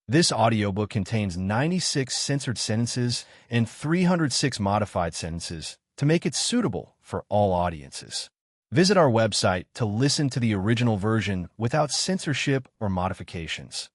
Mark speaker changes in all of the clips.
Speaker 1: This audiobook contains 96 censored sentences and 306 modified sentences to make it suitable for all audiences. Visit our website to listen to the original version without censorship or modifications.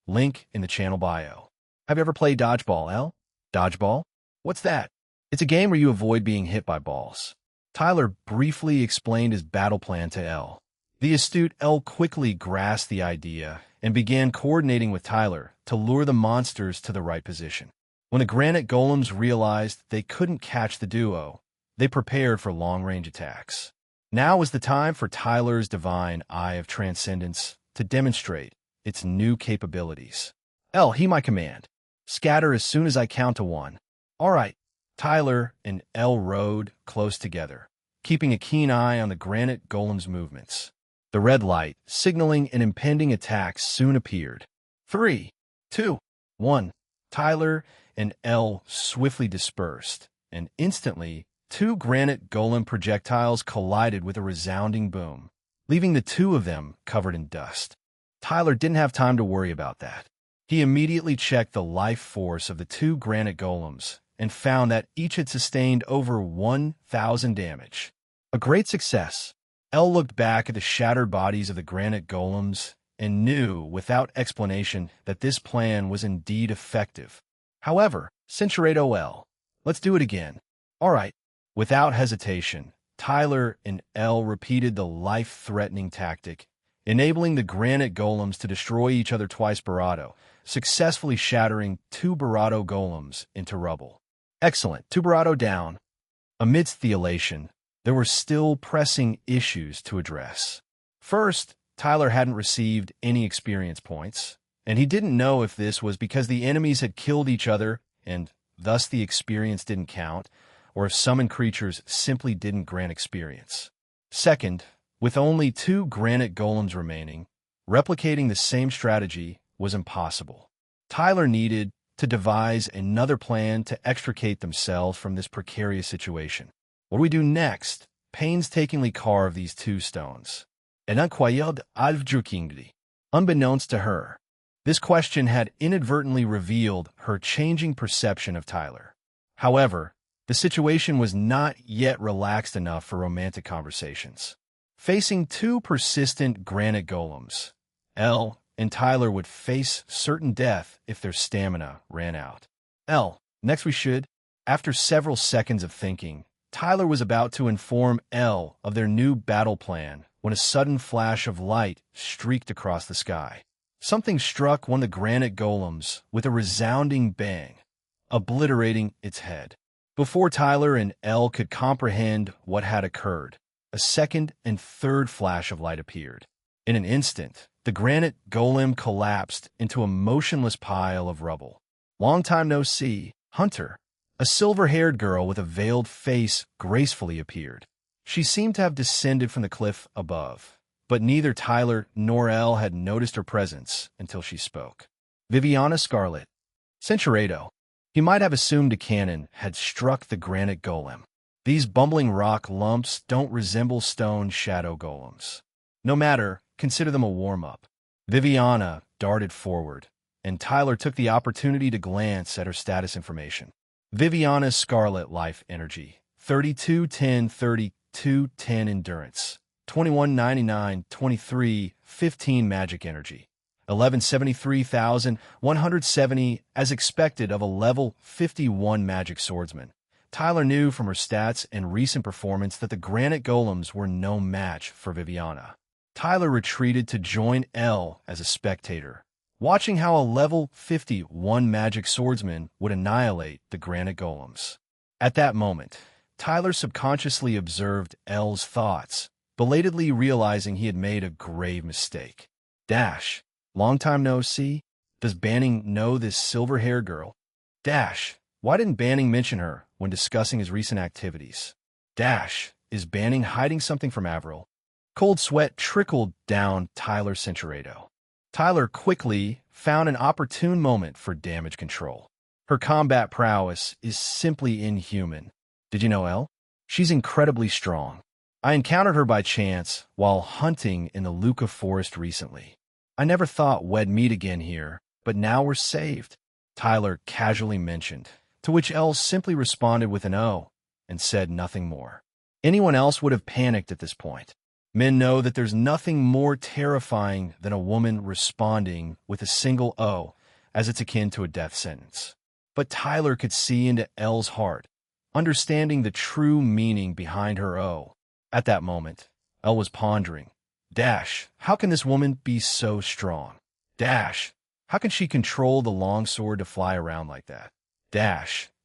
Speaker 1: Link in the channel bio. Have you ever played Dodgeball, L? Dodgeball? What's that? It's a game where you avoid being hit by balls. Tyler briefly explained his battle plan to L. The astute L quickly grasped the idea and began coordinating with Tyler to lure the monsters to the right position. When the granite golems realized they couldn't catch the duo, they prepared for long-range attacks. Now was the time for Tyler's divine eye of transcendence to demonstrate its new capabilities. L, heed my command. Scatter as soon as I count to 1. All right. Tyler and L rode close together, keeping a keen eye on the granite golem's movements. The red light, signaling an impending attack, soon appeared. 3, 2, 1. Tyler and L swiftly dispersed, and instantly, 2 granite golem projectiles collided with a resounding boom, leaving the 2 of them covered in dust. Tyler didn't have time to worry about that. He immediately checked the life force of the 2 granite golems and found that each had sustained over 1,000 damage. A great success. L looked back at the shattered bodies of the granite golems and knew, without explanation, that this plan was indeed effective. However, Centurato L, let's do it again. All right. Without hesitation, Tyler and L repeated the life-threatening tactic, enabling the granite golems to destroy each other twice Barado, successfully shattering 2 Barado golems into rubble. Excellent. 2 Barado down. Amidst the elation, there were still pressing issues to address. First, Tyler hadn't received any experience points, and he didn't know if this was because the enemies had killed each other and thus the experience didn't count, or if summoned creatures simply didn't grant experience. Second, with only 2 granite golems remaining, replicating the same strategy was impossible. Tyler needed to devise another plan to extricate themselves from this precarious situation. What do we do next? Painstakingly carve these 2 stones. And incroyable alvjukingdi. Unbeknownst to her, this question had inadvertently revealed her changing perception of Tyler. However, the situation was not yet relaxed enough for romantic conversations. Facing 2 persistent granite golems, L and Tyler would face certain death if their stamina ran out. L, next we should. After several seconds of thinking, Tyler was about to inform L of their new battle plan when a sudden flash of light streaked across the sky. Something struck one of the granite golems with a resounding bang, obliterating its head. Before Tyler and L could comprehend what had occurred, a second and third flash of light appeared. In an instant, the granite golem collapsed into a motionless pile of rubble. Long time no see, Hunter. A silver-haired girl with a veiled face gracefully appeared. She seemed to have descended from the cliff above, but neither Tyler nor L had noticed her presence until she spoke. Viviana Scarlet. Centurato. He might have assumed a cannon had struck the granite golem. These bumbling rock lumps don't resemble stone shadow golems. No matter, consider them a warm-up. Viviana darted forward, and Tyler took the opportunity to glance at her status information. Viviana's Scarlet Life Energy, 3210, 3210 Endurance, 2199, 23, 15 Magic Energy, 1173,170 as expected of a level 51 Magic Swordsman. Tyler knew from her stats and recent performance that the granite golems were no match for Viviana. Tyler retreated to join L as a spectator, watching how a level 51 Magic Swordsman would annihilate the granite golems. At that moment, Tyler subconsciously observed L's thoughts, belatedly realizing he had made a grave mistake. Dash. Long time no see? Does Banning know this silver-haired girl? Dash. Why didn't Banning mention her when discussing his recent activities? Dash. Is Banning hiding something from Avril? Cold sweat trickled down Tyler Centurato. Tyler quickly found an opportune moment for damage control. Her combat prowess is simply inhuman. Did you know, Elle? She's incredibly strong. I encountered her by chance while hunting in the Luca forest recently. I never thought we'd meet again here, but now we're saved," Tyler casually mentioned, to which Elle simply responded with an "oh" and said nothing more. Anyone else would have panicked at this point. Men know that there's nothing more terrifying than a woman responding with a single "oh," as it's akin to a death sentence. But Tyler could see into Elle's heart, understanding the true meaning behind her "oh." At that moment, Elle was pondering, how can this woman be so strong? How can she control the long sword to fly around like that?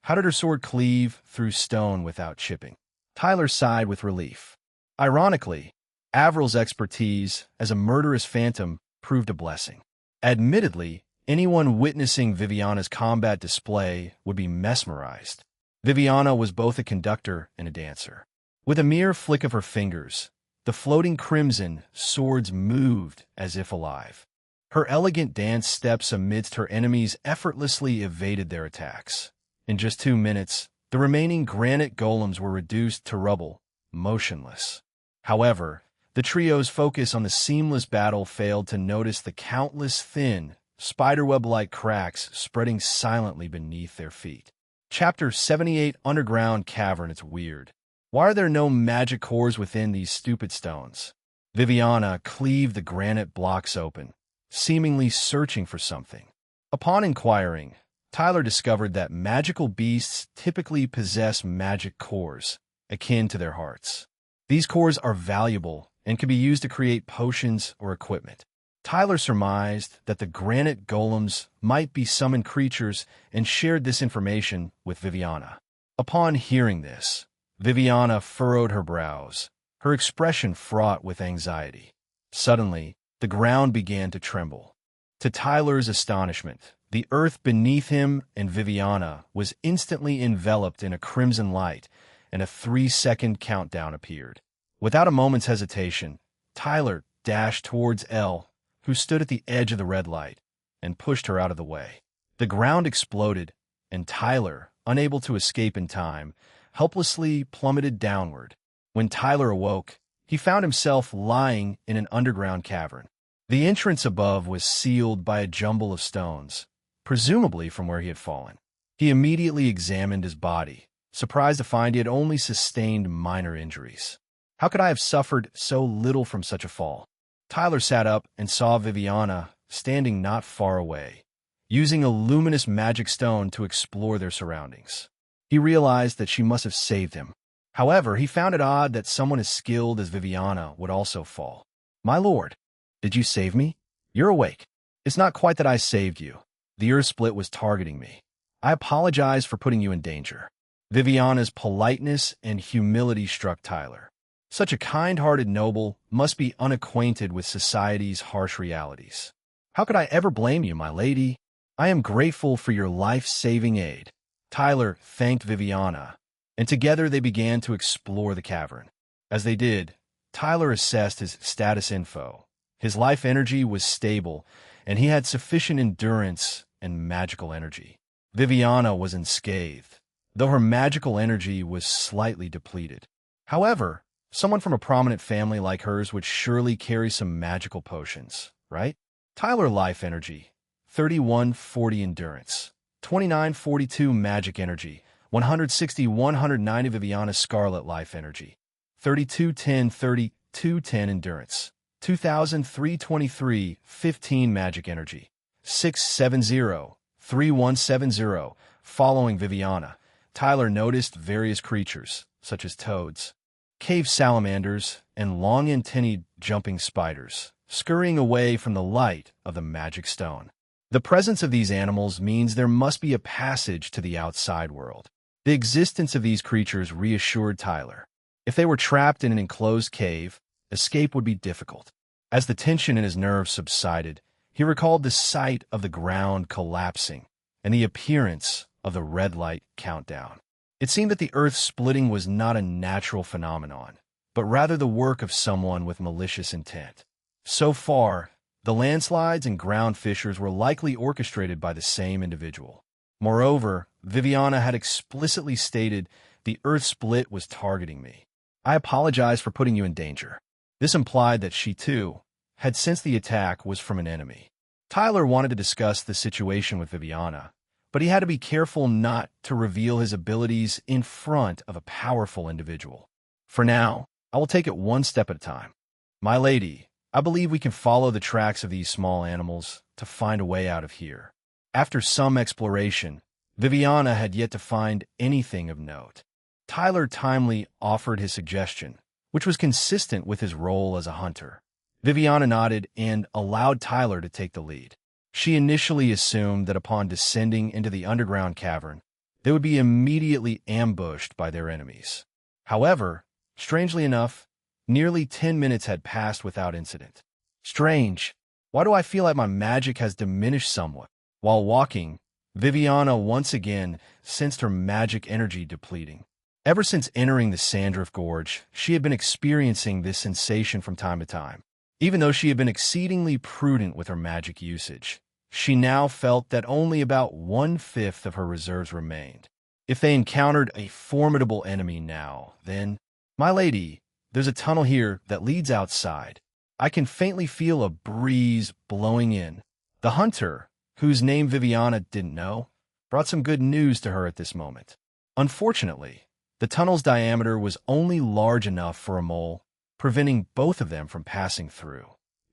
Speaker 1: How did her sword cleave through stone without chipping? Tyler sighed with relief. Ironically, Avril's expertise as a murderous phantom proved a blessing. Admittedly, anyone witnessing Viviana's combat display would be mesmerized. Viviana was both a conductor and a dancer. With a mere flick of her fingers, the floating crimson swords moved as if alive. Her elegant dance steps amidst her enemies effortlessly evaded their attacks. In just 2 minutes, the remaining granite golems were reduced to rubble, motionless. However, the trio's focus on the seamless battle failed to notice the countless thin, spiderweb-like cracks spreading silently beneath their feet. Chapter 78 Underground Cavern. It's weird. Why are there no magic cores within these stupid stones? Viviana cleaved the granite blocks open, seemingly searching for something. Upon inquiring, Tyler discovered that magical beasts typically possess magic cores, akin to their hearts. These cores are valuable and can be used to create potions or equipment. Tyler surmised that the granite golems might be summoned creatures and shared this information with Viviana. Upon hearing this, Viviana furrowed her brows, her expression fraught with anxiety. Suddenly, the ground began to tremble. To Tyler's astonishment, the earth beneath him and Viviana was instantly enveloped in a crimson light, and a 3-second countdown appeared. Without a moment's hesitation, Tyler dashed towards Elle, who stood at the edge of the red light, and pushed her out of the way. The ground exploded, and Tyler, unable to escape in time, helplessly plummeted downward. When Tyler awoke, he found himself lying in an underground cavern. The entrance above was sealed by a jumble of stones, presumably from where he had fallen. He immediately examined his body, surprised to find he had only sustained minor injuries. How could I have suffered so little from such a fall? Tyler sat up and saw Viviana standing not far away, using a luminous magic stone to explore their surroundings. He realized that she must have saved him. However, he found it odd that someone as skilled as Viviana would also fall. "My lord, did you save me? You're awake." "It's not quite that I saved you. The earth split was targeting me. I apologize for putting you in danger." Viviana's politeness and humility struck Tyler. Such a kind-hearted noble must be unacquainted with society's harsh realities. "How could I ever blame you, my lady? I am grateful for your life-saving aid." Tyler thanked Viviana, and together they began to explore the cavern. As they did, Tyler assessed his status info. His life energy was stable, and he had sufficient endurance and magical energy. Viviana was unscathed, though her magical energy was slightly depleted. However, someone from a prominent family like hers would surely carry some magical potions, right? Tyler life energy, 3140 endurance, 2942 magic energy, 160-190 Viviana Scarlet life energy, 3210 endurance, 2323 15 magic energy, 670-3170. Following Viviana, Tyler noticed various creatures, such as toads, cave salamanders, and long-antennaed jumping spiders, scurrying away from the light of the magic stone. The presence of these animals means there must be a passage to the outside world. The existence of these creatures reassured Tyler. If they were trapped in an enclosed cave, escape would be difficult. As the tension in his nerves subsided, he recalled the sight of the ground collapsing and the appearance of the red light countdown. It seemed that the earth splitting was not a natural phenomenon, but rather the work of someone with malicious intent. So far, the landslides and ground fissures were likely orchestrated by the same individual. Moreover, Viviana had explicitly stated, "The earth split was targeting me. I apologize for putting you in danger." This implied that she, too, had sensed the attack was from an enemy. Tyler wanted to discuss the situation with Viviana, but he had to be careful not to reveal his abilities in front of a powerful individual. For now, I will take it one step at a time. My lady, I believe we can follow the tracks of these small animals to find a way out of here. After some exploration, Viviana had yet to find anything of note. Tyler timely offered his suggestion, which was consistent with his role as a hunter. Viviana nodded and allowed Tyler to take the lead. She initially assumed that upon descending into the underground cavern, they would be immediately ambushed by their enemies. However, strangely enough, nearly 10 minutes had passed without incident. Strange. Why do I feel like my magic has diminished somewhat? While walking, Viviana once again sensed her magic energy depleting. Ever since entering the Sandrift Gorge, she had been experiencing this sensation from time to time. Even though she had been exceedingly prudent with her magic usage, she now felt that only about 1/5 of her reserves remained. If they encountered a formidable enemy now, then, my lady, there's a tunnel here that leads outside. I can faintly feel a breeze blowing in. The hunter, whose name Viviana didn't know, brought some good news to her at this moment. Unfortunately, the tunnel's diameter was only large enough for a mole, preventing both of them from passing through.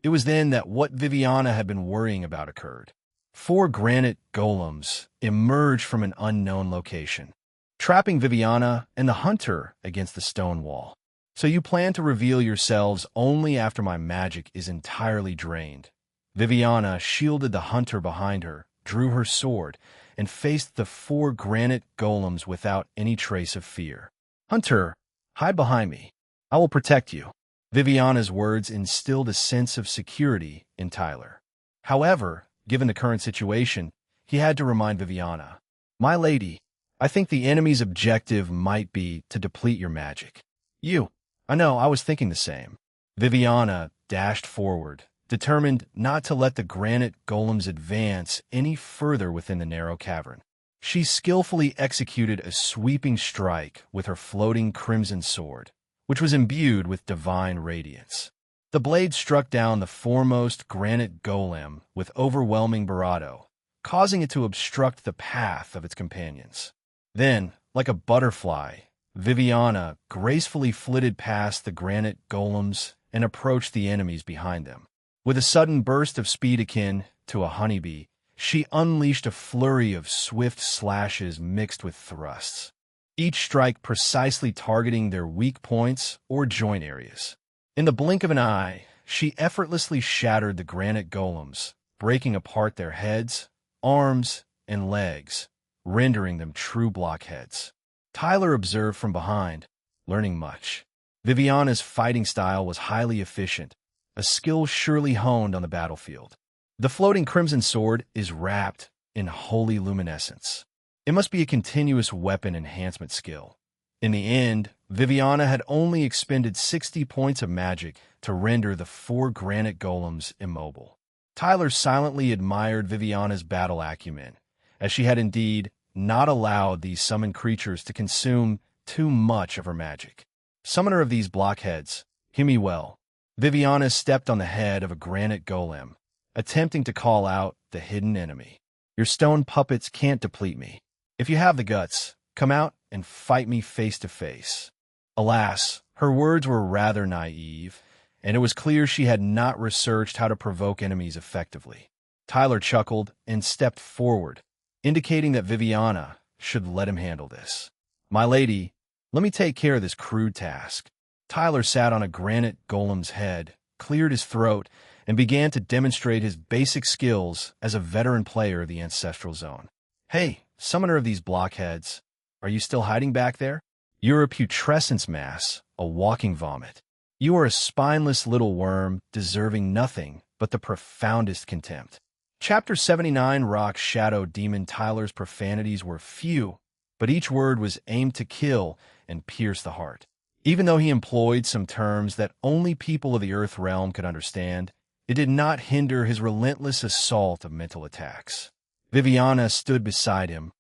Speaker 1: It was then that what Viviana had been worrying about occurred. 4 granite golems emerged from an unknown location, trapping Viviana and the hunter against the stone wall. So you plan to reveal yourselves only after my magic is entirely drained. Viviana shielded the hunter behind her, drew her sword, and faced the 4 granite golems without any trace of fear. Hunter, hide behind me. I will protect you. Viviana's words instilled a sense of security in Tyler. However, given the current situation, he had to remind Viviana, my lady, I think the enemy's objective might be to deplete your magic. I know, I was thinking the same. Viviana dashed forward, determined not to let the granite golems advance any further within the narrow cavern. She skillfully executed a sweeping strike with her floating crimson sword, which was imbued with divine radiance. The blade struck down the foremost granite golem with overwhelming bravado, causing it to obstruct the path of its companions. Then, like a butterfly, Viviana gracefully flitted past the granite golems and approached the enemies behind them. With a sudden burst of speed akin to a honeybee, she unleashed a flurry of swift slashes mixed with thrusts, each strike precisely targeting their weak points or joint areas. In the blink of an eye, she effortlessly shattered the granite golems, breaking apart their heads, arms, and legs, rendering them true blockheads. Tyler observed from behind, learning much. Viviana's fighting style was highly efficient, a skill surely honed on the battlefield. The floating crimson sword is wrapped in holy luminescence. It must be a continuous weapon enhancement skill. In the end, Viviana had only expended 60 points of magic to render the 4 granite golems immobile. Tyler silently admired Viviana's battle acumen, as she had indeed not allowed these summoned creatures to consume too much of her magic. Summoner of these blockheads, hear me well. Viviana stepped on the head of a granite golem, attempting to call out the hidden enemy. Your stone puppets can't deplete me. If you have the guts, come out and fight me face to face. Alas, her words were rather naive, and it was clear she had not researched how to provoke enemies effectively. Tyler chuckled and stepped forward, indicating that Viviana should let him handle this. My lady, let me take care of this crude task. Tyler sat on a granite golem's head, cleared his throat, and began to demonstrate his basic skills as a veteran player of the Ancestral Zone. Hey, summoner of these blockheads, are you still hiding back there? You're a putrescence mass, a walking vomit. You are a spineless little worm deserving nothing but the profoundest contempt. Chapter 79 Rock Shadow Demon. Tyler's profanities were few, but each word was aimed to kill and pierce the heart. Even though he employed some terms that only people of the Earth realm could understand, it did not hinder his relentless assault of mental attacks. Viviana stood beside him,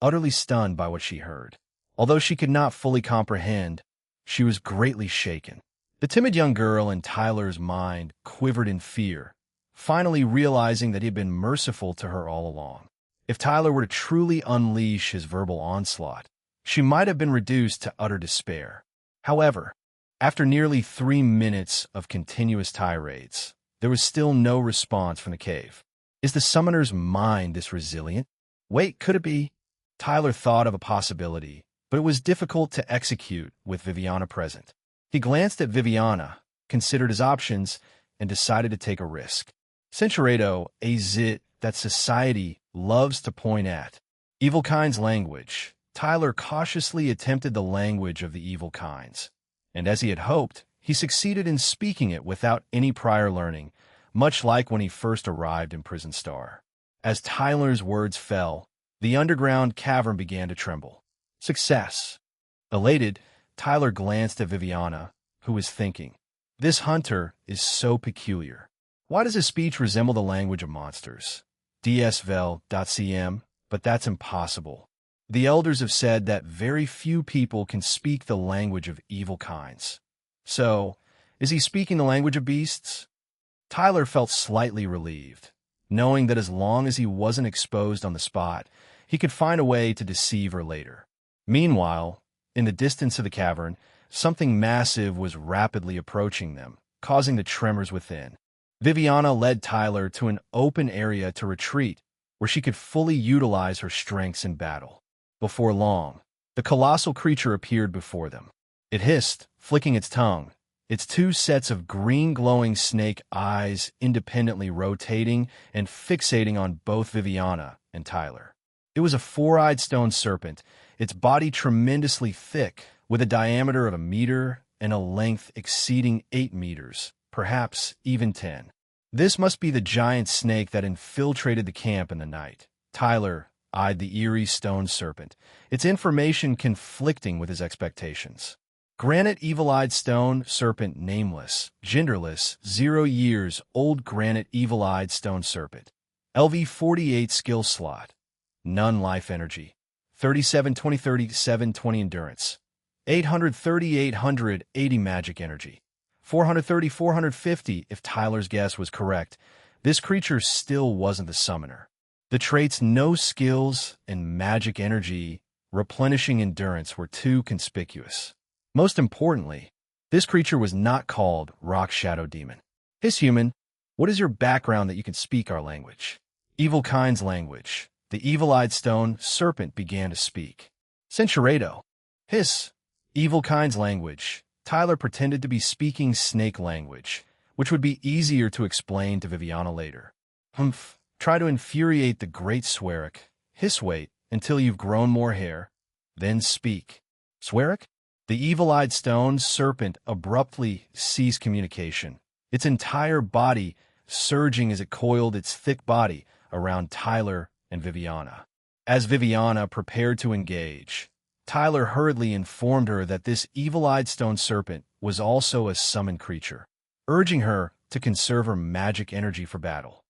Speaker 1: utterly stunned by what she heard. Although she could not fully comprehend, she was greatly shaken. The timid young girl in Tyler's mind quivered in fear, finally realizing that he had been merciful to her all along. If Tyler were to truly unleash his verbal onslaught, she might have been reduced to utter despair. However, after nearly 3 minutes of continuous tirades, there was still no response from the cave. Is the summoner's mind this resilient? Wait, could it be? Tyler thought of a possibility, but it was difficult to execute with Viviana present. He glanced at Viviana, considered his options, and decided to take a risk. Censuredo, a zit that society loves to point at. Evil Kind's language. Tyler cautiously attempted the language of the evil kinds, and as he had hoped, he succeeded in speaking it without any prior learning, much like when he first arrived in Prison Star. As Tyler's words fell, the underground cavern began to tremble. Success. Elated, Tyler glanced at Viviana, who was thinking, "This hunter is so peculiar. Why does his speech resemble the language of monsters? DSVEL.cm, but that's impossible. The elders have said that very few people can speak the language of evil kinds. So, is he speaking the language of beasts?" Tyler felt slightly relieved, knowing that as long as he wasn't exposed on the spot, he could find a way to deceive her later. Meanwhile, in the distance of the cavern, something massive was rapidly approaching them, causing the tremors within. Viviana led Tyler to an open area to retreat, where she could fully utilize her strengths in battle. Before long, the colossal creature appeared before them. It hissed, flicking its tongue, its 2 sets of green glowing snake eyes independently rotating and fixating on both Viviana and Tyler. It was a 4-eyed stone serpent, its body tremendously thick, with a diameter of 1 meter and a length exceeding 8 meters, perhaps even 10. This must be the giant snake that infiltrated the camp in the night. Tyler eyed the eerie stone serpent, its information conflicting with his expectations. Granite evil-eyed stone serpent nameless, genderless, 0 years old granite evil-eyed stone serpent. LV48 skill slot. None life energy. 37-20 37-20 endurance. 830-880 magic energy. 430-450 if Tyler's guess was correct. This creature still wasn't the summoner. The traits no skills and magic energy replenishing endurance were too conspicuous. Most importantly, this creature was not called Rock Shadow Demon. Hiss human, what is your background that you can speak our language? Evil Kind's language. The evil-eyed stone serpent began to speak. Censuredo. Hiss. Evil Kind's language. Tyler pretended to be speaking snake language, which would be easier to explain to Viviana later. Humph. Try to infuriate the great Swerik. Hiss wait until you've grown more hair, then speak. Swerik? The evil-eyed stone serpent abruptly ceased communication, its entire body surging as it coiled its thick body around Tyler and Viviana. As Viviana prepared to engage, Tyler hurriedly informed her that this evil-eyed stone serpent was also a summoned creature, urging her to conserve her magic energy for battle.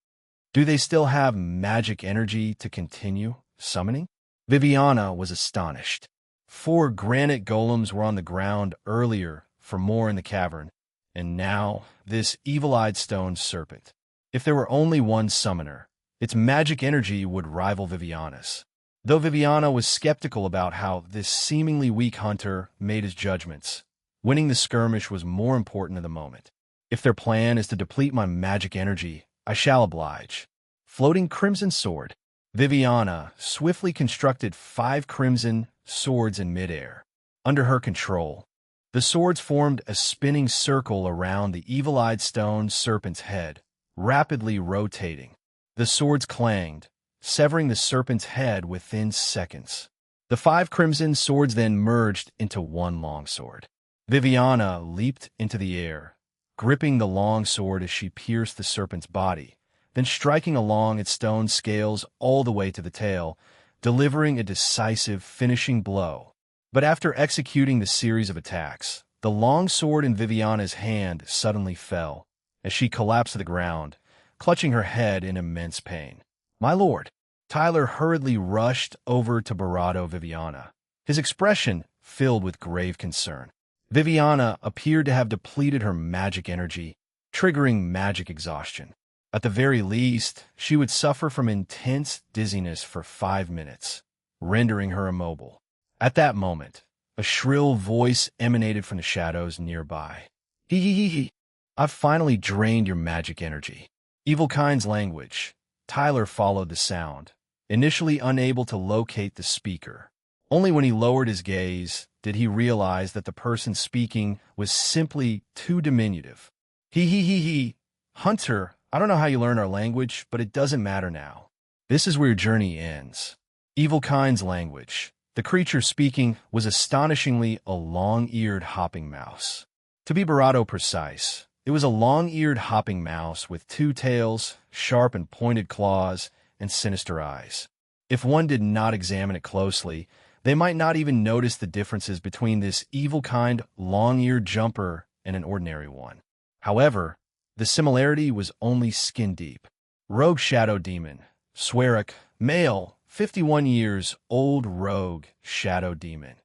Speaker 1: Do they still have magic energy to continue summoning? Viviana was astonished. 4 granite golems were on the ground earlier for more in the cavern, and now this evil-eyed stone serpent. If there were only one summoner, its magic energy would rival Viviana's. Though Viviana was skeptical about how this seemingly weak hunter made his judgments, winning the skirmish was more important in the moment. If their plan is to deplete my magic energy, I shall oblige. Floating crimson sword. Viviana swiftly constructed 5 crimson swords in midair. Under her control, the swords formed a spinning circle around the evil-eyed stone serpent's head, rapidly rotating. The swords clanged, severing the serpent's head within seconds. The 5 crimson swords then merged into one longsword. Viviana leaped into the air, gripping the longsword as she pierced the serpent's body, then striking along its stone scales all the way to the tail, delivering a decisive finishing blow. But after executing the series of attacks, the longsword in Viviana's hand suddenly fell, as she collapsed to the ground, clutching her head in immense pain. "My lord!" Tyler hurriedly rushed over to Barado Viviana, his expression filled with grave concern. Viviana appeared to have depleted her magic energy, triggering magic exhaustion. At the very least, she would suffer from intense dizziness for 5 minutes, rendering her immobile. At that moment, a shrill voice emanated from the shadows nearby. Hee hee hee hee. I've finally drained your magic energy. Evilkind's language. Tyler followed the sound, initially unable to locate the speaker. Only when he lowered his gaze did he realize that the person speaking was simply too diminutive. Hee hee hee hee. Hunter, I don't know how you learn our language, but it doesn't matter now. This is where your journey ends. Evilkind's language. The creature speaking was astonishingly a long-eared hopping mouse. To be Barato precise, it was a long-eared hopping mouse with 2 tails, sharp and pointed claws, and sinister eyes. If one did not examine it closely, they might not even notice the differences between this Evilkind long-eared jumper and an ordinary one. However, the similarity was only skin-deep. Rogue Shadow Demon. Swerak, male, 51 years, old rogue Shadow Demon.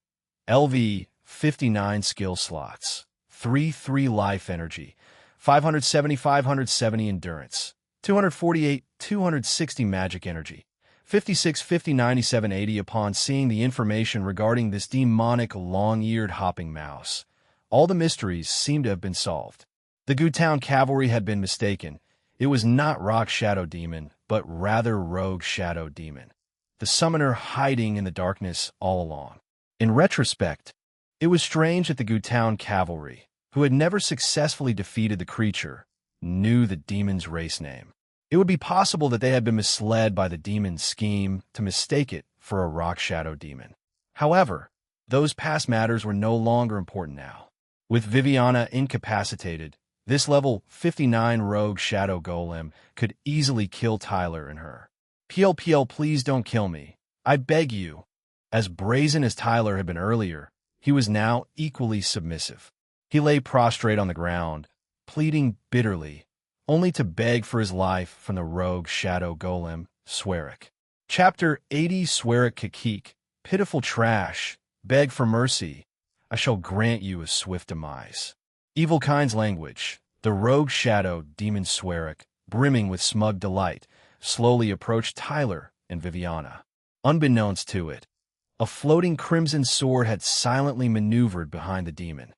Speaker 1: LV, 59 skill slots. 3 life energy. 570 endurance. 260 magic energy. 50 97 80. Upon seeing the information regarding this demonic long-eared hopping mouse, all the mysteries seemed to have been solved. The Gootown cavalry had been mistaken. It was not Rock Shadow Demon, but rather Rogue Shadow Demon, the summoner hiding in the darkness all along. In retrospect, it was strange that the Gootown cavalry, who had never successfully defeated the creature, knew the demon's race name. It would be possible that they had been misled by the demon's scheme to mistake it for a Rock Shadow Demon. However, those past matters were no longer important now. With Viviana incapacitated, this level 59 Rogue Shadow Golem could easily kill Tyler and her. PL, please don't kill me. I beg you. As brazen as Tyler had been earlier, he was now equally submissive. He lay prostrate on the ground, pleading bitterly, only to beg for his life from the Rogue Shadow Golem, Swerak. Chapter 80. Swerak Kakik. Pitiful trash. Beg for mercy. I shall grant you a swift demise. Evilkind's language. The Rogue Shadow Demon Swerak, brimming with smug delight, slowly approached Tyler and Viviana. Unbeknownst to it, a floating crimson sword had silently maneuvered behind the demon.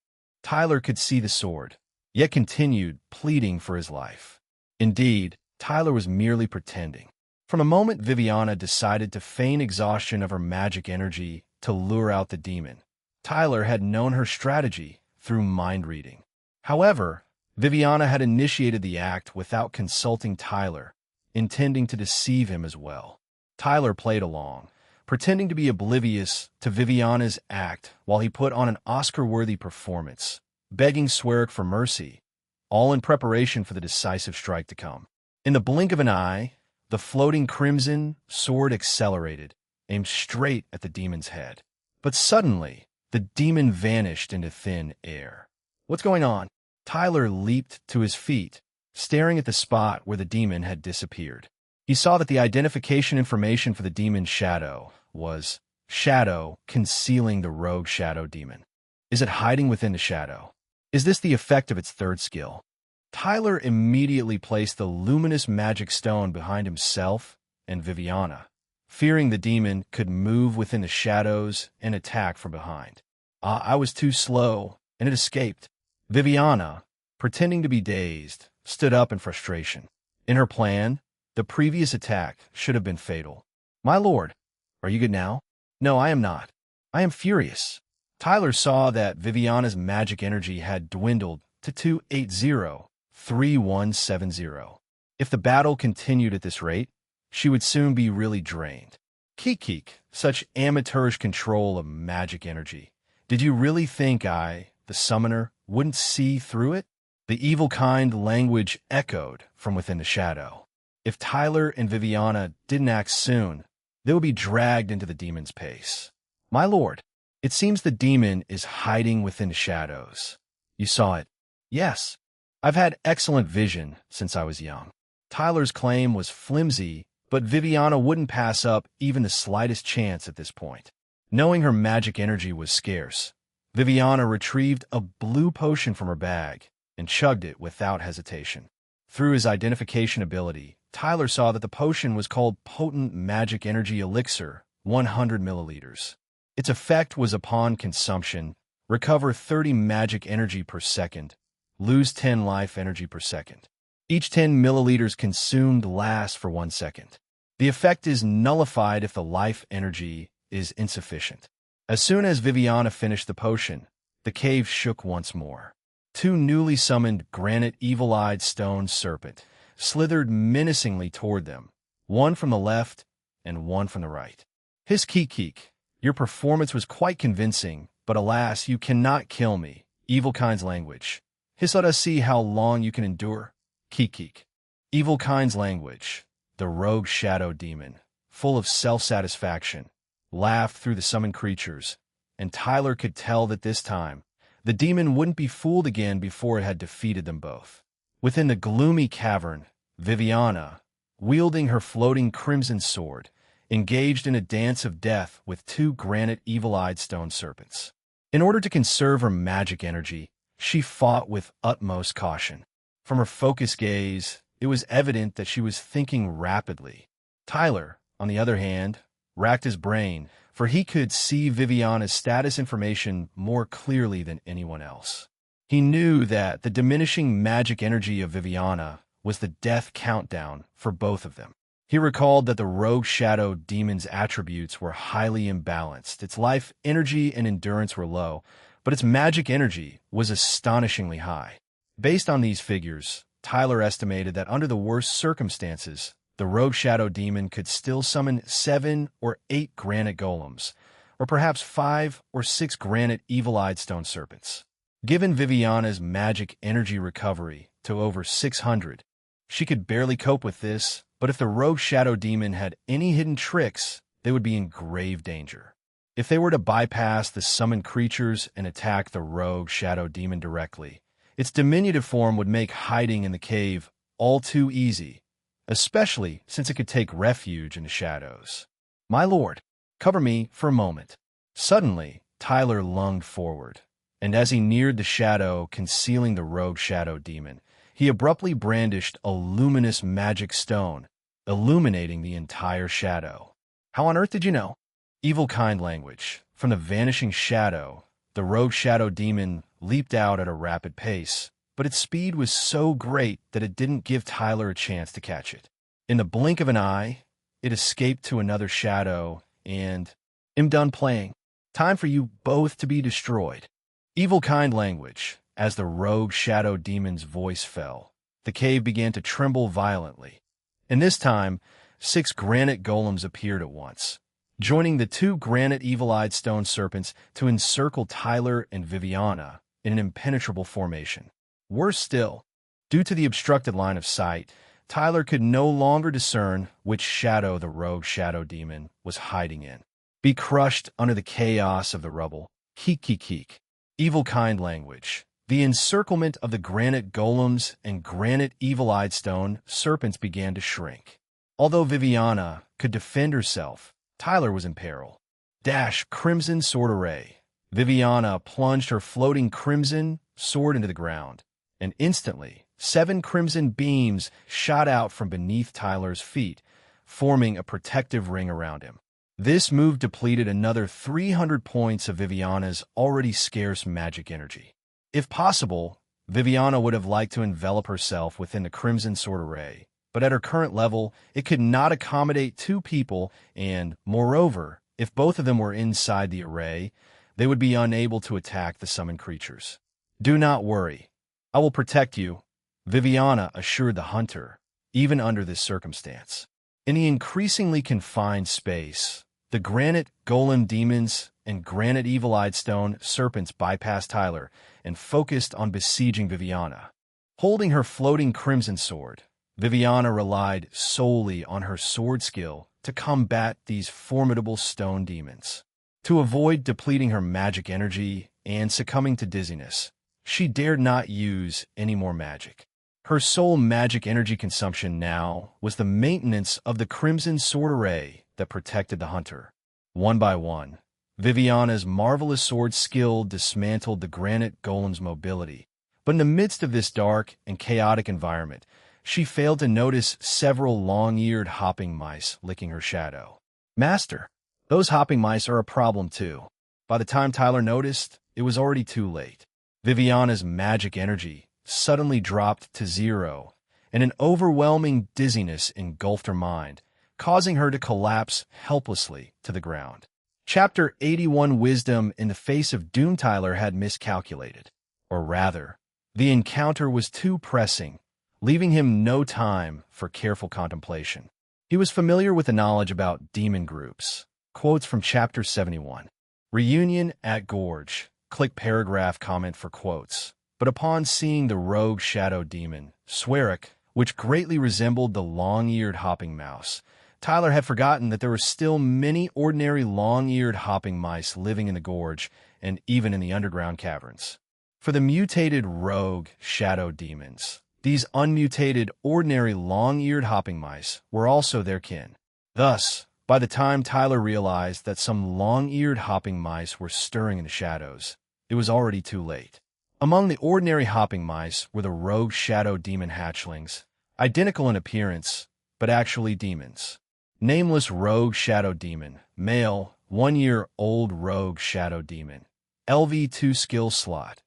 Speaker 1: Tyler could see the sword, yet continued pleading for his life. Indeed, Tyler was merely pretending. From the moment Viviana decided to feign exhaustion of her magic energy to lure out the demon, Tyler had known her strategy through mind reading. However, Viviana had initiated the act without consulting Tyler, intending to deceive him as well. Tyler played along, pretending to be oblivious to Viviana's act while he put on an Oscar-worthy performance, begging Swerak for mercy, all in preparation for the decisive strike to come. In the blink of an eye, the floating crimson sword accelerated, aimed straight at the demon's head. But suddenly, the demon vanished into thin air. What's going on? Tyler leaped to his feet, staring at the spot where the demon had disappeared. He saw that the identification information for the demon's shadow was shadow concealing the Rogue Shadow Demon. Is it hiding within the shadow? Is this the effect of its third skill? Tyler immediately placed the luminous magic stone behind himself and Viviana, fearing the demon could move within the shadows and attack from behind. I was too slow, and it escaped. Viviana, pretending to be dazed, stood up in frustration. In her plan, the previous attack should have been fatal. My lord, are you good now? No, I am not. I am furious. Tyler saw that Viviana's magic energy had dwindled to 280-3170. If the battle continued at this rate, she would soon be really drained. Keek, such amateurish control of magic energy. Did you really think I, the summoner, wouldn't see through it? The Evilkind language echoed from within the shadow. If Tyler and Viviana didn't act soon, they would be dragged into the demon's pace. My lord, it seems the demon is hiding within the shadows. You saw it. Yes. I've had excellent vision since I was young. Tyler's claim was flimsy, but Viviana wouldn't pass up even the slightest chance at this point. Knowing her magic energy was scarce, Viviana retrieved a blue potion from her bag and chugged it without hesitation. Through his identification ability, Tyler saw that the potion was called Potent Magic Energy Elixir, 100 milliliters. Its effect was upon consumption, recover 30 magic energy per second, lose 10 life energy per second. Each 10 milliliters consumed lasts for 1 second. The effect is nullified if the life energy is insufficient. As soon as Viviana finished the potion, the cave shook once more. Two newly summoned granite evil-eyed stone serpent slithered menacingly toward them, one from the left and one from the right. Hiss Keek, your performance was quite convincing, but alas, you cannot kill me. Evil Kind's language. Hiss, let us see how long you can endure. Keek. Evil Kind's language. The rogue shadow demon, full of self-satisfaction, laughed through the summoned creatures, and Tyler could tell that this time, the demon wouldn't be fooled again before it had defeated them both. Within the gloomy cavern, Viviana, wielding her floating crimson sword, engaged in a dance of death with two granite evil-eyed stone serpents. In order to conserve her magic energy, she fought with utmost caution. From her focused gaze, it was evident that she was thinking rapidly. Tyler, on the other hand, racked his brain, for he could see Viviana's status information more clearly than anyone else. He knew that the diminishing magic energy of Viviana was the death countdown for both of them. He recalled that the rogue shadow demon's attributes were highly imbalanced. Its life energy and endurance were low, but its magic energy was astonishingly high. Based on these figures, Tyler estimated that under the worst circumstances, the rogue shadow demon could still summon 7 or 8 granite golems, or perhaps 5 or 6 granite evil-eyed stone serpents. Given Viviana's magic energy recovery to over 600, she could barely cope with this, but if the rogue shadow demon had any hidden tricks, they would be in grave danger. If they were to bypass the summoned creatures and attack the rogue shadow demon directly, its diminutive form would make hiding in the cave all too easy, especially since it could take refuge in the shadows. My lord, cover me for a moment. Suddenly, Tyler lunged forward, and as he neared the shadow concealing the rogue shadow demon, he abruptly brandished a luminous magic stone, illuminating the entire shadow. How on earth did you know? Evil Kind language. From the vanishing shadow, the rogue shadow demon leaped out at a rapid pace, but its speed was so great that it didn't give Tyler a chance to catch it. In the blink of an eye, it escaped to another shadow, and I'm done playing. Time for you both to be destroyed. Evil Kind language. As the rogue shadow demon's voice fell, the cave began to tremble violently. And this time, 6 granite golems appeared at once, joining the 2 granite evil-eyed stone serpents to encircle Tyler and Viviana in an impenetrable formation. Worse still, due to the obstructed line of sight, Tyler could no longer discern which shadow the rogue shadow demon was hiding in. Be crushed under the chaos of the rubble. Keek. Evil Kind language. The encirclement of the granite golems and granite evil-eyed stone serpents began to shrink. Although Viviana could defend herself, Tyler was in peril. Dash crimson sword array. Viviana plunged her floating crimson sword into the ground, and instantly 7 crimson beams shot out from beneath Tyler's feet, forming a protective ring around him. This move depleted another 300 points of Viviana's already scarce magic energy. If possible, Viviana would have liked to envelop herself within the crimson sword array, but at her current level, it could not accommodate 2 people, and, moreover, if both of them were inside the array, they would be unable to attack the summoned creatures. Do not worry. I will protect you, Viviana assured the hunter, even under this circumstance. In the increasingly confined space, the granite golem demons and granite evil-eyed stone serpents bypassed Tyler and focused on besieging Viviana. Holding her floating crimson sword, Viviana relied solely on her sword skill to combat these formidable stone demons. To avoid depleting her magic energy and succumbing to dizziness, she dared not use any more magic. Her sole magic energy consumption now was the maintenance of the crimson sword array that protected the hunter. One by one, Viviana's marvelous sword skill dismantled the granite golem's mobility. But in the midst of this dark and chaotic environment, she failed to notice several long-eared hopping mice licking her shadow. "Master, those hopping mice are a problem too." By the time Tyler noticed, it was already too late. Viviana's magic energy suddenly dropped to 0, and an overwhelming dizziness engulfed her mind, causing her to collapse helplessly to the ground. Chapter 81 Wisdom in the face of doom. Tyler had miscalculated. Or rather, the encounter was too pressing, leaving him no time for careful contemplation. He was familiar with the knowledge about demon groups. Quotes from Chapter 71. Reunion at Gorge. Click paragraph comment for quotes. But upon seeing the rogue shadow demon, Swerik, which greatly resembled the long-eared hopping mouse, Tyler had forgotten that there were still many ordinary long-eared hopping mice living in the gorge and even in the underground caverns. For the mutated rogue shadow demons, these unmutated ordinary long-eared hopping mice were also their kin. Thus, by the time Tyler realized that some long-eared hopping mice were stirring in the shadows, it was already too late. Among the ordinary hopping mice were the rogue shadow demon hatchlings, identical in appearance, but actually demons. Nameless rogue shadow demon, male, 1-year-old rogue shadow demon, LV2 skill slot,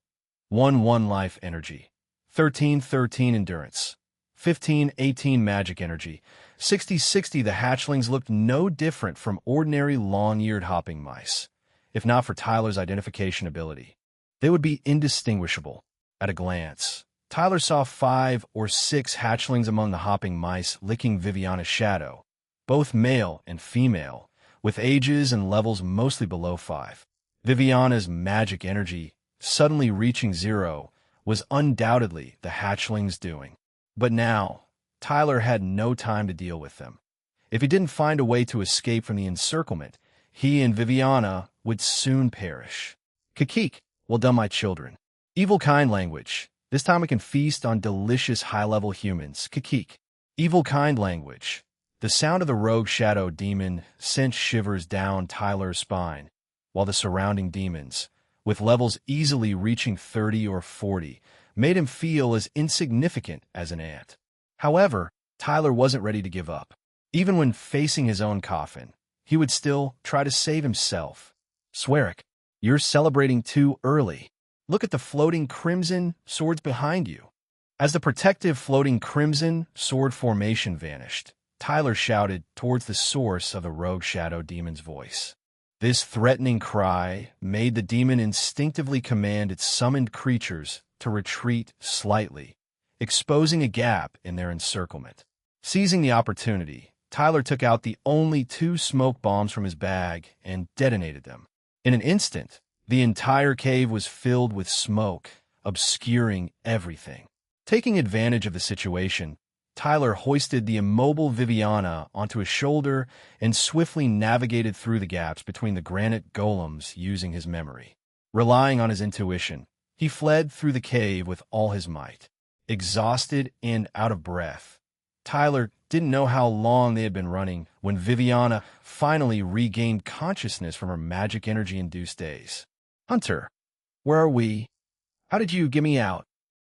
Speaker 1: 1-1 life energy, 13-13 endurance, 15-18 magic energy, 60-60. The hatchlings looked no different from ordinary long-eared hopping mice, if not for Tyler's identification ability. They would be indistinguishable at a glance. Tyler saw 5 or 6 hatchlings among the hopping mice licking Viviana's shadow, both male and female, with ages and levels mostly below 5. Viviana's magic energy, suddenly reaching 0, was undoubtedly the hatchlings' doing. But now, Tyler had no time to deal with them. If he didn't find a way to escape from the encirclement, he and Viviana would soon perish. Kakik, well done, my children. Evil kind language. This time we can feast on delicious high-level humans. Kakik. Evil kind language. The sound of the rogue shadow demon sent shivers down Tyler's spine, while the surrounding demons, with levels easily reaching 30 or 40, made him feel as insignificant as an ant. However, Tyler wasn't ready to give up. Even when facing his own coffin, he would still try to save himself. Swerik, you're celebrating too early. Look at the floating crimson swords behind you. As the protective floating crimson sword formation vanished, Tyler shouted towards the source of the rogue shadow demon's voice. This threatening cry made the demon instinctively command its summoned creatures to retreat slightly, exposing a gap in their encirclement. Seizing the opportunity, Tyler took out the only 2 smoke bombs from his bag and detonated them. In an instant, the entire cave was filled with smoke, obscuring everything. Taking advantage of the situation, Tyler hoisted the immobile Viviana onto his shoulder and swiftly navigated through the gaps between the granite golems using his memory. Relying on his intuition, he fled through the cave with all his might. Exhausted and out of breath, Tyler didn't know how long they had been running when Viviana finally regained consciousness from her magic energy-induced daze. "Hunter, where are we? How did you get me out?"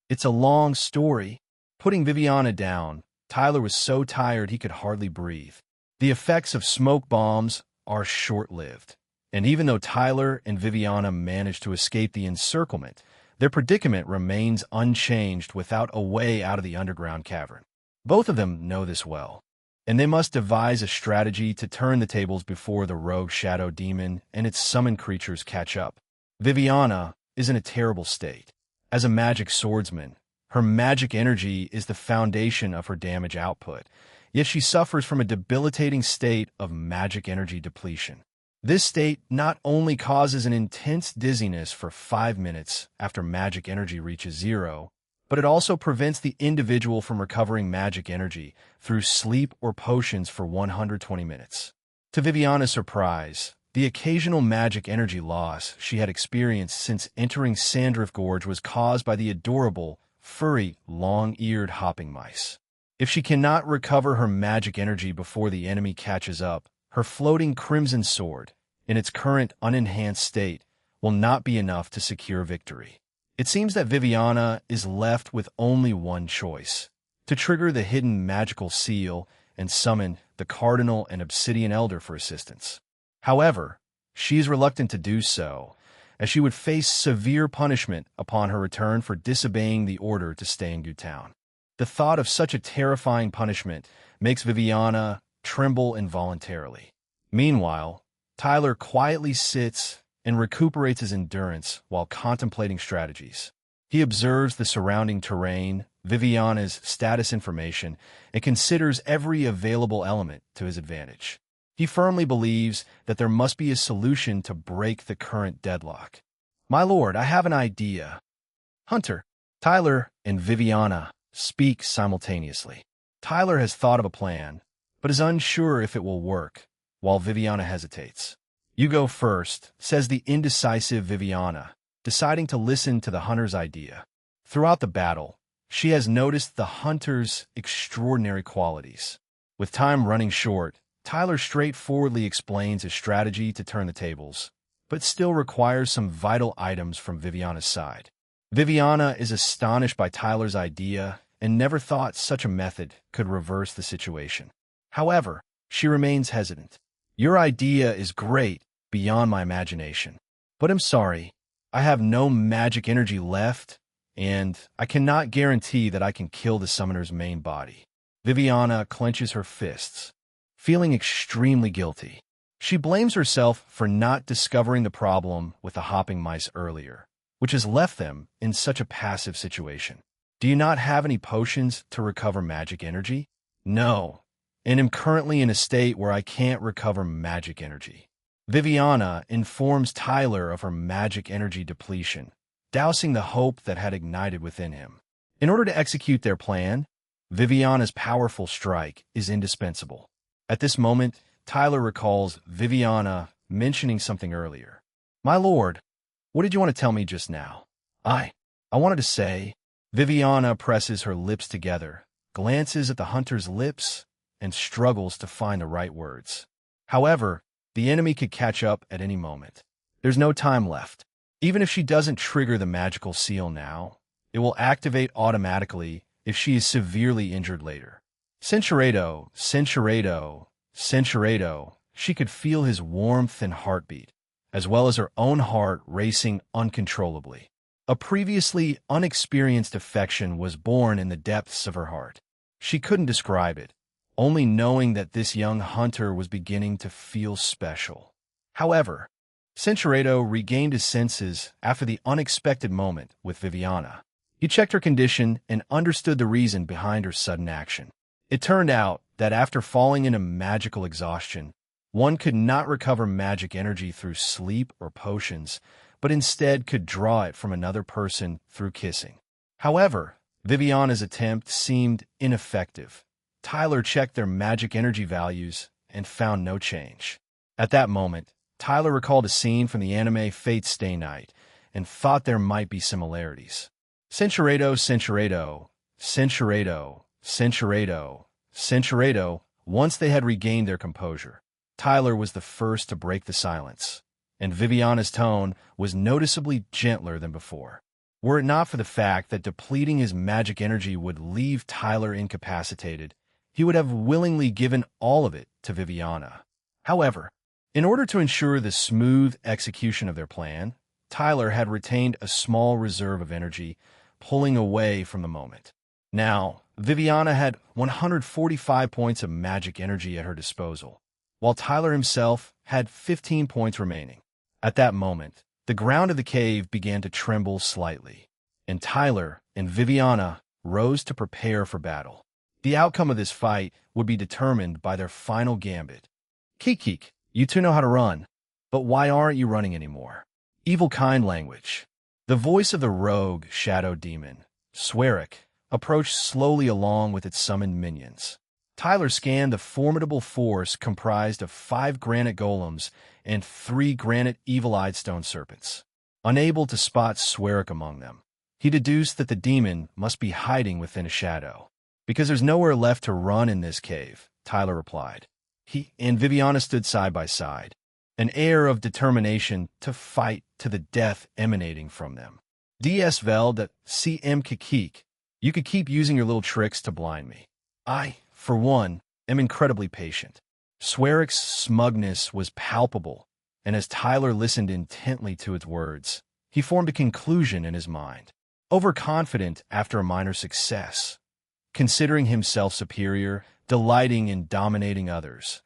Speaker 1: "It's a long story." Putting Viviana down, Tyler was so tired he could hardly breathe. The effects of smoke bombs are short-lived, and even though Tyler and Viviana managed to escape the encirclement, their predicament remains unchanged without a way out of the underground cavern. Both of them know this well, and they must devise a strategy to turn the tables before the rogue shadow demon and its summoned creatures catch up. Viviana is in a terrible state. As a magic swordsman, her magic energy is the foundation of her damage output, yet she suffers from a debilitating state of magic energy depletion. This state not only causes an intense dizziness for 5 minutes after magic energy reaches 0, but it also prevents the individual from recovering magic energy through sleep or potions for 120 minutes. To Viviana's surprise, the occasional magic energy loss she had experienced since entering Sandrift Gorge was caused by the adorable, furry, long-eared hopping mice. If she cannot recover her magic energy before the enemy catches up, her floating crimson sword, in its current unenhanced state, will not be enough to secure victory. It seems that Viviana is left with only one choice: to trigger the hidden magical seal and summon the Cardinal and Obsidian Elder for assistance. However, she is reluctant to do so, as she would face severe punishment upon her return for disobeying the order to stay in Goo Town. The thought of such a terrifying punishment makes Viviana tremble involuntarily. Meanwhile, Tyler quietly sits and recuperates his endurance while contemplating strategies. He observes the surrounding terrain, Viviana's status information, and considers every available element to his advantage. He firmly believes that there must be a solution to break the current deadlock. "My lord, I have an idea." Hunter, Tyler, and Viviana speak simultaneously. Tyler has thought of a plan, but is unsure if it will work, while Viviana hesitates. "You go first," says the indecisive Viviana, deciding to listen to the hunter's idea. Throughout the battle, she has noticed the hunter's extraordinary qualities. With time running short, Tyler straightforwardly explains his strategy to turn the tables, but still requires some vital items from Viviana's side. Viviana is astonished by Tyler's idea and never thought such a method could reverse the situation. However, she remains hesitant. "Your idea is great, beyond my imagination. But I'm sorry, I have no magic energy left, and I cannot guarantee that I can kill the summoner's main body." Viviana clenches her fists, feeling extremely guilty. She blames herself for not discovering the problem with the hopping mice earlier, which has left them in such a passive situation. "Do you not have any potions to recover magic energy?" "No, and am currently in a state where I can't recover magic energy." Viviana informs Tyler of her magic energy depletion, dousing the hope that had ignited within him. In order to execute their plan, Viviana's powerful strike is indispensable. At this moment, Tyler recalls Viviana mentioning something earlier. "My lord, what did you want to tell me just now?" I wanted to say." Viviana presses her lips together, glances at the hunter's lips, and struggles to find the right words. However, the enemy could catch up at any moment. There's no time left. Even if she doesn't trigger the magical seal now, it will activate automatically if she is severely injured later. Centuredo, Centuredo, Centuredo. She could feel his warmth and heartbeat, as well as her own heart racing uncontrollably. A previously unexperienced affection was born in the depths of her heart. She couldn't describe it, only knowing that this young hunter was beginning to feel special. However, Centuredo regained his senses after the unexpected moment with Viviana. He checked her condition and understood the reason behind her sudden action. It turned out that after falling into magical exhaustion, one could not recover magic energy through sleep or potions, but instead could draw it from another person through kissing. However, Viviana's attempt seemed ineffective. Tyler checked their magic energy values and found no change. At that moment, Tyler recalled a scene from the anime Fate Stay Night and thought there might be similarities. Centuredo, Centuredo, Centuredo, Centuredo, Centuredo. Once they had regained their composure, Tyler was the first to break the silence, and Viviana's tone was noticeably gentler than before. Were it not for the fact that depleting his magic energy would leave Tyler incapacitated, he would have willingly given all of it to Viviana. However, in order to ensure the smooth execution of their plan, Tyler had retained a small reserve of energy, pulling away from the moment. Now, Viviana had 145 points of magic energy at her disposal, while Tyler himself had 15 points remaining. At that moment, the ground of the cave began to tremble slightly, and Tyler and Viviana rose to prepare for battle. The outcome of this fight would be determined by their final gambit. "Keek, you two know how to run, but why aren't you running anymore?" Evil kind language. The voice of the rogue shadow demon, Swerik, approached slowly along with its summoned minions. Tyler scanned the formidable force comprised of 5 granite golems and 3 granite evil-eyed stone serpents. Unable to spot Swerik among them, he deduced that the demon must be hiding within a shadow. "Because there's nowhere left to run in this cave," Tyler replied. He and Viviana stood side by side, an air of determination to fight to the death emanating from them. "DS Vel de CM Kikik, You could keep using your little tricks to blind me. I, for one, am incredibly patient. Swearic's smugness was palpable, and as Tyler listened intently to its words, he formed a conclusion in his mind. Overconfident after a minor success, considering himself superior, delighting in dominating others.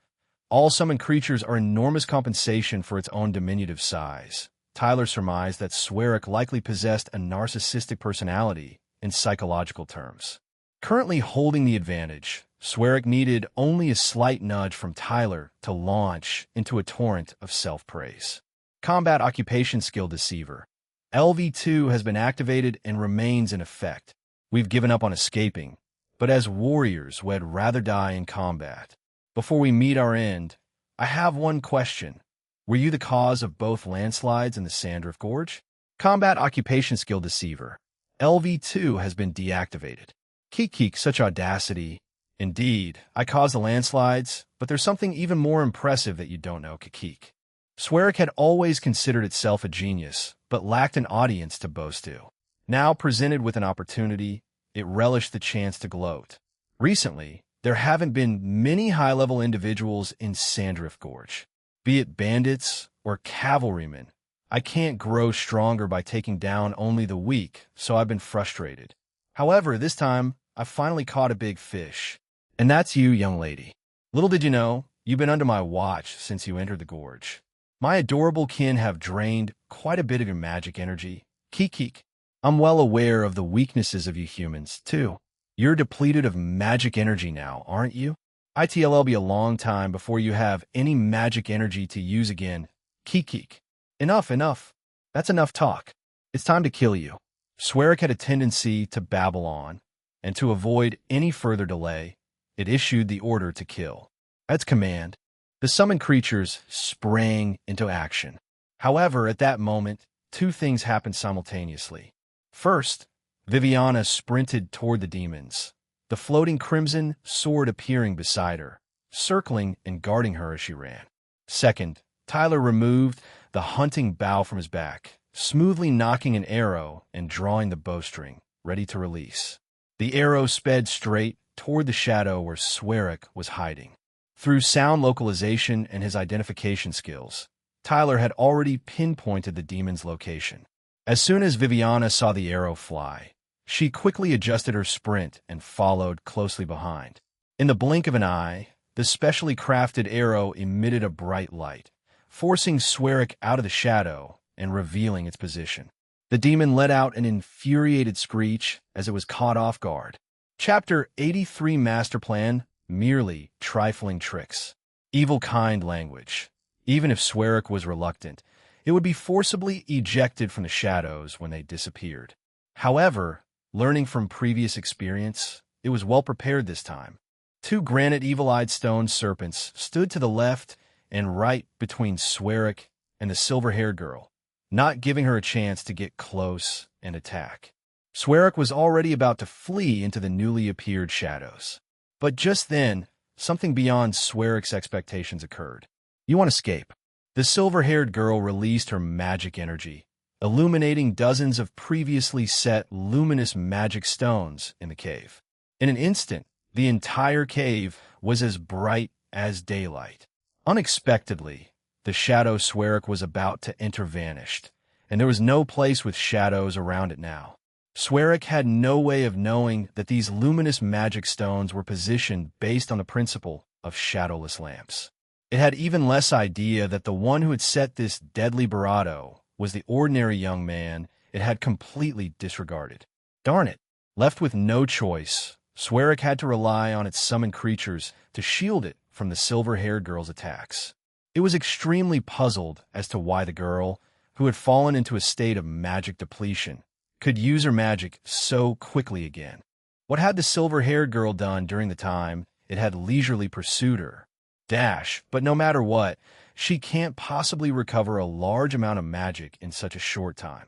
Speaker 1: All summoned creatures are enormous compensation for its own diminutive size. Tyler surmised that Swearic likely possessed a narcissistic personality in psychological terms. Currently holding the advantage, Swearic needed only a slight nudge from Tyler to launch into a torrent of self-praise. Combat Occupation Skill Deceiver. LV2 has been activated and remains in effect. We've given up on escaping, but as warriors, we'd rather die in combat. Before we meet our end, I have one question. Were you the cause of both landslides in the Sandrift Gorge? Combat Occupation Skill Deceiver. LV2 has been deactivated. Keek, such audacity. Indeed, I caused the landslides, but there's something even more impressive that you don't know, Keek. Swearic had always considered itself a genius, but lacked an audience to boast to. Now presented with an opportunity, it relished the chance to gloat. Recently, there haven't been many high-level individuals in Sandrift Gorge. Be it bandits or cavalrymen, I can't grow stronger by taking down only the weak, so I've been frustrated. However, this time, I finally caught a big fish. And that's you, young lady. Little did you know, you've been under my watch since you entered the gorge. My adorable kin have drained quite a bit of your magic energy. Keek. I'm well aware of the weaknesses of you humans, too. You're depleted of magic energy now, aren't you? It'll be a long time before you have any magic energy to use again. Keek. Enough. That's enough talk. It's time to kill you. Swearic had a tendency to babble on, and to avoid any further delay, it issued the order to kill. At its command, the summoned creatures sprang into action. However, at that moment, two things happened simultaneously. First, Viviana sprinted toward the demons, the floating crimson sword appearing beside her, circling and guarding her as she ran. Second, Tyler removed the hunting bow from his back, smoothly knocking an arrow and drawing the bowstring, ready to release. The arrow sped straight toward the shadow where Swearic was hiding. Through sound localization and his identification skills, Tyler had already pinpointed the demon's location. As soon as Viviana saw the arrow fly, she quickly adjusted her sprint and followed closely behind. In the blink of an eye, the specially crafted arrow emitted a bright light, forcing Swearic out of the shadow and revealing its position. The demon let out an infuriated screech as it was caught off guard. Chapter 83 Master Plan, merely trifling tricks. Evil kind language. Even if Swearic was reluctant, it would be forcibly ejected from the shadows when they disappeared. However, learning from previous experience, it was well prepared this time. Two granite evil-eyed stone serpents stood to the left and right between Swearic and the silver-haired girl, not giving her a chance to get close and attack. Swearic was already about to flee into the newly appeared shadows. But just then, something beyond Swearic's expectations occurred. You want to escape? The silver-haired girl released her magic energy, illuminating dozens of previously set luminous magic stones in the cave. In an instant, the entire cave was as bright as daylight. Unexpectedly, the shadow Swearic was about to enter vanished, and there was no place with shadows around it now. Swearic had no way of knowing that these luminous magic stones were positioned based on the principle of shadowless lamps. It had even less idea that the one who had set this deadly bravado was the ordinary young man it had completely disregarded. Darn it! Left with no choice, Swearic had to rely on its summoned creatures to shield it from the silver-haired girl's attacks. It was extremely puzzled as to why the girl, who had fallen into a state of magic depletion, could use her magic so quickly again. What had the silver-haired girl done during the time it had leisurely pursued her? Dash, but no matter what, she can't possibly recover a large amount of magic in such a short time.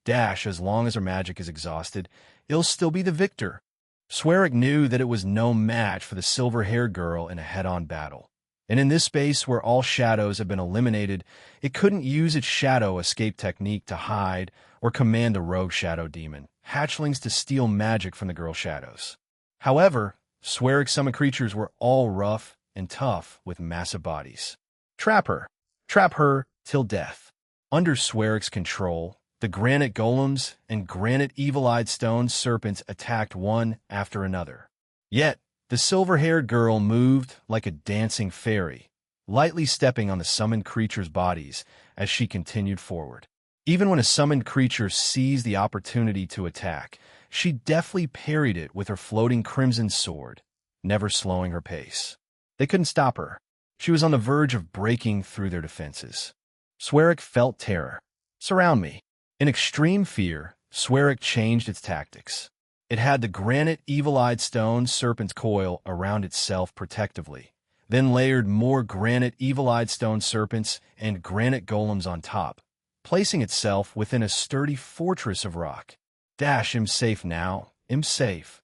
Speaker 1: Dash, as long as her magic is exhausted, it'll still be the victor. Swearic knew that it was no match for the silver-haired girl in a head-on battle. And in this space where all shadows have been eliminated, it couldn't use its shadow escape technique to hide or command the rogue shadow demon, hatchlings to steal magic from the girl shadows. However, Swearick summoned creatures were all rough and tough with massive bodies. Trap her. Trap her till death. Under Swearick's control, the granite golems and granite evil-eyed stone serpents attacked one after another. Yet, the silver-haired girl moved like a dancing fairy, lightly stepping on the summoned creatures' bodies as she continued forward. Even when a summoned creature seized the opportunity to attack, she deftly parried it with her floating crimson sword, never slowing her pace. They couldn't stop her. She was on the verge of breaking through their defenses. Swearick felt terror. Surround me. In extreme fear, Swearick changed its tactics. It had the granite evil-eyed stone serpent's coil around itself protectively, then layered more granite evil-eyed stone serpents and granite golems on top, placing itself within a sturdy fortress of rock. Dash, I'm safe now. I'm safe.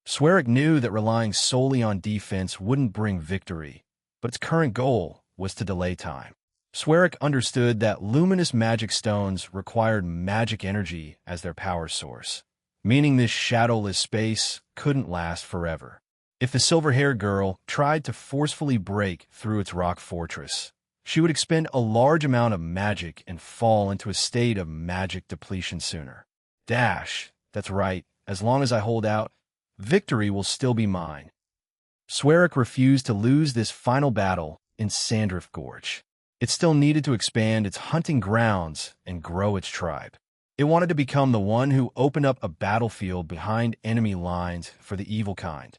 Speaker 1: Swearick knew that relying solely on defense wouldn't bring victory, but its current goal was to delay time. Swearick understood that luminous magic stones required magic energy as their power source, meaning this shadowless space couldn't last forever. If the silver-haired girl tried to forcefully break through its rock fortress, she would expend a large amount of magic and fall into a state of magic depletion sooner. Dash, that's right, as long as I hold out, victory will still be mine. Swearick refused to lose this final battle in Sandrift Gorge. It still needed to expand its hunting grounds and grow its tribe. It wanted to become the one who opened up a battlefield behind enemy lines for the evil kind.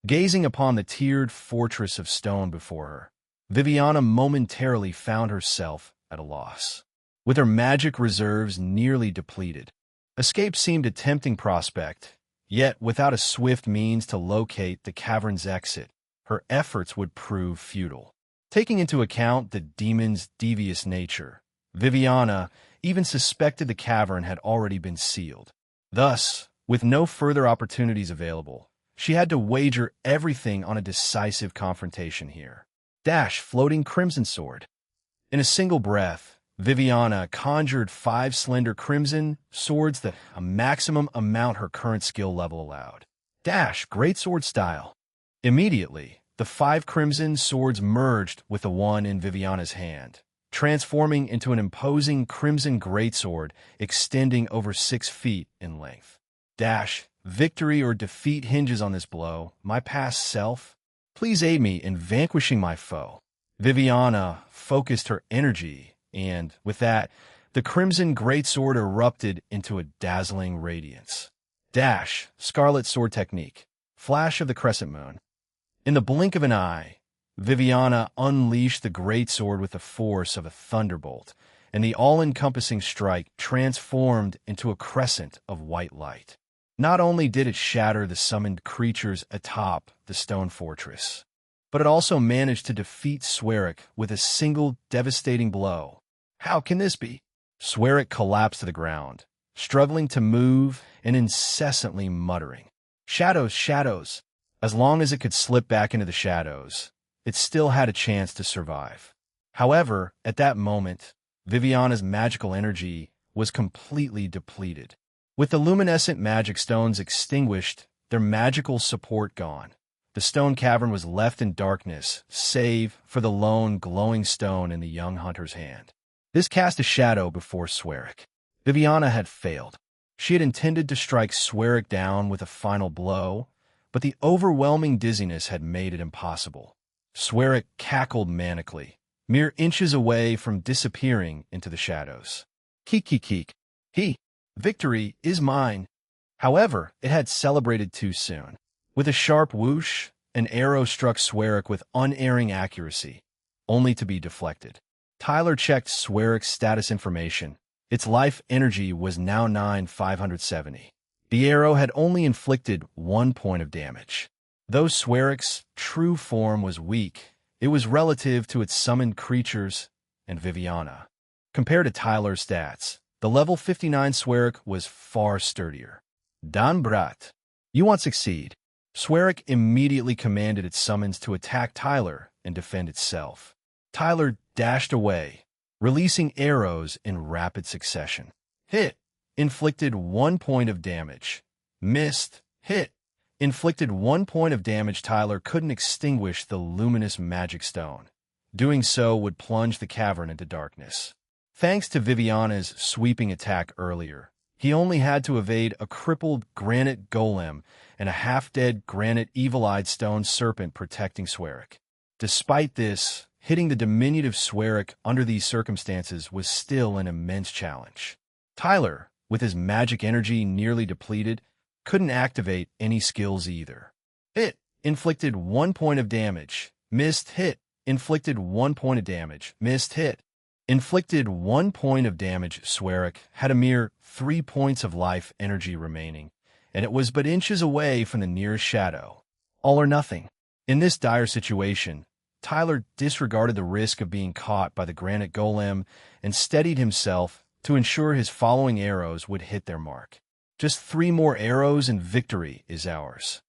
Speaker 1: Gazing upon the tiered fortress of stone before her, Viviana momentarily found herself at a loss. With her magic reserves nearly depleted, escape seemed a tempting prospect, yet without a swift means to locate the cavern's exit, her efforts would prove futile. Taking into account the demon's devious nature, Viviana even suspected the cavern had already been sealed. Thus, with no further opportunities available, she had to wager everything on a decisive confrontation here. Dash, floating crimson sword. In a single breath, Viviana conjured 5 slender crimson swords, that a maximum amount her current skill level allowed. Dash, greatsword style. Immediately, the 5 crimson swords merged with the one in Viviana's hand, transforming into an imposing crimson greatsword extending over 6 feet in length. Dash, victory or defeat hinges on this blow. My past self, please aid me in vanquishing my foe. Viviana focused her energy, and with that, the crimson greatsword erupted into a dazzling radiance. Dash, scarlet sword technique. Flash of the crescent moon. In the blink of an eye, Viviana unleashed the greatsword with the force of a thunderbolt, and the all-encompassing strike transformed into a crescent of white light. Not only did it shatter the summoned creatures atop the stone fortress, but it also managed to defeat Swearick with a single devastating blow. How can this be? Swearick collapsed to the ground, struggling to move and incessantly muttering. Shadows, shadows. As long as it could slip back into the shadows, it still had a chance to survive. However, at that moment, Viviana's magical energy was completely depleted. With the luminescent magic stones extinguished, their magical support gone, the stone cavern was left in darkness, save for the lone glowing stone in the young hunter's hand. This cast a shadow before Swearick. Viviana had failed. She had intended to strike Swearick down with a final blow, but the overwhelming dizziness had made it impossible. Swearick cackled manically, mere inches away from disappearing into the shadows. Keek, keek, keek. Victory is mine. However, it had celebrated too soon. With a sharp whoosh, an arrow struck Swearick with unerring accuracy, only to be deflected. Tyler checked Swearick's status information. Its life energy was now 9,570. The arrow had only inflicted 1 point of damage. Though Swearick's true form was weak, it was relative to its summoned creatures and Viviana. Compared to Tyler's stats, the level 59 Swearick was far sturdier. Dan Brat, you want succeed. Swearick immediately commanded its summons to attack Tyler and defend itself. Tyler dashed away, releasing arrows in rapid succession. Hit. Inflicted 1 point of damage. Missed. Hit. Inflicted 1 point of damage. Tyler couldn't extinguish the luminous magic stone. Doing so would plunge the cavern into darkness. Thanks to Viviana's sweeping attack earlier, he only had to evade a crippled granite golem and a half-dead granite evil-eyed stone serpent protecting Swerik. Despite this, hitting the diminutive Swerik under these circumstances was still an immense challenge. Tyler, with his magic energy nearly depleted, couldn't activate any skills either. Hit. Inflicted 1 point of damage. Missed. Hit. Inflicted 1 point of damage. Missed. Hit. Inflicted 1 point of damage. Swerik had a mere 3 points of life energy remaining, and it was but inches away from the nearest shadow. All or nothing. In this dire situation, Tyler disregarded the risk of being caught by the granite golem and steadied himself to ensure his following arrows would hit their mark. Just 3 more arrows and victory is ours.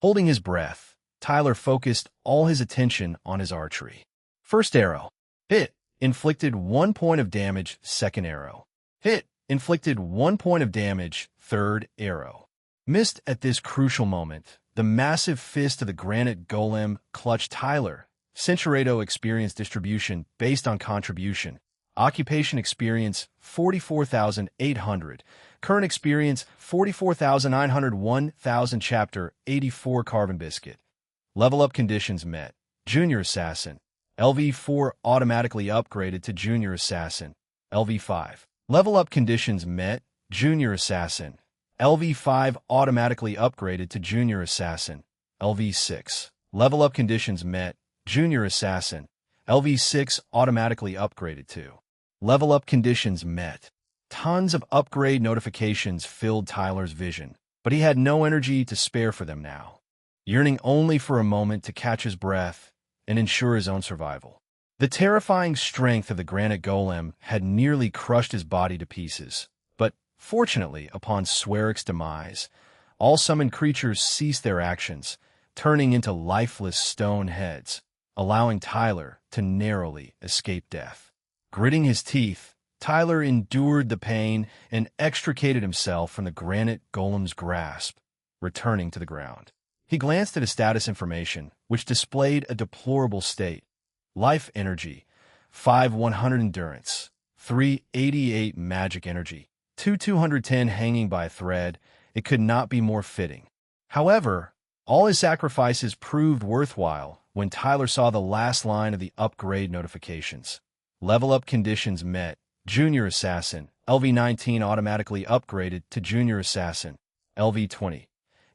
Speaker 1: Holding his breath, Tyler focused all his attention on his archery. First arrow. Hit. Inflicted 1 point of damage. Second arrow. Hit. Inflicted 1 point of damage. Third arrow. Missed. At this crucial moment, the massive fist of the granite golem clutched Tyler. Centuredo experience distribution based on contribution. Occupation experience 44,800. Current experience 44,900. 1,000. Chapter 84 Carbon Biscuit. Level up conditions met. Junior Assassin. LV4 automatically upgraded to Junior Assassin. LV5. Level up conditions met. Junior Assassin. LV5 automatically upgraded to Junior Assassin. LV6. Level up conditions met. Junior Assassin. LV6 automatically upgraded to. Level up conditions met. Tons of upgrade notifications filled Tyler's vision, but he had no energy to spare for them now. Yearning only for a moment to catch his breath and ensure his own survival. The terrifying strength of the granite golem had nearly crushed his body to pieces, but fortunately, upon Swerik's demise, all summoned creatures ceased their actions, turning into lifeless stone heads, allowing Tyler to narrowly escape death. Gritting his teeth, Tyler endured the pain and extricated himself from the granite golem's grasp, returning to the ground. He glanced at his status information, which displayed a deplorable state. Life energy, 5,100 endurance, 388 magic energy, 210 hanging by a thread. It could not be more fitting. However, all his sacrifices proved worthwhile when Tyler saw the last line of the upgrade notifications. Level up conditions met. Junior Assassin. LV19 automatically upgraded to Junior Assassin. LV20.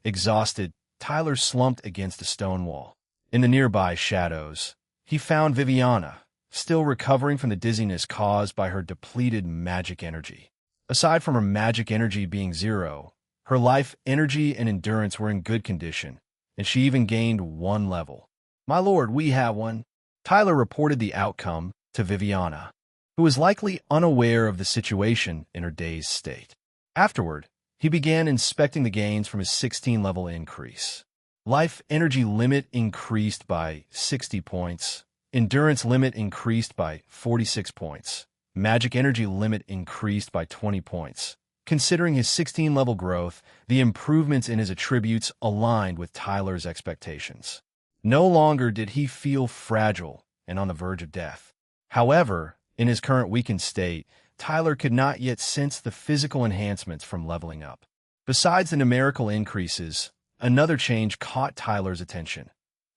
Speaker 1: Exhausted, Tyler slumped against a stone wall. In the nearby shadows, he found Viviana, still recovering from the dizziness caused by her depleted magic energy. Aside from her magic energy being 0, her life energy and endurance were in good condition, and she even gained 1 level. "My lord, we have one." Tyler reported the outcome to Viviana, who was likely unaware of the situation in her dazed state. Afterward, he began inspecting the gains from his 16-level increase. Life energy limit increased by 60 points. Endurance limit increased by 46 points. Magic energy limit increased by 20 points. Considering his 16-level growth, the improvements in his attributes aligned with Tyler's expectations. No longer did he feel fragile and on the verge of death. However, in his current weakened state, Tyler could not yet sense the physical enhancements from leveling up. Besides the numerical increases, another change caught Tyler's attention.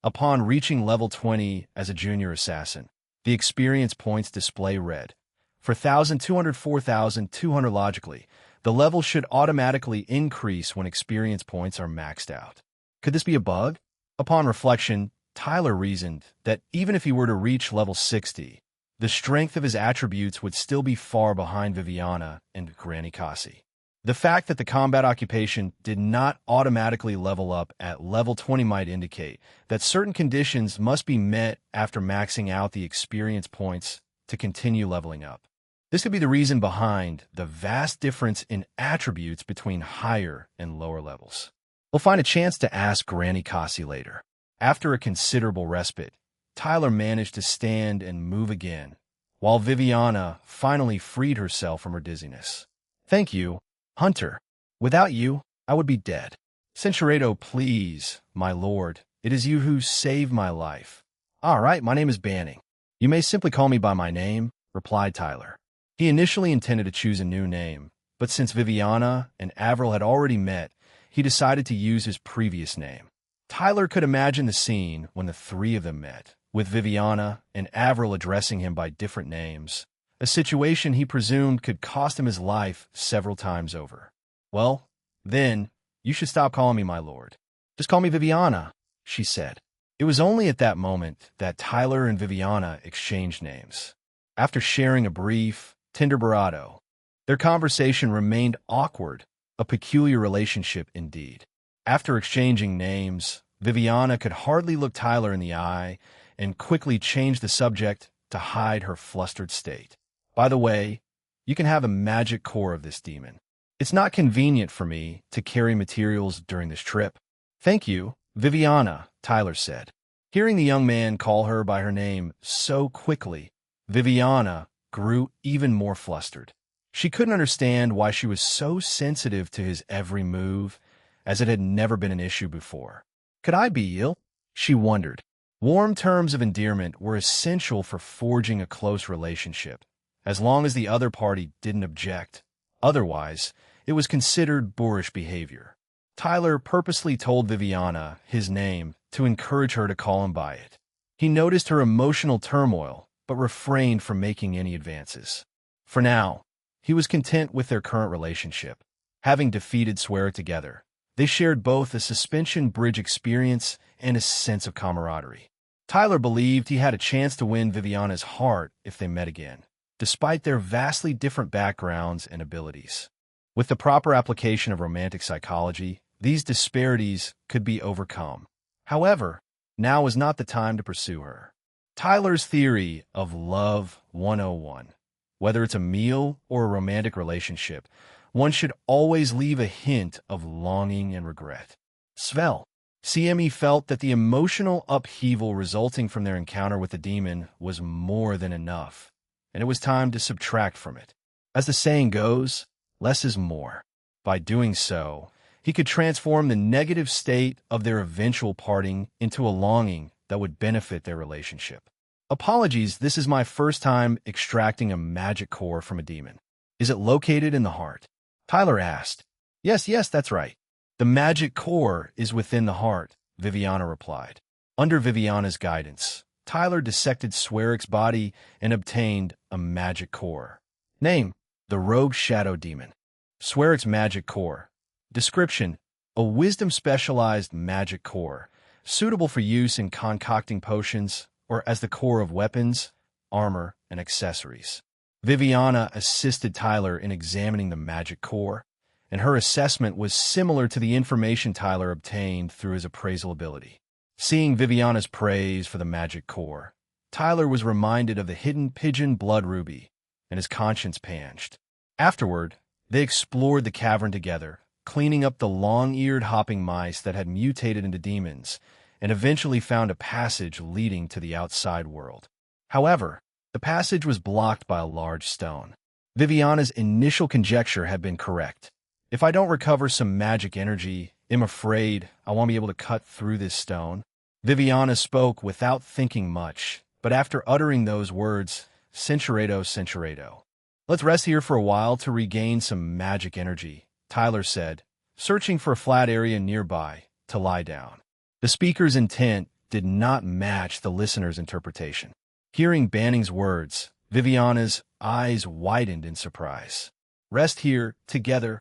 Speaker 1: Upon reaching level 20 as a junior assassin, the experience points display read. For 1,200, 4,200 logically, the level should automatically increase when experience points are maxed out. Could this be a bug? Upon reflection, Tyler reasoned that even if he were to reach level 60, the strength of his attributes would still be far behind Viviana and Granny Cassi. The fact that the combat occupation did not automatically level up at level 20 might indicate that certain conditions must be met after maxing out the experience points to continue leveling up. This could be the reason behind the vast difference in attributes between higher and lower levels. We'll find a chance to ask Granny Cassi later. After a considerable respite, Tyler managed to stand and move again, while Viviana finally freed herself from her dizziness. "Thank you, Hunter. Without you, I would be dead." "Centuriato, please, my lord. It is you who saved my life." "All right, my name is Banning. You may simply call me by my name," replied Tyler. He initially intended to choose a new name, but since Viviana and Avril had already met, he decided to use his previous name. Tyler could imagine the scene when the three of them met, with Viviana and Avril addressing him by different names, a situation he presumed could cost him his life several times over. "Well, then, you should stop calling me my lord. Just call me Viviana," she said. It was only at that moment that Tyler and Viviana exchanged names. After sharing a brief, tender bravado, their conversation remained awkward, a peculiar relationship indeed. After exchanging names, Viviana could hardly look Tyler in the eye and quickly changed the subject to hide her flustered state. "By the way, you can have a magic core of this demon. It's not convenient for me to carry materials during this trip." "Thank you, Viviana," Tyler said. Hearing the young man call her by her name so quickly, Viviana grew even more flustered. She couldn't understand why she was so sensitive to his every move, as it had never been an issue before. "Could I be ill?" she wondered. Warm terms of endearment were essential for forging a close relationship, as long as the other party didn't object. Otherwise, it was considered boorish behavior. Tyler purposely told Viviana his name to encourage her to call him by it. He noticed her emotional turmoil, but refrained from making any advances. For now, he was content with their current relationship. Having defeated Swear It together, they shared both a suspension bridge experience and a sense of camaraderie. Tyler believed he had a chance to win Viviana's heart if they met again, despite their vastly different backgrounds and abilities. With the proper application of romantic psychology, these disparities could be overcome. However, now was not the time to pursue her. Tyler's theory of Love 101. Whether it's a meal or a romantic relationship, one should always leave a hint of longing and regret. Svel. CME felt that the emotional upheaval resulting from their encounter with the demon was more than enough, and it was time to subtract from it. As the saying goes, less is more. By doing so, he could transform the negative state of their eventual parting into a longing that would benefit their relationship. "Apologies, this is my first time extracting a magic core from a demon. Is it located in the heart?" Tyler asked. Yes, that's right. "The magic core is within the heart," Viviana replied. Under Viviana's guidance, Tyler dissected Swearic's body and obtained a magic core. Name: the Rogue Shadow Demon. Swearic's magic core. Description: a wisdom-specialized magic core, suitable for use in concocting potions or as the core of weapons, armor, and accessories. Viviana assisted Tyler in examining the magic core, and her assessment was similar to the information Tyler obtained through his appraisal ability. Seeing Viviana's praise for the magic core, Tyler was reminded of the hidden pigeon blood ruby, and his conscience panged. Afterward, they explored the cavern together, cleaning up the long-eared hopping mice that had mutated into demons, and eventually found a passage leading to the outside world. However, the passage was blocked by a large stone. Viviana's initial conjecture had been correct. "If I don't recover some magic energy, I'm afraid I won't be able to cut through this stone." Viviana spoke without thinking much, but after uttering those words, Centuriato. "Let's rest here for a while to regain some magic energy," Tyler said, searching for a flat area nearby to lie down. The speaker's intent did not match the listener's interpretation. Hearing Banning's words, Viviana's eyes widened in surprise. "Rest here, together."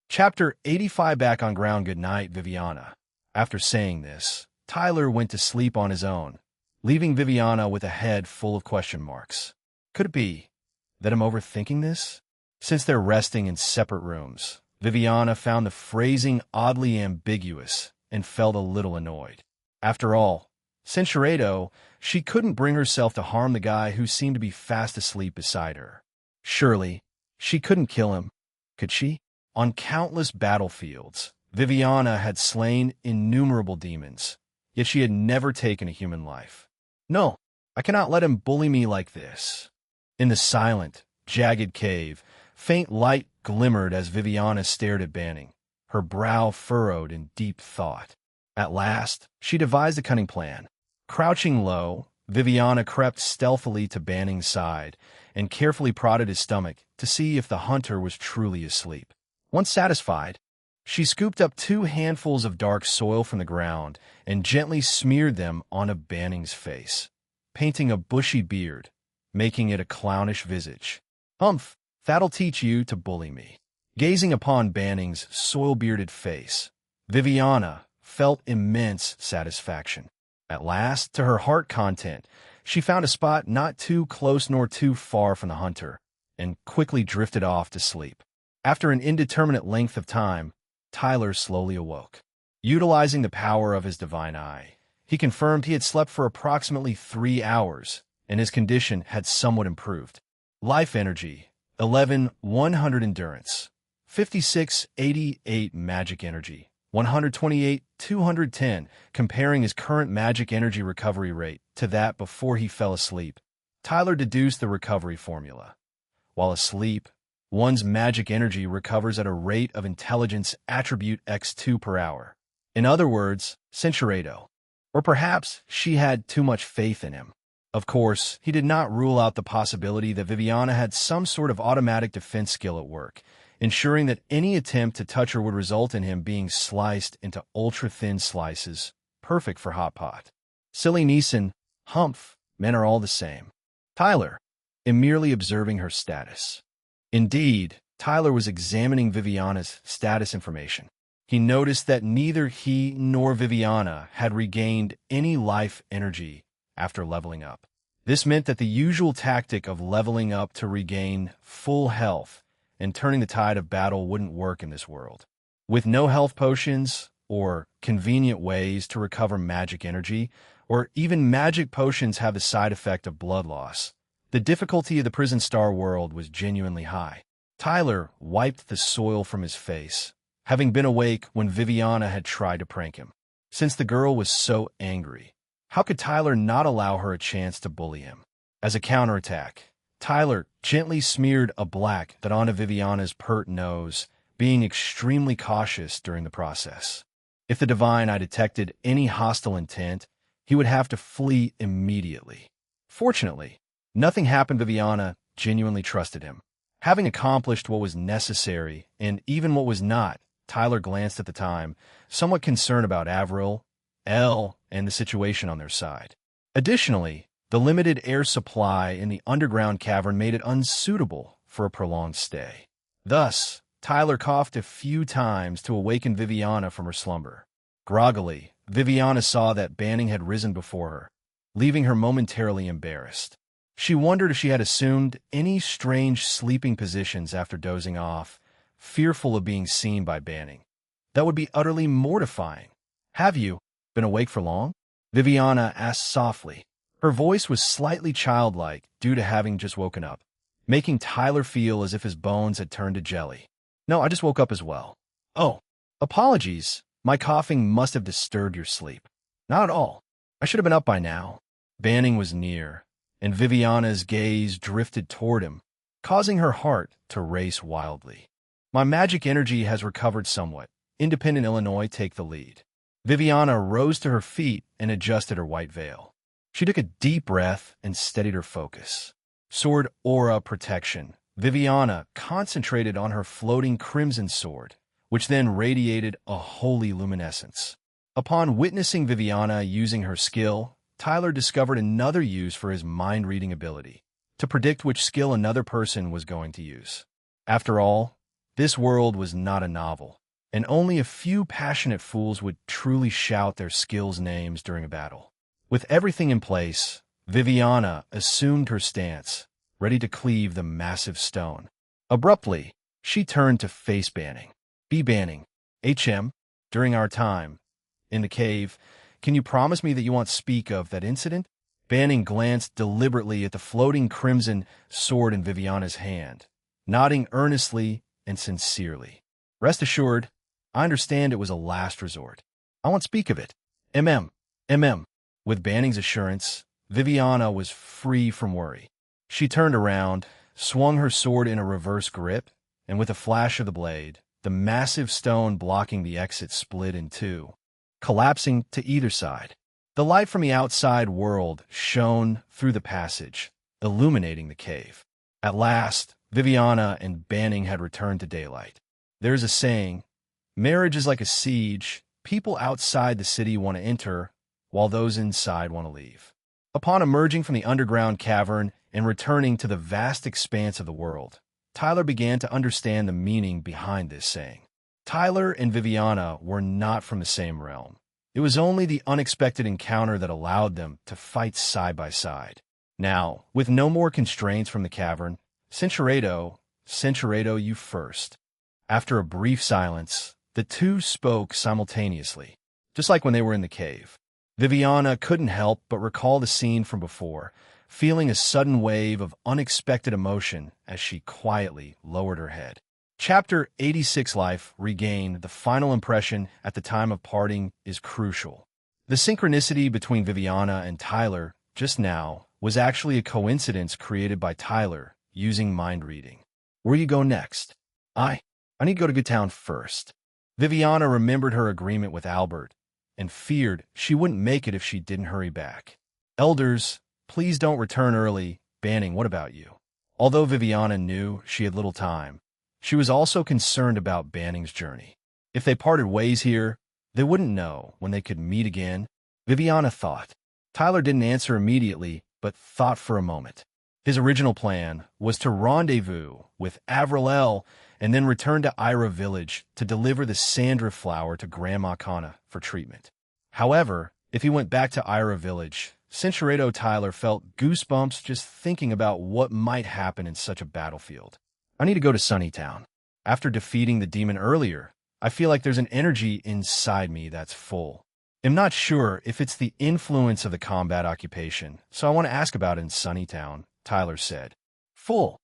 Speaker 1: Chapter 85. Back on ground. Good night, Viviana. After saying this, Tyler went to sleep on his own, leaving Viviana with a head full of question marks. Could it be that I'm overthinking this? Since they're resting in separate rooms, Viviana found the phrasing oddly ambiguous and felt a little annoyed. After all, Centuriato, she couldn't bring herself to harm the guy who seemed to be fast asleep beside her. Surely, she couldn't kill him, could she? On countless battlefields, Viviana had slain innumerable demons, yet she had never taken a human life. No, I cannot let him bully me like this. In the silent, jagged cave, faint light glimmered as Viviana stared at Banning, her brow furrowed in deep thought. At last, she devised a cunning plan. Crouching low, Viviana crept stealthily to Banning's side and carefully prodded his stomach to see if the hunter was truly asleep. Once satisfied, she scooped up 2 handfuls of dark soil from the ground and gently smeared them onto Banning's face, painting a bushy beard, making it a clownish visage. "Humph, that'll teach you to bully me." Gazing upon Banning's soil-bearded face, Viviana felt immense satisfaction. At last, to her heart content, she found a spot not too close nor too far from the hunter, and quickly drifted off to sleep. After an indeterminate length of time, Tyler slowly awoke. Utilizing the power of his divine eye, he confirmed he had slept for approximately 3 hours, and his condition had somewhat improved. Life energy, 11,100 endurance, 5688 magic energy, 128,210, comparing his current magic energy recovery rate to that before he fell asleep. Tyler deduced the recovery formula. While asleep, one's magic energy recovers at a rate of intelligence attribute x2 per hour. In other words, Centurato. Or perhaps she had too much faith in him. Of course, he did not rule out the possibility that Viviana had some sort of automatic defense skill at work, ensuring that any attempt to touch her would result in him being sliced into ultra-thin slices, perfect for hot pot. Silly Neeson, humph, men are all the same. Tyler, in merely observing her status. Indeed, Tyler was examining Viviana's status information. He noticed that neither he nor Viviana had regained any life energy after leveling up. This meant that the usual tactic of leveling up to regain full health and turning the tide of battle wouldn't work in this world. With no health potions or convenient ways to recover magic energy, or even magic potions have the side effect of blood loss, the difficulty of the Prison Star world was genuinely high. Tyler wiped the soil from his face, having been awake when Viviana had tried to prank him. Since the girl was so angry, how could Tyler not allow her a chance to bully him? As a counterattack, Tyler gently smeared a black that onto Viviana's pert nose, being extremely cautious during the process. If the Divine Eye detected any hostile intent, he would have to flee immediately. Fortunately, nothing happened. Viviana genuinely trusted him. Having accomplished what was necessary, and even what was not, Tyler glanced at the time, somewhat concerned about Avril, Elle, and the situation on their side. Additionally, the limited air supply in the underground cavern made it unsuitable for a prolonged stay. Thus, Tyler coughed a few times to awaken Viviana from her slumber. Groggily, Viviana saw that Banning had risen before her, leaving her momentarily embarrassed. She wondered if she had assumed any strange sleeping positions after dozing off, fearful of being seen by Banning. That would be utterly mortifying. "Have you been awake for long?" Viviana asked softly. Her voice was slightly childlike due to having just woken up, making Tyler feel as if his bones had turned to jelly. "No, I just woke up as well." "Oh, apologies. My coughing must have disturbed your sleep." "Not at all. I should have been up by now." Banning was near, and Viviana's gaze drifted toward him, causing her heart to race wildly. "My magic energy has recovered somewhat. Independent Illinois take the lead." Viviana rose to her feet and adjusted her white veil. She took a deep breath and steadied her focus. Sword aura protection. Viviana concentrated on her floating crimson sword, which then radiated a holy luminescence. Upon witnessing Viviana using her skill, Tyler discovered another use for his mind-reading ability, to predict which skill another person was going to use. After all, this world was not a novel, and only a few passionate fools would truly shout their skills' names during a battle. With everything in place, Viviana assumed her stance, ready to cleave the massive stone. Abruptly, she turned to face Banning. "B. Banning, HM, during our time in the cave, can you promise me that you won't speak of that incident?" Banning glanced deliberately at the floating crimson sword in Viviana's hand, nodding earnestly and sincerely. "Rest assured, I understand it was a last resort. I won't speak of it. MM. With Banning's assurance, Viviana was free from worry. She turned around, swung her sword in a reverse grip, and with a flash of the blade, the massive stone blocking the exit split in two, collapsing to either side. The light from the outside world shone through the passage, illuminating the cave. At last, Viviana and Banning had returned to daylight. There's a saying, marriage is like a siege. People outside the city want to enter, while those inside want to leave. Upon emerging from the underground cavern and returning to the vast expanse of the world, Tyler began to understand the meaning behind this saying. Tyler and Viviana were not from the same realm. It was only the unexpected encounter that allowed them to fight side by side. Now, with no more constraints from the cavern, Cinchuredo, you first. After a brief silence, the two spoke simultaneously, just like when they were in the cave. Viviana couldn't help but recall the scene from before, feeling a sudden wave of unexpected emotion as she quietly lowered her head. Chapter 86 Life Regained. The final impression at the time of parting is crucial. The synchronicity between Viviana and Tyler just now was actually a coincidence created by Tyler using mind reading. Where you go next? I need to go to Goodtown first. Viviana remembered her agreement with Albert and feared she wouldn't make it if she didn't hurry back. Elders, please don't return early. Banning, what about you? Although Viviana knew she had little time, she was also concerned about Banning's journey. If they parted ways here, they wouldn't know when they could meet again. Viviana thought. Tyler didn't answer immediately, but thought for a moment. His original plan was to rendezvous with Avril and then return to Ira Village to deliver the Sandra flower to Grandma Kana for treatment. However, if he went back to Ira Village, Cinchuredo Tyler felt goosebumps just thinking about what might happen in such a battlefield. I need to go to Sunnytown. After defeating the demon earlier, I feel like there's an energy inside me that's full. I'm not sure if it's the influence of the combat occupation, so I want to ask about it in Sunnytown, Tyler said. Full.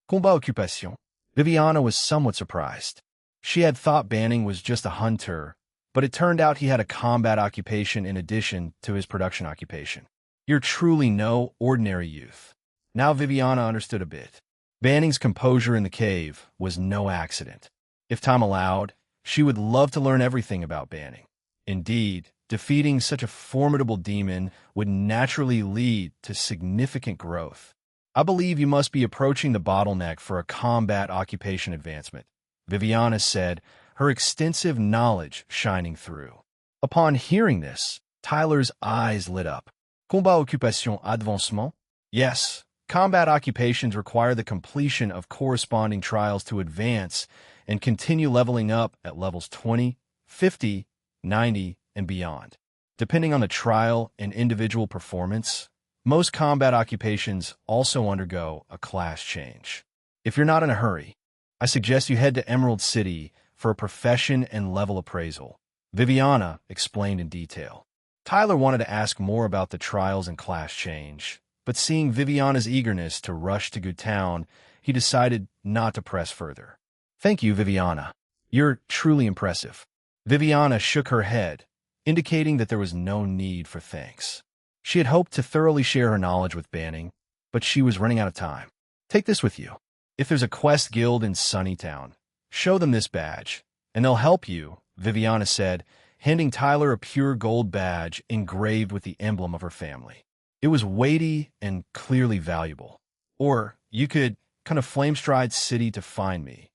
Speaker 1: Combat occupation. Viviana was somewhat surprised. She had thought Banning was just a hunter, but it turned out he had a combat occupation in addition to his production occupation. You're truly no ordinary youth. Now Viviana understood a bit. Banning's composure in the cave was no accident. If time allowed, she would love to learn everything about Banning. Indeed, defeating such a formidable demon would naturally lead to significant growth. I believe you must be approaching the bottleneck for a combat occupation advancement, Viviana said, her extensive knowledge shining through. Upon hearing this, Tyler's eyes lit up. Combat occupation avancement? Yes. Combat occupations require the completion of corresponding trials to advance and continue leveling up at levels 20, 50, 90, and beyond. Depending on the trial and individual performance, most combat occupations also undergo a class change. If you're not in a hurry, I suggest you head to Emerald City for a profession and level appraisal. Viviana explained in detail. Tyler wanted to ask more about the trials and class change, but seeing Viviana's eagerness to rush to Goodtown, he decided not to press further. Thank you, Viviana. You're truly impressive. Viviana shook her head, indicating that there was no need for thanks. She had hoped to thoroughly share her knowledge with Banning, but she was running out of time. Take this with you. If there's a quest guild in Sunnytown, show them this badge, and they'll help you, Viviana said, handing Tyler a pure gold badge engraved with the emblem of her family. It was weighty and clearly valuable. Or you could come to Flamestride City to find me.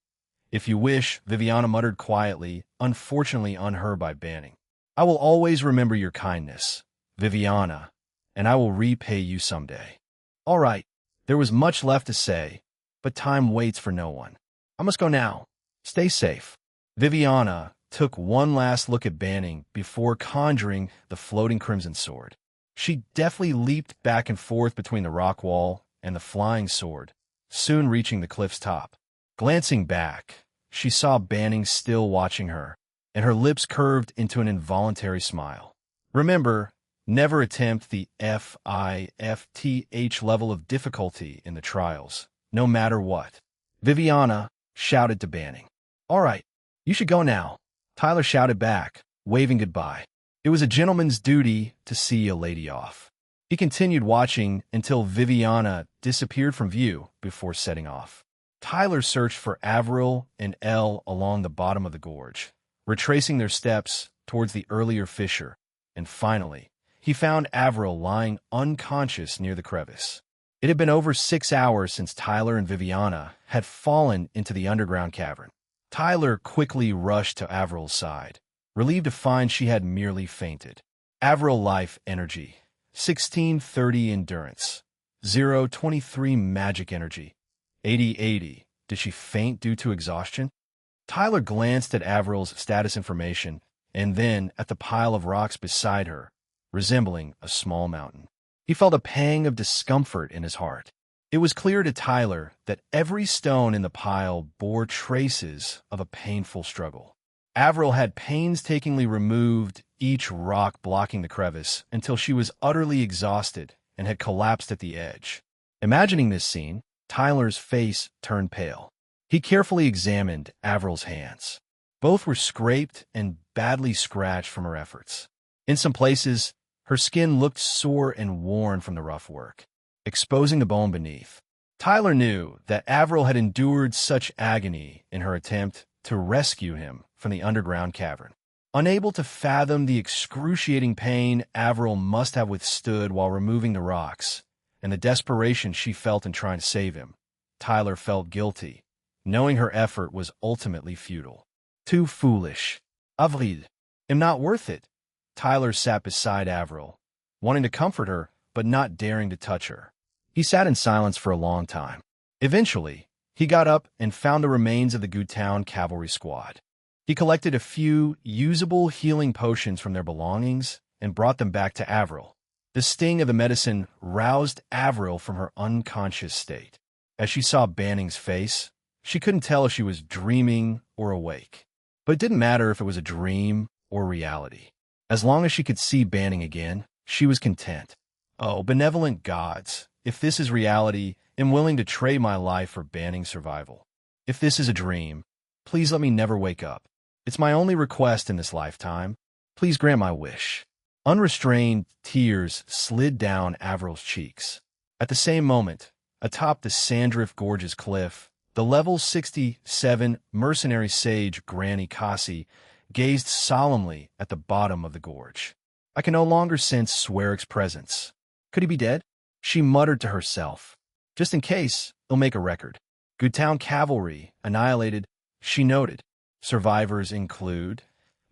Speaker 1: If you wish, Viviana muttered quietly, unfortunately unheard by Banning. I will always remember your kindness, Viviana, and I will repay you someday. All right, there was much left to say, but time waits for no one. I must go now. Stay safe. Viviana took one last look at Banning before conjuring the floating crimson sword. She deftly leaped back and forth between the rock wall and the flying sword, soon reaching the cliff's top. Glancing back, she saw Banning still watching her, and her lips curved into an involuntary smile. Remember, never attempt the FIFTH level of difficulty in the trials, no matter what. Viviana shouted to Banning. All right, you should go now, Tyler shouted back, waving goodbye. It was a gentleman's duty to see a lady off. He continued watching until Viviana disappeared from view before setting off. Tyler searched for Avril and Elle along the bottom of the gorge, retracing their steps towards the earlier fissure, and finally, he found Avril lying unconscious near the crevice. It had been over 6 hours since Tyler and Viviana had fallen into the underground cavern. Tyler quickly rushed to Avril's side, relieved to find she had merely fainted. Avril life energy, 1630 endurance, 023 magic energy, 8080. Did she faint due to exhaustion? Tyler glanced at Avril's status information and then at the pile of rocks beside her, resembling a small mountain. He felt a pang of discomfort in his heart. It was clear to Tyler that every stone in the pile bore traces of a painful struggle. Avril had painstakingly removed each rock blocking the crevice until she was utterly exhausted and had collapsed at the edge. Imagining this scene, Tyler's face turned pale. He carefully examined Avril's hands. Both were scraped and badly scratched from her efforts. In some places, her skin looked sore and worn from the rough work, exposing the bone beneath. Tyler knew that Avril had endured such agony in her attempt to rescue him from the underground cavern. Unable to fathom the excruciating pain Avril must have withstood while removing the rocks, and the desperation she felt in trying to save him, Tyler felt guilty, knowing her effort was ultimately futile. Too foolish. Avril, am not worth it. Tyler sat beside Avril, wanting to comfort her, but not daring to touch her. He sat in silence for a long time. Eventually, he got up and found the remains of the Goodtown cavalry squad. He collected a few usable healing potions from their belongings and brought them back to Avril. The sting of the medicine roused Avril from her unconscious state. As she saw Banning's face, she couldn't tell if she was dreaming or awake. But it didn't matter if it was a dream or reality. As long as she could see Banning again, she was content. Oh, benevolent gods, if this is reality, I'm willing to trade my life for Banning's survival. If this is a dream, please let me never wake up. It's my only request in this lifetime. Please grant my wish. Unrestrained tears slid down Avril's cheeks. At the same moment, atop the Sandrift Gorge's cliff, the level 67 mercenary sage Granny Cassi gazed solemnly at the bottom of the gorge. I can no longer sense Swerek's presence. Could he be dead? She muttered to herself. Just in case, he'll make a record. Goodtown cavalry annihilated, she noted. Survivors include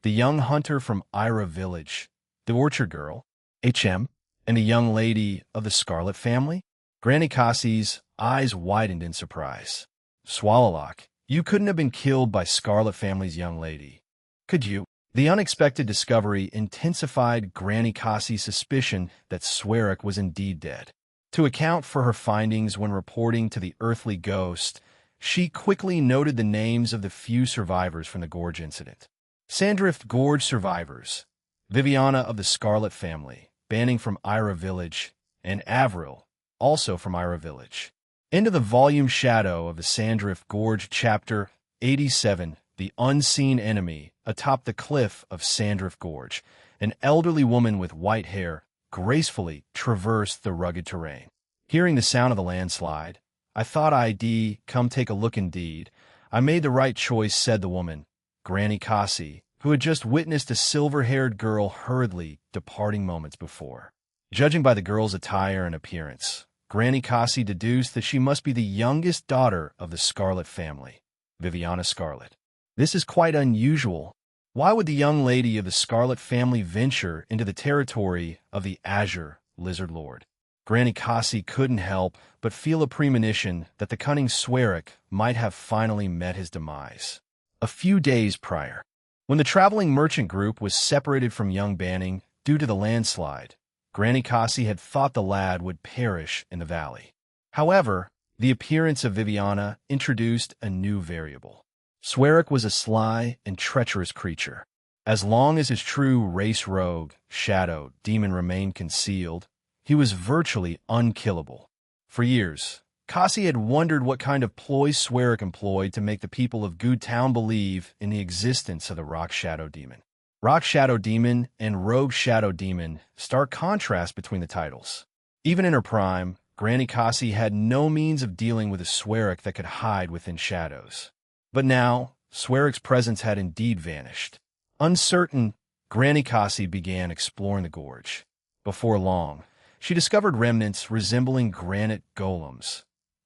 Speaker 1: the young hunter from Ira Village, the orchard girl, HM, and the young lady of the Scarlet family. Granny Cassi's eyes widened in surprise. Swallowlock, you couldn't have been killed by Scarlet family's young lady, could you? The unexpected discovery intensified Granny Cassi's suspicion that Swerek was indeed dead. To account for her findings when reporting to the earthly ghost, she quickly noted the names of the few survivors from the Gorge incident. Sandrift Gorge survivors, Viviana of the Scarlet family, Banning from Ira Village, and Avril, also from Ira Village. Into the volume Shadow of the Sandrift Gorge, Chapter 87, The Unseen Enemy. Atop the cliff of Sandrift Gorge, an elderly woman with white hair gracefully traversed the rugged terrain. Hearing the sound of the landslide, I thought I'd come take a look indeed. I made the right choice, said the woman, Granny Cassi, who had just witnessed a silver-haired girl hurriedly departing moments before. Judging by the girl's attire and appearance, Granny Cassi deduced that she must be the youngest daughter of the Scarlet family, Viviana Scarlet. This is quite unusual. Why would the young lady of the Scarlet family venture into the territory of the Azure Lizard Lord? Granny Cassi couldn't help but feel a premonition that the cunning Swerek might have finally met his demise. A few days prior, when the traveling merchant group was separated from young Banning due to the landslide, Granny Cassi had thought the lad would perish in the valley. However, the appearance of Viviana introduced a new variable. Swerek was a sly and treacherous creature. As long as his true race rogue, shadow, demon remained concealed, he was virtually unkillable. For years, Cassi had wondered what kind of ploy Swerek employed to make the people of Goodtown believe in the existence of the Rock Shadow Demon. Rock Shadow Demon and Rogue Shadow Demon, stark contrast between the titles. Even in her prime, Granny Kasi had no means of dealing with a Swerik that could hide within shadows. But now, Swerik's presence had indeed vanished. Uncertain, Granny Kasi began exploring the gorge. Before long, she discovered remnants resembling granite golems,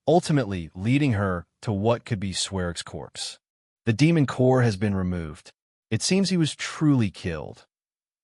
Speaker 1: ultimately leading her to what could be Swerik's corpse. The demon core has been removed. It seems he was truly killed.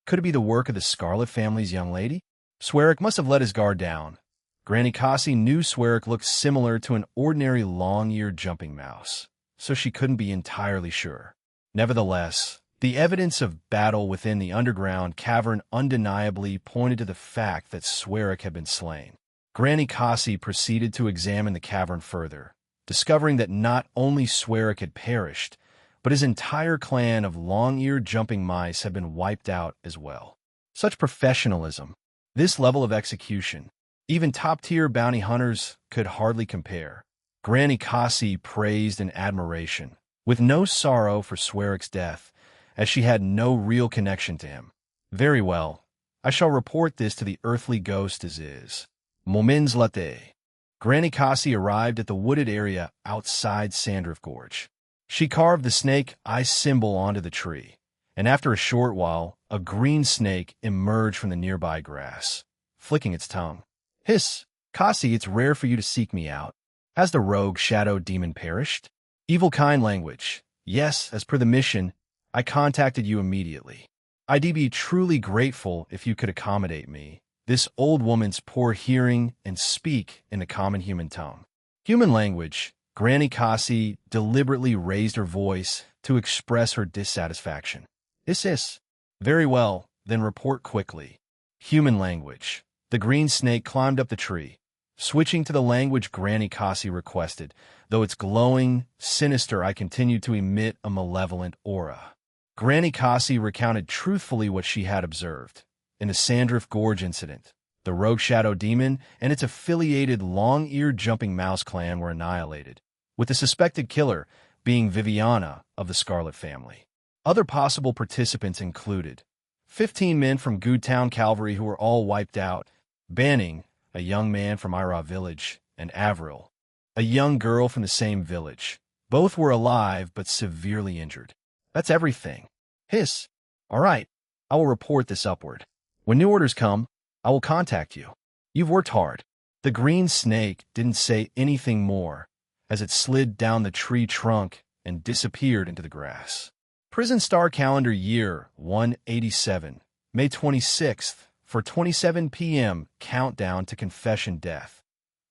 Speaker 1: Could it be the work of the Scarlet family's young lady? Swerik must have let his guard down. Granny Kasi knew Swerik looked similar to an ordinary long-eared jumping mouse, so she couldn't be entirely sure. Nevertheless, the evidence of battle within the underground cavern undeniably pointed to the fact that Swerik had been slain. Granny Kasi proceeded to examine the cavern further, discovering that not only Swerik had perished, but his entire clan of long-eared jumping mice had been wiped out as well. Such professionalism, this level of execution, even top-tier bounty hunters could hardly compare. Granny Kasi praised in admiration, with no sorrow for Swerik's death, as she had no real connection to him. Very well, I shall report this to the earthly ghost as is. Moments latte. Granny Kasi arrived at the wooded area outside Sandrift Gorge. She carved the snake eye symbol onto the tree, and after a short while, a green snake emerged from the nearby grass, flicking its tongue. Hiss! Kasi, it's rare for you to seek me out. Has the rogue shadow demon perished? Evil kind language. Yes, as per the mission, I contacted you immediately. I'd be truly grateful if you could accommodate me, this old woman's poor hearing, and speak in the common human tongue. Human language. Granny Kasi deliberately raised her voice to express her dissatisfaction. Is. Very well, then report quickly. Human language. The green snake climbed up the tree, switching to the language Granny Kasi requested. Though it's glowing, sinister, I continued to emit a malevolent aura. Granny Kasi recounted truthfully what she had observed. In the Sandrift Gorge incident, the Rogue Shadow Demon and its affiliated long-eared jumping mouse clan were annihilated, with the suspected killer being Viviana of the Scarlet family. Other possible participants included 15 men from Goodtown Cavalry who were all wiped out, Banning, a young man from Ira village, and Avril, a young girl from the same village. Both were alive but severely injured. That's everything. Hiss. All right, I will report this upward. When new orders come, I will contact you. You've worked hard. The green snake didn't say anything more as it slid down the tree trunk and disappeared into the grass. Prison Star Calendar Year 187, May 26th, for 27 p.m. countdown to confession death.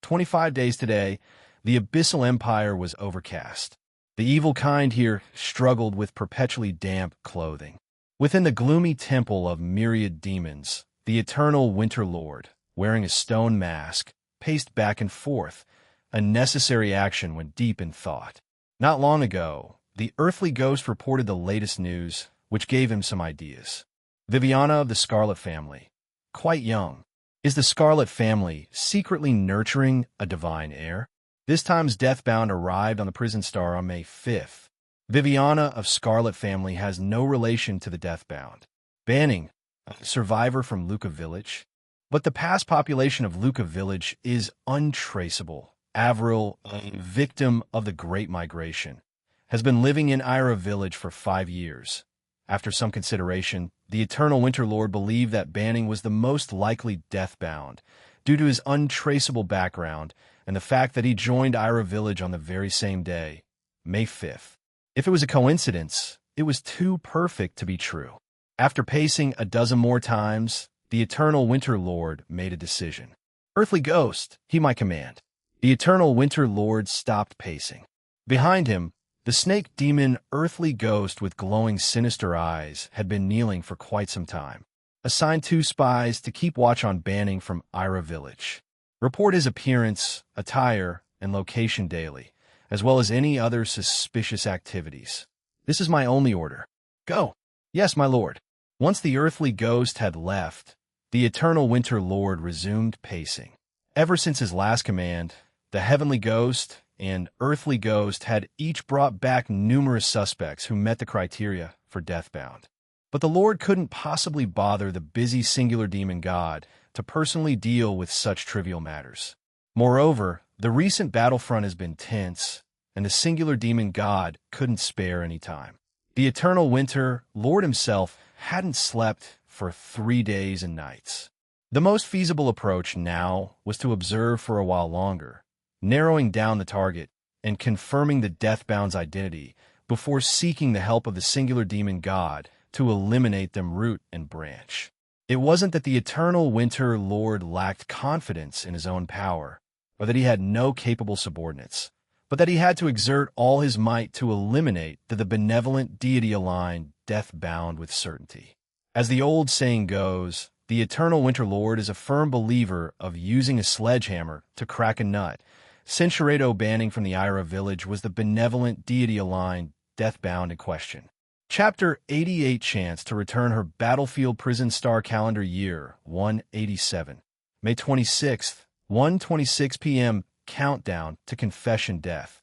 Speaker 1: 25 days today, the Abyssal Empire was overcast. The evil kind here struggled with perpetually damp clothing. Within the gloomy temple of myriad demons, the eternal Winter Lord, wearing a stone mask, paced back and forth, a necessary action when deep in thought. Not long ago, the earthly ghost reported the latest news, which gave him some ideas. Viviana of the Scarlet family, quite young. Is the Scarlet family secretly nurturing a divine heir? This time's Deathbound arrived on the Prison Star on May 5th. Viviana of Scarlet family has no relation to the Deathbound. Banning, a survivor from Luca Village. But the past population of Luca Village is untraceable. Avril, a victim of the Great Migration, has been living in Ira Village for 5 years. After some consideration, the Eternal Winter Lord believed that Banning was the most likely Deathbound, due to his untraceable background and the fact that he joined Ira Village on the very same day, May 5th. If it was a coincidence, it was too perfect to be true. After pacing a dozen more times, the Eternal Winter Lord made a decision. Earthly Ghost, he my command. The Eternal Winter Lord stopped pacing. Behind him, the snake demon Earthly Ghost with glowing sinister eyes had been kneeling for quite some time. Assigned 2 spies to keep watch on Banning from Ira Village. Report his appearance, attire, and location daily, as well as any other suspicious activities. This is my only order. Go. Yes, my lord. Once the Earthly Ghost had left, the Eternal Winter Lord resumed pacing. Ever since his last command, the Heavenly Ghost and Earthly Ghost had each brought back numerous suspects who met the criteria for Deathbound. But the Lord couldn't possibly bother the busy singular demon god to personally deal with such trivial matters. Moreover, the recent battlefront has been tense, and the singular demon god couldn't spare any time. The eternal winter Lord himself hadn't slept for 3 days and nights. The most feasible approach now was to observe for a while longer, narrowing down the target and confirming the Deathbound's identity before seeking the help of the singular demon god to eliminate them root and branch. It wasn't that the eternal winter Lord lacked confidence in his own power, or that he had no capable subordinates, but that he had to exert all his might to eliminate the benevolent deity-aligned Deathbound with certainty. As the old saying goes, the eternal winter Lord is a firm believer of using a sledgehammer to crack a nut. Cinchuredo banning from the Ira village was the benevolent deity-aligned Deathbound in question. Chapter 88 Chance to return her battlefield prison star calendar year 187. May 26th, 1:26 p.m. Countdown to confession death.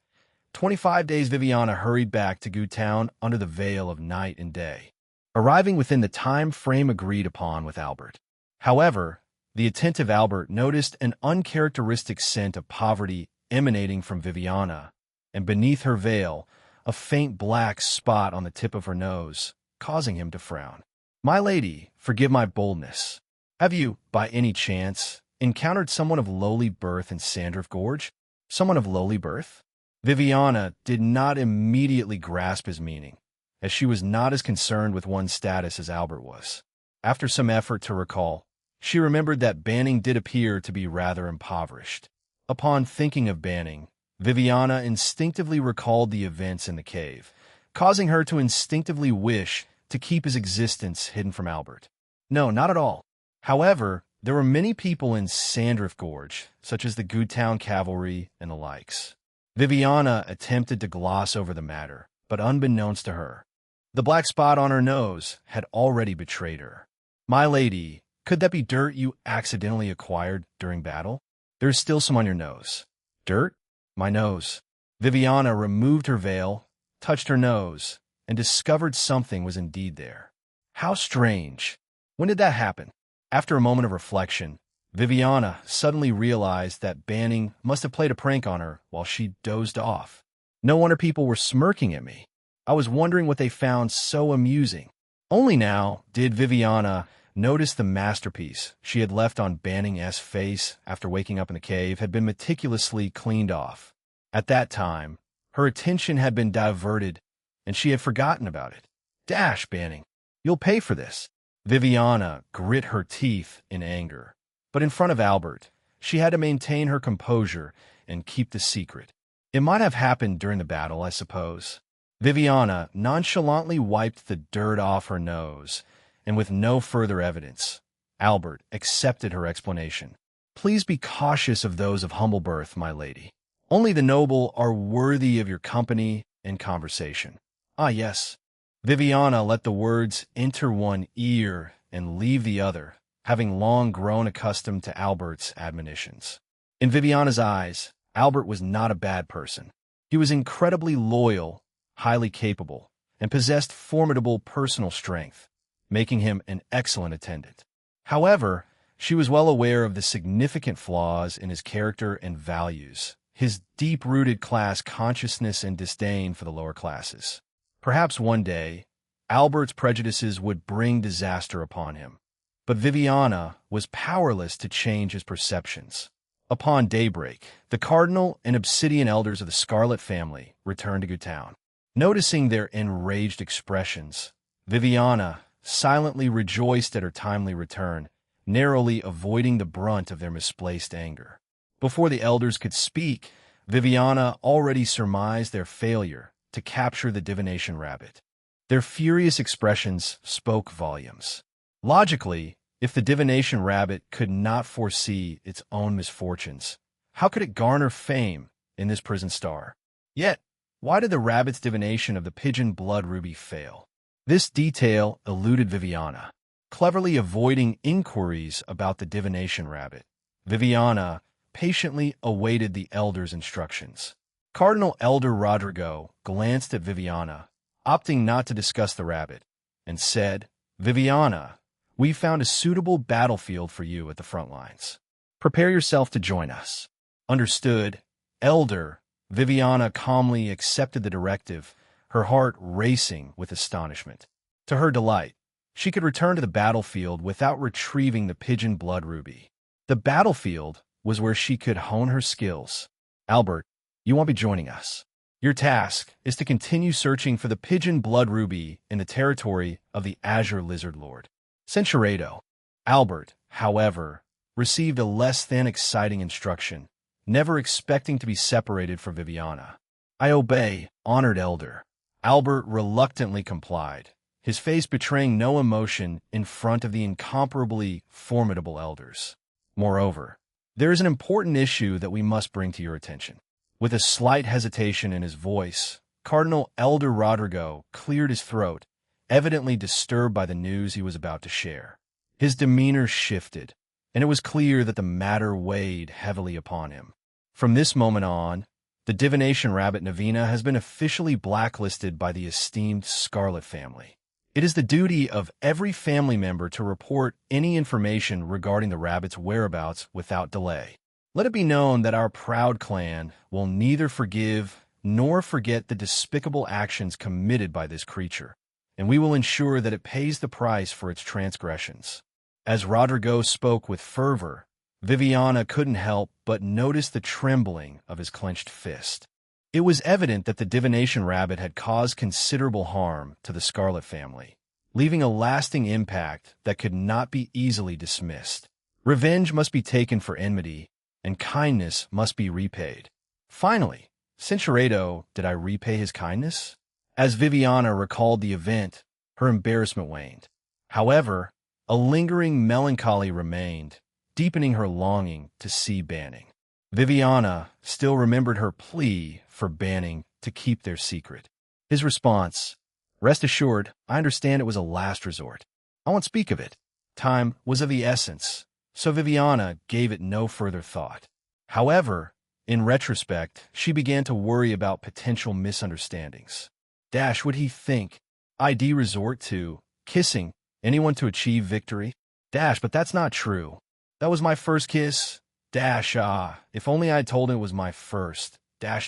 Speaker 1: 25 days Viviana hurried back to Goo Town under the veil of night and day, arriving within the time frame agreed upon with Albert. However, the attentive Albert noticed an uncharacteristic scent of poverty emanating from Viviana, and beneath her veil, a faint black spot on the tip of her nose, causing him to frown. "My lady, forgive my boldness. Have you, by any chance, encountered someone of lowly birth in Sandrift Gorge? Someone of lowly birth?" Viviana did not immediately grasp his meaning, as she was not as concerned with one's status as Albert was. After some effort to recall, she remembered that Banning did appear to be rather impoverished. Upon thinking of Banning, Viviana instinctively recalled the events in the cave, causing her to instinctively wish to keep his existence hidden from Albert. No, not at all. However, there were many people in Sandrift Gorge, such as the Goo Town Cavalry and the likes. Viviana attempted to gloss over the matter, but unbeknownst to her, the black spot on her nose had already betrayed her. "My lady, could that be dirt you accidentally acquired during battle? There's still some on your nose." "Dirt? My nose." Viviana removed her veil, touched her nose, and discovered something was indeed there. How strange. When did that happen? After a moment of reflection, Viviana suddenly realized that Banning must have played a prank on her while she dozed off. No wonder people were smirking at me. I was wondering what they found so amusing. Only now did Viviana notice the masterpiece she had left on Banning's face after waking up in the cave had been meticulously cleaned off. At that time, her attention had been diverted, and she had forgotten about it. "Dash, Banning, you'll pay for this." Viviana grit her teeth in anger, but in front of Albert, she had to maintain her composure and keep the secret. It might have happened during the battle, I suppose. Viviana nonchalantly wiped the dirt off her nose, and with no further evidence, Albert accepted her explanation. "Please be cautious of those of humble birth, my lady. Only the noble are worthy of your company and conversation." "Ah, yes." Viviana let the words enter one ear and leave the other, having long grown accustomed to Albert's admonitions. In Viviana's eyes, Albert was not a bad person. He was incredibly loyal, highly capable, and possessed formidable personal strength, making him an excellent attendant. However, she was well aware of the significant flaws in his character and values, his deep-rooted class consciousness and disdain for the lower classes. Perhaps one day, Albert's prejudices would bring disaster upon him, but Viviana was powerless to change his perceptions. Upon daybreak, the Cardinal and Obsidian elders of the Scarlet family returned to Goo Town. Noticing their enraged expressions, Viviana silently rejoiced at her timely return, narrowly avoiding the brunt of their misplaced anger. Before the elders could speak, Viviana already surmised their failure to capture the divination rabbit. Their furious expressions spoke volumes. Logically, if the divination rabbit could not foresee its own misfortunes, how could it garner fame in this prison star? Yet, why did the rabbit's divination of the pigeon blood ruby fail? This detail eluded Viviana. Cleverly avoiding inquiries about the divination rabbit, Viviana patiently awaited the elder's instructions. Cardinal Elder Rodrigo glanced at Viviana, opting not to discuss the rabbit, and said, Viviana, we found a suitable battlefield for you at the front lines. Prepare yourself to join us. Understood. Elder. Viviana calmly accepted the directive, her heart racing with astonishment. To her delight, she could return to the battlefield without retrieving the pigeon blood ruby. The battlefield was where she could hone her skills. Albert, you won't be joining us. Your task is to continue searching for the pigeon blood ruby in the territory of the Azure Lizard Lord. Centurato. Albert, however, received a less than exciting instruction, never expecting to be separated from Viviana. I obey, honored elder. Albert reluctantly complied, his face betraying no emotion in front of the incomparably formidable elders. Moreover, there is an important issue that we must bring to your attention. With a slight hesitation in his voice, Cardinal Elder Rodrigo cleared his throat, evidently disturbed by the news he was about to share. His demeanor shifted, and it was clear that the matter weighed heavily upon him. From this moment on, the divination rabbit Navina has been officially blacklisted by the esteemed Scarlet family. It is the duty of every family member to report any information regarding the rabbit's whereabouts without delay. Let it be known that our proud clan will neither forgive nor forget the despicable actions committed by this creature, and we will ensure that it pays the price for its transgressions. As Rodrigo spoke with fervor, Viviana couldn't help but notice the trembling of his clenched fist. It was evident that the divination rabbit had caused considerable harm to the Scarlet family, leaving a lasting impact that could not be easily dismissed. Revenge must be taken for enmity, and kindness must be repaid. Finally, Centurato, did I repay his kindness? As Viviana recalled the event, her embarrassment waned. However, a lingering melancholy remained, deepening her longing to see Banning. Viviana still remembered her plea for Banning to keep their secret. His response, "Rest assured, I understand it was a last resort. I won't speak of it. Time was of the essence." So Viviana gave it no further thought. However, in retrospect, she began to worry about potential misunderstandings. Would he think I'd resort to kissing anyone to achieve victory? But that's not true. That was my first kiss. If only I'd told him it was my first.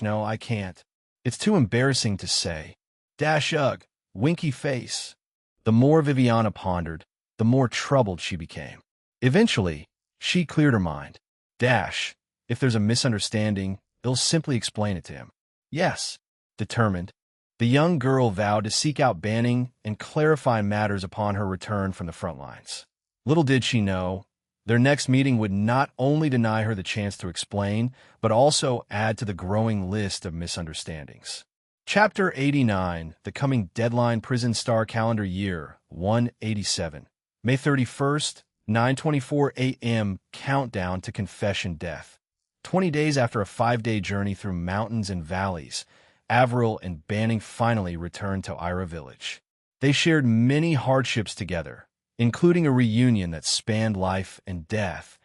Speaker 1: No, I can't. It's too embarrassing to say. Ugh, winky face. The more Viviana pondered, the more troubled she became. Eventually, she cleared her mind. If there's a misunderstanding, it'll simply explain it to him. Yes. Determined, the young girl vowed to seek out Banning and clarify matters upon her return from the front lines. Little did she know, their next meeting would not only deny her the chance to explain, but also add to the growing list of misunderstandings. Chapter 89, The Coming Deadline Prison Star Calendar Year 187, May 31st, 9:24 a.m. Countdown to Confession Death. 20 days after a 5-day journey through mountains and valleys, Avril and Banning finally returned to Ira Village. They shared many hardships together, including a reunion that spanned life and death,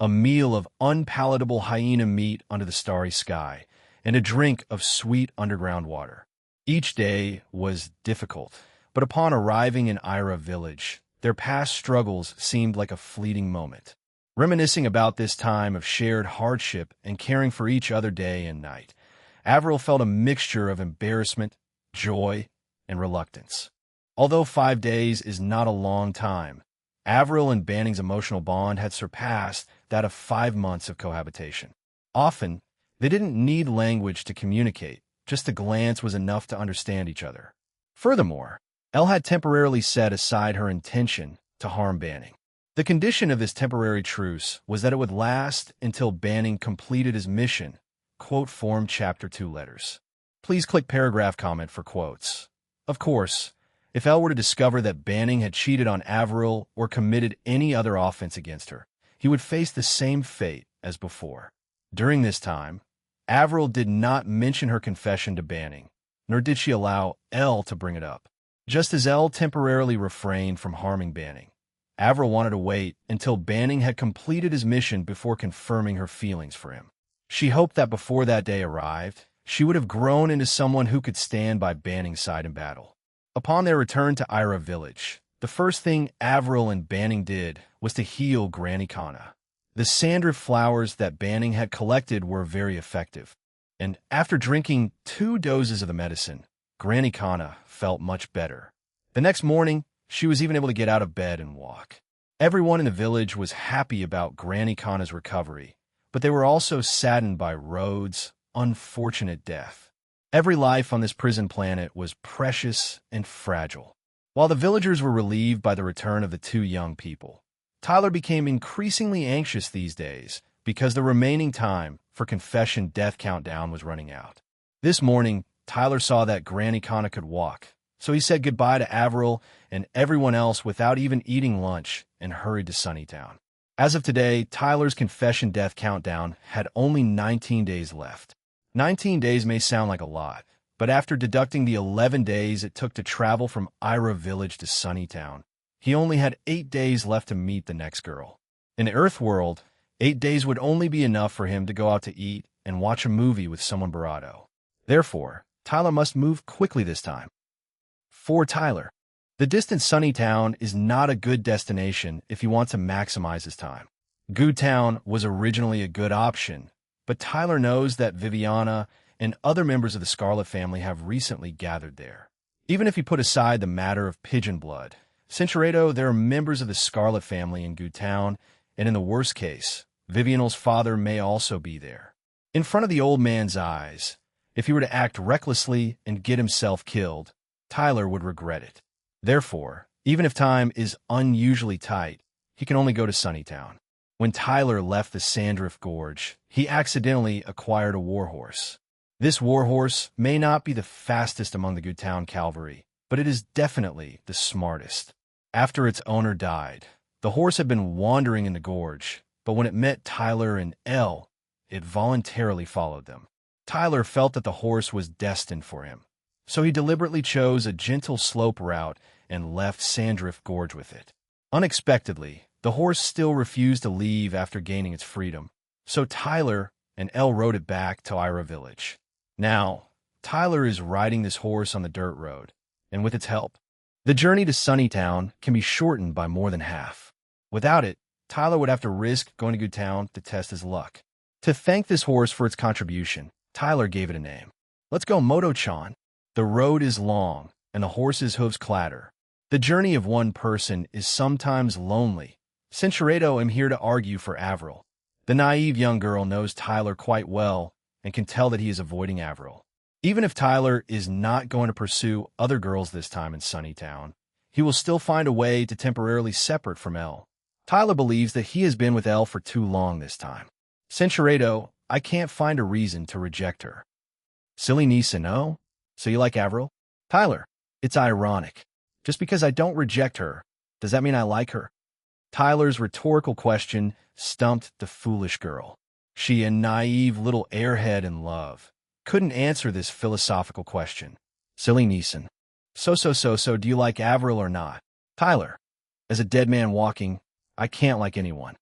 Speaker 1: a meal of unpalatable hyena meat under the starry sky, and a drink of sweet underground water. Each day was difficult, but upon arriving in Ira Village, their past struggles seemed like a fleeting moment. Reminiscing about this time of shared hardship and caring for each other day and night, Avril felt a mixture of embarrassment, joy, and reluctance. Although 5 days is not a long time, Avril and Banning's emotional bond had surpassed that of 5 months of cohabitation. Often, they didn't need language to communicate, just a glance was enough to understand each other. Furthermore, Elle had temporarily set aside her intention to harm Banning. The condition of this temporary truce was that it would last until Banning completed his mission. Quote form Chapter 2 letters. Please click paragraph comment for quotes. Of course, if Elle were to discover that Banning had cheated on Avril or committed any other offense against her, he would face the same fate as before. During this time, Avril did not mention her confession to Banning, nor did she allow Elle to bring it up. Just as Elle temporarily refrained from harming Banning, Avril wanted to wait until Banning had completed his mission before confirming her feelings for him. She hoped that before that day arrived, she would have grown into someone who could stand by Banning's side in battle. Upon their return to Ira Village, the first thing Avril and Banning did was to heal Granny Kana. The sandrift flowers that Banning had collected were very effective, and after drinking 2 doses of the medicine, Granny Kana felt much better. The next morning, she was even able to get out of bed and walk. Everyone in the village was happy about Granny Kana's recovery, but they were also saddened by Rhodes' unfortunate death. Every life on this prison planet was precious and fragile. While the villagers were relieved by the return of the 2 young people, Tyler became increasingly anxious these days because the remaining time for confession death countdown was running out. This morning, Tyler saw that Granny Kana could walk, so he said goodbye to Avril and everyone else without even eating lunch and hurried to Sunnytown. As of today, Tyler's confession death countdown had only 19 days left. 19 days may sound like a lot, but after deducting the 11 days it took to travel from Ira Village to Sunnytown, he only had 8 days left to meet the next girl. In the Earth world, 8 days would only be enough for him to go out to eat and watch a movie with someone Barado. Therefore, Tyler must move quickly this time. For Tyler, the distant Sunnytown is not a good destination if he wants to maximize his time. Goo Town was originally a good option, but Tyler knows that Viviana and other members of the Scarlet family have recently gathered there. Even if you put aside the matter of pigeon blood, Cinchuredo, there are members of the Scarlet family in Goo Town, and in the worst case, Vivianel's father may also be there. In front of the old man's eyes, if he were to act recklessly and get himself killed, Tyler would regret it. Therefore, even if time is unusually tight, he can only go to Sunnytown. When Tyler left the Sandrift Gorge, he accidentally acquired a warhorse. This warhorse may not be the fastest among the Goo Town cavalry, but it is definitely the smartest. After its owner died, the horse had been wandering in the gorge, but when it met Tyler and Elle, it voluntarily followed them. Tyler felt that the horse was destined for him, so he deliberately chose a gentle slope route and left Sandrift Gorge with it. Unexpectedly, the horse still refused to leave after gaining its freedom, so Tyler and Elle rode it back to Ira Village. Now, Tyler is riding this horse on the dirt road, and with its help, the journey to Sunnytown can be shortened by more than half. Without it, Tyler would have to risk going to Goo Town to test his luck. To thank this horse for its contribution, Tyler gave it a name. Let's go, Moto-chan. The road is long, and the horse's hooves clatter. The journey of one person is sometimes lonely. Cinchuredo am here to argue for Avril. The naive young girl knows Tyler quite well and can tell that he is avoiding Avril. Even if Tyler is not going to pursue other girls this time in Sunnytown, he will still find a way to temporarily separate from Elle. Tyler believes that he has been with Elle for too long this time. Cinchuredo, I can't find a reason to reject her. Silly Nisa, no? So you like Avril? Tyler, it's ironic. Just because I don't reject her, does that mean I like her? Tyler's rhetorical question stumped the foolish girl. She, a naive little airhead in love, couldn't answer this philosophical question. Silly Neeson. So, do you like Avril or not? Tyler, as a dead man walking, I can't like anyone.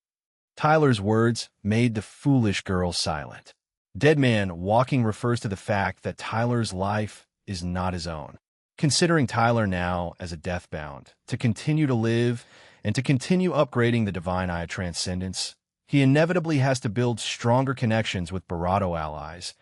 Speaker 1: Tyler's words made the foolish girl silent. Dead man walking refers to the fact that Tyler's life is not his own. Considering Tyler now as a deathbound, to continue to live and to continue upgrading the Divine Eye of Transcendence, he inevitably has to build stronger connections with Barado allies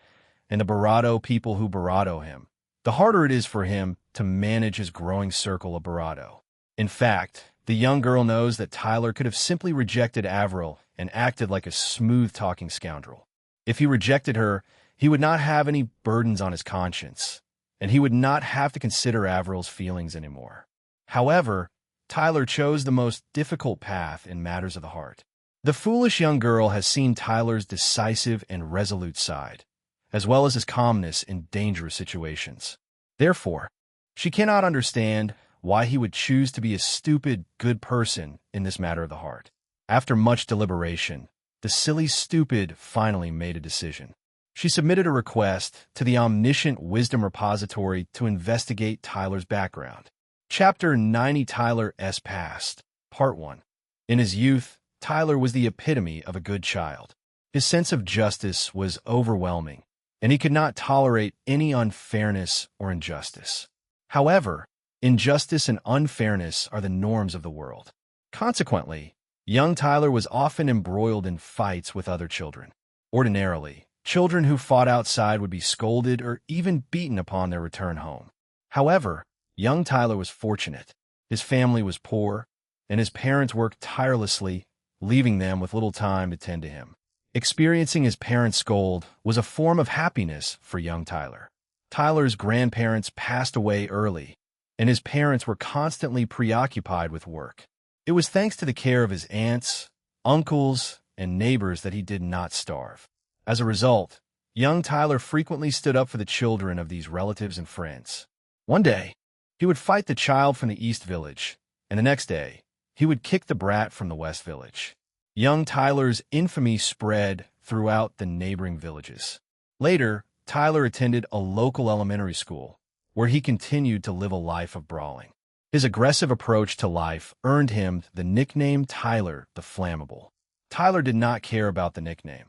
Speaker 1: and the Barado people who Barado him. The harder it is for him to manage his growing circle of Barado. In fact, the young girl knows that Tyler could have simply rejected Avril and acted like a smooth-talking scoundrel. If he rejected her, he would not have any burdens on his conscience, and he would not have to consider Avril's feelings anymore. However, Tyler chose the most difficult path in matters of the heart. The foolish young girl has seen Tyler's decisive and resolute side, as well as his calmness in dangerous situations. Therefore, she cannot understand why he would choose to be a stupid, good person in this matter of the heart. After much deliberation, the silly stupid finally made a decision. She submitted a request to the Omniscient Wisdom Repository to investigate Tyler's background. Chapter 90 Tyler S. Past, Part 1. In his youth, Tyler was the epitome of a good child. His sense of justice was overwhelming, and he could not tolerate any unfairness or injustice. However, Injustice and unfairness are the norms of the world. Consequently, young Tyler was often embroiled in fights with other children. Ordinarily, children who fought outside would be scolded or even beaten upon their return home. However, young Tyler was fortunate. His family was poor, and his parents worked tirelessly, leaving them with little time to tend to him. Experiencing his parents scold was a form of happiness for young Tyler. Tyler's grandparents passed away early, and his parents were constantly preoccupied with work. It was thanks to the care of his aunts, uncles, and neighbors that he did not starve. As a result, young Tyler frequently stood up for the children of these relatives and friends. One day, he would fight the child from the East Village, and the next day, he would kick the brat from the West Village. Young Tyler's infamy spread throughout the neighboring villages. Later, Tyler attended a local elementary school, where he continued to live a life of brawling. His aggressive approach to life earned him the nickname Tyler the Flammable. Tyler did not care about the nickname.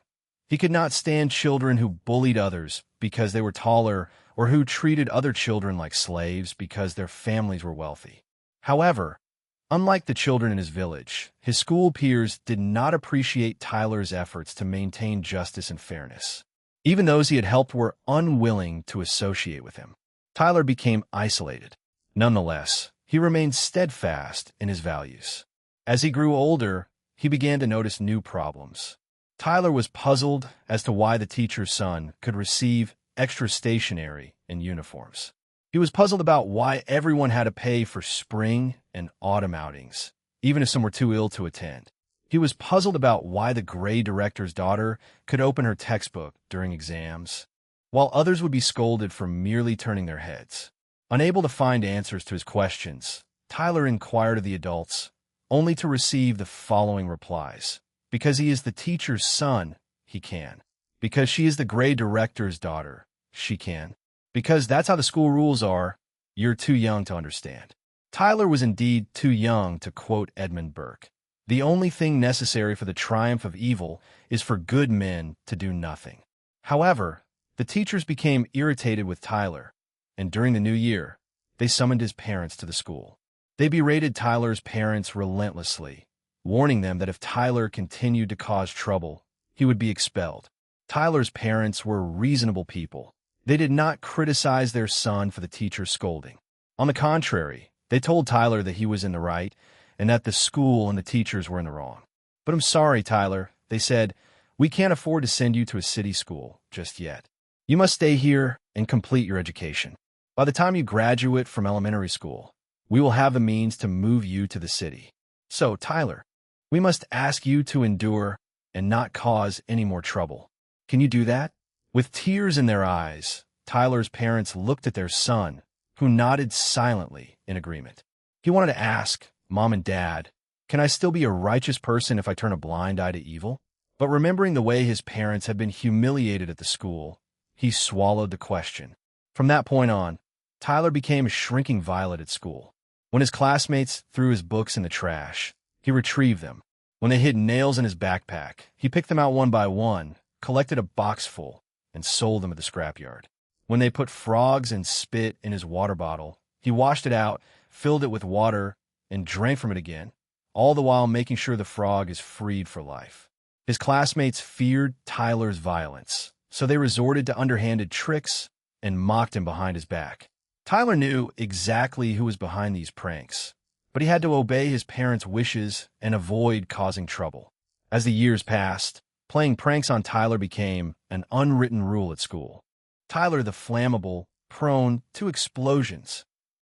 Speaker 1: He could not stand children who bullied others because they were taller or who treated other children like slaves because their families were wealthy. However, unlike the children in his village, his school peers did not appreciate Tyler's efforts to maintain justice and fairness. Even those he had helped were unwilling to associate with him. Tyler became isolated. Nonetheless, he remained steadfast in his values. As he grew older, he began to notice new problems. Tyler was puzzled as to why the teacher's son could receive extra stationery and uniforms. He was puzzled about why everyone had to pay for spring and autumn outings, even if some were too ill to attend. He was puzzled about why the grade director's daughter could open her textbook during exams, while others would be scolded for merely turning their heads. Unable to find answers to his questions, Tyler inquired of the adults, only to receive the following replies. Because he is the teacher's son, he can. Because she is the grade director's daughter, she can. Because that's how the school rules are, you're too young to understand. Tyler was indeed too young to quote Edmund Burke. The only thing necessary for the triumph of evil is for good men to do nothing. However, the teachers became irritated with Tyler, and during the new year, they summoned his parents to the school. They berated Tyler's parents relentlessly, warning them that if Tyler continued to cause trouble, he would be expelled. Tyler's parents were reasonable people. They did not criticize their son for the teacher's scolding. On the contrary, they told Tyler that he was in the right and that the school and the teachers were in the wrong. But I'm sorry, Tyler, they said, we can't afford to send you to a city school just yet. You must stay here and complete your education. By the time you graduate from elementary school, we will have the means to move you to the city. So, Tyler, we must ask you to endure and not cause any more trouble. Can you do that? With tears in their eyes, Tyler's parents looked at their son, who nodded silently in agreement. He wanted to ask, Mom and Dad, can I still be a righteous person if I turn a blind eye to evil? But remembering the way his parents had been humiliated at the school, he swallowed the question. From that point on, Tyler became a shrinking violet at school. When his classmates threw his books in the trash, he retrieved them. When they hid nails in his backpack, he picked them out one by one, collected a box full, and sold them at the scrapyard. When they put frogs and spit in his water bottle, he washed it out, filled it with water, and drank from it again, all the while making sure the frog is freed for life. His classmates feared Tyler's violence, so they resorted to underhanded tricks and mocked him behind his back. Tyler knew exactly who was behind these pranks, but he had to obey his parents' wishes and avoid causing trouble. As the years passed, playing pranks on Tyler became an unwritten rule at school. Tyler the Flammable, prone to explosions.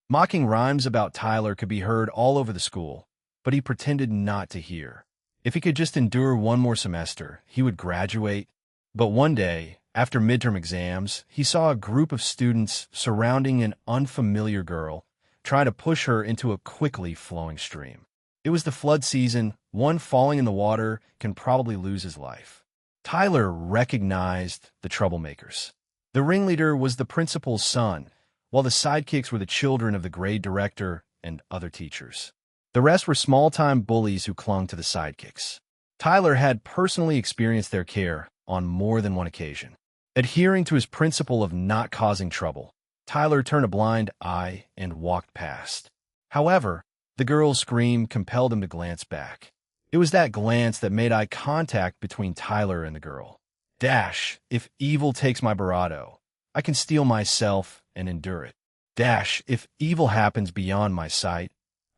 Speaker 1: Mocking rhymes about Tyler could be heard all over the school, but he pretended not to hear. If he could just endure one more semester, he would graduate. But one day, after midterm exams, he saw a group of students surrounding an unfamiliar girl, trying to push her into a quickly flowing stream. It was the flood season. One falling in the water can probably lose his life. Tyler recognized the troublemakers. The ringleader was the principal's son, while the sidekicks were the children of the grade director and other teachers. The rest were small-time bullies who clung to the sidekicks. Tyler had personally experienced their care on more than one occasion. Adhering to his principle of not causing trouble, Tyler turned a blind eye and walked past. However, the girl's scream compelled him to glance back. It was that glance that made eye contact between Tyler and the girl. Dash, if evil takes my bravado, I can steel myself and endure it. Dash, if evil happens beyond my sight,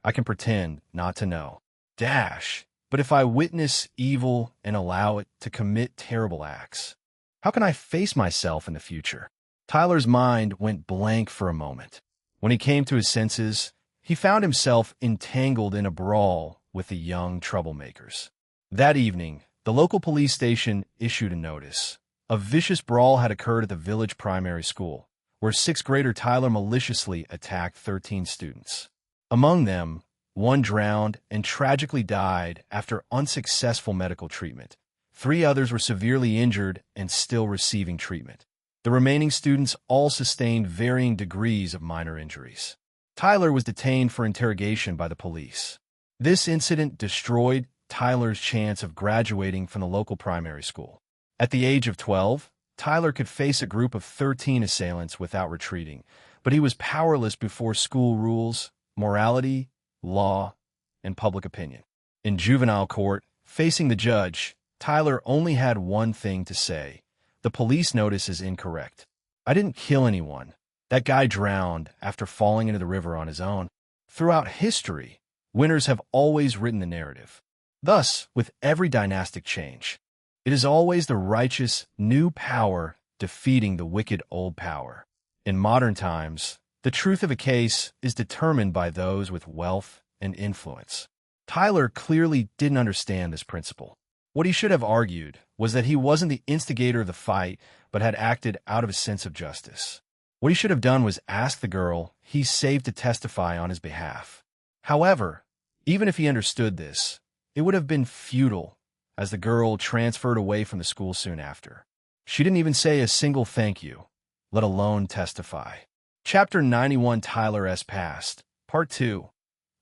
Speaker 1: I can pretend not to know. Dash, but if I witness evil and allow it to commit terrible acts, how can I face myself in the future? Tyler's mind went blank for a moment. When he came to his senses, he found himself entangled in a brawl with the young troublemakers. That evening, the local police station issued a notice. A vicious brawl had occurred at the village primary school, where sixth grader Tyler maliciously attacked 13 students. Among them, one drowned and tragically died after unsuccessful medical treatment. 3 others were severely injured and still receiving treatment. The remaining students all sustained varying degrees of minor injuries. Tyler was detained for interrogation by the police. This incident destroyed Tyler's chance of graduating from the local primary school. At the age of 12, Tyler could face a group of 13 assailants without retreating, but he was powerless before school rules, morality, law, and public opinion. In juvenile court, facing the judge, Tyler only had one thing to say: the police notice is incorrect. I didn't kill anyone. That guy drowned after falling into the river on his own. Throughout history, winners have always written the narrative. Thus, with every dynastic change, it is always the righteous new power defeating the wicked old power. In modern times, the truth of a case is determined by those with wealth and influence. Tyler clearly didn't understand this principle. What he should have argued was that he wasn't the instigator of the fight, but had acted out of a sense of justice. What he should have done was ask the girl he saved to testify on his behalf. However, even if he understood this, it would have been futile, as the girl transferred away from the school soon after. She didn't even say a single thank you, let alone testify. Chapter 91, Tyler S. Past, Part 2.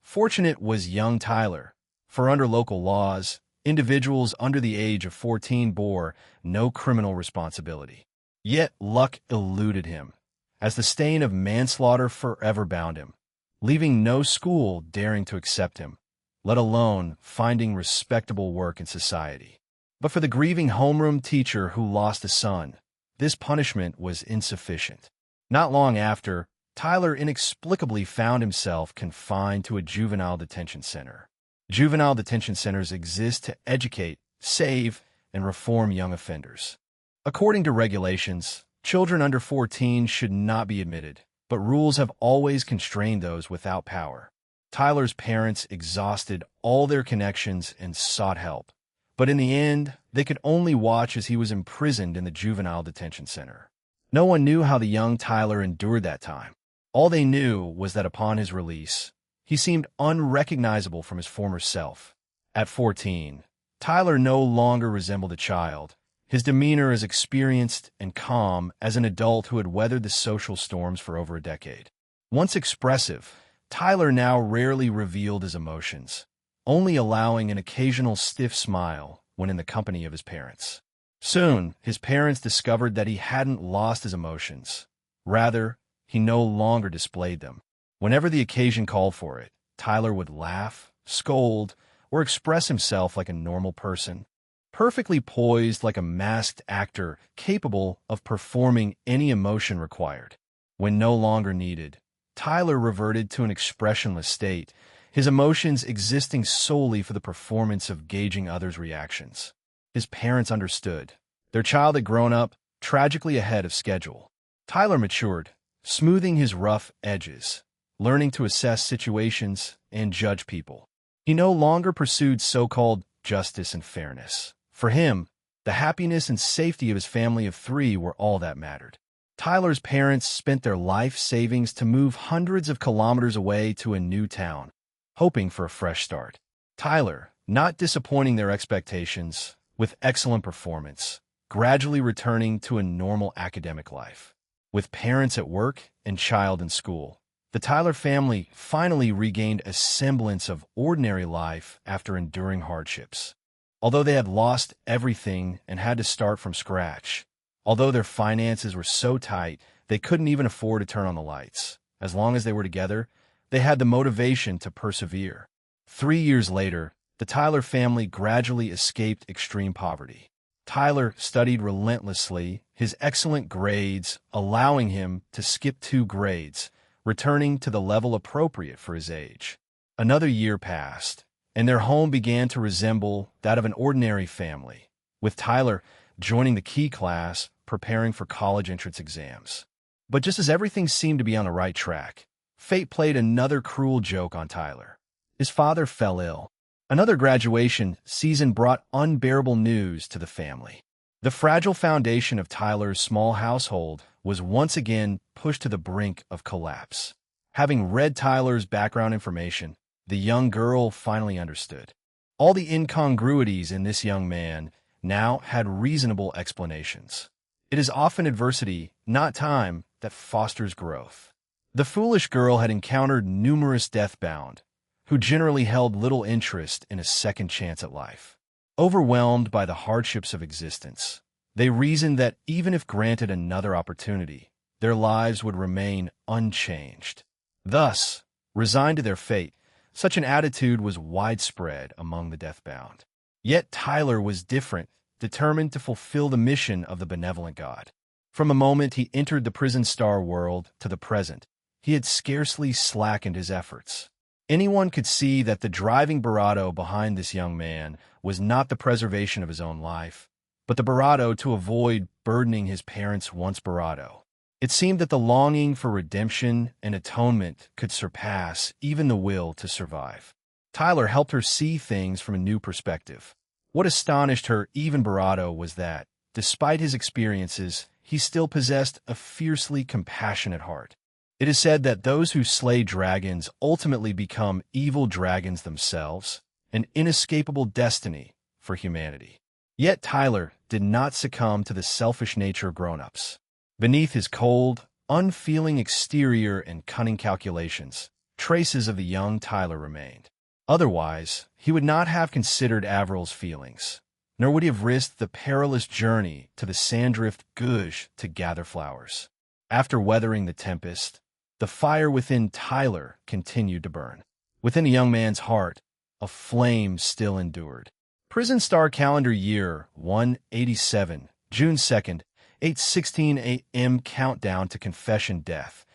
Speaker 1: Fortunate was young Tyler, for under local laws, individuals under the age of 14 bore no criminal responsibility. Yet luck eluded him, as the stain of manslaughter forever bound him, leaving no school daring to accept him, let alone finding respectable work in society. But for the grieving homeroom teacher who lost a son, this punishment was insufficient. Not long after, Tyler inexplicably found himself confined to a juvenile detention center. Juvenile detention centers exist to educate, save, and reform young offenders. According to regulations, children under 14 should not be admitted, but rules have always constrained those without power. Tyler's parents exhausted all their connections and sought help, but in the end, they could only watch as he was imprisoned in the juvenile detention center. No one knew how the young Tyler endured that time. All they knew was that upon his release, he seemed unrecognizable from his former self. At 14, Tyler no longer resembled a child, his demeanor as experienced and calm as an adult who had weathered the social storms for over a decade. Once expressive, Tyler now rarely revealed his emotions, only allowing an occasional stiff smile when in the company of his parents. Soon, his parents discovered that he hadn't lost his emotions. Rather, he no longer displayed them. Whenever the occasion called for it, Tyler would laugh, scold, or express himself like a normal person, perfectly poised like a masked actor capable of performing any emotion required. When no longer needed, Tyler reverted to an expressionless state, his emotions existing solely for the performance of gauging others' reactions. His parents understood. Their child had grown up, tragically ahead of schedule. Tyler matured, smoothing his rough edges, learning to assess situations and judge people. He no longer pursued so-called justice and fairness. For him, the happiness and safety of his family of 3 were all that mattered. Tyler's parents spent their life savings to move hundreds of kilometers away to a new town, hoping for a fresh start. Tyler, not disappointing their expectations, with excellent performance, gradually returning to a normal academic life. With parents at work and child in school, the Tyler family finally regained a semblance of ordinary life after enduring hardships. Although they had lost everything and had to start from scratch, although their finances were so tight, They couldn't even afford to turn on the lights. As long as they were together, they had the motivation to persevere. 3 years later, the Tyler family gradually escaped extreme poverty. Tyler studied relentlessly, his excellent grades allowing him to skip 2 grades, returning to the level appropriate for his age. Another year passed, and their home began to resemble that of an ordinary family, with Tyler joining the key class, preparing for college entrance exams. But just as everything seemed to be on the right track, fate played another cruel joke on Tyler. His father fell ill. Another graduation season brought unbearable news to the family. The fragile foundation of Tyler's small household was once again pushed to the brink of collapse. Having read Tyler's background information, the young girl finally understood. All the incongruities in this young man now had reasonable explanations. It is often adversity, not time, that fosters growth. The foolish girl had encountered numerous deathbound, who generally held little interest in a second chance at life. Overwhelmed by the hardships of existence, they reasoned that even if granted another opportunity, their lives would remain unchanged. Thus, resigned to their fate, such an attitude was widespread among the deathbound. Yet Tyler was different, determined to fulfill the mission of the benevolent God. From the moment he entered the Prison Star world to the present, he had scarcely slackened his efforts. Anyone could see that the driving bravado behind this young man was not the preservation of his own life, but the bravado to avoid burdening his parents' once bravado. It seemed that the longing for redemption and atonement could surpass even the will to survive. Tyler helped her see things from a new perspective. What astonished her even bravado was that, despite his experiences, he still possessed a fiercely compassionate heart. It is said that those who slay dragons ultimately become evil dragons themselves, an inescapable destiny for humanity. Yet Tyler did not succumb to the selfish nature of grown-ups. Beneath his cold, unfeeling exterior and cunning calculations, traces of the young Tyler remained. Otherwise, he would not have considered Averil's feelings, nor would he have risked the perilous journey to the Sandrift Gauge to gather flowers. After weathering the tempest, the fire within Tyler continued to burn. Within the young man's heart, a flame still endured. Prison Star calendar year 187, June 2nd, 8:16 a.m. countdown to confession death.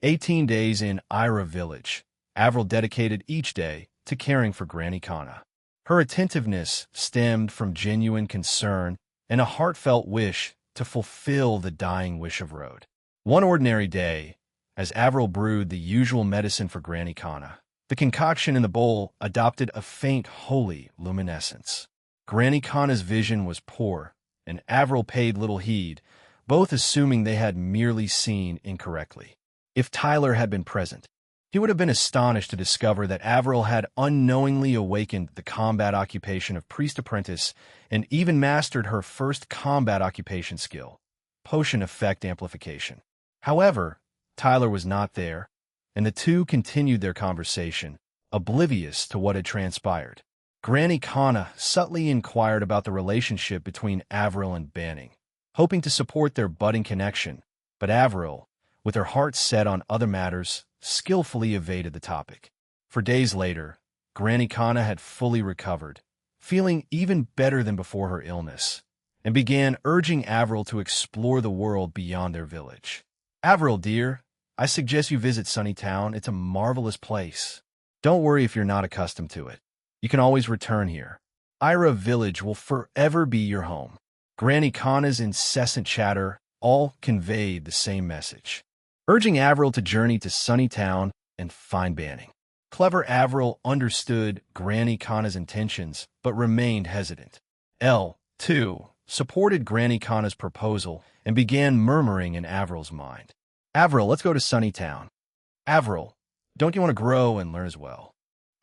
Speaker 1: 18 days in Ira Village. Avril dedicated each day to caring for Granny Kana. Her attentiveness stemmed from genuine concern and a heartfelt wish to fulfill the dying wish of Rode. One ordinary day, as Avril brewed the usual medicine for Granny Kana, the concoction in the bowl adopted a faint holy luminescence. Granny Kana's vision was poor, and Avril paid little heed, both assuming they had merely seen incorrectly. If Tyler had been present, he would have been astonished to discover that Avril had unknowingly awakened the combat occupation of priest-apprentice and even mastered her first combat occupation skill, potion effect amplification. However, Tyler was not there, and the two continued their conversation, oblivious to what had transpired. Granny Kana subtly inquired about the relationship between Avril and Banning, hoping to support their budding connection, but Avril, with her heart set on other matters, skillfully evaded the topic. For days later, Granny Kana had fully recovered, feeling even better than before her illness, and began urging Avril to explore the world beyond their village. "Avril, dear, I suggest you visit Sunnytown. It's a marvelous place. Don't worry if you're not accustomed to it. You can always return here. Ira Village will forever be your home." Granny Kana's incessant chatter all conveyed the same message, urging Avril to journey to Sunnytown and find Banning. Clever Avril understood Granny Kana's intentions, but remained hesitant. Elle, too, supported Granny Kana's proposal and began murmuring in Avril's mind. "Avril, let's go to Sunnytown. Avril, don't you want to grow and learn as well?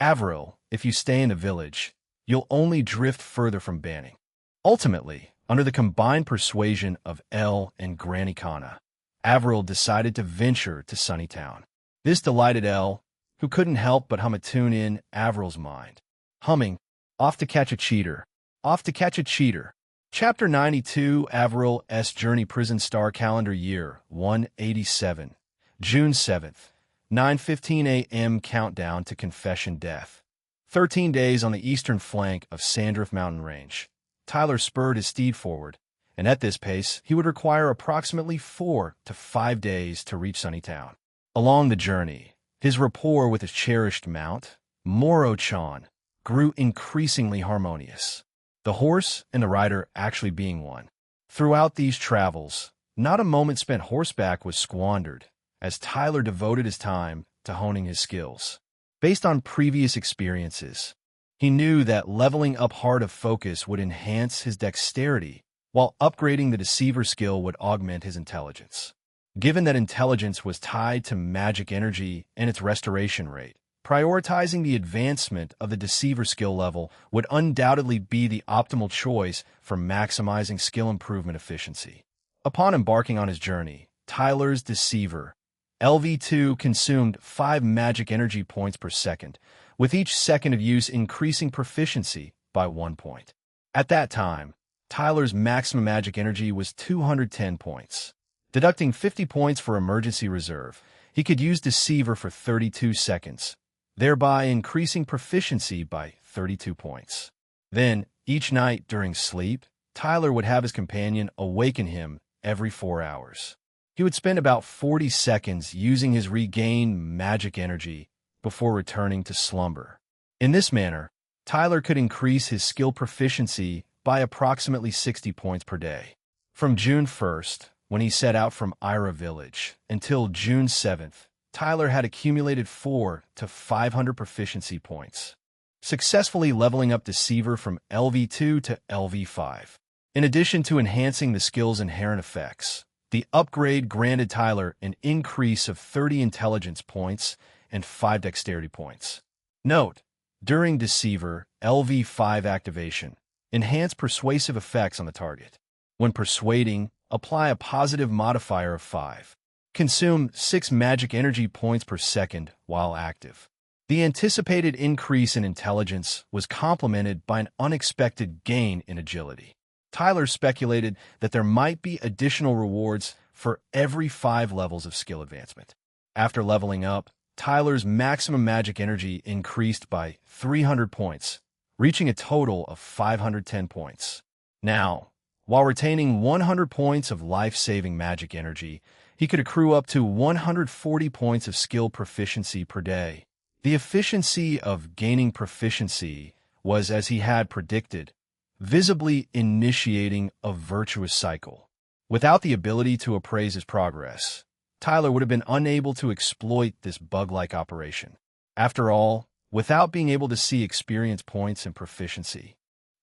Speaker 1: Avril, if you stay in the village, you'll only drift further from Banning." Ultimately, under the combined persuasion of Elle and Granny Kana, Avril decided to venture to Sunnytown. This delighted Elle, who couldn't help but hum a tune in Avril's mind. Humming, "Off to catch a cheater, off to catch a cheater." Chapter 92, Avril S. Journey Prison Star Calendar Year 187, June 7th, 9:15 a.m. Countdown to Confession Death. 13 days on the eastern flank of Sandrift Mountain Range. Tyler spurred his steed forward, and at this pace, he would require approximately 4 to 5 days to reach Sunnytown. Along the journey, his rapport with his cherished mount, Moro-chan, grew increasingly harmonious, the horse and the rider actually being one. Throughout these travels, not a moment spent horseback was squandered, as Tyler devoted his time to honing his skills. Based on previous experiences, he knew that leveling up Heart of Focus would enhance his dexterity, while upgrading the Deceiver skill would augment his intelligence. Given that intelligence was tied to magic energy and its restoration rate, prioritizing the advancement of the Deceiver skill level would undoubtedly be the optimal choice for maximizing skill improvement efficiency. Upon embarking on his journey, Tyler's Deceiver LV2 consumed 5 magic energy points per second, with each second of use increasing proficiency by 1 point. At that time, Tyler's maximum magic energy was 210 points. Deducting 50 points for emergency reserve, he could use Deceiver for 32 seconds, thereby increasing proficiency by 32 points. Then, each night during sleep, Tyler would have his companion awaken him every 4 hours. He would spend about 40 seconds using his regained magic energy before returning to slumber. In this manner, Tyler could increase his skill proficiency by approximately 60 points per day. From June 1st, when he set out from Ira Village, until June 7th, Tyler had accumulated 400 to 500 proficiency points, successfully leveling up Deceiver from LV2 to LV5. In addition to enhancing the skill's inherent effects, the upgrade granted Tyler an increase of 30 intelligence points and 5 dexterity points. Note, during Deceiver LV5 activation, enhance persuasive effects on the target. When persuading, apply a positive modifier of 5. Consume 6 magic energy points per second while active. The anticipated increase in intelligence was complemented by an unexpected gain in agility. Tyler speculated that there might be additional rewards for every 5 levels of skill advancement. After leveling up, Tyler's maximum magic energy increased by 300 points, reaching a total of 510 points. Now, while retaining 100 points of life-saving magic energy, he could accrue up to 140 points of skill proficiency per day. The efficiency of gaining proficiency was, as he had predicted, visibly initiating a virtuous cycle. Without the ability to appraise his progress, Tyler would have been unable to exploit this bug-like operation. After all, without being able to see experience points and proficiency,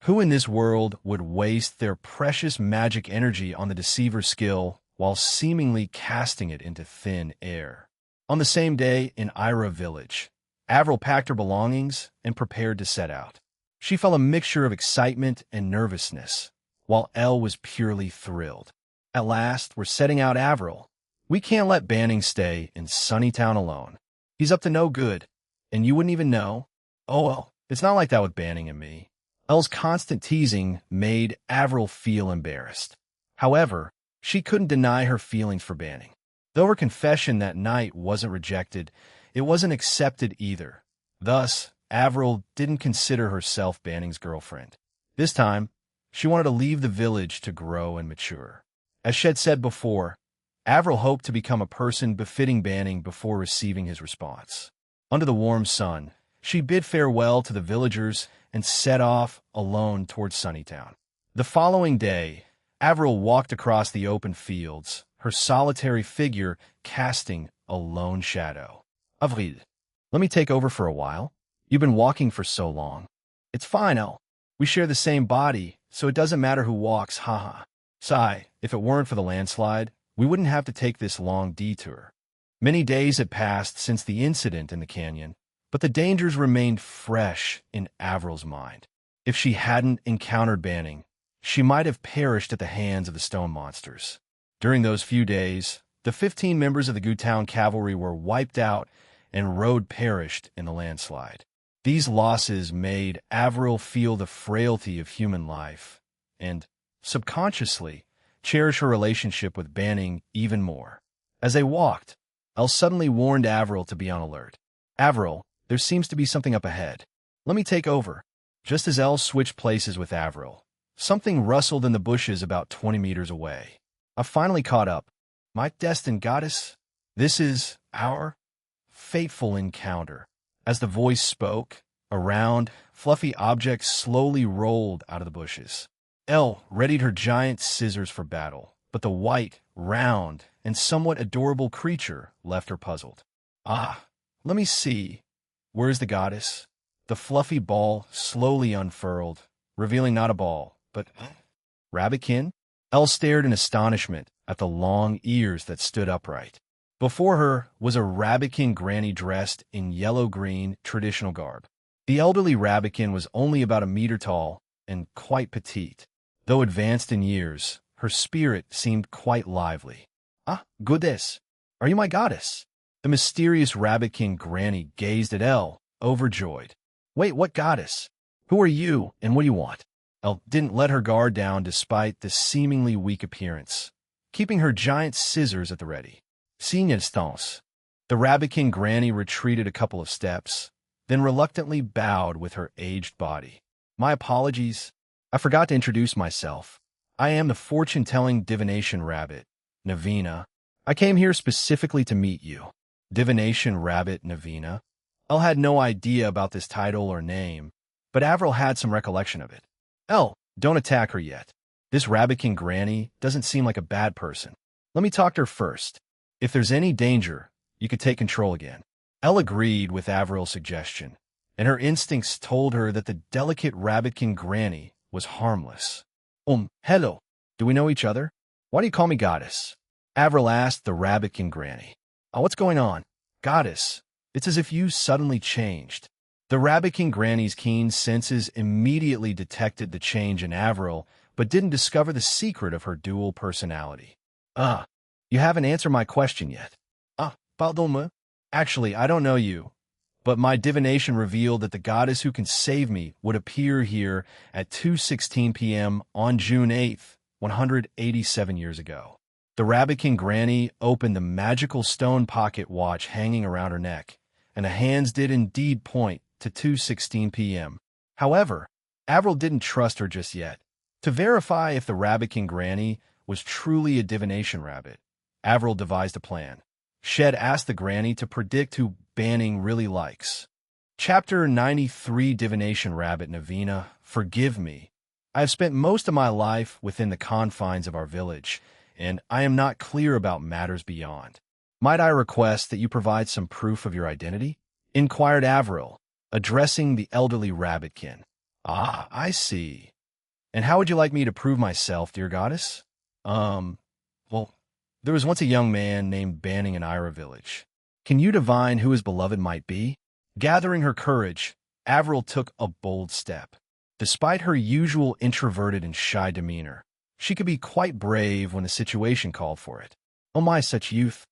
Speaker 1: who in this world would waste their precious magic energy on the Deceiver skill while seemingly casting it into thin air? On the same day in Ira Village, Avril packed her belongings and prepared to set out. She felt a mixture of excitement and nervousness, while Elle was purely thrilled. At last, we're setting out, Avril. We can't let Banning stay in Sunnytown alone. He's up to no good, and you wouldn't even know. Oh well, it's not like that with Banning and me. Elle's constant teasing made Avril feel embarrassed. However, she couldn't deny her feelings for Banning. Though her confession that night wasn't rejected, it wasn't accepted either. Thus, Avril didn't consider herself Banning's girlfriend. This time, she wanted to leave the village to grow and mature. As Shed said before, Avril hoped to become a person befitting Banning before receiving his response. Under the warm sun, she bid farewell to the villagers and set off alone towards Sunnytown. The following day, Avril walked across the open fields, her solitary figure casting a lone shadow. Avril, let me take over for a while. You've been walking for so long. It's fine, Elle. We share the same body, so it doesn't matter who walks, haha. Sigh, if it weren't for the landslide, we wouldn't have to take this long detour. Many days had passed since the incident in the canyon, but the dangers remained fresh in Avril's mind. If she hadn't encountered Banning, she might have perished at the hands of the stone monsters. During those few days, the 15 members of the Gootown Cavalry were wiped out and Rode perished in the landslide. These losses made Avril feel the frailty of human life and subconsciously, cherish her relationship with Banning even more. As they walked, Elle suddenly warned Avril to be on alert. Avril, there seems to be something up ahead. Let me take over. Just as Elle switched places with Avril, something rustled in the bushes about 20 meters away. I finally caught up. My destined goddess, this is our fateful encounter. As the voice spoke, a round, fluffy object slowly rolled out of the bushes. Elle readied her giant scissors for battle, but the white, round, and somewhat adorable creature left her puzzled. Ah, let me see. Where is the goddess? The fluffy ball slowly unfurled, revealing not a ball, but rabbitkin? Elle stared in astonishment at the long ears that stood upright. Before her was a rabbitkin granny dressed in yellow-green traditional garb. The elderly rabbitkin was only about a meter tall and quite petite. Though advanced in years, her spirit seemed quite lively. Ah, goddess, are you my goddess? The mysterious rabbitkin granny gazed at Elle, overjoyed. Wait, what goddess? Who are you, and what do you want? Elle didn't let her guard down despite the seemingly weak appearance, keeping her giant scissors at the ready. Signe distance. The rabbitkin granny retreated a couple of steps, then reluctantly bowed with her aged body. My apologies. I forgot to introduce myself. I am the fortune-telling divination rabbit, Navina. I came here specifically to meet you. Divination rabbit Navina. Elle had no idea about this title or name, but Avril had some recollection of it. Elle, don't attack her yet. This rabbitkin granny doesn't seem like a bad person. Let me talk to her first. If there's any danger, you could take control again. Elle agreed with Avril's suggestion, and her instincts told her that the delicate rabbitkin granny was harmless. Hello. Do we know each other? Why do you call me goddess? Avril asked the rabbitkin granny. Oh, what's going on? Goddess, it's as if you suddenly changed. The rabbitkin granny's keen senses immediately detected the change in Avril, but didn't discover the secret of her dual personality. You haven't answered my question yet. Pardon-moi. Actually, I don't know you, but my divination revealed that the goddess who can save me would appear here at 2:16 p.m. on June 8th, 187 years ago. The rabbitkin granny opened the magical stone pocket watch hanging around her neck, and the hands did indeed point to 2:16 p.m. However, Avril didn't trust her just yet. To verify if the rabbitkin granny was truly a divination rabbit, Avril devised a plan. Shed asked the granny to predict who Banning really likes. Chapter 93 Divination Rabbit Navina, forgive me. I have spent most of my life within the confines of our village, and I am not clear about matters beyond. Might I request that you provide some proof of your identity? Inquired Avril, addressing the elderly rabbitkin. Ah, I see. And how would you like me to prove myself, dear goddess? Well, there was once a young man named Banning in Ira village. Can you divine who his beloved might be? Gathering her courage, Avril took a bold step. Despite her usual introverted and shy demeanor, she could be quite brave when the situation called for it. Oh my, such youth.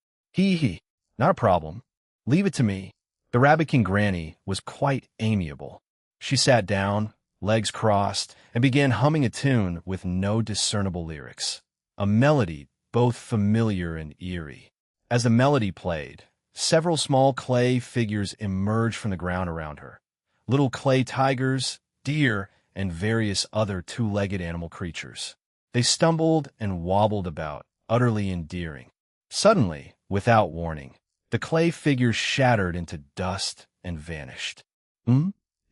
Speaker 1: Not a problem. Leave it to me. The rabbitkin granny was quite amiable. She sat down, legs crossed, and began humming a tune with no discernible lyrics. A melody both familiar and eerie. As the melody played, several small clay figures emerged from the ground around her. Little clay tigers, deer, and various other two-legged animal creatures. They stumbled and wobbled about, utterly endearing. Suddenly, without warning, the clay figures shattered into dust and vanished.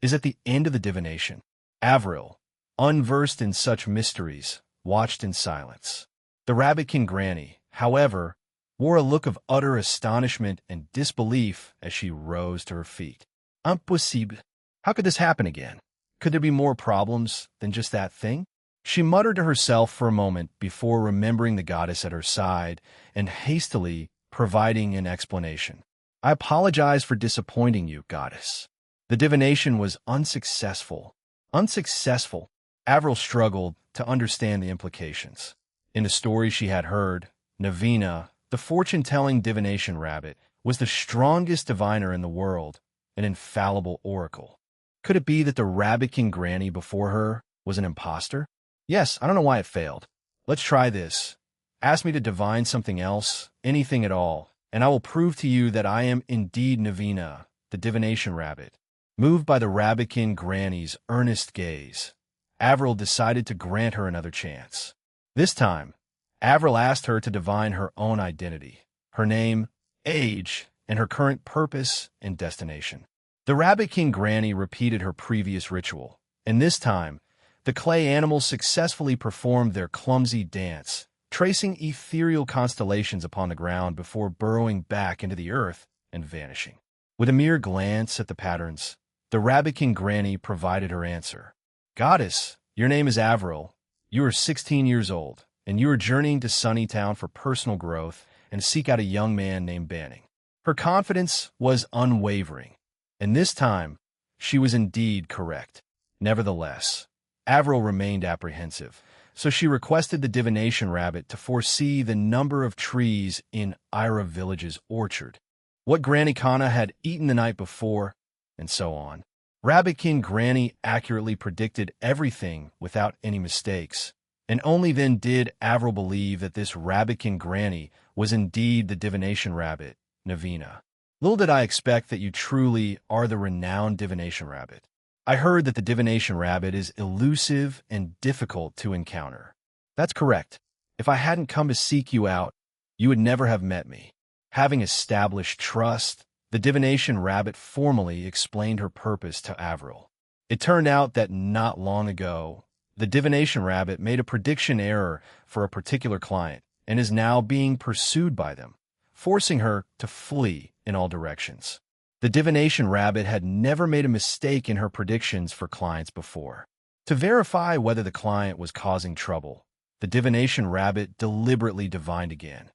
Speaker 1: Is at the end of the divination. Avril, unversed in such mysteries, watched in silence. The rabbitkin granny, however, wore a look of utter astonishment and disbelief as she rose to her feet. Impossible. How could this happen again? Could there be more problems than just that thing? She muttered to herself for a moment before remembering the goddess at her side and hastily providing an explanation. I apologize for disappointing you, goddess. The divination was unsuccessful. Unsuccessful. Avril struggled to understand the implications. In the story she had heard, Navina, the fortune-telling divination rabbit, was the strongest diviner in the world, an infallible oracle. Could it be that the rabbitkin granny before her was an imposter? Yes, I don't know why it failed. Let's try this. Ask me to divine something else, anything at all, and I will prove to you that I am indeed Navina, the divination rabbit. Moved by the rabbitkin granny's earnest gaze, Avril decided to grant her another chance. This time, Avril asked her to divine her own identity, her name, age, and her current purpose and destination. The rabbitkin granny repeated her previous ritual, and this time, the clay animals successfully performed their clumsy dance, tracing ethereal constellations upon the ground before burrowing back into the earth and vanishing. With a mere glance at the patterns, the rabbitkin granny provided her answer. Goddess, your name is Avril. You are 16 years old, and you are journeying to Sunnytown for personal growth and seek out a young man named Banning. Her confidence was unwavering, and this time, she was indeed correct. Nevertheless, Avril remained apprehensive, so she requested the divination rabbit to foresee the number of trees in Ira Village's orchard, what Granny Kana had eaten the night before, and so on. Rabbitkin Granny accurately predicted everything without any mistakes, and only then did Avril believe that this rabbitkin Granny was indeed the divination rabbit, Navina. Little did I expect that you truly are the renowned divination rabbit. I heard that the divination rabbit is elusive and difficult to encounter. That's correct. If I hadn't come to seek you out, you would never have met me. Having established trust, the divination rabbit formally explained her purpose to Avril. It turned out that not long ago, the divination rabbit made a prediction error for a particular client and is now being pursued by them, forcing her to flee in all directions. The divination rabbit had never made a mistake in her predictions for clients before. To verify whether the client was causing trouble, the divination rabbit deliberately divined again,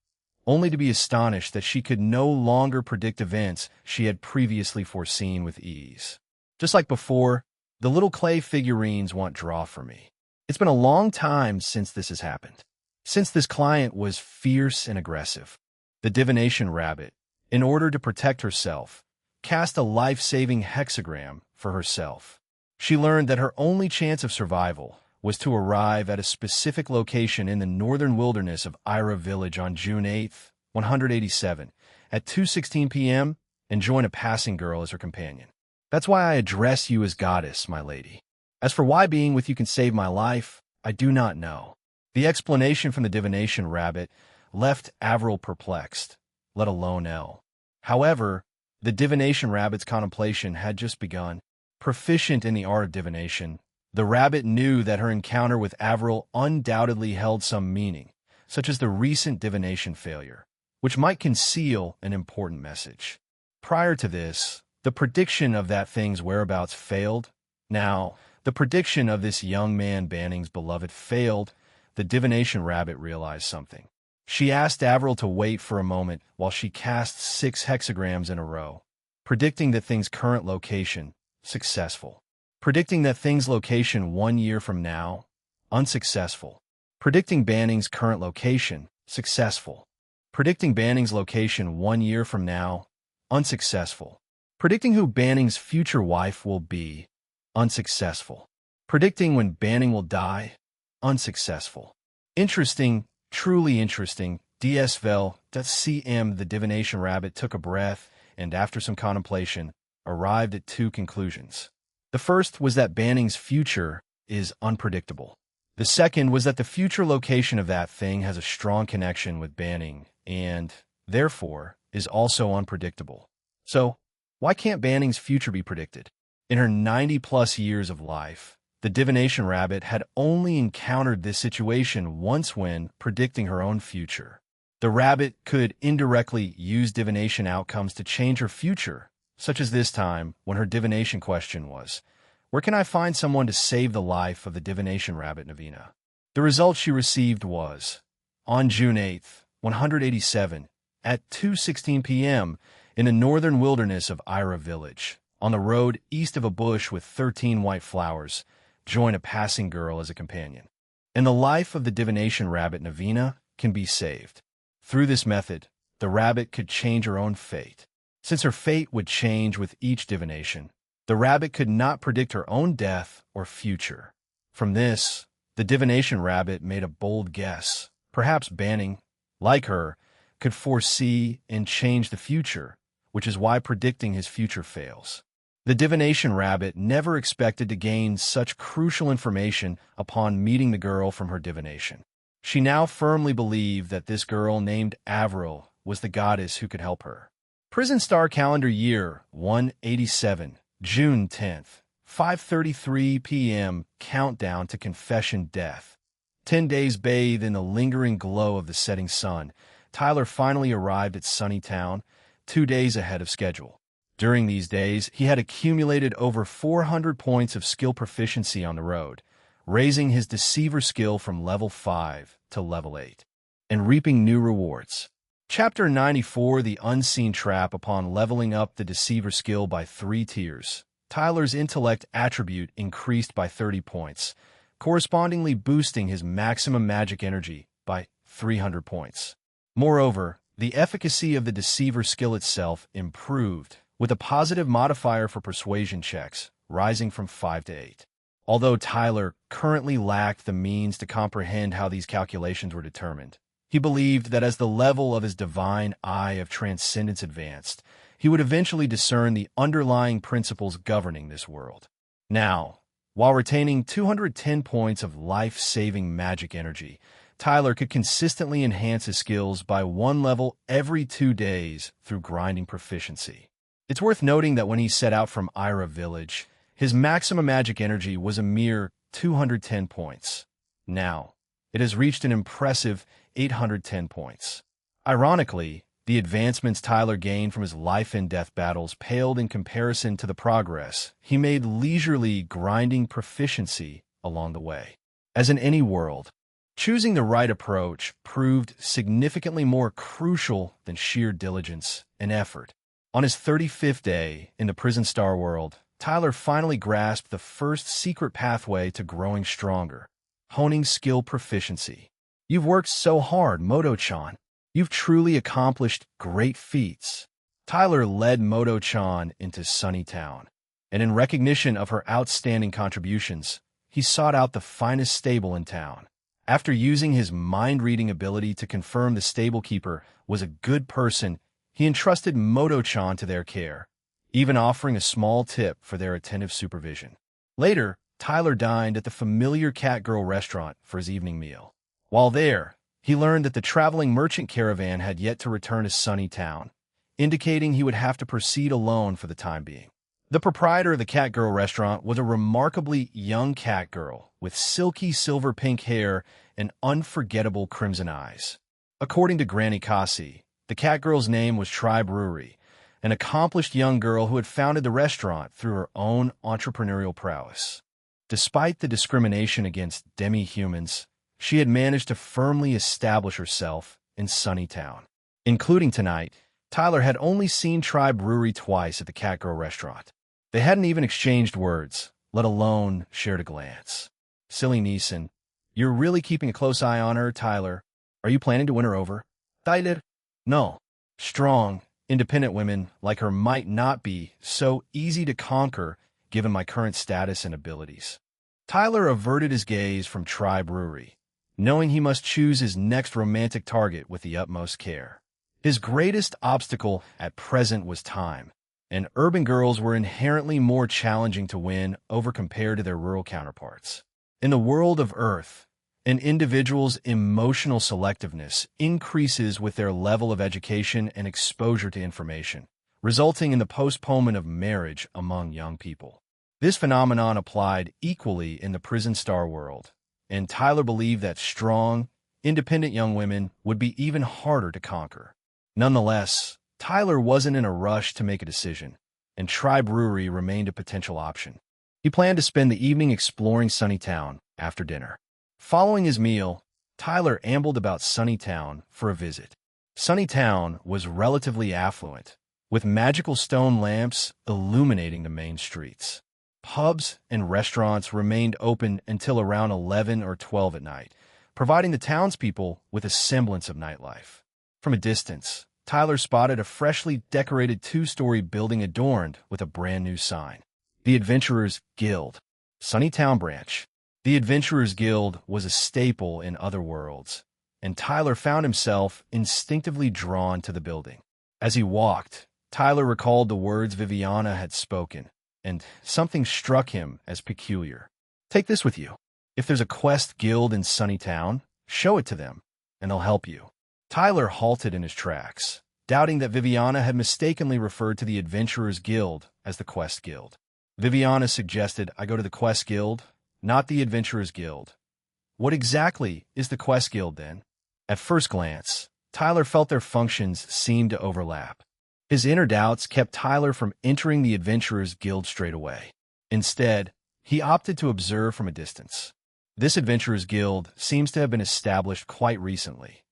Speaker 1: only to be astonished that she could no longer predict events she had previously foreseen with ease. Just like before, the little clay figurines want draw for me. It's been a long time since this has happened. Since this client was fierce and aggressive, the divination rabbit, in order to protect herself, cast a life-saving hexagram for herself. She learned that her only chance of survival was to arrive at a specific location in the northern wilderness of Ira Village on June 8th, 187, at 2:16 p.m. and join a passing girl as her companion. That's why I address you as goddess, my lady. As for why being with you can save my life, I do not know. The explanation from the divination rabbit left Avril perplexed, let alone ill. However, the divination rabbit's contemplation had just begun. Proficient in the art of divination, the rabbit knew that her encounter with Avril undoubtedly held some meaning, such as the recent divination failure, which might conceal an important message. Prior to this, the prediction of that thing's whereabouts failed. Now, the prediction of this young man Banning's beloved failed. The divination rabbit realized something. She asked Avril to wait for a moment while she cast 6 hexagrams in a row, predicting the thing's current location, successful. Predicting that thing's location 1 year from now, unsuccessful. Predicting Banning's current location, successful. Predicting Banning's location 1 year from now, unsuccessful. Predicting who Banning's future wife will be, unsuccessful. Predicting when Banning will die, unsuccessful. Interesting, truly interesting. DSVEL.cm. The divination rabbit took a breath and, after some contemplation, arrived at 2 conclusions. The first was that Banning's future is unpredictable. The second was that the future location of that thing has a strong connection with Banning and, therefore, is also unpredictable. So, why can't Banning's future be predicted? In her 90-plus years of life, the divination rabbit had only encountered this situation once when predicting her own future. The rabbit could indirectly use divination outcomes to change her future, such as this time when her divination question was, where can I find someone to save the life of the divination rabbit Navina? The result she received was, on June 8th, 187, at 2:16 p.m., in the northern wilderness of Ira Village, on the road east of a bush with 13 white flowers, join a passing girl as a companion. And the life of the divination rabbit Navina can be saved. Through this method, the rabbit could change her own fate. Since her fate would change with each divination, the rabbit could not predict her own death or future. From this, The divination rabbit made a bold guess. Perhaps Banning, like her, could foresee and change the future, which is why predicting his future fails. The divination rabbit never expected to gain such crucial information upon meeting the girl from her divination. She now firmly believed that this girl named Avril was the goddess who could help her. Prison Star Calendar Year 187, June 10th, 5:33 p.m. Countdown to Confession Death. 10 days bathed in the lingering glow of the setting sun, Tyler finally arrived at Sunnytown, 2 days ahead of schedule. During these days, he had accumulated over 400 points of skill proficiency on the road, raising his Deceiver skill from level 5 to level 8, and reaping new rewards. Chapter 94, The Unseen Trap. Upon leveling up the Deceiver skill by 3 tiers, Tyler's intellect attribute increased by 30 points, correspondingly boosting his maximum magic energy by 300 points. Moreover, the efficacy of the Deceiver skill itself improved, with a positive modifier for persuasion checks, rising from 5 to 8. Although Tyler currently lacked the means to comprehend how these calculations were determined, he believed that as the level of his divine eye of transcendence advanced, he would eventually discern the underlying principles governing this world. Now, while retaining 210 points of life-saving magic energy, Tyler could consistently enhance his skills by 1 level every 2 days through grinding proficiency. It's worth noting that when he set out from Ira Village, his maximum magic energy was a mere 210 points. Now, it has reached an impressive 810 points. Ironically, the advancements Tyler gained from his life-and-death battles paled in comparison to the progress he made leisurely grinding proficiency along the way. As in any world, choosing the right approach proved significantly more crucial than sheer diligence and effort. On his 35th day in the Prison Star world, Tyler finally grasped the first secret pathway to growing stronger: honing skill proficiency. You've worked so hard, Moto-chan. You've truly accomplished great feats. Tyler led Moto-chan into Sunnytown, and in recognition of her outstanding contributions, he sought out the finest stable in town. After using his mind-reading ability to confirm the stable-keeper was a good person, he entrusted Moto-chan to their care, even offering a small tip for their attentive supervision. Later, Tyler dined at the familiar Catgirl restaurant for his evening meal. While there, he learned that the traveling merchant caravan had yet to return to Sunnytown, indicating he would have to proceed alone for the time being. The proprietor of the Catgirl restaurant was a remarkably young Catgirl with silky silver-pink hair and unforgettable crimson eyes. According to Granny Kasi, the Catgirl's name was Tribe Ruri, an accomplished young girl who had founded the restaurant through her own entrepreneurial prowess. Despite the discrimination against demi-humans, she had managed to firmly establish herself in Sunnytown. Including tonight, Tyler had only seen Tribe Ruri twice at the Catgirl restaurant. They hadn't even exchanged words, let alone shared a glance. Silly Neeson, you're really keeping a close eye on her, Tyler. Are you planning to win her over? Tyler? No. Strong, independent women like her might not be so easy to conquer given my current status and abilities. Tyler averted his gaze from Tribe Ruri, knowing he must choose his next romantic target with the utmost care. His greatest obstacle at present was time, and urban girls were inherently more challenging to win over compared to their rural counterparts. In the world of Earth, an individual's emotional selectiveness increases with their level of education and exposure to information, resulting in the postponement of marriage among young people. This phenomenon applied equally in the Prison Star world, and Tyler believed that strong, independent young women would be even harder to conquer. Nonetheless, Tyler wasn't in a rush to make a decision, and Tribe Ruri remained a potential option. He planned to spend the evening exploring Sunnytown after dinner. Following his meal, Tyler ambled about Sunnytown for a visit. Sunnytown was relatively affluent, with magical stone lamps illuminating the main streets. Pubs and restaurants remained open until around 11 or 12 at night, providing the townspeople with a semblance of nightlife. From a distance, Tyler spotted a freshly decorated 2-story building adorned with a brand new sign: The Adventurers Guild, Sunnytown Branch. The Adventurers Guild was a staple in other worlds, and Tyler found himself instinctively drawn to the building. As he walked, Tyler recalled the words Viviana had spoken, and something struck him as peculiar. Take this with you. If there's a quest guild in Sunnytown, show it to them, and they'll help you. Tyler halted in his tracks, doubting that Viviana had mistakenly referred to the Adventurers Guild as the Quest Guild. Viviana suggested I go to the Quest Guild, not the Adventurers Guild. What exactly is the Quest Guild, then? At first glance, Tyler felt their functions seemed to overlap. His inner doubts kept Tyler from entering the Adventurers Guild straight away. Instead, he opted to observe from a distance. This Adventurers Guild seems to have been established quite recently.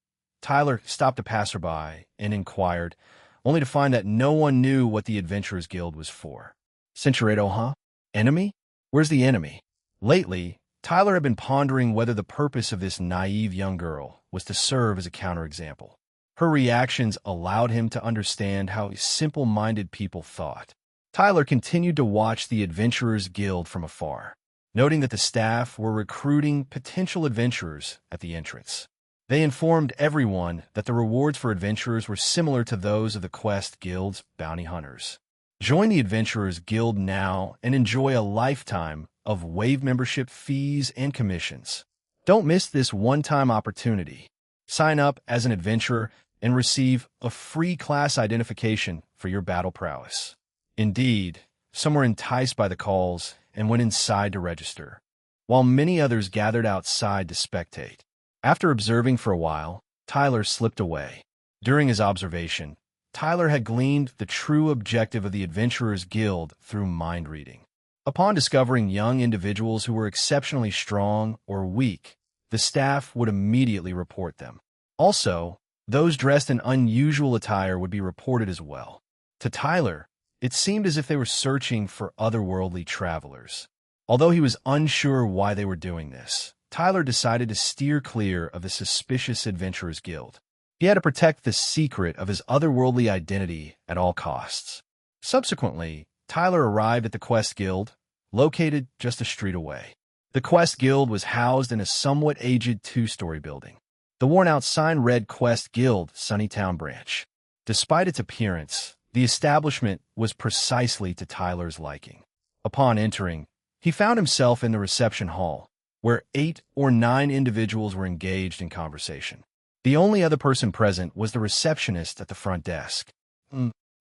Speaker 1: Tyler stopped a passerby and inquired, only to find that no one knew what the Adventurers Guild was for. Cinchureto, huh? Enemy? Where's the enemy? Lately, Tyler had been pondering whether the purpose of this naive young girl was to serve as a counterexample. Her reactions allowed him to understand how simple-minded people thought. Tyler continued to watch the Adventurers Guild from afar, noting that the staff were recruiting potential adventurers at the entrance. They informed everyone that the rewards for adventurers were similar to those of the Quest Guild's bounty hunters. Join the Adventurers Guild now and enjoy a lifetime of Wave membership fees and commissions. Don't miss this one-time opportunity. Sign up as an adventurer and receive a free class identification for your battle prowess. Indeed, some were enticed by the calls and went inside to register, while many others gathered outside to spectate. After observing for a while, Tyler slipped away. During his observation, Tyler had gleaned the true objective of the Adventurers Guild through mind reading. Upon discovering young individuals who were exceptionally strong or weak, the staff would immediately report them. Also, those dressed in unusual attire would be reported as well. To Tyler, it seemed as if they were searching for otherworldly travelers. Although he was unsure why they were doing this, Tyler decided to steer clear of the suspicious Adventurers Guild. He had to protect the secret of his otherworldly identity at all costs. Subsequently, Tyler arrived at the Quest Guild, located just a street away. The Quest Guild was housed in a somewhat aged two-story building. The worn-out sign read Quest Guild, Sunnytown Branch. Despite its appearance, the establishment was precisely to Tyler's liking. Upon entering, he found himself in the reception hall, where 8 or 9 individuals were engaged in conversation. The only other person present was the receptionist at the front desk.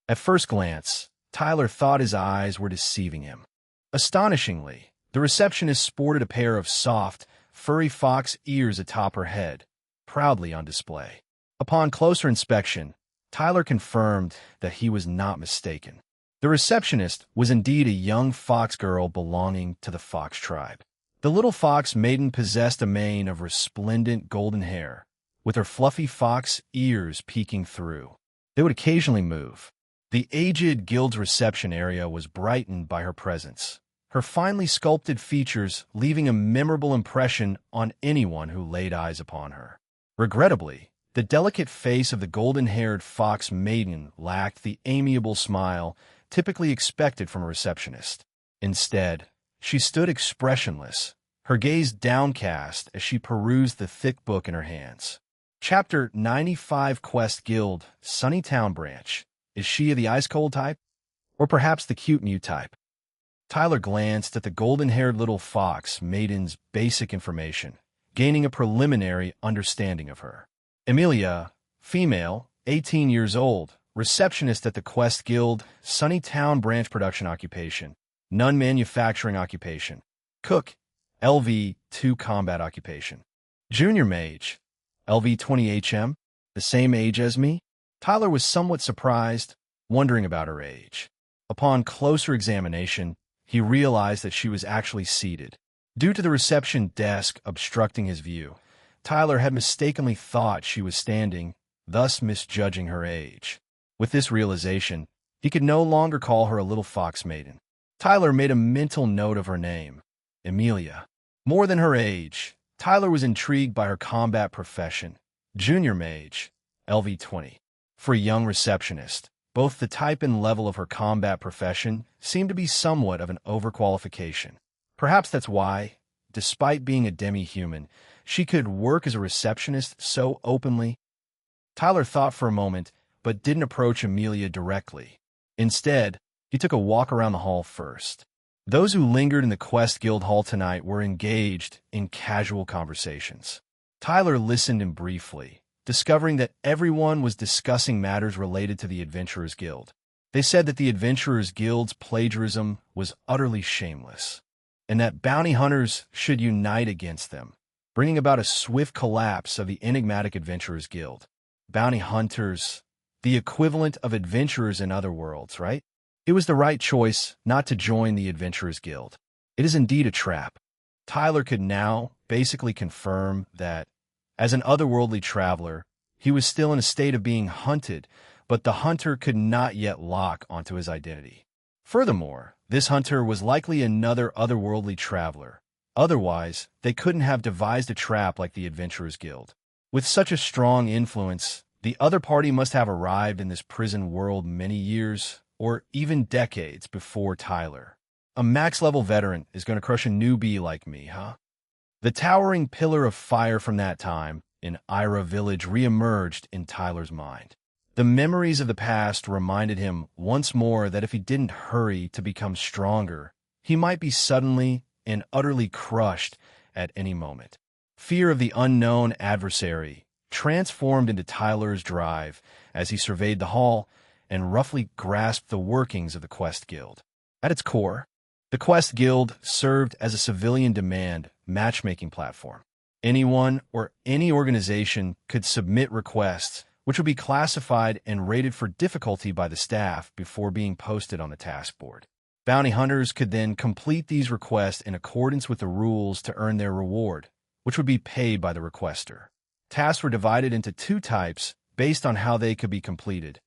Speaker 1: At first glance, Tyler thought his eyes were deceiving him. Astonishingly, the receptionist sported a pair of soft, furry fox ears atop her head, proudly on display. Upon closer inspection, Tyler confirmed that he was not mistaken. The receptionist was indeed a young fox girl belonging to the fox tribe. The little fox maiden possessed a mane of resplendent golden hair, with her fluffy fox ears peeking through. They would occasionally move. The aged guild's reception area was brightened by her presence, her finely sculpted features leaving a memorable impression on anyone who laid eyes upon her. Regrettably, the delicate face of the golden-haired fox maiden lacked the amiable smile typically expected from a receptionist. Instead, she stood expressionless, her gaze downcast as she perused the thick book in her hands. Chapter 95 Quest Guild, Sunnytown Branch. Is she of the ice-cold type? Or perhaps the cute mute type? Tyler glanced at the golden-haired little fox maiden's basic information, gaining a preliminary understanding of her. Emilia, female, 18 years old, receptionist at the Quest Guild, Sunnytown Branch production occupation, none manufacturing occupation. Cook, LV2 combat occupation. Junior mage, LV20HM, the same age as me? Tyler was somewhat surprised, wondering about her age. Upon closer examination, he realized that she was actually seated. Due to the reception desk obstructing his view, Tyler had mistakenly thought she was standing, thus misjudging her age. With this realization, he could no longer call her a little fox maiden. Tyler made a mental note of her name, Emilia. More than her age, Tyler was intrigued by her combat profession, junior mage, LV20. For a young receptionist, both the type and level of her combat profession seemed to be somewhat of an overqualification. Perhaps that's why, despite being a demi-human, she could work as a receptionist so openly? Tyler thought for a moment, but didn't approach Amelia directly. Instead, he took a walk around the hall first. Those who lingered in the Quest Guild hall tonight were engaged in casual conversations. Tyler listened briefly, discovering that everyone was discussing matters related to the Adventurers Guild. They said that the Adventurers Guild's plagiarism was utterly shameless, and that bounty hunters should unite against them, bringing about a swift collapse of the enigmatic Adventurers Guild. Bounty hunters, the equivalent of adventurers in other worlds, right? It was the right choice not to join the Adventurers Guild. It is indeed a trap. Tyler could now basically confirm that, as an otherworldly traveler, he was still in a state of being hunted, but the hunter could not yet lock onto his identity. Furthermore, this hunter was likely another otherworldly traveler. Otherwise, they couldn't have devised a trap like the Adventurers Guild. With such a strong influence, the other party must have arrived in this prison world many years, or even decades before Tyler. A max-level veteran is going to crush a newbie like me, huh? The towering pillar of fire from that time in Ira Village reemerged in Tyler's mind. The memories of the past reminded him once more that if he didn't hurry to become stronger, he might be suddenly and utterly crushed at any moment. Fear of the unknown adversary transformed into Tyler's drive as he surveyed the hall and roughly grasped the workings of the Quest Guild. At its core, the Quest Guild served as a civilian demand matchmaking platform. Anyone or any organization could submit requests, which would be classified and rated for difficulty by the staff before being posted on the task board. Bounty hunters could then complete these requests in accordance with the rules to earn their reward, which would be paid by the requester. Tasks were divided into two types based on how they could be completed.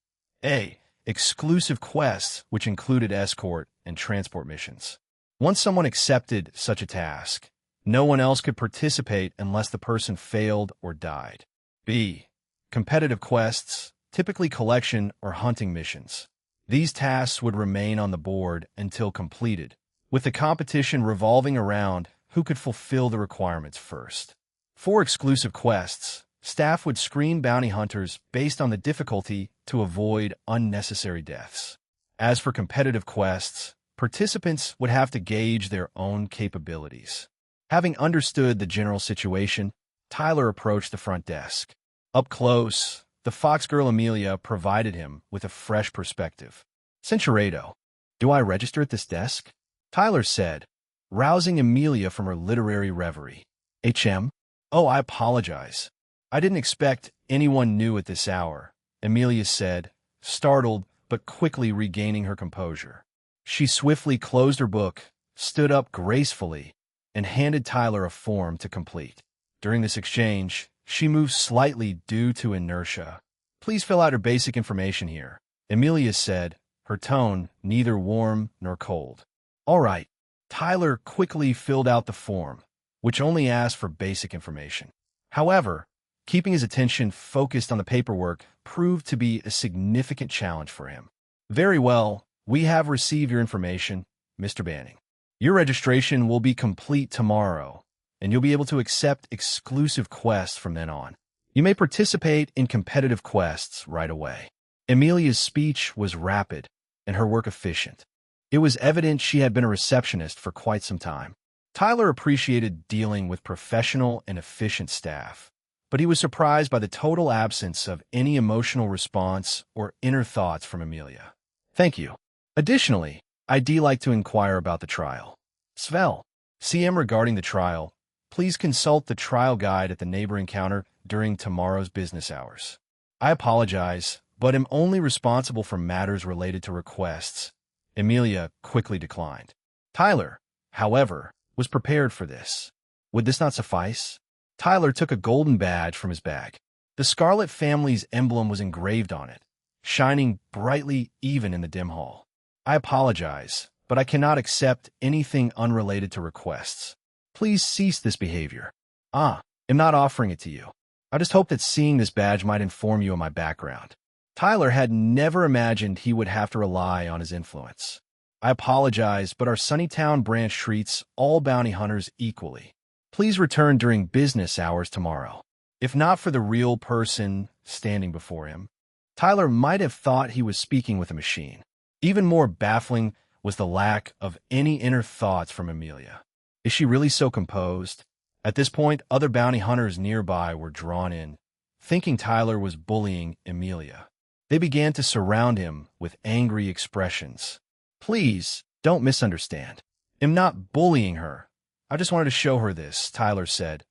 Speaker 1: A. Exclusive quests, which included escort and transport missions. Once someone accepted such a task, no one else could participate unless the person failed or died. B. Competitive quests, typically collection or hunting missions. These tasks would remain on the board until completed, with the competition revolving around who could fulfill the requirements first. For exclusive quests, staff would screen bounty hunters based on the difficulty to avoid unnecessary deaths. As for competitive quests, participants would have to gauge their own capabilities. Having understood the general situation, Tyler approached the front desk. Up close, the fox girl Amelia provided him with a fresh perspective. Centurado, do I register at this desk? Tyler said, rousing Amelia from her literary reverie. HM? Oh, I apologize. I didn't expect anyone new at this hour, Amelia said, startled but quickly regaining her composure. She swiftly closed her book, stood up gracefully, and handed Tyler a form to complete. During this exchange, she moved slightly due to inertia. Please fill out your basic information here, Amelia said, her tone neither warm nor cold. All right. Tyler quickly filled out the form, which only asked for basic information. However, keeping his attention focused on the paperwork proved to be a significant challenge for him. Very well, we have received your information, Mr. Banning. Your registration will be complete tomorrow, and you'll be able to accept exclusive quests from then on. You may participate in competitive quests right away. Amelia's speech was rapid and her work efficient. It was evident she had been a receptionist for quite some time. Tyler appreciated dealing with professional and efficient staff, but he was surprised by the total absence of any emotional response or inner thoughts from Amelia. Thank you. Additionally, I'd like to inquire about the trial. Svel, CM regarding the trial, please consult the trial guide at the neighboring counter during tomorrow's business hours. I apologize, but am only responsible for matters related to requests. Amelia quickly declined. Tyler, however, was prepared for this. Would this not suffice? Tyler took a golden badge from his bag. The Scarlet family's emblem was engraved on it, shining brightly even in the dim hall. I apologize, but I cannot accept anything unrelated to requests. Please cease this behavior. I'm not offering it to you. I just hope that seeing this badge might inform you of my background. Tyler had never imagined he would have to rely on his influence. I apologize, but our Sunnytown branch treats all bounty hunters equally. Please return during business hours tomorrow. If not for the real person standing before him, Tyler might have thought he was speaking with a machine. Even more baffling was the lack of any inner thoughts from Amelia. Is she really so composed? At this point, other bounty hunters nearby were drawn in, thinking Tyler was bullying Amelia. They began to surround him with angry expressions. Please, don't misunderstand. I'm not bullying her. I just wanted to show her this, Tyler said,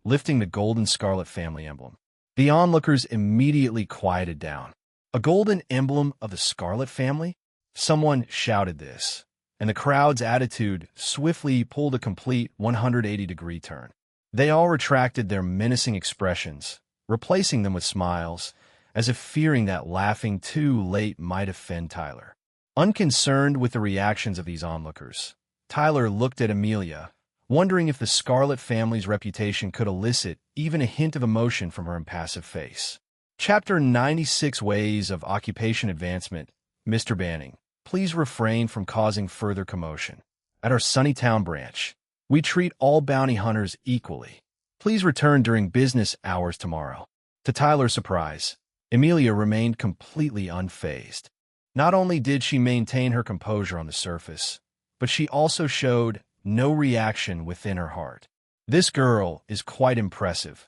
Speaker 1: lifting the golden Scarlet family emblem. The onlookers immediately quieted down. A golden emblem of the Scarlet family? Someone shouted this, and the crowd's attitude swiftly pulled a complete 180-degree turn. They all retracted their menacing expressions, replacing them with smiles, as if fearing that laughing too late might offend Tyler. Unconcerned with the reactions of these onlookers, Tyler looked at Amelia, wondering if the Scarlet family's reputation could elicit even a hint of emotion from her impassive face. Chapter 96 Ways of Occupation Advancement. Mr. Banning, please refrain from causing further commotion. At our Sunnytown branch, we treat all bounty hunters equally. Please return during business hours tomorrow. To Tyler's surprise, Amelia remained completely unfazed. Not only did she maintain her composure on the surface, but she also showed no reaction within her heart. This girl is quite impressive.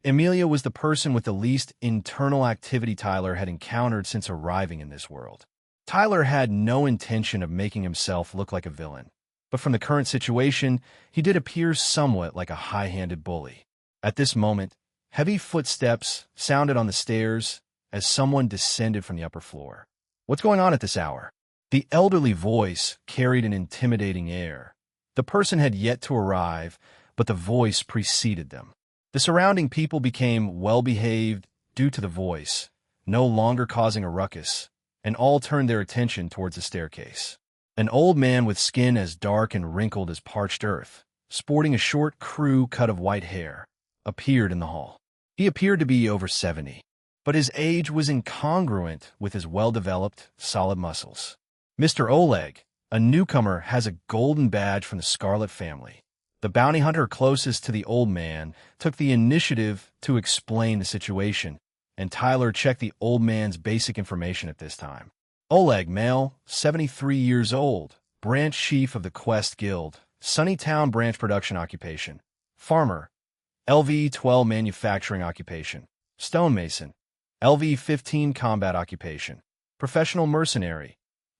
Speaker 1: Amelia was the person with the least internal activity Tyler had encountered since arriving in this world. Tyler had no intention of making himself look like a villain, but from the current situation, he did appear somewhat like a high-handed bully. At this moment, heavy footsteps sounded on the stairs as someone descended from the upper floor. What's going on at this hour? The elderly voice carried an intimidating air. The person had yet to arrive, but the voice preceded them. The surrounding people became well-behaved due to the voice, no longer causing a ruckus, and all turned their attention towards the staircase. An old man with skin as dark and wrinkled as parched earth, sporting a short crew cut of white hair, appeared in the hall. He appeared to be over 70, but his age was incongruent with his well-developed, solid muscles. Mr. Oleg, a newcomer, has a golden badge from the Scarlet family. The bounty hunter closest to the old man took the initiative to explain the situation, and Tyler checked the old man's basic information at this time. Oleg, male, 73 years old, branch chief of the Quest Guild, Sunnytown branch production occupation, farmer, LV-12 manufacturing occupation, stonemason, LV-15 combat occupation, professional mercenary,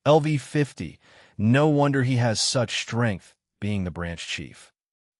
Speaker 1: LV-50. No wonder he has such strength, being the branch chief.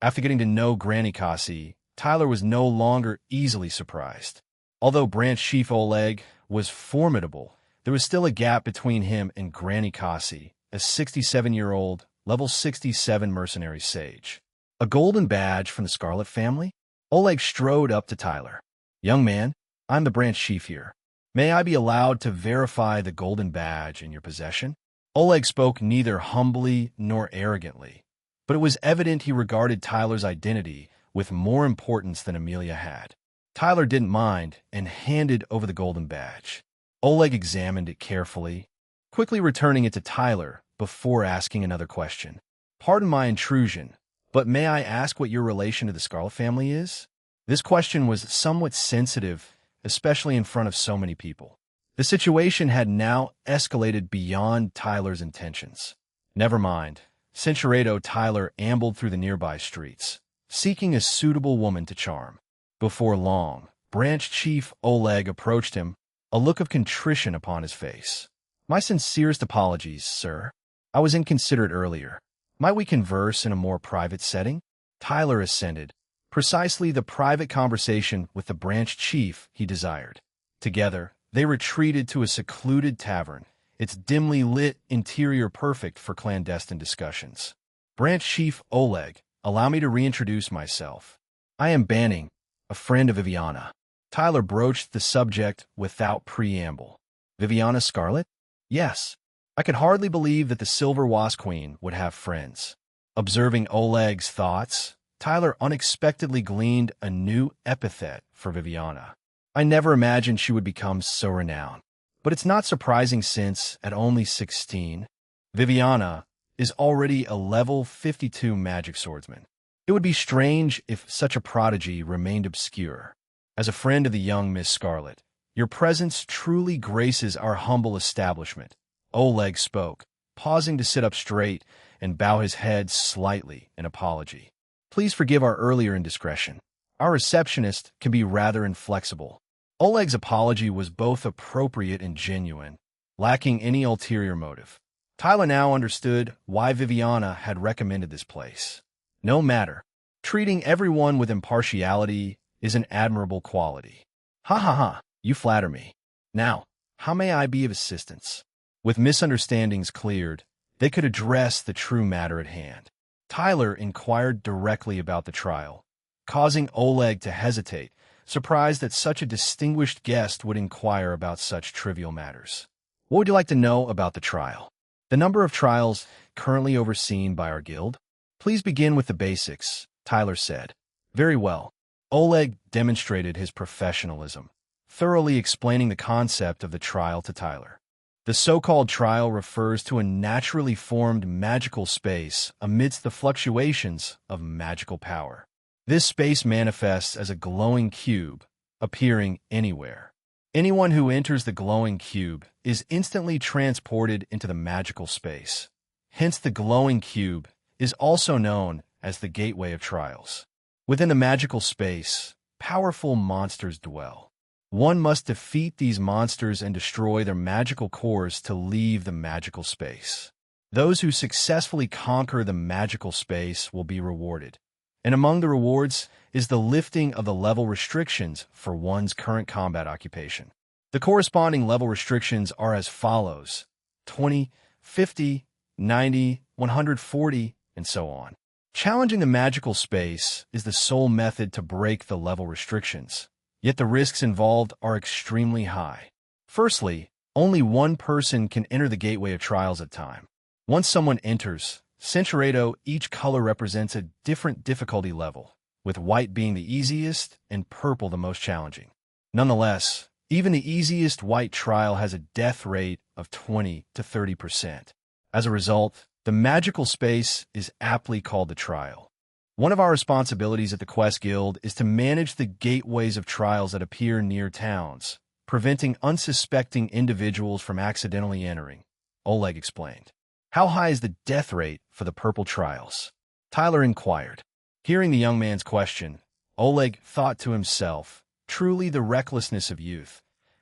Speaker 1: After getting to know Granny Kasi, Tyler was no longer easily surprised. Although branch chief Oleg was formidable, there was still a gap between him and Granny Kasi, a 67-year-old, level 67 mercenary sage. A golden badge from the Scarlet family? Oleg strode up to Tyler. Young man, I'm the branch chief here. May I be allowed to verify the golden badge in your possession? Oleg spoke neither humbly nor arrogantly, but it was evident he regarded Tyler's identity with more importance than Amelia had. Tyler didn't mind and handed over the golden badge. Oleg examined it carefully, quickly returning it to Tyler before asking another question. Pardon my intrusion, but may I ask what your relation to the Scarlet family is? This question was somewhat sensitive, especially in front of so many people. The situation had now escalated beyond Tyler's intentions. Never mind. Cinchuredo Tyler ambled through the nearby streets, seeking a suitable woman to charm. Before long, Branch Chief Oleg approached him, a look of contrition upon his face. My sincerest apologies, sir. I was inconsiderate earlier. Might we converse in a more private setting? Tyler assented, precisely the private conversation with the Branch Chief he desired. Together, they retreated to a secluded tavern, its dimly lit interior perfect for clandestine discussions. Branch Chief Oleg, allow me to reintroduce myself. I am Banning, a friend of Viviana. Tyler broached the subject without preamble. Viviana Scarlet? Yes. I could hardly believe that the Silver Wasp Queen would have friends. Observing Oleg's thoughts, Tyler unexpectedly gleaned a new epithet for Viviana. I never imagined she would become so renowned. But it's not surprising since, at only 16, Viviana is already a level 52 magic swordsman. It would be strange if such a prodigy remained obscure. As a friend of the young Miss Scarlet, your presence truly graces our humble establishment. Oleg spoke, pausing to sit up straight and bow his head slightly in apology. Please forgive our earlier indiscretion. Our receptionist can be rather inflexible. Oleg's apology was both appropriate and genuine, lacking any ulterior motive. Tyler now understood why Viviana had recommended this place. No matter. Treating everyone with impartiality is an admirable quality. Ha ha ha, you flatter me. Now, how may I be of assistance? With misunderstandings cleared, they could address the true matter at hand. Tyler inquired directly about the trial, causing Oleg to hesitate, surprised that such a distinguished guest would inquire about such trivial matters. What would you like to know about the trial? The number of trials currently overseen by our guild? Please begin with the basics, Tyler said. Very well. Oleg demonstrated his professionalism, thoroughly explaining the concept of the trial to Tyler. The so-called trial refers to a naturally formed magical space amidst the fluctuations of magical power. This space manifests as a glowing cube, appearing anywhere. Anyone who enters the glowing cube is instantly transported into the magical space. Hence, the glowing cube is also known as the Gateway of Trials. Within the magical space, powerful monsters dwell. One must defeat these monsters and destroy their magical cores to leave the magical space. Those who successfully conquer the magical space will be rewarded. And among the rewards is the lifting of the level restrictions for one's current combat occupation. The corresponding level restrictions are as follows: 20, 50, 90, 140, and so on. Challenging the magical space is the sole method to break the level restrictions, yet the risks involved are extremely high. Firstly, only one person can enter the Gateway of Trials at a time. Once someone enters, Centuredo, each color represents a different difficulty level, with white being the easiest and purple the most challenging. Nonetheless, even the easiest white trial has a death rate of 20 to 30%. As a result, the magical space is aptly called the trial. One of our responsibilities at the Quest Guild is to manage the gateways of trials that appear near towns, preventing unsuspecting individuals from accidentally entering, Oleg explained. How high is the death rate for the purple trials? Tyler inquired. Hearing the young man's question, Oleg thought to himself, truly the recklessness of youth,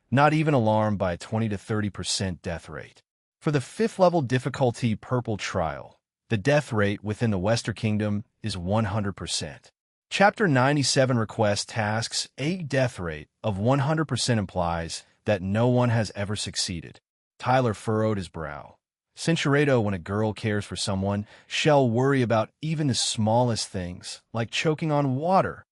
Speaker 1: not even alarmed by a 20 to 30% death rate. For the 5th level difficulty purple trial, the death rate within the Western Kingdom is 100%. Chapter 97 requests tasks. A death rate of 100% implies that no one has ever succeeded. Tyler furrowed his brow. Centuredo, when a girl cares for someone, shall worry about even the smallest things, like choking on water.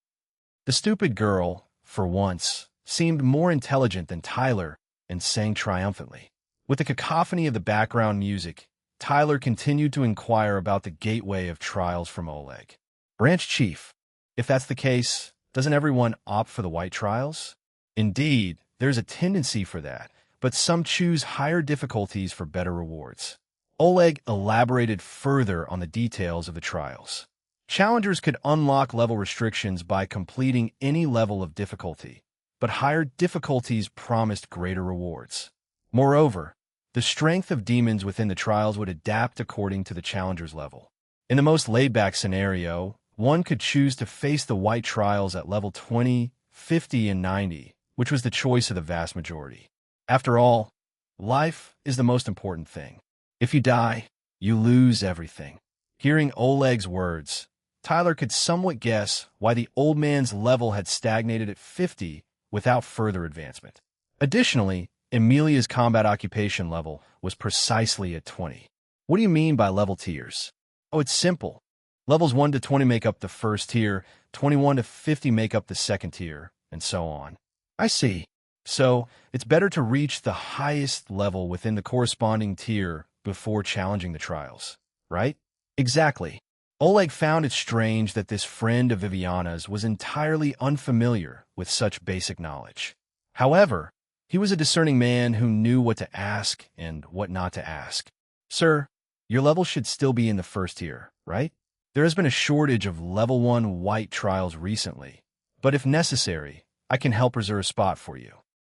Speaker 1: The stupid girl, for once, seemed more intelligent than Tyler and sang triumphantly. With the cacophony of the background music, Tyler continued to inquire about the Gateway of Trials from Oleg. Branch Chief, if that's the case, doesn't everyone opt for the white trials? Indeed, there's a tendency for that, but some choose higher difficulties for better rewards. Oleg elaborated further on the details of the trials. Challengers could unlock level restrictions by completing any level of difficulty, but higher difficulties promised greater rewards. Moreover, the strength of demons within the trials would adapt according to the challenger's level. In the most laid-back scenario, one could choose to face the white trials at level 20, 50, and 90, which was the choice of the vast majority. After all, life is the most important thing. If you die, you lose everything. Hearing Oleg's words, Tyler could somewhat guess why the old man's level had stagnated at 50 without further advancement. Additionally, Emilia's combat occupation level was precisely at 20. What do you mean by level tiers? Oh, it's simple. Levels 1 to 20 make up the first tier, 21 to 50 make up the second tier, and so on. I see. So, it's better to reach the highest level within the corresponding tier before challenging the trials, right? Exactly. Oleg found it strange that this friend of Viviana's was entirely unfamiliar with such basic knowledge. However, he was a discerning man who knew what to ask and what not to ask. Sir, your level should still be in the first tier, right? There has been a shortage of Level 1 white trials recently, but if necessary, I can help reserve a spot for you.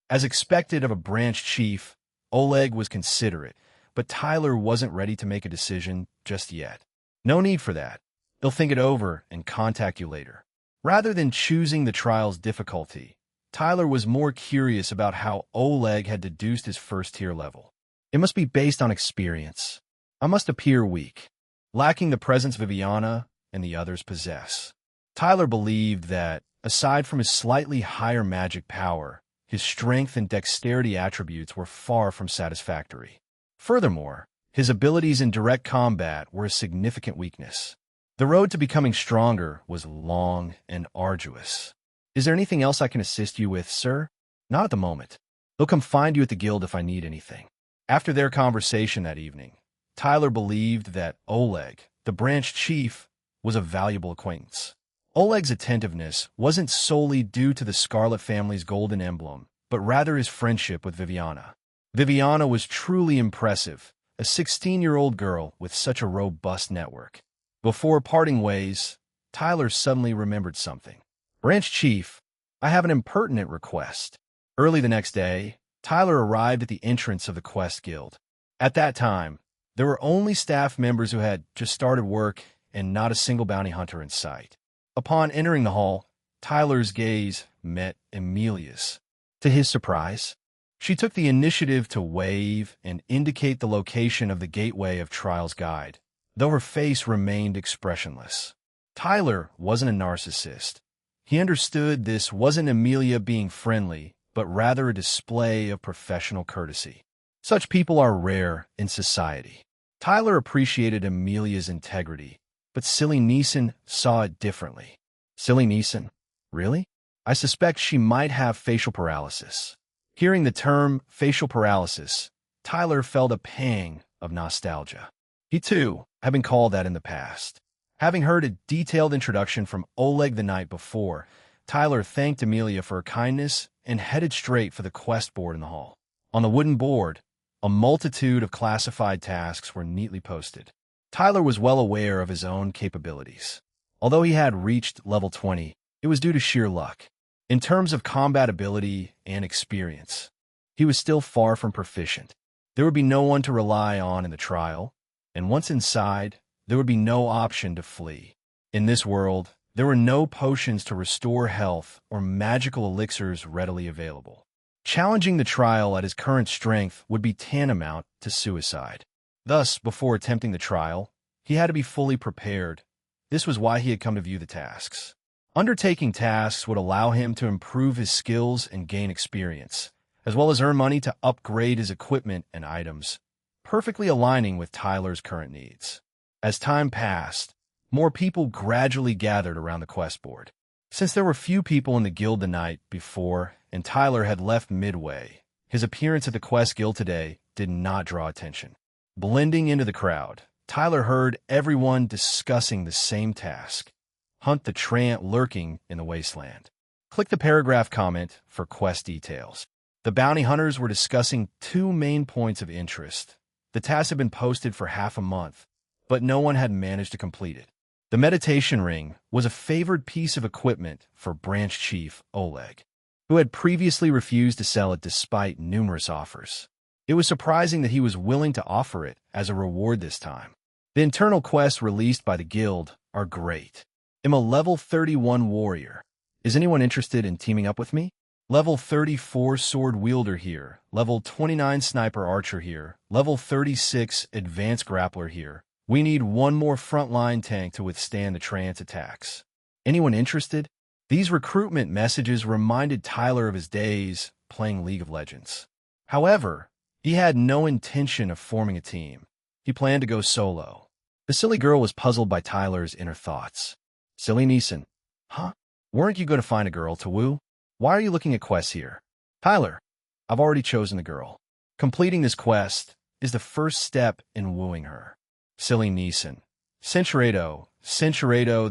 Speaker 1: As expected of a branch chief, Oleg was considerate, but Tyler wasn't ready to make a decision just yet. No need for that. He'll think it over and contact you later. Rather than choosing the trial's difficulty, Tyler was more curious about how Oleg had deduced his first-tier level. It must be based on experience. I must appear weak, lacking the presence Viviana and the others possess. Tyler believed that, aside from his slightly higher magic power, his strength and dexterity attributes were far from satisfactory. Furthermore, his abilities in direct combat were a significant weakness. The road to becoming stronger was long and arduous. Is there anything else I can assist you with, sir? Not at the moment. They'll come find you at the guild if I need anything. After their conversation that evening, Tyler believed that Oleg, the branch chief, was a valuable acquaintance. Oleg's attentiveness wasn't solely due to the Scarlet family's golden emblem, but rather his friendship with Viviana. Viviana was truly impressive, a 16-year-old girl with such a robust network. Before parting ways, Tyler suddenly remembered something. Branch Chief, I have an impertinent request. Early the next day, Tyler arrived at the entrance of the Quest Guild. At that time, there were only staff members who had just started work and not a single bounty hunter in sight. Upon entering the hall, Tyler's gaze met Amelia's. To his surprise, she took the initiative to wave and indicate the location of the Gateway of Trials guide, though her face remained expressionless. Tyler wasn't a narcissist. He understood this wasn't Amelia being friendly, but rather a display of professional courtesy. Such people are rare in society. Tyler appreciated Amelia's integrity, but Silly Neeson saw it differently. Silly Neeson? Really? I suspect she might have facial paralysis. Hearing the term facial paralysis, Tyler felt a pang of nostalgia. He, too, had been called that in the past. Having heard a detailed introduction from Oleg the night before, Tyler thanked Amelia for her kindness and headed straight for the quest board in the hall. On the wooden board, a multitude of classified tasks were neatly posted. Tyler was well aware of his own capabilities. Although he had reached level 20, it was due to sheer luck. In terms of combat ability and experience, he was still far from proficient. There would be no one to rely on in the trial, and once inside, there would be no option to flee. In this world, there were no potions to restore health or magical elixirs readily available. Challenging the trial at his current strength would be tantamount to suicide. Thus, before attempting the trial, he had to be fully prepared. This was why he had come to view the tasks. Undertaking tasks would allow him to improve his skills and gain experience, as well as earn money to upgrade his equipment and items, perfectly aligning with Tyler's current needs. As time passed, more people gradually gathered around the quest board. Since there were few people in the guild the night before, and Tyler had left midway, his appearance at the quest guild today did not draw attention. Blending into the crowd, Tyler heard everyone discussing the same task: hunt the Trant lurking in the wasteland. Click the paragraph comment for quest details. The bounty hunters were discussing two main points of interest. The task had been posted for half a month, but no one had managed to complete it. The meditation ring was a favored piece of equipment for Branch Chief Oleg, who had previously refused to sell it despite numerous offers. It was surprising that he was willing to offer it as a reward this time. The internal quests released by the guild are great. I'm a level 31 warrior. Is anyone interested in teaming up with me? Level 34 sword wielder here. Level 29 sniper archer here. Level 36 advanced grappler here. We need one more frontline tank to withstand the Trance attacks. Anyone interested? These recruitment messages reminded Tyler of his days playing League of Legends. However, he had no intention of forming a team. He planned to go solo. The silly girl was puzzled by Tyler's inner thoughts. Silly Neeson. Huh? Weren't you going to find a girl to woo? Why are you looking at quests here? Tyler, I've already chosen the girl. Completing this quest is the first step in wooing her. Silly Neeson. Centuredo,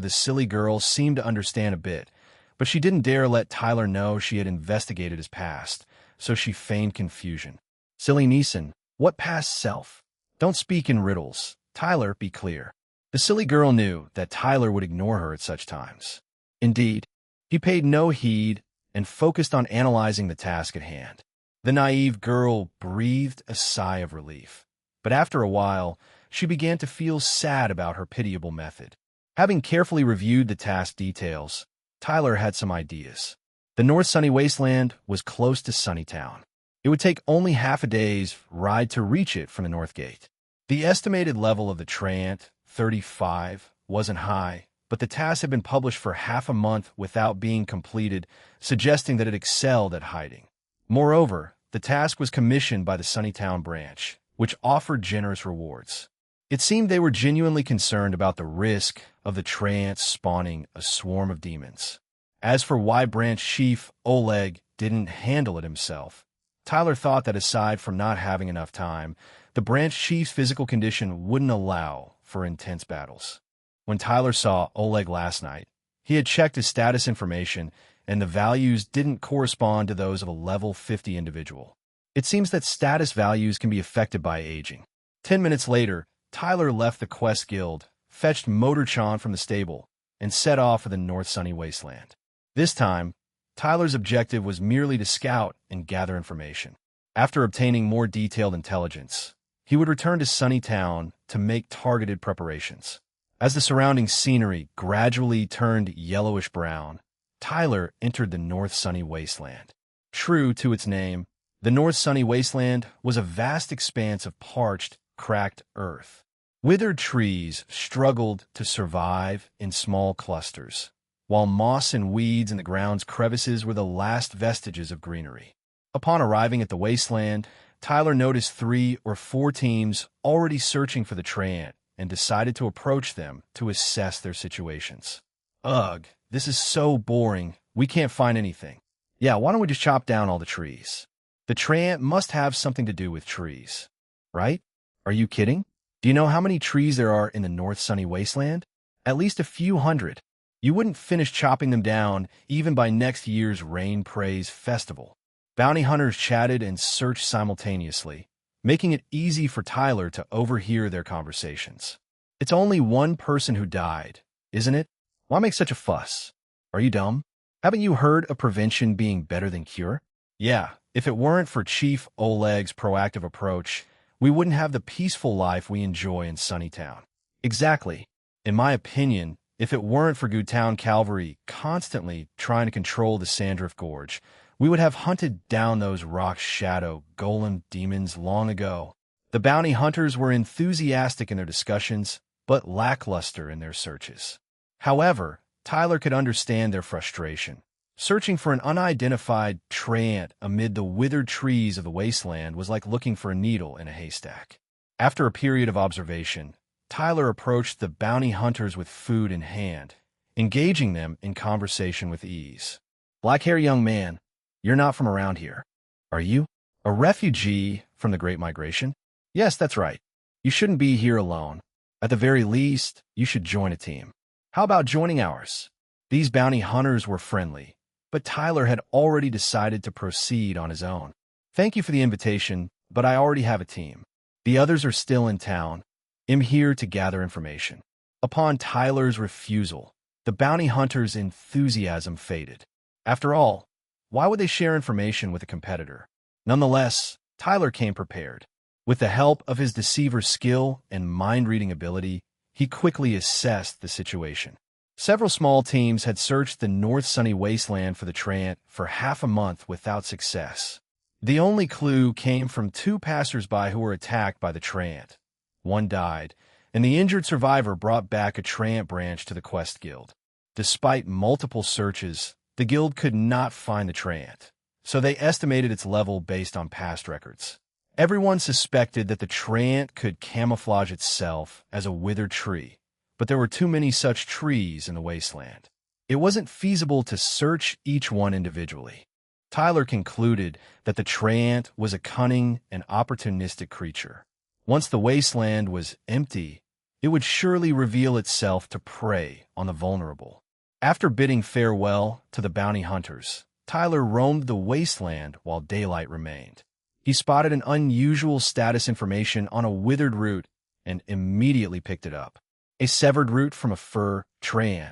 Speaker 1: the silly girl seemed to understand a bit, but she didn't dare let Tyler know she had investigated his past, so she feigned confusion. Silly Neeson, what past self? Don't speak in riddles. Tyler, be clear. The silly girl knew that Tyler would ignore her at such times. Indeed, he paid no heed and focused on analyzing the task at hand. The naive girl breathed a sigh of relief. But after a while, she began to feel sad about her pitiable method. Having carefully reviewed the task details, Tyler had some ideas. The North Sunny Wasteland was close to Sunnytown. It would take only half a day's ride to reach it from the North Gate. The estimated level of the Trant, 35, wasn't high, but the task had been published for half a month without being completed, suggesting that it excelled at hiding. Moreover, the task was commissioned by the Sunnytown branch, which offered generous rewards. It seemed they were genuinely concerned about the risk of the Trant spawning a swarm of demons. As for why branch chief Oleg didn't handle it himself, Tyler thought that aside from not having enough time, the branch chief's physical condition wouldn't allow for intense battles. When Tyler saw Oleg last night, he had checked his status information, and the values didn't correspond to those of a level 50 individual. It seems that status values can be affected by aging. 10 minutes later, Tyler left the Quest Guild, fetched Motorchan from the stable, and set off for the North Sunny Wasteland. This time, Tyler's objective was merely to scout and gather information. After obtaining more detailed intelligence, he would return to Sunnytown to make targeted preparations. As the surrounding scenery gradually turned yellowish-brown, Tyler entered the North Sunny Wasteland. True to its name, the North Sunny Wasteland was a vast expanse of parched, cracked earth. Withered trees struggled to survive in small clusters, while moss and weeds in the ground's crevices were the last vestiges of greenery. Upon arriving at the wasteland, Tyler noticed 3 or 4 teams already searching for the Trant and decided to approach them to assess their situations. Ugh, this is so boring. We can't find anything. Yeah, why don't we just chop down all the trees? The Trant must have something to do with trees, right? Are you kidding? Do you know how many trees there are in the North Sunny Wasteland? At least a few hundred. You wouldn't finish chopping them down even by next year's Rain Praise Festival. Bounty hunters chatted and searched simultaneously, making it easy for Tyler to overhear their conversations. It's only one person who died, isn't it? Why make such a fuss? Are you dumb? Haven't you heard of prevention being better than cure? Yeah, if it weren't for Chief Oleg's proactive approach, we wouldn't have the peaceful life we enjoy in Sunnytown. Exactly. In my opinion, if it weren't for Goodtown Cavalry constantly trying to control the Sandrift Gorge, we would have hunted down those rock shadow golem demons long ago. The bounty hunters were enthusiastic in their discussions, but lackluster in their searches. However, Tyler could understand their frustration. Searching for an unidentified Trant amid the withered trees of the wasteland was like looking for a needle in a haystack. After a period of observation, Tyler approached the bounty hunters with food in hand, engaging them in conversation with ease. Black-haired young man, you're not from around here, are you? A refugee from the Great Migration? Yes, that's right. You shouldn't be here alone. At the very least, you should join a team. How about joining ours? These bounty hunters were friendly, but Tyler had already decided to proceed on his own. Thank you for the invitation, but I already have a team. The others are still in town. I'm here to gather information. Upon Tyler's refusal, the bounty hunters' enthusiasm faded. After all, why would they share information with a competitor? Nonetheless, Tyler came prepared. With the help of his deceiver's skill and mind-reading ability, he quickly assessed the situation. Several small teams had searched the North Sunny Wasteland for the Trant for half a month without success. The only clue came from 2 passers-by who were attacked by the Trant. One died, and the injured survivor brought back a Trant branch to the Quest Guild. Despite multiple searches, the guild could not find the Trant, so they estimated its level based on past records. Everyone suspected that the Trant could camouflage itself as a withered tree, but there were too many such trees in the wasteland. It wasn't feasible to search each one individually. Tyler concluded that the Trant was a cunning and opportunistic creature. Once the wasteland was empty, it would surely reveal itself to prey on the vulnerable. After bidding farewell to the bounty hunters, Tyler roamed the wasteland while daylight remained. He spotted an unusual status information on a withered root and immediately picked it up. a severed root from a fur treant.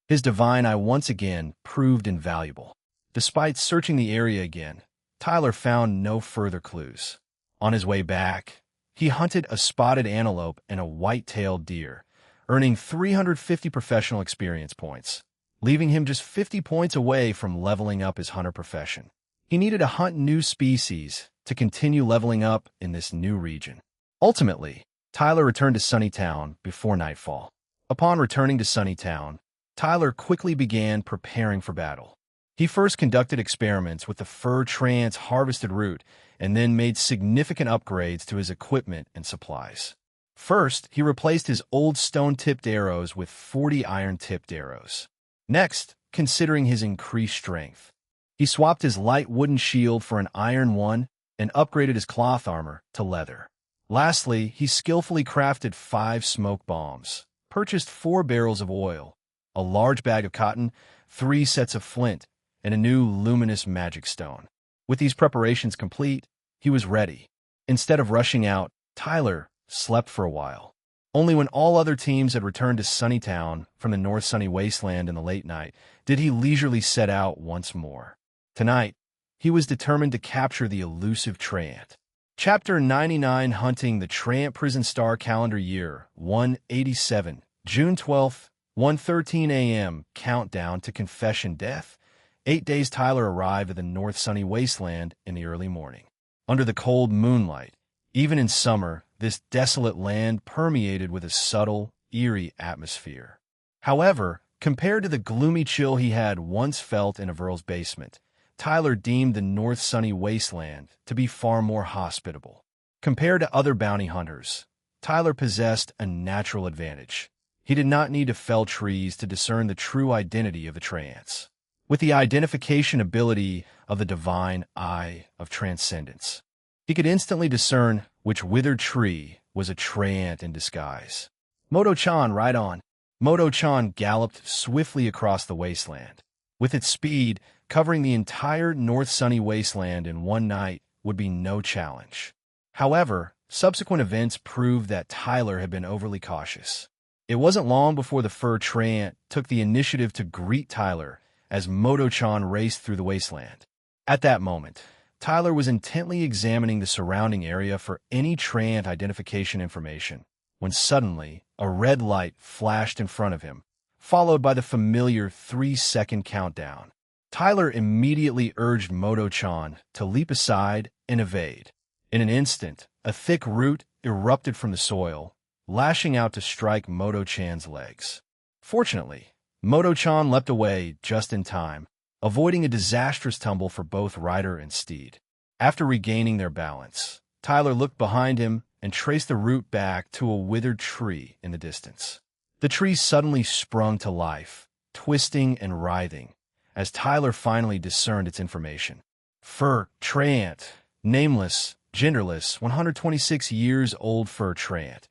Speaker 1: His divine eye once again proved invaluable. Despite searching the area again, Tyler found no further clues. On his way back, he hunted a spotted antelope and a white-tailed deer, earning 350 professional experience points, leaving him just 50 points away from leveling up his hunter profession. He needed to hunt new species to continue leveling up in this new region. Ultimately, Tyler returned to Sunnytown before nightfall. Upon returning to Sunnytown, Tyler quickly began preparing for battle. He first conducted experiments with the fur treant's harvested root and then made significant upgrades to his equipment and supplies. First, he replaced his old stone-tipped arrows with 40 iron-tipped arrows. Next, considering his increased strength, he swapped his light wooden shield for an iron one and upgraded his cloth armor to leather. Lastly, he skillfully crafted 5 smoke bombs, purchased 4 barrels of oil, a large bag of cotton, 3 sets of flint, and a new luminous magic stone. With these preparations complete, he was ready. Instead of rushing out, Tyler slept for a while. Only when all other teams had returned to Sunnytown from the North Sunny Wasteland in the late night did he leisurely set out once more. Tonight, he was determined to capture the elusive treant. Chapter 99, Hunting the Treant. Prison Star Calendar Year 187, June 12th, 1:13 a.m. Countdown to Confession Death. 8 days. Tyler arrived at the North Sunny Wasteland in the early morning. Under the cold moonlight, even in summer, this desolate land permeated with a subtle, eerie atmosphere. However, compared to the gloomy chill he had once felt in Averl's basement, Tyler deemed the North Sunny Wasteland to be far more hospitable. Compared to other bounty hunters, Tyler possessed a natural advantage. He did not need to fell trees to discern the true identity of the treants. With the identification ability of the divine eye of transcendence, he could instantly discern which withered tree was a treant in disguise. Moto-chan, right on. Moto-chan galloped swiftly across the wasteland. With its speed, covering the entire North Sunny Wasteland in one night would be no challenge. However, subsequent events proved that Tyler had been overly cautious. It wasn't long before the fur treant took the initiative to greet Tyler as Moto-chan raced through the wasteland. At that moment, Tyler was intently examining the surrounding area for any treant identification information, when suddenly a red light flashed in front of him, followed by the familiar 3-second countdown. Tyler immediately urged Moto-chan to leap aside and evade. In an instant, a thick root erupted from the soil, lashing out to strike Moto-chan's legs. Fortunately, Moto-chan leapt away just in time, avoiding a disastrous tumble for both rider and steed. After regaining their balance, Tyler looked behind him and traced the root back to a withered tree in the distance. The tree suddenly sprung to life, twisting and writhing, as Tyler finally discerned its information. Fur treant, nameless, genderless, 126 years old fur treant,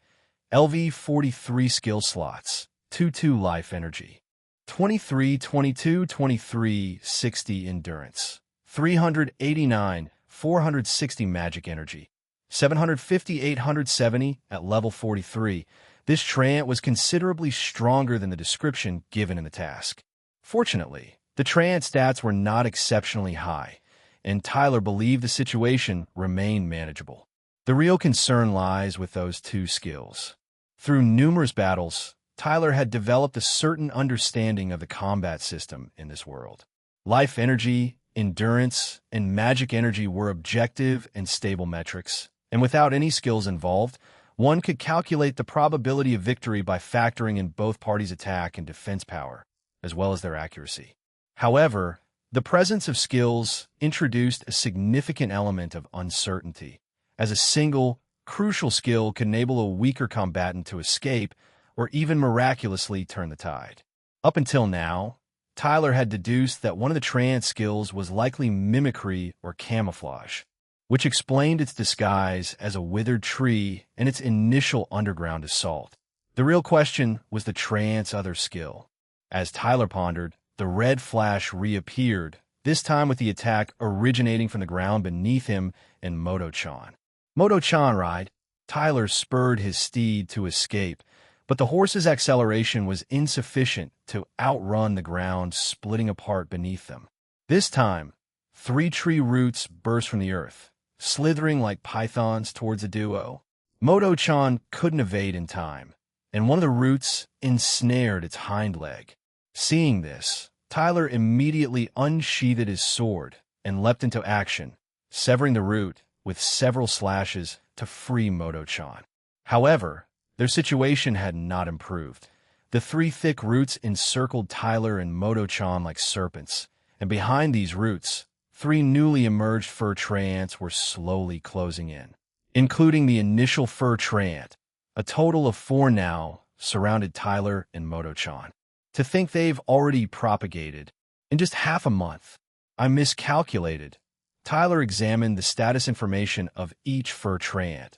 Speaker 1: LV 43 skill slots, 2-2 life energy, 23, 22, 23, 60 endurance, 389, 460 magic energy, 750, 870 at level 43. This treant was considerably stronger than the description given in the task. Fortunately, the treant stats were not exceptionally high, and Tyler believed the situation remained manageable. The real concern lies with those 2 skills. Through numerous battles, Tyler had developed a certain understanding of the combat system in this world. Life energy, endurance, and magic energy were objective and stable metrics, and without any skills involved, one could calculate the probability of victory by factoring in both parties' attack and defense power, as well as their accuracy. However, the presence of skills introduced a significant element of uncertainty, as a single, crucial skill could enable a weaker combatant to escape or even miraculously turn the tide. Up until now, Tyler had deduced that one of the treant skills was likely mimicry or camouflage, which explained its disguise as a withered tree and its initial underground assault. The real question was the treant's other skill. As Tyler pondered, the red flash reappeared, this time with the attack originating from the ground beneath him and Moto-chan. Moto-chan ride, Tyler spurred his steed to escape, But the horse's acceleration was insufficient to outrun the ground splitting apart beneath them. This time, 3 tree roots burst from the earth, slithering like pythons towards the duo. Moto-chan couldn't evade in time, and one of the roots ensnared its hind leg. Seeing this, Tyler immediately unsheathed his sword and leapt into action, severing the root with several slashes to free Moto-chan. However, their situation had not improved. The 3 thick roots encircled Tyler and Moto-chan like serpents, and behind these roots, 3 newly emerged fur treants were slowly closing in, including the initial fur treant. A total of 4 now surrounded Tyler and Moto-chan. To think they've already propagated in just half a month. I miscalculated. Tyler examined the status information of each fur treant,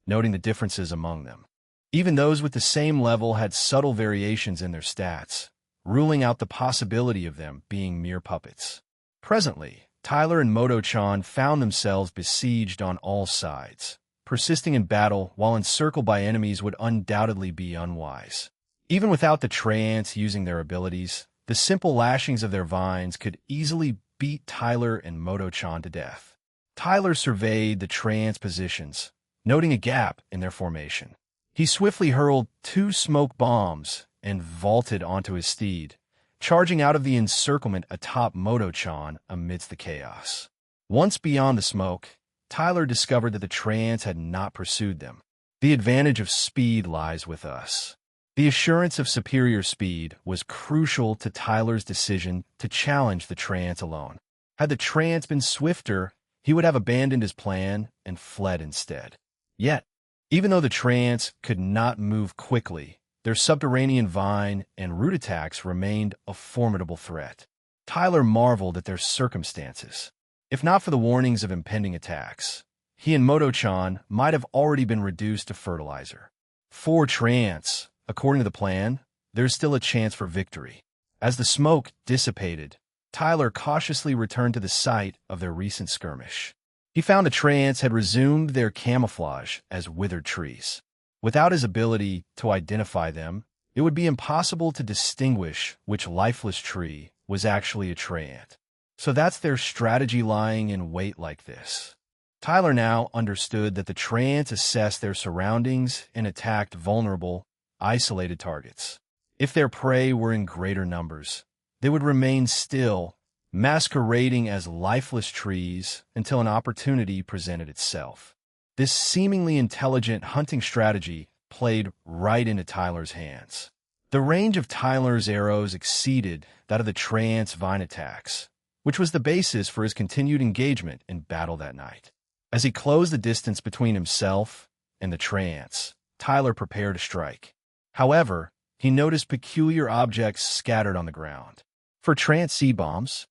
Speaker 1: noting the differences among them. Even those with the same level had subtle variations in their stats, ruling out the possibility of them being mere puppets. Presently, Tyler and Moto-chan found themselves besieged on all sides. Persisting in battle while encircled by enemies would undoubtedly be unwise. Even without the treants using their abilities, the simple lashings of their vines could easily beat Tyler and Moto-chan to death. Tyler surveyed the treants' positions, noting a gap in their formation. He swiftly hurled 2 smoke bombs and vaulted onto his steed, charging out of the encirclement atop Moto-chan amidst the chaos. Once beyond the smoke, Tyler discovered that the treants had not pursued them. The advantage of speed lies with us. The assurance of superior speed was crucial to Tyler's decision to challenge the treants alone. Had the treants been swifter, he would have abandoned his plan and fled instead. Yet, even though the treants could not move quickly, their subterranean vine and root attacks remained a formidable threat. Tyler marveled at their circumstances. If not for the warnings of impending attacks, he and Moto-chan might have already been reduced to fertilizer. 4 treants. According to the plan, there's still a chance for victory. As the smoke dissipated, Tyler cautiously returned to the site of their recent skirmish. He found the treants had resumed their camouflage as withered trees. Without his ability to identify them, it would be impossible to distinguish which lifeless tree was actually a treant. So that's their strategy lying in wait like this. Tyler now understood that the treants assessed their surroundings and attacked vulnerable, isolated targets. If their prey were in greater numbers, they would remain still, masquerading as lifeless trees until an opportunity presented itself. This seemingly intelligent hunting strategy played right into Tyler's hands. The range of Tyler's arrows exceeded that of the treants' vine attacks, which was the basis for his continued engagement in battle that night. As he closed the distance between himself and the treants, Tyler prepared to strike. However, he noticed peculiar objects scattered on the ground. For treant seed bombs,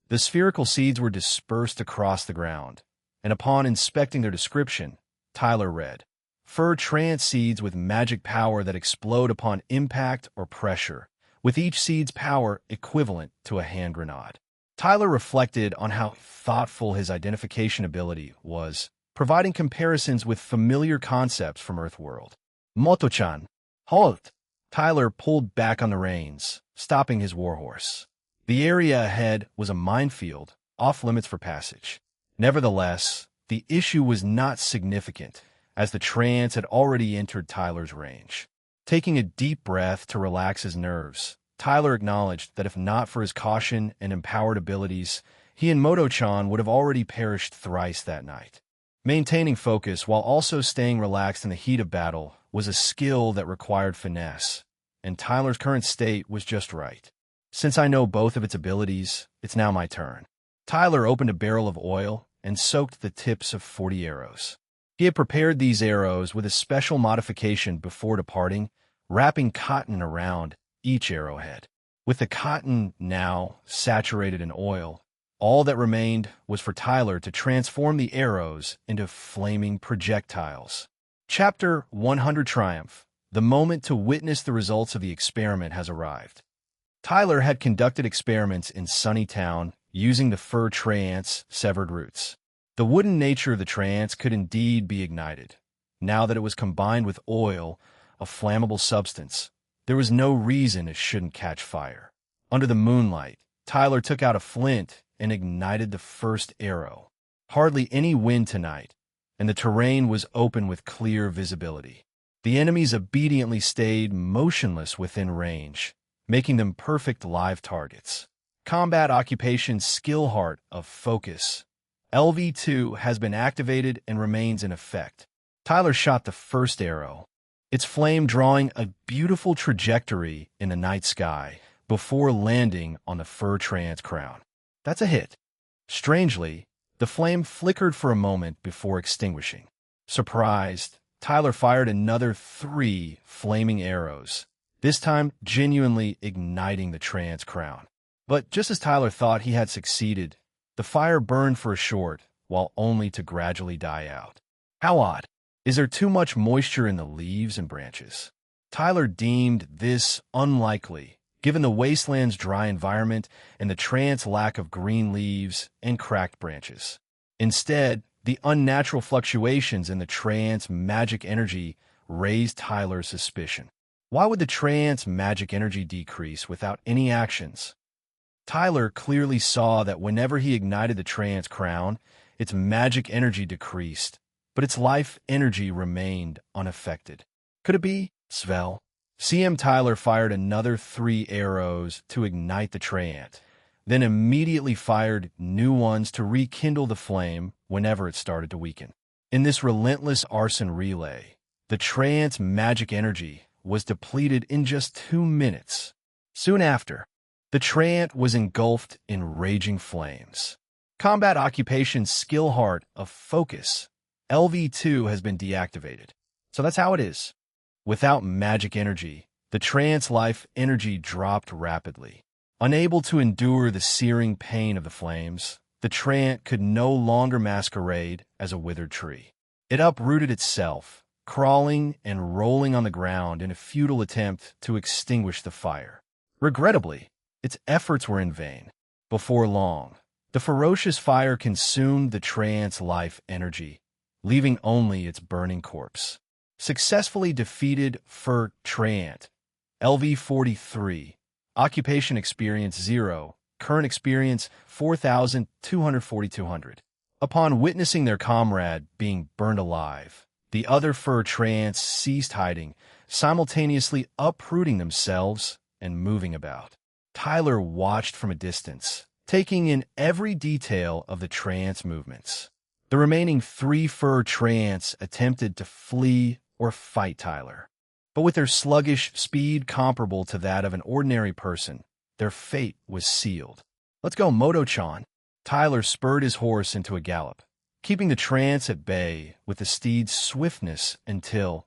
Speaker 1: the spherical seeds were dispersed across the ground, and upon inspecting their description, Tyler read, "Fur treant seeds with magic power that explode upon impact or pressure, with each seed's power equivalent to a hand grenade." Tyler reflected on how thoughtful his identification ability was, providing comparisons with familiar concepts from Earthworld. "Moto-chan, halt!" Tyler pulled back on the reins, stopping his warhorse. The area ahead was a minefield, off-limits for passage. Nevertheless, the issue was not significant, as the treants had already entered Tyler's range. Taking a deep breath to relax his nerves, Tyler acknowledged that if not for his caution and empowered abilities, he and Moto-chan would have already perished thrice that night. Maintaining focus while also staying relaxed in the heat of battle was a skill that required finesse, and Tyler's current state was just right. Since I know both of its abilities, it's now my turn. Tyler opened a barrel of oil and soaked the tips of 40 arrows. He had prepared these arrows with a special modification before departing, wrapping cotton around each arrowhead. With the cotton now saturated in oil, all that remained was for Tyler to transform the arrows into flaming projectiles. Chapter 100 Triumph. The moment to witness the results of the experiment has arrived. Tyler had conducted experiments in Sunnytown using the fur treants' severed roots. The wooden nature of the treants could indeed be ignited. Now that it was combined with oil, a flammable substance. There was no reason it shouldn't catch fire. Under the moonlight, Tyler took out a flint and ignited the first arrow. Hardly any wind tonight, and the terrain was open with clear visibility. The enemies obediently stayed motionless within range, making them perfect live targets. Combat Occupation Skill Heart of Focus. LV2 has been activated and remains in effect. Tyler shot the first arrow, its flame drawing a beautiful trajectory in the night sky before landing on the fur treant's crown. That's a hit. Strangely, the flame flickered for a moment before extinguishing. Surprised, Tyler fired another 3 flaming arrows, this time genuinely igniting the treant's crown. But just as Tyler thought he had succeeded, the fire burned for a short, while only to gradually die out. How odd. Is there too much moisture in the leaves and branches? Tyler deemed this unlikely, given the wasteland's dry environment and the treant's lack of green leaves and cracked branches. Instead, the unnatural fluctuations in the treant's magic energy raised Tyler's suspicion. Why would the treant's magic energy decrease without any actions? Tyler clearly saw that whenever he ignited the treant's crown, its magic energy decreased, but its life energy remained unaffected. Could it be Svel? CM Tyler fired another 3 arrows to ignite the treant, then immediately fired new ones to rekindle the flame whenever it started to weaken. In this relentless arson relay, the treant's magic energy was depleted in just 2 minutes. Soon after, the treant was engulfed in raging flames. Combat Occupation Skill Heart of Focus. LV2 has been deactivated. So that's how it is. Without magic energy, the treant's life energy dropped rapidly. Unable to endure the searing pain of the flames, the treant could no longer masquerade as a withered tree. It uprooted itself, crawling and rolling on the ground in a futile attempt to extinguish the fire. Regrettably, its efforts were in vain. Before long, the ferocious fire consumed the treant's life energy, leaving only its burning corpse. Successfully defeated Fur Treant. LV43. Occupation Experience 0. Current Experience 4,200-4,200. Upon witnessing their comrade being burned alive, the other Fur Treants ceased hiding, simultaneously uprooting themselves and moving about. Tyler watched from a distance, taking in every detail of the treant's movements. The remaining 3 Fur Treants attempted to flee or fight Tyler, but with their sluggish speed comparable to that of an ordinary person, their fate was sealed. Let's go, Moto-chan. Tyler spurred his horse into a gallop, keeping the treants at bay with the steed's swiftness until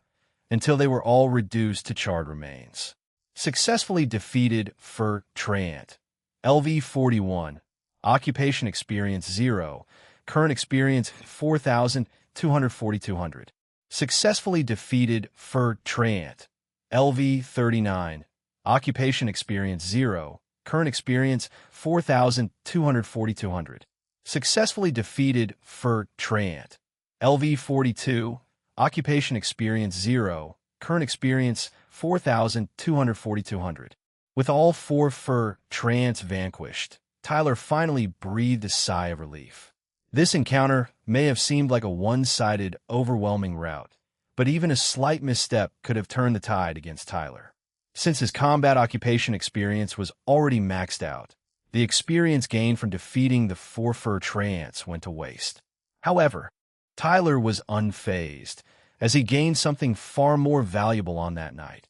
Speaker 1: they were all reduced to charred remains. Successfully defeated Fur Treant. LV41. Occupation Experience 0. Current Experience 4,200-4,200. Successfully defeated Fur Treant. LV39. Occupation Experience 0. Current Experience 4,200-4,200. Successfully defeated Fur Treant. LV42. Occupation Experience 0. Current Experience 4,200-4,200. With all 4 Fur Treants vanquished, Tyler finally breathed a sigh of relief. This encounter may have seemed like a one-sided, overwhelming rout, but even a slight misstep could have turned the tide against Tyler. Since his combat occupation experience was already maxed out, the experience gained from defeating the 4 Fur Treants went to waste. However, Tyler was unfazed, as he gained something far more valuable on that night: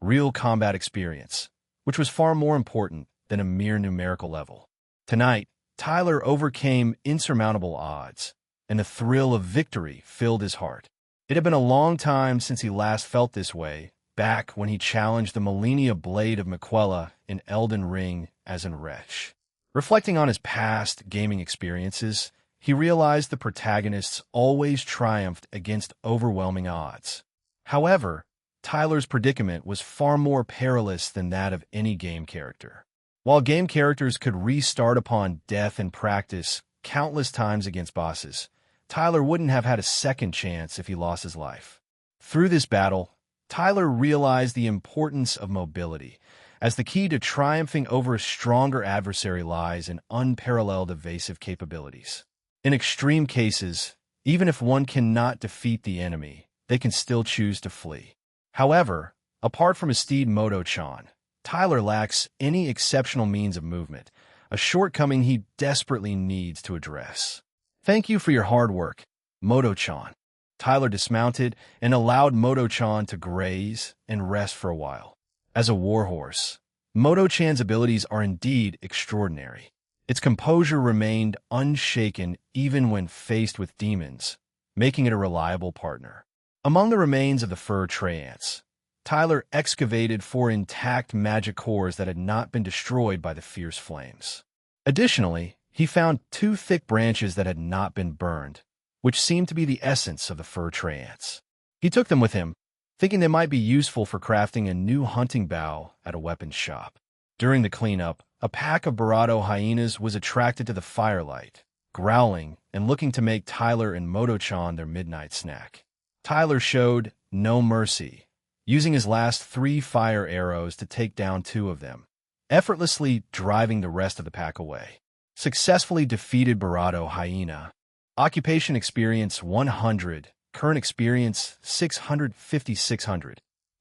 Speaker 1: real combat experience, which was far more important than a mere numerical level. Tonight, Tyler overcame insurmountable odds, and the thrill of victory filled his heart. It had been a long time since he last felt this way, back when he challenged the Malenia Blade of Miquella in Elden Ring as Enresh. Reflecting on his past gaming experiences, he realized the protagonists always triumphed against overwhelming odds. However, Tyler's predicament was far more perilous than that of any game character. While game characters could restart upon death in practice countless times against bosses, Tyler wouldn't have had a second chance if he lost his life. Through this battle, Tyler realized the importance of mobility, as the key to triumphing over a stronger adversary lies in unparalleled evasive capabilities. In extreme cases, even if one cannot defeat the enemy, they can still choose to flee. However, apart from his steed Moto-chan, Tyler lacks any exceptional means of movement, a shortcoming he desperately needs to address. "Thank you for your hard work, Moto-chan." Tyler dismounted and allowed Moto-chan to graze and rest for a while. As a warhorse, Moto-chan's abilities are indeed extraordinary. Its composure remained unshaken even when faced with demons, making it a reliable partner. Among the remains of the fur treants, Tyler excavated 4 intact magic cores that had not been destroyed by the fierce flames. Additionally, he found 2 thick branches that had not been burned, which seemed to be the essence of the fur treants. He took them with him, thinking they might be useful for crafting a new hunting bow at a weapons shop. During the cleanup, a pack of Barato hyenas was attracted to the firelight, growling and looking to make Tyler and Moto-chan their midnight snack. Tyler showed no mercy, using his last 3 fire arrows to take down 2 of them, effortlessly driving the rest of the pack away. Successfully defeated Barato hyena. Occupation experience 100, current experience 600.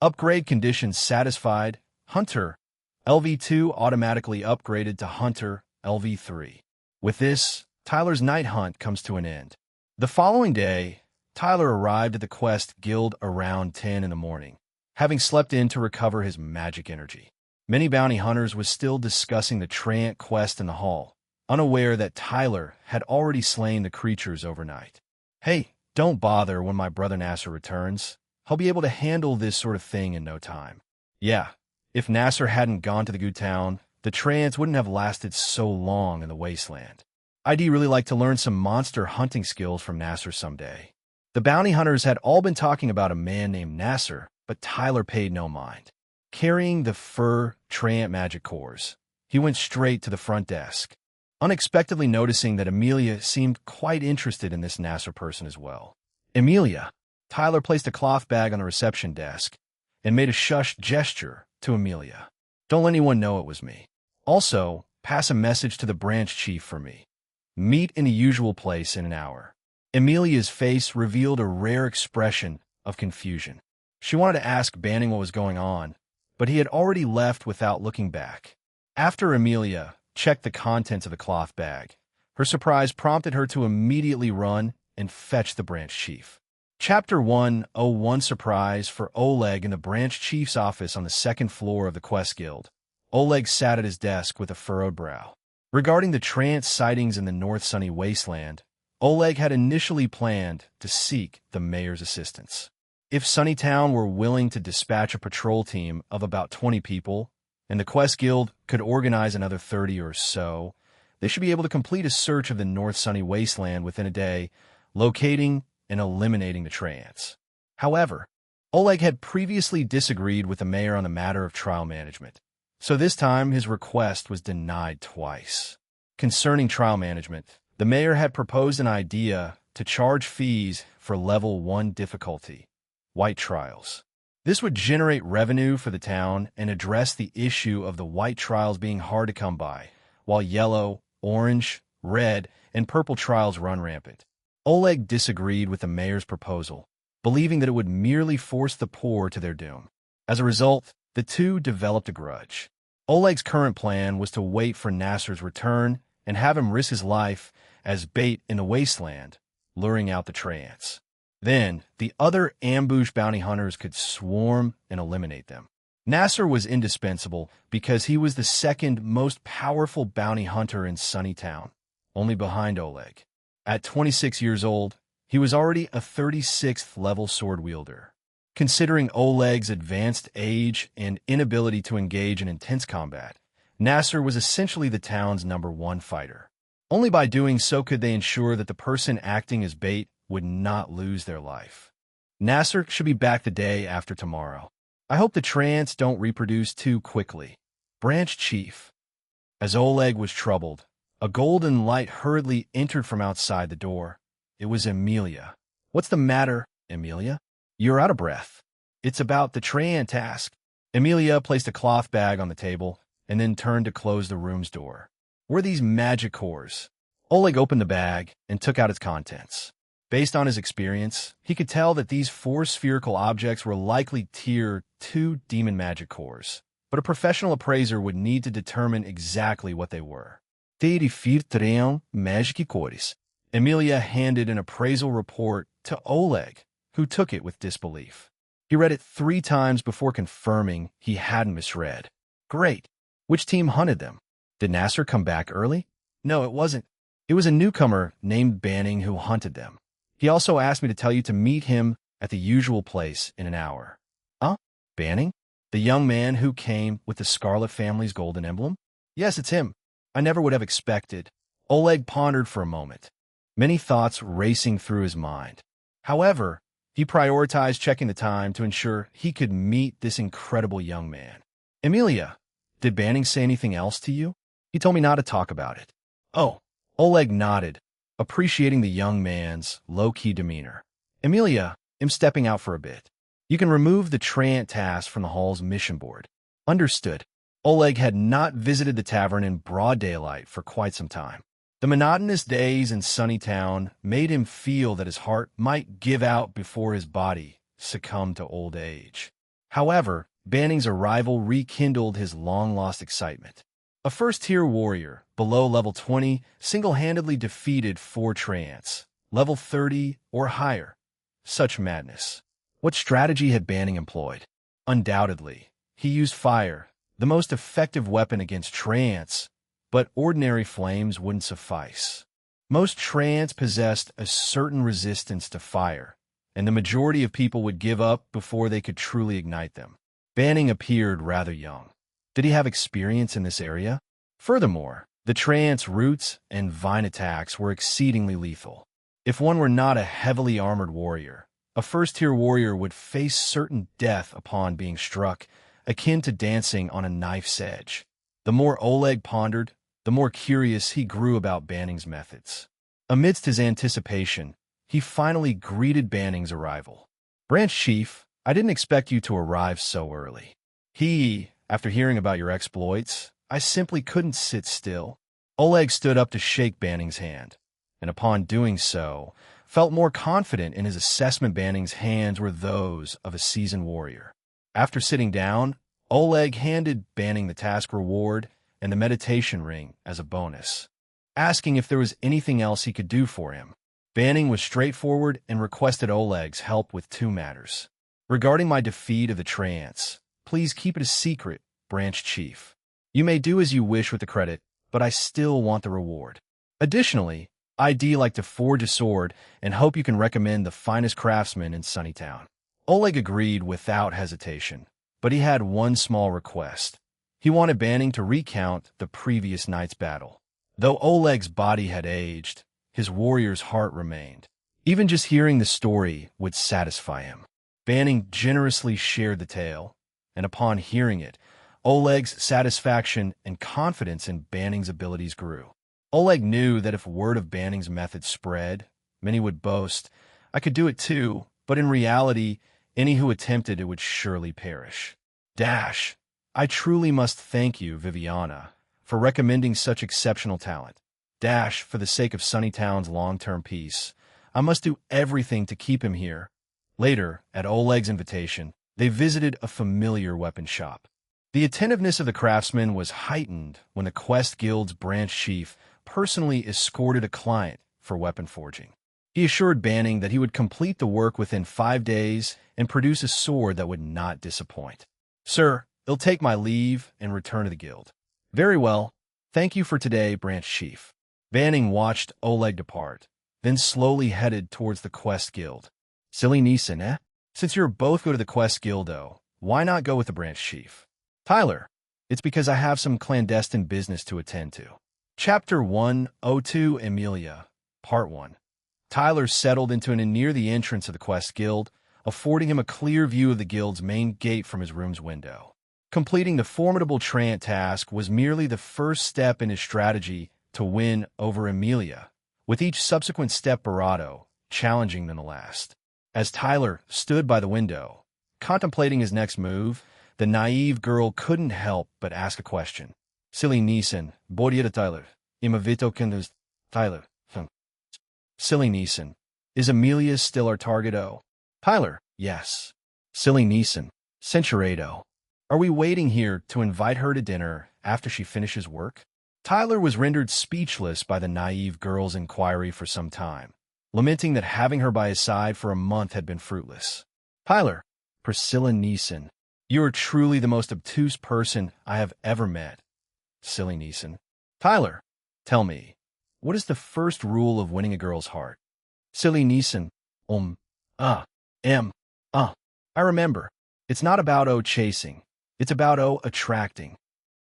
Speaker 1: Upgrade conditions satisfied. Hunter, LV2 automatically upgraded to Hunter, LV3. With this, Tyler's night hunt comes to an end. The following day, Tyler arrived at the Quest Guild around 10 in the morning, having slept in to recover his magic energy. Many bounty hunters was still discussing the Treant quest in the hall, unaware that Tyler had already slain the creatures overnight. "Hey, don't bother when my brother Nasser returns. He'll be able to handle this sort of thing in no time." Yeah, if Nasser hadn't gone to the Goo Town, the Treants wouldn't have lasted so long in the wasteland. I'd really like to learn some monster hunting skills from Nasser someday. The bounty hunters had all been talking about a man named Nasser, but Tyler paid no mind. Carrying the fur Treant magic cores, he went straight to the front desk, unexpectedly noticing that Amelia seemed quite interested in this Nasser person as well. "Amelia." Tyler placed a cloth bag on the reception desk and made a shush gesture to Amelia. "Don't let anyone know it was me. Also, pass a message to the branch chief for me. Meet in the usual place in an hour." Amelia's face revealed a rare expression of confusion. She wanted to ask Banning what was going on, but he had already left without looking back. After Amelia checked the contents of the cloth bag, her surprise prompted her to immediately run and fetch the branch chief. Chapter 101 Surprise for Oleg in the branch chief's office on the 2nd floor of the Quest Guild. Oleg sat at his desk with a furrowed brow. Regarding the Treant sightings in the North Sunny Wasteland, Oleg had initially planned to seek the mayor's assistance. If Sunnytown were willing to dispatch a patrol team of about 20 people, and the Quest Guild could organize another 30 or so, they should be able to complete a search of the North Sunny Wasteland within a day, locating and eliminating the Treants. However, Oleg had previously disagreed with the mayor on the matter of trial management, so this time his request was denied twice. Concerning trial management, the mayor had proposed an idea to charge fees for level 1 difficulty, white trials. This would generate revenue for the town and address the issue of the white trials being hard to come by, while yellow, orange, red, and purple trials run rampant. Oleg disagreed with the mayor's proposal, believing that it would merely force the poor to their doom. As a result, the two developed a grudge. Oleg's current plan was to wait for Nasser's return and have him risk his life as bait in the wasteland, luring out the Treants. Then, the other ambush bounty hunters could swarm and eliminate them. Nasser was indispensable because he was the 2nd most powerful bounty hunter in Sunnytown, only behind Oleg. At 26 years old, he was already a 36th level sword wielder. Considering Oleg's advanced age and inability to engage in intense combat, Nasser was essentially the town's #1 fighter. Only by doing so could they ensure that the person acting as bait would not lose their life. Nasser should be back the day after tomorrow. I hope the Treants don't reproduce too quickly. Branch Chief. As Oleg was troubled, a golden light hurriedly entered from outside the door. It was Amelia. What's the matter, Amelia? You're out of breath. It's about the Treant task. Emilia placed a cloth bag on the table and then turned to close the room's door. Were these magic cores? Oleg opened the bag and took out its contents. Based on his experience, he could tell that these 4 spherical objects were likely Tier 2 demon magic cores, but a professional appraiser would need to determine exactly what they were. Tier 4 magic cores. Emilia handed an appraisal report to Oleg, who took it with disbelief. He read it 3 times before confirming he hadn't misread. Great. Which team hunted them? Did Nasser come back early? No, it wasn't. It was a newcomer named Banning who hunted them. He also asked me to tell you to meet him at the usual place in an hour. Huh? Banning? The young man who came with the Scarlet family's golden emblem? Yes, it's him. I never would have expected. Oleg pondered for a moment, many thoughts racing through his mind. However, he prioritized checking the time to ensure he could meet this incredible young man. Emilia, did Banning say anything else to you? He told me not to talk about it. Oh, Oleg nodded, appreciating the young man's low-key demeanor. Emilia, I'm stepping out for a bit. You can remove the Treant task from the hall's mission board. Understood. Oleg had not visited the tavern in broad daylight for quite some time. The monotonous days in Sunnytown made him feel that his heart might give out before his body succumbed to old age. However, Banning's arrival rekindled his long-lost excitement. A first-tier warrior, below level 20, single-handedly defeated 4 Treants, level 30 or higher. Such madness. What strategy had Banning employed? Undoubtedly, he used fire, the most effective weapon against Treants, but ordinary flames wouldn't suffice. Most Treants possessed a certain resistance to fire, and the majority of people would give up before they could truly ignite them. Banning appeared rather young. Did he have experience in this area? Furthermore, the Treants' roots and vine attacks were exceedingly lethal. If one were not a heavily armored warrior, a first-tier warrior would face certain death upon being struck, akin to dancing on a knife's edge. The more Oleg pondered, the more curious he grew about Banning's methods. Amidst his anticipation, he finally greeted Banning's arrival. Branch Chief, I didn't expect you to arrive so early. After hearing about your exploits, I simply couldn't sit still. Oleg stood up to shake Banning's hand, and upon doing so, felt more confident in his assessment. Banning's hands were those of a seasoned warrior. After sitting down, Oleg handed Banning the task reward and the meditation ring as a bonus, asking if there was anything else he could do for him. Banning was straightforward and requested Oleg's help with 2 matters. Regarding my defeat of the Treants, please keep it a secret, Branch Chief. You may do as you wish with the credit, but I still want the reward. Additionally, I'd like to forge a sword and hope you can recommend the finest craftsman in Sunnytown. Oleg agreed without hesitation, but he had one small request. He wanted Banning to recount the previous night's battle. Though Oleg's body had aged, his warrior's heart remained. Even just hearing the story would satisfy him. Banning generously shared the tale, and upon hearing it, Oleg's satisfaction and confidence in Banning's abilities grew. Oleg knew that if word of Banning's method spread, many would boast, I could do it too, but in reality, any who attempted it would surely perish. I truly must thank you, Viviana, for recommending such exceptional talent. For the sake of Sunnytown's long-term peace, I must do everything to keep him here. Later, at Oleg's invitation, they visited a familiar weapon shop. The attentiveness of the craftsman was heightened when the Quest Guild's branch chief personally escorted a client for weapon forging. He assured Banning that he would complete the work within 5 days and produce a sword that would not disappoint. Sir, I'll take my leave and return to the guild. Very well. Thank you for today, branch chief. Banning watched Oleg depart, then slowly headed towards the Quest Guild. Silly Neeson, eh? Since you're both go to the Quest Guild, though, why not go with the branch chief? Tyler, it's because I have some clandestine business to attend to. Chapter 102 Emilia, Part 1. Tyler settled into and near the entrance of the Quest Guild, affording him a clear view of the guild's main gate from his room's window. Completing the formidable Treant task was merely the first step in his strategy to win over Emilia, with each subsequent step Barato challenging than the last. As Tyler stood by the window, Contemplating his next move, the naive girl couldn't help but ask a question. Silly Neeson, Bodia Tyler, Imavito Kenders Tyler. Silly Neeson, is Amelia still our target? Oh. Tyler, yes. Silly Neeson, Centurado. Are we waiting here to invite her to dinner after she finishes work? Tyler was rendered speechless by the naive girl's inquiry for some time, lamenting that having her by his side for a month had been fruitless. Tyler, Priscilla Neeson, you are truly the most obtuse person I have ever met. Silly Neeson. Tyler, tell me, what is the first rule of winning a girl's heart? Silly Neeson. I remember. It's not about chasing. It's about attracting.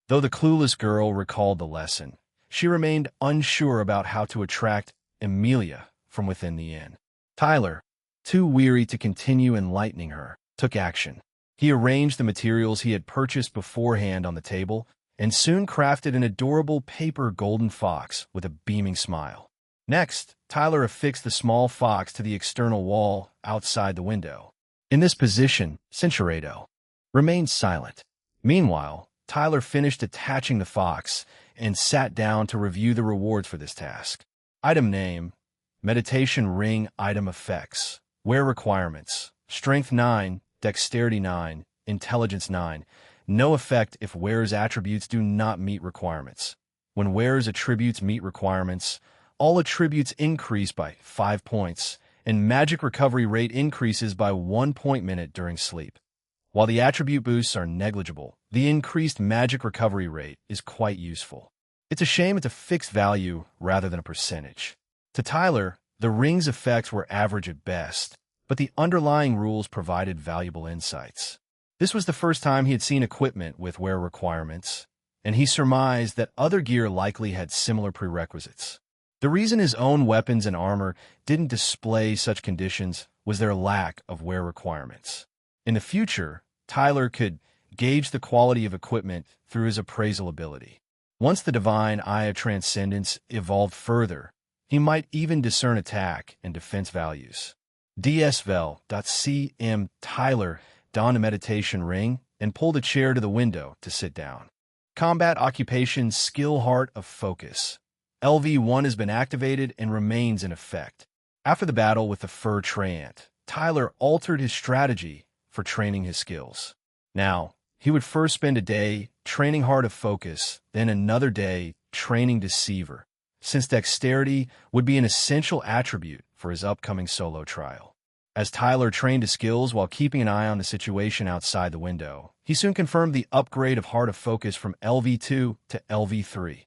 Speaker 1: Though the clueless girl recalled the lesson, she remained unsure about how to attract Amelia from within the inn. Tyler, too weary to continue enlightening her, took action. He arranged the materials he had purchased beforehand on the table and soon crafted an adorable paper golden fox with a beaming smile. Next, Tyler affixed the small fox to the external wall outside the window. In this position, Centurado remained silent. Meanwhile, Tyler finished attaching the fox and sat down to review the rewards for this task. Item name, Meditation Ring. Item effects, Wear requirements, Strength 9, Dexterity 9, Intelligence 9. No effect if wearer's attributes do not meet requirements. When wearer's attributes meet requirements, all attributes increase by 5 points, and magic recovery rate increases by 1 point minute during sleep. While the attribute boosts are negligible, the increased magic recovery rate is quite useful. It's a shame it's a fixed value rather than a percentage. To Tyler, the ring's effects were average at best, but the underlying rules provided valuable insights. This was the first time he had seen equipment with wear requirements, and he surmised that other gear likely had similar prerequisites. The reason his own weapons and armor didn't display such conditions was their lack of wear requirements. In the future, Tyler could gauge the quality of equipment through his appraisal ability. Once the divine eye of transcendence evolved further, he might even discern attack and defense values. DSVEL.cm Tyler donned a meditation ring and pulled a chair to the window to sit down. Combat occupation skill Heart of Focus. LV1 has been activated and remains in effect. After the battle with the fur treant, Tyler altered his strategy for training his skills. Now, he would first spend a day training Heart of Focus, then another day training Deceiver, since dexterity would be an essential attribute for his upcoming solo trial. As Tyler trained his skills while keeping an eye on the situation outside the window, he soon confirmed the upgrade of Heart of Focus from LV2 to LV3.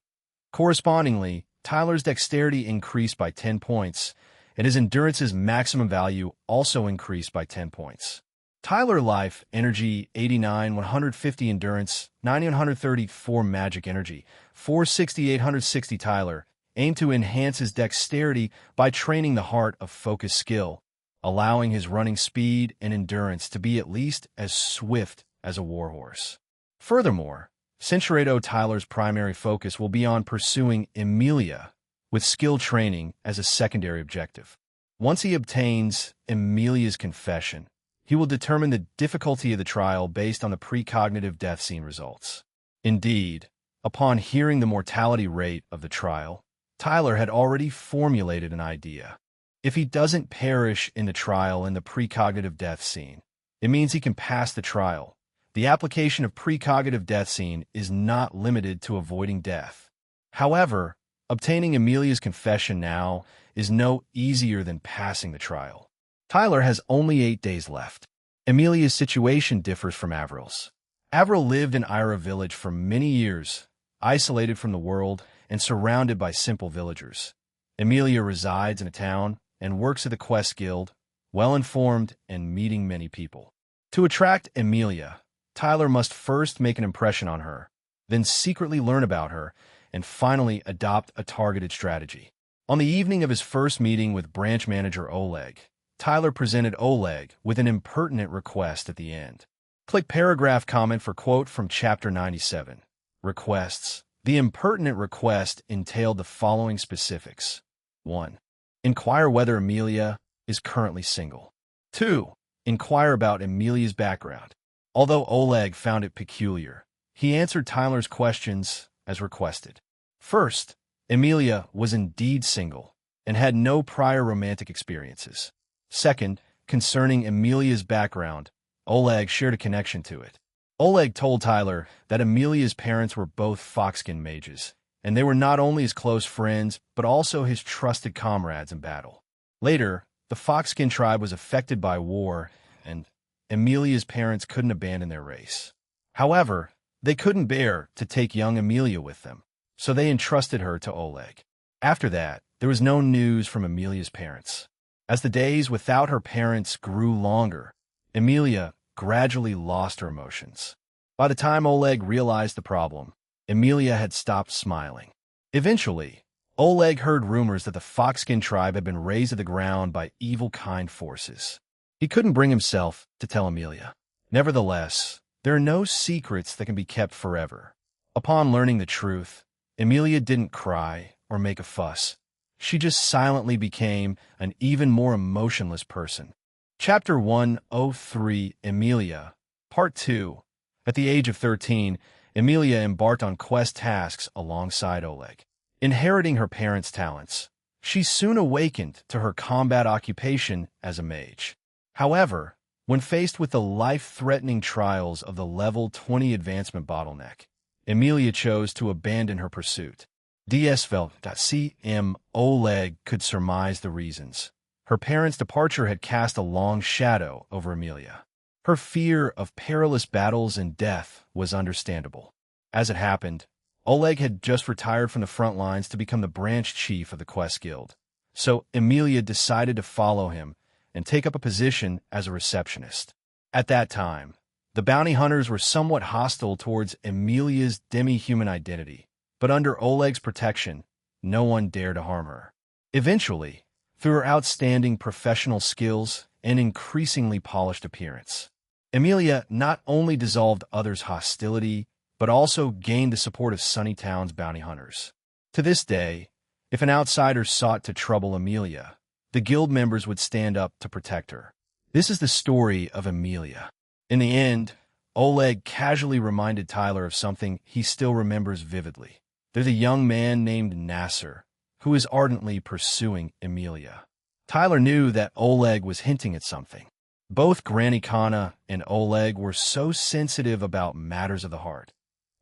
Speaker 1: Correspondingly, Tyler's dexterity increased by 10 points, and his endurance's maximum value also increased by 10 points. Tyler Life Energy 89 150 Endurance 90 134 Magic Energy 460 860 Tyler aimed to enhance his dexterity by training the Heart of Focus skill, allowing his running speed and endurance to be at least as swift as a warhorse. Furthermore, Centurado Tyler's primary focus will be on pursuing Amelia, with skill training as a secondary objective. Once he obtains Amelia's confession, he will determine the difficulty of the trial based on the precognitive death scene results. Indeed, upon hearing the mortality rate of the trial, Tyler had already formulated an idea. If he doesn't perish in the trial in the precognitive death scene, it means he can pass the trial. The application of precognitive death scene is not limited to avoiding death. However, obtaining Amelia's confession now is no easier than passing the trial. Tyler has only 8 days left. Amelia's situation differs from Avril's. Avril lived in Ira village for many years, isolated from the world and surrounded by simple villagers. Amelia resides in a town and works at the Quest Guild, well-informed and meeting many people. To attract Amelia, Tyler must first make an impression on her, then secretly learn about her, and finally adopt a targeted strategy. On the evening of his first meeting with branch manager Oleg, Tyler presented Oleg with an impertinent request at the end. Click paragraph comment for quote from Chapter 97. Requests. The impertinent request entailed the following specifics. 1. Inquire whether Amelia is currently single. 2. inquire about Emilia's background. Although Oleg found it peculiar, he answered Tyler's questions as requested. First, Emilia was indeed single and had no prior romantic experiences. Second, concerning Emilia's background, Oleg shared a connection to it. Oleg told Tyler that Emilia's parents were both Foxkin mages, and they were not only his close friends, but also his trusted comrades in battle. Later, the Foxkin tribe was affected by war, and Emilia's parents couldn't abandon their race. However, they couldn't bear to take young Emilia with them, so they entrusted her to Oleg. After that, there was no news from Emilia's parents. As the days without her parents grew longer, Emilia gradually lost her emotions. By the time Oleg realized the problem, Emilia had stopped smiling. Eventually, Oleg heard rumors that the Foxkin tribe had been razed to the ground by evil kind forces. He couldn't bring himself to tell Emilia. Nevertheless, there are no secrets that can be kept forever. Upon learning the truth, Emilia didn't cry or make a fuss. She just silently became an even more emotionless person. Chapter 103, Emilia, Part 2. At the age of 13, Emilia embarked on quest tasks alongside Oleg. Inheriting her parents' talents, she soon awakened to her combat occupation as a mage. However, when faced with the life-threatening trials of the Level 20 advancement bottleneck, Emilia chose to abandon her pursuit. DSVL.cm Oleg could surmise the reasons. Her parents' departure had cast a long shadow over Emilia. Her fear of perilous battles and death was understandable. As it happened, Oleg had just retired from the front lines to become the branch chief of the Quest Guild, so Emilia decided to follow him and take up a position as a receptionist. At that time, the bounty hunters were somewhat hostile towards Emilia's demi-human identity, but under Oleg's protection, no one dared to harm her. Eventually, through her outstanding professional skills and increasingly polished appearance, Emilia not only dissolved others' hostility, but also gained the support of Sunnytown's bounty hunters. To this day, if an outsider sought to trouble Emilia, the guild members would stand up to protect her. This is the story of Emilia. In the end, Oleg casually reminded Tyler of something he still remembers vividly. There's a young man named Nasser who is ardently pursuing Emilia. Tyler knew that Oleg was hinting at something. Both Granny Kana and Oleg were so sensitive about matters of the heart.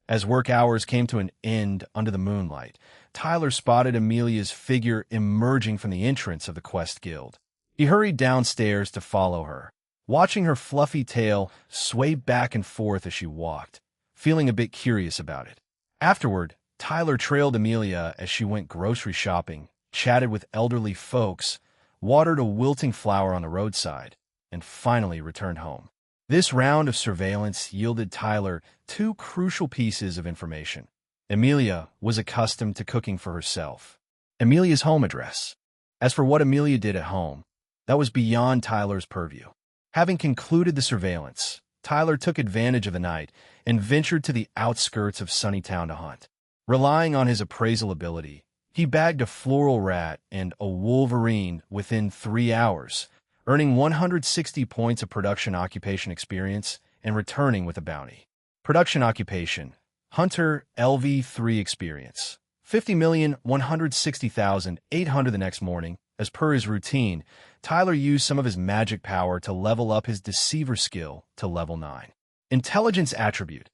Speaker 1: As work hours came to an end under the moonlight, Tyler spotted Emilia's figure emerging from the entrance of the Quest Guild. He hurried downstairs to follow her, watching her fluffy tail sway back and forth as she walked, feeling a bit curious about it. Afterward, Tyler trailed Emilia as she went grocery shopping, chatted with elderly folks, watered a wilting flower on the roadside, and finally returned home. This round of surveillance yielded Tyler two crucial pieces of information. Emilia was accustomed to cooking for herself. Emilia's home address. As for what Emilia did at home, that was beyond Tyler's purview. Having concluded the surveillance, Tyler took advantage of the night and ventured to the outskirts of Sunnytown to hunt. Relying on his appraisal ability, he bagged a floral rat and a wolverine within 3 hours, earning 160 points of production occupation experience and returning with a bounty. Production occupation, Hunter LV3 experience, 50,160,800 the next morning. As per his routine, Tyler used some of his magic power to level up his Deceiver skill to level 9. Intelligence attribute,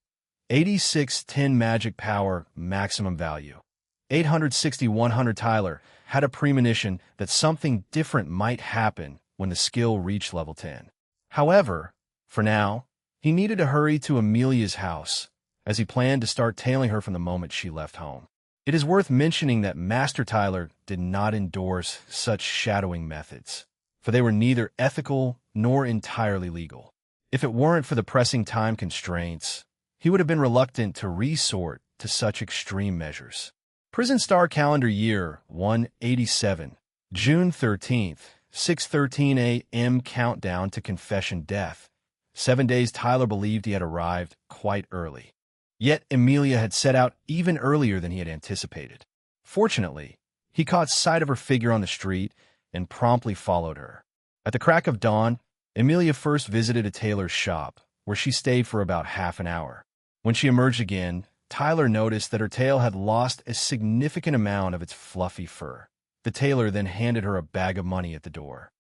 Speaker 1: 8610 magic power maximum value. 860-100 Tyler had a premonition that something different might happen when the skill reached level 10. However, for now, he needed to hurry to Emilia's house, as he planned to start tailing her from the moment she left home. It is worth mentioning that Master Tyler did not endorse such shadowing methods, for they were neither ethical nor entirely legal. If it weren't for the pressing time constraints, he would have been reluctant to resort to such extreme measures. Prison Star Calendar Year 187, June 13th, 6:13 a.m. Countdown to Confession Death. 7 days Tyler believed he had arrived quite early. Yet Emilia had set out even earlier than he had anticipated. Fortunately, he caught sight of her figure on the street and promptly followed her. At the crack of dawn, Amelia first visited a tailor's shop, where she stayed for about half an hour. When she emerged again, Tyler noticed that her tail had lost a significant amount of its fluffy fur. The tailor then handed her a bag of money at the door.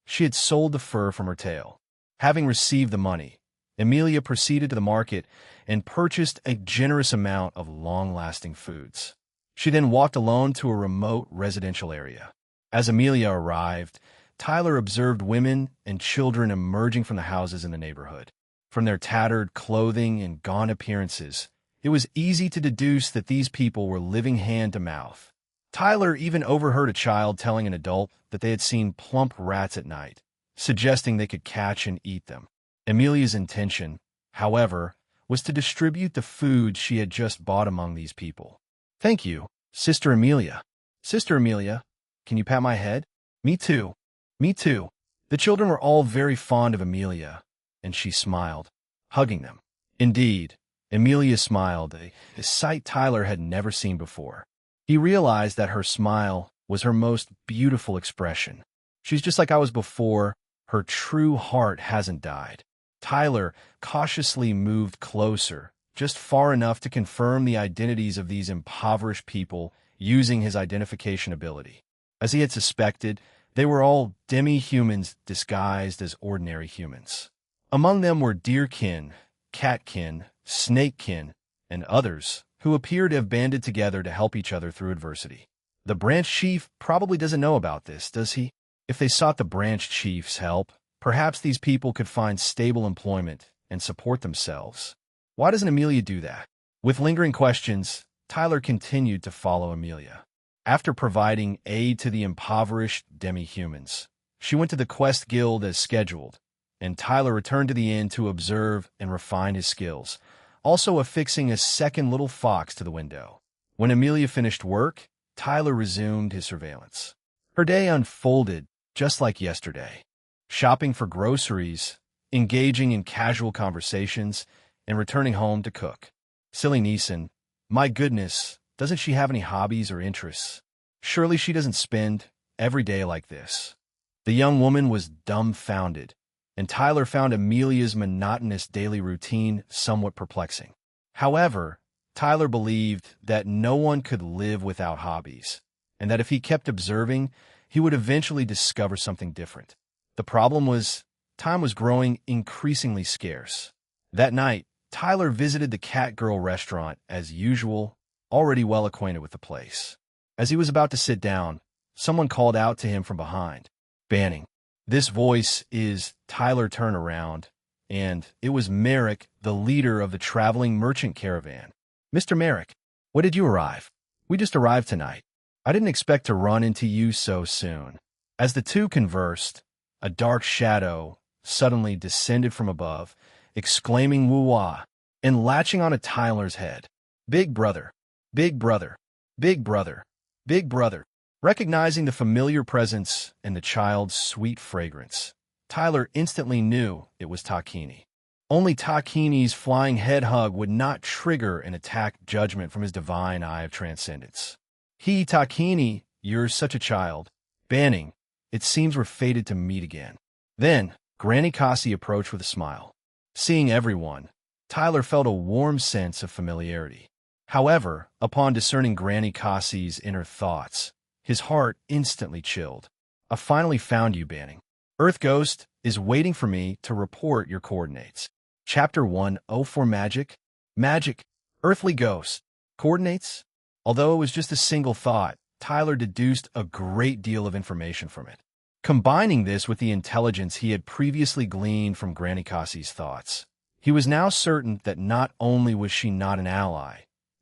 Speaker 1: She had sold the fur from her tail. Having received the money, Amelia proceeded to the market and purchased a generous amount of long-lasting foods. She then walked alone to a remote residential area. As Amelia arrived, Tyler observed women and children emerging from the houses in the neighborhood. From their tattered clothing and gaunt appearances, it was easy to deduce that these people were living hand to mouth. Tyler even overheard a child telling an adult that they had seen plump rats at night, suggesting they could catch and eat them. Amelia's intention, however, was to distribute the food she had just bought among these people. "Thank you, Sister Amelia. Sister Amelia, can you pat my head?" "Me too. Me too." The children were all very fond of Amelia, and she smiled, hugging them. Indeed, Amelia smiled, a sight Tyler had never seen before. He realized that her smile was her most beautiful expression. "She's just like I was before. Her true heart hasn't died." Tyler cautiously moved closer, just far enough to confirm the identities of these impoverished people using his identification ability. As he had suspected, they were all demi-humans disguised as ordinary humans. Among them were deerkin, catkin, snakekin, and others who appeared to have banded together to help each other through adversity. The branch chief probably doesn't know about this, does he? If they sought the branch chief's help, perhaps these people could find stable employment and support themselves. Why doesn't Amelia do that? With lingering questions, Tyler continued to follow Amelia. After providing aid to the impoverished demi-humans, she went to the Quest Guild as scheduled, and Tyler returned to the inn to observe and refine his skills, also affixing a second little fox to the window. When Amelia finished work, Tyler resumed his surveillance. Her day unfolded just like yesterday. Shopping for groceries, engaging in casual conversations, and returning home to cook. Silly Neeson. My goodness, doesn't she have any hobbies or interests? Surely she doesn't spend every day like this. The young woman was dumbfounded, and Tyler found Amelia's monotonous daily routine somewhat perplexing. However, Tyler believed that no one could live without hobbies, and that if he kept observing, he would eventually discover something different. The problem was, time was growing increasingly scarce. That night, Tyler visited the Catgirl restaurant as usual, already well acquainted with the place. As he was about to sit down, someone called out to him from behind, "Banning." This voice is Tyler turned around, and it was Merrick, the leader of the traveling merchant caravan. "Mr. Merrick, when did you arrive?" "We just arrived tonight. I didn't expect to run into you so soon." As the two conversed, a dark shadow suddenly descended from above, exclaiming "Woo-wah," and latching onto Tyler's head. "Big brother, big brother, big brother, big brother." Recognizing the familiar presence and the child's sweet fragrance, Tyler instantly knew it was Takini. Only Takini's flying head hug would not trigger an attack judgment from his divine eye of transcendence. Takini, you're such a child. Banning, it seems we're fated to meet again." Then, Granny Cassie approached with a smile. Seeing everyone, Tyler felt a warm sense of familiarity. However, upon discerning Granny Cassie's inner thoughts, his heart instantly chilled. "I finally found you, Banning. Earth Ghost is waiting for me to report your coordinates." Chapter 104 Magic. Magic. Earthly Ghost. Coordinates? Although it was just a single thought, Tyler deduced a great deal of information from it. Combining this with the intelligence he had previously gleaned from Granny Cassie's thoughts, he was now certain that not only was she not an ally,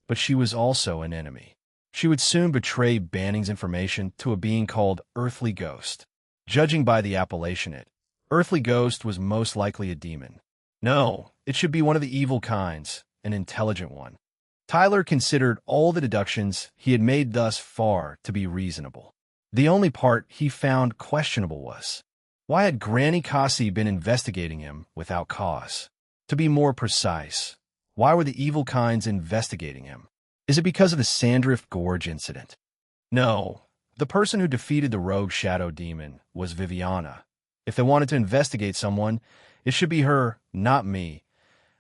Speaker 1: but she was also an enemy. She would soon betray Banning's information to a being called Earthly Ghost. Judging by the appellation, Earthly Ghost was most likely a demon. No, it should be one of the evil kinds, an intelligent one. Tyler considered all the deductions he had made thus far to be reasonable. The only part he found questionable was, why had Granny Cassie been investigating him without cause? To be more precise, why were the evil kinds investigating him? Is it because of the Sandrift Gorge incident? No, the person who defeated the rogue shadow demon was Viviana, If they wanted to investigate someone, it should be her, not me.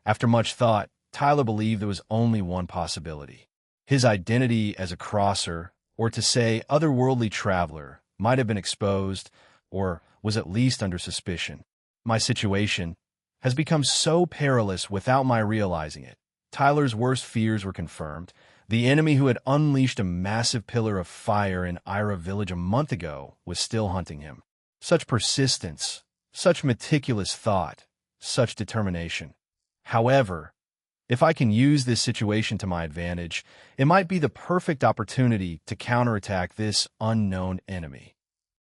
Speaker 1: After much thought, Tyler believed there was only one possibility. His identity as a crosser, or to say otherworldly traveler, might have been exposed, or was at least under suspicion. My situation has become so perilous without my realizing it. Tyler's worst fears were confirmed. The enemy who had unleashed a massive pillar of fire in Ira Village a month ago was still hunting him. Such persistence, such meticulous thought, such determination. However, if I can use this situation to my advantage, it might be the perfect opportunity to counterattack this unknown enemy.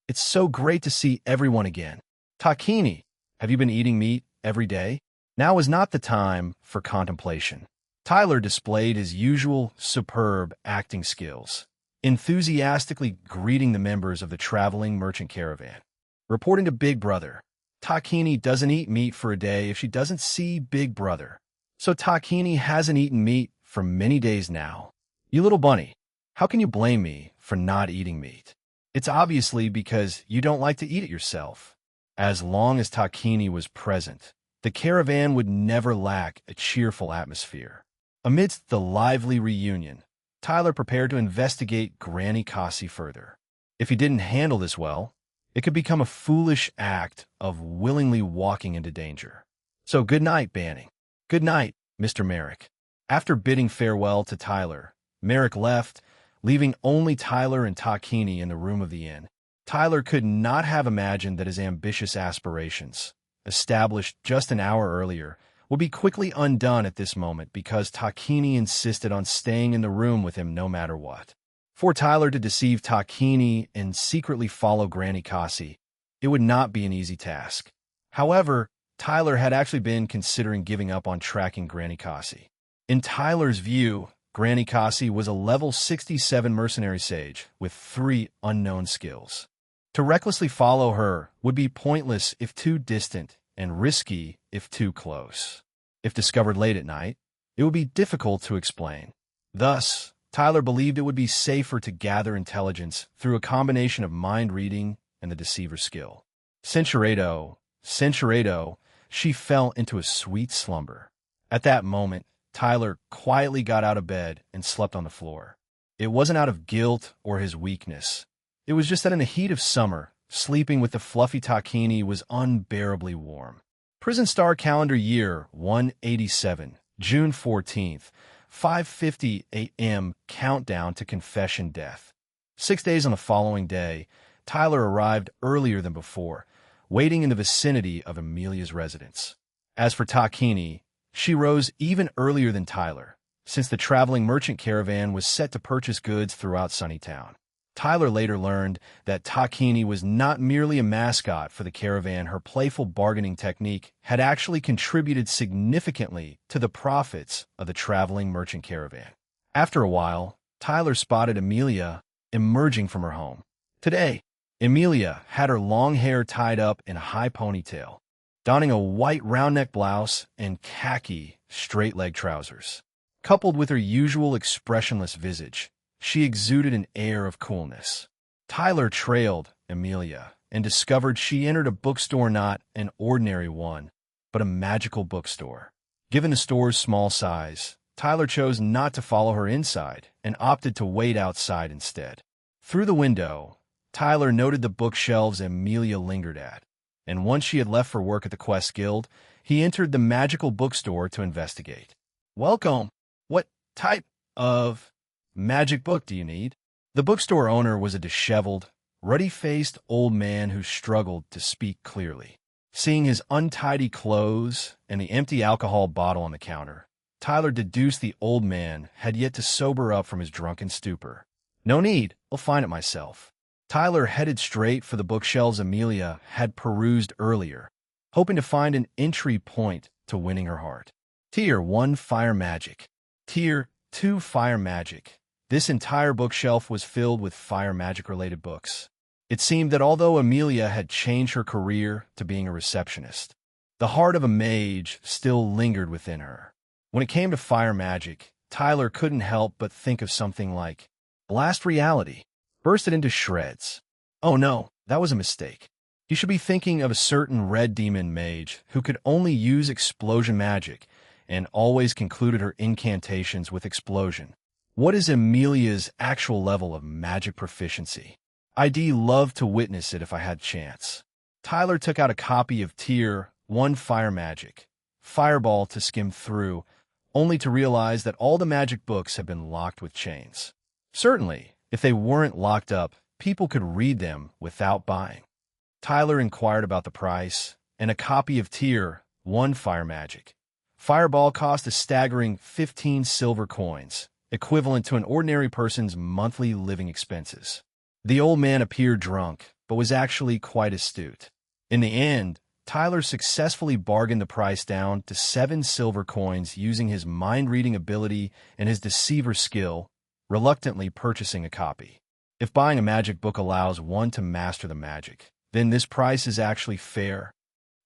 Speaker 1: It's so great to see everyone again. Takini, have you been eating meat every day? Now is not the time for contemplation. Tyler displayed his usual superb acting skills, enthusiastically greeting the members of the traveling merchant caravan. Reporting to Big Brother, Takini doesn't eat meat for a day if she doesn't see Big Brother. So Takini hasn't eaten meat for many days now. You little bunny, how can you blame me for not eating meat? It's obviously because you don't like to eat it yourself. As long as Takini was present, the caravan would never lack a cheerful atmosphere. Amidst the lively reunion, Tyler prepared to investigate Granny Kasi further. If he didn't handle this well, it could become a foolish act of willingly walking into danger. So good night, Banning. Good night, Mr. Merrick. After bidding farewell to Tyler, Merrick left, leaving only Tyler and Takini in the room of the inn. Tyler could not have imagined that his ambitious aspirations, established just an hour earlier, would be quickly undone at this moment because Takini insisted on staying in the room with him no matter what. For Tyler to deceive Takini and secretly follow Granny Kasi, it would not be an easy task. However, Tyler had actually been considering giving up on tracking Granny Kasi. In Tyler's view, Granny Kasi was a level 67 mercenary sage with 3 unknown skills. To recklessly follow her would be pointless if too distant and risky if too close. If discovered late at night, it would be difficult to explain. Thus, Tyler believed it would be safer to gather intelligence through a combination of mind reading and the deceiver's skill. Cinchuredo, she fell into a sweet slumber. At that moment, Tyler quietly got out of bed and slept on the floor. It wasn't out of guilt or his weakness. It was just that in the heat of summer, sleeping with the fluffy Takini was unbearably warm. Prison Star Calendar Year 187, June 14th, 5:50 a.m. Countdown to confession death. 6 days on the following day, Tyler arrived earlier than before, waiting in the vicinity of Amelia's residence. As for Takini, she rose even earlier than Tyler, since the traveling merchant caravan was set to purchase goods throughout Sunnytown. Tyler later learned that Takini was not merely a mascot for the caravan. Her playful bargaining technique had actually contributed significantly to the profits of the traveling merchant caravan. After a while, Tyler spotted Amelia emerging from her home. Today, Amelia had her long hair tied up in a high ponytail, donning a white round-neck blouse and khaki straight-leg trousers. Coupled with her usual expressionless visage, she exuded an air of coolness. Tyler trailed Amelia and discovered she entered a bookstore, not an ordinary one, but a magical bookstore. Given the store's small size, Tyler chose not to follow her inside and opted to wait outside instead. Through the window, Tyler noted the bookshelves Amelia lingered at, and once she had left for work at the Quest Guild, he entered the magical bookstore to investigate. Welcome. What type of magic book do you need? The bookstore owner was a disheveled, ruddy-faced old man who struggled to speak clearly. Seeing his untidy clothes and the empty alcohol bottle on the counter, Tyler deduced the old man had yet to sober up from his drunken stupor. No need, I'll find it myself. Tyler headed straight for the bookshelves Amelia had perused earlier, hoping to find an entry point to winning her heart. Tier 1 Fire Magic. Tier 2 Fire Magic. This entire bookshelf was filled with fire magic-related books. It seemed that although Amelia had changed her career to being a receptionist, the heart of a mage still lingered within her. When it came to fire magic, Tyler couldn't help but think of something like Blast Reality. Burst it into shreds. Oh no, that was a mistake. You should be thinking of a certain red demon mage who could only use explosion magic and always concluded her incantations with explosion. What is Amelia's actual level of magic proficiency? I'd love to witness it if I had chance. Tyler took out a copy of Tier 1 Fire Magic, Fireball to skim through, only to realize that all the magic books had been locked with chains. Certainly, if they weren't locked up, people could read them without buying. Tyler inquired about the price, and a copy of Tier 1 Fire Magic. Fireball cost a staggering 15 silver coins, equivalent to an ordinary person's monthly living expenses. The old man appeared drunk, but was actually quite astute. In the end, Tyler successfully bargained the price down to 7 silver coins using his mind-reading ability and his deceiver skill, reluctantly purchasing a copy. If buying a magic book allows one to master the magic, then this price is actually fair.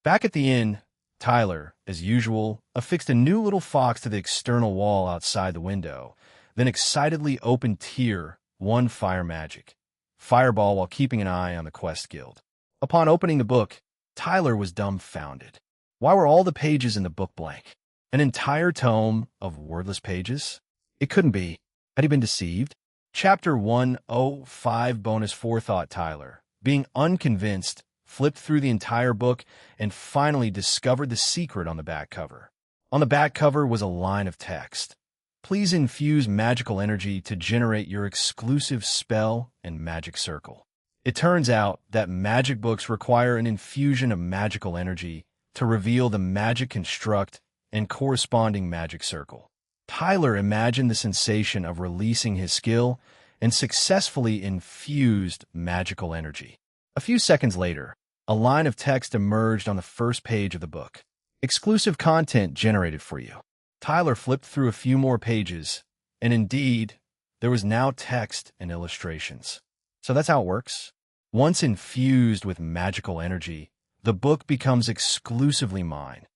Speaker 1: Back at the inn, Tyler, as usual, affixed a new little fox to the external wall outside the window, then excitedly opened Tier 1 Fire Magic, Fireball, while keeping an eye on the Quest Guild. Upon opening the book, Tyler was dumbfounded. Why were all the pages in the book blank? An entire tome of wordless pages? It couldn't be. Had he been deceived? Chapter 105 Bonus Forethought. Tyler, being unconvinced, flipped through the entire book and finally discovered the secret on the back cover. On the back cover was a line of text. Please infuse magical energy to generate your exclusive spell and magic circle. It turns out that magic books require an infusion of magical energy to reveal the magic construct and corresponding magic circle. Tyler imagined the sensation of releasing his skill and successfully infused magical energy. A few seconds later, a line of text emerged on the first page of the book. Exclusive content generated for you. Tyler flipped through a few more pages, and indeed, there was now text and illustrations. So that's how it works. Once infused with magical energy, the book becomes exclusively mine,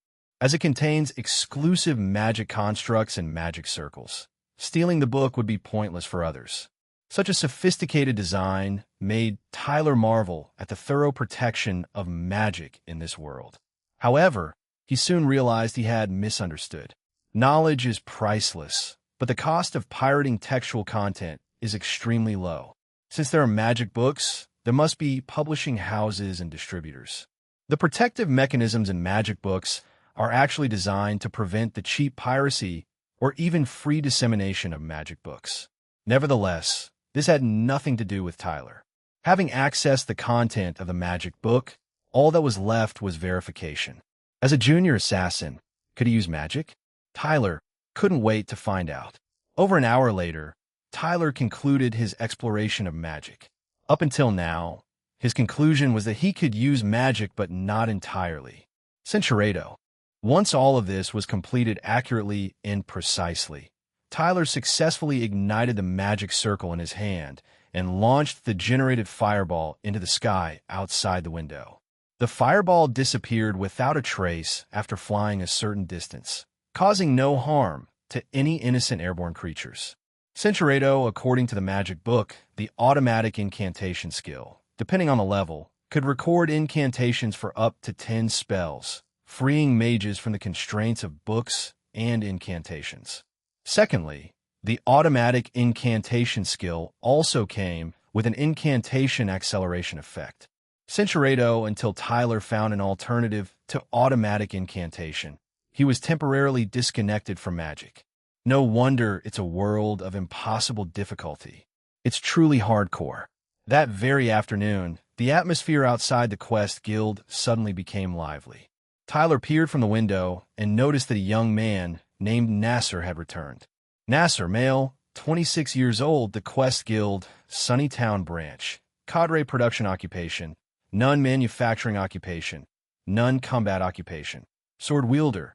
Speaker 1: as it contains exclusive magic constructs and magic circles. Stealing the book would be pointless for others. Such a sophisticated design made Tyler marvel at the thorough protection of magic in this world. However, he soon realized he had misunderstood. Knowledge is priceless, but the cost of pirating textual content is extremely low. Since there are magic books, there must be publishing houses and distributors. The protective mechanisms in magic books are actually designed to prevent the cheap piracy or even free dissemination of magic books. Nevertheless, this had nothing to do with Tyler. Having accessed the content of the magic book, all that was left was verification. As a junior assassin, could he use magic? Tyler couldn't wait to find out. Over an hour later, Tyler concluded his exploration of magic. Up until now, his conclusion was that he could use magic but not entirely. Centuredo. Once all of this was completed accurately and precisely, Tyler successfully ignited the magic circle in his hand and launched the generated fireball into the sky outside the window. The fireball disappeared without a trace after flying a certain distance, causing no harm to any innocent airborne creatures. Centuredo, according to the magic book, the automatic incantation skill, depending on the level, could record incantations for up to 10 spells, freeing mages from the constraints of books and incantations. Secondly, the automatic incantation skill also came with an incantation acceleration effect. Centuredo, until Tyler found an alternative to automatic incantation, he was temporarily disconnected from magic. No wonder it's a world of impossible difficulty. It's truly hardcore. That very afternoon, the atmosphere outside the Quest Guild suddenly became lively. Tyler peered from the window and noticed that a young man named Nasser had returned. Nasser, male, 26 years old, the Quest Guild, Sunnytown branch, cadre production occupation, none manufacturing occupation, none combat occupation, sword wielder,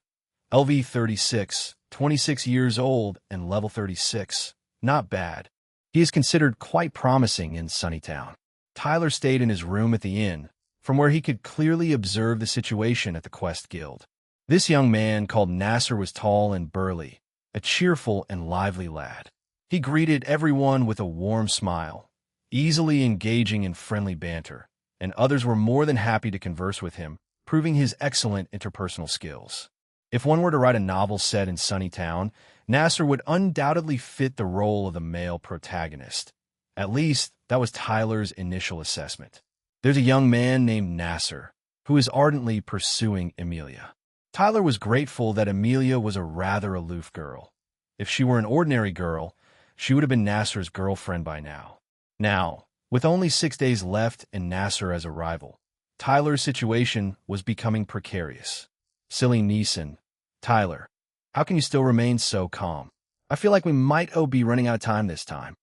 Speaker 1: LV 36, 26 years old and level 36. Not bad. He is considered quite promising in Sunnytown. Tyler stayed in his room at the inn, from where he could clearly observe the situation at the Quest Guild. This young man called Nasser was tall and burly, a cheerful and lively lad. He greeted everyone with a warm smile, easily engaging in friendly banter, and others were more than happy to converse with him, proving his excellent interpersonal skills. If one were to write a novel set in Sunnytown, Nasser would undoubtedly fit the role of the male protagonist. At least, that was Tyler's initial assessment. There's a young man named Nasser who is ardently pursuing Emilia. Tyler was grateful that Emilia was a rather aloof girl. If she were an ordinary girl, she would have been Nasser's girlfriend by now. Now, with only 6 days left and Nasser as a rival, Tyler's situation was becoming precarious. Silly Neeson. Tyler, how can you still remain so calm? I feel like we might be running out of time this time.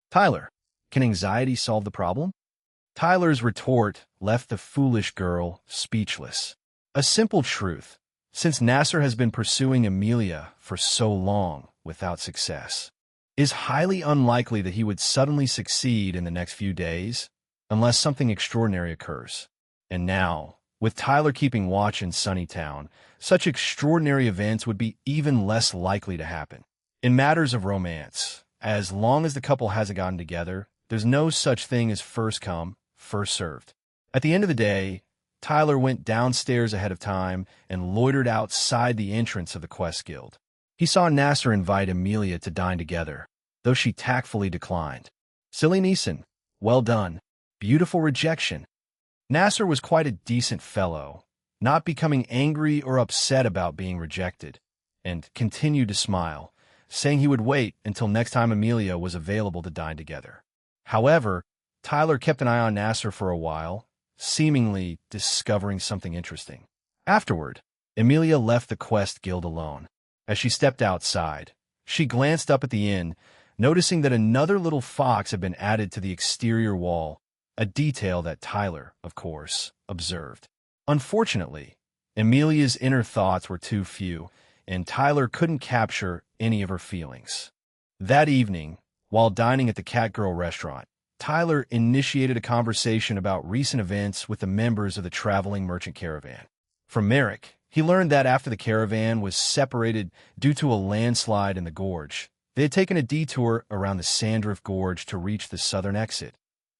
Speaker 1: Tyler, can anxiety solve the problem? Tyler's retort left the foolish girl speechless. A simple truth, since Nasser has been pursuing Emilia for so long without success, is highly unlikely that he would suddenly succeed in the next few days, unless something extraordinary occurs. And now, with Tyler keeping watch in Sunnytown, such extraordinary events would be even less likely to happen. In matters of romance, as long as the couple hasn't gotten together, there's no such thing as first come, first served. At the end of the day, Tyler went downstairs ahead of time and loitered outside the entrance of the Quest Guild. He saw Nasser invite Emilia to dine together, though she tactfully declined. Silly Neeson, well done. Beautiful rejection. Nasser was quite a decent fellow, not becoming angry or upset about being rejected, and continued to smile, saying he would wait until next time Emilia was available to dine together. However, Tyler kept an eye on Nasser for a while, seemingly discovering something interesting. Afterward, Emilia left the Quest Guild alone. As she stepped outside, she glanced up at the inn, noticing that another little fox had been added to the exterior wall, a detail that Tyler, of course, observed. Unfortunately, Emilia's inner thoughts were too few, and Tyler couldn't capture any of her feelings. That evening, while dining at the Catgirl restaurant, Tyler initiated a conversation about recent events with the members of the traveling merchant caravan. From Merrick, he learned that after the caravan was separated due to a landslide in the gorge, they had taken a detour around the Sandrift Gorge to reach the southern exit,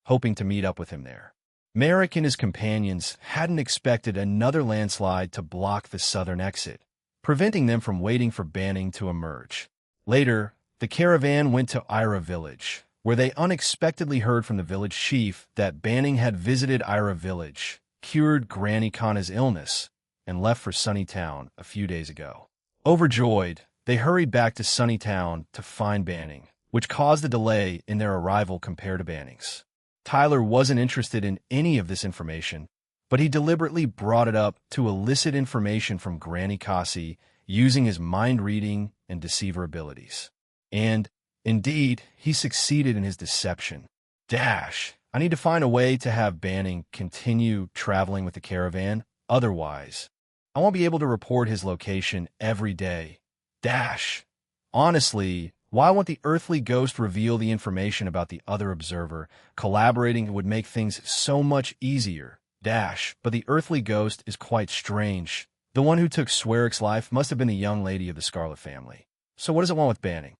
Speaker 1: hoping to meet up with him there. Merrick and his companions hadn't expected another landslide to block the southern exit, preventing them from waiting for Banning to emerge. Later, the caravan went to Ira Village, where they unexpectedly heard from the village chief that Banning had visited Ira Village, cured Granny Kana's illness, and left for Sunnytown a few days ago. Overjoyed, they hurried back to Sunnytown to find Banning, which caused a delay in their arrival compared to Banning's. Tyler wasn't interested in any of this information, but he deliberately brought it up to elicit information from Granny Kasi using his mind-reading and deceiver abilities. And, indeed, he succeeded in his deception. I need to find a way to have Banning continue traveling with the caravan, otherwise, I won't be able to report his location every day. Honestly, why won't the earthly ghost reveal the information about the other observer? Collaborating would make things so much easier. But the earthly ghost is quite strange. The one who took Swearic's life must have been the young lady of the Scarlet family. So what does it want with Banning?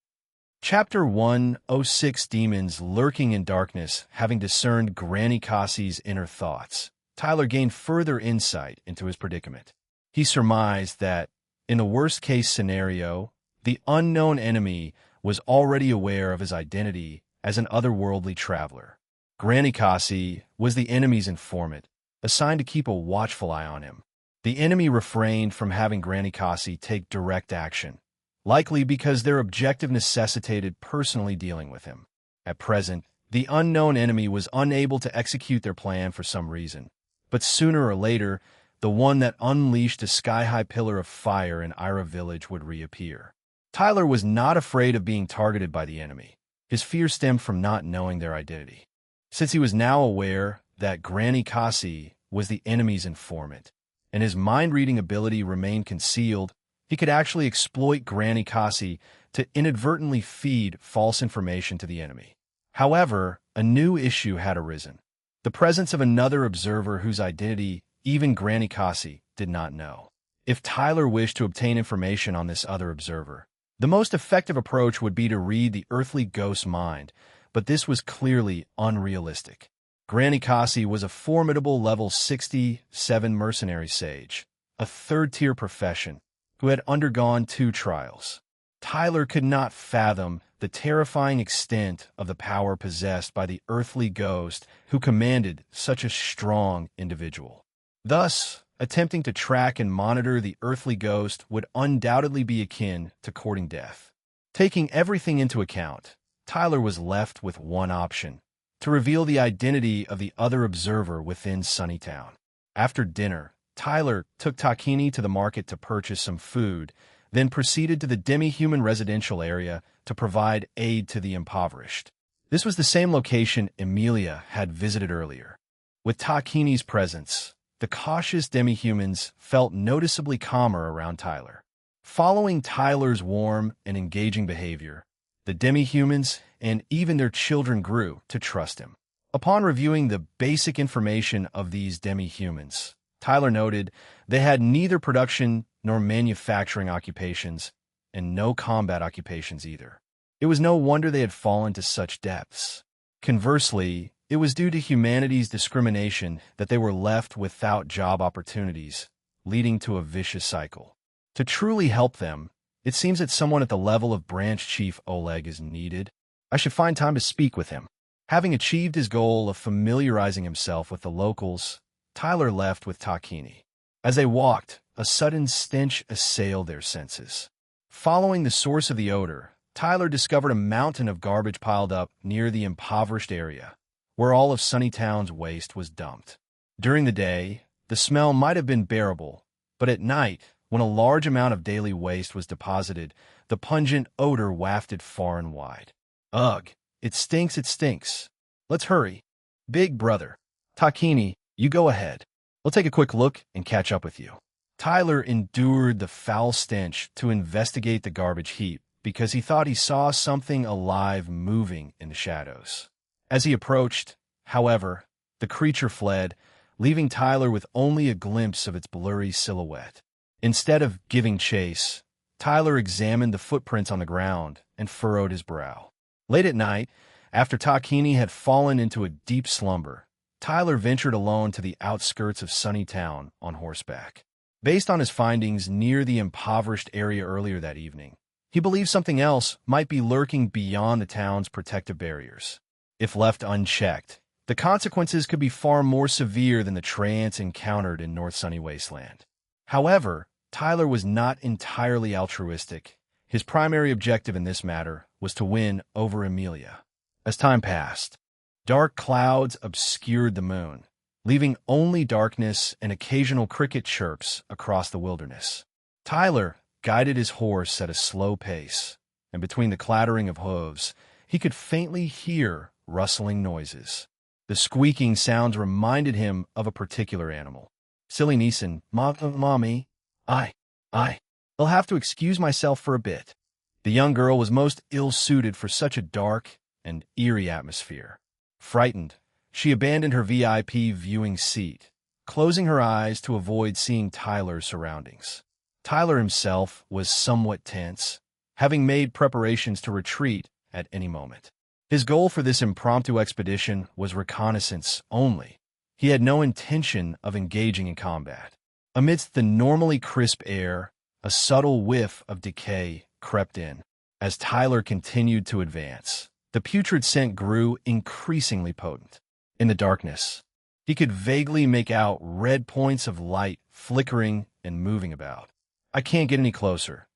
Speaker 1: Chapter 106 Demons Lurking in Darkness. Having discerned Granny Kasi's inner thoughts, Tyler gained further insight into his predicament. He surmised that, in the worst-case scenario, the unknown enemy was already aware of his identity as an otherworldly traveler. Granny Kasi was the enemy's informant, assigned to keep a watchful eye on him. The enemy refrained from having Granny Kasi take direct action, likely because their objective necessitated personally dealing with him. At present, the unknown enemy was unable to execute their plan for some reason, but sooner or later, the one that unleashed a sky-high pillar of fire in Ira Village would reappear. Tyler was not afraid of being targeted by the enemy. His fear stemmed from not knowing their identity. Since he was now aware that Granny Kasi was the enemy's informant, and his mind-reading ability remained concealed, he could actually exploit Granny Kasi to inadvertently feed false information to the enemy. However, a new issue had arisen: the presence of another observer whose identity even Granny Kasi did not know. If Tyler wished to obtain information on this other observer, the most effective approach would be to read the earthly ghost's mind, but this was clearly unrealistic. Granny Kasi was a formidable level 67 mercenary sage, a third-tier profession, who had undergone 2 trials. Tyler could not fathom the terrifying extent of the power possessed by the earthly ghost who commanded such a strong individual. Thus, attempting to track and monitor the earthly ghost would undoubtedly be akin to courting death. Taking everything into account, Tyler was left with one option: to reveal the identity of the other observer within Sunnytown. After dinner, Tyler took Takini to the market to purchase some food, then proceeded to the demi-human residential area to provide aid to the impoverished. This was the same location Emilia had visited earlier. With Takini's presence, the cautious demi-humans felt noticeably calmer around Tyler. Following Tyler's warm and engaging behavior, the demi-humans and even their children grew to trust him. Upon reviewing the basic information of these demi-humans, Tyler noted they had neither production nor manufacturing occupations, and no combat occupations either. It was no wonder they had fallen to such depths. Conversely, it was due to humanity's discrimination that they were left without job opportunities, leading to a vicious cycle. To truly help them, it seems that someone at the level of Branch Chief Oleg is needed. I should find time to speak with him. Having achieved his goal of familiarizing himself with the locals, Tyler left with Takini. As they walked, a sudden stench assailed their senses. Following the source of the odor, Tyler discovered a mountain of garbage piled up near the impoverished area, where all of Sunnytown's waste was dumped. During the day, the smell might have been bearable, but at night, when a large amount of daily waste was deposited, the pungent odor wafted far and wide. Ugh, it stinks, it stinks. Let's hurry. Big brother. Takini, you go ahead. We'll take a quick look and catch up with you. Tyler endured the foul stench to investigate the garbage heap because he thought he saw something alive moving in the shadows. As he approached, however, the creature fled, leaving Tyler with only a glimpse of its blurry silhouette. Instead of giving chase, Tyler examined the footprints on the ground and furrowed his brow. Late at night, after Takini had fallen into a deep slumber, Tyler ventured alone to the outskirts of Sunnytown on horseback. Based on his findings near the impoverished area earlier that evening, he believed something else might be lurking beyond the town's protective barriers. If left unchecked, the consequences could be far more severe than the trance encountered in North Sunny Wasteland. However, Tyler was not entirely altruistic. His primary objective in this matter was to win over Emilia. As time passed, dark clouds obscured the moon, leaving only darkness and occasional cricket chirps across the wilderness. Tyler guided his horse at a slow pace, and between the clattering of hooves, he could faintly hear rustling noises. The squeaking sounds reminded him of a particular animal. Silly Neeson, Mommy, I'll have to excuse myself for a bit. The young girl was most ill-suited for such a dark and eerie atmosphere. Frightened, she abandoned her VIP viewing seat, closing her eyes to avoid seeing Tyler's surroundings. Tyler himself was somewhat tense, having made preparations to retreat at any moment. His goal for this impromptu expedition was reconnaissance only. He had no intention of engaging in combat. Amidst the normally crisp air, a subtle whiff of decay crept in. As Tyler continued to advance, the putrid scent grew increasingly potent. In the darkness, he could vaguely make out red points of light flickering and moving about. I can't get any closer.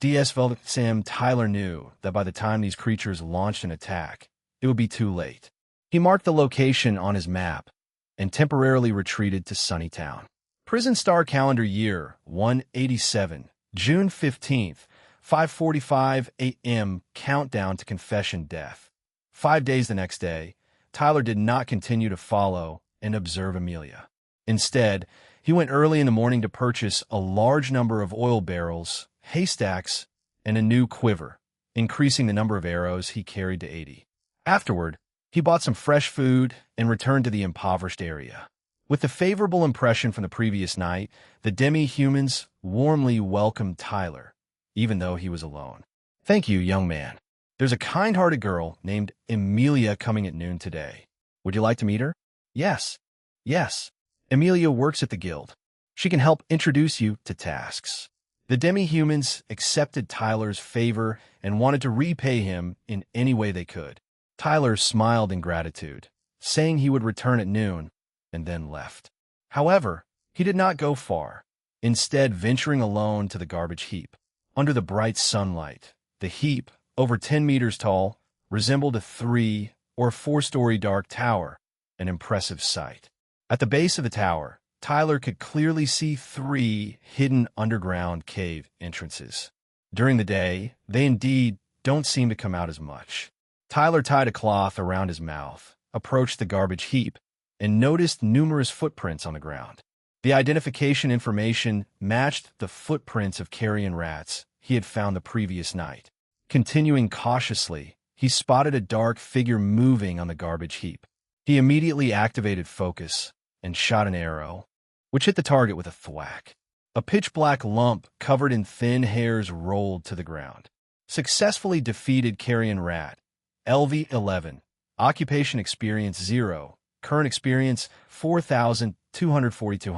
Speaker 1: Sam Tyler knew that by the time these creatures launched an attack, it would be too late. He marked the location on his map and temporarily retreated to Sunnytown. Prison Star Calendar Year 187, June 15th, 5:45 a.m. Countdown to Confession Death. 5 days the next day, Tyler did not continue to follow and observe Emilia. Instead, he went early in the morning to purchase a large number of oil barrels, haystacks, and a new quiver, increasing the number of arrows he carried to 80. Afterward, he bought some fresh food and returned to the impoverished area. With the favorable impression from the previous night, the demi-humans warmly welcomed Tyler, even though he was alone. Thank you, young man. There's a kind-hearted girl named Emilia coming at noon today. Would you like to meet her? Yes, yes. Amelia works at the guild. She can help introduce you to tasks. The demi-humans accepted Tyler's favor and wanted to repay him in any way they could. Tyler smiled in gratitude, saying he would return at noon, and then left. However, he did not go far, instead venturing alone to the garbage heap. Under the bright sunlight, the heap, over 10 meters tall, resembled a 3- or 4-story dark tower, an impressive sight. At the base of the tower, Tyler could clearly see 3 hidden underground cave entrances. During the day, they indeed don't seem to come out as much. Tyler tied a cloth around his mouth, approached the garbage heap, and noticed numerous footprints on the ground. The identification information matched the footprints of carrion rats he had found the previous night. Continuing cautiously, he spotted a dark figure moving on the garbage heap. He immediately activated focus and shot an arrow, which hit the target with a thwack. A pitch-black lump covered in thin hairs rolled to the ground. Successfully defeated carrion rat. LV-11. Occupation experience 0. Current experience 4,242.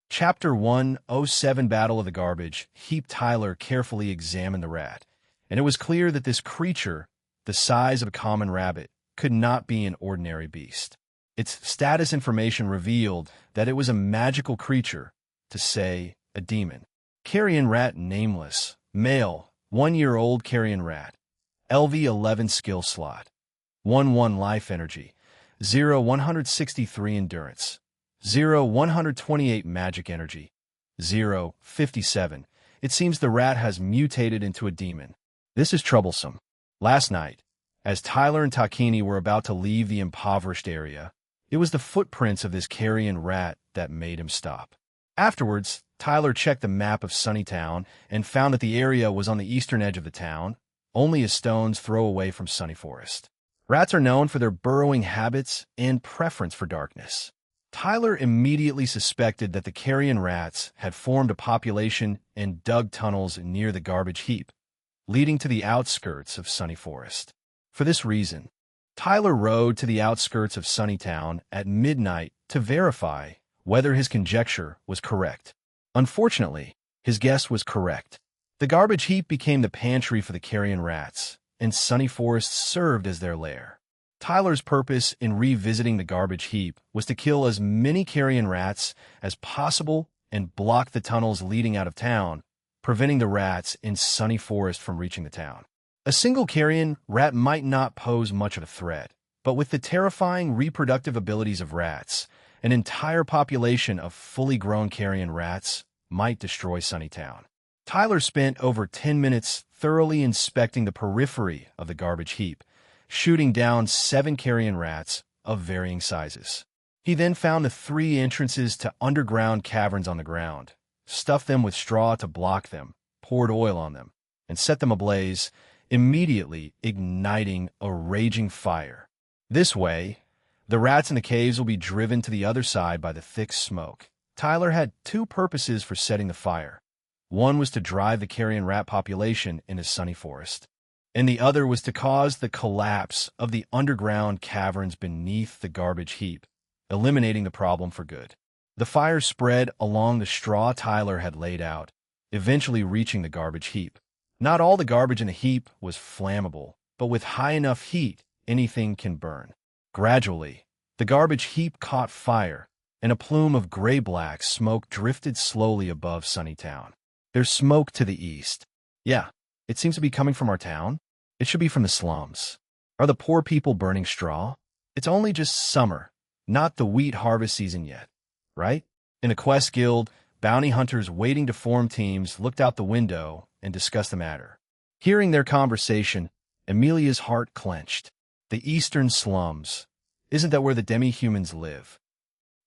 Speaker 1: Chapter 107 Battle of the Garbage Heap. Tyler carefully examined the rat, and it was clear that this creature, the size of a common rabbit, could not be an ordinary beast. Its status information revealed that it was a magical creature, to say, a demon. Carrion rat nameless, male, 1-year-old carrion rat. LV-11 skill slot. 1-1 life energy. 0-163 endurance. 0-128 magic energy. 0-57. It seems the rat has mutated into a demon. This is troublesome. Last night, as Tyler and Takini were about to leave the impoverished area, it was the footprints of this carrion rat that made him stop. Afterwards, Tyler checked the map of Sunnytown and found that the area was on the eastern edge of the town, only a stone's throw away from Sunny Forest. Rats are known for their burrowing habits and preference for darkness. Tyler immediately suspected that the carrion rats had formed a population and dug tunnels near the garbage heap, leading to the outskirts of Sunny Forest. For this reason, Tyler rode to the outskirts of Sunnytown at midnight to verify whether his conjecture was correct. Unfortunately, his guess was correct. The garbage heap became the pantry for the carrion rats, and Sunny Forest served as their lair. Tyler's purpose in revisiting the garbage heap was to kill as many carrion rats as possible and block the tunnels leading out of town, preventing the rats in Sunny Forest from reaching the town. A single carrion rat might not pose much of a threat, but with the terrifying reproductive abilities of rats, an entire population of fully grown carrion rats might destroy Sunnytown. Tyler spent over 10 minutes thoroughly inspecting the periphery of the garbage heap, shooting down 7 carrion rats of varying sizes. He then found the 3 entrances to underground caverns on the ground, stuffed them with straw to block them, poured oil on them, and set them ablaze, immediately igniting a raging fire. This way, the rats in the caves will be driven to the other side by the thick smoke. Tyler had 2 purposes for setting the fire. One was to drive the carrion rat population into Sunny Forest, and the other was to cause the collapse of the underground caverns beneath the garbage heap, eliminating the problem for good. The fire spread along the straw Tyler had laid out, eventually reaching the garbage heap. Not all the garbage in the heap was flammable, but with high enough heat, anything can burn. Gradually, the garbage heap caught fire, and a plume of gray-black smoke drifted slowly above Sunnytown. There's smoke to the east. Yeah, it seems to be coming from our town. It should be from the slums. Are the poor people burning straw? It's only just summer, not the wheat harvest season yet, right? In the Quest Guild, bounty hunters waiting to form teams looked out the window and discussed the matter. Hearing their conversation, Amelia's heart clenched. The eastern slums. Isn't that where the demi-humans live?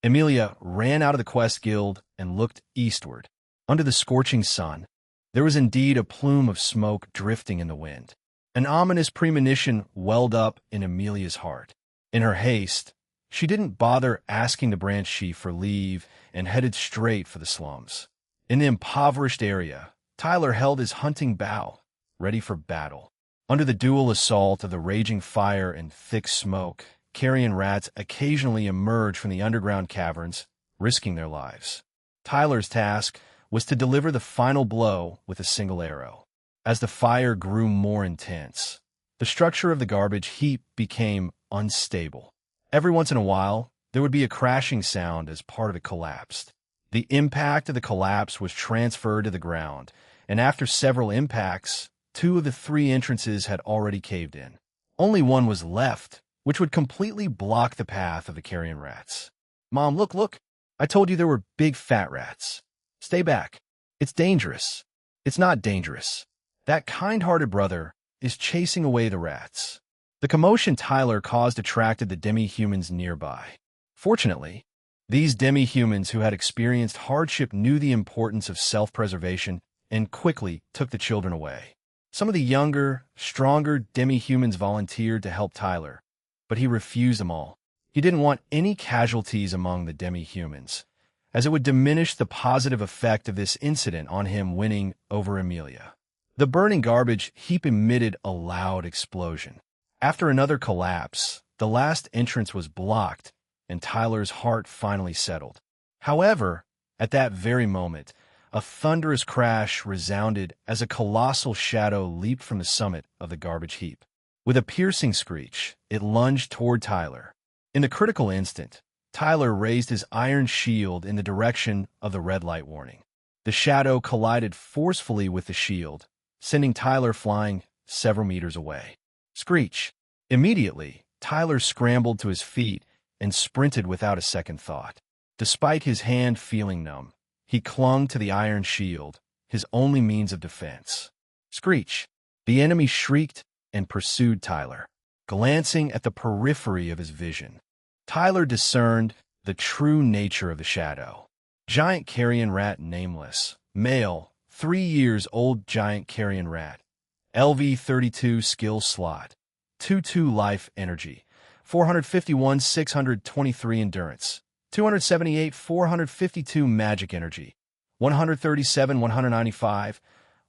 Speaker 1: Amelia ran out of the Quest Guild and looked eastward. Under the scorching sun, there was indeed a plume of smoke drifting in the wind. An ominous premonition welled up in Amelia's heart. In her haste, she didn't bother asking the branch chief for leave and headed straight for the slums. In the impoverished area, Tyler held his hunting bow, ready for battle. Under the dual assault of the raging fire and thick smoke, carrion rats occasionally emerged from the underground caverns, risking their lives. Tyler's task was to deliver the final blow with a single arrow. As the fire grew more intense, the structure of the garbage heap became unstable. Every once in a while, there would be a crashing sound as part of it collapsed. The impact of the collapse was transferred to the ground, and after several impacts, 2 of the 3 entrances had already caved in. Only one was left, which would completely block the path of the carrion rats. "Mom, look! I told you there were big fat rats. Stay back. It's dangerous." "It's not dangerous. That kind-hearted brother is chasing away the rats." The commotion Tyler caused attracted the demi-humans nearby. Fortunately, these demi-humans who had experienced hardship knew the importance of self-preservation and quickly took the children away. Some of the younger, stronger demi-humans volunteered to help Tyler, but he refused them all. He didn't want any casualties among the demi-humans, as it would diminish the positive effect of this incident on him winning over Amelia. The burning garbage heap emitted a loud explosion. After another collapse, the last entrance was blocked, and Tyler's heart finally settled. However, at that very moment, a thunderous crash resounded as a colossal shadow leaped from the summit of the garbage heap. With a piercing screech, it lunged toward Tyler. In the critical instant, Tyler raised his iron shield in the direction of the red light warning. The shadow collided forcefully with the shield, sending Tyler flying several meters away. Screech! Immediately, Tyler scrambled to his feet and sprinted without a second thought. Despite his hand feeling numb, he clung to the iron shield, his only means of defense. Screech! The enemy shrieked and pursued Tyler. Glancing at the periphery of his vision, Tyler discerned the true nature of the shadow. Giant carrion rat nameless. Male, 3 years old giant carrion rat. LV32 skill slot. 2-2 life energy. 451 623 endurance. 278 452 magic energy. 137 195.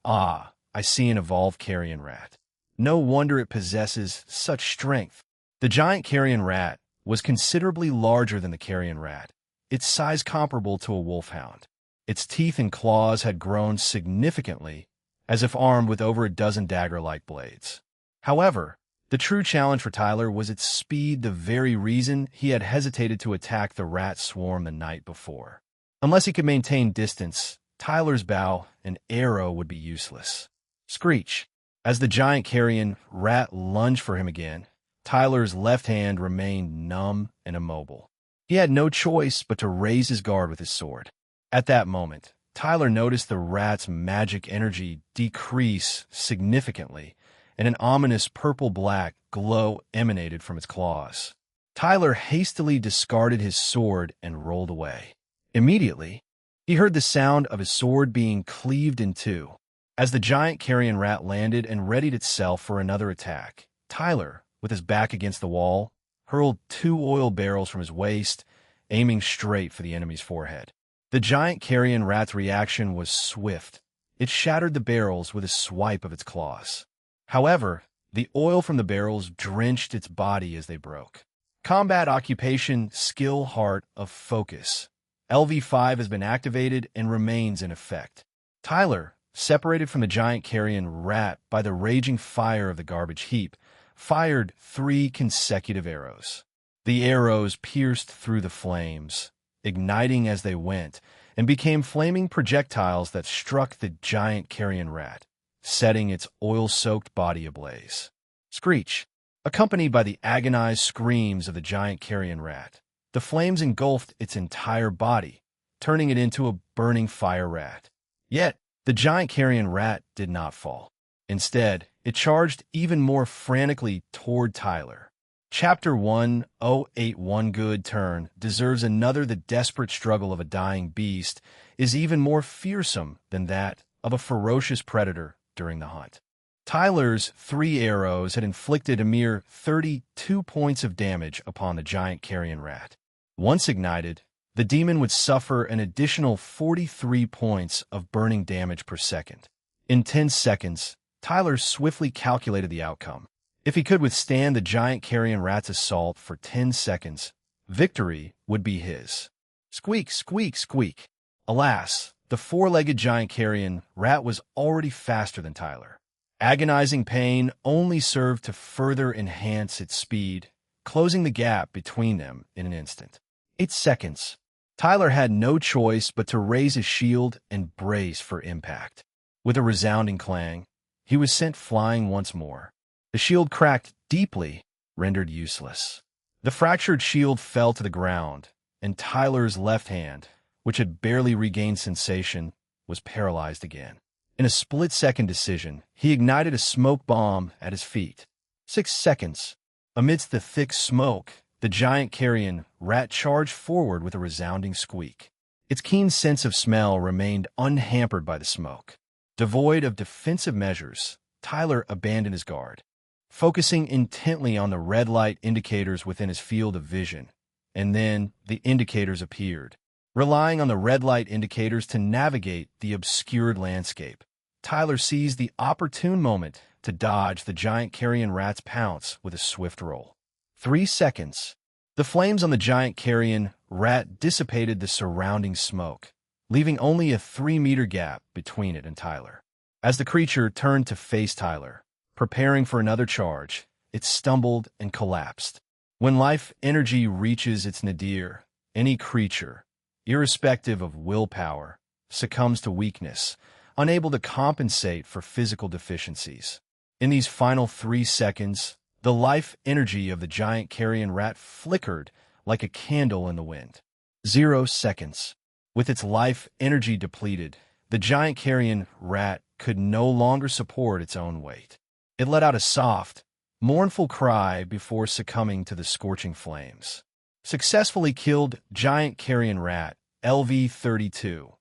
Speaker 1: Ah, I see an evolved carrion rat. No wonder it possesses such strength. The giant carrion rat was considerably larger than the carrion rat, its size comparable to a wolfhound. Its teeth and claws had grown significantly, as if armed with over a dozen dagger-like blades. However, the true challenge for Tyler was its speed, the very reason he had hesitated to attack the rat swarm the night before. Unless he could maintain distance, Tyler's bow and arrow would be useless. Screech! As the giant carrion rat lunged for him again, Tyler's left hand remained numb and immobile. He had no choice but to raise his guard with his sword. At that moment, Tyler noticed the rat's magic energy decrease significantly, and an ominous purple-black glow emanated from its claws. Tyler hastily discarded his sword and rolled away. Immediately, he heard the sound of his sword being cleaved in two. As the giant carrion rat landed and readied itself for another attack, Tyler, with his back against the wall, hurled 2 oil barrels from his waist, aiming straight for the enemy's forehead. The giant carrion rat's reaction was swift. It shattered the barrels with a swipe of its claws. However, the oil from the barrels drenched its body as they broke. Combat occupation, skill, heart of focus. LV5 has been activated and remains in effect. Tyler, separated from the giant carrion rat by the raging fire of the garbage heap, fired 3 consecutive arrows. The arrows pierced through the flames, igniting as they went, and became flaming projectiles that struck the giant carrion rat, setting its oil-soaked body ablaze. Screech! Accompanied by the agonized screams of the giant carrion rat, the flames engulfed its entire body, turning it into a burning fire rat. Yet, the giant carrion rat did not fall. Instead, it charged even more frantically toward Tyler. Chapter 1081 Good Turn deserves another. The desperate struggle of a dying beast is even more fearsome than that of a ferocious predator during the hunt. Tyler's 3 arrows had inflicted a mere 32 points of damage upon the giant carrion rat. Once ignited, the demon would suffer an additional 43 points of burning damage per second. In 10 seconds, Tyler swiftly calculated the outcome. If he could withstand the giant carrion rat's assault for 10 seconds, victory would be his. Squeak, squeak, squeak. Alas, the four-legged giant carrion rat was already faster than Tyler. Agonizing pain only served to further enhance its speed, closing the gap between them in an instant. 8 seconds. Tyler had no choice but to raise his shield and brace for impact. With a resounding clang, he was sent flying once more. The shield cracked deeply, rendered useless. The fractured shield fell to the ground, and Tyler's left hand, which had barely regained sensation, was paralyzed again. In a split-second decision, he ignited a smoke bomb at his feet. 6 seconds. Amidst the thick smoke, the giant carrion rat charged forward with a resounding squeak. Its keen sense of smell remained unhampered by the smoke. Devoid of defensive measures, Tyler abandoned his guard, focusing intently on the red light indicators within his field of vision. And then the indicators appeared. Relying on the red light indicators to navigate the obscured landscape, Tyler seized the opportune moment to dodge the giant carrion rat's pounce with a swift roll. 3 seconds. The flames on the giant carrion rat dissipated the surrounding smoke, leaving only a 3-meter gap between it and Tyler. As the creature turned to face Tyler, preparing for another charge, it stumbled and collapsed. When life energy reaches its nadir, any creature, irrespective of willpower, succumbs to weakness, unable to compensate for physical deficiencies. In these final 3 seconds, the life energy of the giant carrion rat flickered like a candle in the wind. 0 seconds. With its life energy depleted, the giant carrion rat could no longer support its own weight. It let out a soft, mournful cry before succumbing to the scorching flames. Successfully killed giant carrion rat, LV-32.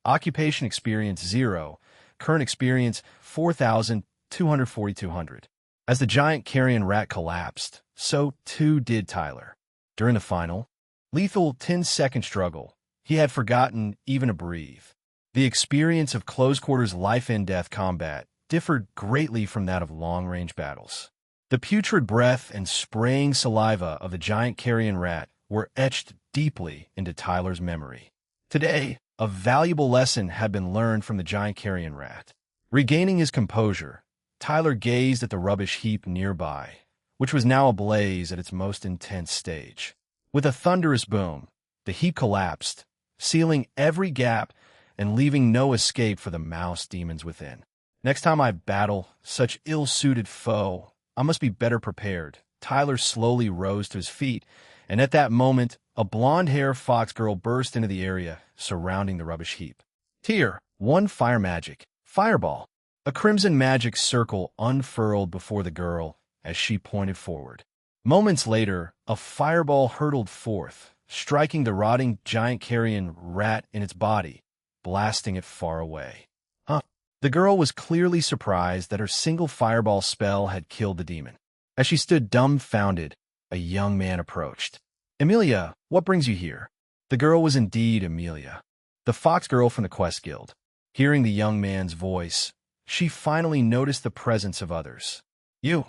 Speaker 1: Occupation experience 0, current experience 4,200. As the giant carrion rat collapsed, so too did Tyler. During the final, lethal 10-second struggle, he had forgotten even to breathe. The experience of close-quarters life-and-death combat differed greatly from that of long-range battles. The putrid breath and spraying saliva of the giant carrion rat were etched deeply into Tyler's memory. Today, a valuable lesson had been learned from the giant carrion rat. Regaining his composure, Tyler gazed at the rubbish heap nearby, which was now ablaze at its most intense stage. With a thunderous boom, the heap collapsed, sealing every gap and leaving no escape for the mouse demons within. Next time I battle such ill-suited foe, I must be better prepared. Tyler slowly rose to his feet, and at that moment, a blonde-haired fox girl burst into the area surrounding the rubbish heap. Tier 1 Fire Magic. Fireball. A crimson magic circle unfurled before the girl as she pointed forward. Moments later, a fireball hurtled forth, striking the rotting giant carrion rat in its body, blasting it far away. The girl was clearly surprised that her single fireball spell had killed the demon. As she stood dumbfounded, a young man approached. Amelia, what brings you here? The girl was indeed Amelia, the fox girl from the Quest Guild. Hearing the young man's voice, she finally noticed the presence of others. You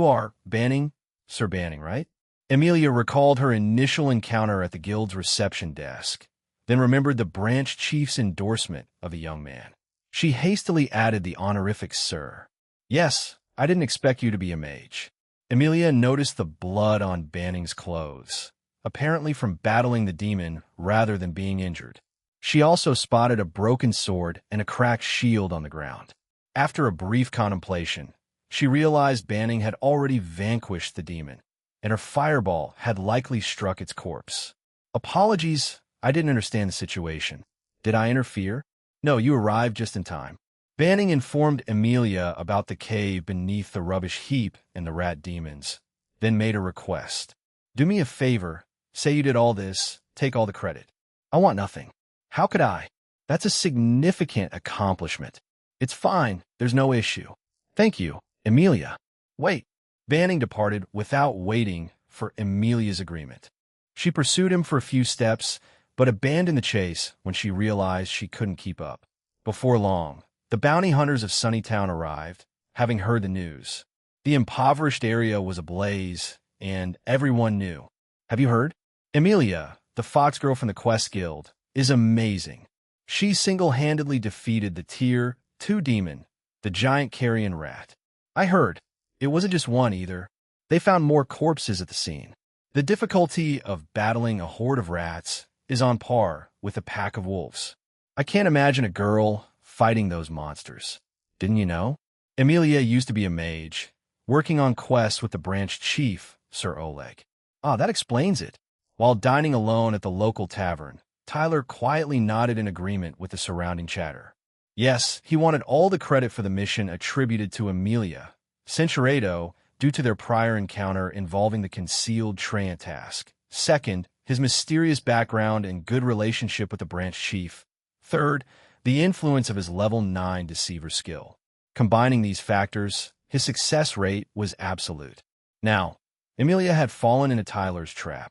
Speaker 1: are Banning, Sir Banning, right? Amelia recalled her initial encounter at the guild's reception desk, then remembered the branch chief's endorsement of the young man. She hastily added the honorific Sir. Yes, I didn't expect you to be a mage. Amelia noticed the blood on Banning's clothes, apparently from battling the demon rather than being injured. She also spotted a broken sword and a cracked shield on the ground. After a brief contemplation, she realized Banning had already vanquished the demon, and her fireball had likely struck its corpse. Apologies, I didn't understand the situation. Did I interfere? No, you arrived just in time. Banning informed Amelia about the cave beneath the rubbish heap and the rat demons, then made a request. Do me a favor, say you did all this, take all the credit. I want nothing. How could I? That's a significant accomplishment. It's fine, there's no issue. Thank you, Amelia. Wait. Banning departed without waiting for Amelia's agreement. She pursued him for a few steps, but abandoned the chase when she realized she couldn't keep up. Before long, the bounty hunters of Sunnytown arrived, having heard the news. The impoverished area was ablaze, and everyone knew. Have you heard? Emilia, the fox girl from the Quest Guild, is amazing. She single-handedly defeated the Tier 2 demon, the giant carrion rat. I heard. It wasn't just one either. They found more corpses at the scene. The difficulty of battling a horde of rats is on par with a pack of wolves. I can't imagine a girl fighting those monsters. Didn't you know? Emilia used to be a mage, working on quests with the branch chief, Sir Oleg. Ah, that explains it. While dining alone at the local tavern, Tyler quietly nodded in agreement with the surrounding chatter. Yes, he wanted all the credit for the mission attributed to Emilia Centurato due to their prior encounter involving the concealed Treant task. Second, his mysterious background and good relationship with the branch chief. Third, the influence of his level 9 deceiver skill. Combining these factors, his success rate was absolute. Now, Emilia had fallen into Tyler's trap,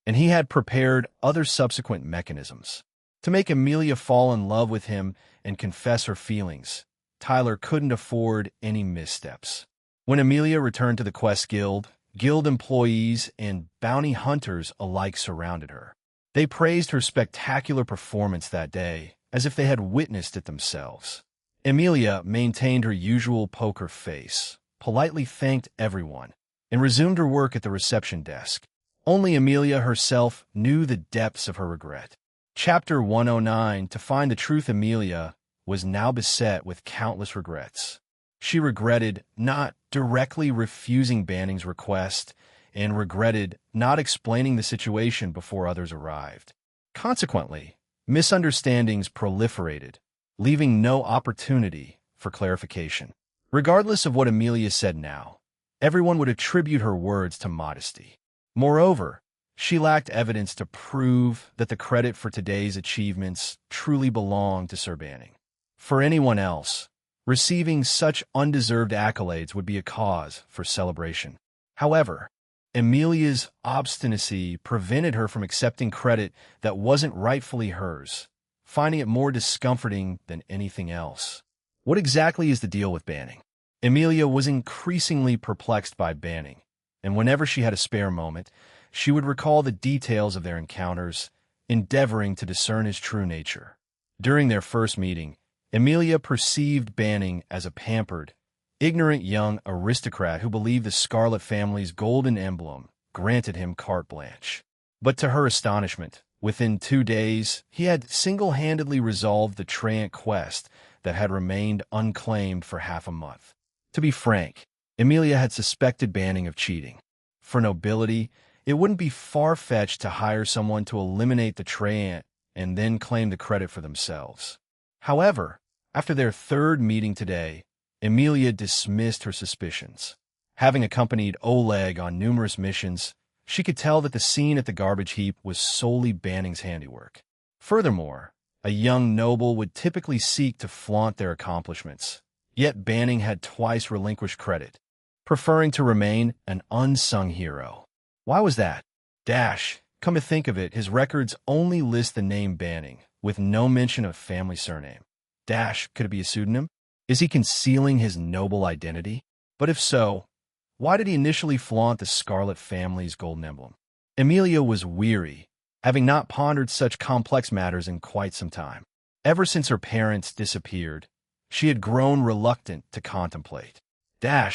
Speaker 1: and he had prepared other subsequent mechanisms. To make Emilia fall in love with him and confess her feelings, Tyler couldn't afford any missteps. When Emilia returned to the Quest Guild, guild employees and bounty hunters alike surrounded her. They praised her spectacular performance that day, as if they had witnessed it themselves. Emilia maintained her usual poker face, politely thanked everyone, and resumed her work at the reception desk. Only Emilia herself knew the depths of her regret. Chapter 109. To find the truth, Emilia was now beset with countless regrets. She regretted not directly refusing Banning's request and regretted not explaining the situation before others arrived. Consequently, misunderstandings proliferated, leaving no opportunity for clarification. Regardless of what Emilia said now, everyone would attribute her words to modesty. Moreover, she lacked evidence to prove that the credit for today's achievements truly belonged to Sir Banning. For anyone else, receiving such undeserved accolades would be a cause for celebration. However, Emilia's obstinacy prevented her from accepting credit that wasn't rightfully hers, finding it more discomforting than anything else. What exactly is the deal with Banning? Emilia was increasingly perplexed by Banning, and whenever she had a spare moment, she would recall the details of their encounters, endeavoring to discern his true nature. During their first meeting, Emilia perceived Banning as a pampered, ignorant young aristocrat who believed the Scarlet family's golden emblem granted him carte blanche. But to her astonishment, within 2 days, he had single-handedly resolved the Treant quest that had remained unclaimed for half a month. To be frank, Emilia had suspected Banning of cheating. For nobility, it wouldn't be far-fetched to hire someone to eliminate the Treant and then claim the credit for themselves. However, after their third meeting today, Emilia dismissed her suspicions. Having accompanied Oleg on numerous missions, she could tell that the scene at the garbage heap was solely Banning's handiwork. Furthermore, a young noble would typically seek to flaunt their accomplishments, yet Banning had twice relinquished credit, preferring to remain an unsung hero. Why was that? Come to think of it, his records only list the name Banning, with no mention of family surname. Could it be a pseudonym? Is he concealing his noble identity? But if so, why did he initially flaunt the Scarlet family's golden emblem? Emilia was weary, having not pondered such complex matters in quite some time. Ever since her parents disappeared, she had grown reluctant to contemplate.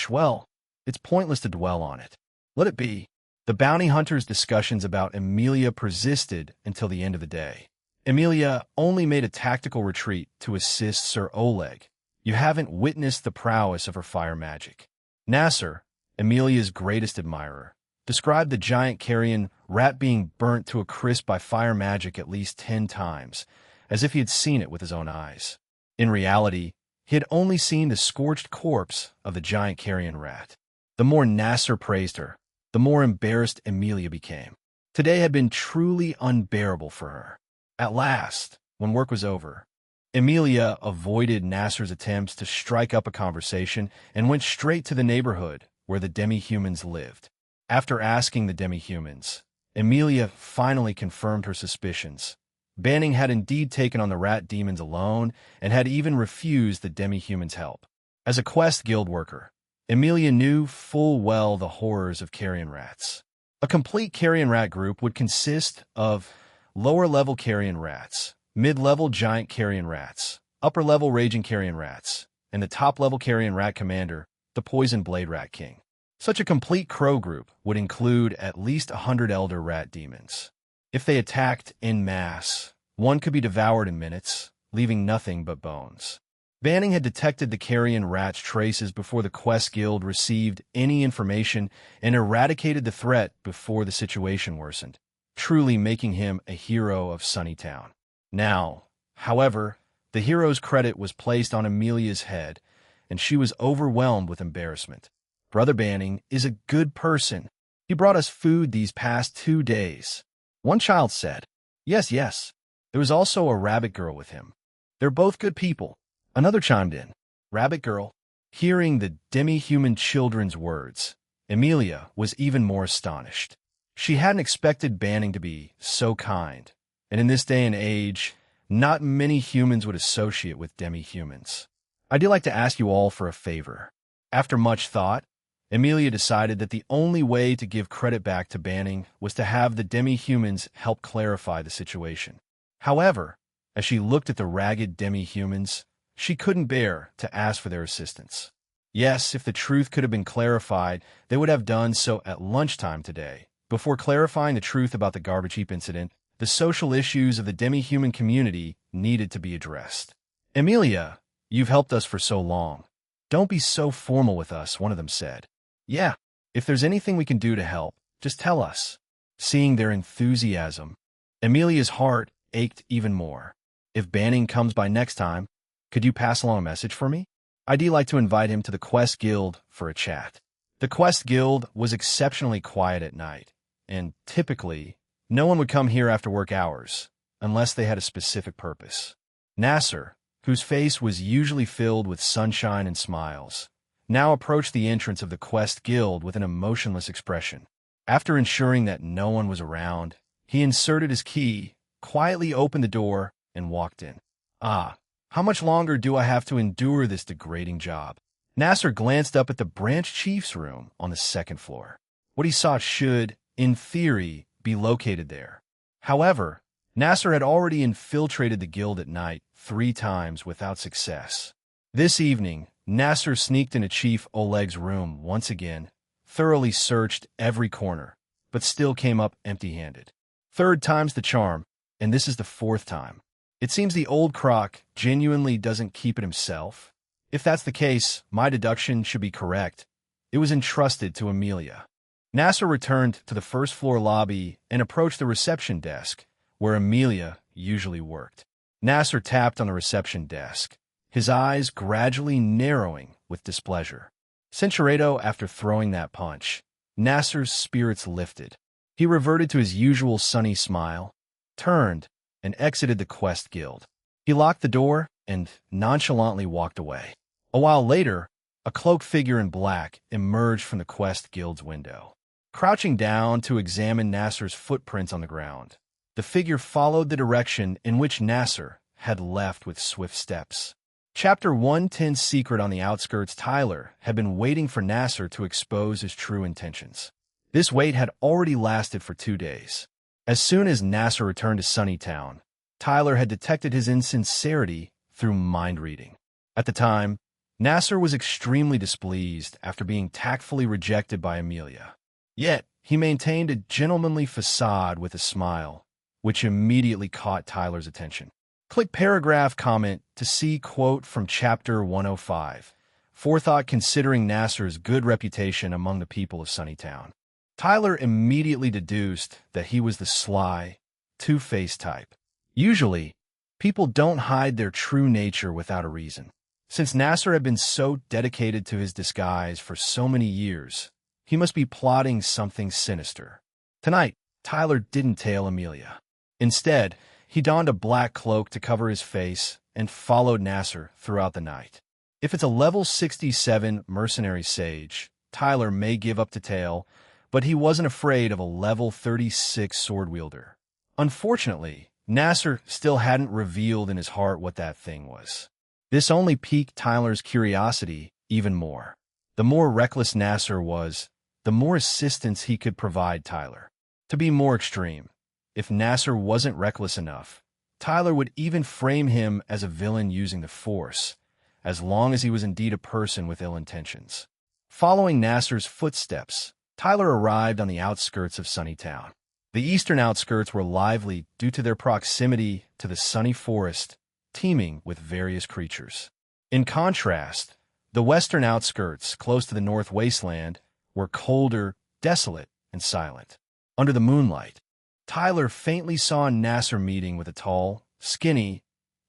Speaker 1: Well, it's pointless to dwell on it. Let it be. The bounty hunter's discussions about Emilia persisted until the end of the day. Emilia only made a tactical retreat to assist Sir Oleg. You haven't witnessed the prowess of her fire magic. Nasser, Emilia's greatest admirer, described the giant carrion rat being burnt to a crisp by fire magic at least 10 times, as if he had seen it with his own eyes. In reality, he had only seen the scorched corpse of the giant carrion rat. The more Nasser praised her, the more embarrassed Emilia became. Today had been truly unbearable for her. At last, when work was over, Emilia avoided Nasser's attempts to strike up a conversation and went straight to the neighborhood where the demi-humans lived. After asking the demi-humans, Emilia finally confirmed her suspicions. Banning had indeed taken on the rat demons alone and had even refused the demi-humans' help. As a Quest Guild worker, Emilia knew full well the horrors of carrion rats. A complete carrion rat group would consist of lower-level carrion rats, mid-level giant carrion rats, upper-level raging carrion rats, and the top-level carrion rat commander, the poison blade rat king. Such a complete crow group would include at least 100 elder rat demons. If they attacked en masse, one could be devoured in minutes, leaving nothing but bones. Banning had detected the carrion rat's traces before the Quest Guild received any information and eradicated the threat before the situation worsened, truly making him a hero of Sunnytown. Now, however, the hero's credit was placed on Emilia's head, and she was overwhelmed with embarrassment. Brother Banning is a good person. He brought us food these past 2 days. One child said. Yes, yes. There was also a rabbit girl with him. They're both good people. Another chimed in. Rabbit girl. Hearing the demi-human children's words, Emilia was even more astonished. She hadn't expected Banning to be so kind, and in this day and age, not many humans would associate with demi-humans. I'd like to ask you all for a favor. After much thought, Emilia decided that the only way to give credit back to Banning was to have the demi-humans help clarify the situation. However, as she looked at the ragged demi-humans, she couldn't bear to ask for their assistance. Yes, if the truth could have been clarified, they would have done so at lunchtime today. Before clarifying the truth about the garbage heap incident, the social issues of the demi-human community needed to be addressed. Emilia, you've helped us for so long. Don't be so formal with us, one of them said. Yeah, if there's anything we can do to help, just tell us. Seeing their enthusiasm, Emilia's heart ached even more. If Banning comes by next time, could you pass along a message for me? I'd like to invite him to the Quest Guild for a chat. The Quest Guild was exceptionally quiet at night, and typically, no one would come here after work hours, unless they had a specific purpose. Nasser, whose face was usually filled with sunshine and smiles, now approached the entrance of the Quest Guild with an emotionless expression. After ensuring that no one was around, he inserted his key, quietly opened the door, and walked in. How much longer do I have to endure this degrading job? Nasser glanced up at the branch chief's room on the second floor. What he saw should, in theory, be located there. However, Nasser had already infiltrated the guild at night 3 times without success. This evening, Nasser sneaked into Chief Oleg's room once again, thoroughly searched every corner, but still came up empty-handed. 3rd time's the charm, and this is the 4th time. It seems the old croc genuinely doesn't keep it himself. If that's the case, my deduction should be correct. It was entrusted to Emilia. Nasser returned to the 1st floor lobby and approached the reception desk, where Emilia usually worked. Nasser tapped on the reception desk, his eyes gradually narrowing with displeasure. Cinchureto, after throwing that punch, Nasser's spirits lifted. He reverted to his usual sunny smile, turned, and exited the Quest Guild. He locked the door and nonchalantly walked away. A while later, a cloaked figure in black emerged from the Quest Guild's window. Crouching down to examine Nasser's footprints on the ground, the figure followed the direction in which Nasser had left with swift steps. Chapter 110's secret on the outskirts. Tyler had been waiting for Nasser to expose his true intentions. This wait had already lasted for 2 days. As soon as Nasser returned to Sunnytown, Tyler had detected his insincerity through mind reading. At the time, Nasser was extremely displeased after being tactfully rejected by Emilia. Yet, he maintained a gentlemanly facade with a smile, which immediately caught Tyler's attention. Click paragraph comment to see quote from Chapter 105, Forethought considering Nasser's good reputation among the people of Sunnytown. Tyler immediately deduced that he was the sly, two-faced type. Usually, people don't hide their true nature without a reason. Since Nasser had been so dedicated to his disguise for so many years, he must be plotting something sinister. Tonight, Tyler didn't tail Emilia. Instead, he donned a black cloak to cover his face and followed Nasser throughout the night. If it's a level 67 mercenary sage, Tyler may give up to tail, but he wasn't afraid of a level 36 sword wielder. Unfortunately, Nasser still hadn't revealed in his heart what that thing was. This only piqued Tyler's curiosity even more. The more reckless Nasser was, the more assistance he could provide Tyler. To be more extreme, if Nasser wasn't reckless enough, Tyler would even frame him as a villain using the Force, as long as he was indeed a person with ill intentions. Following Nasser's footsteps, Tyler arrived on the outskirts of Sunnytown. The eastern outskirts were lively due to their proximity to the sunny forest, teeming with various creatures. In contrast, the western outskirts, close to the North Wasteland, were colder, desolate, and silent. Under the moonlight, Tyler faintly saw Nasser meeting with a tall, skinny,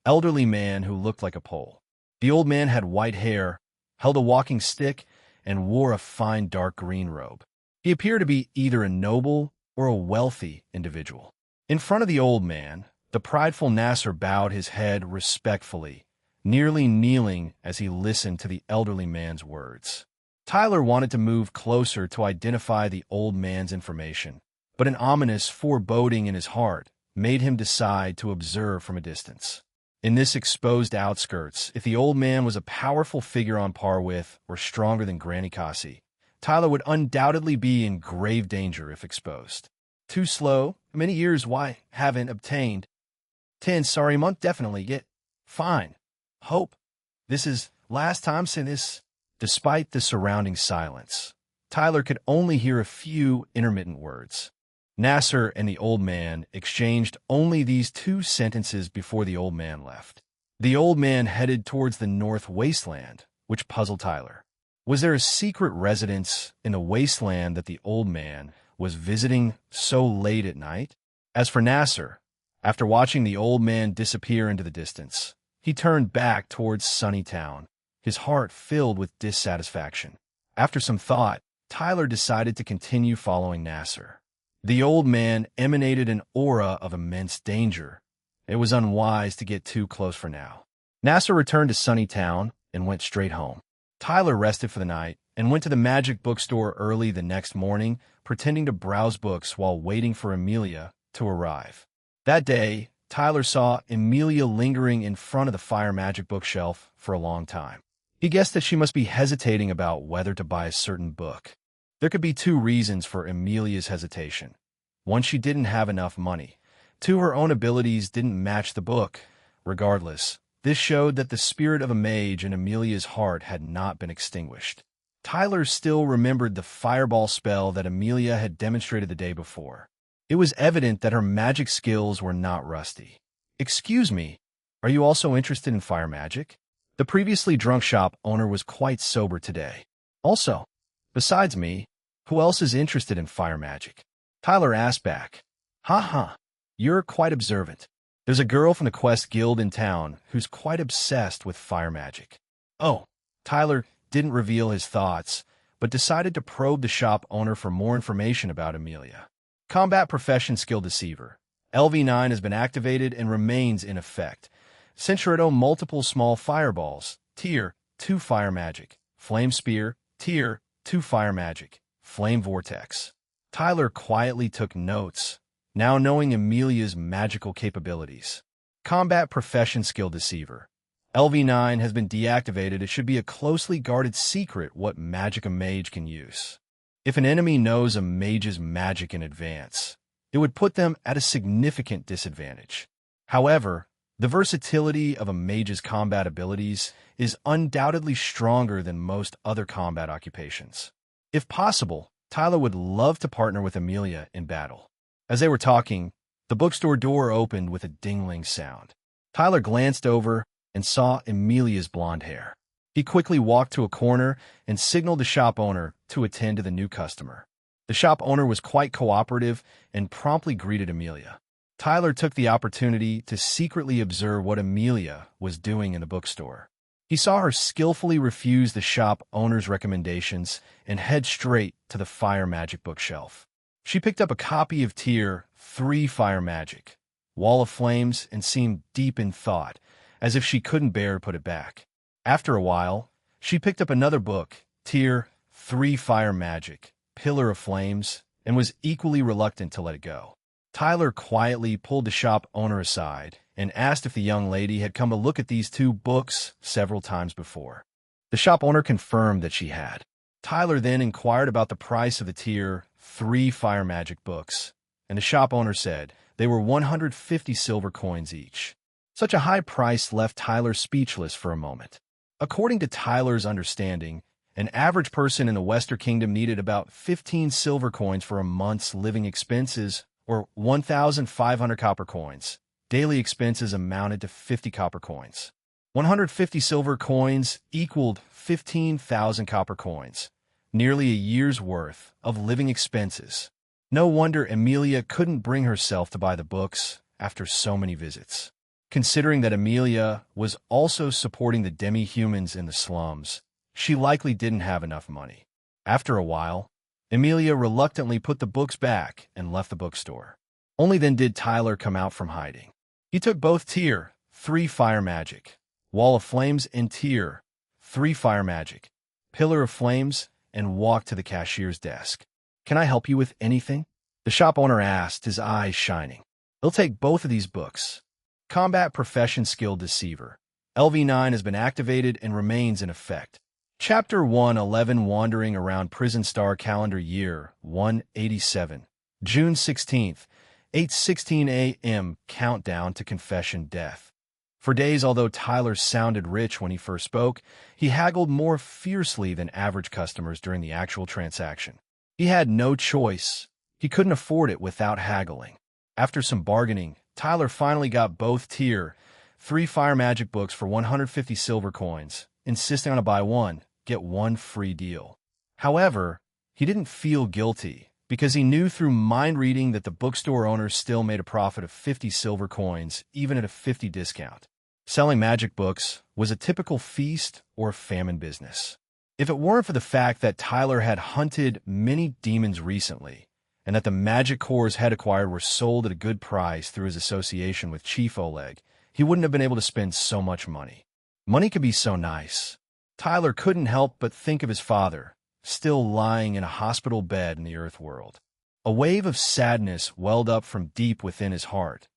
Speaker 1: elderly man who looked like a Pole. The old man had white hair, held a walking stick, and wore a fine dark green robe. He appeared to be either a noble or a wealthy individual. In front of the old man, the prideful Nasser bowed his head respectfully, nearly kneeling as he listened to the elderly man's words. Tyler wanted to move closer to identify the old man's information, but an ominous foreboding in his heart made him decide to observe from a distance. In this exposed outskirts, if the old man was a powerful figure on par with or stronger than Granny Cassie, Tyler would undoubtedly be in grave danger if exposed. Too slow? Many years why haven't obtained. 10 sorry month definitely get. Fine. Hope. This is last time since this. Despite the surrounding silence, Tyler could only hear a few intermittent words. Nasser and the old man exchanged only these 2 sentences before the old man left. The old man headed towards the North Wasteland, which puzzled Tyler. Was there a secret residence in the wasteland that the old man was visiting so late at night? As for Nasser, after watching the old man disappear into the distance, he turned back towards Sunnytown, his heart filled with dissatisfaction. After some thought, Tyler decided to continue following Nasser. The old man emanated an aura of immense danger. It was unwise to get too close for now. Nasser returned to Sunnytown and went straight home. Tyler rested for the night and went to the magic bookstore early the next morning, pretending to browse books while waiting for Amelia to arrive. That day, Tyler saw Amelia lingering in front of the fire magic bookshelf for a long time. He guessed that she must be hesitating about whether to buy a certain book. There could be 2 reasons for Amelia's hesitation. 1, she didn't have enough money. 2, her own abilities didn't match the book. Regardless, this showed that the spirit of a mage in Amelia's heart had not been extinguished. Tyler still remembered the fireball spell that Amelia had demonstrated the day before. It was evident that her magic skills were not rusty. "Excuse me, are you also interested in fire magic?" The previously drunk shop owner was quite sober today. "Also, besides me, who else is interested in fire magic?" Tyler asked back. "Ha, you're quite observant. There's a girl from the Quest Guild in town who's quite obsessed with fire magic." Oh, Tyler didn't reveal his thoughts, but decided to probe the shop owner for more information about Amelia. Combat Profession Skill Deceiver. LV9 has been activated and remains in effect. Centuretto multiple small fireballs. Tier 2 fire magic. Flame Spear. Tier 2 fire magic. Flame Vortex. Tyler quietly took notes, now knowing Amelia's magical capabilities. Combat Profession Skill Deceiver. LV9 has been deactivated. It should be a closely guarded secret what magic a mage can use. If an enemy knows a mage's magic in advance, it would put them at a significant disadvantage. However, the versatility of a mage's combat abilities is undoubtedly stronger than most other combat occupations. If possible, Tyler would love to partner with Amelia in battle. As they were talking, the bookstore door opened with a dingling sound. Tyler glanced over and saw Amelia's blonde hair. He quickly walked to a corner and signaled the shop owner to attend to the new customer. The shop owner was quite cooperative and promptly greeted Amelia. Tyler took the opportunity to secretly observe what Amelia was doing in the bookstore. He saw her skillfully refuse the shop owner's recommendations and head straight to the fire magic bookshelf. She picked up a copy of Tier 3 Fire Magic, Wall of Flames, and seemed deep in thought, as if she couldn't bear to put it back. After a while, she picked up another book, Tier 3 Fire Magic, Pillar of Flames, and was equally reluctant to let it go. Tyler quietly pulled the shop owner aside and asked if the young lady had come to look at these 2 books several times before. The shop owner confirmed that she had. Tyler then inquired about the price of the Tier 3 Fire Magic books, and the shop owner said they were 150 silver coins each. Such a high price left Tyler speechless for a moment. According to Tyler's understanding, an average person in the Western Kingdom needed about 15 silver coins for a month's living expenses, or 1,500 copper coins. Daily expenses amounted to 50 copper coins. 150 silver coins equaled 15,000 copper coins, nearly a year's worth of living expenses. No wonder Amelia couldn't bring herself to buy the books after so many visits. Considering that Amelia was also supporting the demi-humans in the slums, she likely didn't have enough money. After a while, Amelia reluctantly put the books back and left the bookstore. Only then did Tyler come out from hiding. He took both Tier 3 Fire Magic, Wall of Flames, and Tier 3 Fire Magic, Pillar of Flames, and walked to the cashier's desk. "Can I help you with anything?" the shop owner asked, his eyes shining. "He'll take both of these books." Combat Profession Skill Deceiver. LV9 has been activated and remains in effect. Chapter 111 Wandering Around Prison Star Calendar Year 187. June 16th, 8:16 a.m. Countdown to Confession Death. For days, although Tyler sounded rich when he first spoke, he haggled more fiercely than average customers during the actual transaction. He had no choice. He couldn't afford it without haggling. After some bargaining, Tyler finally got both Tier 3 Fire Magic books for 150 silver coins, insisting on a buy one, get one free deal. However, he didn't feel guilty, because he knew through mind reading that the bookstore owner still made a profit of 50 silver coins, even at a 50 discount. Selling magic books was a typical feast or famine business. If it weren't for the fact that Tyler had hunted many demons recently, and that the magic cores had acquired were sold at a good price through his association with Chief Oleg, he wouldn't have been able to spend so much money. Money could be so nice. Tyler couldn't help but think of his father, still lying in a hospital bed in the Earth world. A wave of sadness welled up from deep within his heart,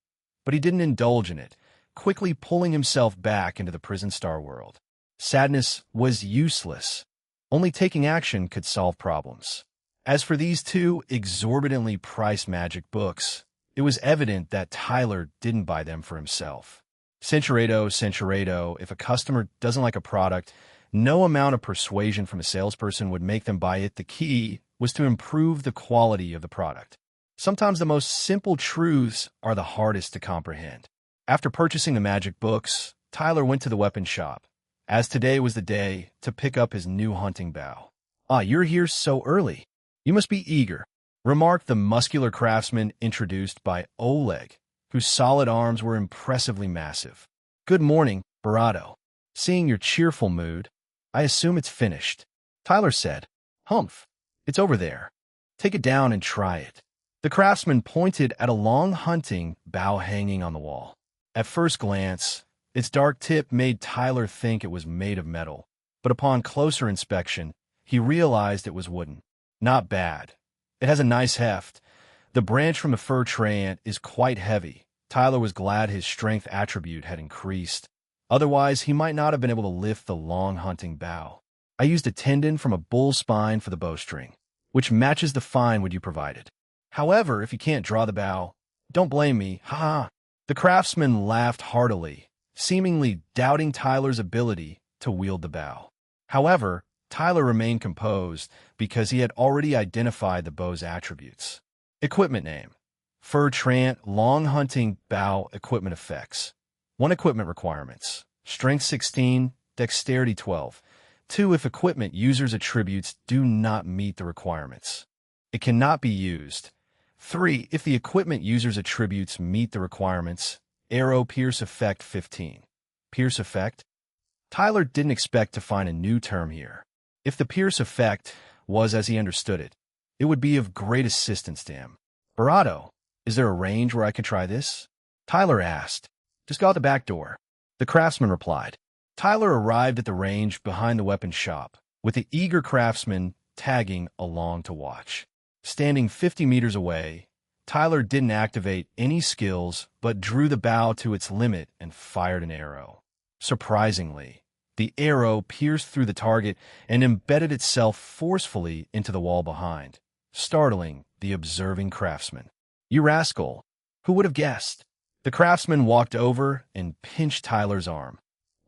Speaker 1: but he didn't indulge in it, quickly pulling himself back into the prison star world. Sadness was useless. Only taking action could solve problems. As for these two exorbitantly priced magic books, it was evident that Tyler didn't buy them for himself. Centuredo, if a customer doesn't like a product, no amount of persuasion from a salesperson would make them buy it. The key was to improve the quality of the product. Sometimes the most simple truths are the hardest to comprehend. After purchasing the magic books, Tyler went to the weapon shop, as today was the day to pick up his new hunting bow. "Ah, you're here so early. You must be eager," remarked the muscular craftsman introduced by Oleg, whose solid arms were impressively massive. "Good morning, Barato. Seeing your cheerful mood, I assume it's finished," Tyler said. "Humph, it's over there. Take it down and try it." The craftsman pointed at a long hunting bow hanging on the wall. At first glance, its dark tip made Tyler think it was made of metal, but upon closer inspection, he realized it was wooden. Not bad. It has a nice heft. The branch from the fir tree is quite heavy. Tyler was glad his strength attribute had increased. Otherwise, he might not have been able to lift the long hunting bow. "I used a tendon from a bull's spine for the bowstring, which matches the fine wood you provided. However, if you can't draw the bow, don't blame me, ha." The craftsman laughed heartily, seemingly doubting Tyler's ability to wield the bow. However, Tyler remained composed because he had already identified the bow's attributes. Equipment name: Fir Trant Long Hunting Bow Equipment Effects. 1 Equipment Requirements: Strength 16, Dexterity 12. 2 If equipment user's attributes do not meet the requirements, it cannot be used. 3 If the equipment user's attributes meet the requirements, Arrow Pierce Effect 15. Pierce Effect? Tyler didn't expect to find a new term here. If the Pierce Effect was as he understood it, it would be of great assistance to him. "Barato, is there a range where I can try this?" Tyler asked. "Just go out the back door," the craftsman replied. Tyler arrived at the range behind the weapon shop, with the eager craftsman tagging along to watch. Standing 50 meters away, Tyler didn't activate any skills but drew the bow to its limit and fired an arrow. Surprisingly, The arrow pierced through the target and embedded itself forcefully into the wall behind, startling the observing craftsman. "You rascal! Who would have guessed?" The craftsman walked over and pinched Tyler's arm,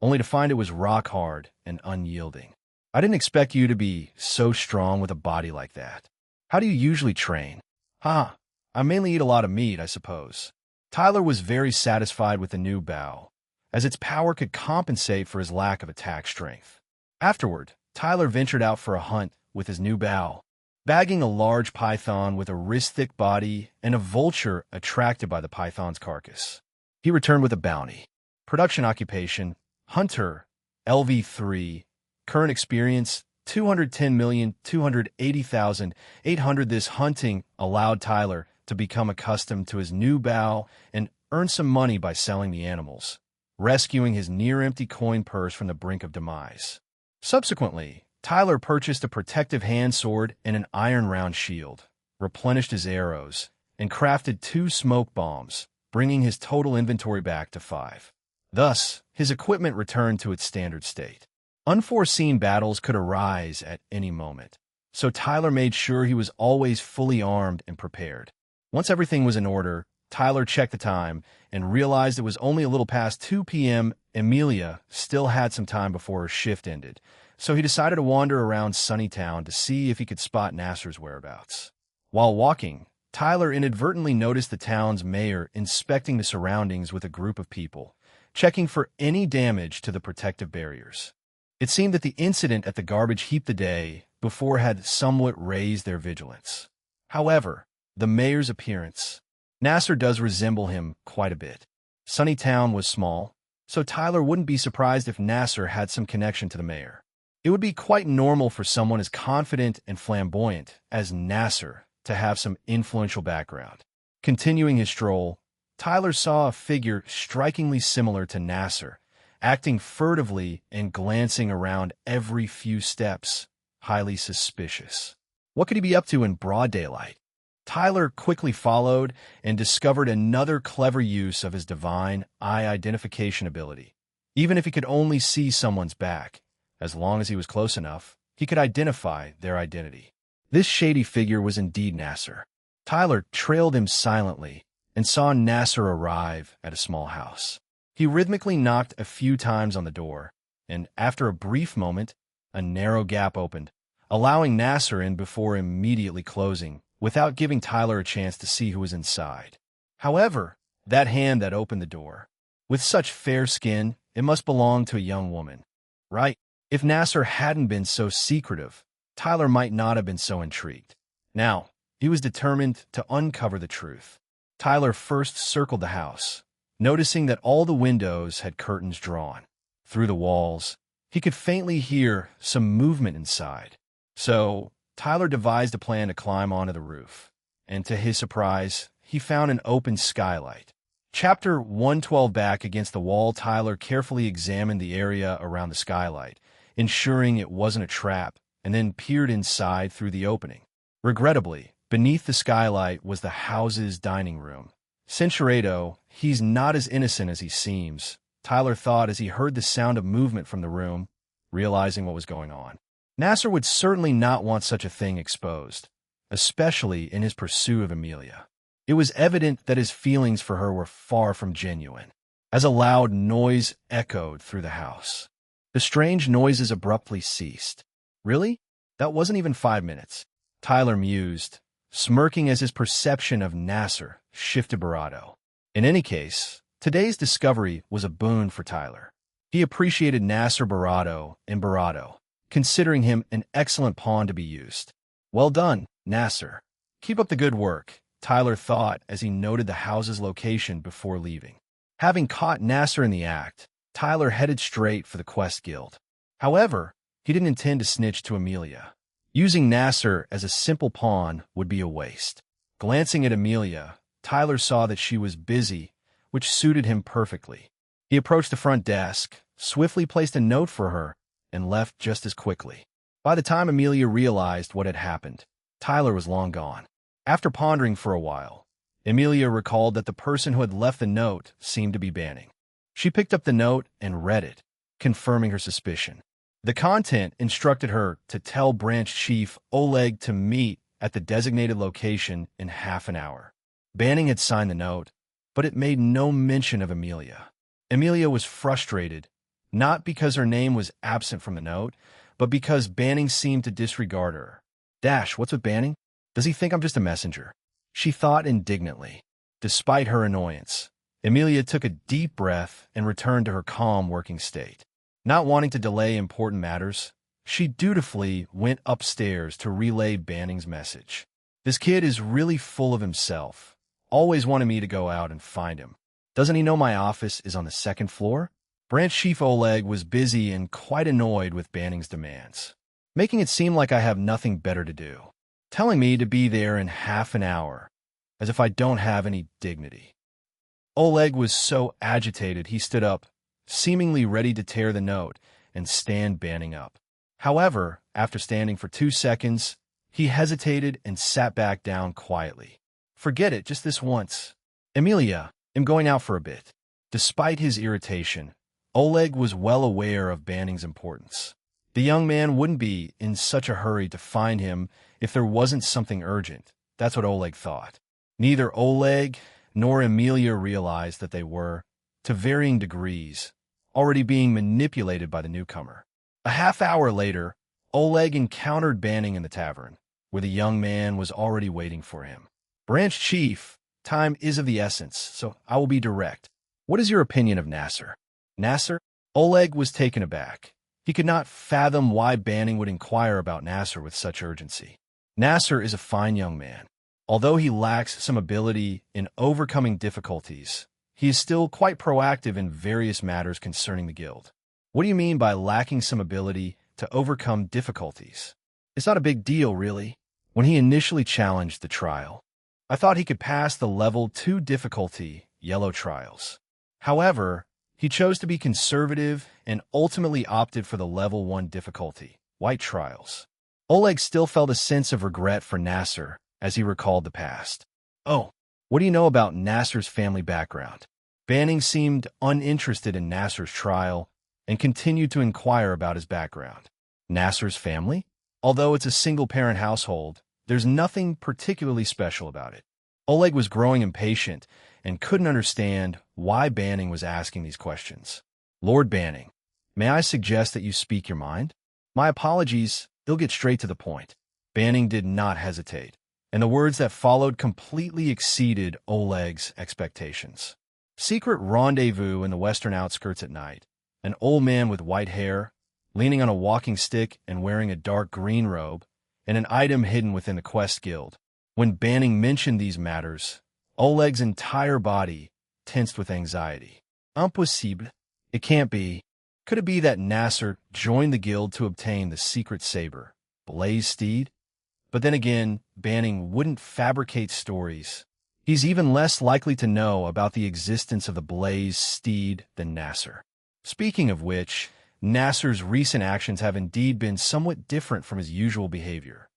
Speaker 1: only to find it was rock hard and unyielding. "I didn't expect you to be so strong with a body like that. How do you usually train?" "Huh, I mainly eat a lot of meat, I suppose." Tyler was very satisfied with the new bow, as its power could compensate for his lack of attack strength. Afterward, Tyler ventured out for a hunt with his new bow, bagging a large python with a wrist-thick body and a vulture attracted by the python's carcass. He returned with a bounty. Production occupation: Hunter, LV3. Current experience: 210,280,800. This hunting allowed Tyler to become accustomed to his new bow and earn some money by selling the animals, rescuing his near-empty coin purse from the brink of demise. Subsequently, Tyler purchased a protective hand sword and an iron-round shield, replenished his arrows, and crafted 2 smoke bombs, bringing his total inventory back to 5. Thus, his equipment returned to its standard state. Unforeseen battles could arise at any moment, so Tyler made sure he was always fully armed and prepared. Once everything was in order, Tyler checked the time and realized it was only a little past 2 p.m. Amelia still had some time before her shift ended, so he decided to wander around Sunnytown to see if he could spot Nasser's whereabouts. While walking, Tyler inadvertently noticed the town's mayor inspecting the surroundings with a group of people, checking for any damage to the protective barriers. It seemed that the incident at the garbage heap the day before had somewhat raised their vigilance. However, the mayor's appearance: Nasser does resemble him quite a bit. Sunnytown was small, so Tyler wouldn't be surprised if Nasser had some connection to the mayor. It would be quite normal for someone as confident and flamboyant as Nasser to have some influential background. Continuing his stroll, Tyler saw a figure strikingly similar to Nasser, acting furtively and glancing around every few steps, highly suspicious. What could he be up to in broad daylight? Tyler quickly followed and discovered another clever use of his divine eye identification ability. Even if he could only see someone's back, as long as he was close enough, he could identify their identity. This shady figure was indeed Nasser. Tyler trailed him silently and saw Nasser arrive at a small house. He rhythmically knocked a few times on the door, and after a brief moment, a narrow gap opened, allowing Nasser in before immediately closing, without giving Tyler a chance to see who was inside. However, that hand that opened the door, with such fair skin, it must belong to a young woman, right? If Nasser hadn't been so secretive, Tyler might not have been so intrigued. Now, he was determined to uncover the truth. Tyler first circled the house, noticing that all the windows had curtains drawn. Through the walls, he could faintly hear some movement inside. So, Tyler devised a plan to climb onto the roof, and to his surprise, he found an open skylight. Chapter 112. Back against the wall, Tyler carefully examined the area around the skylight, ensuring it wasn't a trap, and then peered inside through the opening. Regrettably, beneath the skylight was the house's dining room. Cinchuredo, he's not as innocent as he seems, Tyler thought as he heard the sound of movement from the room, realizing what was going on. Nasser would certainly not want such a thing exposed, especially in his pursuit of Amelia. It was evident that his feelings for her were far from genuine, as a loud noise echoed through the house. The strange noises abruptly ceased. Really? That wasn't even 5 minutes, Tyler mused, smirking as his perception of Nasser shifted bravado. In any case, today's discovery was a boon for Tyler. He appreciated Nasser bravado and bravado, considering him an excellent pawn to be used. Well done, Nasser. Keep up the good work, Tyler thought as he noted the house's location before leaving. Having caught Nasser in the act, Tyler headed straight for the Quest Guild. However, he didn't intend to snitch to Amelia. Using Nasser as a simple pawn would be a waste. Glancing at Amelia, Tyler saw that she was busy, which suited him perfectly. He approached the front desk, swiftly placed a note for her, and left just as quickly. By the time Amelia realized what had happened, Tyler was long gone. After pondering for a while, Amelia recalled that the person who had left the note seemed to be Banning. She picked up the note and read it, confirming her suspicion. The content instructed her to tell Branch Chief Oleg to meet at the designated location in half an hour. Banning had signed the note, but it made no mention of Amelia. Amelia was frustrated, not because her name was absent from the note, but because Banning seemed to disregard her. What's with Banning? Does he think I'm just a messenger? She thought indignantly. Despite her annoyance, Amelia took a deep breath and returned to her calm working state. Not wanting to delay important matters, she dutifully went upstairs to relay Banning's message. This kid is really full of himself. Always wanted me to go out and find him. Doesn't he know my office is on the second floor? Branch Chief Oleg was busy and quite annoyed with Banning's demands, making it seem like I have nothing better to do, telling me to be there in half an hour, as if I don't have any dignity. Oleg was so agitated he stood up, seemingly ready to tear the note and stand Banning up. However, after standing for 2 seconds, he hesitated and sat back down quietly. Forget it, just this once. Amelia, I'm going out for a bit. Despite his irritation, Oleg was well aware of Banning's importance. The young man wouldn't be in such a hurry to find him if there wasn't something urgent. That's what Oleg thought. Neither Oleg nor Amelia realized that they were, to varying degrees, already being manipulated by the newcomer. A half hour later, Oleg encountered Banning in the tavern, where the young man was already waiting for him. Branch Chief, time is of the essence, so I will be direct. What is your opinion of Nasser? Nasser? Oleg was taken aback. He could not fathom why Banning would inquire about Nasser with such urgency. Nasser is a fine young man. Although he lacks some ability in overcoming difficulties, he is still quite proactive in various matters concerning the guild. What do you mean by lacking some ability to overcome difficulties? It's not a big deal, really. When he initially challenged the trial, I thought he could pass the level 2 difficulty yellow trials. However, he chose to be conservative and ultimately opted for the level 1 difficulty white trials. Oleg still felt a sense of regret for Nasser as he recalled the past. Oh, what do you know about Nasser's family background? Banning seemed uninterested in Nasser's trial and continued to inquire about his background. Nasser's family? Although it's a single-parent household, there's nothing particularly special about it. Oleg was growing impatient and couldn't understand why Banning was asking these questions. Lord Banning, may I suggest that you speak your mind? My apologies, they'll get straight to the point. Banning did not hesitate, and the words that followed completely exceeded Oleg's expectations. Secret rendezvous in the western outskirts at night. An old man with white hair, leaning on a walking stick and wearing a dark green robe, and an item hidden within the Quest Guild. When Banning mentioned these matters, Oleg's entire body tensed with anxiety. Impossible. It can't be. Could it be that Nasser joined the guild to obtain the secret saber, Blaze Steed? But then again, Banning wouldn't fabricate stories. He's even less likely to know about the existence of the Blaze Steed than Nasser. Speaking of which, Nasser's recent actions have indeed been somewhat different from his usual behavior.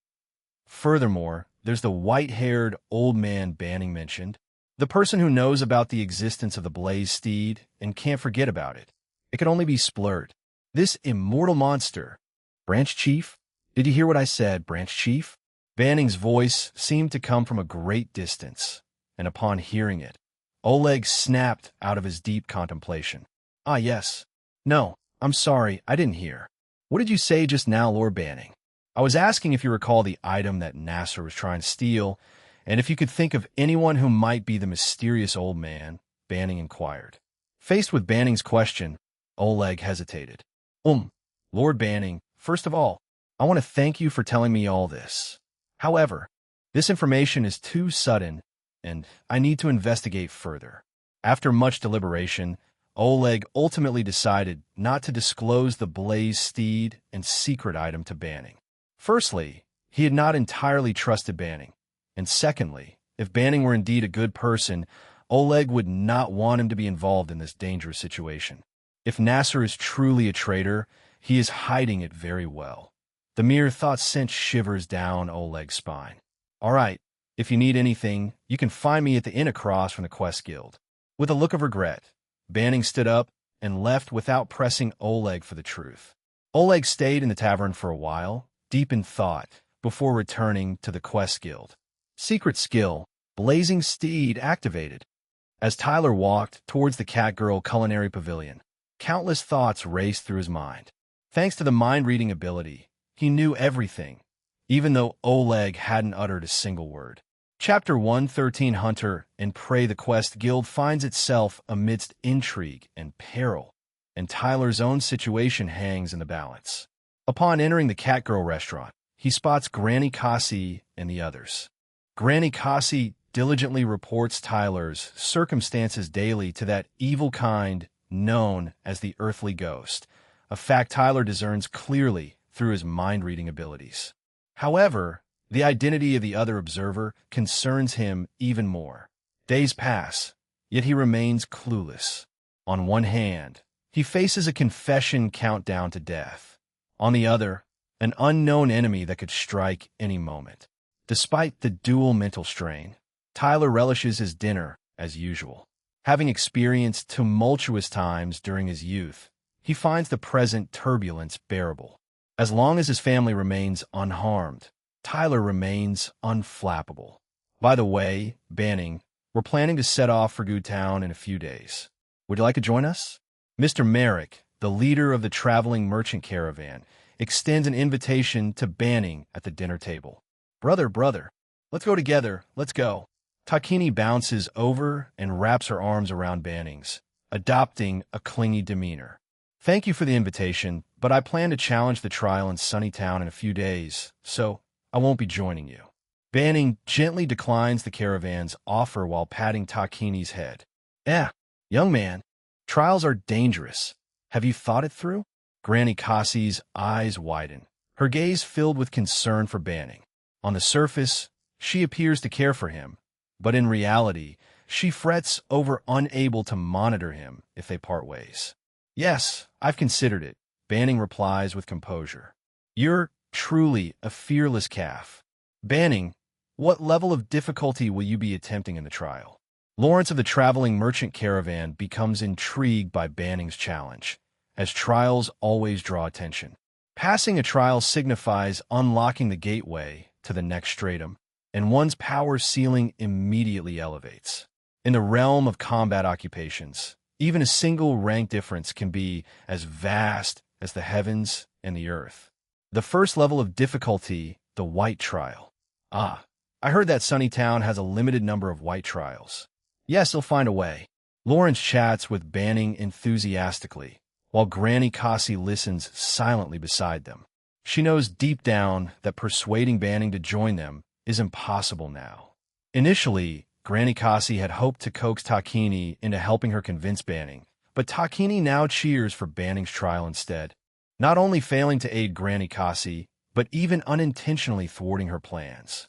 Speaker 1: Furthermore, there's the white-haired old man Banning mentioned, the person who knows about the existence of the Blaze Steed and can't forget about it. It could only be Splurt. This immortal monster. Branch Chief? Did you hear what I said, Branch Chief? Banning's voice seemed to come from a great distance, and upon hearing it, Oleg snapped out of his deep contemplation. Ah, yes. No, I'm sorry, I didn't hear. What did you say just now, Lord Banning? I was asking if you recall the item that Nasser was trying to steal, and if you could think of anyone who might be the mysterious old man, Banning inquired. Faced with Banning's question, Oleg hesitated. Lord Banning, first of all, I want to thank you for telling me all this. However, this information is too sudden, and I need to investigate further. After much deliberation, Oleg ultimately decided not to disclose the Blaze Steed and secret item to Banning. Firstly, he had not entirely trusted Banning, and secondly, if Banning were indeed a good person, Oleg would not want him to be involved in this dangerous situation. If Nasser is truly a traitor, he is hiding it very well. The mere thought sent shivers down Oleg's spine. All right, if you need anything, you can find me at the inn across from the Quest Guild. With a look of regret, Banning stood up and left without pressing Oleg for the truth. Oleg stayed in the tavern for a while, deep in thought, before returning to the quest guild. Secret skill, Blazing Steed activated. As Tyler walked towards the Catgirl Culinary Pavilion, countless thoughts raced through his mind. Thanks to the mind-reading ability, he knew everything, even though Oleg hadn't uttered a single word. Chapter 113 Hunter and Prey. The Quest Guild finds itself amidst intrigue and peril, and Tyler's own situation hangs in the balance. Upon entering the Catgirl restaurant, he spots Granny Cassie and the others. Granny Cassie diligently reports Tyler's circumstances daily to that evil kind known as the Earthly Ghost, a fact Tyler discerns clearly through his mind-reading abilities. However, the identity of the other observer concerns him even more. Days pass, yet he remains clueless. On one hand, he faces a confession countdown to death. On the other, an unknown enemy that could strike any moment. Despite the dual mental strain, Tyler relishes his dinner as usual. Having experienced tumultuous times during his youth, he finds the present turbulence bearable. As long as his family remains unharmed, Tyler remains unflappable. By the way, Banning, we're planning to set off for Good Town in a few days. Would you like to join us? Mr. Merrick, the leader of the traveling merchant caravan, extends an invitation to Banning at the dinner table. Brother, let's go together, let's go. Takini bounces over and wraps her arms around Banning's, adopting a clingy demeanor. Thank you for the invitation, but I plan to challenge the trial in Sunnytown in a few days, so I won't be joining you. Banning gently declines the caravan's offer while patting Takini's head. Young man, trials are dangerous. Have you thought it through? Granny Cassie's eyes widen, her gaze filled with concern for Banning. On the surface, she appears to care for him, but in reality, she frets over unable to monitor him if they part ways. Yes, I've considered it, Banning replies with composure. You're truly a fearless calf. Banning, what level of difficulty will you be attempting in the trial? Lawrence of the traveling merchant caravan becomes intrigued by Banning's challenge, as trials always draw attention. Passing a trial signifies unlocking the gateway to the next stratum, and one's power ceiling immediately elevates. In the realm of combat occupations, even a single rank difference can be as vast as the heavens and the earth. The first level of difficulty, the White Trial. I heard that Sunnytown has a limited number of White Trials. Yes, he'll find a way. Lawrence chats with Banning enthusiastically, while Granny Cassie listens silently beside them. She knows deep down that persuading Banning to join them is impossible now. Initially, Granny Cassie had hoped to coax Takini into helping her convince Banning, but Takini now cheers for Banning's trial instead, not only failing to aid Granny Cassie, but even unintentionally thwarting her plans.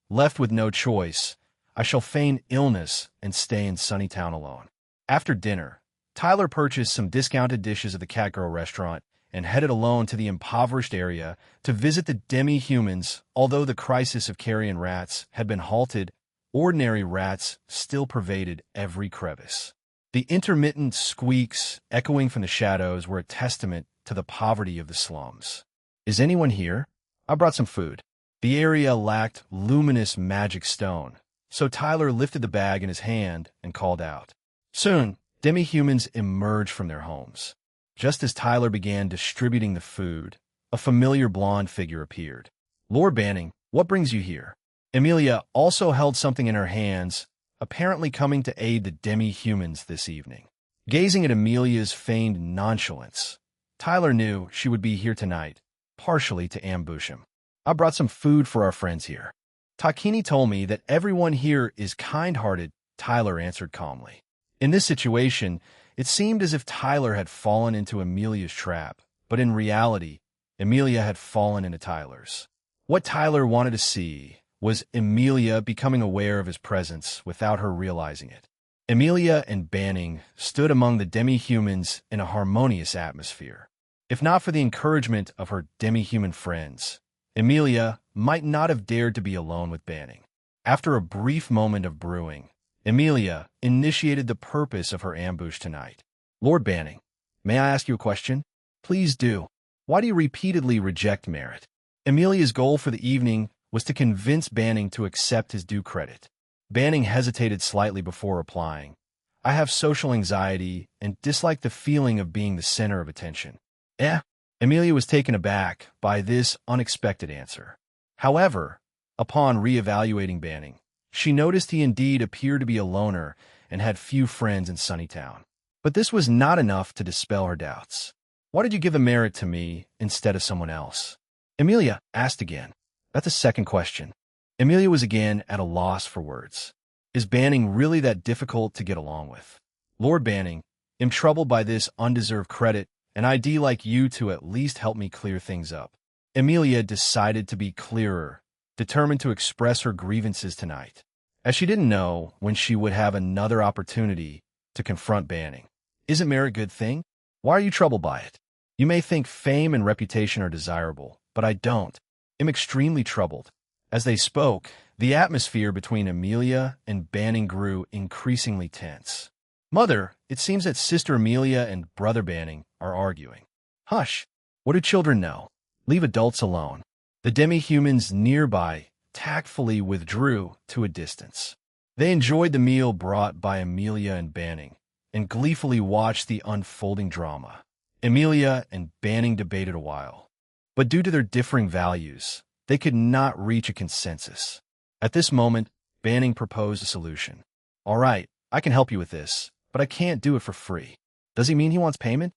Speaker 1: Left with no choice, I shall feign illness and stay in Sunnytown alone. After dinner, Tyler purchased some discounted dishes at the Catgirl restaurant and headed alone to the impoverished area to visit the demi-humans. Although the crisis of carrion rats had been halted, ordinary rats still pervaded every crevice. The intermittent squeaks echoing from the shadows were a testament to the poverty of the slums. Is anyone here? I brought some food. The area lacked luminous magic stone, so Tyler lifted the bag in his hand and called out. Soon, demi-humans emerged from their homes. Just as Tyler began distributing the food, a familiar blonde figure appeared. Lord Banning, what brings you here? Amelia also held something in her hands, apparently coming to aid the demi-humans this evening. Gazing at Amelia's feigned nonchalance, Tyler knew she would be here tonight, partially to ambush him. I brought some food for our friends here. Takini told me that everyone here is kind-hearted, Tyler answered calmly. In this situation, it seemed as if Tyler had fallen into Amelia's trap, but in reality, Amelia had fallen into Tyler's. What Tyler wanted to see was Amelia becoming aware of his presence without her realizing it. Amelia and Banning stood among the demi-humans in a harmonious atmosphere. If not for the encouragement of her demi-human friends, Amelia might not have dared to be alone with Banning. After a brief moment of brewing, Amelia initiated the purpose of her ambush tonight. Lord Banning, may I ask you a question? Please do. Why do you repeatedly reject merit? Amelia's goal for the evening was to convince Banning to accept his due credit. Banning hesitated slightly before replying. I have social anxiety and dislike the feeling of being the center of attention. Eh? Amelia was taken aback by this unexpected answer. However, upon re-evaluating Banning, she noticed he indeed appeared to be a loner and had few friends in Sunnytown. But this was not enough to dispel her doubts. Why did you give the merit to me instead of someone else? Amelia asked again. That's a second question. Amelia was again at a loss for words. Is Banning really that difficult to get along with? Lord Banning, I'm troubled by this undeserved credit, and I'd like you to at least help me clear things up. Amelia decided to be clearer, determined to express her grievances tonight, as she didn't know when she would have another opportunity to confront Banning. Isn't merit a good thing? Why are you troubled by it? You may think fame and reputation are desirable, but I don't. I'm extremely troubled. As they spoke, the atmosphere between Amelia and Banning grew increasingly tense. Mother, it seems that Sister Amelia and Brother Banning are arguing. Hush! What do children know? Leave adults alone. The demi-humans nearby tactfully withdrew to a distance. They enjoyed the meal brought by Amelia and Banning, and gleefully watched the unfolding drama. Amelia and Banning debated a while, but due to their differing values, they could not reach a consensus. At this moment, Banning proposed a solution. All right, I can help you with this, but I can't do it for free. Does he mean he wants payment?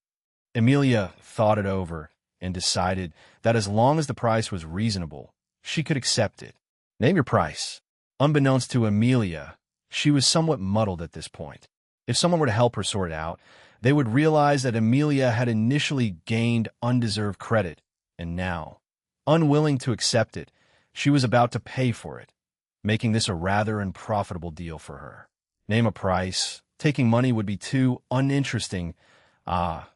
Speaker 1: Amelia thought it over and decided that as long as the price was reasonable, she could accept it. Name your price. Unbeknownst to Amelia, she was somewhat muddled at this point. If someone were to help her sort it out, they would realize that Amelia had initially gained undeserved credit, and now, unwilling to accept it, she was about to pay for it, making this a rather unprofitable deal for her. Name a price. Taking money would be too uninteresting. I've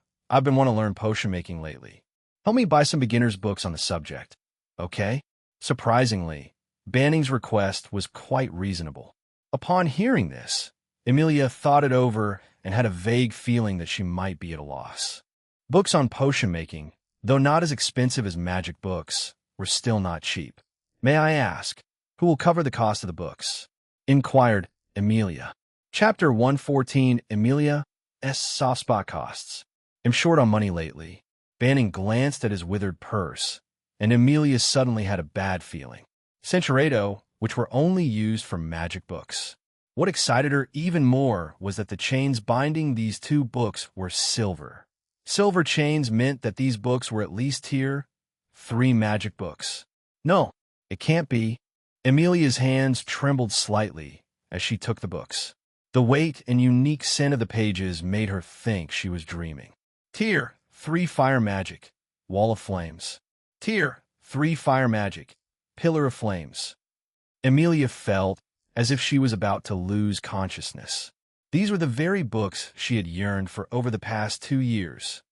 Speaker 1: been wanting to learn potion making lately. Help me buy some beginner's books on the subject. Okay? Surprisingly, Banning's request was quite reasonable. Upon hearing this, Amelia thought it over and had a vague feeling that she might be at a loss. Books on potion making, though not as expensive as magic books, were still not cheap. May I ask, who will cover the cost of the books? Inquired Amelia. Chapter 114, Amelia's soft spot costs. I'm short on money lately. Banning glanced at his withered purse, and Amelia suddenly had a bad feeling. Centuredo, which were only used for magic books. What excited her even more was that the chains binding these two books were silver. Silver chains meant that these books were at least tier 3 magic books. No, it can't be. Amelia's hands trembled slightly as she took the books. The weight and unique scent of the pages made her think she was dreaming. Tier 3 Fire Magic, Wall of Flames. Tier 3 Fire Magic, Pillar of Flames. Amelia felt as if she was about to lose consciousness. These were the very books she had yearned for over the past 2 years.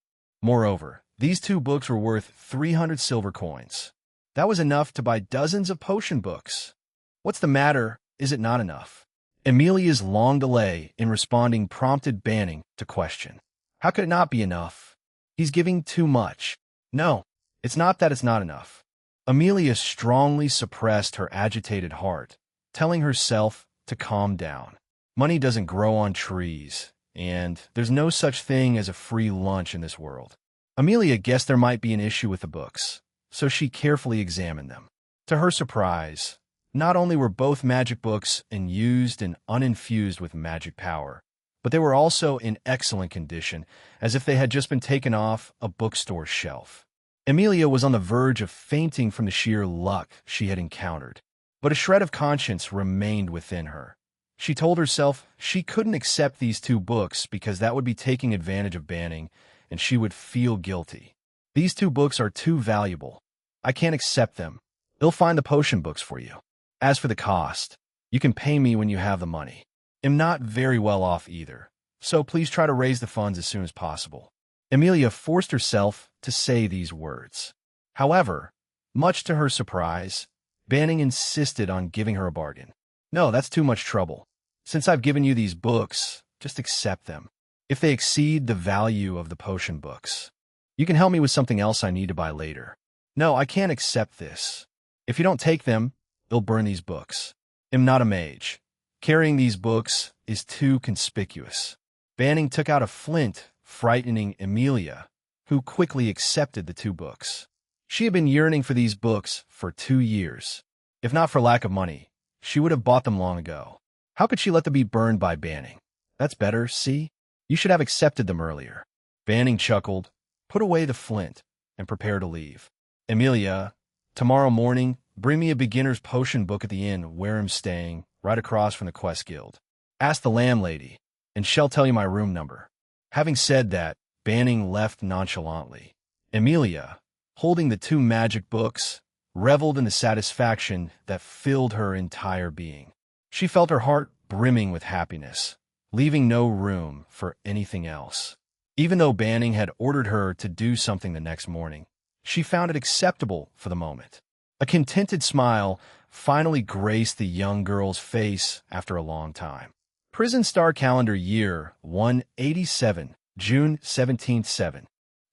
Speaker 1: Moreover, these 2 books were worth 300 silver coins. That was enough to buy dozens of potion books. What's the matter? Is it not enough? Amelia's long delay in responding prompted Banning to question. How could it not be enough? He's giving too much. No, it's not that it's not enough. Amelia strongly suppressed her agitated heart, telling herself to calm down. Money doesn't grow on trees, and there's no such thing as a free lunch in this world. Amelia guessed there might be an issue with the books, so she carefully examined them. To her surprise, not only were both magic books used and uninfused with magic power, but they were also in excellent condition, as if they had just been taken off a bookstore shelf. Amelia was on the verge of fainting from the sheer luck she had encountered, but a shred of conscience remained within her. She told herself she couldn't accept these 2 books because that would be taking advantage of Banning, and she would feel guilty. These 2 books are too valuable. I can't accept them. They'll find the potion books for you. As for the cost, you can pay me when you have the money. I'm not very well off either, so please try to raise the funds as soon as possible. Amelia forced herself to say these words. However, much to her surprise, Banning insisted on giving her a bargain. No, that's too much trouble. Since I've given you these books, just accept them. if they exceed the value of the potion books. You can help me with something else I need to buy later. No, I can't accept this. If you don't take them, they'll burn these books. I'm not a mage. Carrying these books is too conspicuous. Banning took out a flint, frightening Emilia, who quickly accepted the 2 books. She had been yearning for these books for 2 years. If not for lack of money, she would have bought them long ago. How could she let them be burned by Banning? That's better, see? You should have accepted them earlier. Banning chuckled, put away the flint, and prepared to leave. Emilia, tomorrow morning, bring me a beginner's potion book at the inn where I'm staying, right across from the Quest Guild. Ask the landlady, and she'll tell you my room number. Having said that, Banning left nonchalantly. Emilia, holding the 2 magic books, reveled in the satisfaction that filled her entire being. She felt her heart brimming with happiness, leaving no room for anything else. Even though Banning had ordered her to do something the next morning, she found it acceptable for the moment. A contented smile finally graced the young girl's face after a long time. Prison Star Calendar Year 187, June 17th,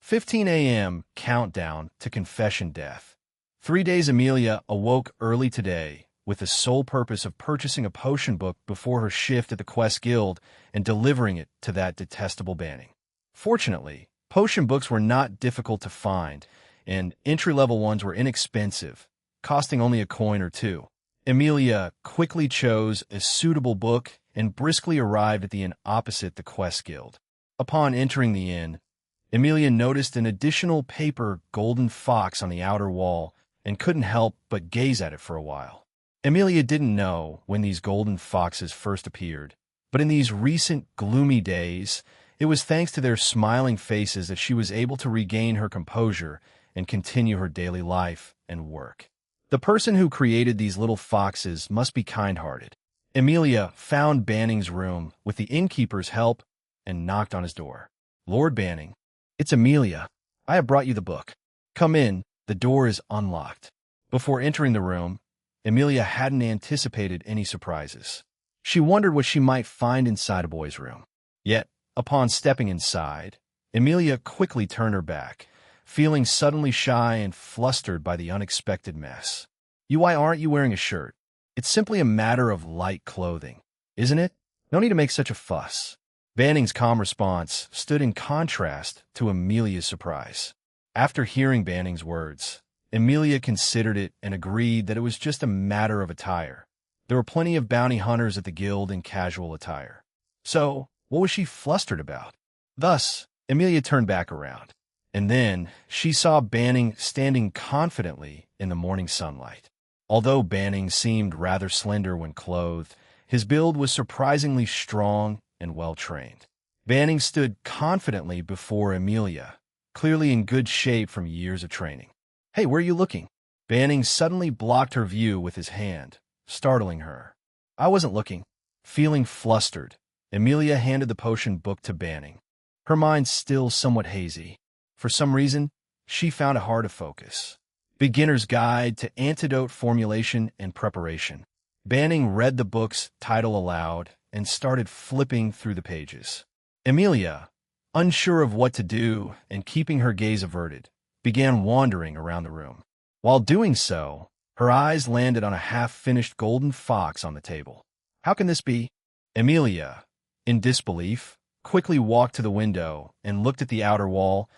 Speaker 1: 7:15 a.m. Countdown to Confession Death. 3 days Emilia awoke early today with the sole purpose of purchasing a potion book before her shift at the Quest Guild and delivering it to that detestable Banning. Fortunately, potion books were not difficult to find, and entry-level ones were inexpensive, costing only a coin or 2. Emilia quickly chose a suitable book and briskly arrived at the inn opposite the Quest Guild. Upon entering the inn, Emilia noticed an additional paper golden fox on the outer wall and couldn't help but gaze at it for a while. Emilia didn't know when these golden foxes first appeared, but in these recent gloomy days, it was thanks to their smiling faces that she was able to regain her composure and continue her daily life and work. The person who created these little foxes must be kind-hearted. Emilia found Banning's room with the innkeeper's help and knocked on his door. Lord Banning, it's Emilia. I have brought you the book. Come in, the door is unlocked. Before entering the room, Emilia hadn't anticipated any surprises. She wondered what she might find inside a boy's room. Yet, upon stepping inside, Emilia quickly turned her back, feeling suddenly shy and flustered by the unexpected mess. Why aren't you wearing a shirt? It's simply a matter of light clothing, isn't it? No need to make such a fuss. Banning's calm response stood in contrast to Emilia's surprise. After hearing Banning's words, Emilia considered it and agreed that it was just a matter of attire. There were plenty of bounty hunters at the guild in casual attire. So, what was she flustered about? Thus, Emilia turned back around, and then she saw Banning standing confidently in the morning sunlight. Although Banning seemed rather slender when clothed, his build was surprisingly strong and well-trained. Banning stood confidently before Emilia, clearly in good shape from years of training. Hey, where are you looking? Banning suddenly blocked her view with his hand, startling her. I wasn't looking. Feeling flustered, Emilia handed the potion book to Banning, her mind still somewhat hazy. For some reason, she found it hard to focus. Beginner's Guide to Antidote Formulation and Preparation. Banning read the book's title aloud and started flipping through the pages. Emilia, unsure of what to do and keeping her gaze averted, began wandering around the room. While doing so, her eyes landed on a half-finished golden fox on the table. How can this be? Emilia, in disbelief, quickly walked to the window and looked at the outer wall,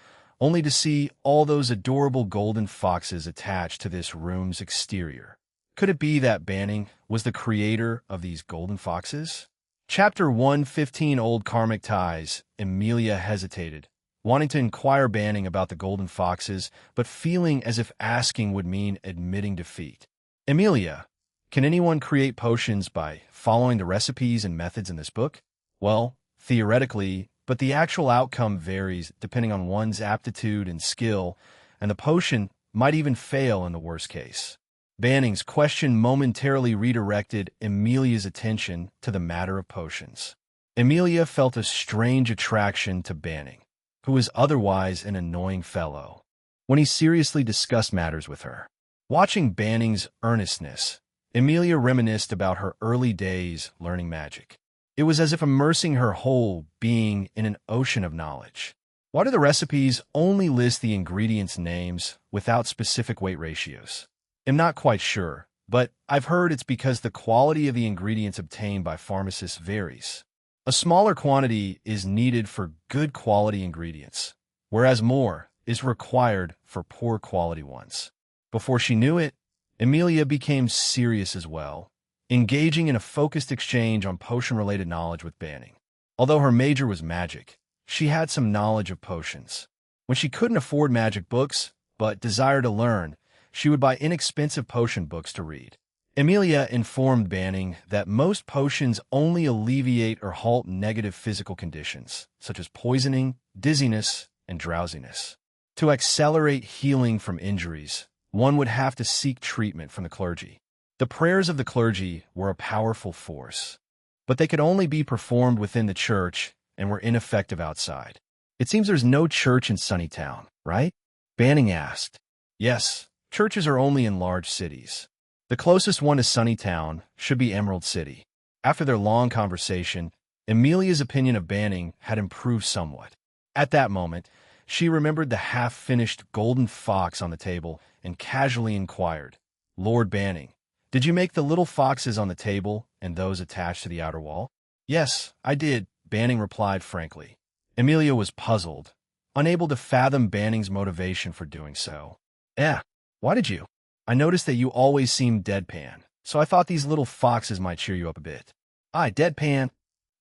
Speaker 1: only to see all those adorable golden foxes attached to this room's exterior. Could it be that Banning was the creator of these golden foxes? Chapter 115 Old Karmic Ties. Emilia hesitated, wanting to inquire Banning about the golden foxes, but feeling as if asking would mean admitting defeat. Emilia, can anyone create potions by following the recipes and methods in this book? Well, theoretically, but the actual outcome varies depending on one's aptitude and skill, and the potion might even fail in the worst case. Banning's question momentarily redirected Emilia's attention to the matter of potions. Emilia felt a strange attraction to Banning, who was otherwise an annoying fellow, when he seriously discussed matters with her. Watching Banning's earnestness, Emilia reminisced about her early days learning magic. It was as if immersing her whole being in an ocean of knowledge. Why do the recipes only list the ingredients' names without specific weight ratios? I'm not quite sure, but I've heard it's because the quality of the ingredients obtained by pharmacists varies. A smaller quantity is needed for good quality ingredients, whereas more is required for poor quality ones. Before she knew it, Emilia became serious as well, engaging in a focused exchange on potion-related knowledge with Banning. Although her major was magic, she had some knowledge of potions. When she couldn't afford magic books, but desired to learn, she would buy inexpensive potion books to read. Emilia informed Banning that most potions only alleviate or halt negative physical conditions, such as poisoning, dizziness, and drowsiness. To accelerate healing from injuries, one would have to seek treatment from the clergy. The prayers of the clergy were a powerful force, but they could only be performed within the church and were ineffective outside. It seems there's no church in Sunnytown, right? Banning asked. Yes, churches are only in large cities. The closest one to Sunnytown should be Emerald City. After their long conversation, Emilia's opinion of Banning had improved somewhat. At that moment, she remembered the half-finished golden fox on the table and casually inquired, "Lord Banning, did you make the little foxes on the table and those attached to the outer wall?" "Yes, I did," Banning replied frankly. Emilia was puzzled, unable to fathom Banning's motivation for doing so. Why did you? I noticed that you always seem deadpan, so I thought these little foxes might cheer you up a bit." Deadpan?"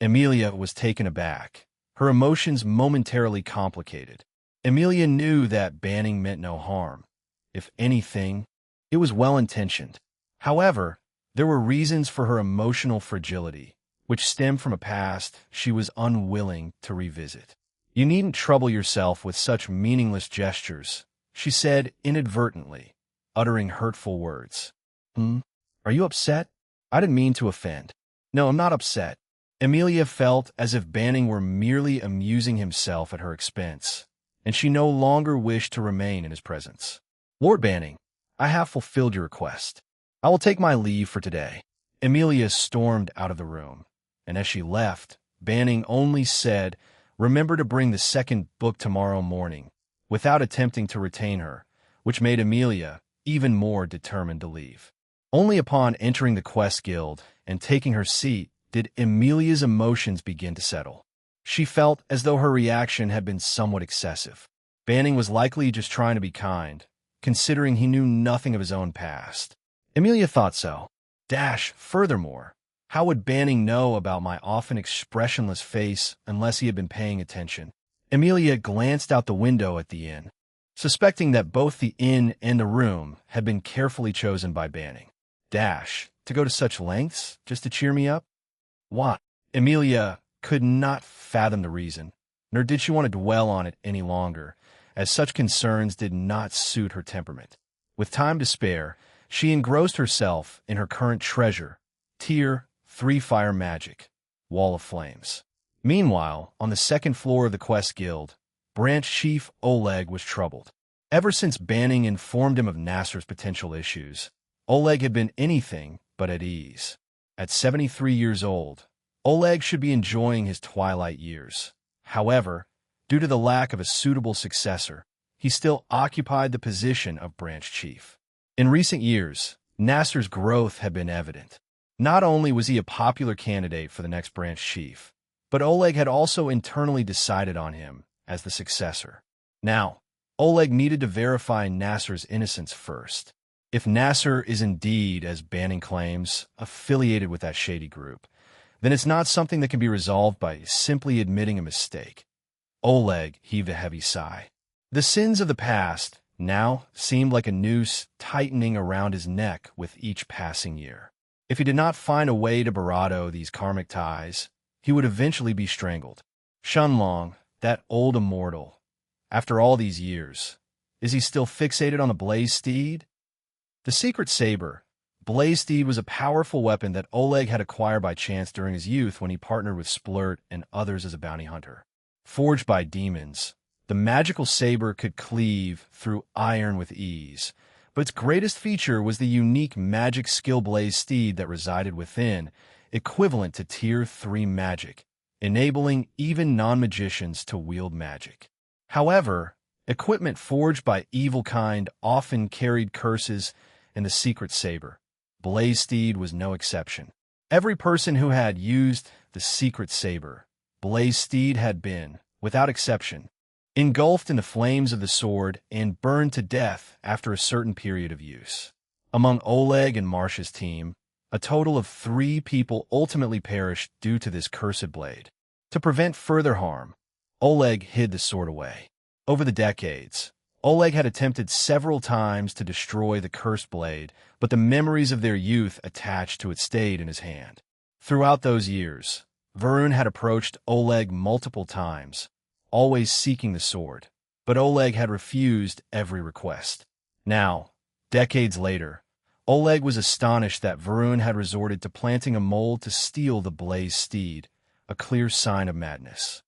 Speaker 1: Emilia was taken aback, her emotions momentarily complicated. Emilia knew that Banning meant no harm. If anything, it was well-intentioned. However, there were reasons for her emotional fragility, which stemmed from a past she was unwilling to revisit. "You needn't trouble yourself with such meaningless gestures," she said inadvertently, uttering hurtful words. Are you upset? I didn't mean to offend." "No, I'm not upset." Emilia felt as if Banning were merely amusing himself at her expense, and she no longer wished to remain in his presence. "Lord Banning, I have fulfilled your request. I will take my leave for today." Emilia stormed out of the room, and as she left, Banning only said, "Remember to bring the second book tomorrow morning," without attempting to retain her, which made Emilia even more determined to leave. Only upon entering the Quest Guild and taking her seat did Emilia's emotions begin to settle. She felt as though her reaction had been somewhat excessive. Banning was likely just trying to be kind, considering he knew nothing of his own past. Emilia thought so. Furthermore, how would Banning know about my often expressionless face unless he had been paying attention? Emilia glanced out the window at the inn, suspecting that both the inn and the room had been carefully chosen by Banning. To go to such lengths just to cheer me up? Why? Emilia could not fathom the reason, nor did she want to dwell on it any longer, as such concerns did not suit her temperament. With time to spare, she engrossed herself in her current treasure, Tier 3 Fire Magic, Wall of Flames. Meanwhile, on the second floor of the Quest Guild, Branch Chief Oleg was troubled. Ever since Banning informed him of Nasser's potential issues, Oleg had been anything but at ease. At 73 years old, Oleg should be enjoying his twilight years. However, due to the lack of a suitable successor, he still occupied the position of Branch Chief. In recent years, Nasser's growth had been evident. Not only was he a popular candidate for the next Branch Chief, but Oleg had also internally decided on him as the successor. Now, Oleg needed to verify Nasser's innocence first. If Nasser is indeed, as Banning claims, affiliated with that shady group, then it's not something that can be resolved by simply admitting a mistake. Oleg heaved a heavy sigh. The sins of the past now seemed like a noose tightening around his neck with each passing year. If he did not find a way to bravado these karmic ties, he would eventually be strangled. Shunlong, that old immortal, after all these years, is he still fixated on the Blaze Steed? The Secret Saber, Blaze Steed, was a powerful weapon that Oleg had acquired by chance during his youth when he partnered with Splurt and others as a bounty hunter. Forged by demons, the magical saber could cleave through iron with ease, but its greatest feature was the unique magic skill Blaze Steed that resided within equivalent to Tier 3 magic, enabling even non-magicians to wield magic. However, equipment forged by evil kind often carried curses, and the secret saber, Blaze Steed, was no exception. Every person who had used the secret saber, Blaze Steed, had been, without exception, engulfed in the flames of the sword and burned to death after a certain period of use. Among Oleg and Marsh's team, a total of 3 people ultimately perished due to this cursed blade. To prevent further harm, Oleg hid the sword away. Over the decades, Oleg had attempted several times to destroy the cursed blade, but the memories of their youth attached to it stayed in his hand. Throughout those years, Varun had approached Oleg multiple times, always seeking the sword, but Oleg had refused every request. Now, decades later, Oleg was astonished that Varun had resorted to planting a mold to steal the Blaze Steed, a clear sign of madness.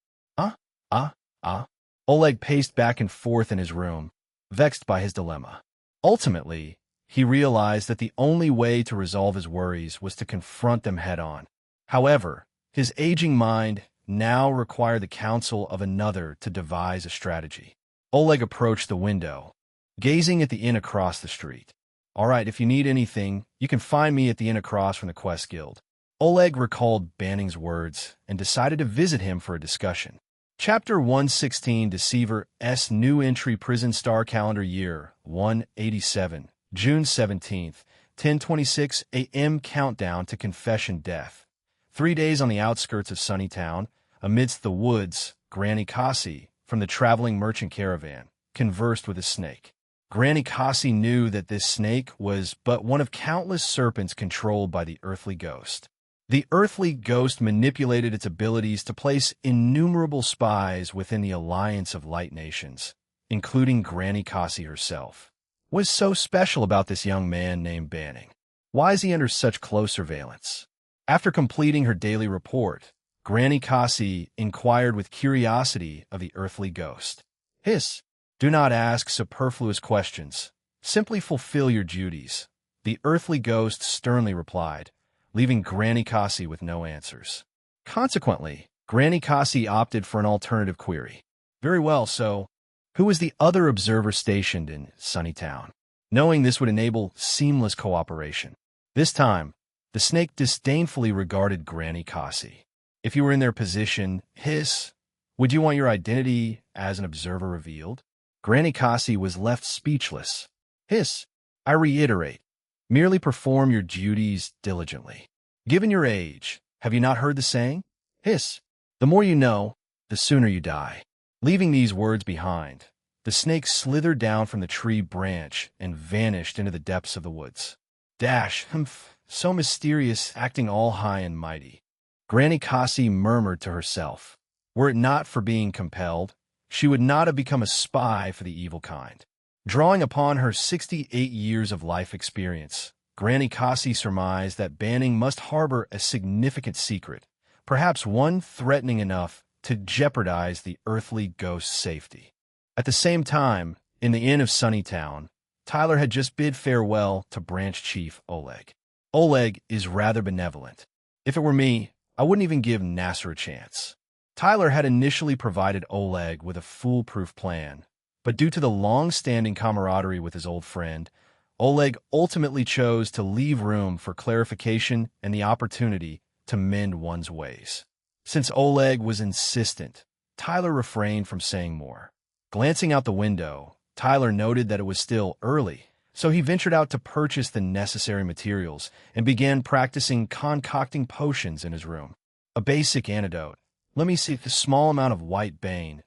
Speaker 1: Oleg paced back and forth in his room, vexed by his dilemma. Ultimately, he realized that the only way to resolve his worries was to confront them head-on. However, his aging mind now required the counsel of another to devise a strategy. Oleg approached the window, gazing at the inn across the street. "All right, if you need anything, you can find me at the inn across from the Quest Guild." Oleg recalled Banning's words and decided to visit him for a discussion. Chapter 116, Deceiver's New Entry, Prison Star Calendar Year 187, June 17th, 10:26 a.m. Countdown to Confession Death. 3 days on the outskirts of Sunnytown, amidst the woods, Granny Kasi, from the traveling merchant caravan, conversed with a snake. Granny Kasi knew that this snake was but one of countless serpents controlled by the earthly ghost. The earthly ghost manipulated its abilities to place innumerable spies within the alliance of light nations, including Granny Kasi herself. What is so special about this young man named Banning? Why is he under such close surveillance? After completing her daily report, Granny Kasi inquired with curiosity of the earthly ghost. "Hiss, do not ask superfluous questions. Simply fulfill your duties," the earthly ghost sternly replied, leaving Granny Kasi with no answers. Consequently, Granny Kasi opted for an alternative query. "Very well, so who was the other observer stationed in Sunnytown?" Knowing this would enable seamless cooperation. This time, the snake disdainfully regarded Granny Kasi. "If you were in their position, Hiss, would you want your identity as an observer revealed?" Granny Kasi was left speechless. "Hiss, I reiterate, merely perform your duties diligently. Given your age, have you not heard the saying? Hiss, the more you know, the sooner you die." Leaving these words behind, the snake slithered down from the tree branch and vanished into the depths of the woods. "Dash, humph, so mysterious, acting all high and mighty," Granny Kasi murmured to herself. Were it not for being compelled, she would not have become a spy for the evil kind. Drawing upon her 68 years of life experience, Granny Kasi surmised that Banning must harbor a significant secret, perhaps one threatening enough to jeopardize the earthly ghost's safety. At the same time, in the inn of Sunnytown, Tyler had just bid farewell to branch chief Oleg. Oleg is rather benevolent. If it were me, I wouldn't even give Nasser a chance. Tyler had initially provided Oleg with a foolproof plan, but due to the long-standing camaraderie with his old friend, Oleg ultimately chose to leave room for clarification and the opportunity to mend one's ways. Since Oleg was insistent, Tyler refrained from saying more. Glancing out the window, Tyler noted that it was still early, so he ventured out to purchase the necessary materials and began practicing concocting potions in his room. A basic antidote. Let me see, a small amount of white bane,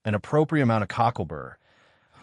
Speaker 1: an appropriate amount of cocklebur,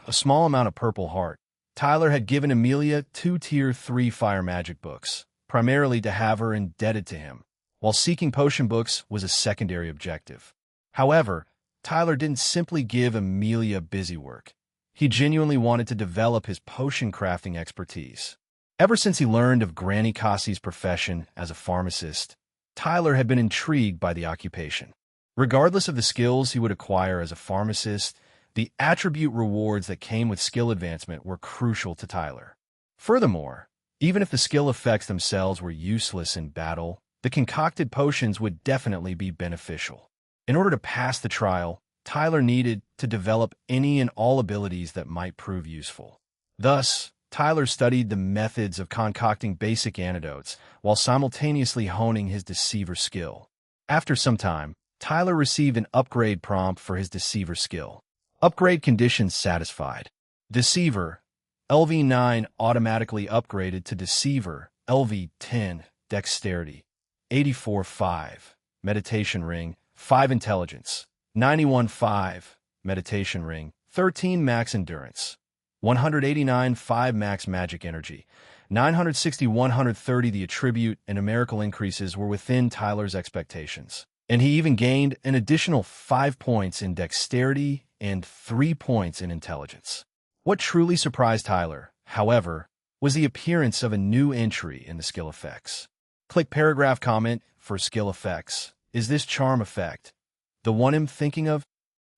Speaker 1: a small amount of purple heart. Tyler had given Amelia 2 Tier 3 fire magic books, primarily to have her indebted to him, while seeking potion books was a secondary objective. However, Tyler didn't simply give Amelia busy work. He genuinely wanted to develop his potion crafting expertise. Ever since he learned of Granny Kasi's profession as a pharmacist, Tyler had been intrigued by the occupation. Regardless of the skills he would acquire as a pharmacist, the attribute rewards that came with skill advancement were crucial to Tyler. Furthermore, even if the skill effects themselves were useless in battle, The concocted potions would definitely be beneficial. In order to pass the trial, Tyler needed to develop any and all abilities that might prove useful. Thus, Tyler studied the methods of concocting basic antidotes while simultaneously honing his deceiver skill. After some time, Tyler received an upgrade prompt for his deceiver skill. Upgrade conditions satisfied. Deceiver, LV9 automatically upgraded to Deceiver, LV10, Dexterity, 84-5, Meditation Ring, 5 Intelligence, 91-5, Meditation Ring, 13 Max Endurance, 189-5 Max Magic Energy, 960-130. The attribute and numerical increases were within Tyler's expectations, and he even gained an additional 5 points in Dexterity and 3 points in Intelligence. What truly surprised Tyler, however, was the appearance of a new entry in the skill effects. Click paragraph comment for skill effects. Is this charm effect the one I'm thinking of?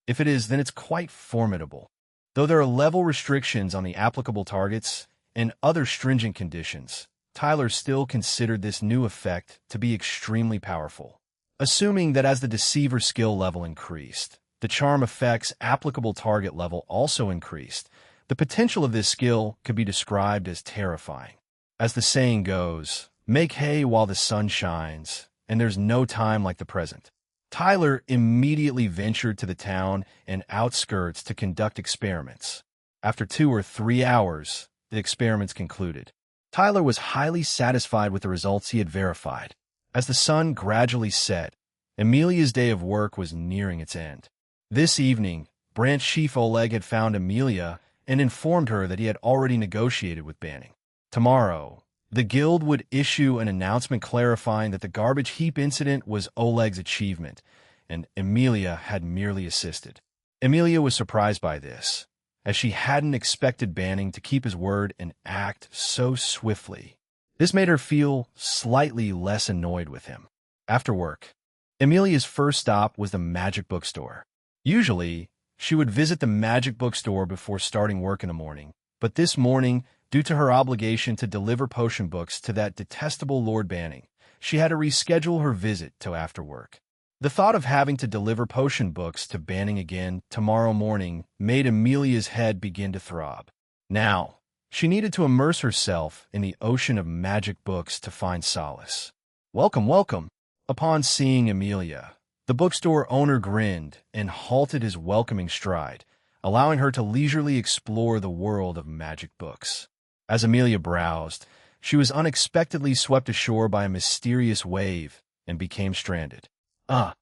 Speaker 1: If it is, then it's quite formidable. Though there are level restrictions on the applicable targets and other stringent conditions, Tyler still considered this new effect to be extremely powerful. Assuming that as the Deceiver skill level increased, the charm effect's applicable target level also increased, the potential of this skill could be described as terrifying. As the saying goes, make hay while the sun shines, and there's no time like the present. Tyler immediately ventured to the town and outskirts to conduct experiments. After 2 or 3 hours, the experiments concluded. Tyler was highly satisfied with the results he had verified. As the sun gradually set, Amelia's day of work was nearing its end. This evening, Branch Chief Oleg had found Amelia and informed her that he had already negotiated with Banning. Tomorrow, the guild would issue an announcement clarifying that the garbage heap incident was Oleg's achievement, and Amelia had merely assisted. Amelia was surprised by this, as she hadn't expected Banning to keep his word and act so swiftly. This made her feel slightly less annoyed with him. After work, Amelia's first stop was the magic bookstore. Usually, she would visit the magic bookstore before starting work in the morning, but this morning, due to her obligation to deliver potion books to that detestable Lord Banning, she had to reschedule her visit till after work. The thought of having to deliver potion books to Banning again tomorrow morning made Amelia's head begin to throb. Now, she needed to immerse herself in the ocean of magic books to find solace. Welcome, welcome. Upon seeing Amelia, the bookstore owner grinned and halted his welcoming stride, allowing her to leisurely explore the world of magic books. As Amelia browsed, she was unexpectedly swept ashore by a mysterious wave and became stranded. At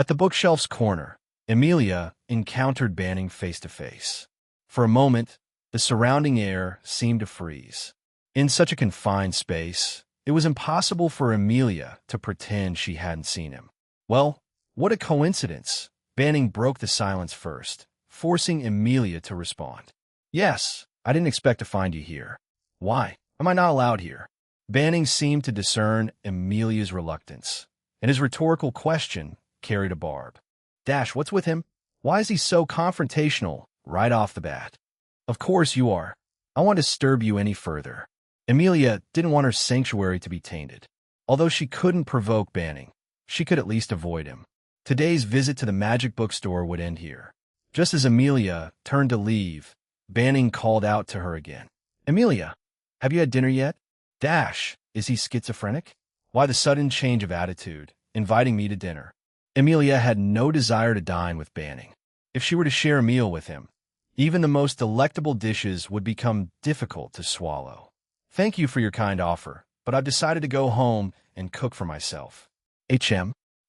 Speaker 1: the bookshelf's corner, Amelia encountered Banning face to face. For a moment, the surrounding air seemed to freeze. In such a confined space, it was impossible for Amelia to pretend she hadn't seen him. Well, what a coincidence! Banning broke the silence first, forcing Amelia to respond. Yes, I didn't expect to find you here. Why? Am I not allowed here? Banning seemed to discern Amelia's reluctance, and his rhetorical question carried a barb. Dash, what's with him? Why is he so confrontational right off the bat? Of course you are. I won't disturb you any further. Amelia didn't want her sanctuary to be tainted. Although she couldn't provoke Banning, she could at least avoid him. Today's visit to the magic bookstore would end here. Just as Amelia turned to leave, Banning called out to her again. Amelia, have you had dinner yet? Dash, is he schizophrenic? Why the sudden change of attitude, inviting me to dinner? Amelia had no desire to dine with Banning. If she were to share a meal with him, even the most delectable dishes would become difficult to swallow. Thank you for your kind offer, but I've decided to go home and cook for myself.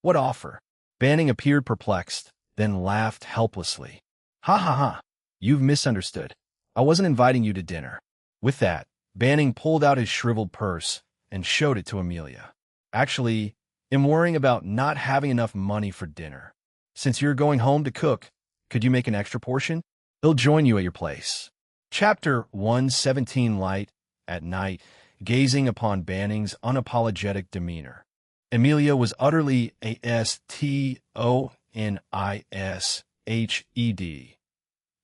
Speaker 1: What offer? Banning appeared perplexed, then laughed helplessly. Ha ha ha. You've misunderstood. I wasn't inviting you to dinner. With that, Banning pulled out his shriveled purse and showed it to Amelia. Actually, I'm worrying about not having enough money for dinner. Since you're going home to cook, could you make an extra portion? He'll join you at your place. Chapter 117. Light at night, gazing upon Banning's unapologetic demeanor. Amelia was utterly astonished.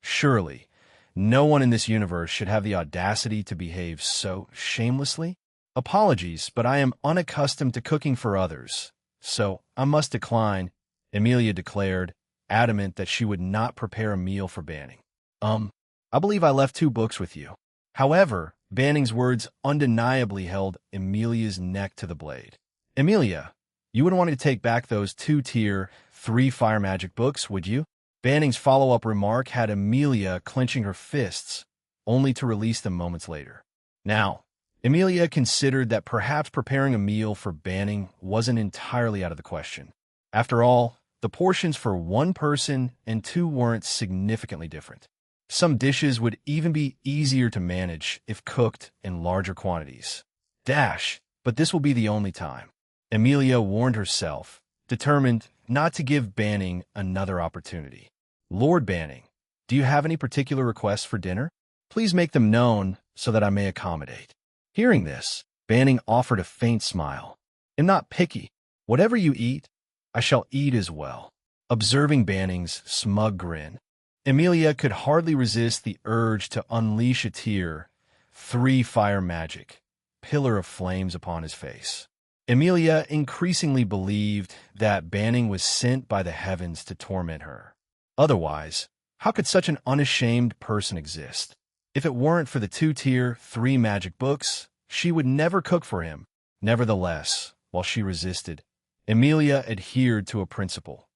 Speaker 1: Surely, no one in this universe should have the audacity to behave so shamelessly. Apologies, but I am unaccustomed to cooking for others, so I must decline, Emilia declared, adamant that she would not prepare a meal for Banning. I believe I left 2 books with you. However, Banning's words undeniably held Emilia's neck to the blade. Emilia, you wouldn't want to take back those 2-tier, 3 fire magic books, would you? Banning's follow-up remark had Emilia clenching her fists, only to release them moments later. Now, Emilia considered that perhaps preparing a meal for Banning wasn't entirely out of the question. After all, the portions for 1 person and 2 weren't significantly different. Some dishes would even be easier to manage if cooked in larger quantities. But this will be the only time. Emilia warned herself, determined not to give Banning another opportunity. Lord Banning, do you have any particular requests for dinner? Please make them known so that I may accommodate. Hearing this, Banning offered a faint smile. I'm not picky. Whatever you eat, I shall eat as well. Observing Banning's smug grin, Emilia could hardly resist the urge to unleash a tier 3 fire magic pillar of flames upon his face. Emilia increasingly believed that Banning was sent by the heavens to torment her. Otherwise, how could such an unashamed person exist? If it weren't for the 2-tier, 3 magic books, she would never cook for him. Nevertheless, while she resisted, Emilia adhered to a principle.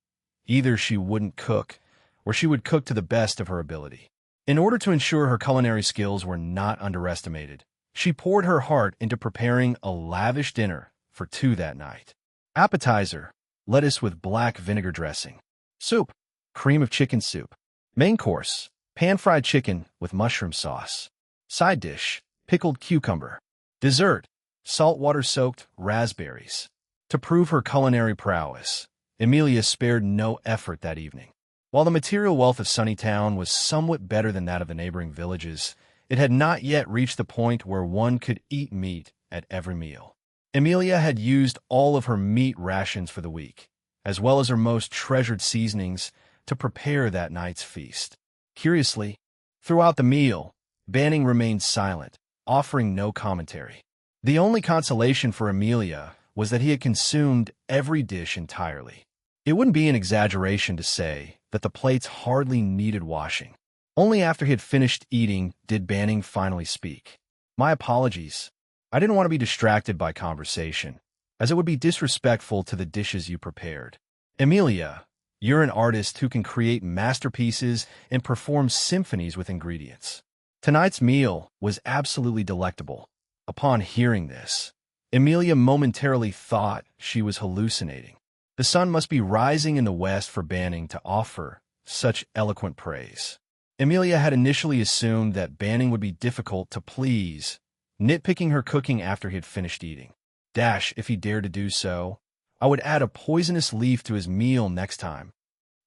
Speaker 1: Either she wouldn't cook, or she would cook to the best of her ability. In order to ensure her culinary skills were not underestimated, she poured her heart into preparing a lavish dinner for 2 that night. Appetizer, lettuce with black vinegar dressing. Soup, cream of chicken soup. Main course, pan-fried chicken with mushroom sauce. Side dish, pickled cucumber. Dessert, saltwater-soaked raspberries. To prove her culinary prowess, Emilia spared no effort that evening. While the material wealth of Sunnytown was somewhat better than that of the neighboring villages, it had not yet reached the point where one could eat meat at every meal. Emilia had used all of her meat rations for the week, as well as her most treasured seasonings, to prepare that night's feast. Curiously, throughout the meal, Banning remained silent, offering no commentary. The only consolation for Emilia was that he had consumed every dish entirely. It wouldn't be an exaggeration to say that the plates hardly needed washing. Only after he had finished eating did Banning finally speak. My apologies. I didn't want to be distracted by conversation, as it would be disrespectful to the dishes you prepared. Emilia, you're an artist who can create masterpieces and perform symphonies with ingredients. Tonight's meal was absolutely delectable. Upon hearing this, Emilia momentarily thought she was hallucinating. The sun must be rising in the west for Banning to offer such eloquent praise. Emilia had initially assumed that Banning would be difficult to please, nitpicking her cooking after he had finished eating. If he dared to do so, I would add a poisonous leaf to his meal next time.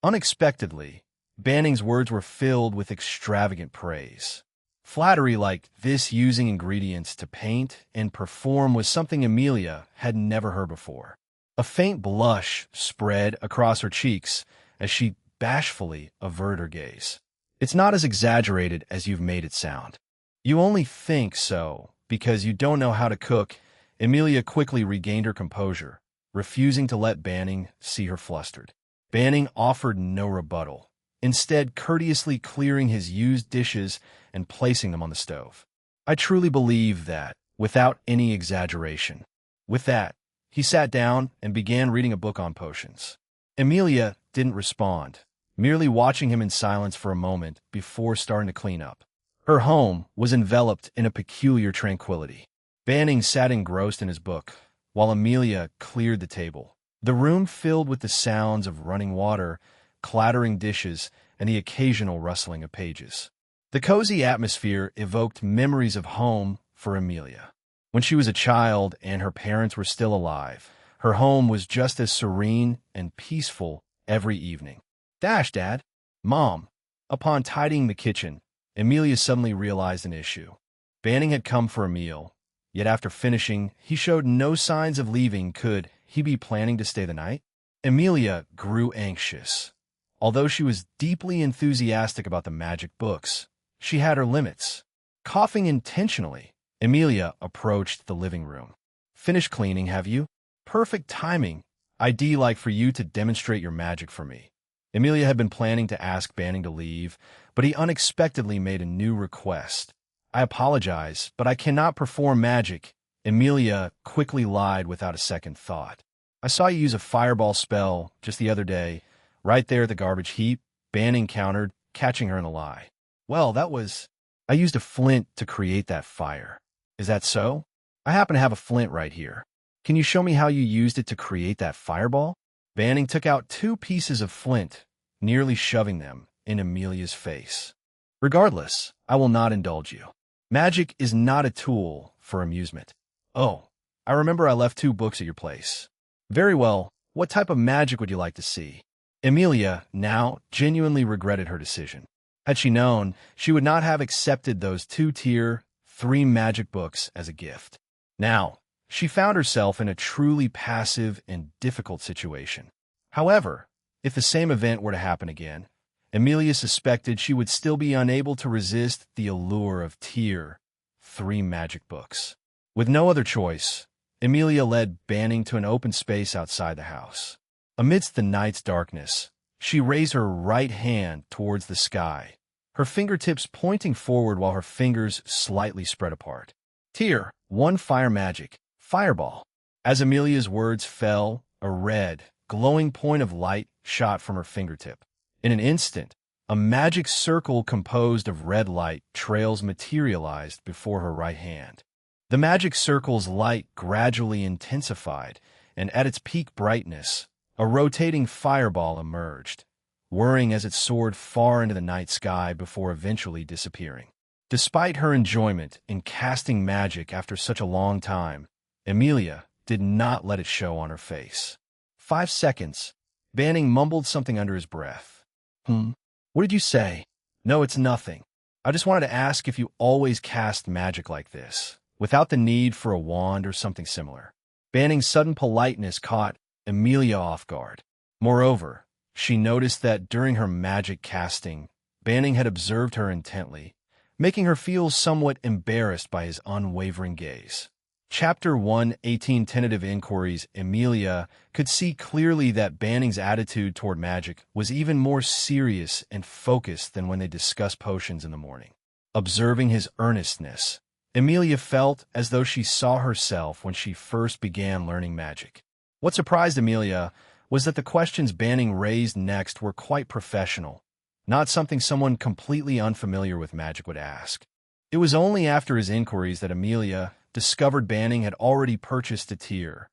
Speaker 1: Unexpectedly, Banning's words were filled with extravagant praise. Flattery like this using ingredients to paint and perform was something Emilia had never heard before. A faint blush spread across her cheeks as she bashfully averted her gaze. It's not as exaggerated as you've made it sound. You only think so because you don't know how to cook. Emilia quickly regained her composure, refusing to let Banning see her flustered. Banning offered no rebuttal, instead courteously clearing his used dishes and placing them on the stove. I truly believe that, without any exaggeration. With that, he sat down and began reading a book on potions. Emilia didn't respond, merely watching him in silence for a moment before starting to clean up. Her home was enveloped in a peculiar tranquility. Banning sat engrossed in his book, while Emilia cleared the table. The room filled with the sounds of running water, clattering dishes, and the occasional rustling of pages. The cozy atmosphere evoked memories of home for Emilia. When she was a child and her parents were still alive, her home was just as serene and peaceful every evening. Dad, Mom. Upon tidying the kitchen, Emilia suddenly realized an issue. Banning had come for a meal, yet after finishing, he showed no signs of leaving. Could he be planning to stay the night? Emilia grew anxious. Although she was deeply enthusiastic about the magic books, she had her limits. Coughing intentionally, Emilia approached the living room. Finished cleaning, have you? Perfect timing. I'd like for you to demonstrate your magic for me. Emilia had been planning to ask Banning to leave, but he unexpectedly made a new request. I apologize, but I cannot perform magic. Emilia quickly lied without a second thought. I saw you use a fireball spell just the other day, right there at the garbage heap. Banning countered, catching her in a lie. Well, I used a flint to create that fire. Is that so? I happen to have a flint right here. Can you show me how you used it to create that fireball? Banning took out 2 pieces of flint, nearly shoving them in Emilia's face. Regardless, I will not indulge you. Magic is not a tool for amusement. Oh, I remember I left 2 books at your place. Very well, what type of magic would you like to see? Emilia now genuinely regretted her decision. Had she known, she would not have accepted those 2-tier, 3 magic books as a gift. Now, she found herself in a truly passive and difficult situation. However, if the same event were to happen again, Emilia suspected she would still be unable to resist the allure of tier 3 magic books. With no other choice, Emilia led Banning to an open space outside the house. Amidst the night's darkness, she raised her right hand towards the sky, her fingertips pointing forward while her fingers slightly spread apart. Tier 1 fire magic, fireball. As Emilia's words fell, a red, glowing point of light shot from her fingertip. In an instant, a magic circle composed of red light trails materialized before her right hand. The magic circle's light gradually intensified, and at its peak brightness, a rotating fireball emerged, whirring as it soared far into the night sky before eventually disappearing. Despite her enjoyment in casting magic after such a long time, Emilia did not let it show on her face. 5 seconds. Banning mumbled something under his breath. What did you say? No, it's nothing. I just wanted to ask if you always cast magic like this, without the need for a wand or something similar. Banning's sudden politeness caught Emilia off guard. Moreover, she noticed that during her magic casting, Banning had observed her intently, making her feel somewhat embarrassed by his unwavering gaze. Chapter 1, 18 Tentative Inquiries. Emilia could see clearly that Banning's attitude toward magic was even more serious and focused than when they discussed potions in the morning. Observing his earnestness, Emilia felt as though she saw herself when she first began learning magic. What surprised Emilia was that the questions Banning raised next were quite professional, not something someone completely unfamiliar with magic would ask. It was only after his inquiries that Emilia discovered Banning had already purchased a tier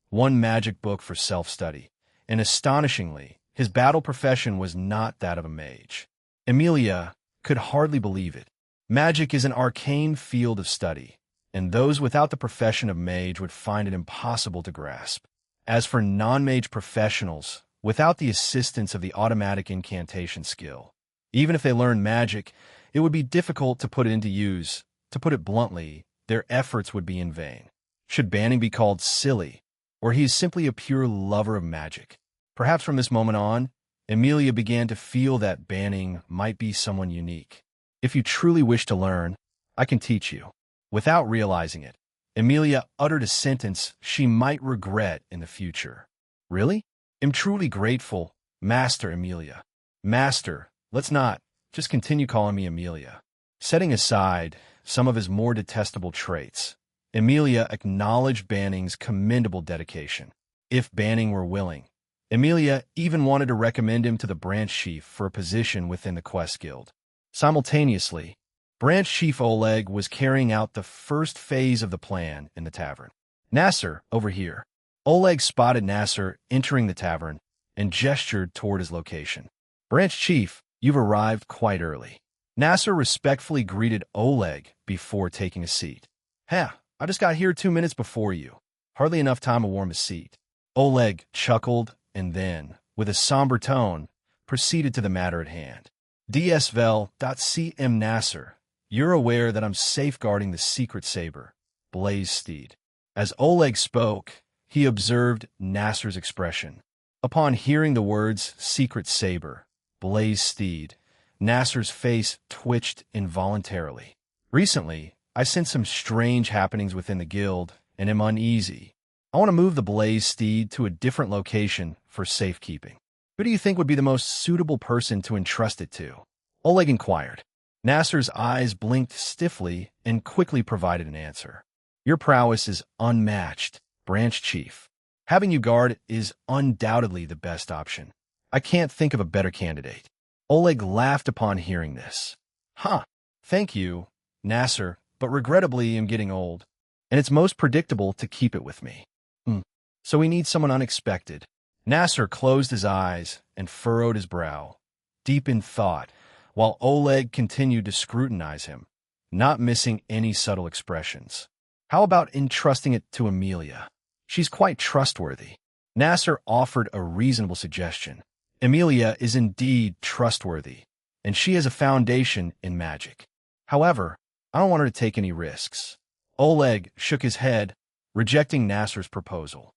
Speaker 1: 1 magic book for self-study, and astonishingly, his battle profession was not that of a mage. Emilia could hardly believe it. Magic is an arcane field of study, and those without the profession of mage would find it impossible to grasp. As for non-mage professionals, without the assistance of the automatic incantation skill, even if they learned magic, it would be difficult to put it into use. To put it bluntly, their efforts would be in vain. Should Banning be called silly, or he is simply a pure lover of magic? Perhaps from this moment on, Emilia began to feel that Banning might be someone unique. If you truly wish to learn, I can teach you. Without realizing it, Emilia uttered a sentence she might regret in the future. Really? I'm truly grateful, Master Emilia. Master, let's not just continue calling me Emilia. Setting aside some of his more detestable traits, Emilia acknowledged Banning's commendable dedication. If Banning were willing, Emilia even wanted to recommend him to the branch chief for a position within the Quest Guild. Simultaneously, Branch Chief Oleg was carrying out the first phase of the plan in the tavern. Nasser, over here. Oleg spotted Nasser entering the tavern and gestured toward his location. Branch Chief, you've arrived quite early. Nasser respectfully greeted Oleg before taking a seat. I just got here 2 minutes before you. Hardly enough time to warm a seat. Oleg chuckled and then, with a somber tone, proceeded to the matter at hand. DSVEL.CM Nasser, you're aware that I'm safeguarding the secret saber, Blaze Steed. As Oleg spoke, he observed Nasser's expression. Upon hearing the words secret saber, Blaze Steed, Nasser's face twitched involuntarily. Recently, I sense some strange happenings within the guild, and am uneasy. I want to move the Blaze Steed to a different location for safekeeping. Who do you think would be the most suitable person to entrust it to? Oleg inquired. Nasser's eyes blinked stiffly and quickly provided an answer. Your prowess is unmatched, Branch Chief. Having you guard is undoubtedly the best option. I can't think of a better candidate. Oleg laughed upon hearing this. Huh, thank you, Nasser, but regrettably I'm getting old, and it's most predictable to keep it with me. So we need someone unexpected. Nasser closed his eyes and furrowed his brow, deep in thought, while Oleg continued to scrutinize him, not missing any subtle expressions. How about entrusting it to Emilia? She's quite trustworthy. Nasser offered a reasonable suggestion. Emilia is indeed trustworthy, and she has a foundation in magic. However, I don't want her to take any risks. Oleg shook his head, rejecting Nasser's proposal.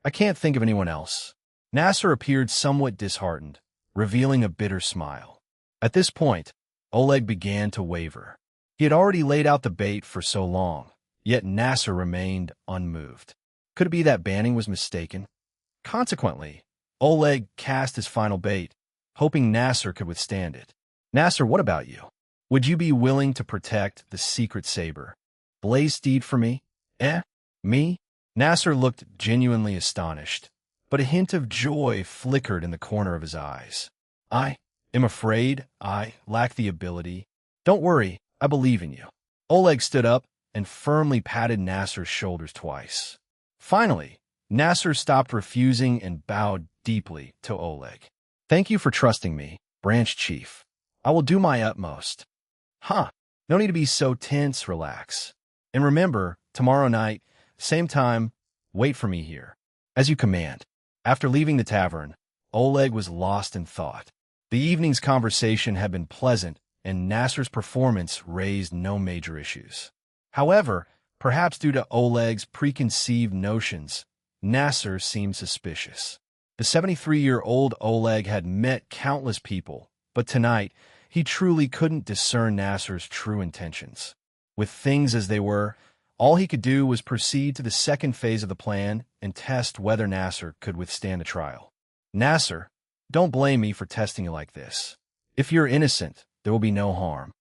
Speaker 1: I can't think of anyone else. Nasser appeared somewhat disheartened, revealing a bitter smile. At this point, Oleg began to waver. He had already laid out the bait for so long, yet Nasser remained unmoved. Could it be that Banning was mistaken? Consequently, Oleg cast his final bait, hoping Nasser could withstand it. Nasser, what about you? Would you be willing to protect the secret saber? Blaze Steed for me? Me? Nasser looked genuinely astonished, but a hint of joy flickered in the corner of his eyes. I am afraid I lack the ability. Don't worry, I believe in you. Oleg stood up and firmly patted Nasser's shoulders twice. Finally, Nasser stopped refusing and bowed deeply to Oleg. Thank you for trusting me, Branch Chief. I will do my utmost. No need to be so tense, relax. And remember, tomorrow night, same time, wait for me here. As you command. After leaving the tavern, Oleg was lost in thought. The evening's conversation had been pleasant, and Nasser's performance raised no major issues. However, perhaps due to Oleg's preconceived notions, Nasser seemed suspicious. The 73-year-old Oleg had met countless people, but tonight, he truly couldn't discern Nasser's true intentions. With things as they were, all he could do was proceed to the second phase of the plan and test whether Nasser could withstand the trial. Nasser, don't blame me for testing you like this. If you're innocent, there will be no harm.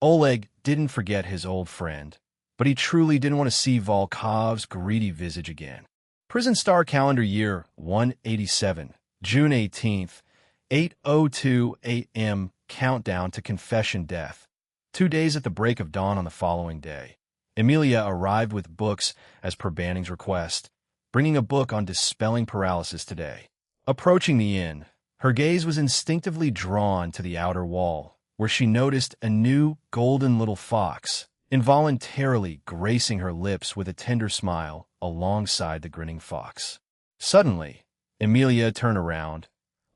Speaker 1: Oleg didn't forget his old friend, but he truly didn't want to see Volkov's greedy visage again. Prison Star Calendar Year 187, June 18th, 8:02 a.m. Countdown to Confession Death. 2 days at the break of dawn on the following day, Emilia arrived with books as per Banning's request, bringing a book on dispelling paralysis today. Approaching the inn, her gaze was instinctively drawn to the outer wall, where she noticed a new golden little fox, involuntarily gracing her lips with a tender smile alongside the grinning fox. Suddenly, Emilia turned around,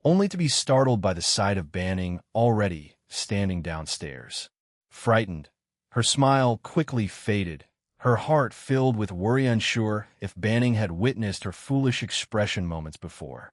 Speaker 1: only to be startled by the sight of Banning already standing downstairs. Frightened, her smile quickly faded, her heart filled with worry, unsure if Banning had witnessed her foolish expression moments before.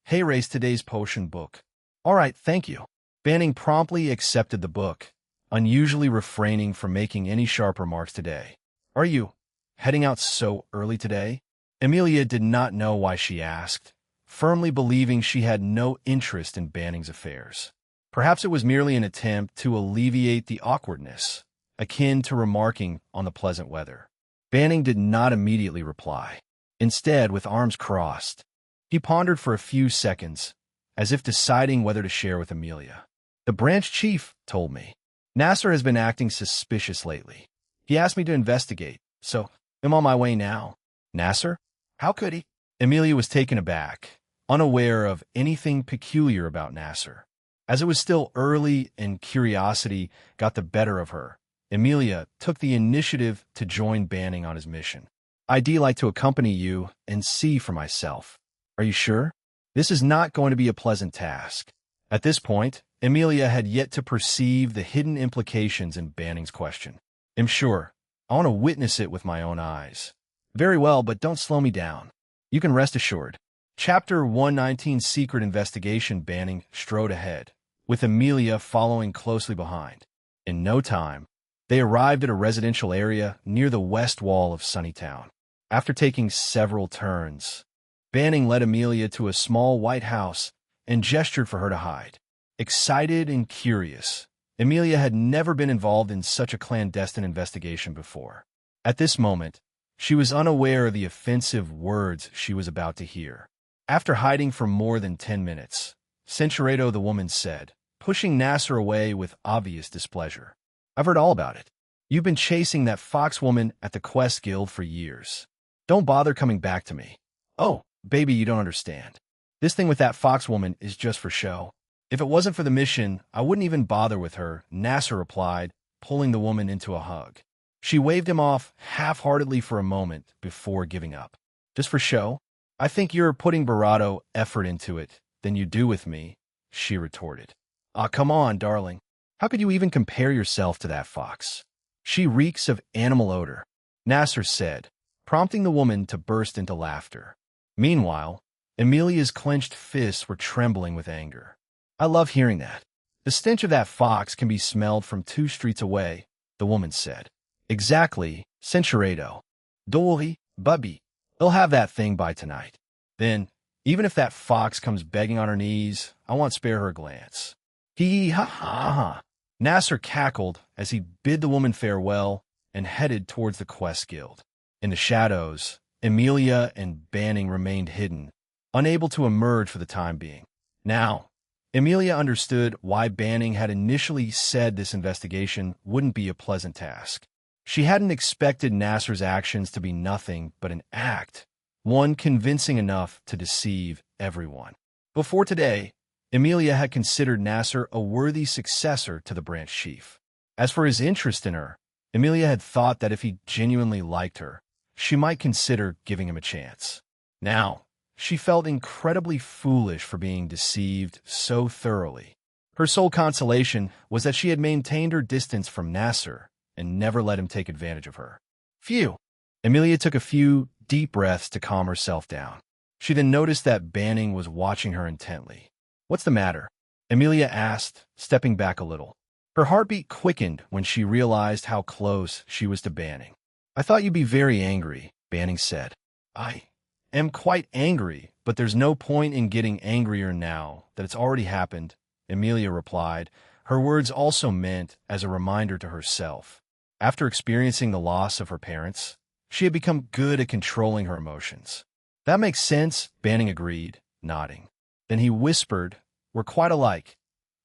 Speaker 1: Hey, raise today's potion book. All right, thank you. Banning promptly accepted the book, unusually refraining from making any sharp remarks today. Are you heading out so early today? Emilia did not know why she asked, firmly believing she had no interest in Banning's affairs. Perhaps it was merely an attempt to alleviate the awkwardness, akin to remarking on the pleasant weather. Banning did not immediately reply. Instead, with arms crossed, he pondered for a few seconds, as if deciding whether to share with Emilia. The Branch Chief told me. Nasser has been acting suspicious lately. He asked me to investigate, so I'm on my way now. Nasser? How could he? Emilia was taken aback, unaware of anything peculiar about Nasser. As it was still early and curiosity got the better of her, Emilia took the initiative to join Banning on his mission. I'd like to accompany you and see for myself. Are you sure? This is not going to be a pleasant task. At this point, Emilia had yet to perceive the hidden implications in Banning's question. I'm sure. I want to witness it with my own eyes. Very well, but don't slow me down. You can rest assured. Chapter 119 Secret Investigation. Banning strode ahead, with Emilia following closely behind. In no time, They arrived at a residential area near the west wall of Sunnytown. After taking several turns, Banning led Amelia to a small white house and gestured for her to hide. Excited and curious, Amelia had never been involved in such a clandestine investigation before. At this moment, she was unaware of the offensive words she was about to hear. After hiding for more than 10 minutes, Centuredo, the woman said, pushing Nasser away with obvious displeasure. I've heard all about it. You've been chasing that fox woman at the Quest Guild for years. Don't bother coming back to me. Oh, baby, you don't understand. This thing with that fox woman is just for show. If it wasn't for the mission, I wouldn't even bother with her, Nasser replied, pulling the woman into a hug. She waved him off half-heartedly for a moment before giving up. Just for show? I think you're putting Barato effort into it than you do with me, she retorted. Ah, come on, darling. How could you even compare yourself to that fox? She reeks of animal odor, Nasser said, prompting the woman to burst into laughter. Meanwhile, Amelia's clenched fists were trembling with anger. I love hearing that. The stench of that fox can be smelled from 2 streets away, the woman said. Exactly, Centuredo. Dolly, Bubby, they'll have that thing by tonight. Then, even if that fox comes begging on her knees, I won't spare her a glance. Hee ha ha ha. Nasser cackled as he bid the woman farewell and headed towards the Quest Guild. In the shadows, Amelia and Banning remained hidden, unable to emerge for the time being. Now, Amelia understood why Banning had initially said this investigation wouldn't be a pleasant task. She hadn't expected Nasser's actions to be nothing but an act, one convincing enough to deceive everyone. Before today, Amelia had considered Nasser a worthy successor to the branch chief. As for his interest in her, Amelia had thought that if he genuinely liked her, she might consider giving him a chance. Now, she felt incredibly foolish for being deceived so thoroughly. Her sole consolation was that she had maintained her distance from Nasser and never let him take advantage of her. Phew! Amelia took a few deep breaths to calm herself down. She then noticed that Banning was watching her intently. What's the matter? Amelia asked, stepping back a little. Her heartbeat quickened when she realized how close she was to Banning. I thought you'd be very angry, Banning said. I am quite angry, but there's no point in getting angrier now that it's already happened, Amelia replied, her words also meant as a reminder to herself. After experiencing the loss of her parents, she had become good at controlling her emotions. That makes sense, Banning agreed, nodding. Then he whispered, we're quite alike.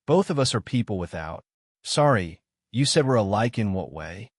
Speaker 1: Both of us are people without. Sorry, you said we're alike in what way?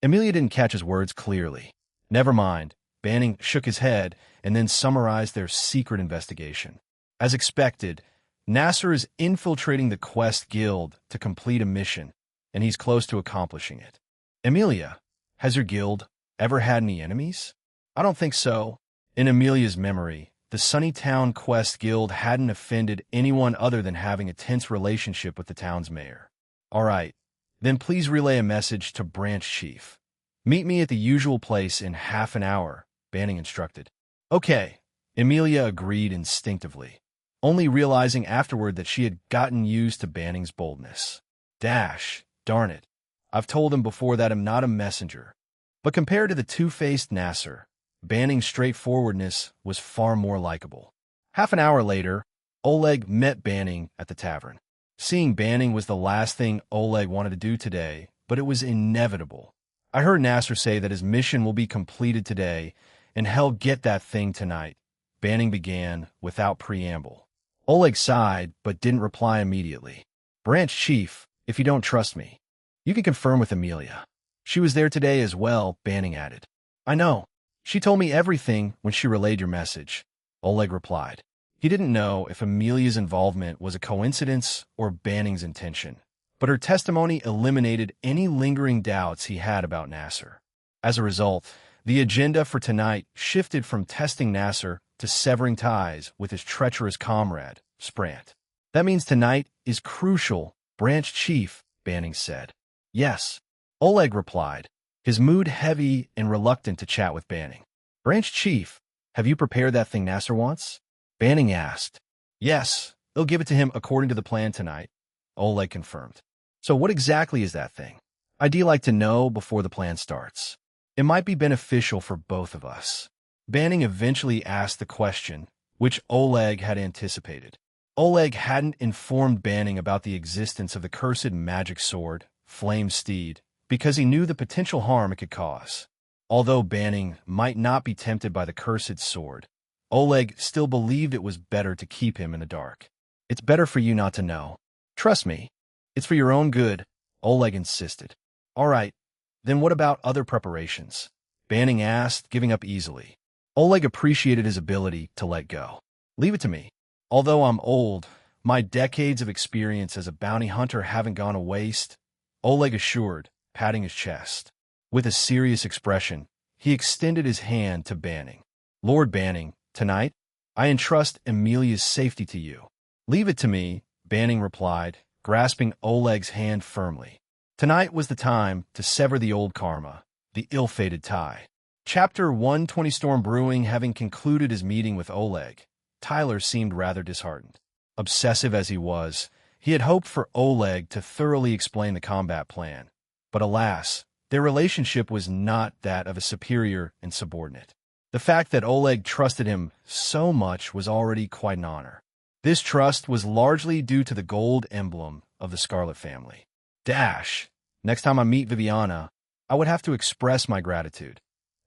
Speaker 1: Amelia didn't catch his words clearly. Never mind. Banning shook his head and then summarized their secret investigation. As expected, Nasser is infiltrating the Quest Guild to complete a mission, and he's close to accomplishing it. Amelia, has your guild ever had any enemies? I don't think so. In Amelia's memory, the Sunnytown Quest Guild hadn't offended anyone other than having a tense relationship with the town's mayor. All right, then please relay a message to Branch Chief. Meet me at the usual place in half an hour, Banning instructed. Okay, Amelia agreed instinctively, only realizing afterward that she had gotten used to Banning's boldness. Darn it. I've told him before that I'm not a messenger. But compared to the two-faced Nasser, Banning's straightforwardness was far more likable. Half an hour later, Oleg met Banning at the tavern. Seeing Banning was the last thing Oleg wanted to do today, but it was inevitable. I heard Nasser say that his mission will be completed today, and he'll get that thing tonight, Banning began without preamble. Oleg sighed, but didn't reply immediately. Branch Chief, if you don't trust me, you can confirm with Amelia. She was there today as well, Banning added. I know. She told me everything when she relayed your message, Oleg replied. He didn't know if Amelia's involvement was a coincidence or Banning's intention, but her testimony eliminated any lingering doubts he had about Nasser. As a result, the agenda for tonight shifted from testing Nasser to severing ties with his treacherous comrade, Sprant. That means tonight is crucial, Branch Chief, Banning said. Yes, Oleg replied, his mood heavy and reluctant to chat with Banning. Branch Chief, have you prepared that thing Nasser wants? Banning asked. Yes, they'll give it to him according to the plan tonight, Oleg confirmed. So what exactly is that thing? I'd like to know before the plan starts. It might be beneficial for both of us. Banning eventually asked the question, which Oleg had anticipated. Oleg hadn't informed Banning about the existence of the cursed magic sword, Flame Steed, because he knew the potential harm it could cause. Although Banning might not be tempted by the cursed sword, Oleg still believed it was better to keep him in the dark. It's better for you not to know. Trust me. It's for your own good, Oleg insisted. All right, then what about other preparations? Banning asked, giving up easily. Oleg appreciated his ability to let go. Leave it to me. Although I'm old, my decades of experience as a bounty hunter haven't gone to waste, Oleg assured, patting his chest. With a serious expression, he extended his hand to Banning. Lord Banning, tonight, I entrust Emilia's safety to you. Leave it to me, Banning replied, grasping Oleg's hand firmly. Tonight was the time to sever the old karma, the ill-fated tie. Chapter 120 Storm Brewing. Having concluded his meeting with Oleg, Tyler seemed rather disheartened. Obsessive as he was, he had hoped for Oleg to thoroughly explain the combat plan. But alas, their relationship was not that of a superior and subordinate. The fact that Oleg trusted him so much was already quite an honor. This trust was largely due to the gold emblem of the Scarlet family. Next time I meet Viviana, I would have to express my gratitude.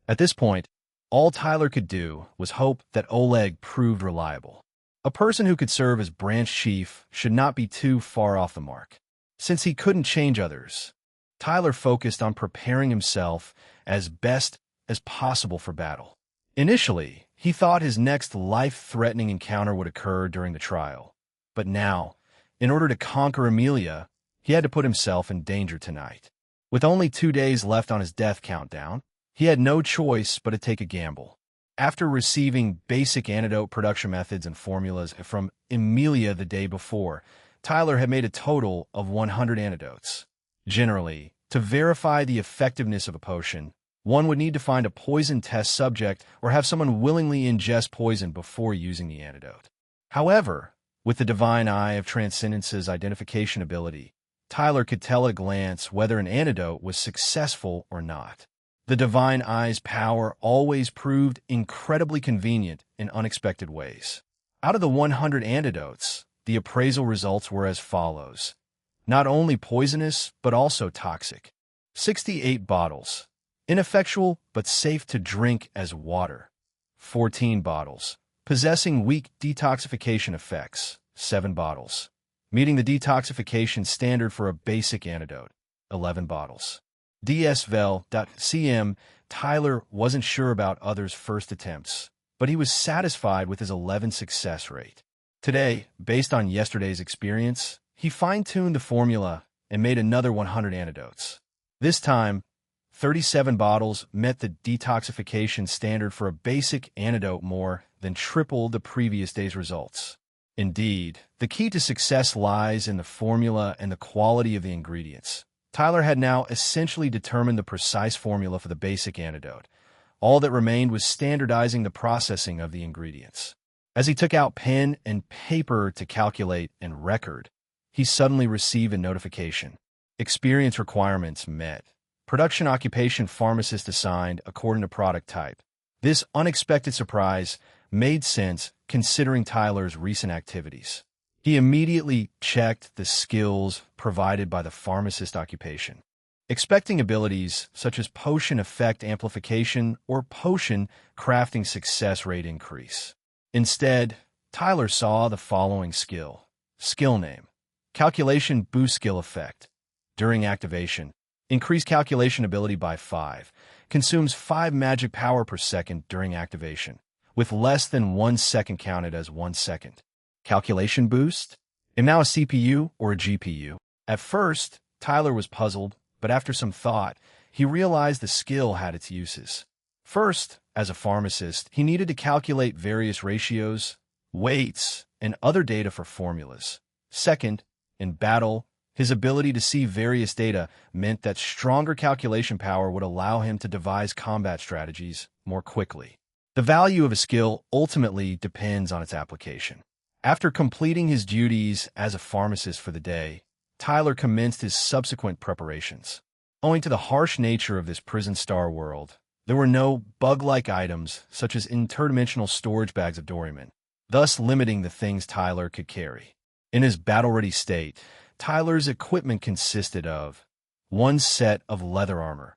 Speaker 1: At this point, all Tyler could do was hope that Oleg proved reliable. A person who could serve as branch chief should not be too far off the mark. Since he couldn't change others, Tyler focused on preparing himself as best as possible for battle. Initially, he thought his next life-threatening encounter would occur during the trial. But now, in order to conquer Emilia, he had to put himself in danger tonight. With only 2 days left on his death countdown, he had no choice but to take a gamble. After receiving basic antidote production methods and formulas from Emilia the day before, Tyler had made a total of 100 antidotes. Generally, to verify the effectiveness of a potion, one would need to find a poison test subject or have someone willingly ingest poison before using the antidote. However, with the Divine Eye of Transcendence's identification ability, Tyler could tell at a glance whether an antidote was successful or not. The Divine Eye's power always proved incredibly convenient in unexpected ways. Out of the 100 antidotes, the appraisal results were as follows. Not only poisonous, but also toxic. 68 bottles. Ineffectual, but safe to drink as water. 14 bottles. Possessing weak detoxification effects. 7 bottles. Meeting the detoxification standard for a basic antidote. 11 bottles. DSVEL.cm. Tyler wasn't sure about others' first attempts, but he was satisfied with his 11 success rate. Today, based on yesterday's experience, he fine-tuned the formula and made another 100 antidotes. This time, 37 bottles met the detoxification standard for a basic antidote, more than triple the previous day's results. Indeed, the key to success lies in the formula and the quality of the ingredients. Tyler had now essentially determined the precise formula for the basic antidote. All that remained was standardizing the processing of the ingredients. As he took out pen and paper to calculate and record, he suddenly received a notification. Experience requirements met. Production occupation pharmacist assigned according to product type. This unexpected surprise made sense considering Tyler's recent activities. He immediately checked the skills provided by the pharmacist occupation, expecting abilities such as potion effect amplification or potion crafting success rate increase. Instead, Tyler saw the following skill. Skill name. Calculation boost skill effect. During activation, increase calculation ability by 5. Consumes 5 magic power per second during activation, with less than 1 second counted as 1 second. Calculation boost? Am now a CPU or a GPU? At first, Tyler was puzzled, but after some thought, he realized the skill had its uses. First, as a pharmacist, he needed to calculate various ratios, weights, and other data for formulas. Second, in battle, his ability to see various data meant that stronger calculation power would allow him to devise combat strategies more quickly. The value of a skill ultimately depends on its application. After completing his duties as a pharmacist for the day, Tyler commenced his subsequent preparations. Owing to the harsh nature of this prison star world, there were no bug-like items such as interdimensional storage bags of Doryman, thus limiting the things Tyler could carry. In his battle-ready state, Tyler's equipment consisted of one set of leather armor,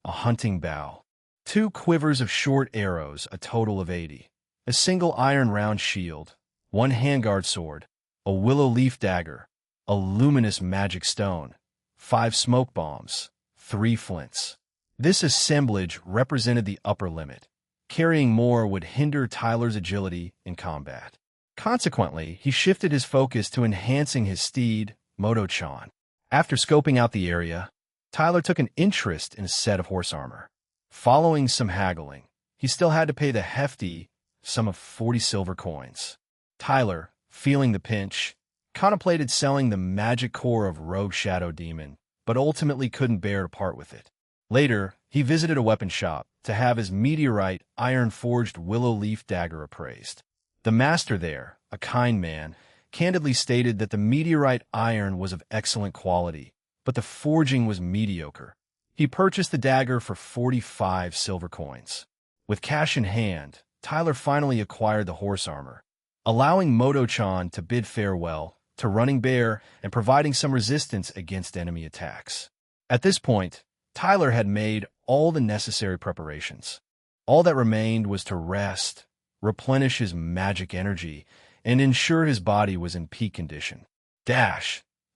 Speaker 1: a hunting bow, 2 quivers of short arrows, a total of 80, a single iron round shield, 1 handguard sword, a willow leaf dagger, a luminous magic stone, 5 smoke bombs, 3 flints. This assemblage represented the upper limit. Carrying more would hinder Tyler's agility in combat. Consequently, he shifted his focus to enhancing his steed, Moto-chan. After scoping out the area, Tyler took an interest in a set of horse armor. Following some haggling, he still had to pay the hefty sum of 40 silver coins. Tyler, feeling the pinch, contemplated selling the magic core of Rogue Shadow Demon, but ultimately couldn't bear to part with it. Later, he visited a weapon shop to have his meteorite iron-forged willow leaf dagger appraised. The master there, a kind man, candidly stated that the meteorite iron was of excellent quality, but the forging was mediocre. He purchased the dagger for 45 silver coins. With cash in hand, Tyler finally acquired the horse armor, allowing Moto-chan to bid farewell to Running Bear and providing some resistance against enemy attacks. At this point, Tyler had made all the necessary preparations. All that remained was to rest, replenish his magic energy, and ensure his body was in peak condition. I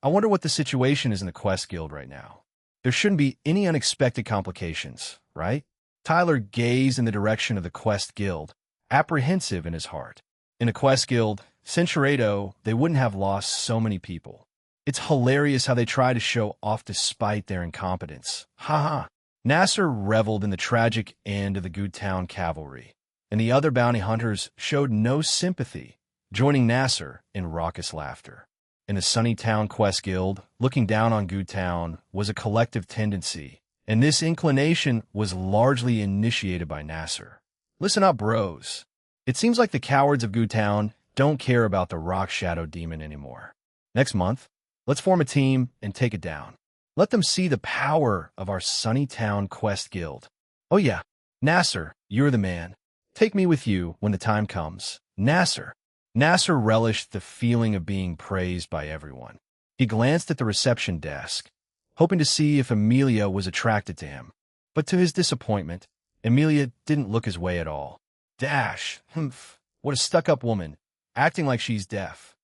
Speaker 1: wonder what the situation is in the Quest Guild right now. There shouldn't be any unexpected complications, right? Tyler gazed in the direction of the Quest Guild, apprehensive in his heart. In the Quest Guild, Centuredo, they wouldn't have lost so many people. It's hilarious how they try to show off despite their incompetence. Haha. Nasser reveled in the tragic end of the Goodtown cavalry, and the other bounty hunters showed no sympathy, joining Nasser in raucous laughter. In the Sunnytown Quest Guild, looking down on Goodtown was a collective tendency, and this inclination was largely initiated by Nasser. Listen up, bros. It seems like the cowards of Goodtown don't care about the Rock Shadow Demon anymore. Next month, let's form a team and take it down. Let them see the power of our Sunnytown Quest Guild. Oh yeah, Nasser, you're the man. Take me with you when the time comes. Nasser. Nasser relished the feeling of being praised by everyone. He glanced at the reception desk, hoping to see if Amelia was attracted to him. But to his disappointment, Amelia didn't look his way at all. What a stuck-up woman, acting like she's deaf.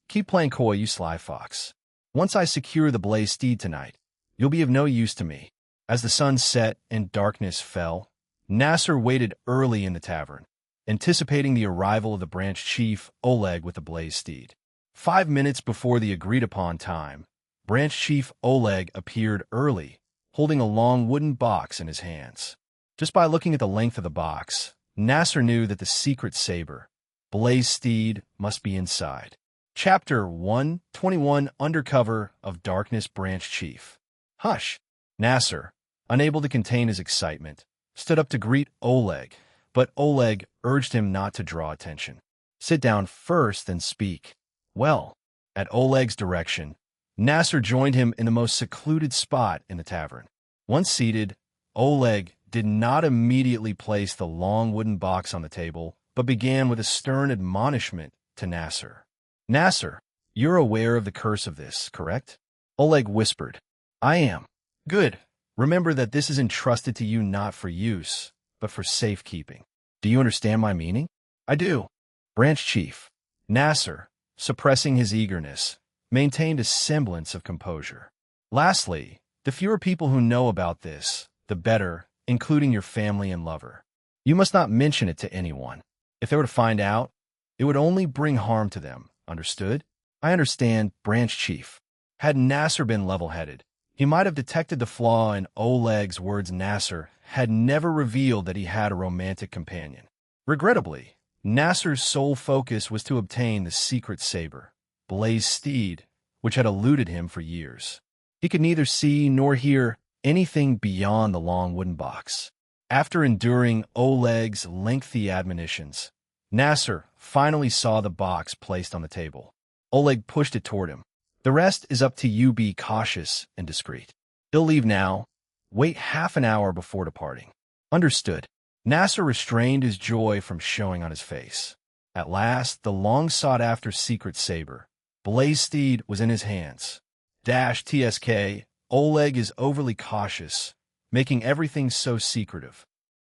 Speaker 1: Keep playing coy, you sly fox. Once I secure the Blaze steed tonight, you'll be of no use to me. As the sun set and darkness fell, Nasser waited early in the tavern, anticipating the arrival of the branch chief Oleg with the Blaze steed. 5 minutes before the agreed-upon time, branch chief Oleg appeared early, holding a long wooden box in his hands. Just by looking at the length of the box, Nasser knew that the secret saber, Blaze steed, must be inside. Chapter 121 Undercover of Darkness Branch Chief. Hush! Nasser, unable to contain his excitement, stood up to greet Oleg, but Oleg urged him not to draw attention. Sit down first and speak. Well, at Oleg's direction, Nasser joined him in the most secluded spot in the tavern. Once seated, Oleg did not immediately place the long wooden box on the table, but began with a stern admonishment to Nasser. Nasser, you're aware of the curse of this, correct? Oleg whispered. I am. Good. Remember that this is entrusted to you not for use, but for safekeeping. Do you understand my meaning? I do. Branch Chief. Nasser, suppressing his eagerness, maintained a semblance of composure. Lastly, the fewer people who know about this, the better, including your family and lover. You must not mention it to anyone. If they were to find out, it would only bring harm to them. Understood? I understand, Branch Chief. Had Nasser been level-headed, he might have detected the flaw in Oleg's words. Nasser had never revealed that he had a romantic companion. Regrettably, Nasser's sole focus was to obtain the secret saber, Blaze steed, which had eluded him for years. He could neither see nor hear anything beyond the long wooden box. After enduring Oleg's lengthy admonitions, Nasser finally saw the box placed on the table. Oleg pushed it toward him. The rest is up to you. Be cautious and discreet. He'll leave now. Wait half an hour before departing. Understood. Nasser restrained his joy from showing on his face. At last, the long-sought-after secret saber, Blaze Steed, was in his hands. TSK, Oleg is overly cautious, making everything so secretive.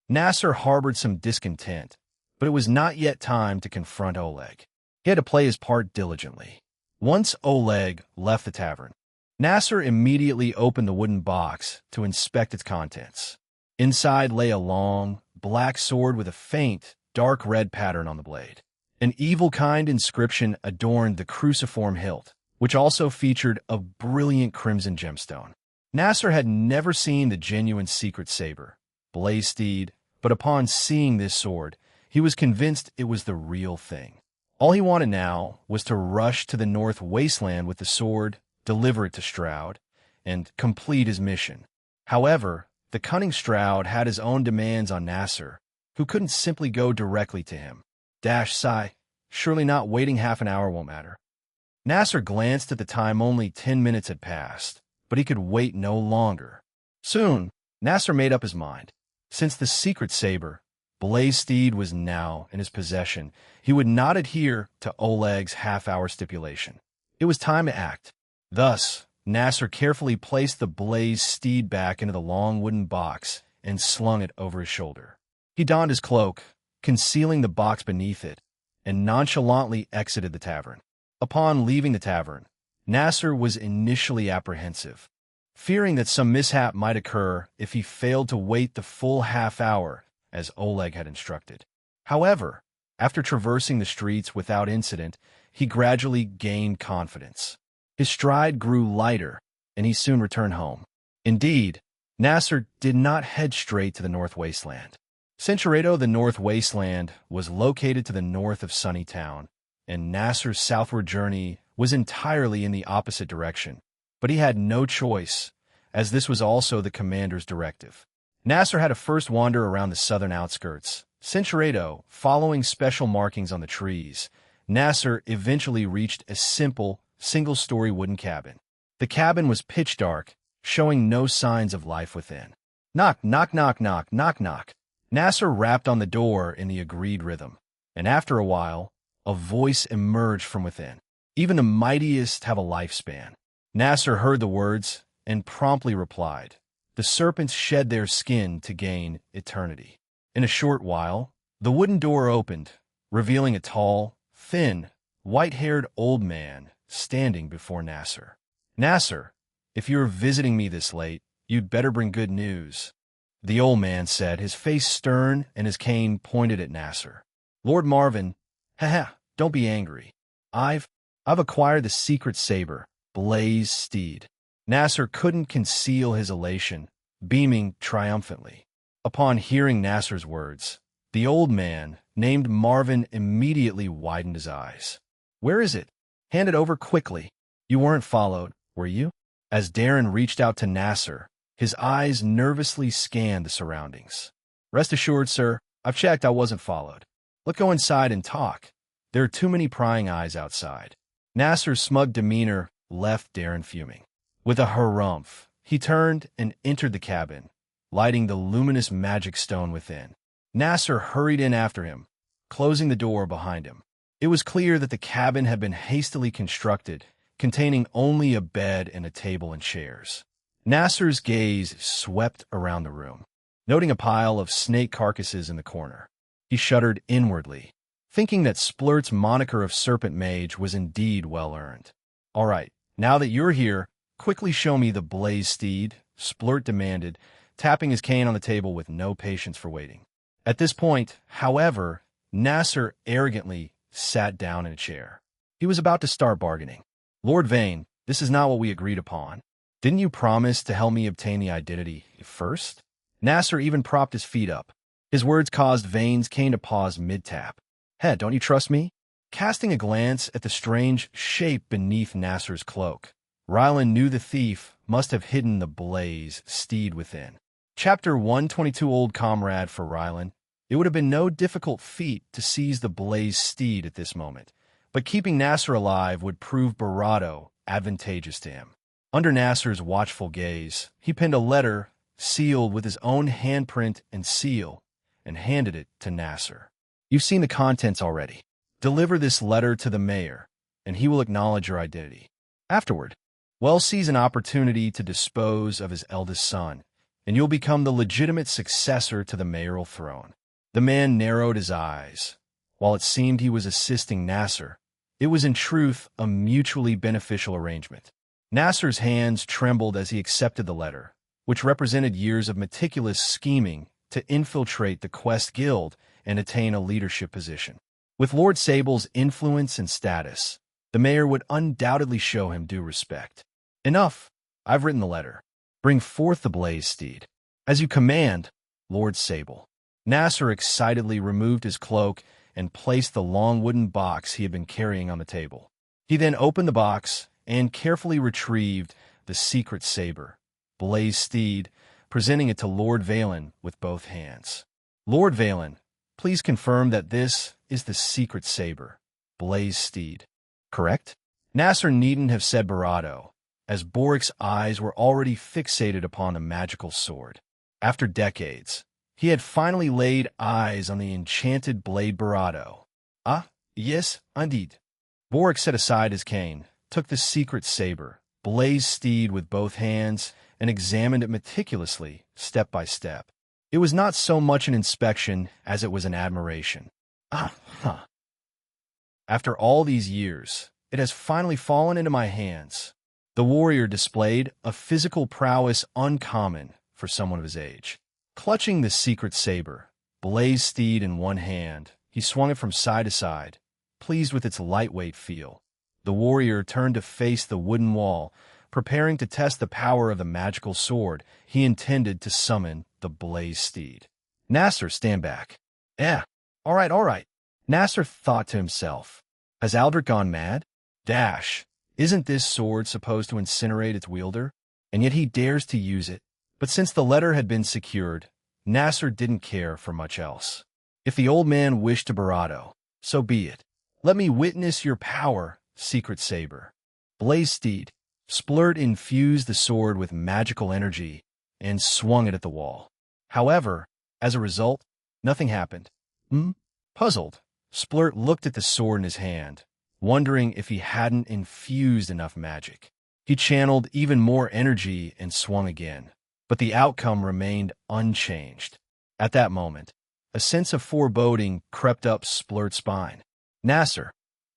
Speaker 1: Nasser harbored some discontent, but it was not yet time to confront Oleg. He had to play his part diligently. Once Oleg left the tavern, Nasser immediately opened the wooden box to inspect its contents. Inside lay a long, black sword with a faint, dark red pattern on the blade. An evil-kind inscription adorned the cruciform hilt, which also featured a brilliant crimson gemstone. Nasser had never seen the genuine secret saber, Blaze Steed, but upon seeing this sword, he was convinced it was the real thing. All he wanted now was to rush to the North Wasteland with the sword, deliver it to Stroud, and complete his mission. However, the cunning Stroud had his own demands on Nasser, who couldn't simply go directly to him. Sigh, surely not waiting half an hour won't matter. Nasser glanced at the time. Only 10 minutes had passed, but he could wait no longer. Soon, Nasser made up his mind. Since the secret saber, Blaze Steed, was now in his possession, he would not adhere to Oleg's half-hour stipulation. It was time to act. Thus, Nasser carefully placed the Blaze Steed back into the long wooden box and slung it over his shoulder. He donned his cloak, concealing the box beneath it, and nonchalantly exited the tavern. Upon leaving the tavern, Nasser was initially apprehensive, fearing that some mishap might occur if he failed to wait the full half hour as Oleg had instructed. However, after traversing the streets without incident, he gradually gained confidence. His stride grew lighter, and he soon returned home. Indeed, Nasser did not head straight to the North Wasteland. Centuredo, the North Wasteland, was located to the north of Sunnytown, and Nasser's southward journey was entirely in the opposite direction. But he had no choice, as this was also the commander's directive. Nasser had to first wander around the southern outskirts. Centuredo, following special markings on the trees, Nasser eventually reached a simple, single-story wooden cabin. The cabin was pitch dark, showing no signs of life within. Knock, knock, knock, knock, knock, knock. Nasser rapped on the door in the agreed rhythm, and after a while, a voice emerged from within. Even the mightiest have a lifespan. Nasser heard the words and promptly replied, "The serpents shed their skin to gain eternity." In a short while, the wooden door opened, revealing a tall, thin, white-haired old man standing before Nasser. "Nasser, if you're visiting me this late, you'd better bring good news," the old man said, his face stern and his cane pointed at Nasser. "Lord Marvin, don't be angry. I've acquired the secret saber, Blaze Steed." Nasser couldn't conceal his elation, beaming triumphantly. Upon hearing Nasser's words, the old man, named Marvin, immediately widened his eyes. "Where is it? Hand it over quickly. You weren't followed, were you?" As Darren reached out to Nasser, his eyes nervously scanned the surroundings. "Rest assured, sir, I've checked. I wasn't followed. Let's go inside and talk. There are too many prying eyes outside." Nasser's smug demeanor left Darren fuming. With a harumph, he turned and entered the cabin, lighting the luminous magic stone within. Nasser hurried in after him, closing the door behind him. It was clear that the cabin had been hastily constructed, containing only a bed and a table and chairs. Nasser's gaze swept around the room, noting a pile of snake carcasses in the corner. He shuddered inwardly, thinking that Splurt's moniker of Serpent Mage was indeed well-earned. "All right, now that you're here, quickly show me the Blaze Steed," Splurt demanded, tapping his cane on the table with no patience for waiting. At this point, however, Nasser arrogantly sat down in a chair. He was about to start bargaining. "Lord Vane, this is not what we agreed upon. Didn't you promise to help me obtain the identity first?" Nasser even propped his feet up. His words caused Vane's cane to pause mid-tap. "Don't you trust me?" Casting a glance at the strange shape beneath Nasser's cloak, Rylan knew the thief must have hidden the Blaze Steed within. Chapter 122. Old comrade for Rylan. It would have been no difficult feat to seize the Blaze Steed at this moment, but keeping Nasser alive would prove bravado advantageous to him. Under Nasser's watchful gaze, he penned a letter sealed with his own handprint and seal and handed it to Nasser. You've seen the contents already. Deliver this letter to the mayor, and he will acknowledge your identity. Afterward, Wells sees an opportunity to dispose of his eldest son, and you'll become the legitimate successor to the mayoral throne. The man narrowed his eyes. While it seemed he was assisting Nasser, it was in truth a mutually beneficial arrangement. Nasser's hands trembled as he accepted the letter, which represented years of meticulous scheming to infiltrate the Quest Guild and attain a leadership position. With Lord Sable's influence and status, the mayor would undoubtedly show him due respect. Enough. I've written the letter. Bring forth the blaze steed. As you command, Lord Sable. Nasser excitedly removed his cloak and placed the long wooden box he had been carrying on the table. He then opened the box and carefully retrieved the secret saber, Blaze Steed, presenting it to Lord Valen with both hands. Lord Valen, please confirm that this is the secret saber, Blaze Steed. Correct? Nasser needn't have said Barado, as Borik's eyes were already fixated upon the magical sword. After decades, he had finally laid eyes on the enchanted blade Barado. Ah, yes, indeed. Borik set aside his cane, took the secret saber, Blaze Steed with both hands, and examined it meticulously, step by step. It was not so much an inspection as it was an admiration. After all these years, it has finally fallen into my hands. The warrior displayed a physical prowess uncommon for someone of his age. Clutching the secret saber, Blaze Steed in one hand, he swung it from side to side, pleased with its lightweight feel. The warrior turned to face the wooden wall, preparing to test the power of the magical sword he intended to summon the Blaze Steed. Nasser, stand back. All right. Nasser thought to himself, has Aldrich gone mad? Isn't this sword supposed to incinerate its wielder? And yet he dares to use it. But since the letter had been secured, Nasser didn't care for much else. If the old man wished to Barado, so be it. Let me witness your power, secret saber. Blaze Steed. Splurt infused the sword with magical energy and swung it at the wall. However, as a result, nothing happened. Puzzled, Splurt looked at the sword in his hand, wondering if he hadn't infused enough magic. He channeled even more energy and swung again, but the outcome remained unchanged. At that moment, a sense of foreboding crept up Splurt's spine. Nasser,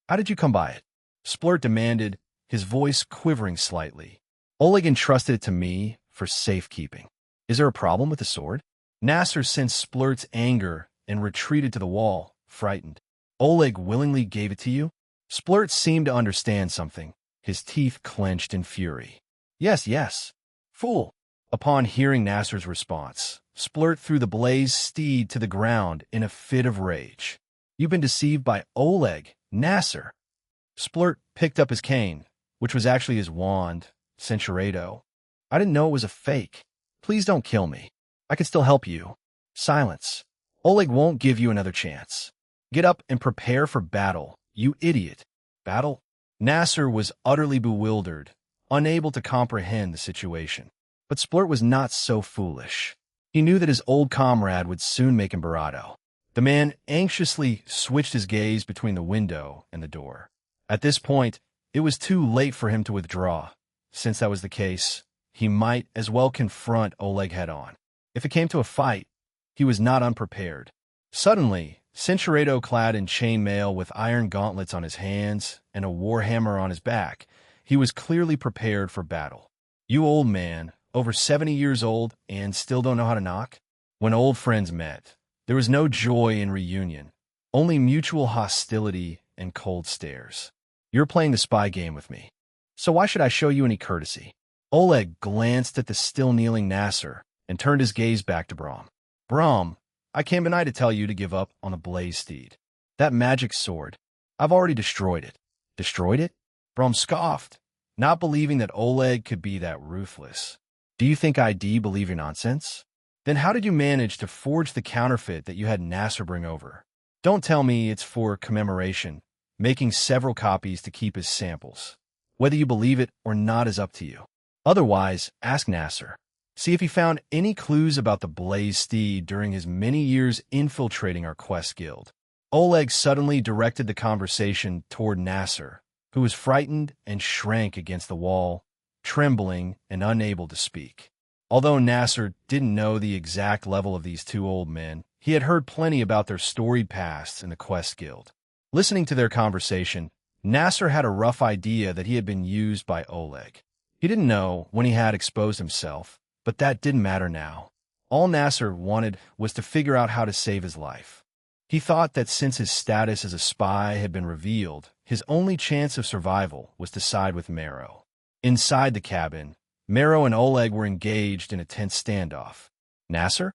Speaker 1: how did you come by it? Splurt demanded, his voice quivering slightly. Oleg entrusted it to me for safekeeping. Is there a problem with the sword? Nasser sensed Splurt's anger and retreated to the wall, frightened. Oleg willingly gave it to you? Splurt seemed to understand something, his teeth clenched in fury. Yes. Fool. Upon hearing Nasser's response, Splurt threw the Blaze Steed to the ground in a fit of rage. You've been deceived by Oleg, Nasser. Splurt picked up his cane, which was actually his wand, Centurado. I didn't know it was a fake. Please don't kill me. I can still help you. Silence. Oleg won't give you another chance. Get up and prepare for battle, you idiot. Battle? Nasser was utterly bewildered, unable to comprehend the situation. But Splurt was not so foolish. He knew that his old comrade would soon make him Barado. The man anxiously switched his gaze between the window and the door. At this point, it was too late for him to withdraw. Since that was the case, he might as well confront Oleg head-on. If it came to a fight, he was not unprepared. Suddenly, Centurado clad in chainmail with iron gauntlets on his hands and a warhammer on his back, he was clearly prepared for battle. You old man, over 70 years old, and still don't know how to knock? When old friends met, there was no joy in reunion, only mutual hostility and cold stares. You're playing the spy game with me, so why should I show you any courtesy? Oleg glanced at the still kneeling Nasser and turned his gaze back to Brahm. Brahm, I came tonight to tell you to give up on the Blaze Steed. That magic sword, I've already destroyed it. Destroyed it? Brahm scoffed, not believing that Oleg could be that ruthless. Do you think ID believe your nonsense? Then how did you manage to forge the counterfeit that you had Nasser bring over? Don't tell me it's for commemoration, making several copies to keep as samples. Whether you believe it or not is up to you. Otherwise, ask Nasser. See if he found any clues about the Blaze steed during his many years infiltrating our quest guild. Oleg suddenly directed the conversation toward Nasser, who was frightened and shrank against the wall, trembling and unable to speak. Although Nasser didn't know the exact level of these two old men, he had heard plenty about their storied pasts in the quest guild. Listening to their conversation, Nasser had a rough idea that he had been used by Oleg. He didn't know when he had exposed himself, but that didn't matter now. All Nasser wanted was to figure out how to save his life. He thought that since his status as a spy had been revealed, his only chance of survival was to side with Marrow. Inside the cabin, Marrow and Oleg were engaged in a tense standoff. Nasser?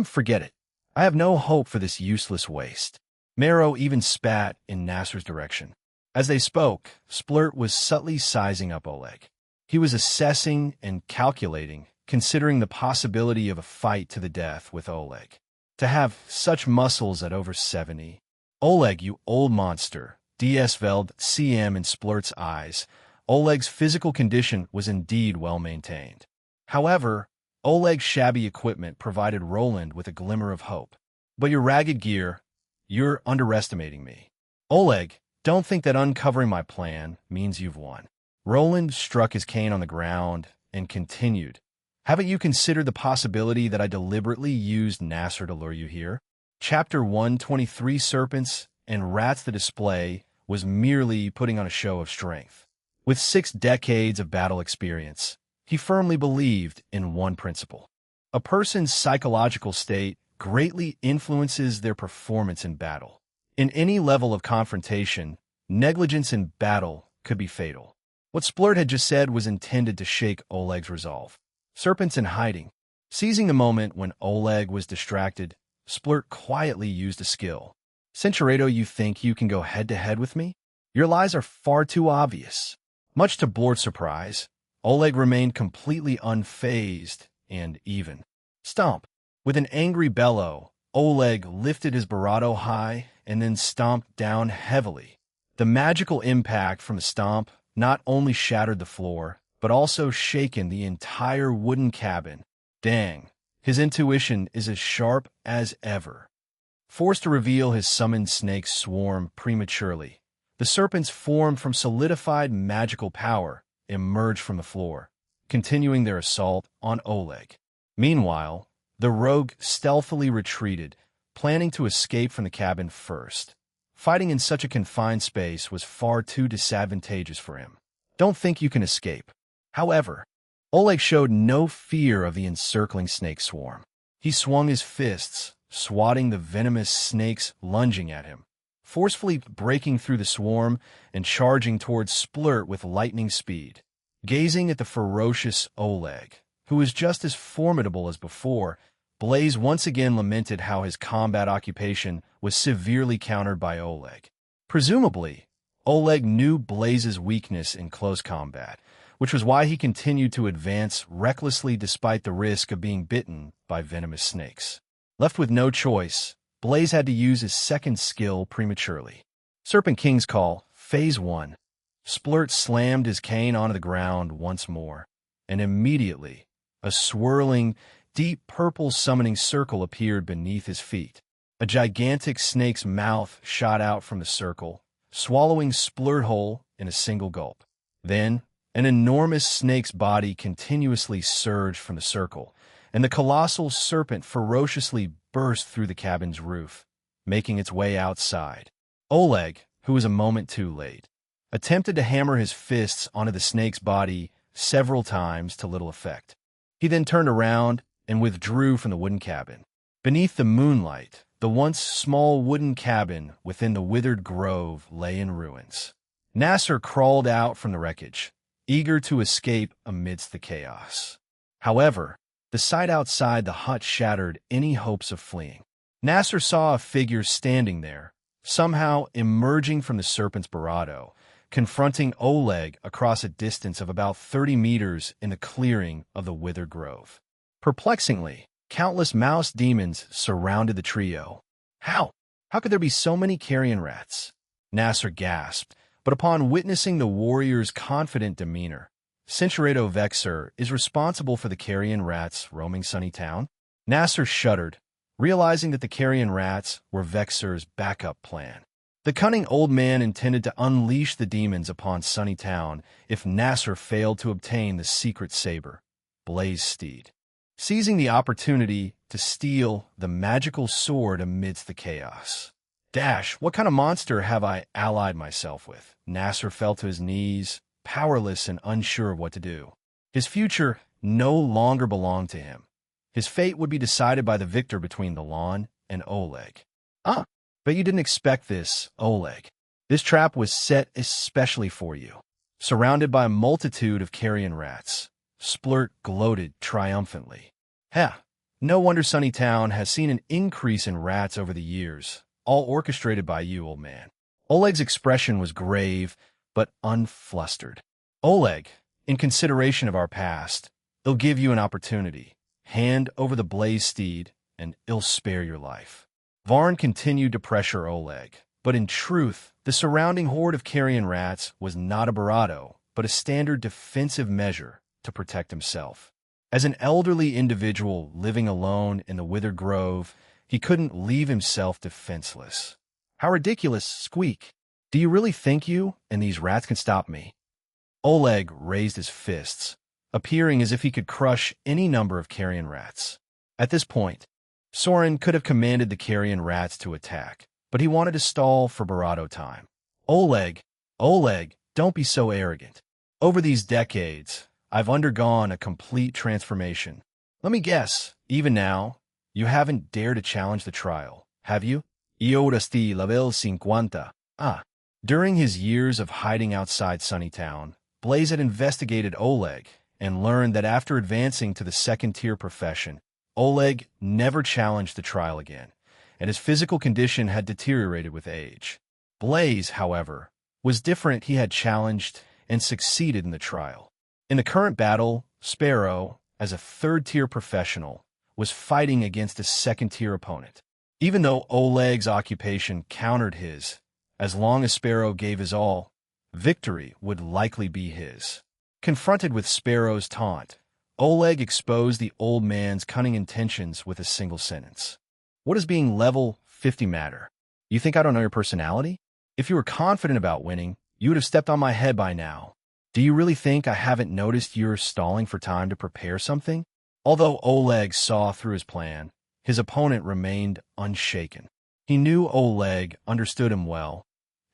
Speaker 1: Forget it. I have no hope for this useless waste. Marrow even spat in Nasser's direction. As they spoke, Splurt was subtly sizing up Oleg. He was assessing and calculating, considering the possibility of a fight to the death with Oleg. To have such muscles at over 70. Oleg, you old monster, DS-Veld CM in Splurt's eyes. Oleg's physical condition was indeed well maintained. However, Oleg's shabby equipment provided Roland with a glimmer of hope. But your ragged gear, you're underestimating me. Oleg, don't think that uncovering my plan means you've won. Roland struck his cane on the ground and continued. Haven't you considered the possibility that I deliberately used Nasser to lure you here? Chapter 123 Serpents and Rats the Display was merely putting on a show of strength. With 6 decades of battle experience, he firmly believed in one principle. A person's psychological state greatly influences their performance in battle. In any level of confrontation, negligence in battle could be fatal. What Splurt had just said was intended to shake Oleg's resolve. Serpents in hiding. Seizing the moment when Oleg was distracted, Splurt quietly used a skill. Centurato, you think you can go head-to-head with me? Your lies are far too obvious. Much to Blort's surprise, Oleg remained completely unfazed and even. Stomp. With an angry bellow, Oleg lifted his Barato high and then stomped down heavily. The magical impact from the stomp not only shattered the floor, but also shaken the entire wooden cabin. Dang, his intuition is as sharp as ever. Forced to reveal his summoned snake swarm prematurely, the serpents formed from solidified magical power emerged from the floor, continuing their assault on Oleg. Meanwhile, the rogue stealthily retreated, planning to escape from the cabin first. Fighting in such a confined space was far too disadvantageous for him. Don't think you can escape. However, Oleg showed no fear of the encircling snake swarm. He swung his fists, swatting the venomous snakes lunging at him, forcefully breaking through the swarm and charging towards Splurt with lightning speed. Gazing at the ferocious Oleg, who was just as formidable as before, Blaze once again lamented how his combat occupation was severely countered by Oleg. Presumably, Oleg knew Blaze's weakness in close combat, which was why he continued to advance recklessly despite the risk of being bitten by venomous snakes. Left with no choice, Blaze had to use his second skill prematurely. Serpent King's Call, Phase 1. Splurt slammed his cane onto the ground once more, and immediately, a swirling, deep purple summoning circle appeared beneath his feet. A gigantic snake's mouth shot out from the circle, swallowing Splurt whole in a single gulp. Then, an enormous snake's body continuously surged from the circle, and the colossal serpent ferociously burst through the cabin's roof, making its way outside. Oleg, who was a moment too late, attempted to hammer his fists onto the snake's body several times to little effect. He then turned around and withdrew from the wooden cabin. Beneath the moonlight, the once small wooden cabin within the withered grove lay in ruins. Nasser crawled out from the wreckage, eager to escape amidst the chaos. However, the sight outside the hut shattered any hopes of fleeing. Nasser saw a figure standing there, somehow emerging from the serpent's barato, confronting Oleg across a distance of about 30 meters in the clearing of the withered grove. Perplexingly, countless mouse demons surrounded the trio. How? How could there be so many carrion rats? Nasser gasped, but upon witnessing the warrior's confident demeanor, Cinchuredo Vexer is responsible for the carrion rats roaming Sunny Town? Nasser shuddered, realizing that the carrion rats were Vexer's backup plan. The cunning old man intended to unleash the demons upon Sunny Town if Nasser failed to obtain the secret saber, Blaze Steed. Seizing the opportunity to steal the magical sword amidst the chaos. Dash, what kind of monster have I allied myself with? Nasser fell to his knees, powerless and unsure of what to do. His future no longer belonged to him. His fate would be decided by the victor between the lawn and Oleg. Ah, but you didn't expect this, Oleg. This trap was set especially for you. Surrounded by a multitude of carrion rats, Splurt gloated triumphantly. No wonder Sunny Town has seen an increase in rats over the years, all orchestrated by you, old man. Oleg's expression was grave, but unflustered. Oleg, in consideration of our past, I'll give you an opportunity. Hand over the Blaze Steed, and I'll spare your life. Varn continued to pressure Oleg, but in truth, the surrounding horde of carrion rats was not a bravado, but a standard defensive measure to protect himself. As an elderly individual living alone in the withered grove, he couldn't leave himself defenseless. How ridiculous, Squeak! Do you really think you and these rats can stop me? Oleg raised his fists, appearing as if he could crush any number of carrion rats. At this point, Soren could have commanded the carrion rats to attack, but he wanted to stall for bravado time. Oleg, don't be so arrogant. Over these decades, I've undergone a complete transformation. Let me guess, even now, you haven't dared to challenge the trial, have you? Io resti level 50. During his years of hiding outside Sunny Town, Blaze had investigated Oleg and learned that after advancing to the second-tier profession, Oleg never challenged the trial again, and his physical condition had deteriorated with age. Blaze, however, was different. He had challenged and succeeded in the trial. In the current battle, Sparrow, as a third-tier professional, was fighting against a second-tier opponent. Even though Oleg's occupation countered his, as long as Sparrow gave his all, victory would likely be his. Confronted with Sparrow's taunt, Oleg exposed the old man's cunning intentions with a single sentence. What does being level 50 matter? You think I don't know your personality? If you were confident about winning, you would have stepped on my head by now. Do you really think I haven't noticed you're stalling for time to prepare something? Although Oleg saw through his plan, his opponent remained unshaken. He knew Oleg understood him well,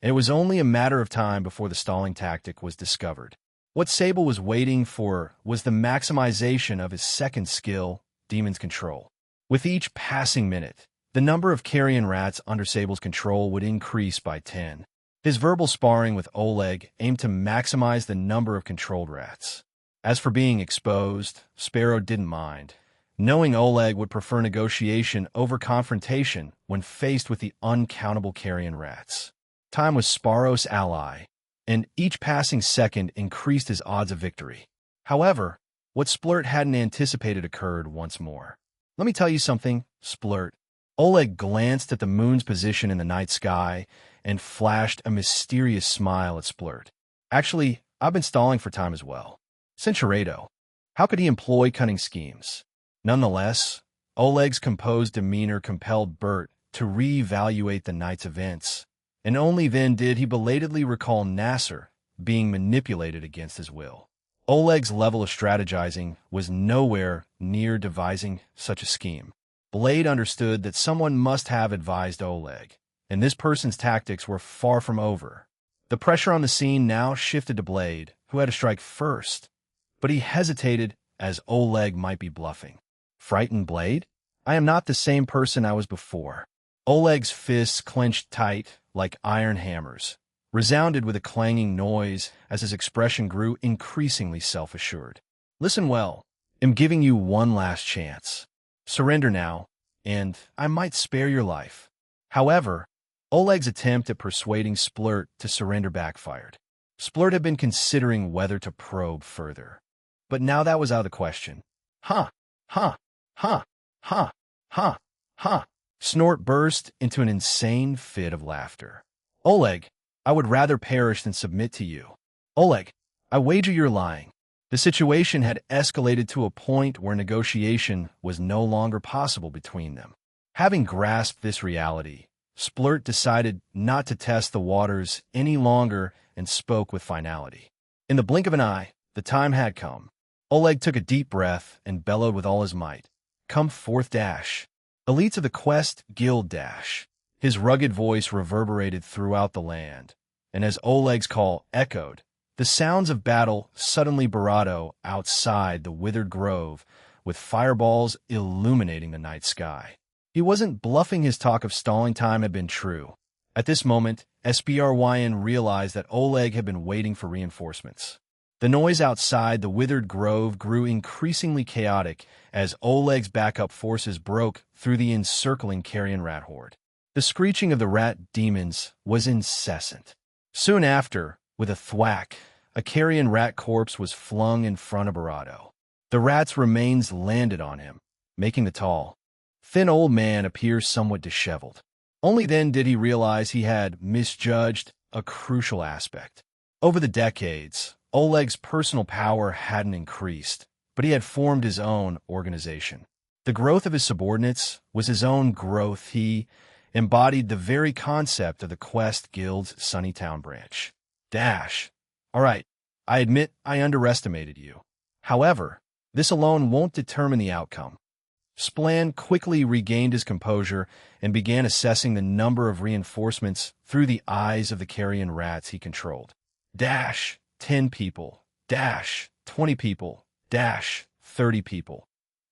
Speaker 1: and it was only a matter of time before the stalling tactic was discovered. What Sable was waiting for was the maximization of his second skill, Demon's Control. With each passing minute, the number of carrion rats under Sable's control would increase by 10. His verbal sparring with Oleg aimed to maximize the number of controlled rats. As for being exposed, Sparrow didn't mind, knowing Oleg would prefer negotiation over confrontation when faced with the uncountable carrion rats. Time was Sparrow's ally, and each passing second increased his odds of victory. However, what Splurt hadn't anticipated occurred once more. Let me tell you something, Splurt. Oleg glanced at the moon's position in the night sky and flashed a mysterious smile at Splurt. Actually, I've been stalling for time as well. Cinchuredo. How could he employ cunning schemes? Nonetheless, Oleg's composed demeanor compelled Bert to re-evaluate the night's events, and only then did he belatedly recall Nasser being manipulated against his will. Oleg's level of strategizing was nowhere near devising such a scheme. Blade understood that someone must have advised Oleg, and this person's tactics were far from over. The pressure on the scene now shifted to Blade, who had to strike first, but he hesitated as Oleg might be bluffing. Frightened Blade? I am not the same person I was before. Oleg's fists clenched tight like iron hammers, resounded with a clanging noise as his expression grew increasingly self-assured. Listen well, I'm giving you one last chance. Surrender now, and I might spare your life. However, Oleg's attempt at persuading Splurt to surrender backfired. Splurt had been considering whether to probe further, but now that was out of the question. Ha! Ha! Ha! Ha! Ha! Ha! Snort burst into an insane fit of laughter. Oleg, I would rather perish than submit to you. Oleg, I wager you're lying. The situation had escalated to a point where negotiation was no longer possible between them. Having grasped this reality, Splurt decided not to test the waters any longer and spoke with finality. In the blink of an eye, the time had come. Oleg took a deep breath and bellowed with all his might. "Come forth, Dash. Elites of the Quest Guild, Dash." His rugged voice reverberated throughout the land, and as Oleg's call echoed, the sounds of battle suddenly bravado outside the withered grove, with fireballs illuminating the night sky. He wasn't bluffing. His talk of stalling time had been true. At this moment, SBRYN realized that Oleg had been waiting for reinforcements. The noise outside the withered grove grew increasingly chaotic as Oleg's backup forces broke through the encircling carrion rat horde. The screeching of the rat demons was incessant. Soon after, with a thwack, a carrion rat corpse was flung in front of Barado. The rat's remains landed on him, making the tall, thin old man appear somewhat disheveled. Only then did he realize he had misjudged a crucial aspect. Over the decades, Oleg's personal power hadn't increased, but he had formed his own organization. The growth of his subordinates was his own growth. He embodied the very concept of the Quest Guild's Sunnytown branch. Dash. All right, I admit I underestimated you. However, this alone won't determine the outcome. Splann quickly regained his composure and began assessing the number of reinforcements through the eyes of the carrion rats he controlled. Dash, 10 people. Dash, 20 people. Dash, 30 people.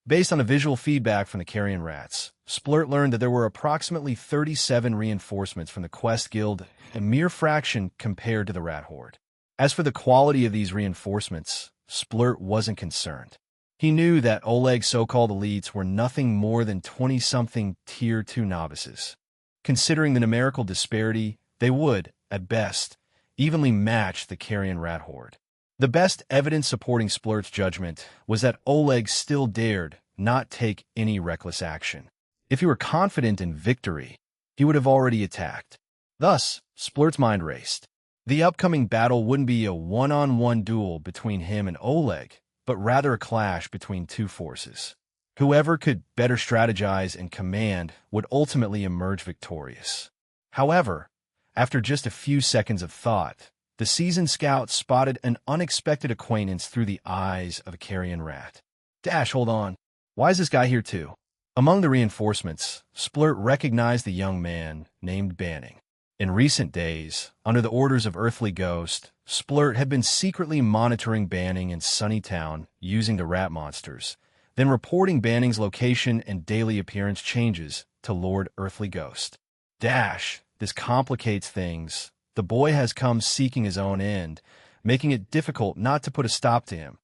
Speaker 1: Based on the visual feedback from the carrion rats, Splurt learned that there were approximately 37 reinforcements from the Quest Guild, a mere fraction compared to the rat horde. As for the quality of these reinforcements, Splurt wasn't concerned. He knew that Oleg's so-called elites were nothing more than 20-something Tier 2 novices. Considering the numerical disparity, they would, at best, evenly match the carrion rat horde. The best evidence supporting Splurt's judgment was that Oleg still dared not take any reckless action. If he were confident in victory, he would have already attacked. Thus, Splurt's mind raced. The upcoming battle wouldn't be a one-on-one duel between him and Oleg, but rather a clash between two forces. Whoever could better strategize and command would ultimately emerge victorious. However, after just a few seconds of thought, the seasoned scout spotted an unexpected acquaintance through the eyes of a carrion rat. Dash, hold on. Why is this guy here too? Among the reinforcements, Splurt recognized the young man named Banning. In recent days, under the orders of Earthly Ghost, Splurt had been secretly monitoring Banning in Sunnytown using the rat monsters, then reporting Banning's location and daily appearance changes to Lord Earthly Ghost. Dash, this complicates things. The boy has come seeking his own end, making it difficult not to put a stop to him.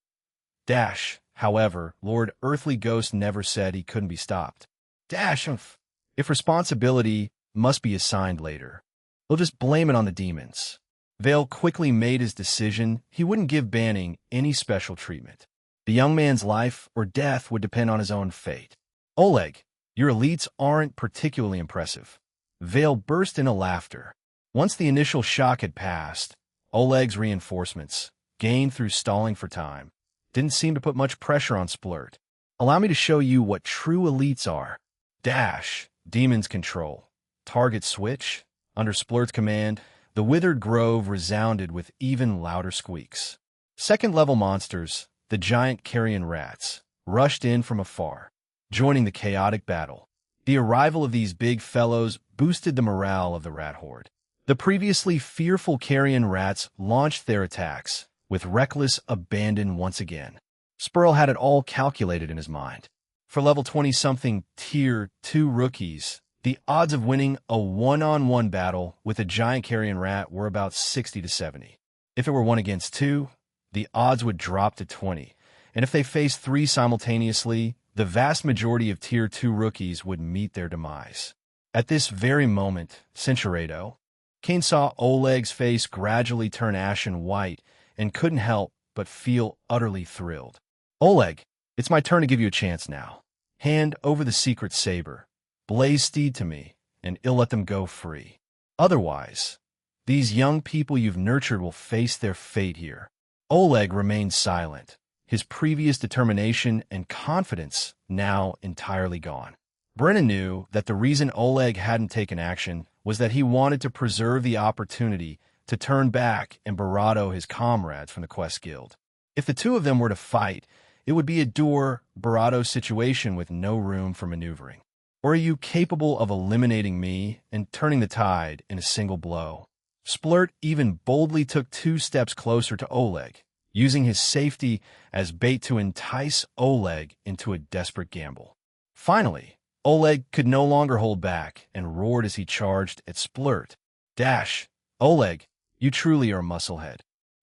Speaker 1: Dash, however, Lord Earthly Ghost never said he couldn't be stopped. Dash, if responsibility must be assigned later, we'll just blame it on the demons. Vale quickly made his decision. He wouldn't give Banning any special treatment. The young man's life or death would depend on his own fate. Oleg, your elites aren't particularly impressive. Vale burst into laughter. Once the initial shock had passed, Oleg's reinforcements, gained through stalling for time, didn't seem to put much pressure on Splurt. Allow me to show you what true elites are. Dash, demons control. Target switch. Under Splurt's command, the withered grove resounded with even louder squeaks. Second-level monsters, the giant carrion rats, rushed in from afar, joining the chaotic battle. The arrival of these big fellows boosted the morale of the rat horde. The previously fearful carrion rats launched their attacks with reckless abandon once again. Spurl had it all calculated in his mind. For level 20-something Tier 2 rookies, the odds of winning a one-on-one battle with a giant carrion rat were about 60 to 70. If it were 1 against 2, the odds would drop to 20. And if they faced 3 simultaneously, the vast majority of Tier 2 rookies would meet their demise. At this very moment, Cinchuredo, Kane saw Oleg's face gradually turn ashen white and couldn't help but feel utterly thrilled. Oleg, it's my turn to give you a chance now. Hand over the secret saber. Blaze steed to me, and I'll let them go free. Otherwise, these young people you've nurtured will face their fate here. Oleg remained silent, his previous determination and confidence now entirely gone. Brennan knew that the reason Oleg hadn't taken action was that he wanted to preserve the opportunity to turn back and Barato his comrades from the Quest Guild. If the two of them were to fight, it would be a Barato situation with no room for maneuvering. Or are you capable of eliminating me and turning the tide in a single blow? Splurt even boldly took 2 steps closer to Oleg, using his safety as bait to entice Oleg into a desperate gamble. Finally, Oleg could no longer hold back and roared as he charged at Splurt. Dash, Oleg, you truly are a musclehead.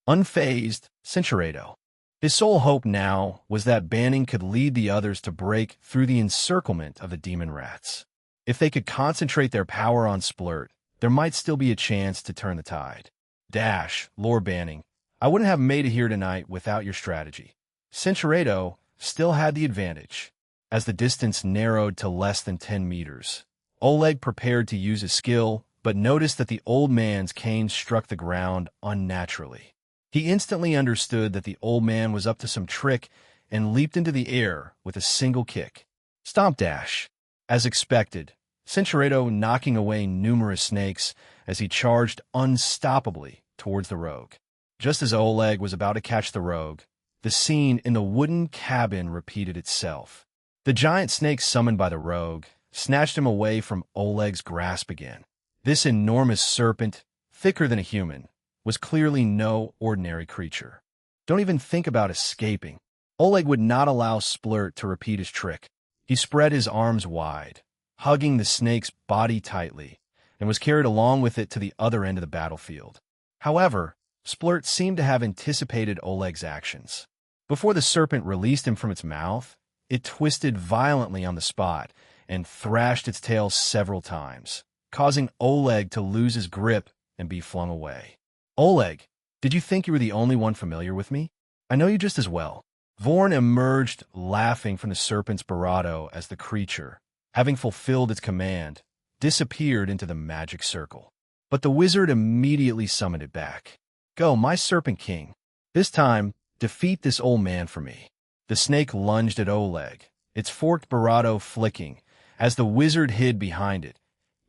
Speaker 1: Unfazed, Cinchuredo. His sole hope now was that Banning could lead the others to break through the encirclement of the demon rats. If they could concentrate their power on Splurt, there might still be a chance to turn the tide. Dash, Lord Banning, I wouldn't have made it here tonight without your strategy. Cinchuredo still had the advantage. As the distance narrowed to less than 10 meters, Oleg prepared to use his skill, but noticed that the old man's cane struck the ground unnaturally. He instantly understood that the old man was up to some trick and leaped into the air with a single kick. Stomp dash. As expected, Cinchuredo knocking away numerous snakes as he charged unstoppably towards the rogue. Just as Oleg was about to catch the rogue, the scene in the wooden cabin repeated itself. The giant snake summoned by the rogue snatched him away from Oleg's grasp again. This enormous serpent, thicker than a human, was clearly no ordinary creature. Don't even think about escaping. Oleg would not allow Splurt to repeat his trick. He spread his arms wide, hugging the snake's body tightly, and was carried along with it to the other end of the battlefield. However, Splurt seemed to have anticipated Oleg's actions. Before the serpent released him from its mouth, it twisted violently on the spot and thrashed its tail several times, causing Oleg to lose his grip and be flung away. Oleg, did you think you were the only one familiar with me? I know you just as well. Vorn emerged laughing from the serpent's barato as the creature, having fulfilled its command, disappeared into the magic circle. But the wizard immediately summoned it back. Go, my Serpent King. This time, defeat this old man for me. The snake lunged at Oleg, its forked barato flicking, as the wizard hid behind it,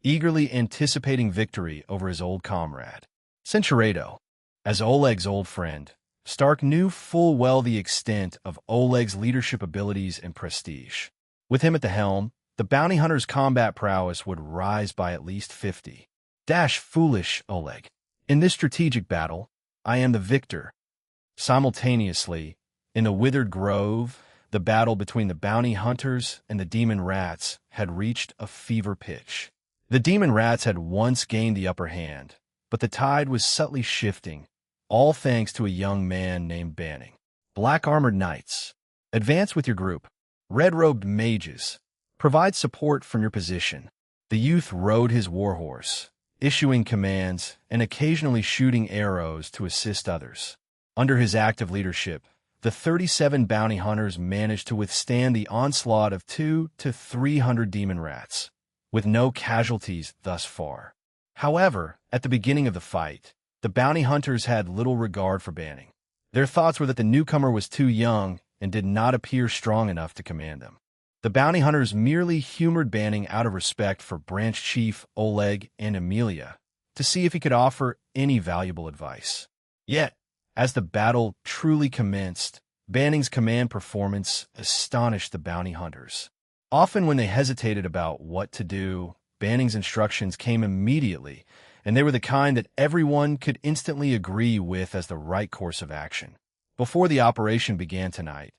Speaker 1: eagerly anticipating victory over his old comrade. Cinchuredo, as Oleg's old friend, Stark knew full well the extent of Oleg's leadership abilities and prestige. With him at the helm, the bounty hunter's combat prowess would rise by at least 50. Dash, foolish Oleg. In this strategic battle, I am the victor. Simultaneously, in the withered grove, the battle between the bounty hunters and the demon rats had reached a fever pitch. The demon rats had once gained the upper hand, but the tide was subtly shifting, all thanks to a young man named Banning. Black-armored knights, advance with your group. Red-robed mages, provide support from your position. The youth rode his warhorse, issuing commands and occasionally shooting arrows to assist others. Under his active leadership, the 37 bounty hunters managed to withstand the onslaught of 200 to 300 demon rats, with no casualties thus far. However, at the beginning of the fight, the bounty hunters had little regard for Banning. Their thoughts were that the newcomer was too young and did not appear strong enough to command them. The bounty hunters merely humored Banning out of respect for Branch Chief Oleg and Amelia, to see if he could offer any valuable advice. Yet, as the battle truly commenced, Banning's command performance astonished the bounty hunters. Often when they hesitated about what to do, Banning's instructions came immediately, and they were the kind that everyone could instantly agree with as the right course of action. Before the operation began tonight,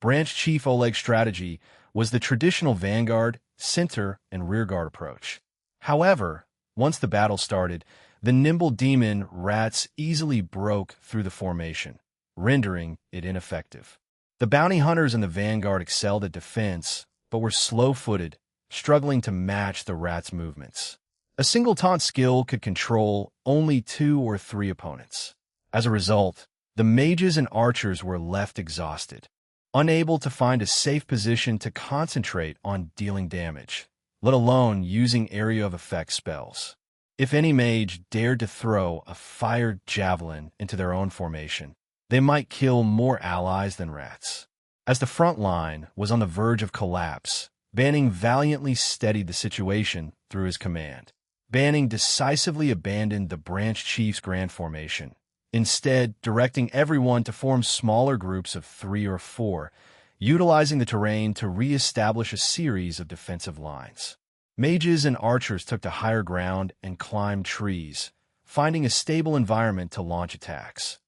Speaker 1: Branch Chief Oleg's strategy was the traditional vanguard, center, and rearguard approach. However, once the battle started, the nimble demon rats easily broke through the formation, rendering it ineffective. The bounty hunters in the vanguard excelled at defense, but were slow-footed, struggling to match the rats' movements. A single taunt skill could control only 2 or 3 opponents. As a result, the mages and archers were left exhausted, unable to find a safe position to concentrate on dealing damage, let alone using area of effect spells. If any mage dared to throw a fired javelin into their own formation, they might kill more allies than rats. As the front line was on the verge of collapse, Banning valiantly steadied the situation through his command. Banning decisively abandoned the branch chief's grand formation, instead directing everyone to form smaller groups of 3 or 4, utilizing the terrain to re-establish a series of defensive lines. Mages and archers took to higher ground and climbed trees, finding a stable environment to launch attacks.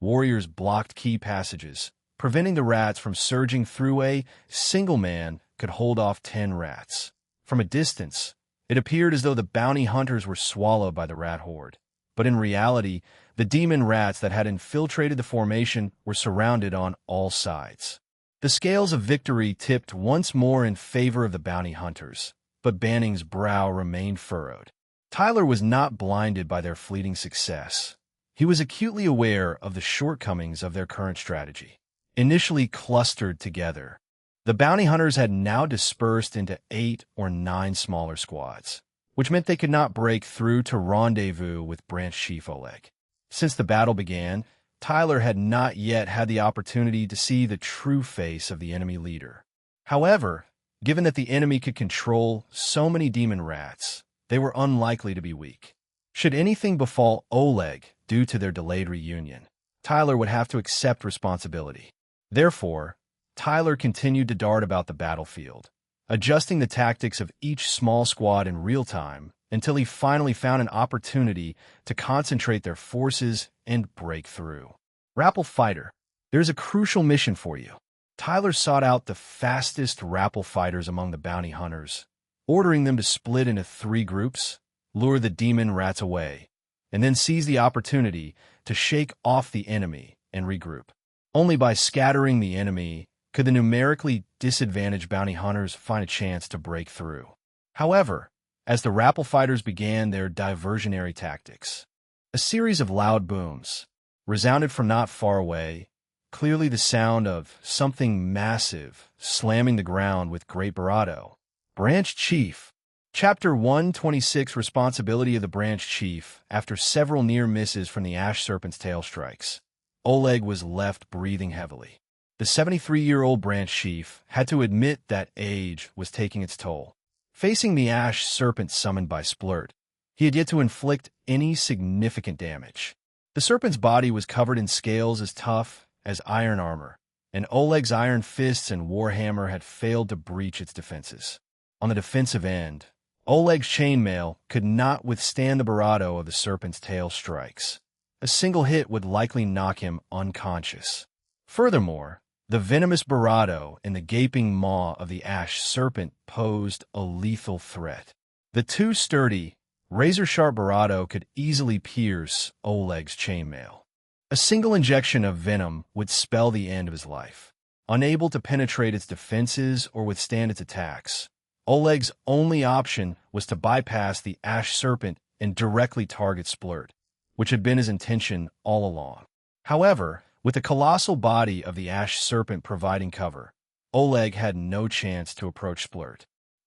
Speaker 1: Warriors blocked key passages, preventing the rats from surging through. A single man could hold off 10 rats. From a distance, it appeared as though the bounty hunters were swallowed by the rat horde. But in reality, the demon rats that had infiltrated the formation were surrounded on all sides. The scales of victory tipped once more in favor of the bounty hunters, but Banning's brow remained furrowed. Tyler was not blinded by their fleeting success. He was acutely aware of the shortcomings of their current strategy. Initially clustered together, the bounty hunters had now dispersed into 8 or 9 smaller squads, which meant they could not break through to rendezvous with Branch Chief Oleg. Since the battle began, Tyler had not yet had the opportunity to see the true face of the enemy leader. However, given that the enemy could control so many demon rats, they were unlikely to be weak. Should anything befall Oleg due to their delayed reunion, Tyler would have to accept responsibility. Therefore, Tyler continued to dart about the battlefield, adjusting the tactics of each small squad in real time until he finally found an opportunity to concentrate their forces and break through. Rappel Fighter, there's a crucial mission for you. Tyler sought out the fastest Rappel fighters among the bounty hunters, ordering them to split into 3 groups, lure the demon rats away, and then seize the opportunity to shake off the enemy and regroup. Only by scattering the enemy could the numerically disadvantaged bounty hunters find a chance to break through. However, as the Rappel fighters began their diversionary tactics, a series of loud booms resounded from not far away, clearly the sound of something massive slamming the ground with great bravado. Branch Chief. Chapter 126 Responsibility of the Branch Chief. After several near misses from the Ash Serpent's tail strikes, Oleg was left breathing heavily. The 73-year-old Branch Chief had to admit that age was taking its toll. Facing the Ash Serpent summoned by Splurt, he had yet to inflict any significant damage. The serpent's body was covered in scales as tough as iron armor, and Oleg's iron fists and warhammer had failed to breach its defenses. On the defensive end, Oleg's chainmail could not withstand the bravado of the serpent's tail strikes. A single hit would likely knock him unconscious. Furthermore, the venomous bravado in the gaping maw of the Ash Serpent posed a lethal threat. The too sturdy, razor-sharp bravado could easily pierce Oleg's chainmail. A single injection of venom would spell the end of his life. Unable to penetrate its defenses or withstand its attacks, Oleg's only option was to bypass the Ash Serpent and directly target Splurt, which had been his intention all along. However, with the colossal body of the Ash Serpent providing cover, Oleg had no chance to approach Splurt.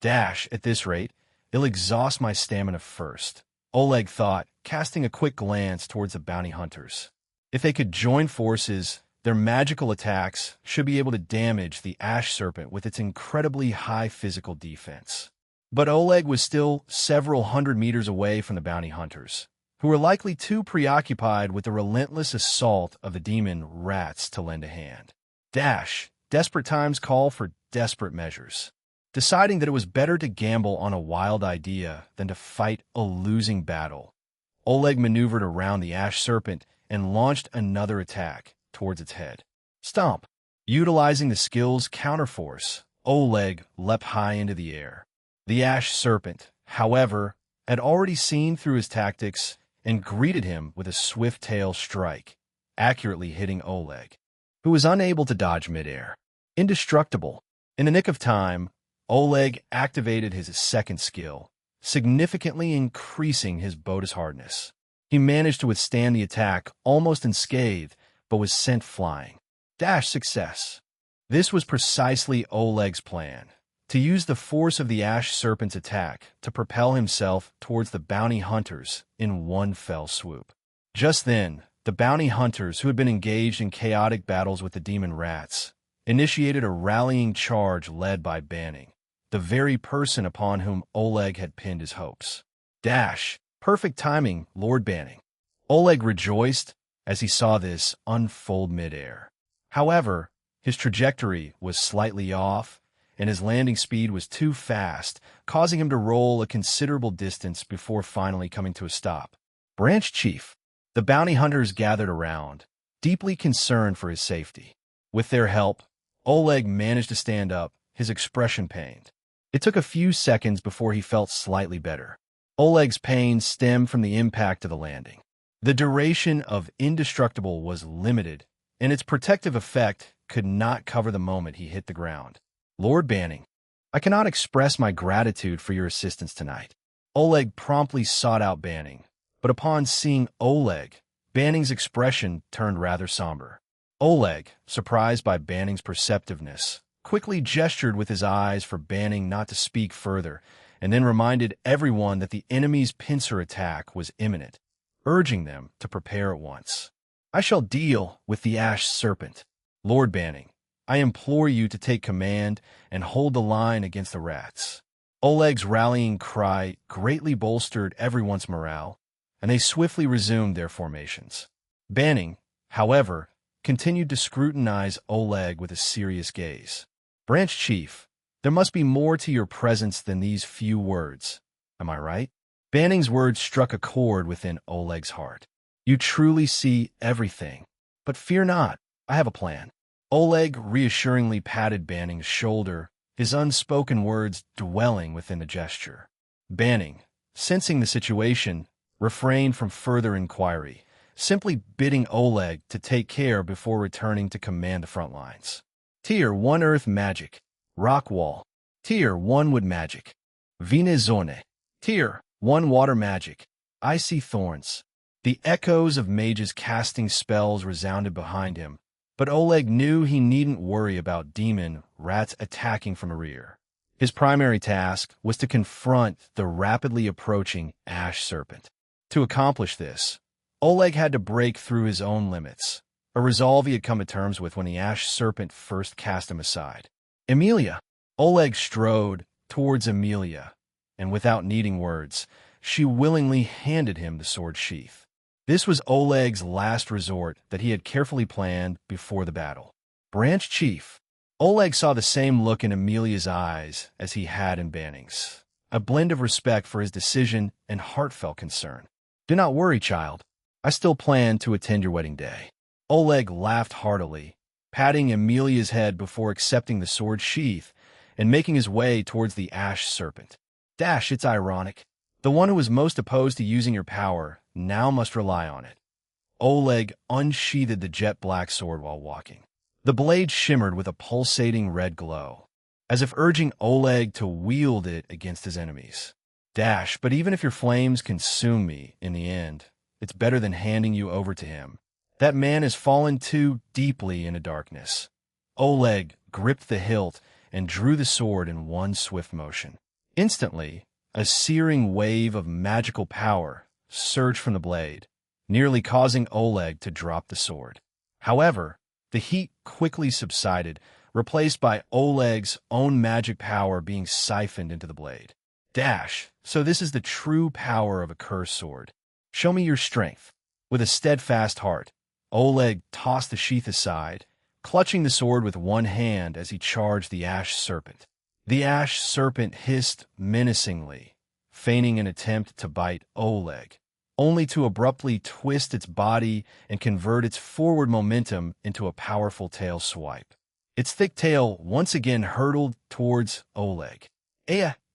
Speaker 1: At this rate, it'll exhaust my stamina first, Oleg thought, casting a quick glance towards the bounty hunters. If they could join forces, their magical attacks should be able to damage the Ash Serpent with its incredibly high physical defense. But Oleg was still several hundred meters away from the bounty hunters, who were likely too preoccupied with the relentless assault of the demon rats to lend a hand. Desperate times call for desperate measures. Deciding that it was better to gamble on a wild idea than to fight a losing battle, Oleg maneuvered around the Ash Serpent and launched another attack towards its head. Stomp! Utilizing the skill's counterforce, Oleg leapt high into the air. The Ash Serpent, however, had already seen through his tactics and greeted him with a swift tail strike, accurately hitting Oleg, who was unable to dodge midair. Indestructible. In the nick of time, Oleg activated his second skill, significantly increasing his bonus hardness. He managed to withstand the attack almost unscathed, but was sent flying. Success. This was precisely Oleg's plan, to use the force of the Ash Serpent's attack to propel himself towards the bounty hunters in one fell swoop. Just then, the bounty hunters who had been engaged in chaotic battles with the demon rats initiated a rallying charge led by Banning, the very person upon whom Oleg had pinned his hopes. Dash! Perfect timing, Lord Banning. Oleg rejoiced as he saw this unfold midair. However, his trajectory was slightly off, and his landing speed was too fast, causing him to roll a considerable distance before finally coming to a stop. Branch Chief. The bounty hunters gathered around, deeply concerned for his safety. With their help, Oleg managed to stand up, his expression pained. It took a few seconds before he felt slightly better. Oleg's pain stemmed from the impact of the landing. The duration of Indestructible was limited, and its protective effect could not cover the moment he hit the ground. Lord Banning, I cannot express my gratitude for your assistance tonight. Oleg promptly sought out Banning, but upon seeing Oleg, Banning's expression turned rather somber. Oleg, surprised by Banning's perceptiveness, quickly gestured with his eyes for Banning not to speak further, and then reminded everyone that the enemy's pincer attack was imminent, urging them to prepare at once. I shall deal with the Ash Serpent. Lord Banning, I implore you to take command and hold the line against the rats. Oleg's rallying cry greatly bolstered everyone's morale, and they swiftly resumed their formations. Banning, however, continued to scrutinize Oleg with a serious gaze. Branch Chief, there must be more to your presence than these few words. Am I right? Banning's words struck a chord within Oleg's heart. You truly see everything. But fear not, I have a plan. Oleg reassuringly patted Banning's shoulder, his unspoken words dwelling within the gesture. Banning, sensing the situation, refrained from further inquiry, simply bidding Oleg to take care before returning to command the front lines. Tier 1 Earth Magic. Rock Wall. Tier 1 Wood Magic. Venezone. Tier 1 Water Magic. Icy Thorns. The echoes of mages casting spells resounded behind him, but Oleg knew he needn't worry about demon rats attacking from the rear. His primary task was to confront the rapidly approaching Ash Serpent. To accomplish this, Oleg had to break through his own limits, a resolve he had come to terms with when the Ash Serpent first cast him aside. Emilia! Oleg strode towards Emilia, and without needing words, she willingly handed him the sword sheath. This was Oleg's last resort that he had carefully planned before the battle. Branch Chief. Oleg saw the same look in Emilia's eyes as he had in Banning's, a blend of respect for his decision and heartfelt concern. Do not worry, child. I still plan to attend your wedding day. Oleg laughed heartily, patting Emilia's head before accepting the sword sheath and making his way towards the Ash Serpent. Dash, it's ironic. The one who was most opposed to using your power now must rely on it. Oleg unsheathed the jet-black sword while walking. The blade shimmered with a pulsating red glow, as if urging Oleg to wield it against his enemies. Dash, but even if your flames consume me in the end, it's better than handing you over to him. That man has fallen too deeply into darkness. Oleg gripped the hilt and drew the sword in one swift motion. Instantly, a searing wave of magical power surged from the blade, nearly causing Oleg to drop the sword. However, the heat quickly subsided, replaced by Oleg's own magic power being siphoned into the blade. Dash, so this is the true power of a cursed sword. Show me your strength. With a steadfast heart, Oleg tossed the sheath aside, clutching the sword with one hand as he charged the Ash Serpent. The Ash Serpent hissed menacingly, feigning an attempt to bite Oleg, only to abruptly twist its body and convert its forward momentum into a powerful tail swipe. Its thick tail once again hurtled towards Oleg.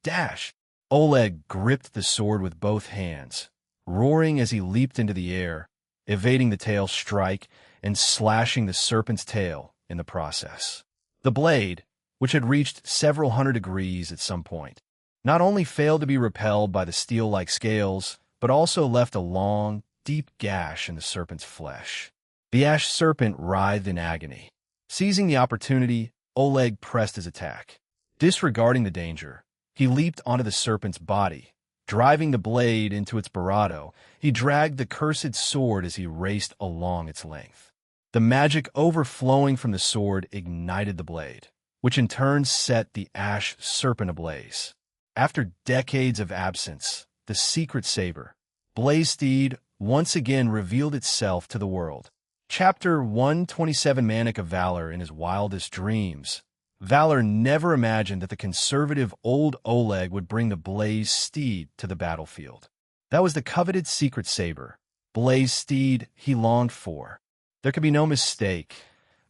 Speaker 1: Dash! Oleg gripped the sword with both hands, roaring as he leaped into the air, evading the tail strike and slashing the serpent's tail in the process. The blade, which had reached several hundred degrees at some point, not only failed to be repelled by the steel-like scales, but also left a long, deep gash in the serpent's flesh. The Ash Serpent writhed in agony. Seizing the opportunity, Oleg pressed his attack. Disregarding the danger, he leaped onto the serpent's body, Driving the blade into its barato, he dragged the cursed sword as he raced along its length. The magic overflowing from the sword ignited the blade, which in turn set the ash serpent ablaze. After decades of absence, the secret saber, Blaze Steed, once again revealed itself to the world. Chapter 127 Manic of Valor in his wildest dreams. Valor never imagined that the conservative old Oleg would bring the Blaze Steed to the battlefield. That was the coveted secret saber, Blaze Steed he longed for. There could be no mistake.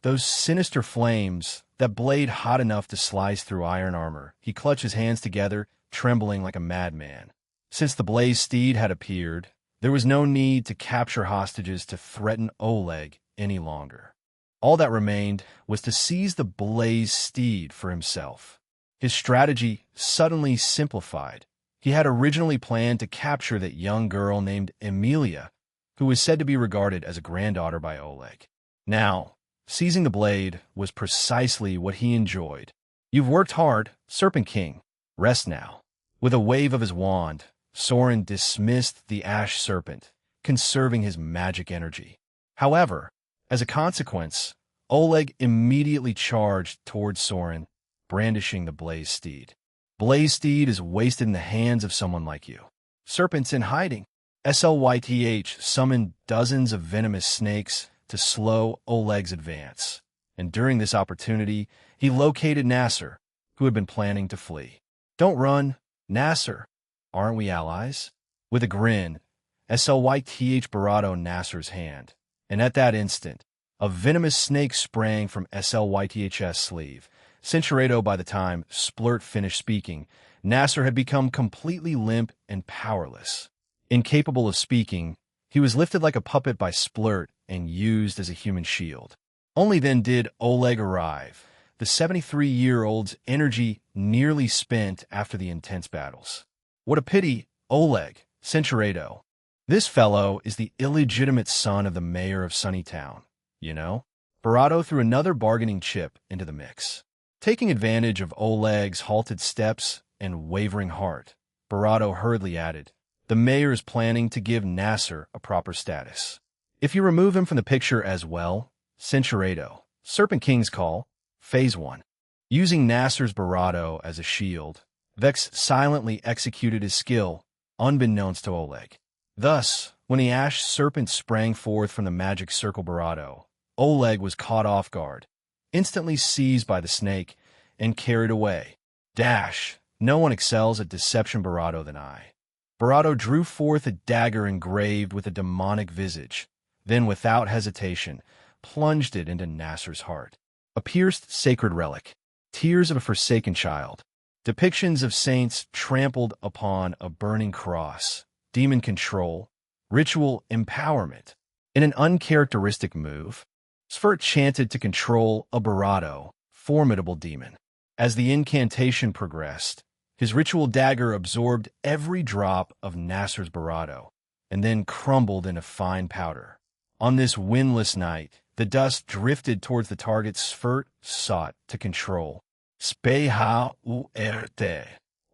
Speaker 1: Those sinister flames, that blade hot enough to slice through iron armor. He clutched his hands together, trembling like a madman. Since the Blaze Steed had appeared, there was no need to capture hostages to threaten Oleg any longer. All that remained was to seize the Blaze Steed for himself. His strategy suddenly simplified. He had originally planned to capture that young girl named Emilia, who was said to be regarded as a granddaughter by Oleg. Now, seizing the blade was precisely what he enjoyed. You've worked hard, Serpent King. Rest now. With a wave of his wand, Soren dismissed the ash serpent, conserving his magic energy. However, as a consequence, Oleg immediately charged towards Soren, brandishing the Blaze Steed. Blaze Steed is wasted in the hands of someone like you. Serpents in hiding. Slyth summoned dozens of venomous snakes to slow Oleg's advance, and during this opportunity, he located Nasser, who had been planning to flee. Don't run, Nasser. Aren't we allies? With a grin, Slyth barato Nasser's hand, and at that instant, a venomous snake sprang from Slyth's sleeve. Cinchureto, by the time Splurt finished speaking, Nasser had become completely limp and powerless. Incapable of speaking, he was lifted like a puppet by Splurt and used as a human shield. Only then did Oleg arrive, the 73-year-old's energy nearly spent after the intense battles. What a pity, Oleg, Cinchureto. This fellow is the illegitimate son of the mayor of Sunnytown, you know? Barato threw another bargaining chip into the mix. Taking advantage of Oleg's halted steps and wavering heart, Barato hurriedly added, the mayor is planning to give Nasser a proper status. If you remove him from the picture as well, Cinchureto, Serpent King's call, Phase 1. Using Nasser's Barato as a shield, Vex silently executed his skill, unbeknownst to Oleg. Thus, when the ash serpent sprang forth from the magic circle Barato, Oleg was caught off guard, instantly seized by the snake, and carried away. Dash! No one excels at deception Barato than I. Barato drew forth a dagger engraved with a demonic visage, then without hesitation, plunged it into Nasser's heart. A pierced sacred relic, tears of a forsaken child, depictions of saints trampled upon a burning cross, demon control, ritual empowerment. In an uncharacteristic move, Sphurt chanted to control a Barato, formidable demon. As the incantation progressed, his ritual dagger absorbed every drop of Nasser's Barato, and then crumbled into fine powder. On this windless night, the dust drifted towards the target Sphurt sought to control. Speha uerte.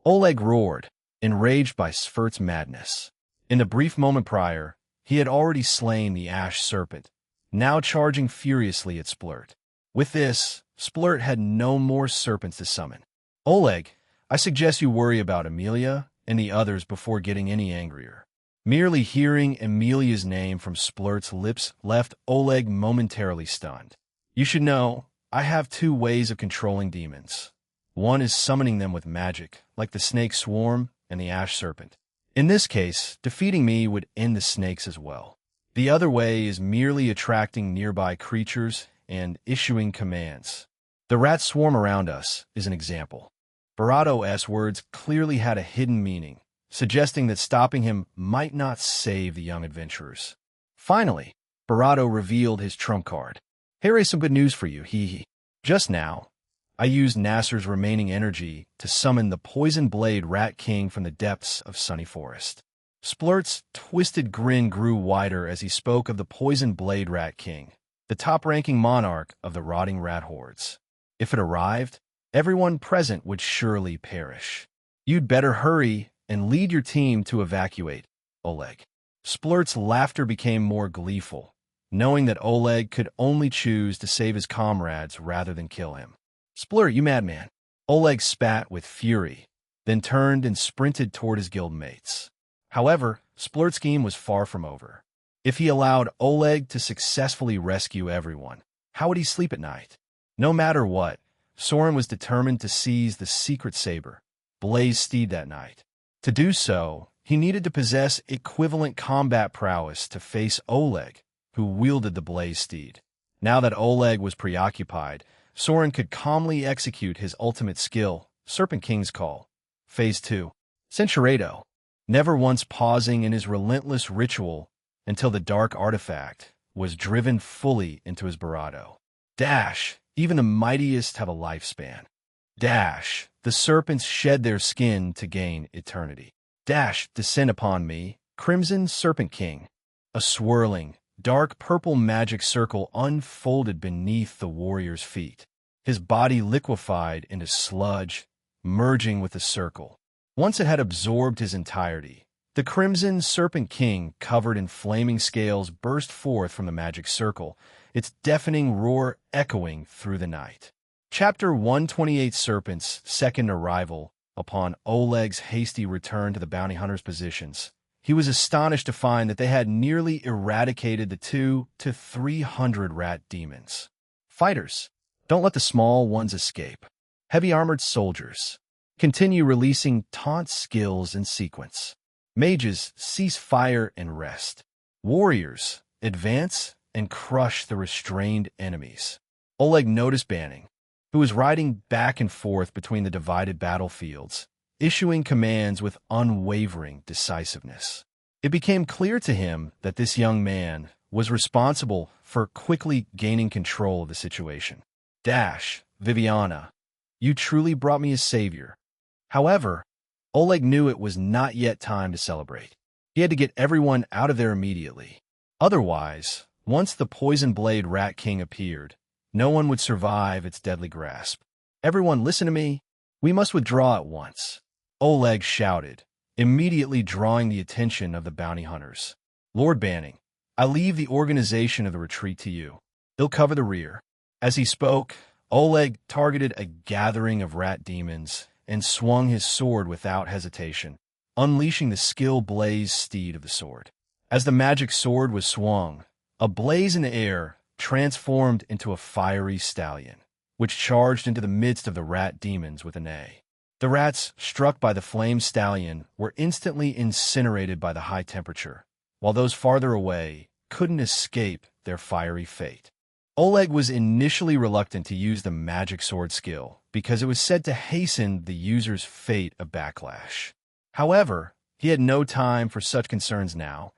Speaker 1: Oleg roared, enraged by Sphurt's madness. In the brief moment prior, he had already slain the ash serpent, now charging furiously at Splurt. With this, Splurt had no more serpents to summon. Oleg, I suggest you worry about Emilia and the others before getting any angrier. Merely hearing Emilia's name from Splurt's lips left Oleg momentarily stunned. You should know, I have two ways of controlling demons. One is summoning them with magic, like the snake swarm and the ash serpent. In this case, defeating me would end the snakes as well. The other way is merely attracting nearby creatures and issuing commands. The rats swarm around us is an example. Barato's words clearly had a hidden meaning, suggesting that stopping him might not save the young adventurers. Finally, Barato revealed his trump card. Here is some good news for you, hee. Just now, I used Nasser's remaining energy to summon the Poison Blade Rat King from the depths of Sunny Forest. Splurt's twisted grin grew wider as he spoke of the Poison Blade Rat King, the top-ranking monarch of the rotting rat hordes. If it arrived, everyone present would surely perish. You'd better hurry and lead your team to evacuate Oleg. Splurt's laughter became more gleeful, knowing that Oleg could only choose to save his comrades rather than kill him. Splurt, you madman! Oleg spat with fury, then turned and sprinted toward his guildmates. However, Splurt's scheme was far from over. If he allowed Oleg to successfully rescue everyone, how would he sleep at night? No matter what, Soren was determined to seize the secret saber, Blaze Steed, that night. To do so, he needed to possess equivalent combat prowess to face Oleg, who wielded the Blaze Steed. Now that Oleg was preoccupied, Soren could calmly execute his ultimate skill, Serpent King's Call. Phase 2. Centurado, never once pausing in his relentless ritual until the dark artifact was driven fully into his Barado. Dash, even the mightiest have a lifespan. Dash, the serpents shed their skin to gain eternity. Dash, descend upon me, Crimson Serpent King. A swirling, dark purple magic circle unfolded beneath the warrior's feet. His body liquefied into sludge, merging with the circle. Once it had absorbed his entirety, the Crimson Serpent King, covered in flaming scales, burst forth from the magic circle, its deafening roar echoing through the night. Chapter 128: Serpent's second arrival. Upon Oleg's hasty return to the bounty hunter's positions, he was astonished to find that they had nearly eradicated the 200 to 300 rat demons. Fighters, don't let the small ones escape. Heavy-armored soldiers, continue releasing taunt skills in sequence. Mages, cease fire and rest. Warriors, advance and crush the restrained enemies. Oleg noticed Banning, who was riding back and forth between the divided battlefields, issuing commands with unwavering decisiveness. It became clear to him that this young man was responsible for quickly gaining control of the situation. Dash, Viviana, you truly brought me a savior. However, Oleg knew it was not yet time to celebrate. He had to get everyone out of there immediately. Otherwise, once the Poison Blade Rat King appeared, no one would survive its deadly grasp. Everyone, listen to me. We must withdraw at once. Oleg shouted, immediately drawing the attention of the bounty hunters. Lord Banning, I leave the organization of the retreat to you. They'll cover the rear. As he spoke, Oleg targeted a gathering of rat demons and swung his sword without hesitation, unleashing the skill Blaze Steed of the sword. As the magic sword was swung, a blaze in the air transformed into a fiery stallion, which charged into the midst of the rat demons with a neigh. The rats, struck by the flame stallion, were instantly incinerated by the high temperature, while those farther away couldn't escape their fiery fate. Oleg was initially reluctant to use the magic sword skill because it was said to hasten the user's fate of backlash. However, he had no time for such concerns now,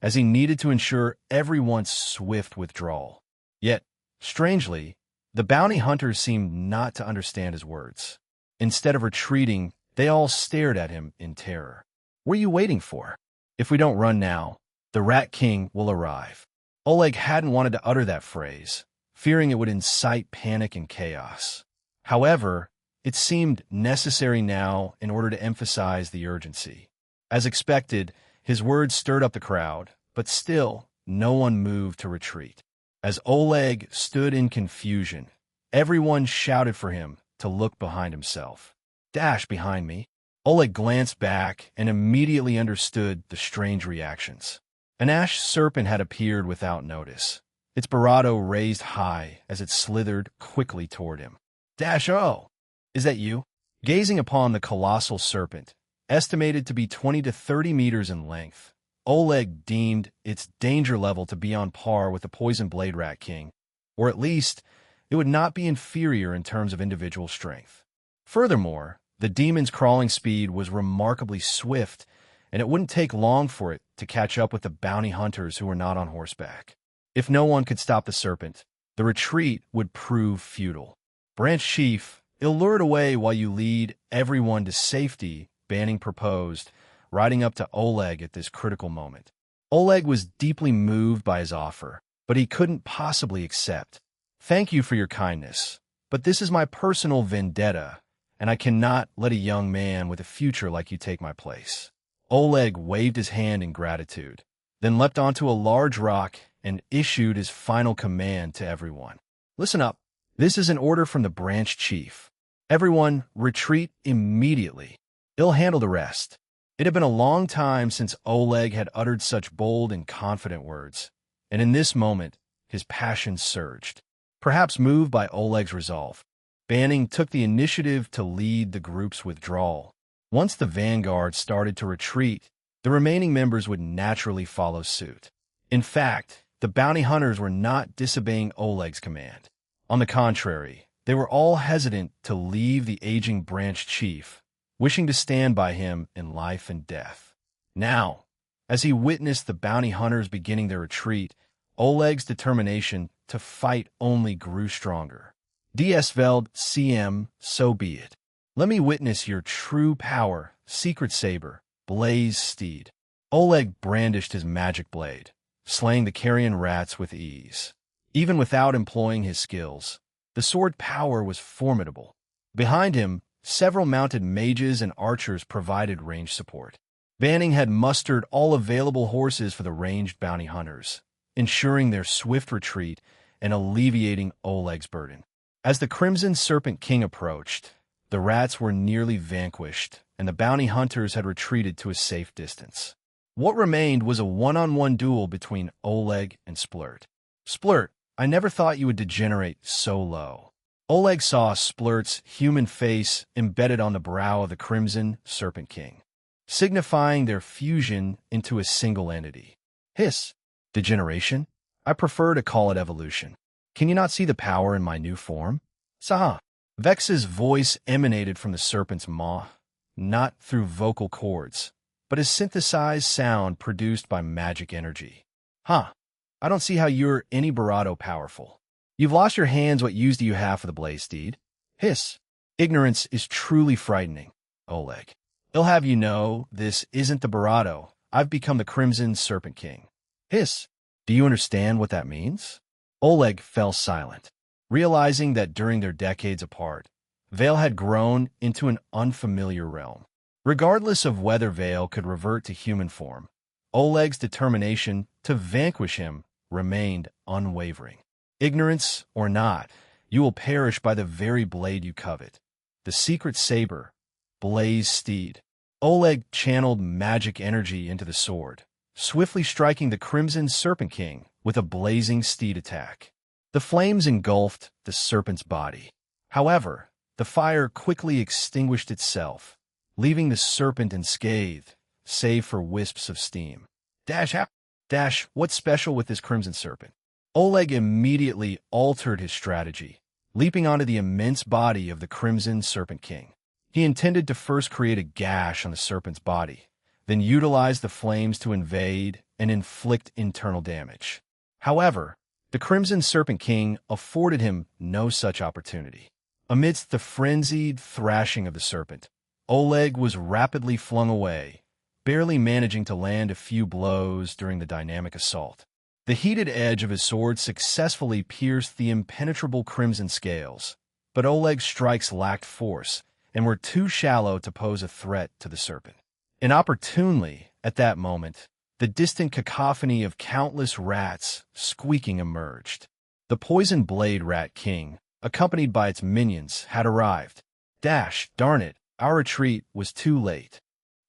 Speaker 1: as he needed to ensure everyone's swift withdrawal. Yet, strangely, the bounty hunters seemed not to understand his words. Instead of retreating, they all stared at him in terror. What are you waiting for? If we don't run now, the Rat King will arrive. Oleg hadn't wanted to utter that phrase, fearing it would incite panic and chaos. However, it seemed necessary now in order to emphasize the urgency. As expected, his words stirred up the crowd, but still, no one moved to retreat. As Oleg stood in confusion, everyone shouted for him to look behind himself. Dash, behind me. Oleg glanced back and immediately understood the strange reactions. An ash serpent had appeared without notice, its Barado raised high as it slithered quickly toward him. Dash, oh! Is that you? Gazing upon the colossal serpent, estimated to be 20 to 30 meters in length, Oleg deemed its danger level to be on par with the Poison Blade Rat King, or at least, it would not be inferior in terms of individual strength. Furthermore, the demon's crawling speed was remarkably swift, and it wouldn't take long for it to catch up with the bounty hunters who were not on horseback. If no one could stop the serpent, the retreat would prove futile. Branch Chief, it'll lure it away while you lead everyone to safety, Banning proposed, riding up to Oleg at this critical moment. Oleg was deeply moved by his offer, but he couldn't possibly accept. Thank you for your kindness, but this is my personal vendetta, and I cannot let a young man with a future like you take my place." Oleg waved his hand in gratitude, then leapt onto a large rock and issued his final command to everyone. "Listen up. This is an order from the branch chief. Everyone, retreat immediately. He'll handle the rest." It had been a long time since Oleg had uttered such bold and confident words, and in this moment, his passion surged. Perhaps moved by Oleg's resolve, Banning took the initiative to lead the group's withdrawal. Once the vanguard started to retreat, the remaining members would naturally follow suit. In fact, the bounty hunters were not disobeying Oleg's command. On the contrary, they were all hesitant to leave the aging branch chief, wishing to stand by him in life and death. Now, as he witnessed the bounty hunters beginning their retreat, Oleg's determination to fight only grew stronger. "Veld CM, so be it. Let me witness your true power, Secret Saber, Blaze Steed." Oleg brandished his magic blade, slaying the carrion rats with ease. Even without employing his skills, the sword power was formidable. Behind him, several mounted mages and archers provided range support. Banning had mustered all available horses for the ranged bounty hunters, ensuring their swift retreat and alleviating Oleg's burden. As the Crimson Serpent King approached, the rats were nearly vanquished, and the bounty hunters had retreated to a safe distance. What remained was a one-on-one duel between Oleg and Splurt. "Splurt, I never thought you would degenerate so low." Oleg saw Splurt's human face embedded on the brow of the Crimson Serpent King, signifying their fusion into a single entity. "Hiss. Degeneration? I prefer to call it evolution. Can you not see the power in my new form?" "Saha." Vex's voice emanated from the serpent's maw, not through vocal cords, but as synthesized sound produced by magic energy. "Huh. I don't see how you're any Barato powerful. You've lost your hands. What use do you have for the Blaze Steed?" "Hiss. Ignorance is truly frightening, Oleg. I'll have you know, this isn't the Barato. I've become the Crimson Serpent King." "Hiss. Do you understand what that means?" Oleg fell silent, realizing that during their decades apart, Vale had grown into an unfamiliar realm. Regardless of whether Vale could revert to human form, Oleg's determination to vanquish him remained unwavering. "Ignorance or not, you will perish by the very blade you covet. The Secret Saber, Blaze Steed." Oleg channeled magic energy into the sword, swiftly striking the Crimson Serpent King with a blazing steed attack. The flames engulfed the serpent's body. However, the fire quickly extinguished itself, leaving the serpent unscathed, save for wisps of steam. Dash, what's special with this Crimson Serpent?" Oleg immediately altered his strategy, leaping onto the immense body of the Crimson Serpent King. He intended to first create a gash on the serpent's body, then utilize the flames to invade and inflict internal damage. However, the Crimson Serpent King afforded him no such opportunity. Amidst the frenzied thrashing of the serpent, Oleg was rapidly flung away, barely managing to land a few blows during the dynamic assault. The heated edge of his sword successfully pierced the impenetrable crimson scales, but Oleg's strikes lacked force and were too shallow to pose a threat to the serpent. Inopportunely, at that moment, the distant cacophony of countless rats squeaking emerged. The Poison Blade Rat King, accompanied by its minions, had arrived. Darn it, our retreat was too late.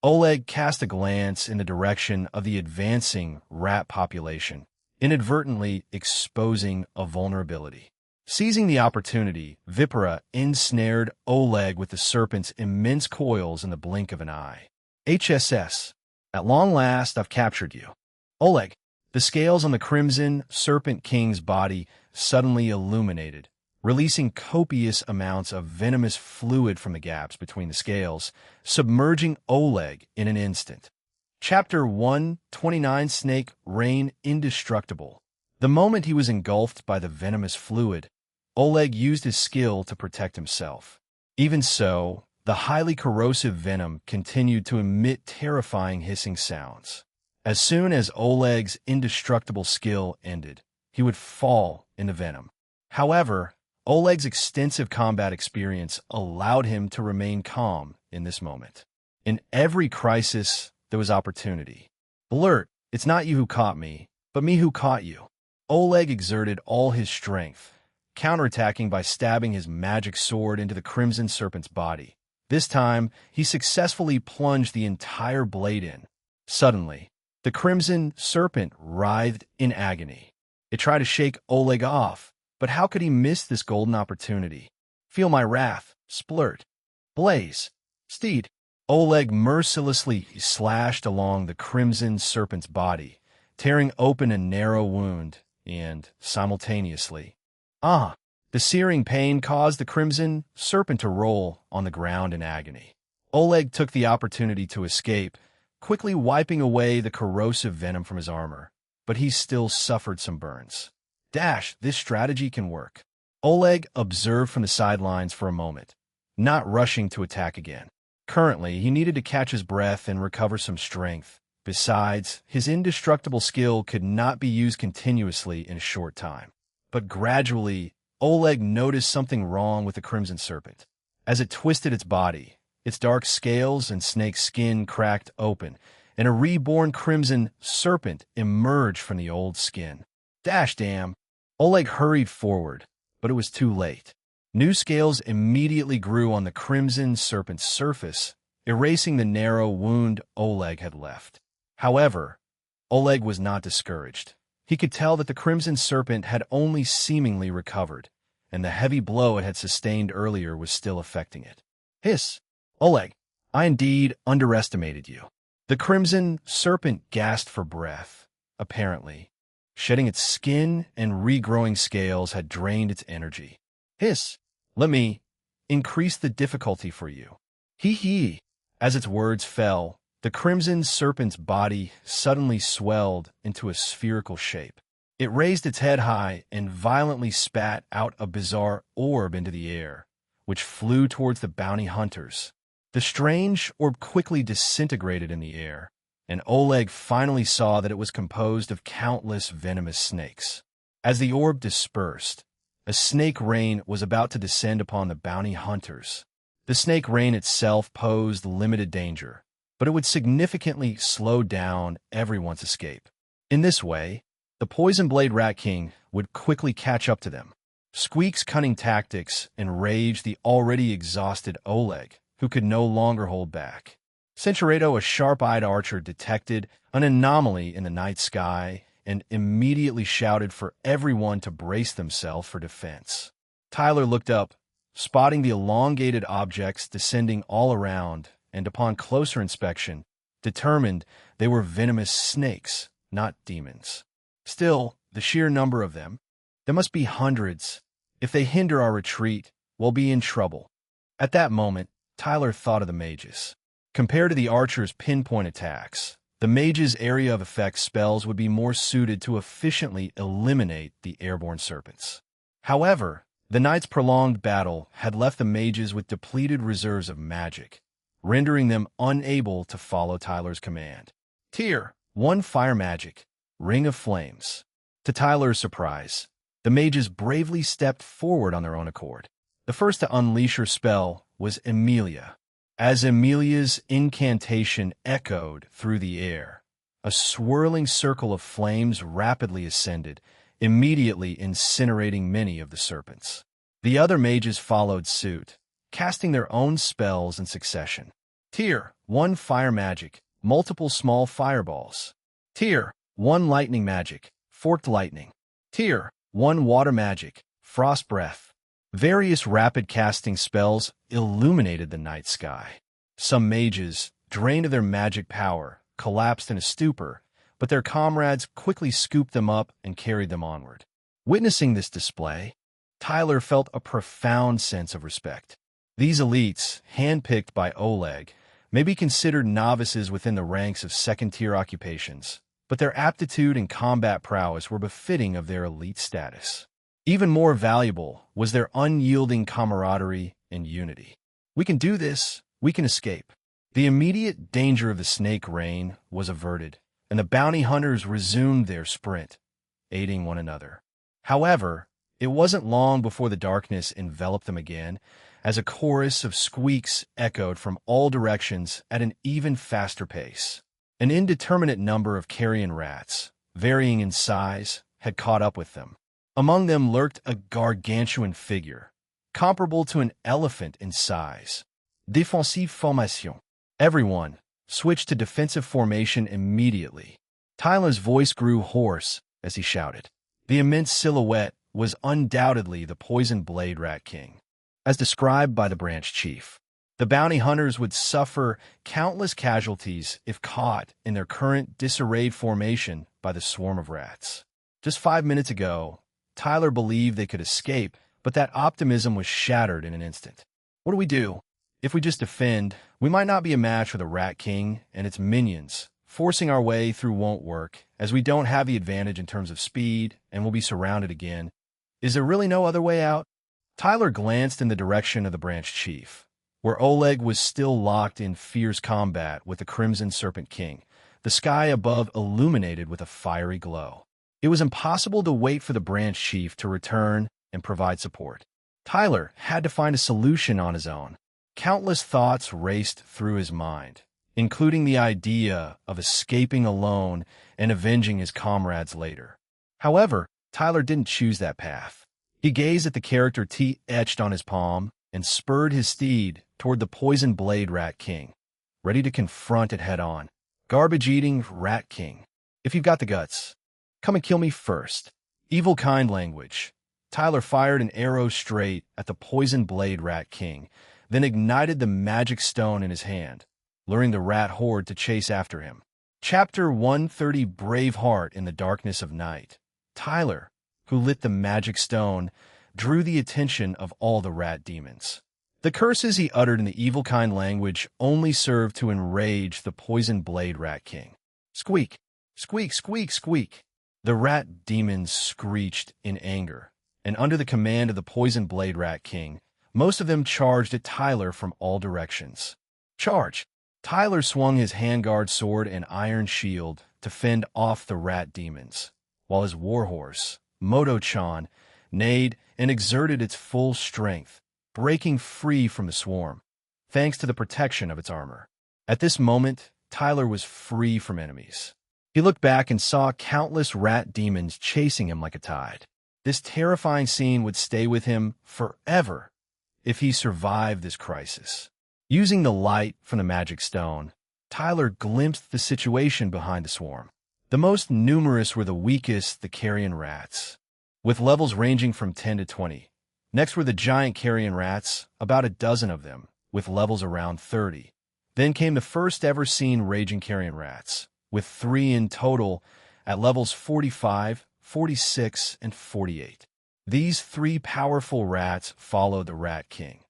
Speaker 1: Oleg cast a glance in the direction of the advancing rat population, inadvertently exposing a vulnerability. Seizing the opportunity, Vipera ensnared Oleg with the serpent's immense coils in the blink of an eye. "HSS. At long last, I've captured you." Oleg, the scales on the Crimson Serpent King's body suddenly illuminated, releasing copious amounts of venomous fluid from the gaps between the scales, submerging Oleg in an instant. Chapter 129 Snake Rain Indestructible. The moment he was engulfed by the venomous fluid, Oleg used his skill to protect himself. Even so, the highly corrosive venom continued to emit terrifying hissing sounds. As soon as Oleg's indestructible skill ended, he would fall into venom. However, Oleg's extensive combat experience allowed him to remain calm in this moment. In every crisis, there was opportunity. Blurt, it's not you who caught me, but me who caught you. Oleg exerted all his strength, counterattacking by stabbing his magic sword into the Crimson Serpent's body. This time, he successfully plunged the entire blade in. Suddenly, the Crimson Serpent writhed in agony. It tried to shake Oleg off, but how could he miss this golden opportunity? Feel my wrath, Splurt. Blaze. Steed. Oleg mercilessly slashed along the Crimson Serpent's body, tearing open a narrow wound, and, simultaneously, the searing pain caused the Crimson Serpent to roll on the ground in agony. Oleg took the opportunity to escape, quickly wiping away the corrosive venom from his armor, but he still suffered some burns. This strategy can work. Oleg observed from the sidelines for a moment, not rushing to attack again. Currently, he needed to catch his breath and recover some strength. Besides, his indestructible skill could not be used continuously in a short time. But gradually, Oleg noticed something wrong with the Crimson Serpent. As it twisted its body, its dark scales and snake skin cracked open, and a reborn Crimson Serpent emerged from the old skin. Damn! Oleg hurried forward, but it was too late. New scales immediately grew on the Crimson Serpent's surface, erasing the narrow wound Oleg had left. However, Oleg was not discouraged. He could tell that the Crimson Serpent had only seemingly recovered, and the heavy blow it had sustained earlier was still affecting it. Hiss! Oleg, I indeed underestimated you. The Crimson Serpent gasped for breath. Apparently, shedding its skin and regrowing scales had drained its energy. Hiss! Let me increase the difficulty for you. Hee. As its words fell, the Crimson Serpent's body suddenly swelled into a spherical shape. It raised its head high and violently spat out a bizarre orb into the air, which flew towards the bounty hunters. The strange orb quickly disintegrated in the air, and Oleg finally saw that it was composed of countless venomous snakes. As the orb dispersed, a snake rain was about to descend upon the bounty hunters. The snake rain itself posed limited danger, but it would significantly slow down everyone's escape. In this way, the Poison Blade Rat King would quickly catch up to them. Squeak's cunning tactics enraged the already exhausted Oleg, who could no longer hold back. Centuredo, a sharp-eyed archer, detected an anomaly in the night sky and immediately shouted for everyone to brace themselves for defense. Tyler looked up, spotting the elongated objects descending all around, and upon closer inspection, determined they were venomous snakes, not demons. Still, the sheer number of them, there must be hundreds. If they hinder our retreat, we'll be in trouble. At that moment, Tyler thought of the mages. Compared to the archer's pinpoint attacks, the mage's area of effect spells would be more suited to efficiently eliminate the airborne serpents. However, the night's prolonged battle had left the mages with depleted reserves of magic, rendering them unable to follow Tyler's command. Tier 1 Fire Magic, Ring of Flames. To Tyler's surprise, the mages bravely stepped forward on their own accord. The first to unleash her spell was Emilia. As Emilia's incantation echoed through the air, a swirling circle of flames rapidly ascended, immediately incinerating many of the serpents. The other mages followed suit, casting their own spells in succession. Tier 1 Fire Magic, Multiple Small Fireballs. Tier 1 Lightning Magic, Forked Lightning. Tier 1 Water Magic, Frost Breath. Various rapid casting spells illuminated the night sky. Some mages, drained of their magic power, collapsed in a stupor, but their comrades quickly scooped them up and carried them onward. Witnessing this display, Tyler felt a profound sense of respect. These elites, handpicked by Oleg, may be considered novices within the ranks of second-tier occupations, but their aptitude and combat prowess were befitting of their elite status. Even more valuable was their unyielding camaraderie and unity. We can do this, we can escape. The immediate danger of the snake rain was averted, and the bounty hunters resumed their sprint, aiding one another. However, It wasn't long before the darkness enveloped them again, as a chorus of squeaks echoed from all directions at an even faster pace. An indeterminate number of carrion rats, varying in size, had caught up with them. Among them lurked a gargantuan figure, comparable to an elephant in size. Défensive formation. Everyone switched to defensive formation immediately. Tyler's voice grew hoarse as he shouted. The immense silhouette was undoubtedly the Poison Blade Rat King, as described by the branch chief. The bounty hunters would suffer countless casualties if caught in their current disarrayed formation by the swarm of rats. Just 5 minutes ago, Tyler believed they could escape, but that optimism was shattered in an instant. What do? If we just defend, we might not be a match for the Rat King and its minions. Forcing our way through won't work, as we don't have the advantage in terms of speed and will be surrounded again. Is there really no other way out? Tyler glanced in the direction of the branch chief, where Oleg was still locked in fierce combat with the Crimson Serpent King, the sky above illuminated with a fiery glow. It was impossible to wait for the branch chief to return and provide support. Tyler had to find a solution on his own. Countless thoughts raced through his mind, including the idea of escaping alone and avenging his comrades later. However, Tyler didn't choose that path. He gazed at the character T etched on his palm and spurred his steed toward the Poison Blade Rat King, ready to confront it head-on. Garbage-eating Rat King, if you've got the guts, come and kill me first. Evil kind language. Tyler fired an arrow straight at the Poison Blade Rat King, then ignited the magic stone in his hand, luring the rat horde to chase after him. Chapter 130. Brave Heart in the Darkness of Night. Tyler, who lit the magic stone, drew the attention of all the rat demons. The curses he uttered in the evil kind language only served to enrage the Poison Blade Rat King. Squeak, squeak, squeak, squeak. The rat demons screeched in anger, and under the command of the Poison Blade Rat King, most of them charged at Tyler from all directions. Charge! Tyler swung his handguard sword and iron shield to fend off the rat demons, while his warhorse, Moto-chan, neighed and exerted its full strength, breaking free from the swarm, thanks to the protection of its armor. At this moment, Tyler was free from enemies. He looked back and saw countless rat demons chasing him like a tide. This terrifying scene would stay with him forever if he survived this crisis. Using the light from the magic stone, Tyler glimpsed the situation behind the swarm. The most numerous were the weakest, the carrion rats, with levels ranging from 10 to 20. Next were the giant carrion rats, about a dozen of them, with levels around 30. Then came the first ever seen raging carrion rats, with 3 in total at levels 45, 46, and 48. These 3 powerful rats followed the Rat King.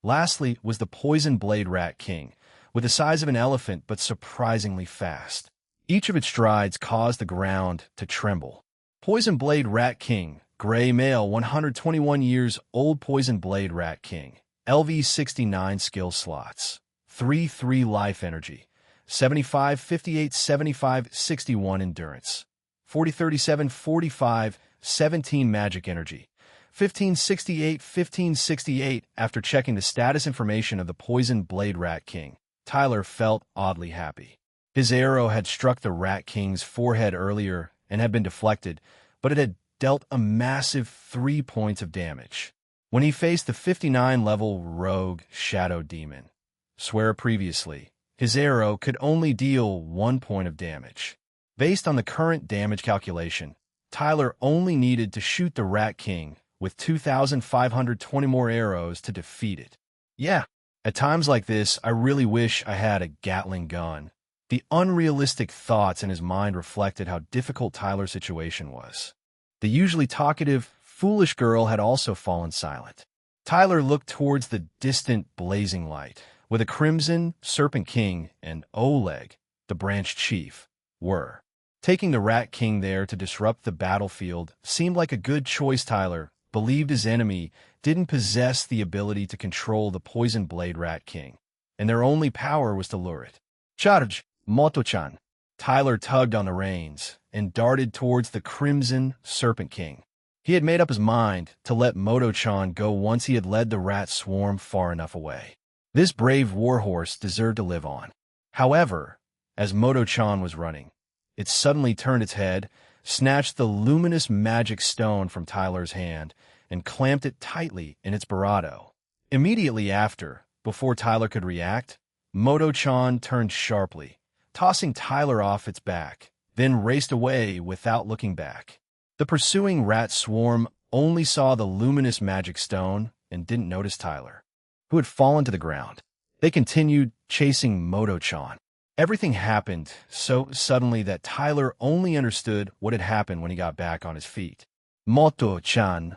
Speaker 1: Lastly was the Poison Blade Rat King, with the size of an elephant but surprisingly fast. Each of its strides caused the ground to tremble. Poison Blade Rat King, Gray Male, 121 years old. Poison Blade Rat King, LV 69 skill slots, 3 life energy, 75, 58, 75, 61 endurance, 40, 37, 45, 17 magic energy, 1568, 1568. After checking the status information of the Poison Blade Rat King, Tyler felt oddly happy. His arrow had struck the Rat King's forehead earlier and had been deflected, but it had dealt a massive 3 points of damage. When he faced the 59-level rogue Shadow Demon, swear previously, his arrow could only deal 1 point of damage. Based on the current damage calculation, Tyler only needed to shoot the Rat King with 2,520 more arrows to defeat it. Yeah, at times like this, I really wish I had a Gatling gun. The unrealistic thoughts in his mind reflected how difficult Tyler's situation was. The usually talkative, foolish girl had also fallen silent. Tyler looked towards the distant blazing light, where the Crimson Serpent King and Oleg, the branch chief, were. Taking the Rat King there to disrupt the battlefield seemed like a good choice. Tyler believed his enemy didn't possess the ability to control the Poison Blade Rat King, and their only power was to lure it. Charge, Moto-chan! Tyler tugged on the reins and darted towards the Crimson Serpent King. He had made up his mind to let Moto-chan go once he had led the rat swarm far enough away. This brave warhorse deserved to live on. However, as Moto-chan was running, it suddenly turned its head, snatched the luminous magic stone from Tyler's hand, and clamped it tightly in its barato. Immediately after, before Tyler could react, Moto-chan turned sharply, tossing Tyler off its back, then raced away without looking back. The pursuing rat swarm only saw the luminous magic stone and didn't notice Tyler, who had fallen to the ground. They continued chasing Moto-chan. Everything happened so suddenly that Tyler only understood what had happened when he got back on his feet. Moto-chan.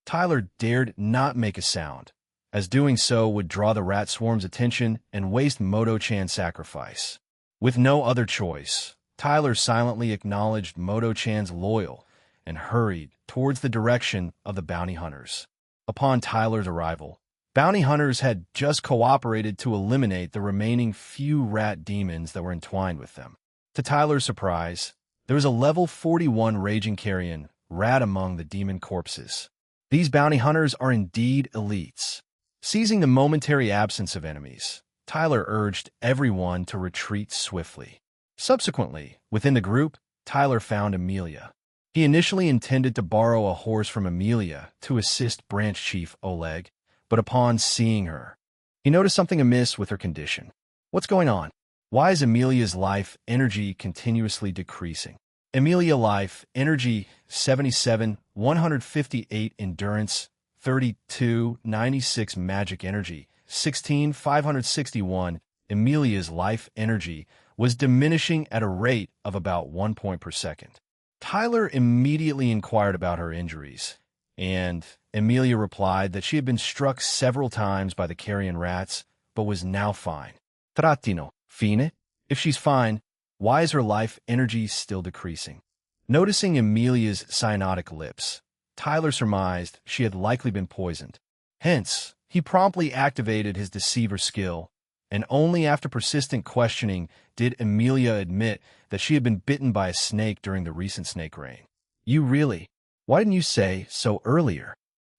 Speaker 1: Tyler dared not make a sound, as doing so would draw the rat swarm's attention and waste Moto-chan's sacrifice. With no other choice, Tyler silently acknowledged Moto-chan's loyal and hurried towards the direction of the bounty hunters. Upon Tyler's arrival, bounty hunters had just cooperated to eliminate the remaining few rat demons that were entwined with them. To Tyler's surprise, there was a level 41 raging carrion rat among the demon corpses. These bounty hunters are indeed elites. Seizing the momentary absence of enemies, Tyler urged everyone to retreat swiftly. Subsequently, within the group, Tyler found Amelia. He initially intended to borrow a horse from Amelia to assist Branch Chief Oleg, but upon seeing her, he noticed something amiss with her condition. What's going on? Why is Amelia's life energy continuously decreasing? Amelia life energy 77, 158 endurance, 32, 96 magic energy, 16, 561. Amelia's life energy was diminishing at a rate of about 1 point per second. Tyler immediately inquired about her injuries, and Amelia replied that she had been struck several times by the carrion rats, but was now fine. Trattino, fine? If she's fine, why is her life energy still decreasing? Noticing Amelia's cyanotic lips, Tyler surmised she had likely been poisoned. Hence, he promptly activated his deceiver skill, and only after persistent questioning did Amelia admit that she had been bitten by a snake during the recent snake rain. You really? Why didn't you say so earlier?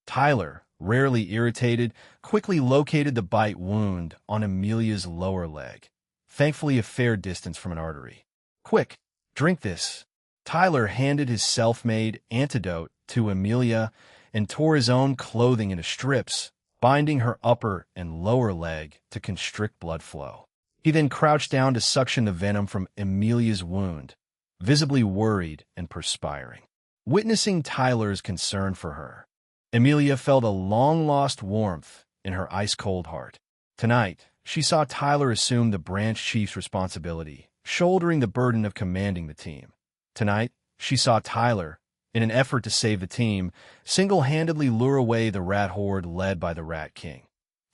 Speaker 1: Tyler, rarely irritated, quickly located the bite wound on Amelia's lower leg, thankfully a fair distance from an artery. Quick, drink this. Tyler handed his self-made antidote to Amelia and tore his own clothing into strips, binding her upper and lower leg to constrict blood flow. He then crouched down to suction the venom from Amelia's wound, visibly worried and perspiring. Witnessing Tyler's concern for her, Amelia felt a long-lost warmth in her ice-cold heart. Tonight, she saw Tyler assume the branch chief's responsibility, shouldering the burden of commanding the team. Tonight, she saw Tyler, in an effort to save the team, single-handedly lure away the rat horde led by the Rat King.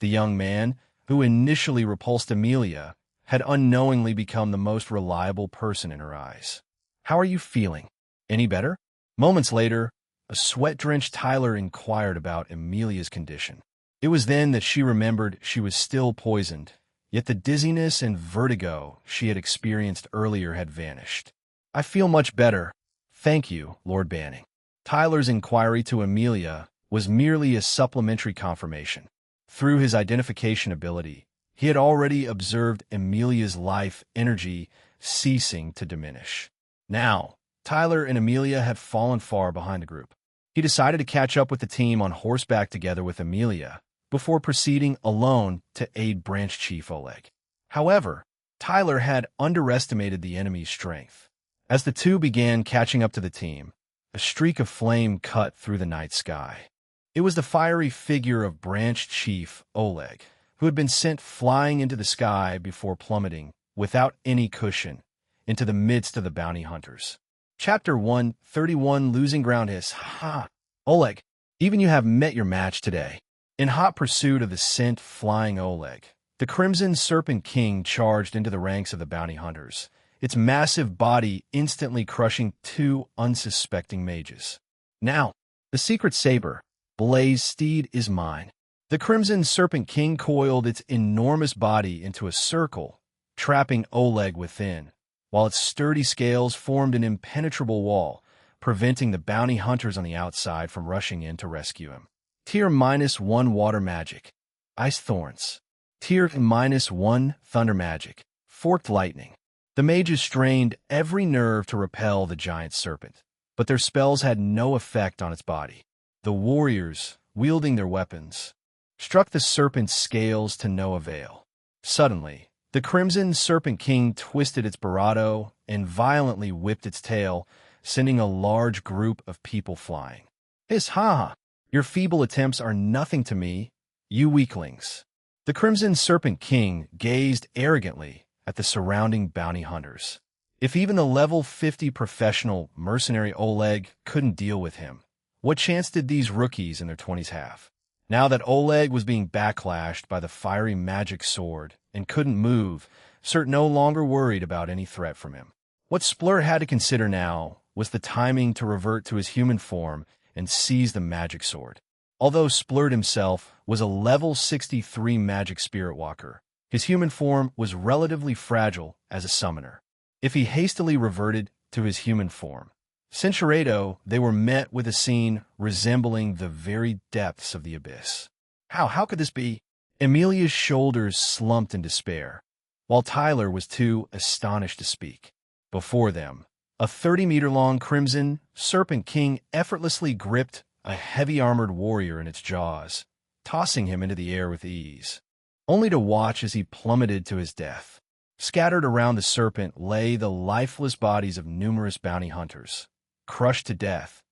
Speaker 1: The young man, who initially repulsed Amelia, had unknowingly become the most reliable person in her eyes. How are you feeling? Any better? Moments later, a sweat-drenched Tyler inquired about Amelia's condition. It was then that she remembered she was still poisoned, yet the dizziness and vertigo she had experienced earlier had vanished. I feel much better. Thank you, Lord Banning. Tyler's inquiry to Amelia was merely a supplementary confirmation. Through his identification ability, he had already observed Amelia's life energy ceasing to diminish. Now, Tyler and Amelia had fallen far behind the group. He decided to catch up with the team on horseback together with Amelia before proceeding alone to aid Branch Chief Oleg. However, Tyler had underestimated the enemy's strength. As the two began catching up to the team, a streak of flame cut through the night sky. It was the fiery figure of Branch Chief Oleg, who had been sent flying into the sky before plummeting, without any cushion, into the midst of the bounty hunters. Chapter 131 Losing Ground Hiss. Ha! Oleg, even you have met your match today. In hot pursuit of the scent-flying Oleg, the Crimson Serpent King charged into the ranks of the bounty hunters, its massive body instantly crushing two unsuspecting mages. Now, the secret saber, Blaze Steed, is mine. The Crimson Serpent King coiled its enormous body into a circle, trapping Oleg within, while its sturdy scales formed an impenetrable wall, preventing the bounty hunters on the outside from rushing in to rescue him. Tier -1 Water Magic. Ice Thorns. Tier -1 Thunder Magic. Forked Lightning. The mages strained every nerve to repel the giant serpent, but their spells had no effect on its body. The warriors, wielding their weapons, struck the serpent's scales to no avail. Suddenly, the Crimson Serpent King twisted its barato and violently whipped its tail, sending a large group of people flying. Hiss, ha! Your feeble attempts are nothing to me, you weaklings. The Crimson Serpent King gazed arrogantly at the surrounding bounty hunters. If even the level 50 professional mercenary Oleg couldn't deal with him, what chance did these rookies in their 20s have? Now that Oleg was being backlashed by the fiery magic sword and couldn't move, Surt no longer worried about any threat from him. What Splurt had to consider now was the timing to revert to his human form and seize the magic sword. Although Splurt himself was a level 63 magic spirit walker, his human form was relatively fragile as a summoner. If he hastily reverted to his human form, Cinchuredo, they were met with a scene resembling the very depths of the abyss. How could this be? Emilia's shoulders slumped in despair, while Tyler was too astonished to speak. Before them, a 30-meter-long Crimson Serpent King effortlessly gripped a heavy-armored warrior in its jaws, tossing him into the air with ease, only to watch as he plummeted to his death. Scattered around the serpent lay the lifeless bodies of numerous bounty hunters, crushed to death,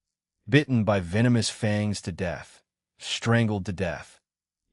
Speaker 1: bitten by venomous fangs to death, strangled to death.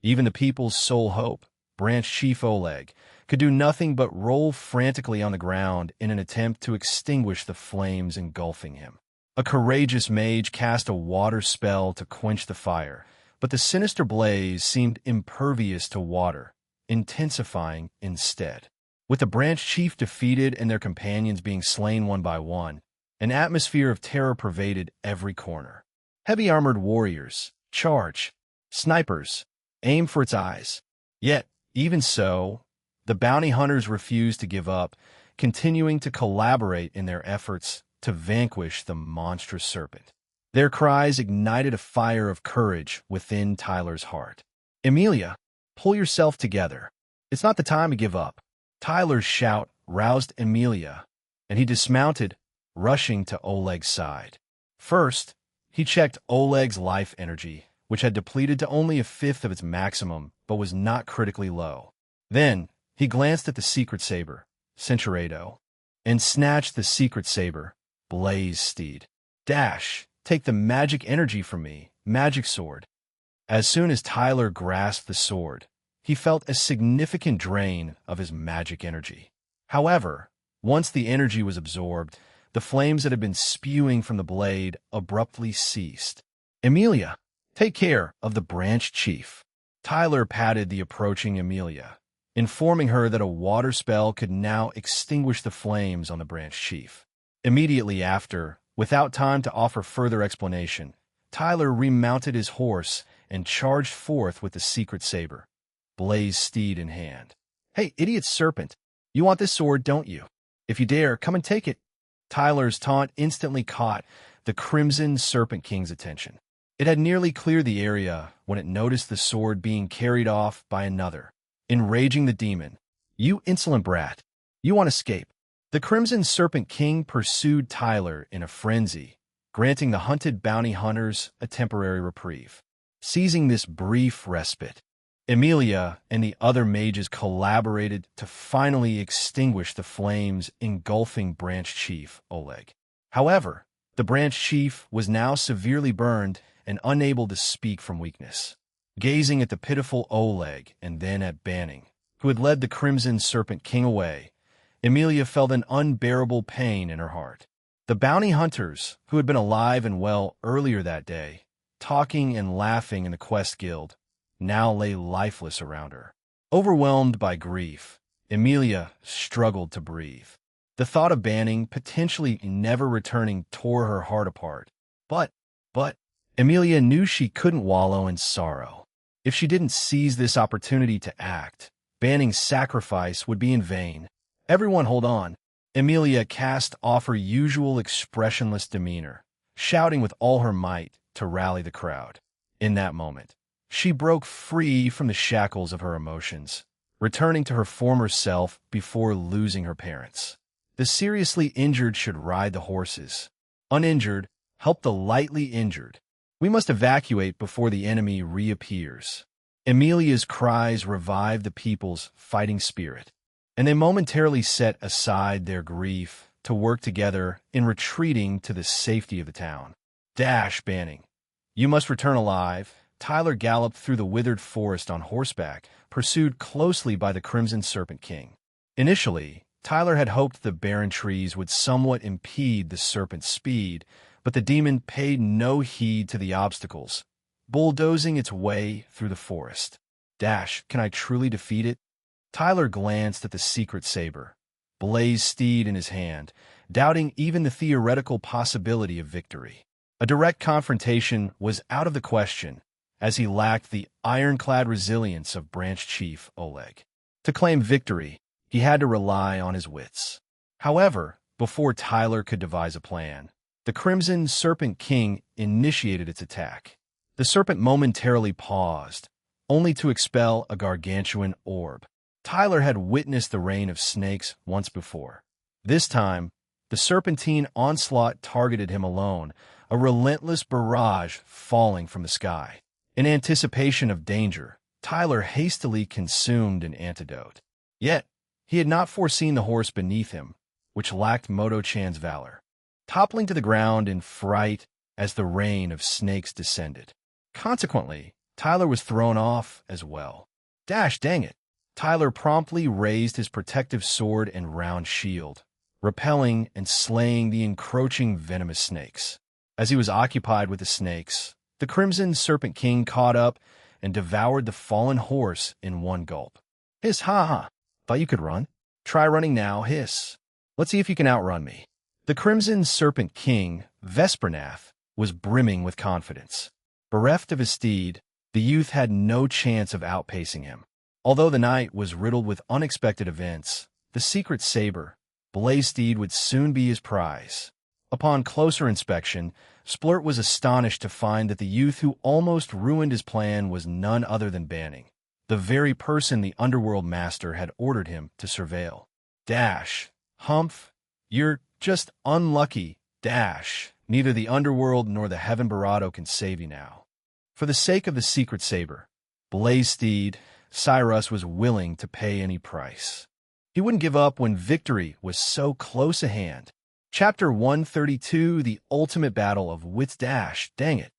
Speaker 1: Even the people's sole hope, Branch Chief Oleg, could do nothing but roll frantically on the ground in an attempt to extinguish the flames engulfing him. A courageous mage cast a water spell to quench the fire, but the sinister blaze seemed impervious to water, intensifying instead. With the Branch Chief defeated and their companions being slain one by one, an atmosphere of terror pervaded every corner. Heavy-armored warriors, charge, snipers, aim for its eyes. Yet, even so, the bounty hunters refused to give up, continuing to collaborate in their efforts to vanquish the monstrous serpent. Their cries ignited a fire of courage within Tyler's heart. Emilia, pull yourself together. It's not the time to give up. Tyler's shout roused Emilia, and he dismounted, rushing to Oleg's side. First, he checked Oleg's life energy, which had depleted to only a fifth of its maximum, but was not critically low. Then, he glanced at the secret saber, Cinchuredo, and snatched the secret saber, Blaze Steed. Dash, take the magic energy from me, magic sword. As soon as Tyler grasped the sword, he felt a significant drain of his magic energy. However, once the energy was absorbed, the flames that had been spewing from the blade abruptly ceased. Emilia, take care of the Branch Chief. Tyler patted the approaching Emilia, informing her that a water spell could now extinguish the flames on the Branch Chief. Immediately after, without time to offer further explanation, Tyler remounted his horse and charged forth with the secret saber, Blaze Steed in hand. Hey, idiot serpent, you want this sword, don't you? If you dare, come and take it. Tyler's taunt instantly caught the Crimson Serpent King's attention. It had nearly cleared the area when it noticed the sword being carried off by another, enraging the demon. You insolent brat, you want to escape. The Crimson Serpent King pursued Tyler in a frenzy, granting the hunted bounty hunters a temporary reprieve. Seizing this brief respite, Emilia and the other mages collaborated to finally extinguish the flames engulfing Branch Chief Oleg. However, the Branch Chief was now severely burned and unable to speak from weakness. Gazing at the pitiful Oleg and then at Banning, who had led the Crimson Serpent King away, Emilia felt an unbearable pain in her heart. The bounty hunters, who had been alive and well earlier that day, talking and laughing in the Quest Guild, now lay lifeless around her. Overwhelmed by grief, Emilia struggled to breathe. The thought of Banning potentially never returning tore her heart apart. But, Emilia knew she couldn't wallow in sorrow. If she didn't seize this opportunity to act, Banning's sacrifice would be in vain. Everyone hold on. Emilia cast off her usual expressionless demeanor, shouting with all her might to rally the crowd. In that moment, she broke free from the shackles of her emotions, returning to her former self before losing her parents. The seriously injured should ride the horses. Uninjured, help the lightly injured. We must evacuate before the enemy reappears. Emilia's cries revived the people's fighting spirit, and they momentarily set aside their grief to work together in retreating to the safety of the town. Dash, Banning. You must return alive. Tyler galloped through the withered forest on horseback, pursued closely by the Crimson Serpent King. Initially, Tyler had hoped the barren trees would somewhat impede the serpent's speed, but the demon paid no heed to the obstacles, bulldozing its way through the forest. Dash, can I truly defeat it? Tyler glanced at the secret saber, Blaze Steed in his hand, doubting even the theoretical possibility of victory. A direct confrontation was out of the question, as he lacked the ironclad resilience of Branch Chief Oleg. To claim victory, he had to rely on his wits. However, before Tyler could devise a plan, the Crimson Serpent King initiated its attack. The serpent momentarily paused, only to expel a gargantuan orb. Tyler had witnessed the reign of snakes once before. This time, the serpentine onslaught targeted him alone, a relentless barrage falling from the sky. In anticipation of danger, Tyler hastily consumed an antidote. Yet, he had not foreseen the horse beneath him, which lacked Moto-chan's valor, toppling to the ground in fright as the rain of snakes descended. Consequently, Tyler was thrown off as well. Dash, dang it! Tyler promptly raised his protective sword and round shield, repelling and slaying the encroaching venomous snakes. As he was occupied with the snakes, the Crimson Serpent King caught up and devoured the fallen horse in one gulp. Hiss, ha ha! Thought you could run? Try running now, hiss. Let's see if you can outrun me. The Crimson Serpent King, Vespernath, was brimming with confidence. Bereft of his steed, the youth had no chance of outpacing him. Although the night was riddled with unexpected events, the secret saber, Blaze Steed, would soon be his prize. Upon closer inspection, Splurt was astonished to find that the youth who almost ruined his plan was none other than Banning, the very person the Underworld Master had ordered him to surveil. Dash, Humph, you're just unlucky. Dash, neither the Underworld nor the Heaven Barado can save you now. For the sake of the secret saber, Blaze Steed, Cyrus was willing to pay any price. He wouldn't give up when victory was so close at hand. Chapter 132, The Ultimate Battle of Wits. Dash, dang it.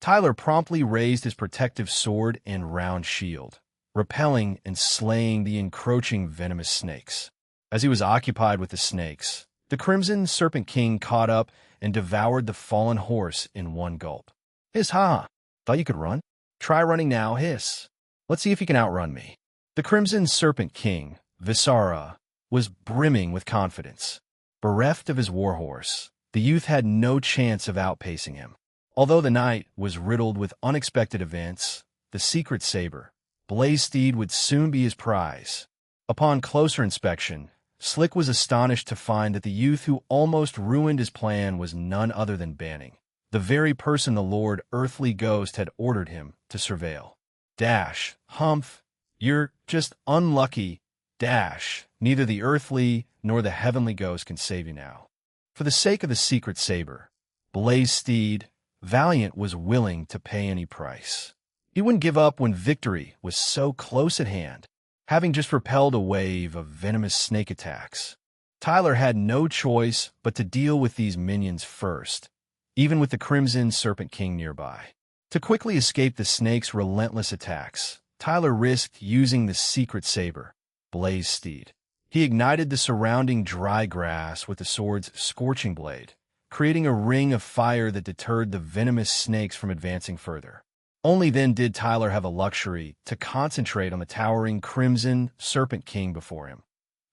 Speaker 1: Tyler promptly raised his protective sword and round shield, repelling and slaying the encroaching venomous snakes. As he was occupied with the snakes, the Crimson Serpent King caught up and devoured the fallen horse in one gulp. Hiss, ha! Thought you could run? Try running now, hiss. Let's see if you can outrun me. The Crimson Serpent King, Visara, was brimming with confidence. Bereft of his warhorse, the youth had no chance of outpacing him. Although the night was riddled with unexpected events, the secret saber, Blaze Steed, would soon be his prize. Upon closer inspection, Slick was astonished to find that the youth who almost ruined his plan was none other than Banning, the very person the Lord Earthly Ghost had ordered him to surveil. Dash, Humph, you're just unlucky. Dash, neither the Earthly nor the Heavenly Ghost can save you now. For the sake of the secret saber, Blaze Steed, Valiant was willing to pay any price. He wouldn't give up when victory was so close at hand, having just repelled a wave of venomous snake attacks. Tyler had no choice but to deal with these minions first, even with the Crimson Serpent King nearby. To quickly escape the snake's relentless attacks, Tyler risked using the secret saber, Blaze Steed. He ignited the surrounding dry grass with the sword's scorching blade, creating a ring of fire that deterred the venomous snakes from advancing further. Only then did Tyler have a luxury to concentrate on the towering Crimson Serpent King before him.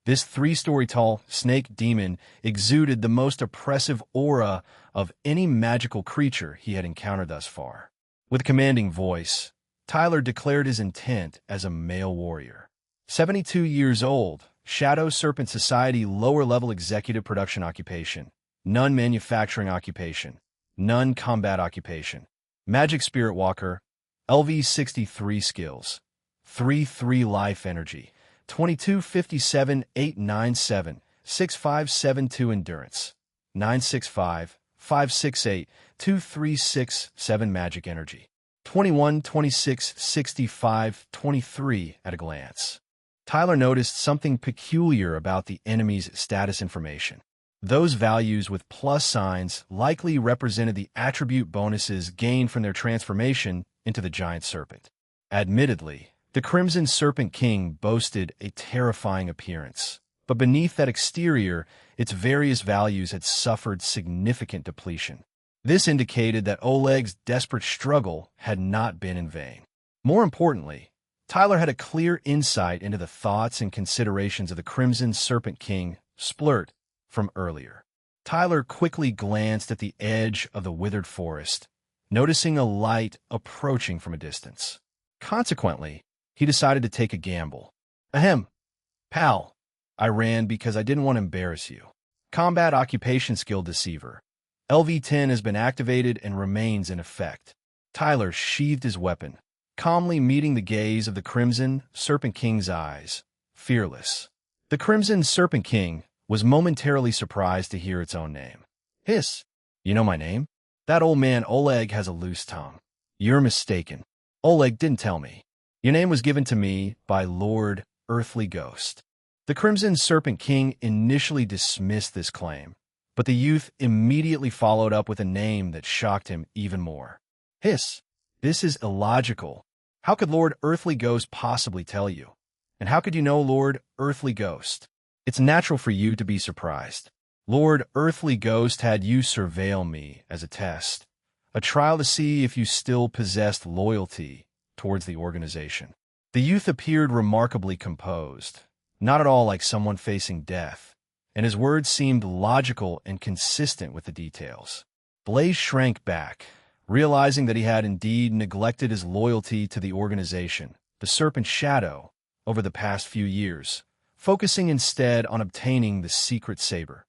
Speaker 1: This 3-story-tall snake demon exuded the most oppressive aura of any magical creature he had encountered thus far. With a commanding voice, Tyler declared his intent as a male warrior. 72 years old, Shadow Serpent Society lower-level executive production occupation, none manufacturing occupation, None combat occupation. Magic Spirit Walker, LV 63 skills. 3-3 life energy. 2257 897 6572 endurance. 965 568 2367 magic energy. 21 26 65 23 at a glance. Tyler noticed something peculiar about the enemy's status information. Those values with plus signs likely represented the attribute bonuses gained from their transformation into the giant serpent. Admittedly, the Crimson Serpent King boasted a terrifying appearance, but beneath that exterior, its various values had suffered significant depletion. This indicated that Oleg's desperate struggle had not been in vain. More importantly, Tyler had a clear insight into the thoughts and considerations of the Crimson Serpent King, Splurt, from earlier. Tyler quickly glanced at the edge of the withered forest, noticing a light approaching from a distance. Consequently, he decided to take a gamble. Ahem. Pal, I ran because I didn't want to embarrass you. Combat Occupation Skill Deceiver. LV-10 has been activated and remains in effect. Tyler sheathed his weapon, calmly meeting the gaze of the Crimson Serpent King's eyes, fearless. The Crimson Serpent King was momentarily surprised to hear its own name. Hiss. You know my name? That old man Oleg has a loose tongue. You're mistaken. Oleg didn't tell me. Your name was given to me by Lord Earthly Ghost. The Crimson Serpent King initially dismissed this claim, but the youth immediately followed up with a name that shocked him even more. Hiss. This is illogical. How could Lord Earthly Ghost possibly tell you? And how could you know Lord Earthly Ghost? It's natural for you to be surprised. Lord Earthly Ghost had you surveil me as a test, a trial to see if you still possessed loyalty towards the organization. The youth appeared remarkably composed, not at all like someone facing death, and his words seemed logical and consistent with the details. Blaze shrank back, realizing that he had indeed neglected his loyalty to the organization, the Serpent Shadow, over the past few years, focusing instead on obtaining the secret saber,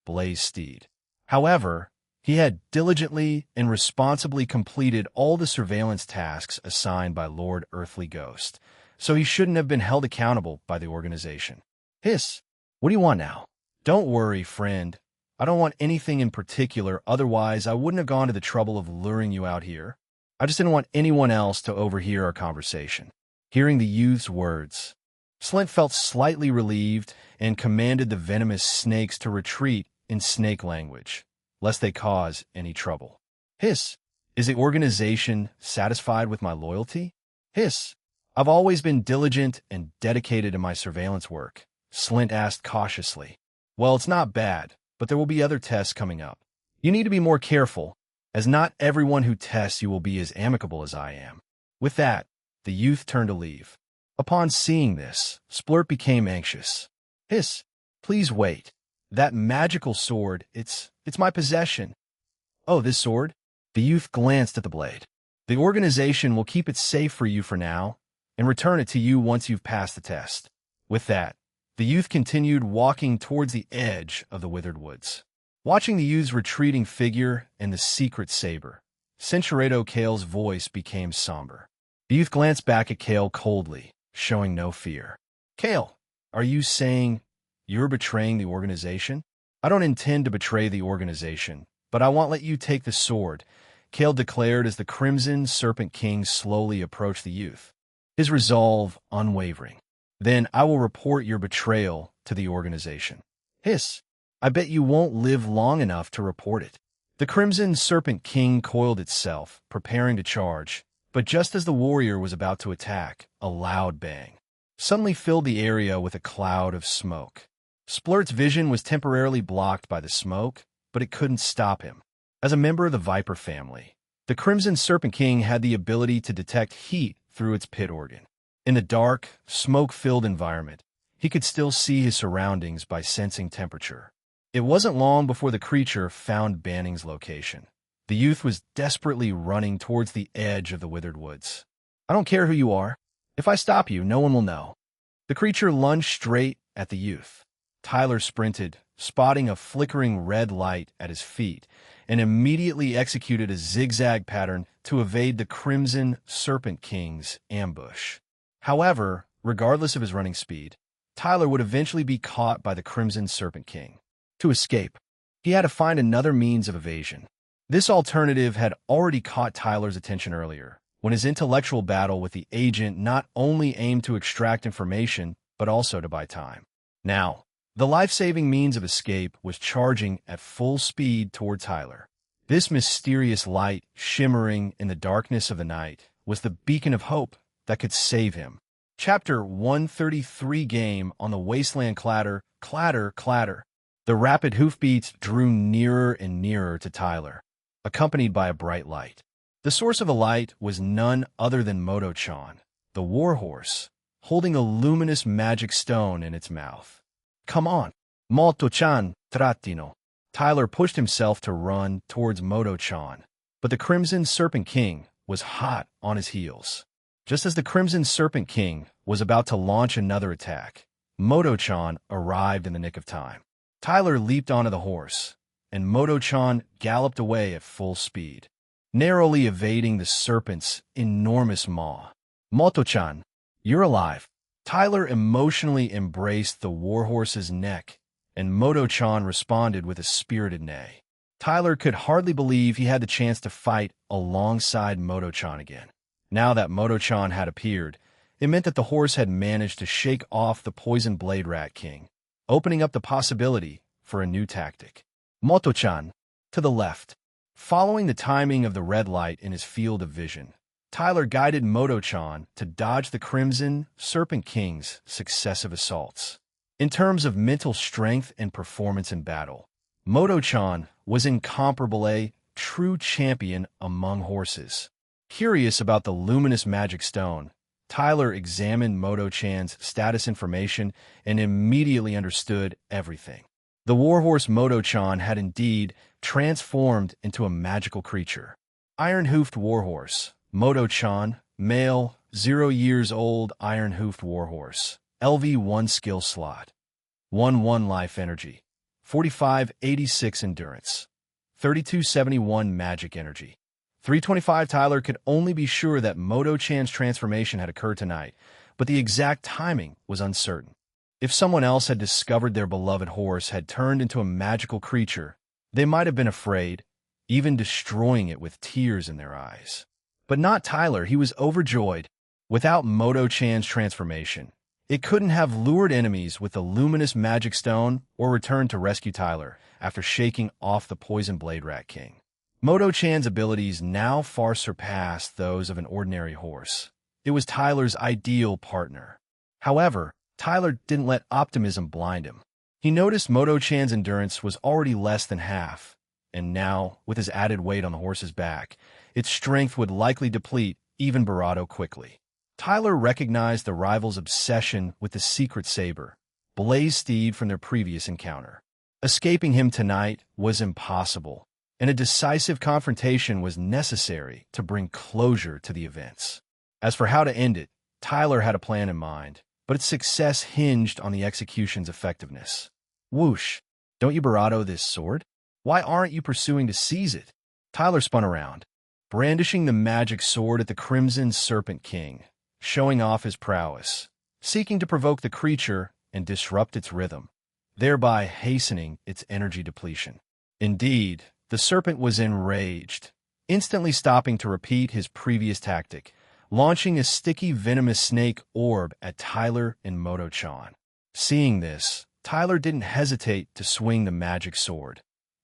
Speaker 1: Blaze Steed. However, he had diligently and responsibly completed all the surveillance tasks assigned by Lord Earthly Ghost, so he shouldn't have been held accountable by the organization. Hiss, what do you want now? Don't worry, friend. I don't want anything in particular, otherwise I wouldn't have gone to the trouble of luring you out here. I just didn't want anyone else to overhear our conversation. Hearing the youth's words, Slint felt slightly relieved and commanded the venomous snakes to retreat in snake language, lest they cause any trouble. Hiss, is the organization satisfied with my loyalty? Hiss, I've always been diligent and dedicated in my surveillance work, Slint asked cautiously. Well, it's not bad, but there will be other tests coming up. You need to be more careful, as not everyone who tests you will be as amicable as I am. With that, the youth turned to leave. Upon seeing this, Splurt became anxious. Hiss, please wait. That magical sword, it's my possession. Oh, this sword? The youth glanced at the blade. The organization will keep it safe for you for now, and return it to you once you've passed the test. With that, the youth continued walking towards the edge of the withered woods. Watching the youth's retreating figure and the secret saber, Centuredo Kale's voice became somber. The youth glanced back at Kale coldly, showing no fear. Kale, are you saying you're betraying the organization? I don't intend to betray the organization, but I won't let you take the sword, Kale declared as the Crimson Serpent King slowly approached the youth, his resolve unwavering. Then I will report your betrayal to the organization. Hiss, I bet you won't live long enough to report it. The Crimson Serpent King coiled itself, preparing to charge, but just as the warrior was about to attack, a loud bang suddenly filled the area with a cloud of smoke. Splurt's vision was temporarily blocked by the smoke, but it couldn't stop him. As a member of the Viper family, the Crimson Serpent King had the ability to detect heat through its pit organ. In the dark, smoke-filled environment, he could still see his surroundings by sensing temperature. It wasn't long before the creature found Banning's location. The youth was desperately running towards the edge of the withered woods. I don't care who you are. If I stop you, no one will know. The creature lunged straight at the youth. Tyler sprinted, spotting a flickering red light at his feet, and immediately executed a zigzag pattern to evade the Crimson Serpent King's ambush. However, regardless of his running speed, Tyler would eventually be caught by the Crimson Serpent King. To escape, he had to find another means of evasion. This alternative had already caught Tyler's attention earlier, when his intellectual battle with the agent not only aimed to extract information, but also to buy time. Now, the life-saving means of escape was charging at full speed toward Tyler. This mysterious light, shimmering in the darkness of the night, was the beacon of hope that could save him. Chapter 133 Game on the Wasteland. Clatter, clatter, clatter. The rapid hoofbeats drew nearer and nearer to Tyler, accompanied by a bright light. The source of the light was none other than Moto-chan, the warhorse, holding a luminous magic stone in its mouth. Come on, Moto-chan, trattino. Tyler pushed himself to run towards Moto-chan, but the Crimson Serpent King was hot on his heels. Just as the Crimson Serpent King was about to launch another attack, Moto-chan arrived in the nick of time. Tyler leaped onto the horse, and Moto-chan galloped away at full speed, narrowly evading the serpent's enormous maw. Moto-chan, you're alive. Tyler emotionally embraced the warhorse's neck, and Moto-chan responded with a spirited neigh. Tyler could hardly believe he had the chance to fight alongside Moto-chan again. Now that Moto-chan had appeared, it meant that the horse had managed to shake off the Poison Blade Rat King, opening up the possibility for a new tactic. Moto-chan, to the left. Following the timing of the red light in his field of vision, Tyler guided Moto-chan to dodge the Crimson Serpent King's successive assaults. In terms of mental strength and performance in battle, Moto-chan was incomparable, a true champion among horses. Curious about the luminous magic stone, Tyler examined Moto-chan's status information and immediately understood everything. The warhorse Moto-chan had indeed transformed into a magical creature. Iron-hoofed warhorse, Moto-chan, male, 0 years old iron-hoofed warhorse, LV1 skill slot, 1-1 life energy, 45-86 endurance, 32-71 magic energy. 325. Tyler could only be sure that Moto-chan's transformation had occurred tonight, but the exact timing was uncertain. If someone else had discovered their beloved horse had turned into a magical creature, they might have been afraid, even destroying it with tears in their eyes. But not Tyler. He was overjoyed. Without Moto-chan's transformation, it couldn't have lured enemies with the luminous magic stone or returned to rescue Tyler after shaking off the Poison Blade Rat King. Moto-chan's abilities now far surpassed those of an ordinary horse. It was Tyler's ideal partner. However, Tyler didn't let optimism blind him. He noticed Moto-chan's endurance was already less than half, and now, with his added weight on the horse's back, its strength would likely deplete even Barato quickly. Tyler recognized the rival's obsession with the secret saber, Blaze Steed, from their previous encounter. Escaping him tonight was impossible, and a decisive confrontation was necessary to bring closure to the events. As for how to end it, Tyler had a plan in mind, but its success hinged on the execution's effectiveness. Whoosh! Don't you Barato this sword? Why aren't you pursuing to seize it? Tyler spun around, brandishing the magic sword at the Crimson Serpent King, showing off his prowess, seeking to provoke the creature and disrupt its rhythm, thereby hastening its energy depletion. Indeed, the serpent was enraged, instantly stopping to repeat his previous tactic, launching a sticky venomous snake orb at Tyler and Moto-chan. Seeing this, Tyler didn't hesitate to swing the magic sword,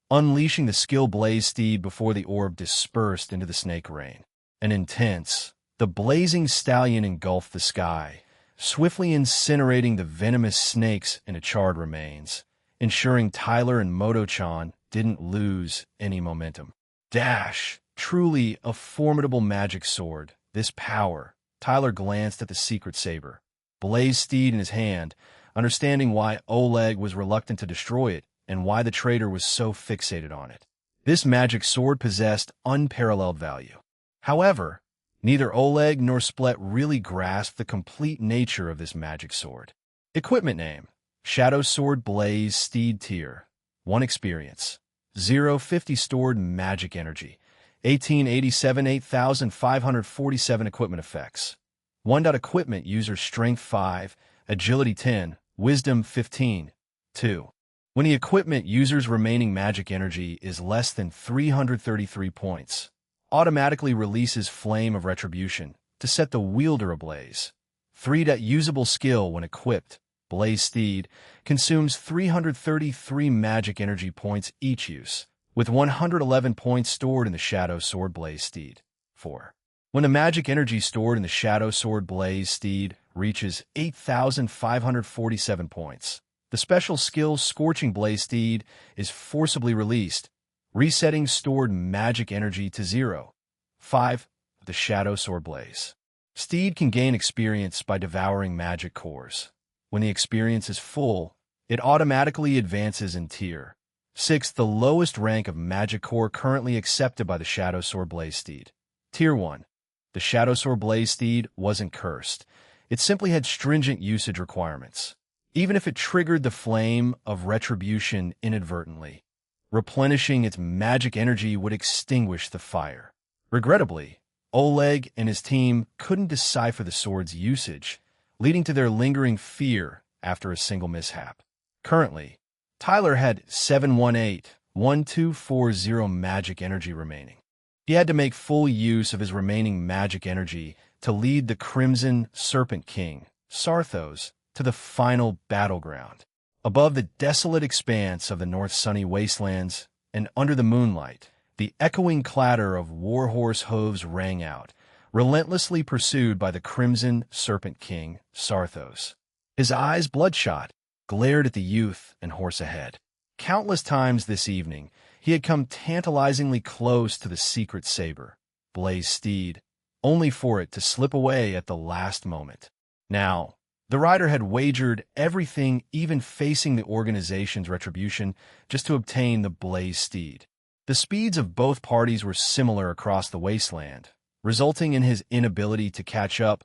Speaker 1: unleashing the skill Blaze Steed before the orb dispersed into the snake rain. An intense, the blazing stallion engulfed the sky, swiftly incinerating the venomous snakes into charred remains, ensuring Tyler and Moto-chan didn't lose any momentum. Dash! Truly a formidable magic sword. This power. Tyler glanced at the secret saber, Blaze Steed in his hand, understanding why Oleg was reluctant to destroy it and why the traitor was so fixated on it. This magic sword possessed unparalleled value. However, neither Oleg nor Splet really grasped the complete nature of this magic sword. Equipment name: Shadow Sword Blaze Steed Tier. 1 experience. 050 stored magic energy. 1887 8547 equipment effects. 1. Equipment user strength 5, agility 10, wisdom 15. 2. When the equipment user's remaining magic energy is less than 333 points, automatically releases Flame of Retribution to set the wielder ablaze. 3. Usable skill when equipped, Blaze Steed, consumes 333 magic energy points each use, with 111 points stored in the Shadow Sword Blaze Steed. 4. When the magic energy stored in the Shadow Sword Blaze Steed reaches 8,547 points, the special skill Scorching Blaze Steed is forcibly released, resetting stored magic energy to 0. 5. The Shadow Sword Blaze Steed can gain experience by devouring magic cores. When the experience is full, it automatically advances in tier. 6. The lowest rank of magic core currently accepted by the Shadow Sword Blaze Steed. Tier 1. The Shadow Sword Blaze Steed wasn't cursed. It simply had stringent usage requirements. Even if it triggered the Flame of Retribution inadvertently, replenishing its magic energy would extinguish the fire. Regrettably, Oleg and his team couldn't decipher the sword's usage, leading to their lingering fear after a single mishap. Currently, Tyler had 718-1240 magic energy remaining. He had to make full use of his remaining magic energy to lead the Crimson Serpent King, Sarthos, to the final battleground. Above the desolate expanse of the North Sunny Wastelands and under the moonlight, the echoing clatter of warhorse hooves rang out, relentlessly pursued by the Crimson Serpent King, Sarthos. His eyes, bloodshot, glared at the youth and horse ahead. Countless times this evening, he had come tantalizingly close to the secret saber, Blaze Steed, only for it to slip away at the last moment. Now, the rider had wagered everything, even facing the organization's retribution, just to obtain the Blaze Steed. The speeds of both parties were similar across the wasteland, resulting in his inability to catch up,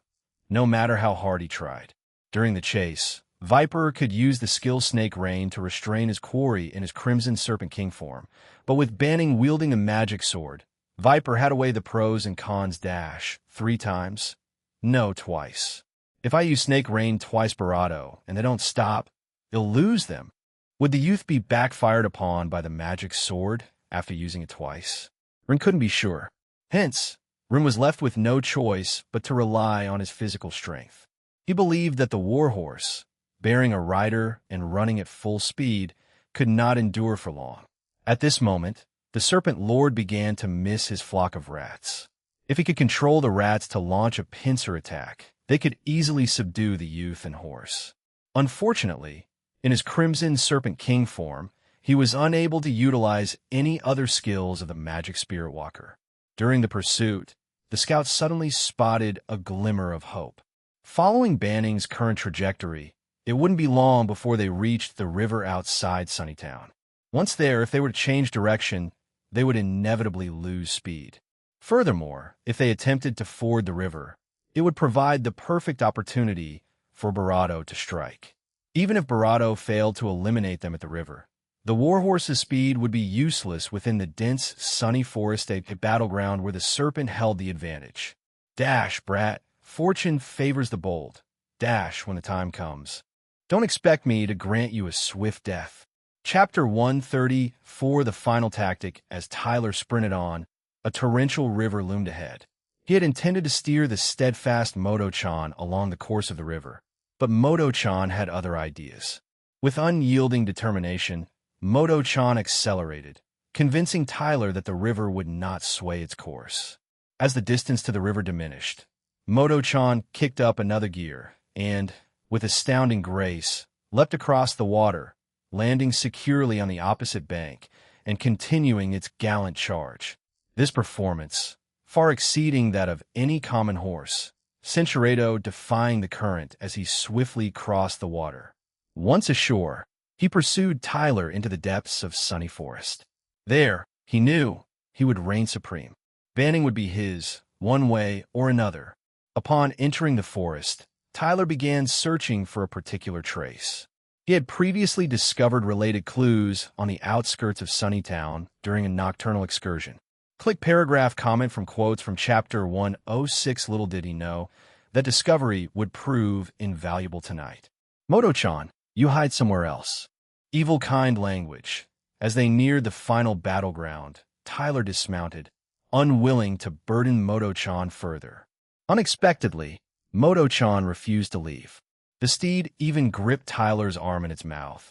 Speaker 1: no matter how hard he tried. During the chase, Viper could use the skill Snake Rain to restrain his quarry in his Crimson Serpent King form, but with Banning wielding a magic sword, Viper had to weigh the pros and cons. 3 times? No, twice. If I use Snake Rain twice Barado and they don't stop, you'll lose them. Would the youth be backfired upon by the magic sword after using it twice? Rin couldn't be sure. Hence, Rin was left with no choice but to rely on his physical strength. He believed that the warhorse, bearing a rider and running at full speed, could not endure for long. At this moment, the Serpent Lord began to miss his flock of rats. If he could control the rats to launch a pincer attack, they could easily subdue the youth and horse. Unfortunately, in his Crimson Serpent King form, he was unable to utilize any other skills of the Magic Spirit Walker. During the pursuit, the scouts suddenly spotted a glimmer of hope. Following Banning's current trajectory, it wouldn't be long before they reached the river outside Sunnytown. Once there, if they were to change direction, they would inevitably lose speed. Furthermore, if they attempted to ford the river, it would provide the perfect opportunity for Barado to strike. Even if Barado failed to eliminate them at the river, the warhorse's speed would be useless within the dense, sunny forest, a battleground where the serpent held the advantage. Dash, brat. Fortune favors the bold. Dash when the time comes. Don't expect me to grant you a swift death. Chapter 134, the final tactic. As Tyler sprinted on, a torrential river loomed ahead. He had intended to steer the steadfast Moto-chan along the course of the river, but Moto-chan had other ideas. With unyielding determination, Moto-chan accelerated, convincing Tyler that the river would not sway its course. As the distance to the river diminished, Moto-chan kicked up another gear and, with astounding grace, leapt across the water, landing securely on the opposite bank and continuing its gallant charge. This performance, far exceeding that of any common horse, Cinchuredo defying the current as he swiftly crossed the water. Once ashore, he pursued Tyler into the depths of sunny forest. There, he knew, he would reign supreme. Banning would be his, one way or another. Upon entering the forest, Tyler began searching for a particular trace. He had previously discovered related clues on the outskirts of Sunnytown during a nocturnal excursion. Click paragraph comment from quotes from Chapter 106. Little did he know that discovery would prove invaluable tonight. Moto-chan, you hide somewhere else. Evil kind language. As they neared the final battleground, Tyler dismounted, unwilling to burden Moto-chan further. Unexpectedly, Moto-chan refused to leave. The steed even gripped Tyler's arm in its mouth,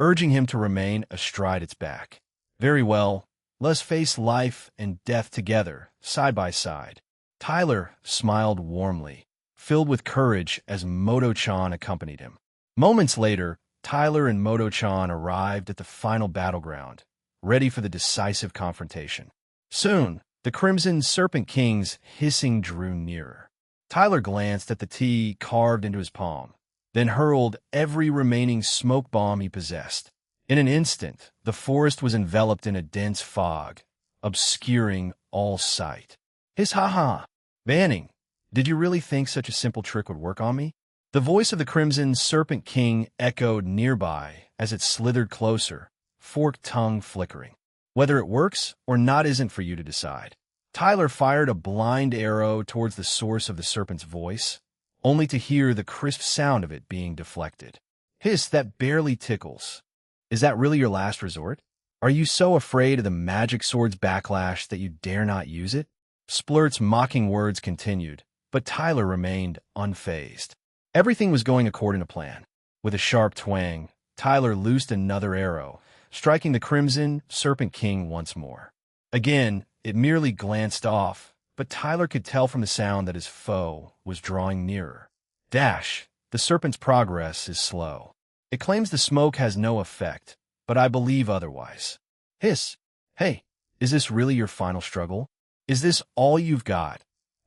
Speaker 1: urging him to remain astride its back. Very well, let's face life and death together, side by side. Tyler smiled warmly, filled with courage as Moto-chan accompanied him. Moments later, Tyler and Moto-chan arrived at the final battleground, ready for the decisive confrontation. Soon, the Crimson Serpent King's hissing drew nearer. Tyler glanced at the T carved into his palm, then hurled every remaining smoke bomb he possessed. In an instant, the forest was enveloped in a dense fog, obscuring all sight. His ha-ha! Banning, did you really think such a simple trick would work on me? The voice of the Crimson Serpent King echoed nearby as it slithered closer, forked tongue flickering. Whether it works or not isn't for you to decide. Tyler fired a blind arrow towards the source of the serpent's voice, only to hear the crisp sound of it being deflected. Hiss, that barely tickles. Is that really your last resort? Are you so afraid of the magic sword's backlash that you dare not use it? Splurt's mocking words continued, but Tyler remained unfazed. Everything was going according to plan. With a sharp twang, Tyler loosed another arrow, striking the Crimson Serpent King once more. Again, it merely glanced off, but Tyler could tell from the sound that his foe was drawing nearer. Dash, the serpent's progress is slow. It claims the smoke has no effect, but I believe otherwise. Hiss, hey, is this really your final struggle? Is this all you've got?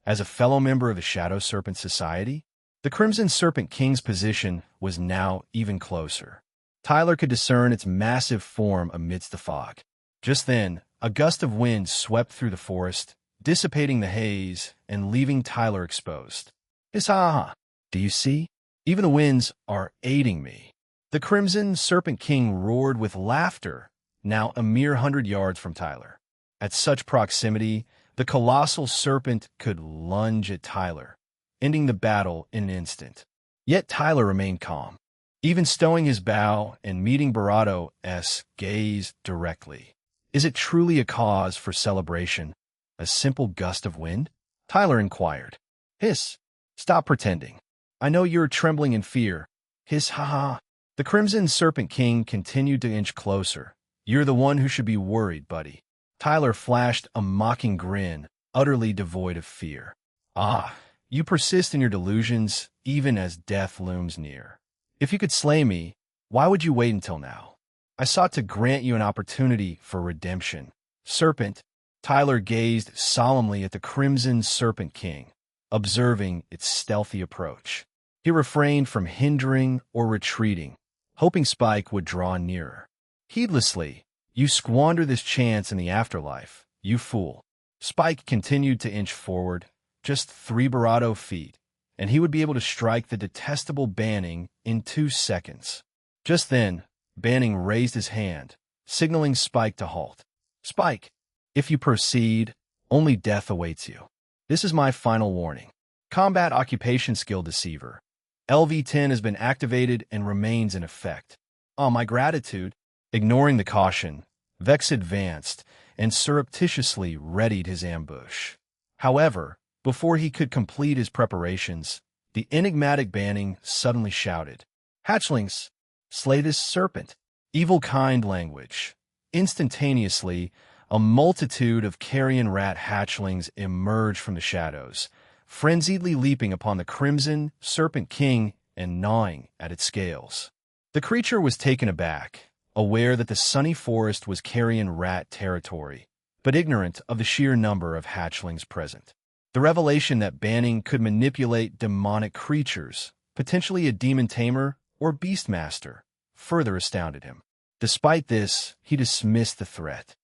Speaker 1: As a fellow member of the Shadow Serpent Society? The Crimson Serpent King's position was now even closer. Tyler could discern its massive form amidst the fog. Just then, a gust of wind swept through the forest, dissipating the haze and leaving Tyler exposed. Hiss-ha-ha! Do you see? Even the winds are aiding me. The Crimson Serpent King roared with laughter, now a mere 100 yards from Tyler. At such proximity, the colossal serpent could lunge at Tyler, ending the battle in an instant. Yet Tyler remained calm, even stowing his bow and meeting Barato's gaze directly. Is it truly a cause for celebration? A simple gust of wind? Tyler inquired. Hiss, stop pretending. I know you're trembling in fear. Hiss, ha-ha. The Crimson Serpent King continued to inch closer. You're the one who should be worried, buddy. Tyler flashed a mocking grin, utterly devoid of fear. Ah, you persist in your delusions, even as death looms near. If you could slay me, why would you wait until now? I sought to grant you an opportunity for redemption. Serpent, Tyler gazed solemnly at the Crimson Serpent King, observing its stealthy approach. He refrained from hindering or retreating, hoping Spike would draw nearer. Heedlessly, you squander this chance in the afterlife, you fool. Spike continued to inch forward, just 3 Barato feet, and he would be able to strike the detestable Banning in 2 seconds. Just then, Banning raised his hand, signaling Spike to halt. Spike, if you proceed, only death awaits you. This is my final warning. Combat Occupation Skill Deceiver. LV-10 has been activated and remains in effect. Oh, my gratitude. Ignoring the caution, Vex advanced and surreptitiously readied his ambush. However, before he could complete his preparations, the enigmatic Banning suddenly shouted, Hatchlings, slay this serpent. Evil kind language. Instantaneously, a multitude of carrion rat hatchlings emerged from the shadows, frenziedly leaping upon the Crimson Serpent King and gnawing at its scales. The creature was taken aback, aware that the sunny forest was carrion rat territory, but ignorant of the sheer number of hatchlings present. The revelation that Banning could manipulate demonic creatures, potentially a demon tamer or beastmaster, further astounded him. Despite this, he dismissed the threat.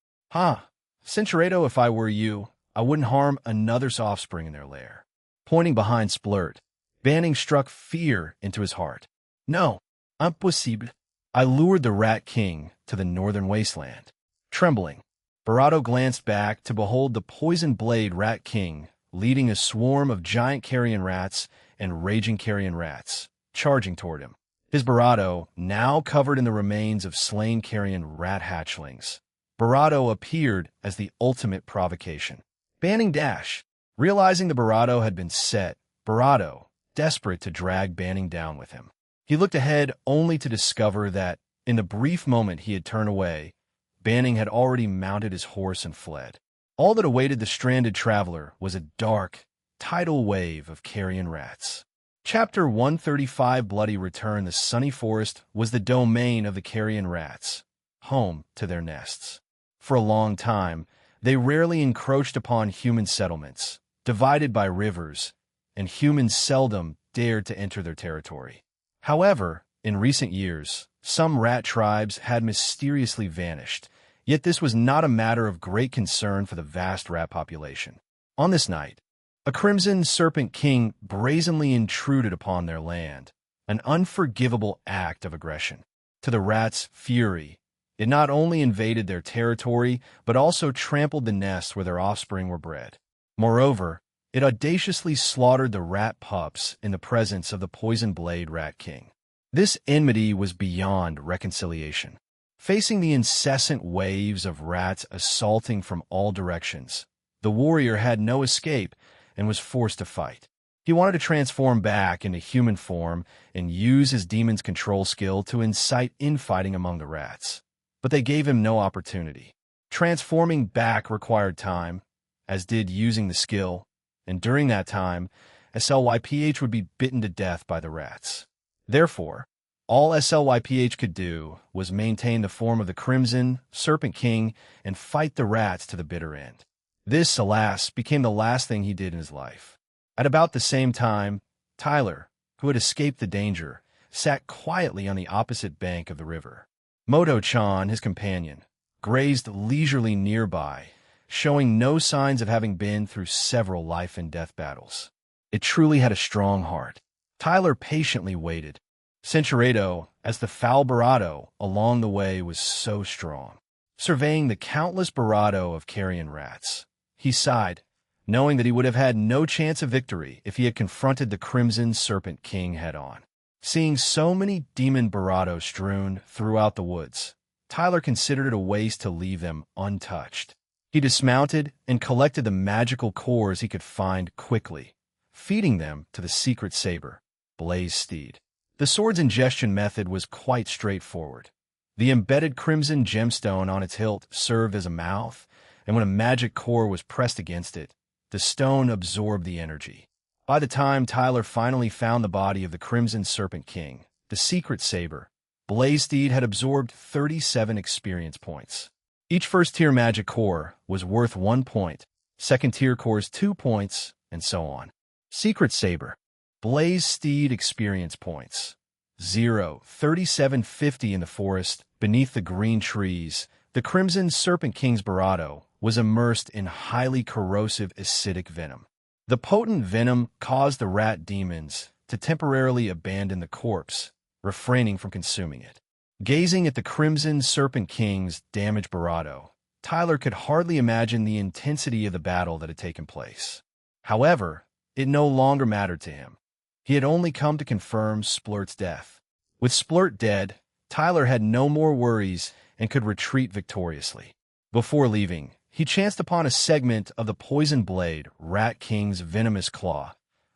Speaker 1: Cinchureto, if I were you, I wouldn't harm another's offspring in their lair. Pointing behind Splurt, Banning struck fear into his heart. No, impossible. I lured the Rat King to the northern wasteland. Trembling, Barato glanced back to behold the poison blade Rat King leading a swarm of giant carrion rats and raging carrion rats, charging toward him. His Barato, now covered in the remains of slain carrion rat hatchlings. Barato appeared as the ultimate provocation. Banning Dash. Realizing the Barato had been set, Barato, desperate to drag Banning down with him. He looked ahead only to discover that, in the brief moment he had turned away, Banning had already mounted his horse and fled. All that awaited the stranded traveler was a dark, tidal wave of carrion rats. Chapter 135 Bloody Return. The sunny forest was the domain of the carrion rats, home to their nests. For a long time, they rarely encroached upon human settlements, divided by rivers, and humans seldom dared to enter their territory. However, in recent years, some rat tribes had mysteriously vanished, yet this was not a matter of great concern for the vast rat population. On this night, a Crimson Serpent King brazenly intruded upon their land, an unforgivable act of aggression. To the rats' fury, it not only invaded their territory, but also trampled the nests where their offspring were bred. Moreover, it audaciously slaughtered the rat pups in the presence of the Poison Blade Rat King. This enmity was beyond reconciliation. Facing the incessant waves of rats assaulting from all directions, the warrior had no escape and was forced to fight. He wanted to transform back into human form and use his demon's control skill to incite infighting among the rats. But they gave him no opportunity. Transforming back required time, as did using the skill, and during that time, SLYPH would be bitten to death by the rats. Therefore, all SLYPH could do was maintain the form of the Crimson Serpent King and fight the rats to the bitter end. This, alas, became the last thing he did in his life. At about the same time, Tyler, who had escaped the danger, sat quietly on the opposite bank of the river. Moto-chan, his companion, grazed leisurely nearby, showing no signs of having been through several life-and-death battles. It truly had a strong heart. Tyler patiently waited. Centuredo, as the foul Barato along the way, was so strong. Surveying the countless Barato of carrion rats, he sighed, knowing that he would have had no chance of victory if he had confronted the Crimson Serpent King head-on. Seeing so many demon Barato strewn throughout the woods, Tyler considered it a waste to leave them untouched. He dismounted and collected the magical cores he could find quickly, feeding them to the secret saber, Blaze Steed. The sword's ingestion method was quite straightforward. The embedded crimson gemstone on its hilt served as a mouth, and when a magic core was pressed against it, the stone absorbed the energy. By the time Tyler finally found the body of the Crimson Serpent King, the secret saber, Blaze Steed had absorbed 37 experience points. Each first-tier magic core was worth 1 point, second-tier cores 2 points, and so on. Secret saber, Blaze Steed experience points. 0, 3750 in the forest, beneath the green trees, the Crimson Serpent King's Barato was immersed in highly corrosive acidic venom. The potent venom caused the rat demons to temporarily abandon the corpse, refraining from consuming it. Gazing at the Crimson Serpent King's damaged Barato, Tyler could hardly imagine the intensity of the battle that had taken place. However, it no longer mattered to him. He had only come to confirm Splurt's death. With Splurt dead, Tyler had no more worries and could retreat victoriously. Before leaving, he chanced upon a segment of the Poison Blade Rat King's venomous claw,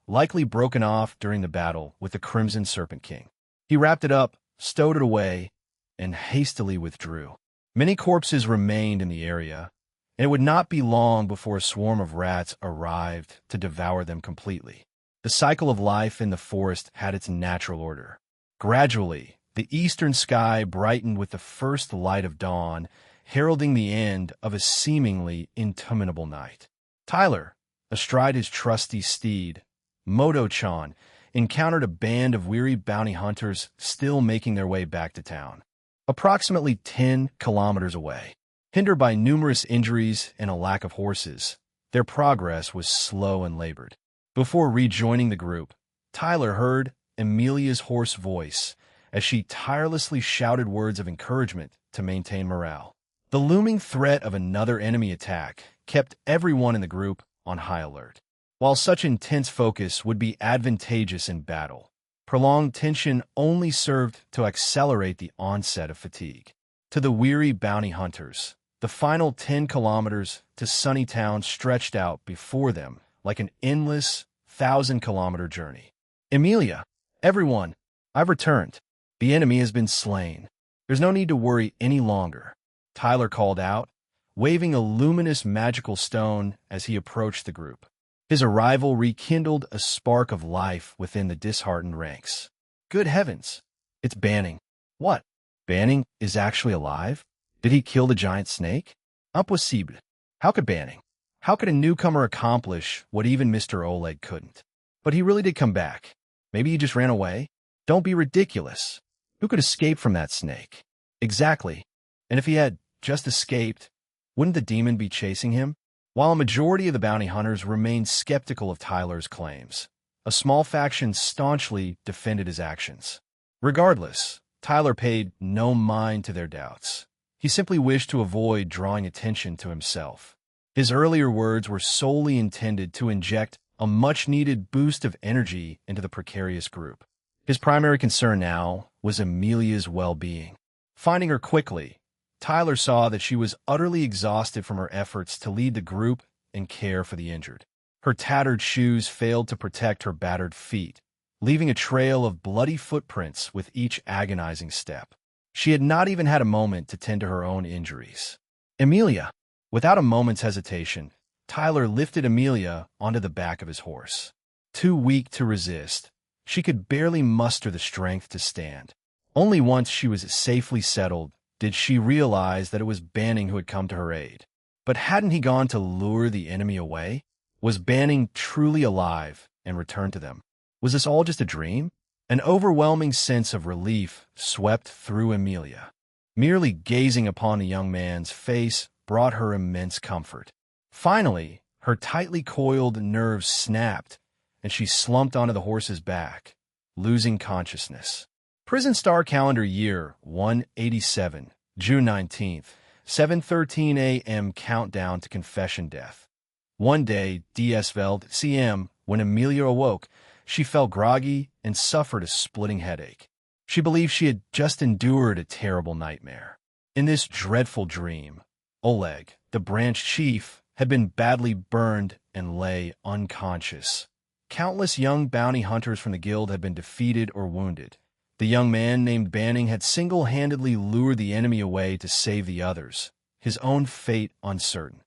Speaker 1: likely broken off during the battle with the Crimson Serpent King. He wrapped it up, stowed it away, and hastily withdrew. Many corpses remained in the area, and it would not be long before a swarm of rats arrived to devour them completely. The cycle of life in the forest had its natural order. Gradually, the eastern sky brightened with the first light of dawn, heralding the end of a seemingly interminable night. Tyler, astride his trusty steed, Moto-chan, encountered a band of weary bounty hunters still making their way back to town. Approximately 10 kilometers away, hindered by numerous injuries and a lack of horses, their progress was slow and labored. Before rejoining the group, Tyler heard Amelia's hoarse voice as she tirelessly shouted words of encouragement to maintain morale. The looming threat of another enemy attack kept everyone in the group on high alert. While such intense focus would be advantageous in battle, prolonged tension only served to accelerate the onset of fatigue. To the weary bounty hunters, the final 10 kilometers to Sunnytown stretched out before them like an endless 1,000-kilometer journey. Emilia, everyone, I've returned. The enemy has been slain. There's no need to worry any longer, Tyler called out, waving a luminous magical stone as he approached the group. His arrival rekindled a spark of life within the disheartened ranks. Good heavens, it's Banning. What? Banning is actually alive? Did he kill the giant snake? Impossible. How could Banning? How could a newcomer accomplish what even Mr. Oleg couldn't? But he really did come back. Maybe he just ran away? Don't be ridiculous. Who could escape from that snake? Exactly. And if he had just escaped, wouldn't the demon be chasing him? While a majority of the bounty hunters remained skeptical of Tyler's claims, a small faction staunchly defended his actions. Regardless, Tyler paid no mind to their doubts. He simply wished to avoid drawing attention to himself. His earlier words were solely intended to inject a much-needed boost of energy into the precarious group. His primary concern now was Emilia's well-being. Finding her quickly, Tyler saw that she was utterly exhausted from her efforts to lead the group and care for the injured. Her tattered shoes failed to protect her battered feet, leaving a trail of bloody footprints with each agonizing step. She had not even had a moment to tend to her own injuries. Emilia! Without a moment's hesitation, Tyler lifted Emilia onto the back of his horse. Too weak to resist, she could barely muster the strength to stand. Only once she was safely settled did she realize that it was Banning who had come to her aid. But hadn't he gone to lure the enemy away? Was Banning truly alive and returned to them? Was this all just a dream? An overwhelming sense of relief swept through Emilia. Merely gazing upon the young man's face brought her immense comfort. Finally, her tightly coiled nerves snapped, and she slumped onto the horse's back, losing consciousness. Prison Star Calendar Year 187, June 19th, 7:13 a.m. Countdown to Confession Death. One day, DS Veld CM, when Emilia awoke, she felt groggy and suffered a splitting headache. She believed she had just endured a terrible nightmare. In this dreadful dream, Oleg, the branch chief, had been badly burned and lay unconscious. Countless young bounty hunters from the guild had been defeated or wounded. The young man named Banning had single-handedly lured the enemy away to save the others, his own fate uncertain.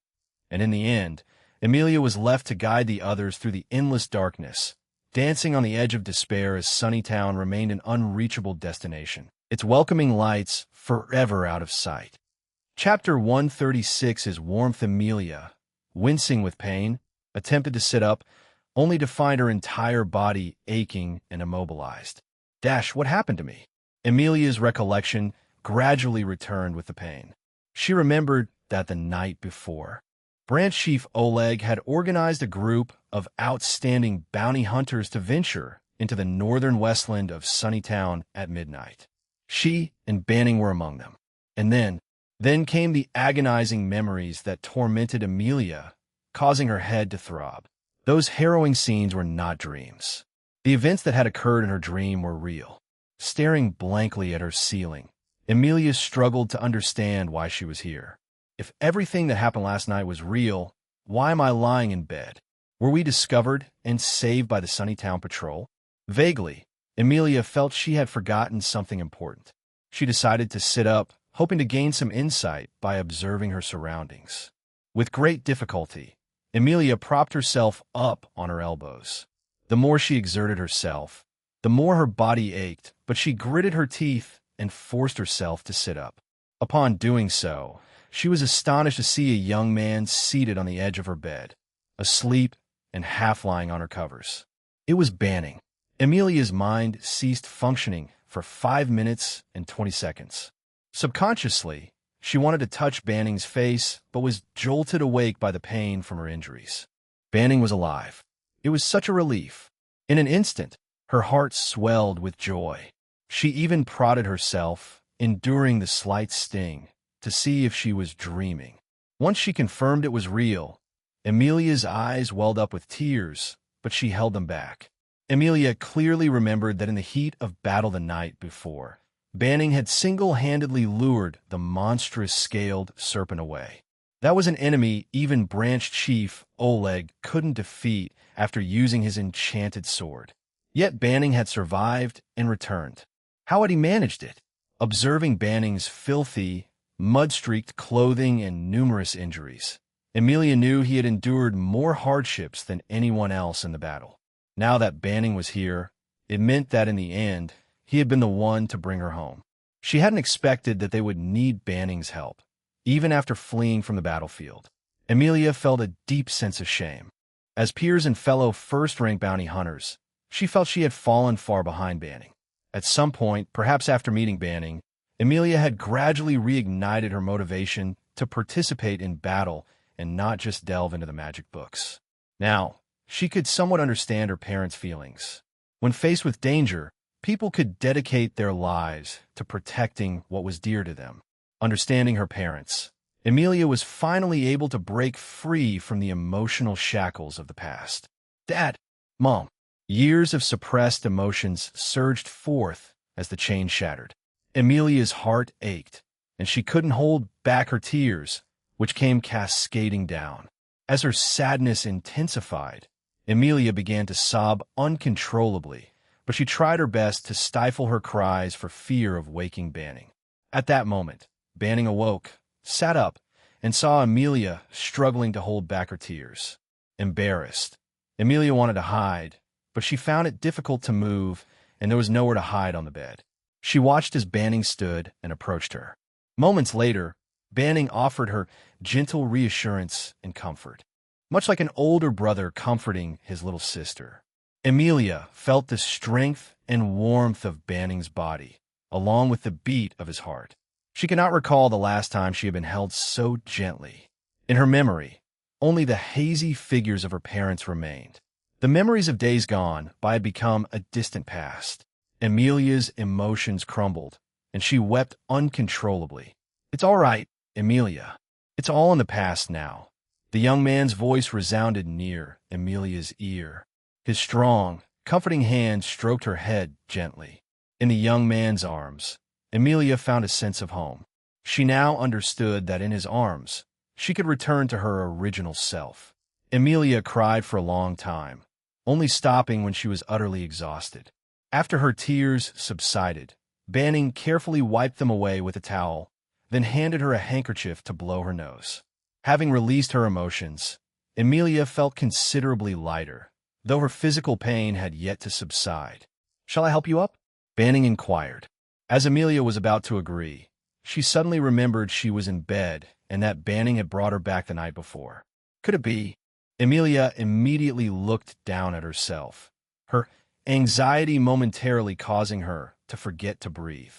Speaker 1: And in the end, Emilia was left to guide the others through the endless darkness, dancing on the edge of despair as Sunnytown remained an unreachable destination, its welcoming lights forever out of sight. Chapter 136 is Warmth. Emilia, wincing with pain, attempted to sit up, only to find her entire body aching and immobilized. What happened to me? Emilia's recollection gradually returned with the pain. She remembered that the night before, Branch Chief Oleg had organized a group of outstanding bounty hunters to venture into the northern westland of Sunnytown at midnight. She and Banning were among them. And then came the agonizing memories that tormented Emilia, causing her head to throb. Those harrowing scenes were not dreams. The events that had occurred in her dream were real. Staring blankly at her ceiling, Emilia struggled to understand why she was here. If everything that happened last night was real, why am I lying in bed? Were we discovered and saved by the Sunnytown Patrol? Vaguely, Emilia felt she had forgotten something important. She decided to sit up, hoping to gain some insight by observing her surroundings. With great difficulty, Emilia propped herself up on her elbows. The more she exerted herself, the more her body ached, but she gritted her teeth and forced herself to sit up. Upon doing so, she was astonished to see a young man seated on the edge of her bed, asleep and half lying on her covers. It was Banning. Emilia's mind ceased functioning for 5 minutes and 20 seconds. Subconsciously, she wanted to touch Banning's face, but was jolted awake by the pain from her injuries. Banning was alive. It was such a relief. In an instant, her heart swelled with joy. She even prodded herself, enduring the slight sting, to see if she was dreaming. Once she confirmed it was real, Emilia's eyes welled up with tears, but she held them back. Emilia clearly remembered that in the heat of battle the night before, Banning had single-handedly lured the monstrous scaled serpent away. That was an enemy even Branch Chief Oleg couldn't defeat after using his enchanted sword. Yet Banning had survived and returned. How had he managed it? Observing Banning's filthy, mud-streaked clothing and numerous injuries, Emilia knew he had endured more hardships than anyone else in the battle. Now that Banning was here, it meant that in the end, he had been the one to bring her home. She hadn't expected that they would need Banning's help, even after fleeing from the battlefield. Emilia felt a deep sense of shame. As peers and fellow first-rank bounty hunters, she felt she had fallen far behind Banning. At some point, perhaps after meeting Banning, Emilia had gradually reignited her motivation to participate in battle and not just delve into the magic books. Now, she could somewhat understand her parents' feelings. When faced with danger, people could dedicate their lives to protecting what was dear to them. Understanding her parents, Emilia was finally able to break free from the emotional shackles of the past. Dad, Mom. Years of suppressed emotions surged forth as the chain shattered. Emilia's heart ached, and she couldn't hold back her tears, which came cascading down. As her sadness intensified, Emilia began to sob uncontrollably, but she tried her best to stifle her cries for fear of waking Banning. At that moment, Banning awoke, sat up, and saw Emilia struggling to hold back her tears. Embarrassed, Emilia wanted to hide, but she found it difficult to move, and there was nowhere to hide on the bed. She watched as Banning stood and approached her. Moments later, Banning offered her gentle reassurance and comfort, much like an older brother comforting his little sister. Emilia felt the strength and warmth of Banning's body, along with the beat of his heart. She could not recall the last time she had been held so gently. In her memory, only the hazy figures of her parents remained. The memories of days gone by had become a distant past. Emilia's emotions crumbled, and she wept uncontrollably. "It's all right, Emilia. It's all in the past now." The young man's voice resounded near Emilia's ear. His strong, comforting hand stroked her head gently. In the young man's arms, Emilia found a sense of home. She now understood that in his arms, she could return to her original self. Emilia cried for a long time, only stopping when she was utterly exhausted. After her tears subsided, Banning carefully wiped them away with a towel, then handed her a handkerchief to blow her nose. Having released her emotions, Emilia felt considerably lighter, though her physical pain had yet to subside. "Shall I help you up?" Banning inquired. As Emilia was about to agree, she suddenly remembered she was in bed and that Banning had brought her back the night before. Could it be? Emilia immediately looked down at herself, her anxiety momentarily causing her to forget to breathe.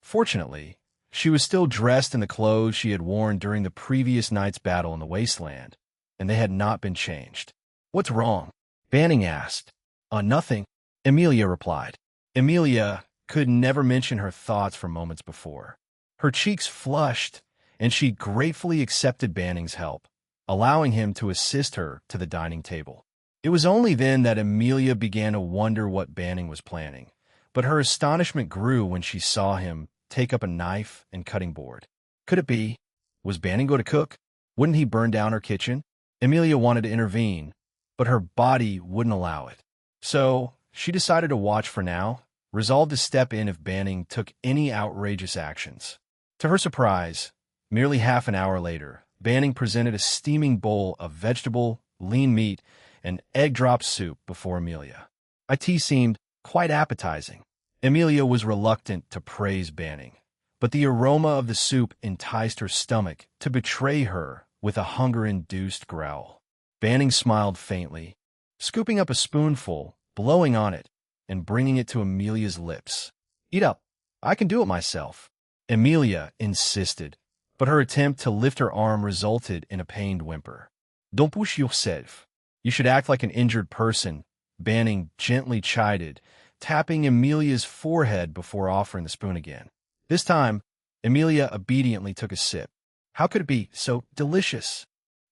Speaker 1: Fortunately, she was still dressed in the clothes she had worn during the previous night's battle in the wasteland, and they had not been changed. "What's wrong?" Banning asked. Nothing," Emilia replied. Emilia could never mention her thoughts for moments before. Her cheeks flushed, and she gratefully accepted Banning's help, allowing him to assist her to the dining table. It was only then that Emilia began to wonder what Banning was planning, but her astonishment grew when she saw him take up a knife and cutting board. Could it be? Was Banning going to cook? Wouldn't he burn down her kitchen? Emilia wanted to intervene, but her body wouldn't allow it. So she decided to watch for now, resolved to step in if Banning took any outrageous actions. To her surprise, merely half an hour later, Banning presented a steaming bowl of vegetable, lean meat, and egg drop soup before Emilia. It seemed quite appetizing. Emilia was reluctant to praise Banning, but the aroma of the soup enticed her stomach to betray her with a hunger-induced growl. Banning smiled faintly, scooping up a spoonful, blowing on it, and bringing it to Emilia's lips. "Eat up. I can do it myself." Emilia insisted, but her attempt to lift her arm resulted in a pained whimper. "Don't push yourself. You should act like an injured person," Banning gently chided, tapping Amelia's forehead before offering the spoon again. This time, Amelia obediently took a sip. How could it be so delicious?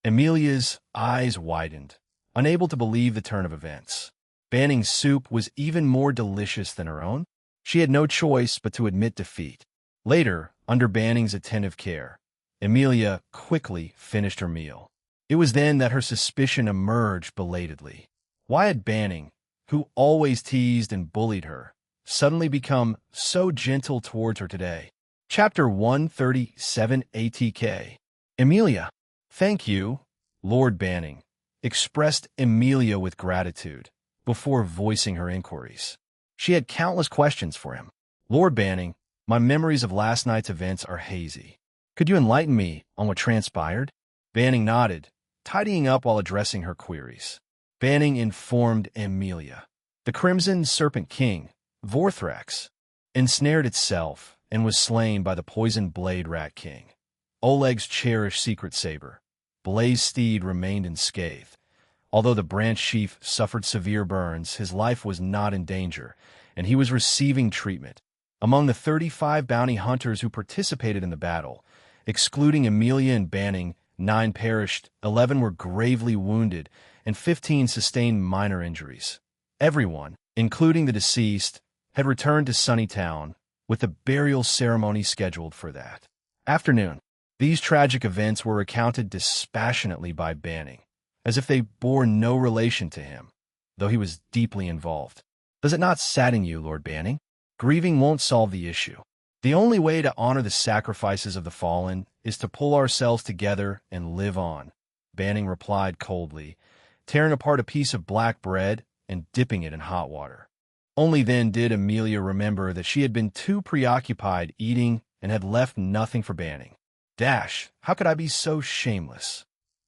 Speaker 1: Amelia's eyes widened, unable to believe the turn of events. Banning's soup was even more delicious than her own. She had no choice but to admit defeat. Later, under Banning's attentive care, Amelia quickly finished her meal. It was then that her suspicion emerged belatedly. Why had Banning, who always teased and bullied her, suddenly become so gentle towards her today? Chapter 137 ATK. Amelia. Thank you, Lord Banning, expressed Amelia with gratitude before voicing her inquiries. She had countless questions for him. Lord Banning, my memories of last night's events are hazy. Could you enlighten me on what transpired? Banning nodded, tidying up while addressing her queries. Banning informed Amelia. The Crimson Serpent King, Vorthrax, ensnared itself and was slain by the Poison Blade Rat King. Oleg's cherished secret saber, Blaze Steed, remained unscathed. Although the branch chief suffered severe burns, his life was not in danger, and he was receiving treatment. Among the 35 bounty hunters who participated in the battle, excluding Amelia and Banning, 9 perished, 11 were gravely wounded, and 15 sustained minor injuries. Everyone, including the deceased, had returned to Sunnytown, with the burial ceremony scheduled for that afternoon. These tragic events were recounted dispassionately by Banning, as if they bore no relation to him, though he was deeply involved. Does it not sadden you, Lord Banning? Grieving won't solve the issue. The only way to honor the sacrifices of the fallen is to pull ourselves together and live on, Banning replied coldly, tearing apart a piece of black bread and dipping it in hot water. Only then did Amelia remember that she had been too preoccupied eating and had left nothing for Banning. How could I be so shameless?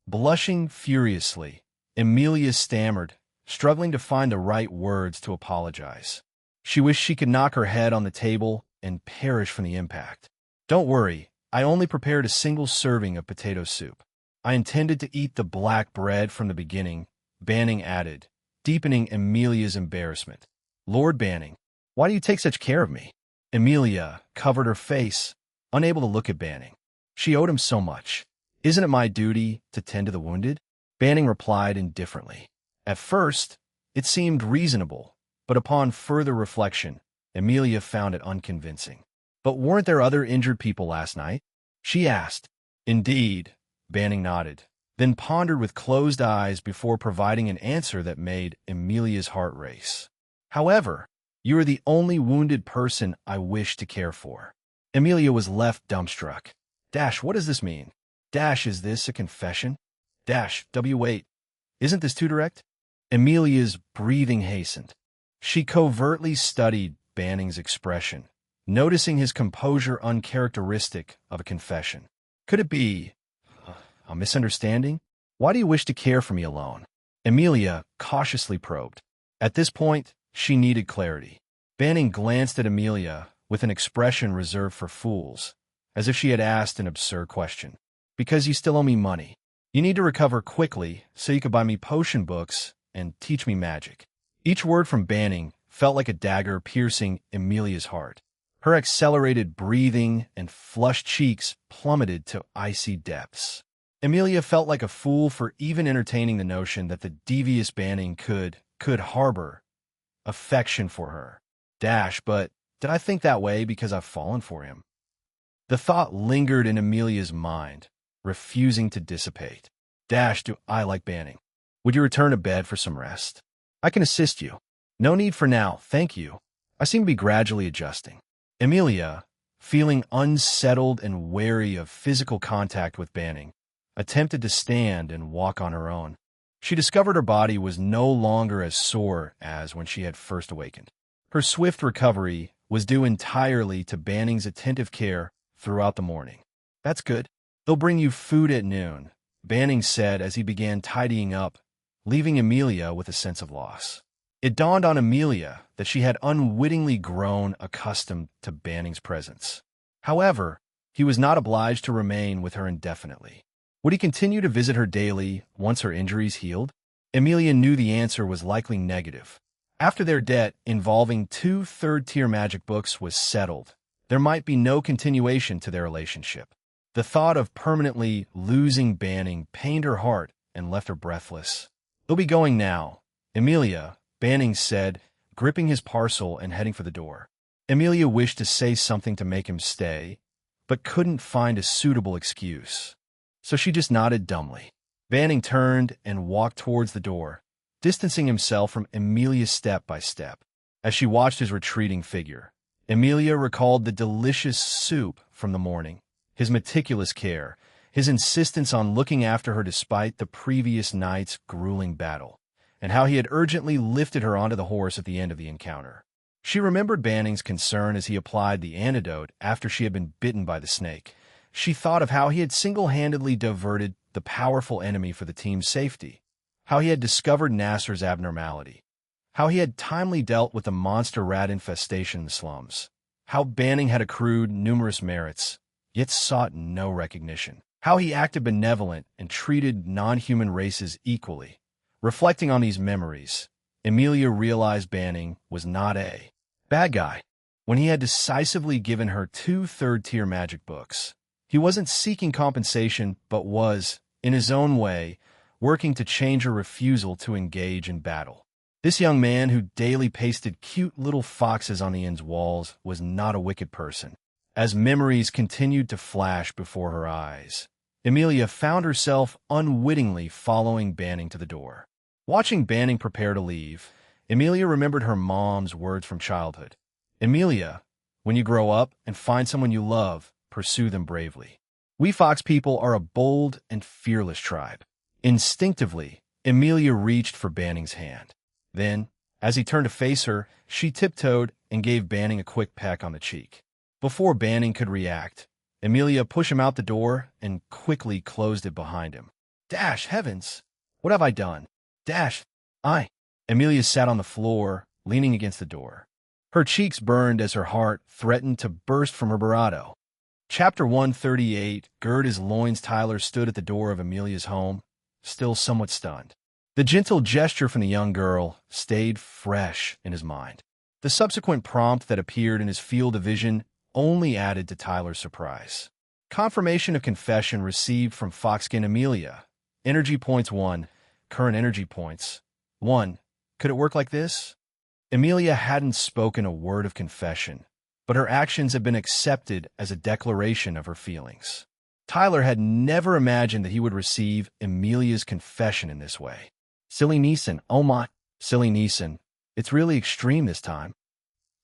Speaker 1: Blushing furiously, Amelia stammered, struggling to find the right words to apologize. She wished she could knock her head on the table and perish from the impact. Don't worry, I only prepared a single serving of potato soup. I intended to eat the black bread from the beginning, Banning added, deepening Amelia's embarrassment. Lord Banning, why do you take such care of me? Amelia covered her face, unable to look at Banning. She owed him so much. Isn't it my duty to tend to the wounded? Banning replied indifferently. At first, it seemed reasonable, but upon further reflection, Amelia found it unconvincing. But weren't there other injured people last night? She asked. Indeed, Banning nodded, then pondered with closed eyes before providing an answer that made Amelia's heart race. However, you are the only wounded person I wish to care for. Amelia was left dumbstruck. What does this mean? Is this a confession? Wait, isn't this too direct? Amelia's breathing hastened. She covertly studied Banning's expression, noticing his composure uncharacteristic of a confession. Could it be a misunderstanding? Why do you wish to care for me alone? Amelia cautiously probed. At this point, she needed clarity. Banning glanced at Amelia with an expression reserved for fools, as if she had asked an absurd question. Because you still owe me money. You need to recover quickly so you could buy me potion books and teach me magic. Each word from Banning felt like a dagger piercing Amelia's heart. Her accelerated breathing and flushed cheeks plummeted to icy depths. Amelia felt like a fool for even entertaining the notion that the devious Banning could harbor affection for her. But did I think that way because I've fallen for him? The thought lingered in Amelia's mind, refusing to dissipate. Do I like Banning? Would you return to bed for some rest? I can assist you. No need for now, thank you. I seem to be gradually adjusting. Amelia, feeling unsettled and wary of physical contact with Banning, attempted to stand and walk on her own. She discovered her body was no longer as sore as when she had first awakened. Her swift recovery was due entirely to Banning's attentive care throughout the morning. That's good. They'll bring you food at noon, Banning said as he began tidying up, leaving Amelia with a sense of loss. It dawned on Amelia that she had unwittingly grown accustomed to Banning's presence. However, he was not obliged to remain with her indefinitely. Would he continue to visit her daily once her injuries healed? Amelia knew the answer was likely negative, After their debt involving 2 third-tier magic books was settled, there might be no continuation to their relationship. The thought of permanently losing Banning pained her heart and left her breathless. "He'll be going now, Emilia," Banning said, gripping his parcel and heading for the door. Emilia wished to say something to make him stay, but couldn't find a suitable excuse. So she just nodded dumbly. Banning turned and walked towards the door, distancing himself from Emilia step by step. As she watched his retreating figure, Emilia recalled the delicious soup from the morning, his meticulous care, his insistence on looking after her despite the previous night's grueling battle, and how he had urgently lifted her onto the horse at the end of the encounter. She remembered Banning's concern as he applied the antidote after she had been bitten by the snake. She thought of how he had single-handedly diverted the powerful enemy for the team's safety, how he had discovered Nasser's abnormality, how he had timely dealt with the monster rat infestation in the slums, how Banning had accrued numerous merits, yet sought no recognition, how he acted benevolent and treated non-human races equally. Reflecting on these memories, Emilia realized Banning was not a bad guy. When he had decisively given her 2 third-tier magic books, he wasn't seeking compensation but was, in his own way, working to change her refusal to engage in battle. This young man who daily pasted cute little foxes on the inn's walls was not a wicked person. As memories continued to flash before her eyes, Emilia found herself unwittingly following Banning to the door. Watching Banning prepare to leave, Emilia remembered her mom's words from childhood. "Emilia, when you grow up and find someone you love, pursue them bravely." We Fox people are a bold and fearless tribe. Instinctively, Emilia reached for Banning's hand. Then, as he turned to face her, she tiptoed and gave Banning a quick peck on the cheek. Before Banning could react, Emilia pushed him out the door and quickly closed it behind him. "Dash, heavens! What have I done? Dash, Emilia sat on the floor, leaning against the door. Her cheeks burned as her heart threatened to burst from her bravado. Chapter 138, girt his loins, Tyler stood at the door of Emilia's home, still somewhat stunned. The gentle gesture from the young girl stayed fresh in his mind. The subsequent prompt that appeared in his field of vision only added to Tyler's surprise. Confirmation of confession received from Foxkin Emilia. Energy points 1. Current energy points 1. Could it work like this? Emilia hadn't spoken a word of confession, but her actions had been accepted as a declaration of her feelings. Tyler had never imagined that he would receive Emilia's confession in this way. Silly Neeson, oh my, Silly Neeson, it's really extreme this time.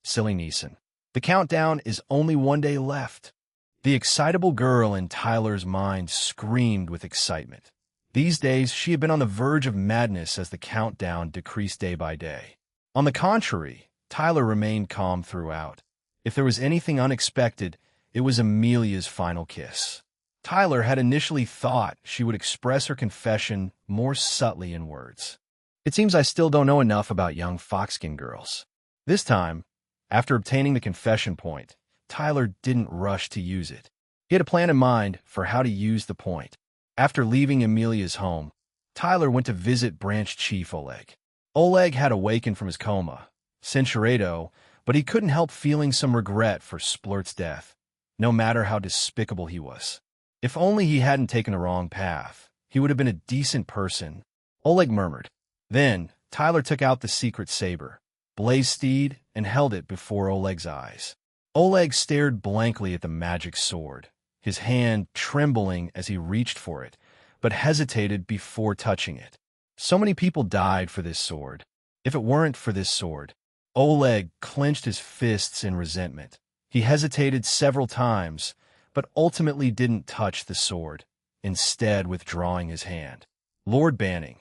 Speaker 1: Silly Neeson. The countdown is only 1 day left. The excitable girl in Tyler's mind screamed with excitement. These days, she had been on the verge of madness as the countdown decreased day by day. On the contrary, Tyler remained calm throughout. If there was anything unexpected, it was Emilia's final kiss. Tyler had initially thought she would express her confession more subtly in words. It seems I still don't know enough about young Foxkin girls. This time, after obtaining the confession point, Tyler didn't rush to use it. He had a plan in mind for how to use the point. After leaving Emilia's home, Tyler went to visit Branch Chief Oleg. Oleg had awakened from his coma, Censuredo, but he couldn't help feeling some regret for Splurt's death, no matter how despicable he was. If only he hadn't taken the wrong path, he would have been a decent person, Oleg murmured. Then, Tyler took out the secret saber, Blaze Steed, and held it before Oleg's eyes. Oleg stared blankly at the magic sword, his hand trembling as he reached for it, but hesitated before touching it. So many people died for this sword. If it weren't for this sword, Oleg clenched his fists in resentment. He hesitated several times, but ultimately didn't touch the sword, instead withdrawing his hand. Lord Banning,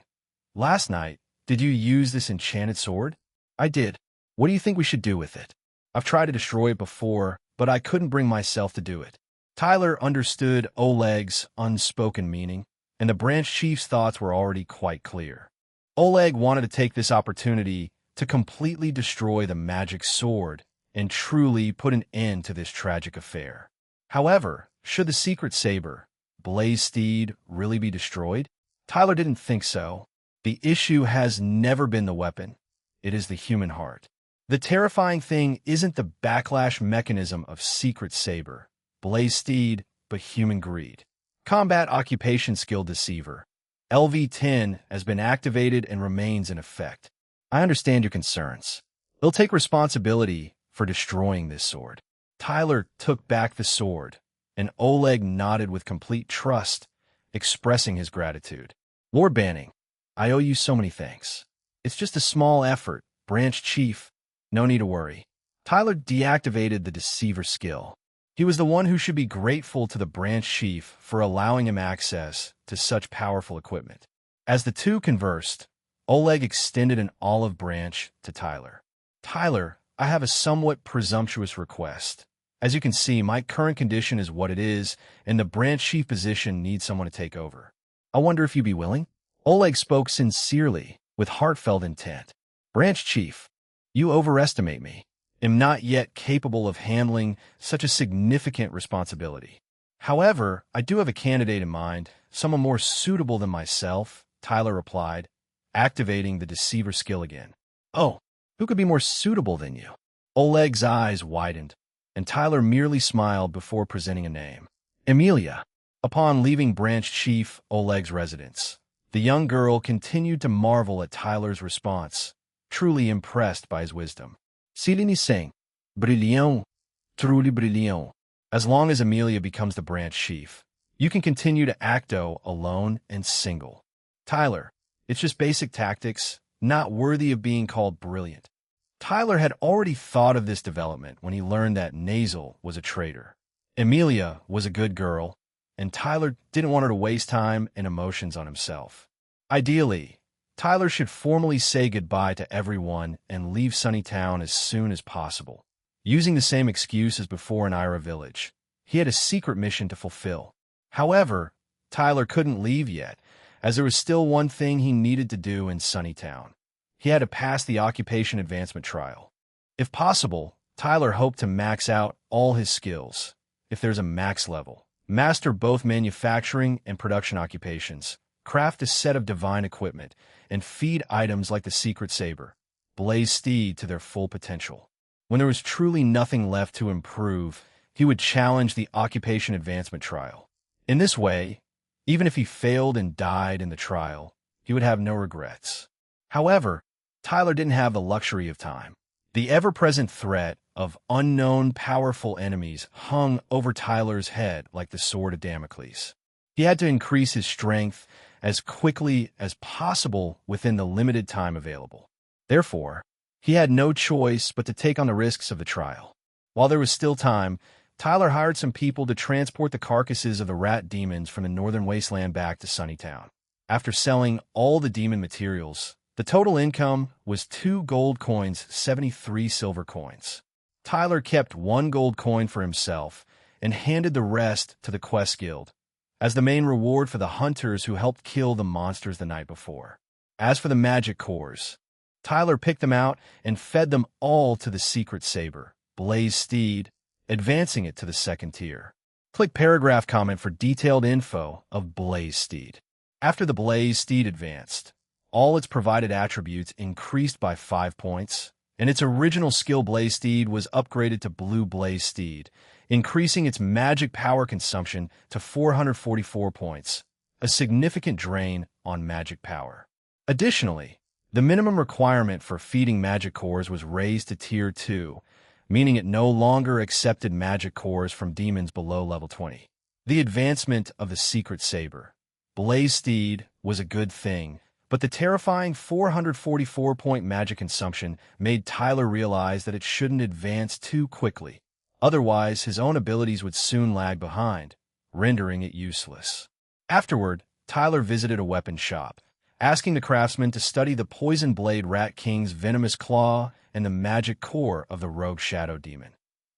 Speaker 1: last night, did you use this enchanted sword? I did. What do you think we should do with it? I've tried to destroy it before, but I couldn't bring myself to do it. Tyler understood Oleg's unspoken meaning, and the branch chief's thoughts were already quite clear. Oleg wanted to take this opportunity to completely destroy the magic sword and truly put an end to this tragic affair. However, should the secret saber, Blaze Steed, really be destroyed? Tyler didn't think so. The issue has never been the weapon. it is the human heart. The terrifying thing isn't the backlash mechanism of Secret Saber, Blaze Steed, but human greed. Combat Occupation Skill Deceiver. LV-10 has been activated and remains in effect. I understand your concerns. They'll take responsibility for destroying this sword. Tyler took back the sword, and Oleg nodded with complete trust, expressing his gratitude. Lord Banning, I owe you so many thanks. It's just a small effort, Branch Chief. No need to worry. Tyler deactivated the Deceiver skill. He was the one who should be grateful to the Branch Chief for allowing him access to such powerful equipment. As the two conversed, Oleg extended an olive branch to Tyler. Tyler, I have a somewhat presumptuous request. As you can see, my current condition is what it is, and the Branch Chief position needs someone to take over. I wonder if you'd be willing? Oleg spoke sincerely, with heartfelt intent. Branch Chief, you overestimate me. Am not yet capable of handling such a significant responsibility. However, I do have a candidate in mind, someone more suitable than myself, Tyler replied, activating the Deceiver skill again. Oh, who could be more suitable than you? Oleg's eyes widened, and Tyler merely smiled before presenting a name. Emilia. Upon leaving Branch Chief Oleg's residence, the young girl continued to marvel at Tyler's response, truly impressed by his wisdom. Silini sang, brilliant, truly brilliant. As long as Emilia becomes the Branch Chief, you can continue to acto alone and single. Tyler, it's just basic tactics, not worthy of being called brilliant. Tyler had already thought of this development when he learned that Nazel was a traitor. Emilia was a good girl, and Tyler didn't want her to waste time and emotions on himself. Ideally, Tyler should formally say goodbye to everyone and leave Sunnytown as soon as possible. Using the same excuse as before in Ira Village, he had a secret mission to fulfill. However, Tyler couldn't leave yet, as there was still one thing he needed to do in Sunnytown. He had to pass the Occupation Advancement Trial. If possible, Tyler hoped to max out all his skills, if there's a max level. Master both manufacturing and production occupations, craft a set of divine equipment, and feed items like the Secret Saber, Blaze Steed to their full potential. When there was truly nothing left to improve, he would challenge the Occupation Advancement Trial. In this way, even if he failed and died in the trial, he would have no regrets. However, Tyler didn't have the luxury of time. The ever-present threat of unknown powerful enemies hung over Tyler's head like the sword of Damocles. He had to increase his strength as quickly as possible within the limited time available. Therefore, he had no choice but to take on the risks of the trial. While there was still time, Tyler hired some people to transport the carcasses of the rat demons from the northern wasteland back to Sunnytown. After selling all the demon materials, the total income was 2 gold coins, 73 silver coins. Tyler kept 1 gold coin for himself and handed the rest to the Quest Guild, as the main reward for the hunters who helped kill the monsters the night before. As for the magic cores, Tyler picked them out and fed them all to the Secret Saber, Blaze Steed, advancing it to the 2nd tier. Click paragraph comment for detailed info of Blaze Steed. After the Blaze Steed advanced, all its provided attributes increased by 5 points, and its original skill Blaze Steed was upgraded to Blue Blaze Steed, increasing its magic power consumption to 444 points, a significant drain on magic power. Additionally, the minimum requirement for feeding magic cores was raised to Tier 2, meaning it no longer accepted magic cores from demons below level 20. The advancement of the Secret Saber, Blaze Steed, was a good thing, but the terrifying 444-point magic consumption made Tyler realize that it shouldn't advance too quickly. Otherwise, his own abilities would soon lag behind, rendering it useless. Afterward, Tyler visited a weapon shop, asking the craftsman to study the Poison Blade Rat King's venomous claw and the magic core of the Rogue Shadow Demon,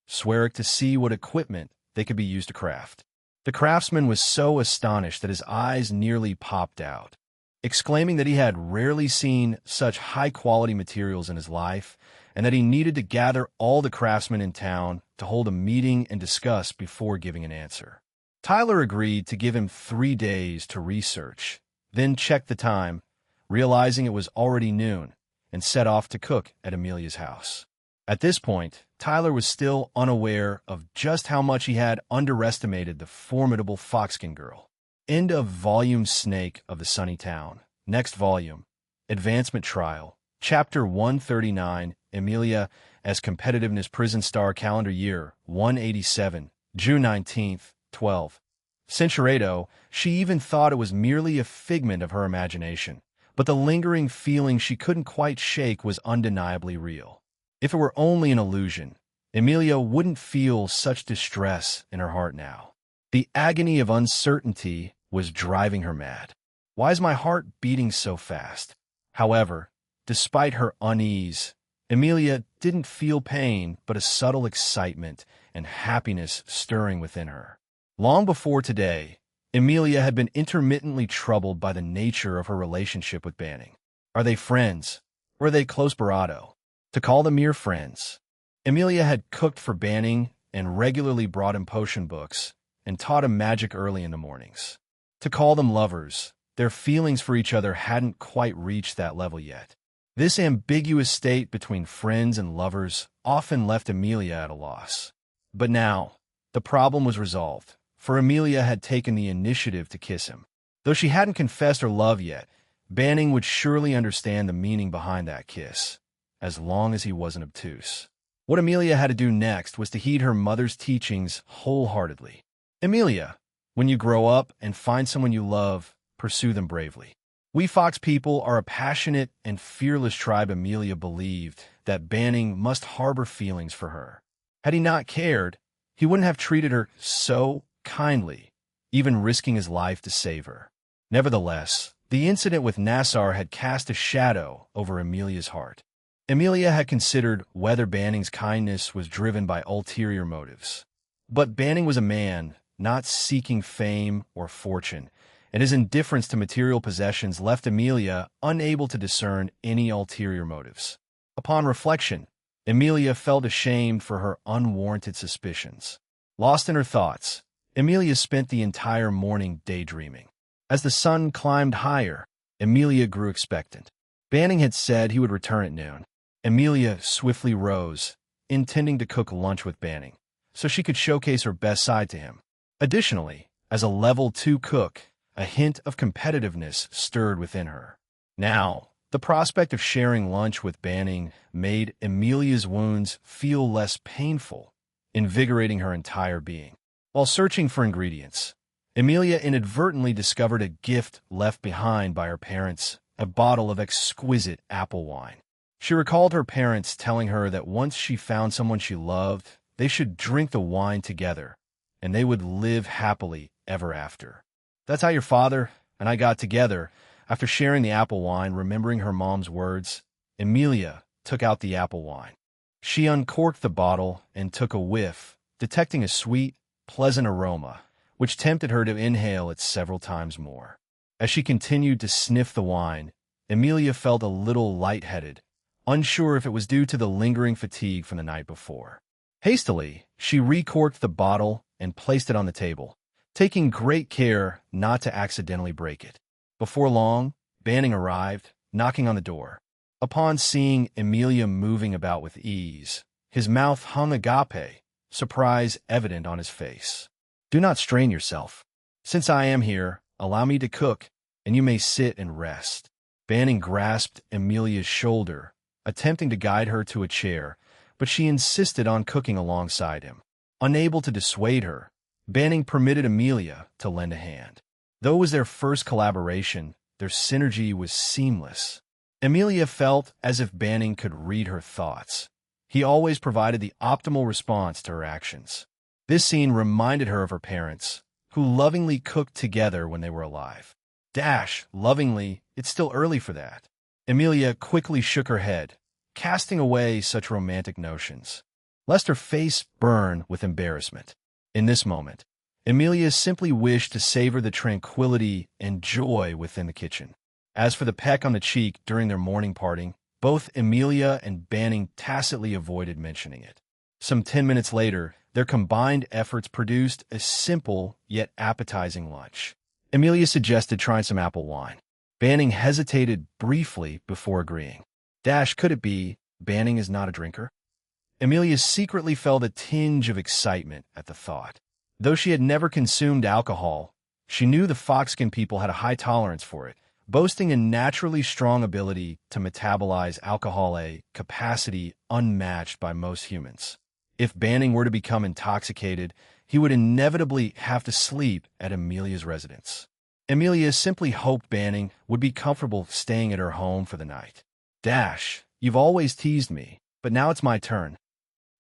Speaker 1: Swearick to see what equipment they could be used to craft. The craftsman was so astonished that his eyes nearly popped out, exclaiming that he had rarely seen such high-quality materials in his life and that he needed to gather all the craftsmen in town to hold a meeting and discuss before giving an answer. Tyler agreed to give him 3 days to research, then checked the time, realizing it was already noon, and set off to cook at Amelia's house. At this point, Tyler was still unaware of just how much he had underestimated the formidable Foxkin girl. End of volume Snake of the Sunny Town. Next volume, Advancement Trial. Chapter 139, Amelia as Competitiveness Prison Star. Calendar year 187, June 19th, 12. Cinchuredo, she even thought it was merely a figment of her imagination, but the lingering feeling she couldn't quite shake was undeniably real. If it were only an illusion, Amelia wouldn't feel such distress in her heart now. The agony of uncertainty was driving her mad. Why is my heart beating so fast? However, despite her unease, Amelia didn't feel pain but a subtle excitement and happiness stirring within her. Long before today, Amelia had been intermittently troubled by the nature of her relationship with Banning. Are they friends? Or are they close bravado? To call them mere friends. Amelia had cooked for Banning and regularly brought him potion books and taught him magic early in the mornings. To call them lovers, their feelings for each other hadn't quite reached that level yet. This ambiguous state between friends and lovers often left Amelia at a loss. But now, the problem was resolved, for Amelia had taken the initiative to kiss him. Though she hadn't confessed her love yet, Banning would surely understand the meaning behind that kiss, as long as he wasn't obtuse. What Amelia had to do next was to heed her mother's teachings wholeheartedly. Amelia, when you grow up and find someone you love, pursue them bravely. We Fox people are a passionate and fearless tribe. Amelia believed that Banning must harbor feelings for her. Had he not cared, he wouldn't have treated her so kindly, even risking his life to save her. Nevertheless, the incident with Nassar had cast a shadow over Amelia's heart. Amelia had considered whether Banning's kindness was driven by ulterior motives. But Banning was a man, not seeking fame or fortune, and his indifference to material possessions left Amelia unable to discern any ulterior motives. Upon reflection, Amelia felt ashamed for her unwarranted suspicions. Lost in her thoughts, Amelia spent the entire morning daydreaming. As the sun climbed higher, Amelia grew expectant. Banning had said he would return at noon. Amelia swiftly rose, intending to cook lunch with Banning, so she could showcase her best side to him. Additionally, as a level 2 cook, a hint of competitiveness stirred within her. Now, the prospect of sharing lunch with Banning made Amelia's wounds feel less painful, invigorating her entire being. While searching for ingredients, Amelia inadvertently discovered a gift left behind by her parents, a bottle of exquisite apple wine. She recalled her parents telling her that once she found someone she loved, they should drink the wine together, and they would live happily ever after. That's how your father and I got together. After sharing the apple wine, remembering her mom's words, Amelia took out the apple wine. She uncorked the bottle and took a whiff, detecting a sweet, pleasant aroma, which tempted her to inhale it several times more. As she continued to sniff the wine, Amelia felt a little lightheaded, unsure if it was due to the lingering fatigue from the night before. Hastily, she recorked the bottle and placed it on the table, taking great care not to accidentally break it. Before long, Banning arrived, knocking on the door. Upon seeing Amelia moving about with ease, his mouth hung agape, surprise evident on his face. Do not strain yourself. Since I am here, allow me to cook, and you may sit and rest. Banning grasped Amelia's shoulder, attempting to guide her to a chair, but she insisted on cooking alongside him. Unable to dissuade her, Banning permitted Amelia to lend a hand. Though it was their first collaboration, their synergy was seamless. Amelia felt as if Banning could read her thoughts. He always provided the optimal response to her actions. This scene reminded her of her parents, who lovingly cooked together when they were alive. Lovingly, it's still early for that. Amelia quickly shook her head, casting away such romantic notions, lest her face burn with embarrassment. In this moment, Amelia simply wished to savor the tranquility and joy within the kitchen. As for the peck on the cheek during their morning parting, both Amelia and Banning tacitly avoided mentioning it. Some 10 minutes later, their combined efforts produced a simple yet appetizing lunch. Amelia suggested trying some apple wine. Banning hesitated briefly before agreeing. Could it be Banning is not a drinker? Amelia secretly felt a tinge of excitement at the thought. Though she had never consumed alcohol, she knew the Foxkin people had a high tolerance for it, boasting a naturally strong ability to metabolize alcohol, a capacity unmatched by most humans. If Banning were to become intoxicated, he would inevitably have to sleep at Amelia's residence. Amelia simply hoped Banning would be comfortable staying at her home for the night. You've always teased me, but now it's my turn.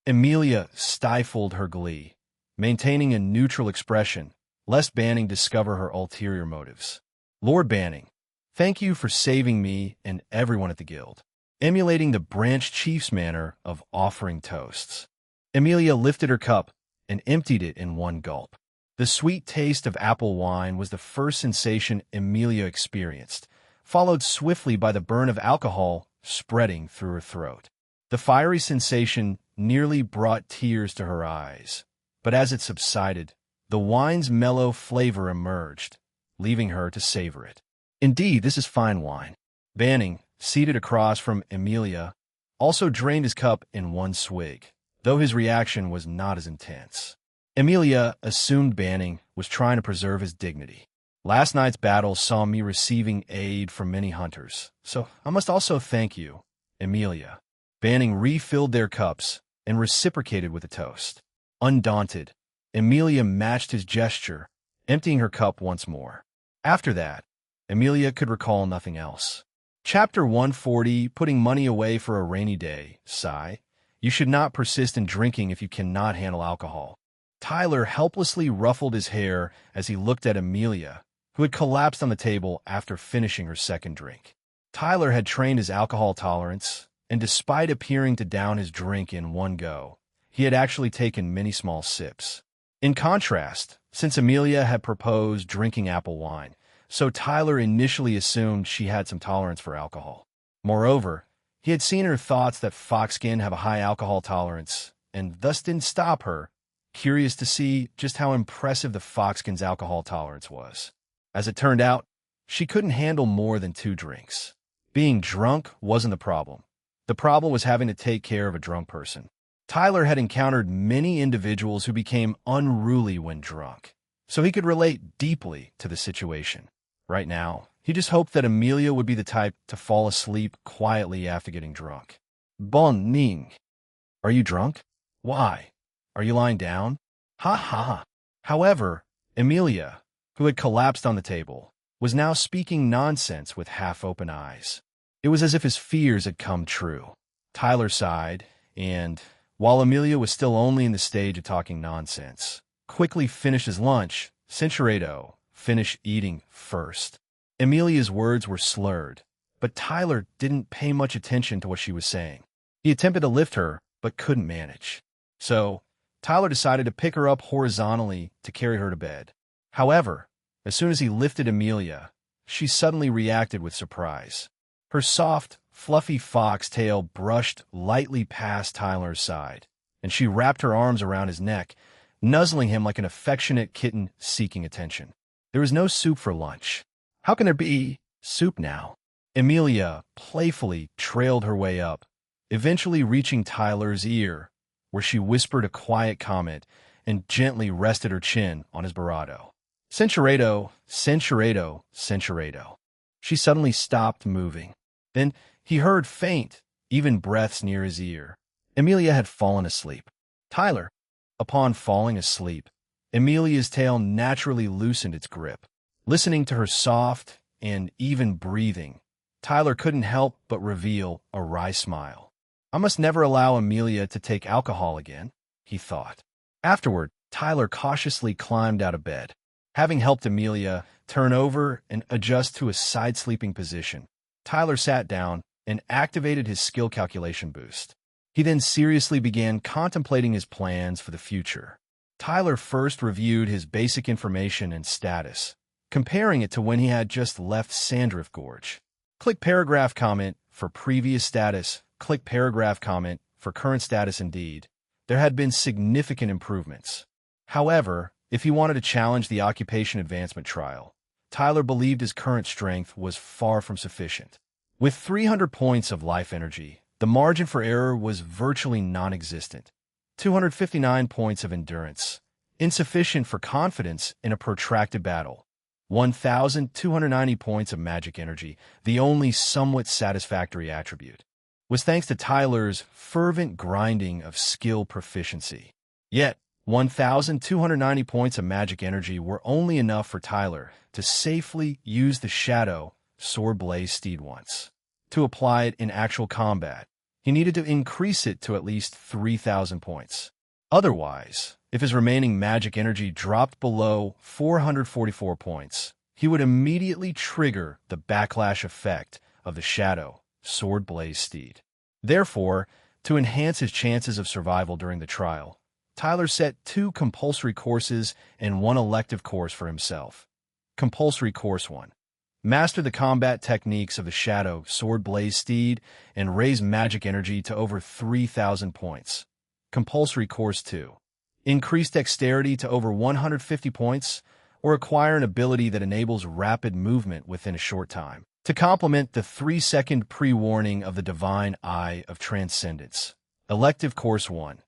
Speaker 1: Amelia stifled her glee, maintaining a neutral expression, lest Banning discover her ulterior motives. Lord Banning, thank you for saving me and everyone at the guild. Emulating the branch chief's manner of offering toasts, Amelia lifted her cup and emptied it in one gulp. The sweet taste of apple wine was the first sensation Amelia experienced, followed swiftly by the burn of alcohol spreading through her throat. The fiery sensation nearly brought tears to her eyes, but as it subsided, the wine's mellow flavor emerged, leaving her to savor it. Indeed, this is fine wine. Banning, seated across from Amelia, also drained his cup in one swig, though his reaction was not as intense. Amelia assumed Banning was trying to preserve his dignity. Last night's battle saw me receiving aid from many hunters, so I must also thank you, Amelia. Banning refilled their cups and reciprocated with a toast. Undaunted, Amelia matched his gesture, emptying her cup once more. After that, Amelia could recall nothing else. Chapter 140, Putting Money Away for a Rainy Day. Sigh. You should not persist in drinking if you cannot handle alcohol. Tyler helplessly ruffled his hair as he looked at Amelia, who had collapsed on the table after finishing her second drink. Tyler had trained his alcohol tolerance, and despite appearing to down his drink in one go, he had actually taken many small sips. In contrast, since Amelia had proposed drinking apple wine, so Tyler initially assumed she had some tolerance for alcohol. Moreover, he had seen her thoughts that Foxkin have a high alcohol tolerance, and thus didn't stop her, curious to see just how impressive the Foxkin's alcohol tolerance was. As it turned out, she couldn't handle more than 2 drinks. Being drunk wasn't the problem. The problem was having to take care of a drunk person. Tyler had encountered many individuals who became unruly when drunk, so he could relate deeply to the situation. Right now, he just hoped that Amelia would be the type to fall asleep quietly after getting drunk. Bon Ning. Are you drunk? Why? Are you lying down? Ha ha. However, Amelia, who had collapsed on the table, was now speaking nonsense with half-open eyes. It was as if his fears had come true. Tyler sighed, and, while Amelia was still only in the stage of talking nonsense, quickly finished his lunch. Cinchuredo finished eating first. Amelia's words were slurred, but Tyler didn't pay much attention to what she was saying. He attempted to lift her, but couldn't manage. So, Tyler decided to pick her up horizontally to carry her to bed. However, as soon as he lifted Amelia, she suddenly reacted with surprise. Her soft, fluffy fox tail brushed lightly past Tyler's side, and she wrapped her arms around his neck, nuzzling him like an affectionate kitten seeking attention. There was no soup for lunch. How can there be soup now? Amelia playfully trailed her way up, eventually reaching Tyler's ear, where she whispered a quiet comment and gently rested her chin on his barato. Cinchuredo, Cinchuredo, Cinchuredo. She suddenly stopped moving. Then he heard faint, even breaths near his ear. Amelia had fallen asleep. Tyler, upon falling asleep, Amelia's tail naturally loosened its grip. Listening to her soft and even breathing, Tyler couldn't help but reveal a wry smile. I must never allow Amelia to take alcohol again, he thought. Afterward, Tyler cautiously climbed out of bed. Having helped Amelia turn over and adjust to a side-sleeping position, Tyler sat down and activated his skill calculation boost. He then seriously began contemplating his plans for the future. Tyler first reviewed his basic information and status, comparing it to when he had just left Sandrift Gorge. Click paragraph comment for previous status. Click paragraph comment for current status. Indeed, there had been significant improvements. However, if he wanted to challenge the occupation advancement trial, Tyler believed his current strength was far from sufficient. With 300 points of life energy, the margin for error was virtually non-existent. 259 points of endurance, insufficient for confidence in a protracted battle. 1,290 points of magic energy, the only somewhat satisfactory attribute, was thanks to Tyler's fervent grinding of skill proficiency. Yet, 1,290 points of magic energy were only enough for Tyler to safely use the Shadow Sword Blaze Steed once. To apply it in actual combat, he needed to increase it to at least 3,000 points. Otherwise, if his remaining magic energy dropped below 444 points, he would immediately trigger the backlash effect of the Shadow Sword Blaze Steed. Therefore, to enhance his chances of survival during the trial, Tyler set 2 compulsory courses and 1 elective course for himself. Compulsory Course 1. Master the combat techniques of the Shadow Sword Blaze Steed and raise magic energy to over 3,000 points. Compulsory Course 2. Increase dexterity to over 150 points or acquire an ability that enables rapid movement within a short time. To complement the 3-second pre-warning of the Divine Eye of Transcendence. Elective Course 1.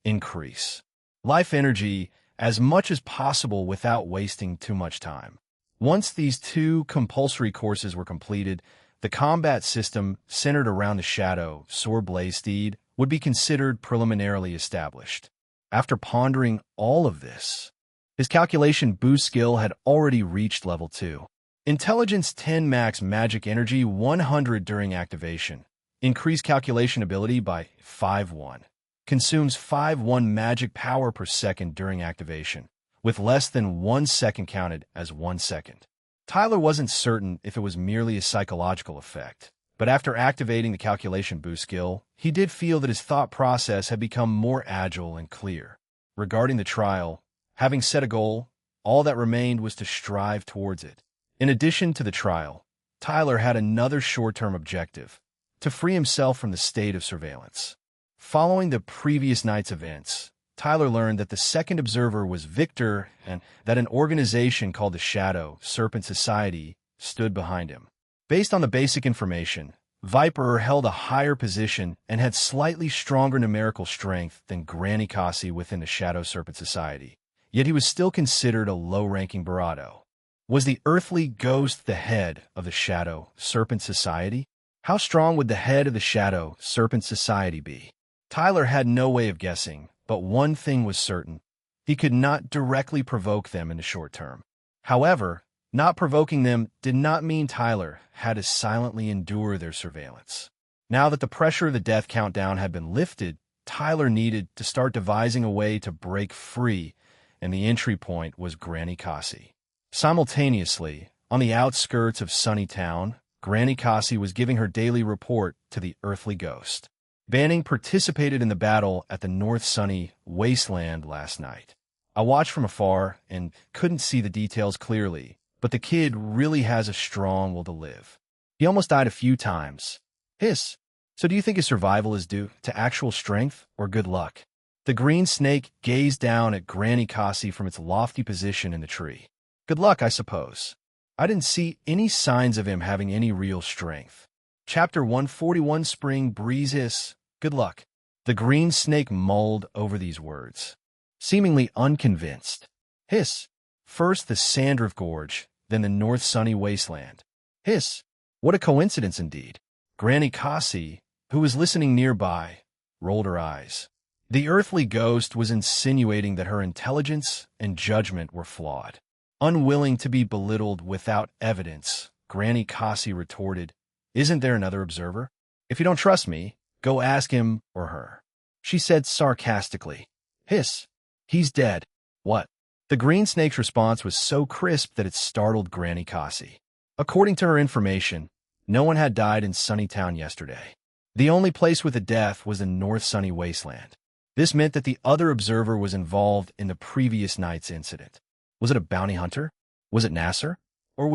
Speaker 1: Increase life energy as much as possible without wasting too much time. Once these 2 compulsory courses were completed, the combat system centered around the Shadow Sword Blaze Steed would be considered preliminarily established. After pondering all of this, his calculation boost skill had already reached level 2. Intelligence 10 max magic energy 100 during activation. Increase calculation ability by 5-1. Consumes 5-1 magic power per second during activation, with less than 1 second counted as 1 second. Tyler wasn't certain if it was merely a psychological effect, but after activating the calculation boost skill, he did feel that his thought process had become more agile and clear. Regarding the trial, having set a goal, all that remained was to strive towards it. In addition to the trial, Tyler had another short-term objective: to free himself from the state of surveillance. Following the previous night's events, Tyler learned that the second observer was Victor and that an organization called the Shadow Serpent Society stood behind him. Based on the basic information, Viper held a higher position and had slightly stronger numerical strength than Granny Kasi within the Shadow Serpent Society, yet he was still considered a low-ranking Barado. Was the earthly ghost the head of the Shadow Serpent Society? How strong would the head of the Shadow Serpent Society be? Tyler had no way of guessing, but one thing was certain: he could not directly provoke them in the short term. However, not provoking them did not mean Tyler had to silently endure their surveillance. Now that the pressure of the death countdown had been lifted, Tyler needed to start devising a way to break free, and the entry point was Granny Kasi. Simultaneously, on the outskirts of Sunnytown, Granny Kasi was giving her daily report to the earthly ghost. Banning participated in the battle at the North Sunny Wasteland last night. I watched from afar and couldn't see the details clearly, but the kid really has a strong will to live. He almost died a few times. Hiss. So do you think his survival is due to actual strength or good luck? The green snake gazed down at Granny Kasi from its lofty position in the tree. Good luck, I suppose. I didn't see any signs of him having any real strength. Chapter 141, Spring Breeze. Hiss. Good luck. The green snake mulled over these words, seemingly unconvinced. Hiss. First the Sandrift Gorge, then the North Sunny Wasteland. Hiss. What a coincidence indeed. Granny Kasi, who was listening nearby, rolled her eyes. The earthly ghost was insinuating that her intelligence and judgment were flawed. Unwilling to be belittled without evidence, Granny Kasi retorted, "Isn't there another observer? If you don't trust me, go ask him or her," she said sarcastically. Hiss. He's dead. What? The green snake's response was so crisp that it startled Granny Kasi. According to her information, no one had died in Sunnytown yesterday. The only place with a death was the North Sunny Wasteland. This meant that the other observer was involved in the previous night's incident. Was it a bounty hunter? Was it Nasser? Or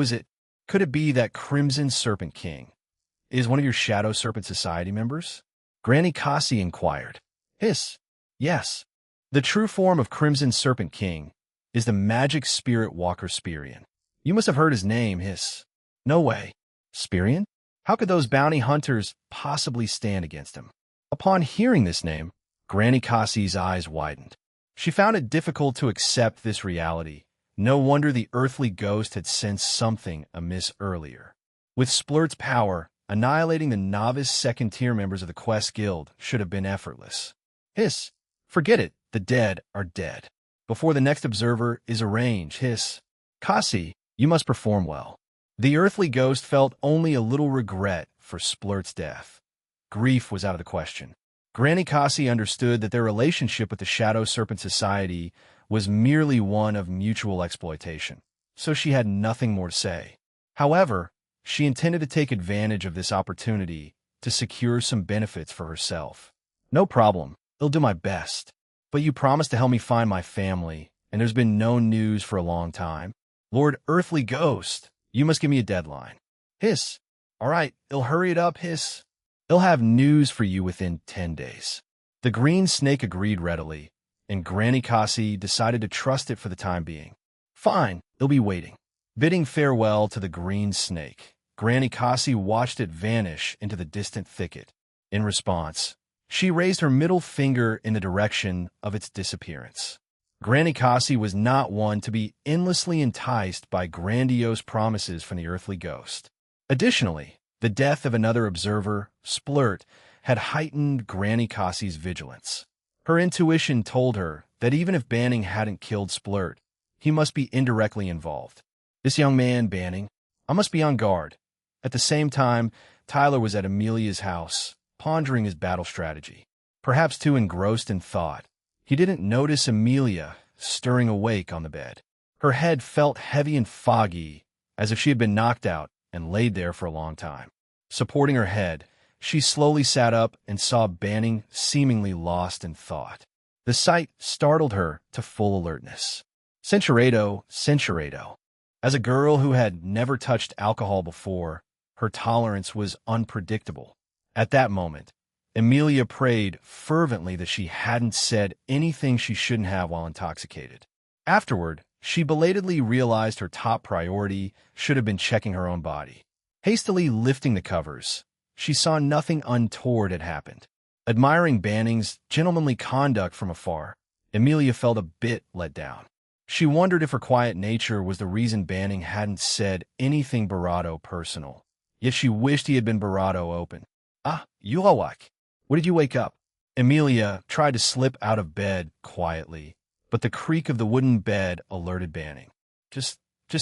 Speaker 1: could it be that Crimson Serpent King? Is one of your Shadow Serpent Society members? Granny Kasi inquired. Hiss. Yes. The true form of Crimson Serpent King is the magic spirit walker Spirian. You must have heard his name. Hiss. No way. Spirian? How could those bounty hunters possibly stand against him? Upon hearing this name, Granny Cassie's eyes widened. She found it difficult to accept this reality. No wonder the earthly ghost had sensed something amiss earlier. With Splurt's power, annihilating the novice second-tier members of the Quest Guild should have been effortless. Hiss. Forget it. The dead are dead. Before the next observer is arranged, hiss. Cassie, you must perform well. The earthly ghost felt only a little regret for Splurt's death. Grief was out of the question. Granny Cassie understood that their relationship with the Shadow Serpent Society was merely one of mutual exploitation, so she had nothing more to say. However, she intended to take advantage of this opportunity to secure some benefits for herself. No problem, I'll do my best. But you promised to help me find my family, and there's been no news for a long time. Lord Earthly Ghost, you must give me a deadline. Hiss. All right, I'll hurry it up, hiss. I'll have news for you within 10 days. The green snake agreed readily, and Granny Cassie decided to trust it for the time being. Fine, I'll be waiting. Bidding farewell to the green snake, Granny Cassie watched it vanish into the distant thicket. In response, she raised her middle finger in the direction of its disappearance. Granny Cassie was not one to be endlessly enticed by grandiose promises from the earthly ghost. Additionally, the death of another observer, Splurt, had heightened Granny Cassie's vigilance. Her intuition told her that even if Banning hadn't killed Splurt, he must be indirectly involved. This young man, Banning, I must be on guard. At the same time, Tyler was at Amelia's house, pondering his battle strategy. Perhaps too engrossed in thought, he didn't notice Amelia stirring awake on the bed. Her head felt heavy and foggy, as if she had been knocked out and laid there for a long time. Supporting her head, she slowly sat up and saw Banning seemingly lost in thought. The sight startled her to full alertness. Centurado. As a girl who had never touched alcohol before, her tolerance was unpredictable. At that moment, Amelia prayed fervently that she hadn't said anything she shouldn't have while intoxicated. Afterward, she belatedly realized her top priority should have been checking her own body. Hastily lifting the covers, she saw nothing untoward had happened. Admiring Banning's gentlemanly conduct from afar, Amelia felt a bit let down. She wondered if her quiet nature was the reason Banning hadn't said anything Barado personal. Yet she wished he had been Barado open. Ah, Yuawak, what did you wake up? Amelia tried to slip out of bed quietly, but the creak of the wooden bed alerted Banning. Just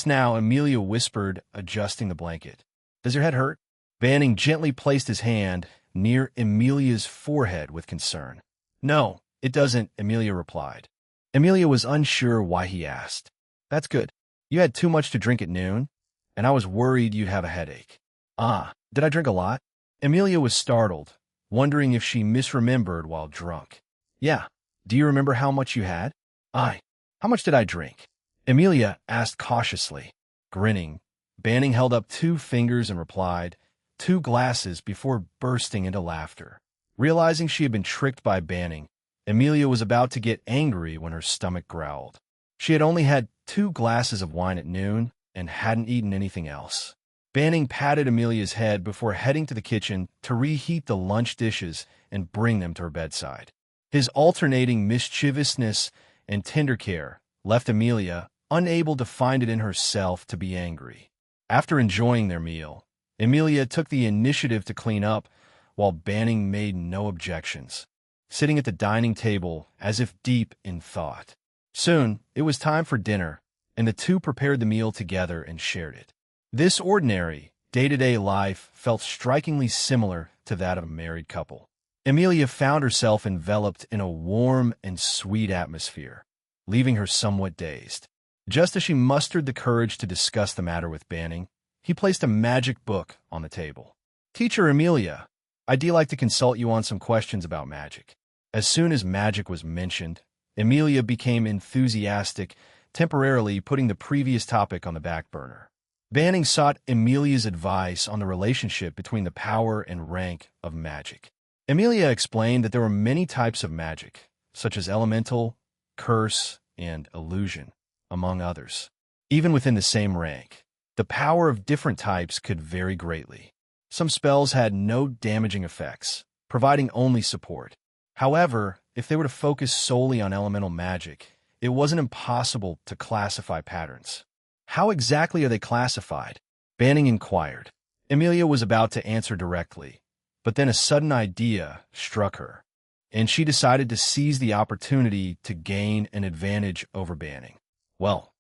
Speaker 1: now, Amelia whispered, adjusting the blanket. Does your head hurt? Banning gently placed his hand near Amelia's forehead with concern. No, it doesn't, Amelia replied. Amelia was unsure why he asked. That's good. You had too much to drink at noon, and I was worried you'd have a headache. Ah, did I drink a lot? Amelia was startled, wondering if she misremembered while drunk. Yeah. Do you remember how much you had? How much did I drink? Amelia asked cautiously. Grinning, Banning held up 2 fingers and replied, 2 glasses, before bursting into laughter. Realizing she had been tricked by Banning, Amelia was about to get angry when her stomach growled. She had only had 2 glasses of wine at noon and hadn't eaten anything else. Banning patted Amelia's head before heading to the kitchen to reheat the lunch dishes and bring them to her bedside. His alternating mischievousness and tender care left Amelia unable to find it in herself to be angry. After enjoying their meal, Amelia took the initiative to clean up, while Banning made no objections, sitting at the dining table as if deep in thought. Soon, it was time for dinner, and the two prepared the meal together and shared it. This ordinary, day-to-day life felt strikingly similar to that of a married couple. Amelia found herself enveloped in a warm and sweet atmosphere, leaving her somewhat dazed. Just as she mustered the courage to discuss the matter with Banning, he placed a magic book on the table. "Teacher Amelia, I'd like to consult you on some questions about magic." As soon as magic was mentioned, Amelia became enthusiastic, temporarily putting the previous topic on the back burner. Banning sought Amelia's advice on the relationship between the power and rank of magic. Amelia explained that there were many types of magic, such as elemental, curse, and illusion, among others. Even within the same rank, the power of different types could vary greatly. Some spells had no damaging effects, providing only support. However, if they were to focus solely on elemental magic, it wasn't impossible to classify patterns. How exactly are they classified? Banning inquired. Emilia was about to answer directly, but then a sudden idea struck her, and she decided to seize the opportunity to gain an advantage over Banning. Well,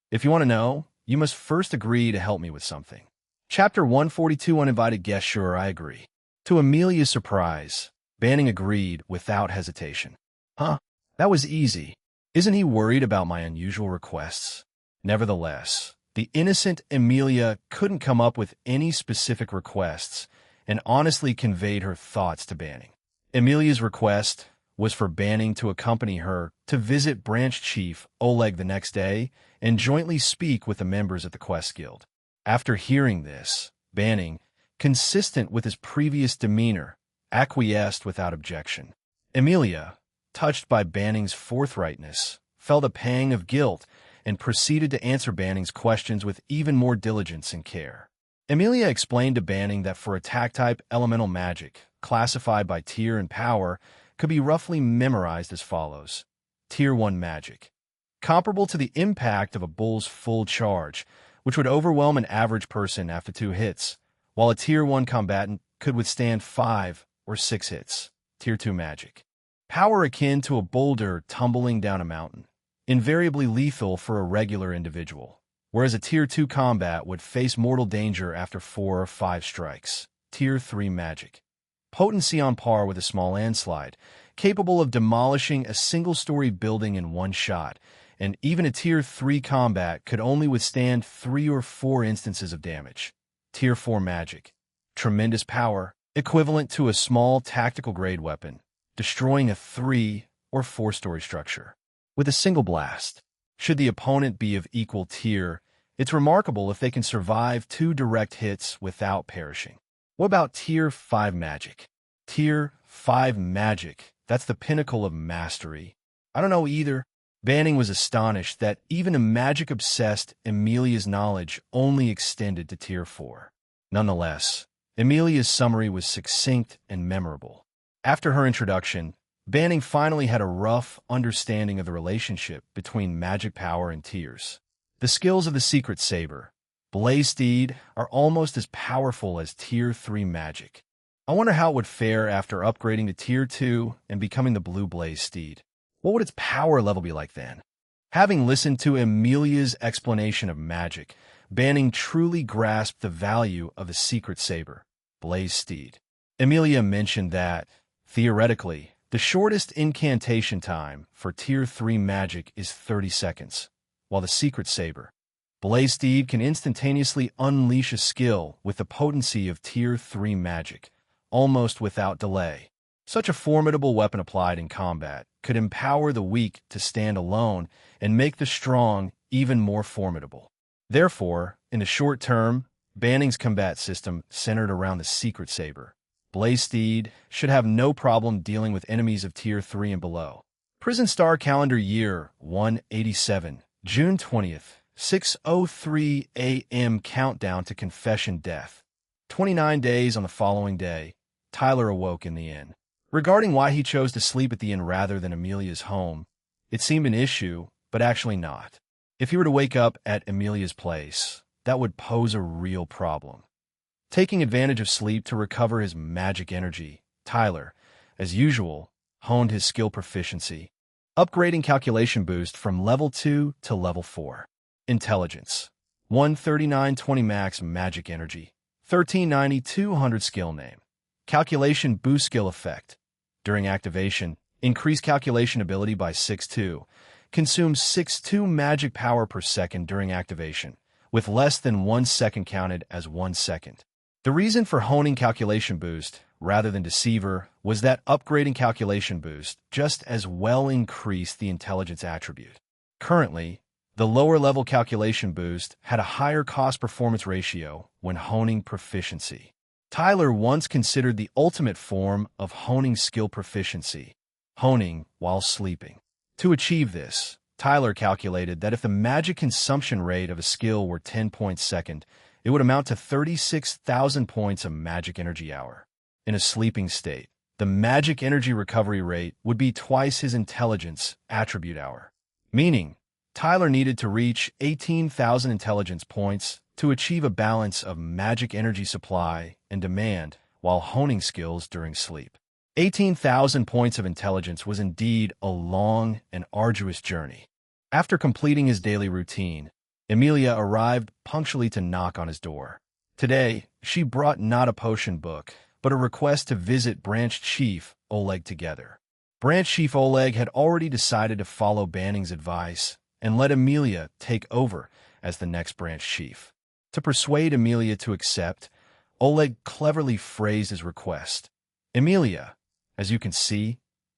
Speaker 1: if you want to know, you must first agree to help me with something. Chapter 142, Uninvited Guest. Sure, I agree. To Emilia's surprise, Banning agreed without hesitation. Huh? That was easy. Isn't he worried about my unusual requests? Nevertheless, the innocent Emilia couldn't come up with any specific requests and honestly conveyed her thoughts to Banning. Emilia's request was for Banning to accompany her to visit Branch Chief Oleg the next day and jointly speak with the members of the Quest Guild. After hearing this, Banning, consistent with his previous demeanor, acquiesced without objection. Emilia, touched by Banning's forthrightness, felt a pang of guilt and proceeded to answer Banning's questions with even more diligence and care. Emilia explained to Banning that for attack-type elemental magic, classified by tier and power, could be roughly memorized as follows. Tier 1 magic. Comparable to the impact of a bull's full charge, which would overwhelm an average person after 2 hits, while a Tier 1 combatant could withstand 5 or 6 hits. Tier 2 magic. Power akin to a boulder tumbling down a mountain, invariably lethal for a regular individual, whereas a Tier 2 combat would face mortal danger after 4 or 5 strikes. Tier 3 magic. Potency on par with a small landslide, capable of demolishing a single-story building in one shot, and even a Tier 3 combat could only withstand 3 or 4 instances of damage. Tier 4 magic. Tremendous power, equivalent to a small tactical-grade weapon, destroying a 3 or 4-story structure with a single blast. Should the opponent be of equal tier, it's remarkable if they can survive 2 direct hits without perishing. What about Tier 5 magic? Tier 5 magic, that's the pinnacle of mastery. I don't know either. Banning was astonished that even a magic-obsessed Emilia's knowledge only extended to Tier 4. Nonetheless, Emilia's summary was succinct and memorable. After her introduction, Banning finally had a rough understanding of the relationship between magic power and tiers. The skills of the Secret Saber, Blaze Steed, are almost as powerful as Tier 3 magic. I wonder how it would fare after upgrading to Tier 2 and becoming the Blue Blaze Steed. What would its power level be like then? Having listened to Emilia's explanation of magic, Banning truly grasped the value of the Secret Saber, Blaze Steed. Emilia mentioned that, theoretically, the shortest incantation time for Tier 3 magic is 30 seconds, while the Secret Saber, Blaze Steed, can instantaneously unleash a skill with the potency of Tier 3 magic, almost without delay. Such a formidable weapon applied in combat could empower the weak to stand alone and make the strong even more formidable. Therefore, in the short term, Banning's combat system centered around the Secret Saber, Blaze Steed, should have no problem dealing with enemies of Tier 3 and below. Prison Star Calendar Year 187, June 20th, 6:03 a.m. Countdown to Confession Death. 29 days on the following day, Tyler awoke in the inn. Regarding why he chose to sleep at the inn rather than Emilia's home, it seemed an issue, but actually not. If he were to wake up at Emilia's place, that would pose a real problem. Taking advantage of sleep to recover his magic energy, Tyler, as usual, honed his skill proficiency, upgrading calculation boost from level 2 to level 4. Intelligence, 13920 max magic energy, 1390 200 skill name. Calculation boost skill effect. During activation, increase calculation ability by 6.2. Consumes 6.2 magic power per second during activation, with less than 1 second counted as 1 second. The reason for honing calculation boost, rather than deceiver, was that upgrading calculation boost just as well increased the intelligence attribute. Currently, the lower-level calculation boost had a higher cost-performance ratio when honing proficiency. Tyler once considered the ultimate form of honing skill proficiency, honing while sleeping. To achieve this, Tyler calculated that if the magic consumption rate of a skill were 10 points second, it would amount to 36,000 points of magic energy hour. In a sleeping state, the magic energy recovery rate would be twice his intelligence attribute hour, meaning Tyler needed to reach 18,000 intelligence points to achieve a balance of magic energy supply and demand while honing skills during sleep. 18,000 points of intelligence was indeed a long and arduous journey. After completing his daily routine, Emilia arrived punctually to knock on his door. Today, she brought not a potion book, but a request to visit Branch Chief Oleg together. Branch Chief Oleg had already decided to follow Banning's advice and let Emilia take over as the next branch chief. To persuade Emilia to accept, Oleg cleverly phrased his request. Emilia, as you can see,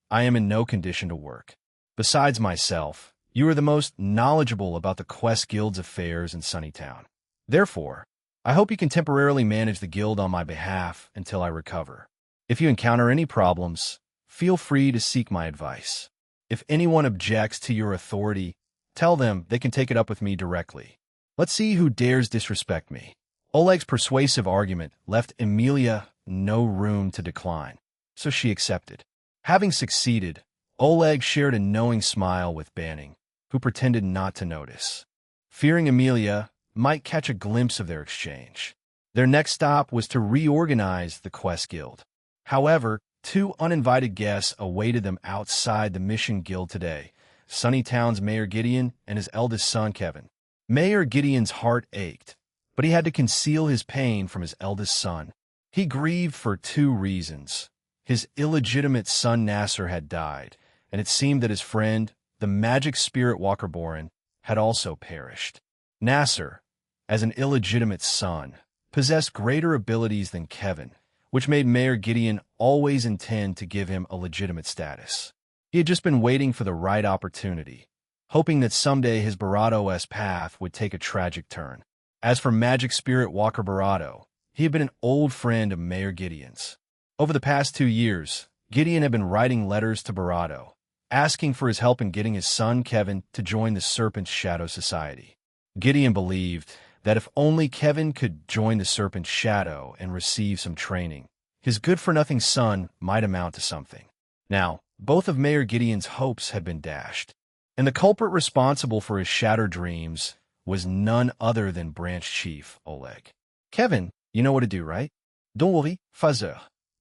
Speaker 1: I am in no condition to work. Besides myself, you are the most knowledgeable about the Quest Guild's affairs in Sunnytown. Therefore, I hope you can temporarily manage the guild on my behalf until I recover. If you encounter any problems, feel free to seek my advice. If anyone objects to your authority, tell them they can take it up with me directly. Let's see who dares disrespect me. Oleg's persuasive argument left Emilia no room to decline, so she accepted. Having succeeded, Oleg shared a knowing smile with Banning, who pretended not to notice. Fearing Emilia might catch a glimpse of their exchange, their next stop was to reorganize the Quest Guild. However, two uninvited guests awaited them outside the Mission Guild today: Sunnytown's Mayor Gideon and his eldest son, Kevin. Mayor Gideon's heart ached, but he had to conceal his pain from his eldest son. He grieved for two reasons. His illegitimate son Nasser had died, and it seemed that his friend, the magic spirit Walker Boren, had also perished. Nasser, as an illegitimate son, possessed greater abilities than Kevin, which made Mayor Gideon always intend to give him a legitimate status. He had just been waiting for the right opportunity, hoping that someday his Barato-esque path would take a tragic turn. As for magic spirit Walker Barato, he had been an old friend of Mayor Gideon's. Over the past 2 years, Gideon had been writing letters to Barato, asking for his help in getting his son Kevin to join the Serpent's Shadow Society. Gideon believed that if only Kevin could join the Serpent's Shadow and receive some training, his good-for-nothing son might amount to something. Now, both of Mayor Gideon's hopes had been dashed, and the culprit responsible for his shattered dreams was none other than Branch Chief Oleg. Kevin, you know what to do, right? Don't worry, Fazer.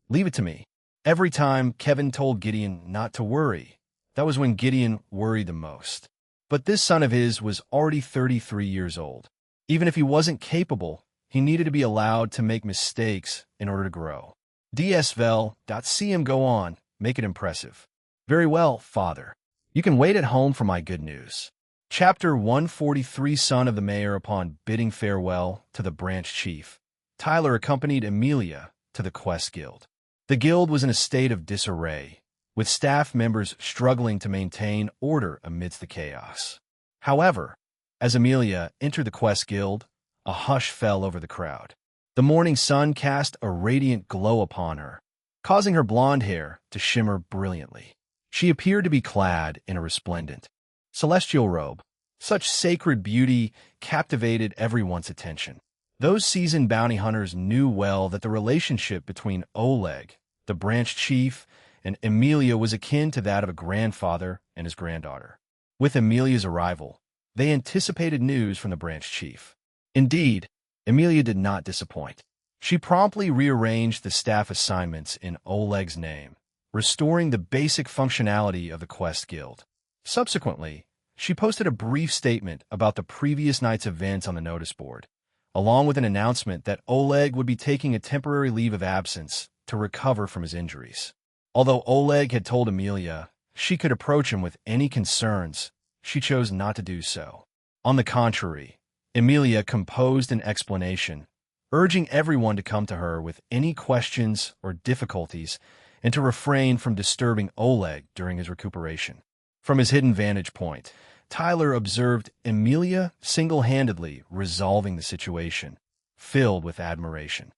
Speaker 1: Leave it to me. Every time Kevin told Gideon not to worry, that was when Gideon worried the most. But this son of his was already 33 years old. Even if he wasn't capable, he needed to be allowed to make mistakes in order to grow. See him go on, make it impressive. Very well, father. You can wait at home for my good news. Chapter 143. Son of the Mayor. Upon bidding farewell to the branch chief, Tyler accompanied Emilia to the Quest Guild. The guild was in a state of disarray, with staff members struggling to maintain order amidst the chaos. However, as Emilia entered the Quest Guild, a hush fell over the crowd. The morning sun cast a radiant glow upon her, causing her blonde hair to shimmer brilliantly. She appeared to be clad in a resplendent, celestial robe. Such sacred beauty captivated everyone's attention. Those seasoned bounty hunters knew well that the relationship between Oleg, the branch chief, and Emilia was akin to that of a grandfather and his granddaughter. With Emilia's arrival, they anticipated news from the branch chief. Indeed, Emilia did not disappoint. She promptly rearranged the staff assignments in Oleg's name, restoring the basic functionality of the Quest Guild. Subsequently, she posted a brief statement about the previous night's events on the notice board, along with an announcement that Oleg would be taking a temporary leave of absence to recover from his injuries. Although Oleg had told Emilia she could approach him with any concerns, she chose not to do so. On the contrary, Emilia composed an explanation, urging everyone to come to her with any questions or difficulties and to refrain from disturbing Oleg during his recuperation. From his hidden vantage point, Tyler observed Emilia single-handedly resolving the situation, filled with admiration.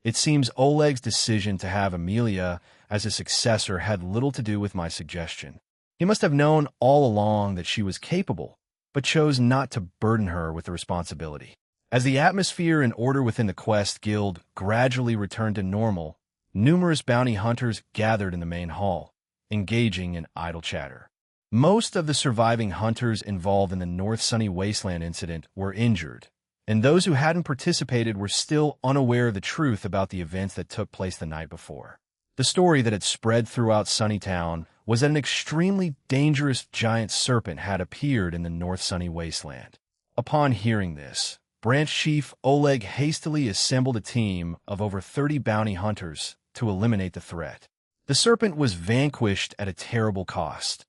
Speaker 1: It seems Oleg's decision to have Emilia as a successor had little to do with my suggestion. He must have known all along that she was capable, but chose not to burden her with the responsibility. As the atmosphere and order within the Quest Guild gradually returned to normal, numerous bounty hunters gathered in the main hall, engaging in idle chatter. Most of the surviving hunters involved in the North Sunny Wasteland incident were injured, and those who hadn't participated were still unaware of the truth about the events that took place the night before. The story that had spread throughout Sunnytown was that an extremely dangerous giant serpent had appeared in the North Sunny Wasteland. Upon hearing this, Branch Chief Oleg hastily assembled a team of over 30 bounty hunters to eliminate the threat. The serpent was vanquished at a terrible cost.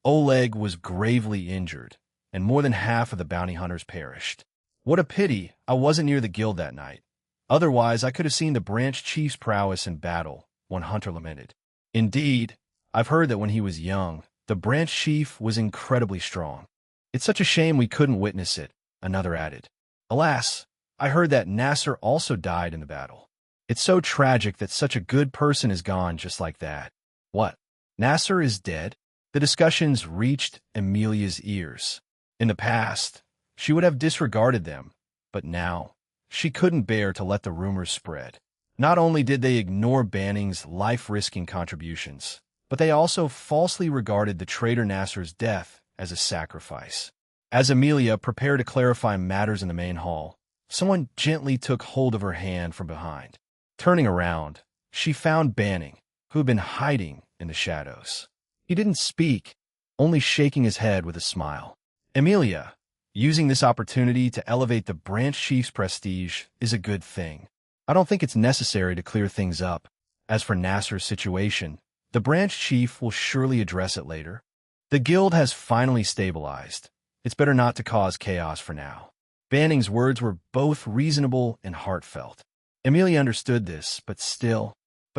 Speaker 1: Oleg was gravely injured, and more than half of the bounty hunters perished. What a pity I wasn't near the guild that night. Otherwise, I could have seen the Branch Chief's prowess in battle, one hunter lamented. Indeed, I've heard that when he was young, the Branch Chief was incredibly strong. It's such a shame we couldn't witness it, another added. Alas, I heard that Nasser also died in the battle. It's so tragic that such a good person is gone just like that. What? Nasser is dead? The discussions reached Amelia's ears. In the past, she would have disregarded them, but now, she couldn't bear to let the rumors spread. Not only did they ignore Banning's life-risking contributions, but they also falsely regarded the traitor Nasser's death as a sacrifice. As Amelia prepared to clarify matters in the main hall, someone gently took hold of her hand from behind. Turning around, she found Banning, who had been hiding in the shadows. He didn't speak, only shaking his head with a smile. Amelia, using this opportunity to elevate the Branch Chief's prestige is a good thing. I don't think it's necessary to clear things up. As for Nasser's situation, the Branch Chief will surely address it later. The guild has finally stabilized. It's better not to cause chaos for now. Banning's words were both reasonable and heartfelt. Amelia understood this, but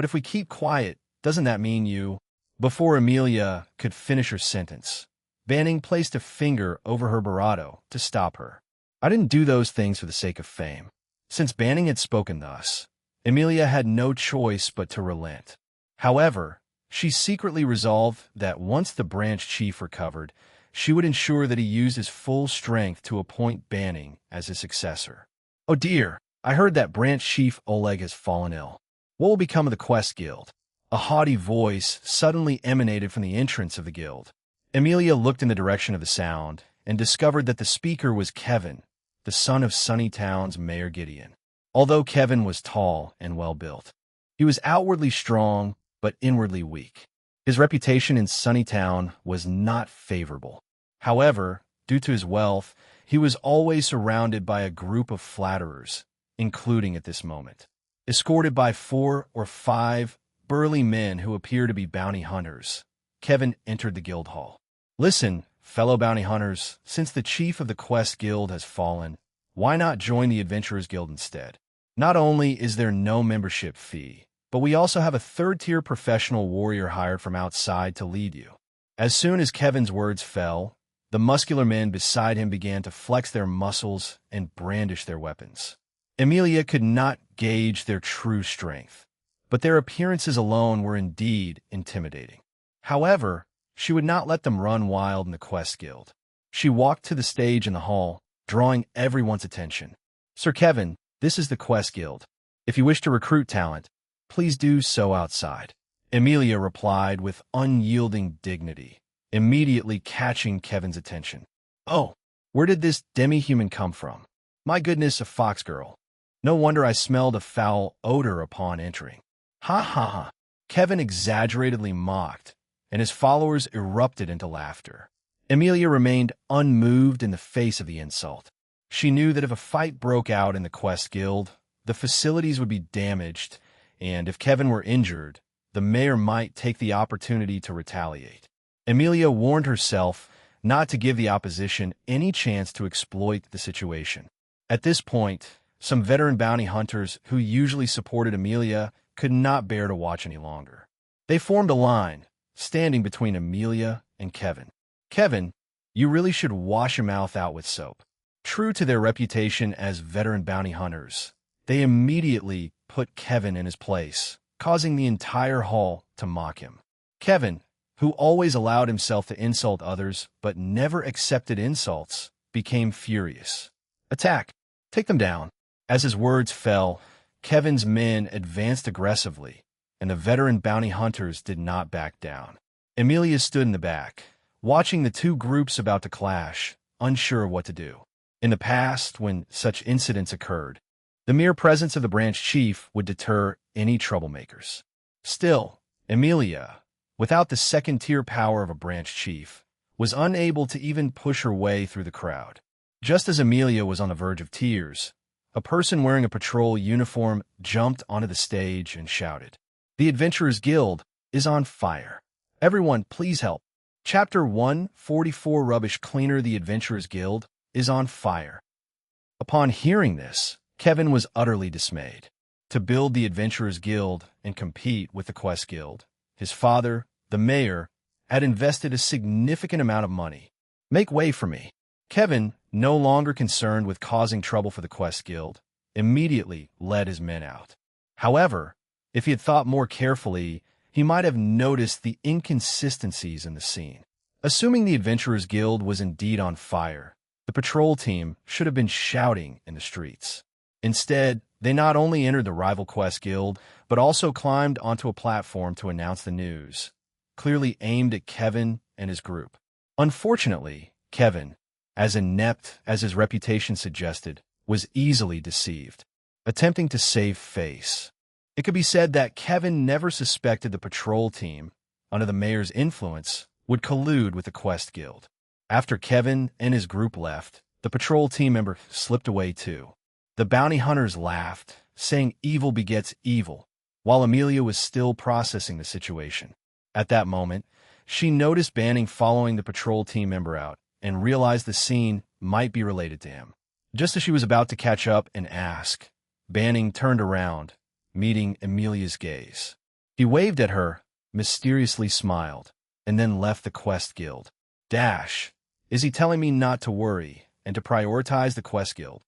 Speaker 1: if we keep quiet, doesn't that mean you? Before Amelia could finish her sentence, Banning placed a finger over her bravado to stop her. I didn't do those things for the sake of fame. Since Banning had spoken thus, Amelia had no choice but to relent. However, she secretly resolved that once the Branch Chief recovered, she would ensure that he used his full strength to appoint Banning as his successor. Oh dear, I heard that Branch Chief Oleg has fallen ill. What will become of the Quest Guild? A haughty voice suddenly emanated from the entrance of the guild. Amelia looked in the direction of the sound and discovered that the speaker was Kevin, the son of Sunnytown's Mayor Gideon. Although Kevin was tall and well-built, he was outwardly strong but inwardly weak. His reputation in Sunnytown was not favorable. However, due to his wealth, he was always surrounded by a group of flatterers, including at this moment. Escorted by 4 or 5 burly men who appear to be bounty hunters, Kevin entered the guild hall. Listen, fellow bounty hunters, since the chief of the Quest Guild has fallen, why not join the Adventurers Guild instead? Not only is there no membership fee, but we also have a third-tier professional warrior hired from outside to lead you. As soon as Kevin's words fell, the muscular men beside him began to flex their muscles and brandish their weapons. Amelia could not gauge their true strength, but their appearances alone were indeed intimidating. However, she would not let them run wild in the Quest Guild. She walked to the stage in the hall, drawing everyone's attention. Sir Kevin, this is the Quest Guild. If you wish to recruit talent, please do so outside. Amelia replied with unyielding dignity, immediately catching Kevin's attention. Oh, where did this demi-human come from? My goodness, a fox girl. No wonder I smelled a foul odor upon entering. Ha ha ha. Kevin exaggeratedly mocked, and his followers erupted into laughter. Amelia remained unmoved in the face of the insult. She knew that if a fight broke out in the Quest Guild, the facilities would be damaged, and if Kevin were injured, the mayor might take the opportunity to retaliate. Amelia warned herself not to give the opposition any chance to exploit the situation. At this point, some veteran bounty hunters who usually supported Amelia could not bear to watch any longer. They formed a line, standing between Amelia and Kevin. Kevin, you really should wash your mouth out with soap. True to their reputation as veteran bounty hunters, they immediately put Kevin in his place, causing the entire hall to mock him. Kevin, who always allowed himself to insult others but never accepted insults, became furious. Attack! Take them down. As his words fell, Kevin's men advanced aggressively, and the veteran bounty hunters did not back down. Emilia stood in the back, watching the two groups about to clash, unsure of what to do. In the past, when such incidents occurred, the mere presence of the branch chief would deter any troublemakers. Still, Emilia, without the second-tier power of a branch chief, was unable to even push her way through the crowd. Just as Emilia was on the verge of tears, a person wearing a patrol uniform jumped onto the stage and shouted, "The Adventurers Guild is on fire. Everyone, please help." Chapter 144 Rubbish Cleaner. The Adventurers Guild is on fire. Upon hearing this, Kevin was utterly dismayed. To build the Adventurers Guild and compete with the Quest Guild, his father, the mayor, had invested a significant amount of money. Make way for me. Kevin, no longer concerned with causing trouble for the Quest Guild, immediately led his men out. However, if he had thought more carefully, he might have noticed the inconsistencies in the scene. Assuming the Adventurers Guild was indeed on fire, the patrol team should have been shouting in the streets. Instead, they not only entered the rival Quest Guild, but also climbed onto a platform to announce the news, clearly aimed at Kevin and his group. Unfortunately, Kevin, as inept as his reputation suggested, was easily deceived, attempting to save face. It could be said that Kevin never suspected the patrol team, under the mayor's influence, would collude with the Quest Guild. After Kevin and his group left, the patrol team member slipped away too. The bounty hunters laughed, saying evil begets evil, while Emilia was still processing the situation. At that moment, she noticed Banning following the patrol team member out and realized the scene might be related to him. Just as she was about to catch up and ask, Banning turned around, meeting Emilia's gaze. He waved at her, mysteriously smiled, and then left the Quest Guild. Is he telling me not to worry and to prioritize the Quest Guild?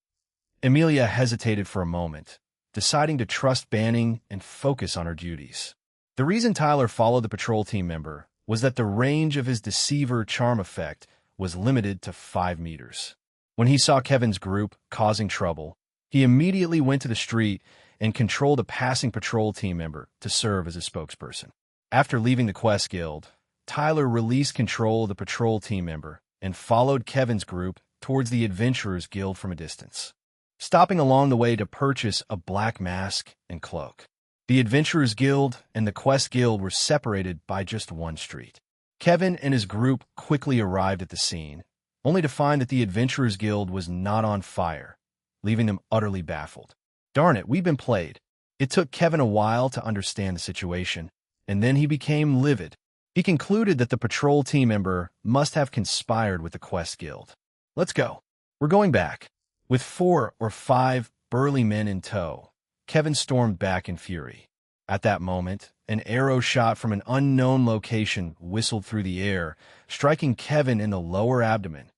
Speaker 1: Emilia hesitated for a moment, deciding to trust Banning and focus on her duties. The reason Tyler followed the patrol team member was that the range of his deceiver charm effect was limited to 5 meters. When he saw Kevin's group causing trouble, he immediately went to the street and controlled a passing patrol team member to serve as a spokesperson. After leaving the Quest Guild, Tyler released control of the patrol team member and followed Kevin's group towards the Adventurers Guild from a distance, stopping along the way to purchase a black mask and cloak. The Adventurers Guild and the Quest Guild were separated by just one street. Kevin and his group quickly arrived at the scene, only to find that the Adventurers Guild was not on fire, leaving them utterly baffled. Darn it, we've been played. It took Kevin a while to understand the situation, and then he became livid. He concluded that the patrol team member must have conspired with the Quest Guild. Let's go. We're going back. With 4 or 5 burly men in tow, Kevin stormed back in fury. At that moment, an arrow shot from an unknown location whistled through the air, striking Kevin in the lower abdomen.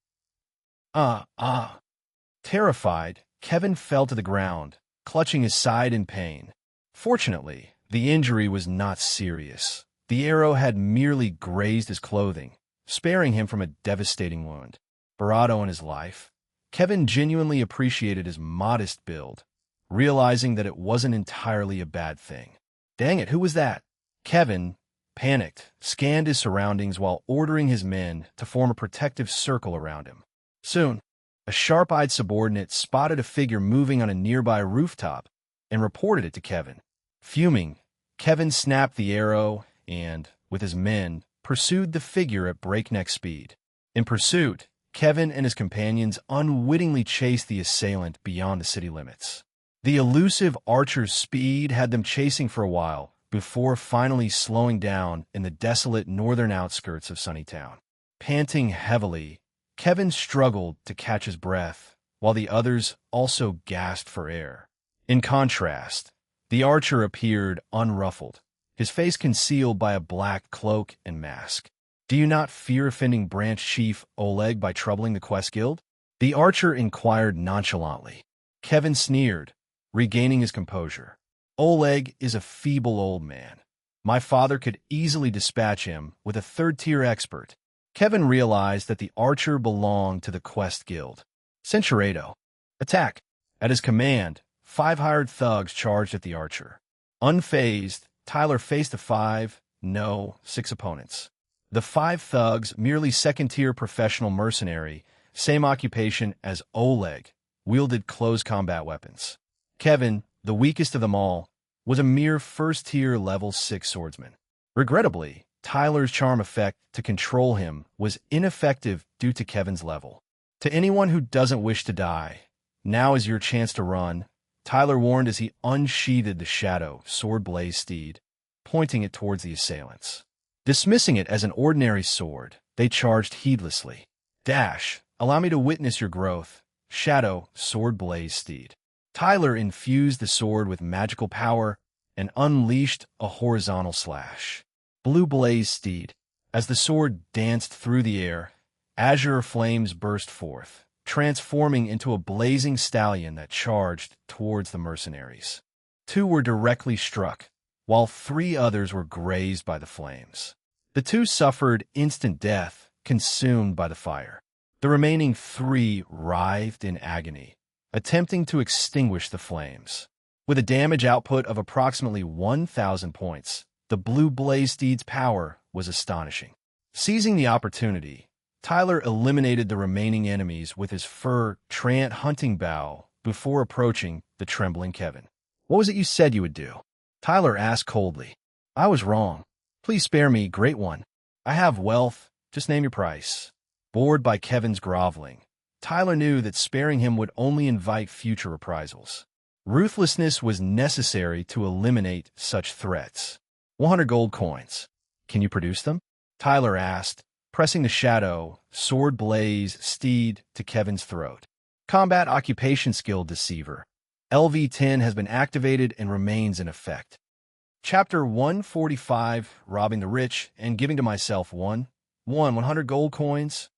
Speaker 1: Terrified, Kevin fell to the ground, clutching his side in pain. Fortunately, the injury was not serious. The arrow had merely grazed his clothing, sparing him from a devastating wound. Barato in his life, Kevin genuinely appreciated his modest build, realizing that it wasn't entirely a bad thing. Dang it, who was that? Kevin, panicked, scanned his surroundings while ordering his men to form a protective circle around him. Soon, a sharp-eyed subordinate spotted a figure moving on a nearby rooftop and reported it to Kevin. Fuming, Kevin snapped the arrow and, with his men, pursued the figure at breakneck speed. In pursuit, Kevin and his companions unwittingly chased the assailant beyond the city limits. The elusive archer's speed had them chasing for a while before finally slowing down in the desolate northern outskirts of Sunnytown. Panting heavily, Kevin struggled to catch his breath, while the others also gasped for air. In contrast, the archer appeared unruffled, his face concealed by a black cloak and mask. "Do you not fear offending Branch Chief Oleg by troubling the Quest Guild?" the archer inquired nonchalantly. Kevin sneered, regaining his composure. "Oleg is a feeble old man. My father could easily dispatch him with a third-tier expert." Kevin realized that the archer belonged to the Quest Guild. Centuredo. Attack. At his command, 5 hired thugs charged at the archer. Unfazed, Tyler faced 6 opponents. The 5 thugs, merely second-tier professional mercenary, same occupation as Oleg, wielded close combat weapons. Kevin, the weakest of them all, was a mere first-tier level 6 swordsman. Regrettably, Tyler's charm effect to control him was ineffective due to Kevin's level. To anyone who doesn't wish to die, now is your chance to run, Tyler warned as he unsheathed the shadow sword-blazed steed, pointing it towards the assailants. Dismissing it as an ordinary sword, they charged heedlessly. Dash, allow me to witness your growth, shadow sword-blazed steed. Tyler infused the sword with magical power and unleashed a horizontal slash. Blue blazed steed. As the sword danced through the air, azure flames burst forth, transforming into a blazing stallion that charged towards the mercenaries. 2 were directly struck, while 3 others were grazed by the flames. The 2 suffered instant death, consumed by the fire. The remaining 3 writhed in agony, attempting to extinguish the flames. With a damage output of approximately 1,000 points, the blue blaze steed's power was astonishing. Seizing the opportunity, Tyler eliminated the remaining enemies with his fur Trant hunting bow before approaching the trembling Kevin. "What was it you said you would do?" Tyler asked coldly. "I was wrong. Please spare me, Great One. I have wealth. Just name your price." Bored by Kevin's groveling, Tyler knew that sparing him would only invite future reprisals. Ruthlessness was necessary to eliminate such threats. 100 gold coins. "Can you produce them?" Tyler asked, pressing the shadow, sword blaze steed to Kevin's throat. Combat occupation skill Deceiver. LV10 has been activated and remains in effect. Chapter 145, Robbing the Rich and Giving to Myself 100 gold coins.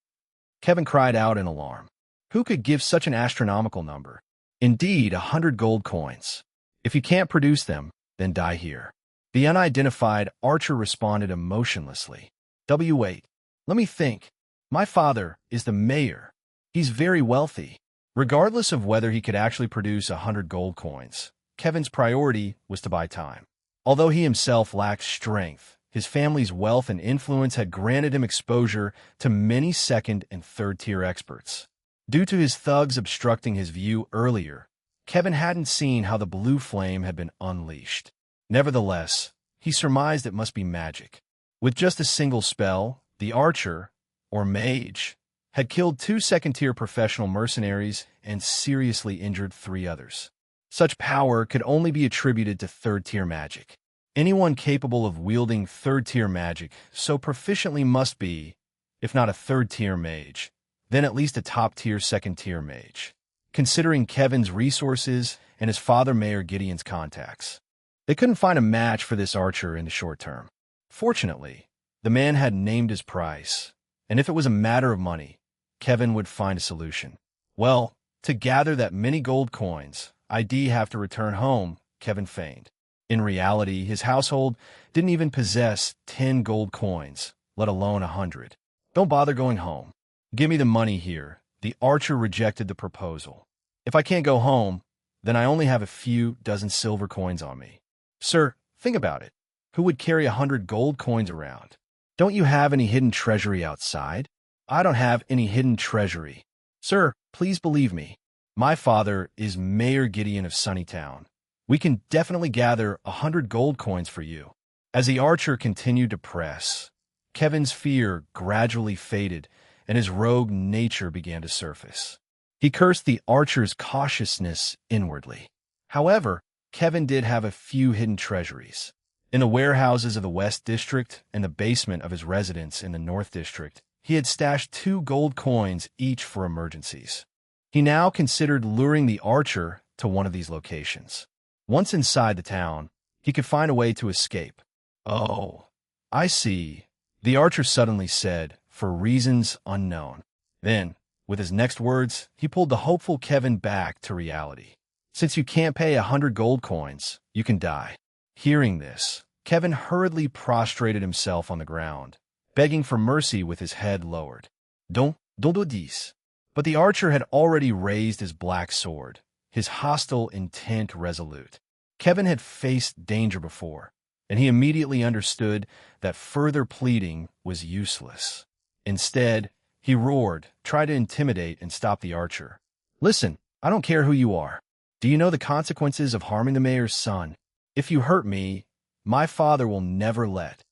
Speaker 1: Kevin cried out in alarm. Who could give such an astronomical number? Indeed, 100 gold coins. If you can't produce them, then die here. The unidentified archer responded emotionlessly. "Wait. Let me think. My father is the mayor. He's very wealthy." Regardless of whether he could actually produce 100 gold coins, Kevin's priority was to buy time. Although he himself lacked strength, his family's wealth and influence had granted him exposure to many second and third-tier experts. Due to his thugs obstructing his view earlier, Kevin hadn't seen how the blue flame had been unleashed. Nevertheless, he surmised it must be magic. With just a single spell, the archer, or mage, had killed 2 second-tier professional mercenaries and seriously injured 3 others. Such power could only be attributed to third-tier magic. Anyone capable of wielding third-tier magic so proficiently must be, if not a third-tier mage, then at least a top-tier second-tier mage, considering Kevin's resources and his father Mayor Gideon's contacts. They couldn't find a match for this archer in the short term. Fortunately, the man had named his price, and if it was a matter of money, Kevin would find a solution. Well, to gather that many gold coins, I'd have to return home, Kevin feigned. In reality, his household didn't even possess 10 gold coins, let alone 100. "Don't bother going home. Give me the money here." The archer rejected the proposal. "If I can't go home, then I only have a few dozen silver coins on me." "Sir, think about it. Who would carry 100 gold coins around? Don't you have any hidden treasury outside?" "I don't have any hidden treasury. Sir, please believe me. My father is Mayor Gideon of Sunnytown. We can definitely gather 100 gold coins for you." As the archer continued to press, Kevin's fear gradually faded and his rogue nature began to surface. He cursed the archer's cautiousness inwardly. However, Kevin did have a few hidden treasuries. In the warehouses of the West District and the basement of his residence in the North District, he had stashed 2 gold coins each for emergencies. He now considered luring the archer to one of these locations. Once inside the town, he could find a way to escape. "Oh, I see," the archer suddenly said, for reasons unknown. Then, with his next words, he pulled the hopeful Kevin back to reality. "Since you can't pay 100 gold coins, you can die." Hearing this, Kevin hurriedly prostrated himself on the ground, begging for mercy with his head lowered. Don't do this." But the archer had already raised his black sword, his hostile intent resolute. Kevin had faced danger before, and he immediately understood that further pleading was useless. Instead, he roared, tried to intimidate and stop the archer. "Listen, I don't care who you are. Do you know the consequences of harming the mayor's son? If you hurt me, my father will never let."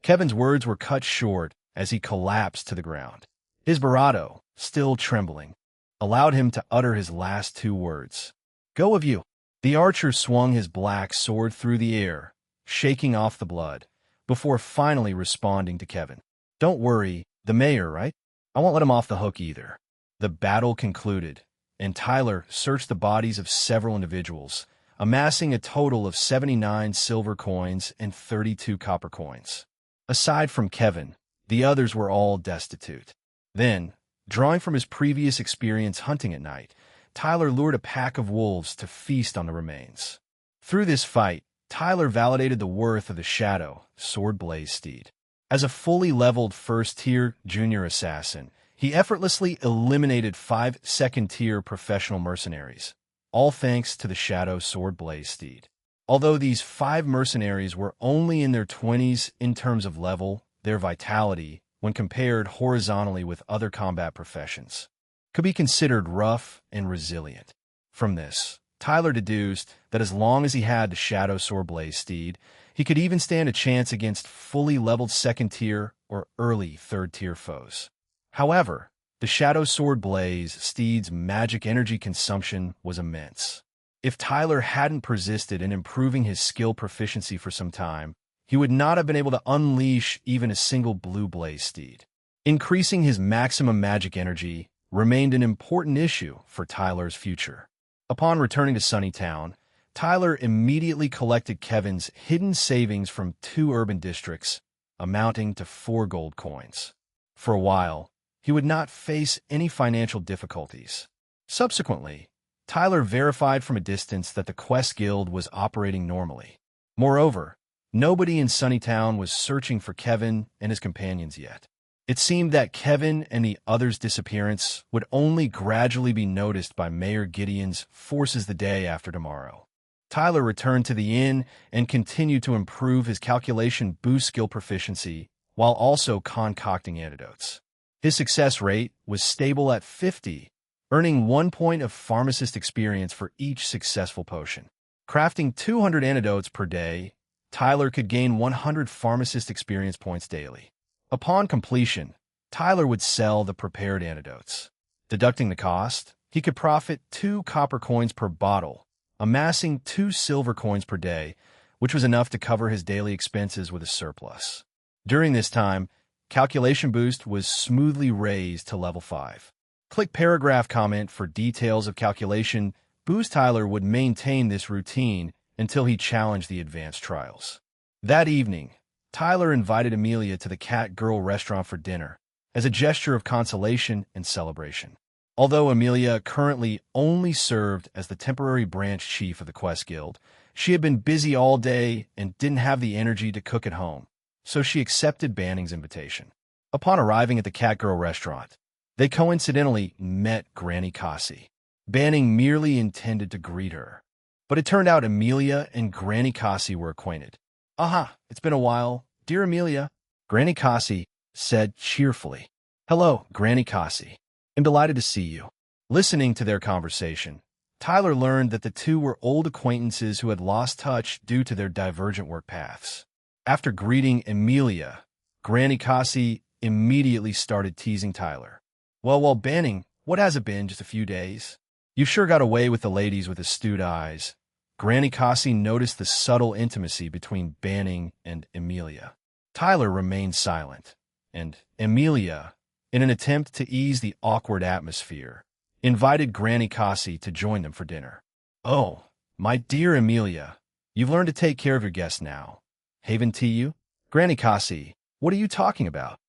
Speaker 1: Kevin's words were cut short as he collapsed to the ground. His bravado, still trembling, allowed him to utter his last two words. "Go of you." The archer swung his black sword through the air, shaking off the blood, before finally responding to Kevin. "Don't worry, the mayor, right? I won't let him off the hook either." The battle concluded, and Tyler searched the bodies of several individuals, amassing a total of 79 silver coins and 32 copper coins. Aside from Kevin, the others were all destitute. Then, drawing from his previous experience hunting at night, Tyler lured a pack of wolves to feast on the remains. Through this fight, Tyler validated the worth of the Shadow Sword-Blazed Steed. As a fully leveled first-tier junior assassin, he effortlessly eliminated 5 second-tier professional mercenaries, all thanks to the Shadow Sword-Blazed Steed. Although these 5 mercenaries were only in their 20s in terms of level, their vitality, when compared horizontally with other combat professions, could be considered rough and resilient. From this, Tyler deduced that as long as he had the Shadow Sword-Blazed Steed, he could even stand a chance against fully leveled second-tier or early third-tier foes. However, the Shadow Sword-Blazed Steed's magic energy consumption was immense. If Tyler hadn't persisted in improving his skill proficiency for some time, he would not have been able to unleash even a single Blue Blaze Steed. Increasing his maximum magic energy remained an important issue for Tyler's future. Upon returning to Sunnytown, Tyler immediately collected Kevin's hidden savings from 2 urban districts, amounting to 4 gold coins. For a while, he would not face any financial difficulties. Subsequently, Tyler verified from a distance that the Quest Guild was operating normally. Moreover, nobody in Sunnytown was searching for Kevin and his companions yet. It seemed that Kevin and the others' disappearance would only gradually be noticed by Mayor Gideon's forces the day after tomorrow. Tyler returned to the inn and continued to improve his calculation boost skill proficiency while also concocting antidotes. His success rate was stable at 50, earning 1 point of pharmacist experience for each successful potion. Crafting 200 antidotes per day, Tyler could gain 100 pharmacist experience points daily. Upon completion, Tyler would sell the prepared antidotes. Deducting the cost, he could profit 2 copper coins per bottle, amassing 2 silver coins per day, which was enough to cover his daily expenses with a surplus. During this time, Calculation Boost was smoothly raised to level 5. Click paragraph comment for details of Calculation Boost. Tyler would maintain this routine until he challenged the advanced trials. That evening, Tyler invited Amelia to the Cat Girl restaurant for dinner, as a gesture of consolation and celebration. Although Amelia currently only served as the temporary branch chief of the Quest Guild, she had been busy all day and didn't have the energy to cook at home, so she accepted Banning's invitation. Upon arriving at the Cat Girl restaurant, they coincidentally met Granny Cassie. Banning merely intended to greet her, but it turned out Amelia and Granny Cassie were acquainted. "Aha, it's been a while, dear Amelia," Granny Cassie said cheerfully. "Hello, Granny Cassie. I'm delighted to see you." Listening to their conversation, Tyler learned that the two were old acquaintances who had lost touch due to their divergent work paths. After greeting Amelia, Granny Cassie immediately started teasing Tyler. Well, Banning, what has it been, just a few days? You've sure got away with the ladies with astute eyes." Granny Cassie noticed the subtle intimacy between Banning and Amelia. Tyler remained silent, and Amelia, in an attempt to ease the awkward atmosphere, invited Granny Cassie to join them for dinner. "Oh, my dear Amelia, you've learned to take care of your guests now. Haven't you?" "Granny Cassie, what are you talking about?"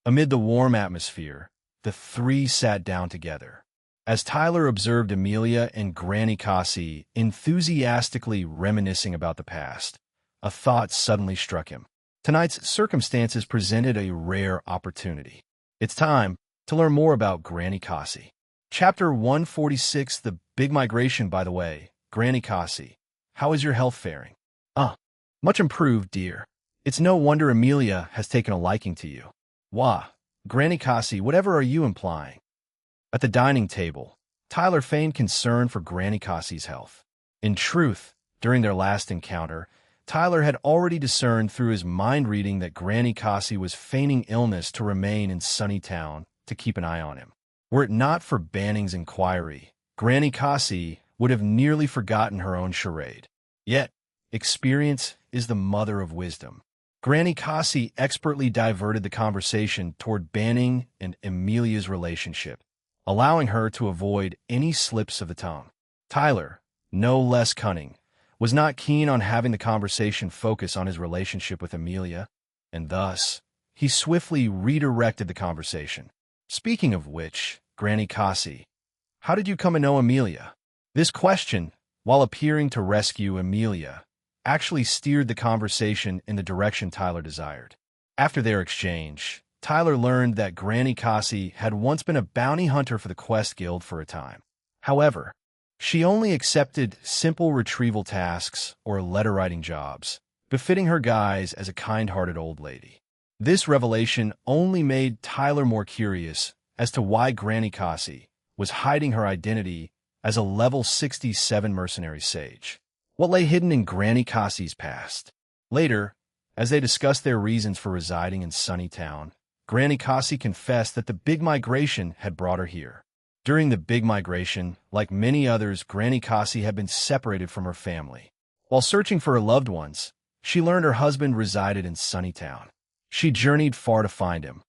Speaker 1: Amid the warm atmosphere, the three sat down together. As Tyler observed Amelia and Granny Cassie enthusiastically reminiscing about the past, a thought suddenly struck him. Tonight's circumstances presented a rare opportunity. It's time to learn more about Granny Cassie. Chapter 146, The Big migration, by the way. Granny Cassie, how is your health faring? Ah, much improved, dear. It's no wonder Amelia has taken a liking to you. Wah, Granny Cassie, whatever are you implying? At the dining table, Tyler feigned concern for Granny Cassie's health. In truth, during their last encounter, Tyler had already discerned through his mind reading that Granny Cassie was feigning illness to remain in Sunnytown to keep an eye on him. Were it not for Banning's inquiry, Granny Cassie would have nearly forgotten her own charade. Yet, experience is the mother of wisdom. Granny Cassie expertly diverted the conversation toward Banning and Amelia's relationship, allowing her to avoid any slips of the tongue. Tyler, no less cunning, was not keen on having the conversation focus on his relationship with Amelia, and thus, he swiftly redirected the conversation. Speaking of which, Granny Cassie, how did you come to know Amelia? This question, while appearing to rescue Amelia, actually steered the conversation in the direction Tyler desired. After their exchange, Tyler learned that Granny Cassie had once been a bounty hunter for the Quest Guild for a time. However, she only accepted simple retrieval tasks or letter-writing jobs, befitting her guise as a kind-hearted old lady. This revelation only made Tyler more curious as to why Granny Cassie was hiding her identity as a level 67 mercenary sage. What lay hidden in Granny Cassie's past? Later, as they discussed their reasons for residing in Sunnytown, Granny Cassie confessed that the Big Migration had brought her here. During the Big Migration, like many others, Granny Cassie had been separated from her family. While searching for her loved ones, she learned her husband resided in Sunnytown. She journeyed far to find him,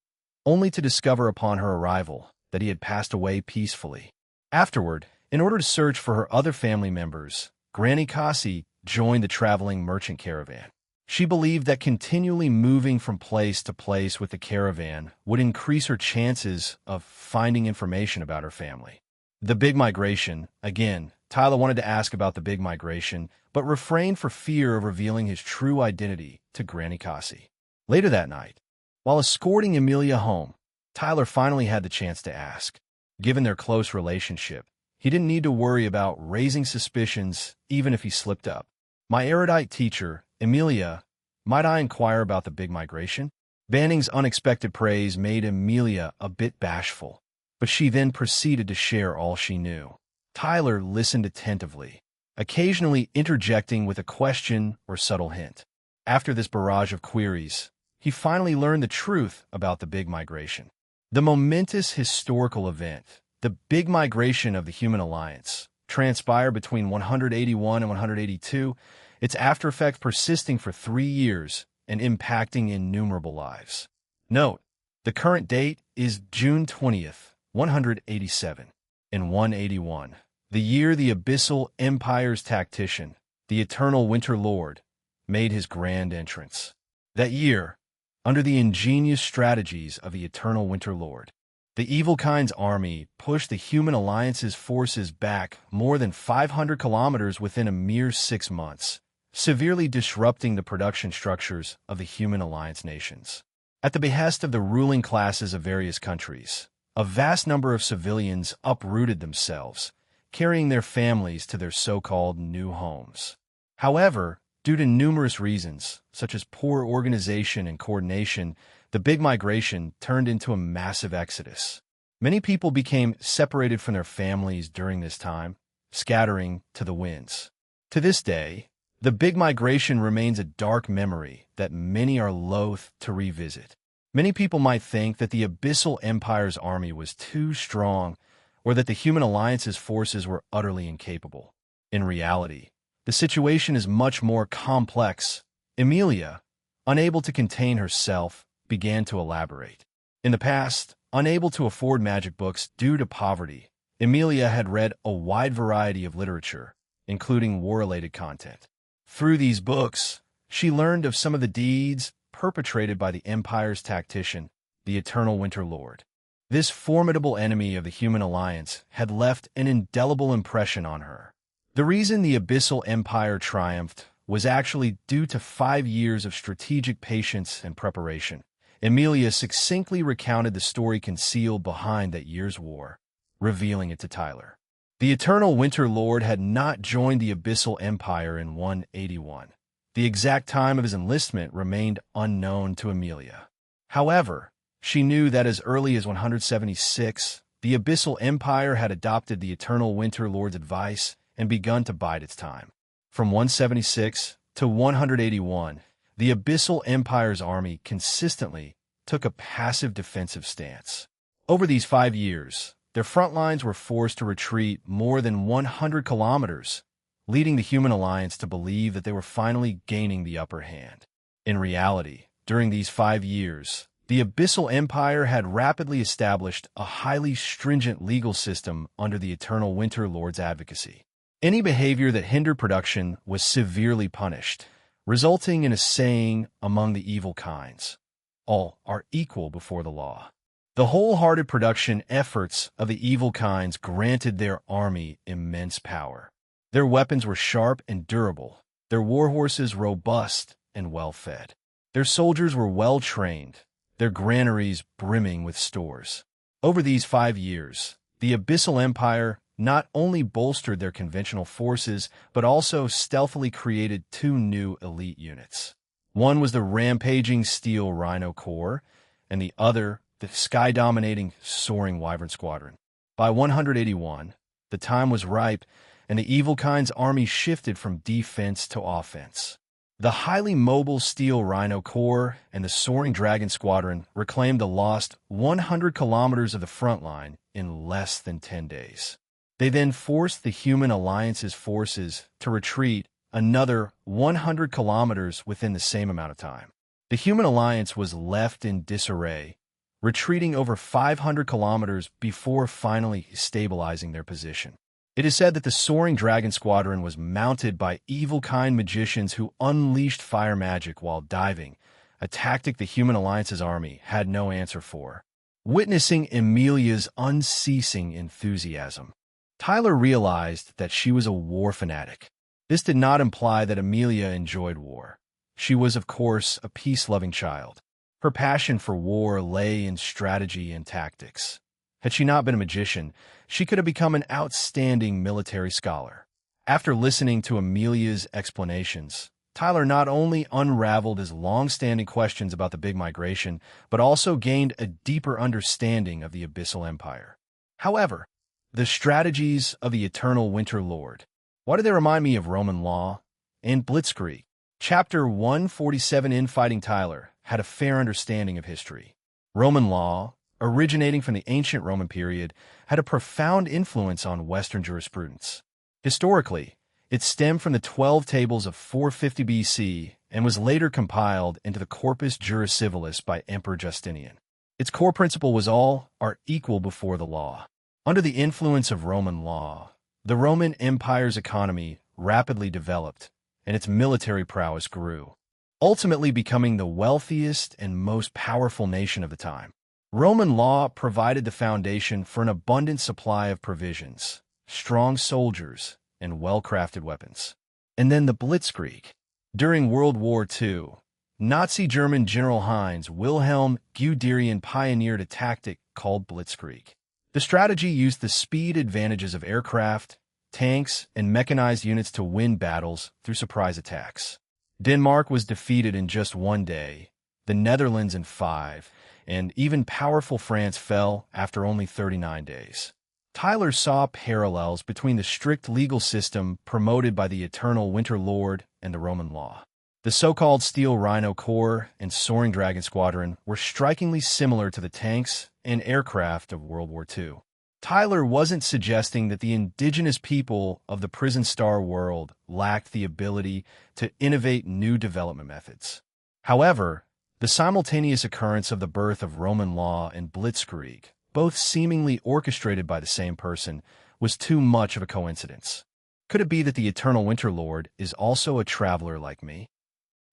Speaker 1: only to discover upon her arrival that he had passed away peacefully. Afterward, in order to search for her other family members, Granny Cassie joined the traveling merchant caravan. She believed that continually moving from place to place with the caravan would increase her chances of finding information about her family. The Big Migration, again, Tyler wanted to ask about the Big Migration, but refrained for fear of revealing his true identity to Granny Cassie. Later that night, while escorting Amelia home, Tyler finally had the chance to ask. Given their close relationship, he didn't need to worry about raising suspicions even if he slipped up. My erudite teacher, Amelia, might I inquire about the Big Migration? Banning's unexpected praise made Amelia a bit bashful, but she then proceeded to share all she knew. Tyler listened attentively, occasionally interjecting with a question or subtle hint. After this barrage of queries, he finally learned the truth about the Big Migration. The momentous historical event, the Big Migration of the Human Alliance, transpired between 181 and 182, its aftereffect persisting for 3 years and impacting innumerable lives. Note, the current date is June 20th, 187. In 181, the year the Abyssal Empire's tactician, the Eternal Winter Lord, made his grand entrance. That year, under the ingenious strategies of the Eternal Winter Lord, the Evilkind's army pushed the Human Alliance's forces back more than 500 kilometers within a mere 6 months, severely disrupting the production structures of the Human Alliance nations. At the behest of the ruling classes of various countries, a vast number of civilians uprooted themselves, carrying their families to their so-called new homes. However, due to numerous reasons, such as poor organization and coordination, the Big Migration turned into a massive exodus. Many people became separated from their families during this time, scattering to the winds. To this day, the Big Migration remains a dark memory that many are loath to revisit. Many people might think that the Abyssal Empire's army was too strong, or that the Human Alliance's forces were utterly incapable. In reality, the situation is much more complex. Amelia, unable to contain herself, began to elaborate. In the past, unable to afford magic books due to poverty, Amelia had read a wide variety of literature, including war-related content. Through these books, she learned of some of the deeds perpetrated by the Empire's tactician, the Eternal Winter Lord. This formidable enemy of the Human Alliance had left an indelible impression on her. The reason the Abyssal Empire triumphed was actually due to 5 years of strategic patience and preparation. Amelia succinctly recounted the story concealed behind that year's war, revealing it to Tyler. The Eternal Winter Lord had not joined the Abyssal Empire in 181. The exact time of his enlistment remained unknown to Emilia. However, she knew that as early as 176, the Abyssal Empire had adopted the Eternal Winter Lord's advice and begun to bide its time. From 176 to 181, the Abyssal Empire's army consistently took a passive defensive stance. Over these 5 years, their front lines were forced to retreat more than 100 kilometers, leading the Human Alliance to believe that they were finally gaining the upper hand. In reality, during these 5 years, the Abyssal Empire had rapidly established a highly stringent legal system under the Eternal Winter Lord's advocacy. Any behavior that hindered production was severely punished, resulting in a saying among the evil kinds: all are equal before the law. The wholehearted production efforts of the evil kinds granted their army immense power. Their weapons were sharp and durable, their warhorses robust and well-fed. Their soldiers were well-trained, their granaries brimming with stores. Over these 5 years, the Abyssal Empire not only bolstered their conventional forces, but also stealthily created 2 new elite units. One was the rampaging Steel Rhino Corps, and the other, the sky-dominating Soaring Wyvern Squadron. By 181, the time was ripe, and the Evil Kind's army shifted from defense to offense. The highly mobile Steel Rhino Corps and the Soaring Dragon Squadron reclaimed the lost 100 kilometers of the front line in less than 10 days. They then forced the Human Alliance's forces to retreat another 100 kilometers within the same amount of time. The Human Alliance was left in disarray, retreating over 500 kilometers before finally stabilizing their position. It is said that the Soaring Dragon Squadron was mounted by evil-kind magicians who unleashed fire magic while diving, a tactic the Human Alliance's army had no answer for. Witnessing Emilia's unceasing enthusiasm, Tyler realized that she was a war fanatic. This did not imply that Emilia enjoyed war. She was, of course, a peace-loving child. Her passion for war lay in strategy and tactics. Had she not been a magician, she could have become an outstanding military scholar. After listening to Emilia's explanations, Tyler not only unraveled his long-standing questions about the Big Migration, but also gained a deeper understanding of the Abyssal Empire. However, the strategies of the Eternal Winter Lord, why do they remind me of Roman law and Blitzkrieg? Chapter 147 Infighting Tyler had a fair understanding of history. Roman law, originating from the ancient Roman period, had a profound influence on Western jurisprudence. Historically, it stemmed from the 12 tables of 450 BC and was later compiled into the Corpus Juris Civilis by Emperor Justinian. Its core principle was all are equal before the law. Under the influence of Roman law, the Roman Empire's economy rapidly developed, and its military prowess grew, ultimately becoming the wealthiest and most powerful nation of the time. Roman law provided the foundation for an abundant supply of provisions, strong soldiers, and well-crafted weapons. And then the Blitzkrieg. During World War II, Nazi German General Heinz Wilhelm Guderian pioneered a tactic called Blitzkrieg. The strategy used the speed advantages of aircraft, tanks, and mechanized units to win battles through surprise attacks. Denmark was defeated in just 1 day, the Netherlands in 5, and even powerful France fell after only 39 days. Tyler saw parallels between the strict legal system promoted by the Eternal Winter Lord and the Roman law. The so-called Steel Rhino Corps and Soaring Dragon Squadron were strikingly similar to the tanks and aircraft of World War II. Tyler wasn't suggesting that the indigenous people of the Prison Star world lacked the ability to innovate new development methods. However, the simultaneous occurrence of the birth of Roman law and Blitzkrieg, both seemingly orchestrated by the same person, was too much of a coincidence. Could it be that the Eternal Winter Lord is also a traveler like me?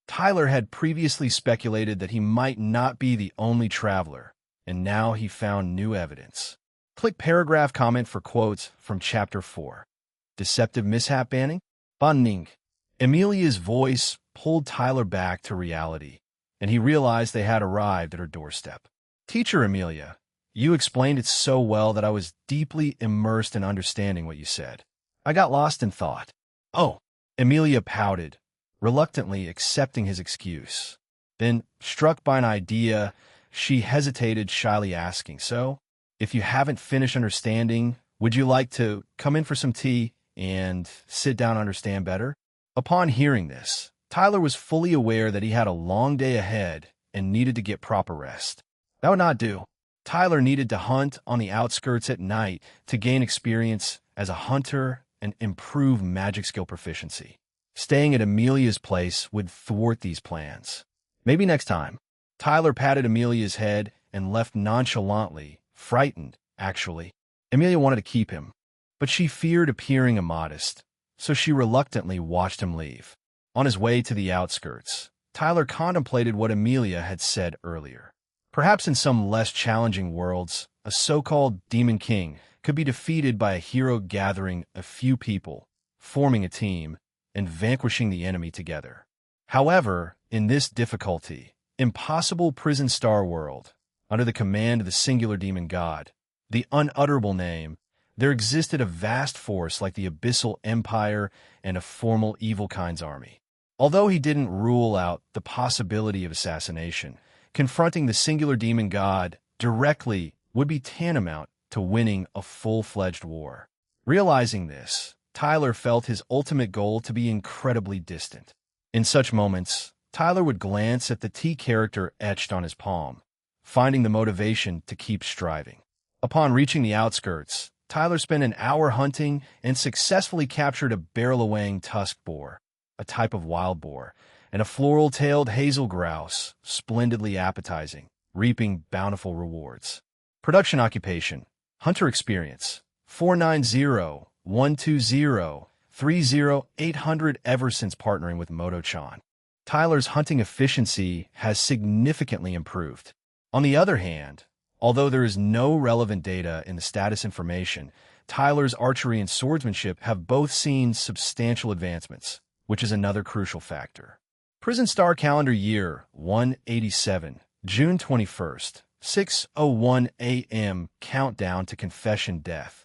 Speaker 1: Tyler had previously speculated that he might not be the only traveler, and now he found new evidence. Click paragraph comment for quotes from Chapter 4. Deceptive mishap banning? Emilia's voice pulled Tyler back to reality, and he realized they had arrived at her doorstep. Teacher Emilia, You explained it so well that I was deeply immersed in understanding what you said. I got lost in thought. Oh, Emilia pouted, reluctantly accepting his excuse. Then, struck by an idea, she hesitated, shyly asking, "So, if you haven't finished understanding, would you like to come in for some tea and sit down and understand better?" Upon hearing this, Tyler was fully aware that he had a long day ahead and needed to get proper rest. That would not do. Tyler needed to hunt on the outskirts at night to gain experience as a hunter and improve magic skill proficiency. Staying at Emilia's place would thwart these plans. Maybe next time. Tyler patted Emilia's head and left nonchalantly, frightened, actually. Emilia wanted to keep him, but she feared appearing immodest, so she reluctantly watched him leave. On his way to the outskirts, Tyler contemplated what Emilia had said earlier. Perhaps in some less challenging worlds, a so-called Demon King could be defeated by a hero gathering a few people, forming a team, and vanquishing the enemy together. However, in this difficulty, impossible prison star world, under the command of the singular demon god, the unutterable name, there existed a vast force like the Abyssal Empire and a formal evil kind's army. Although he didn't rule out the possibility of assassination, confronting the singular demon god directly would be tantamount to winning a full-fledged war. Realizing this, Tyler felt his ultimate goal to be incredibly distant. In such moments, Tyler would glance at the T character etched on his palm, finding the motivation to keep striving. Upon reaching the outskirts, Tyler spent an hour hunting and successfully captured a barrel-awaying tusked boar, a type of wild boar, and a floral-tailed hazel grouse, splendidly appetizing, reaping bountiful rewards. Production occupation, hunter experience, 490-120-30-800 ever since partnering with Moto-chan. Tyler's hunting efficiency has significantly improved. On the other hand, although there is no relevant data in the status information, Tyler's archery and swordsmanship have both seen substantial advancements, which is another crucial factor. Prison Star Calendar Year 187, June 21st, 6:01 a.m. Countdown to Confession Death.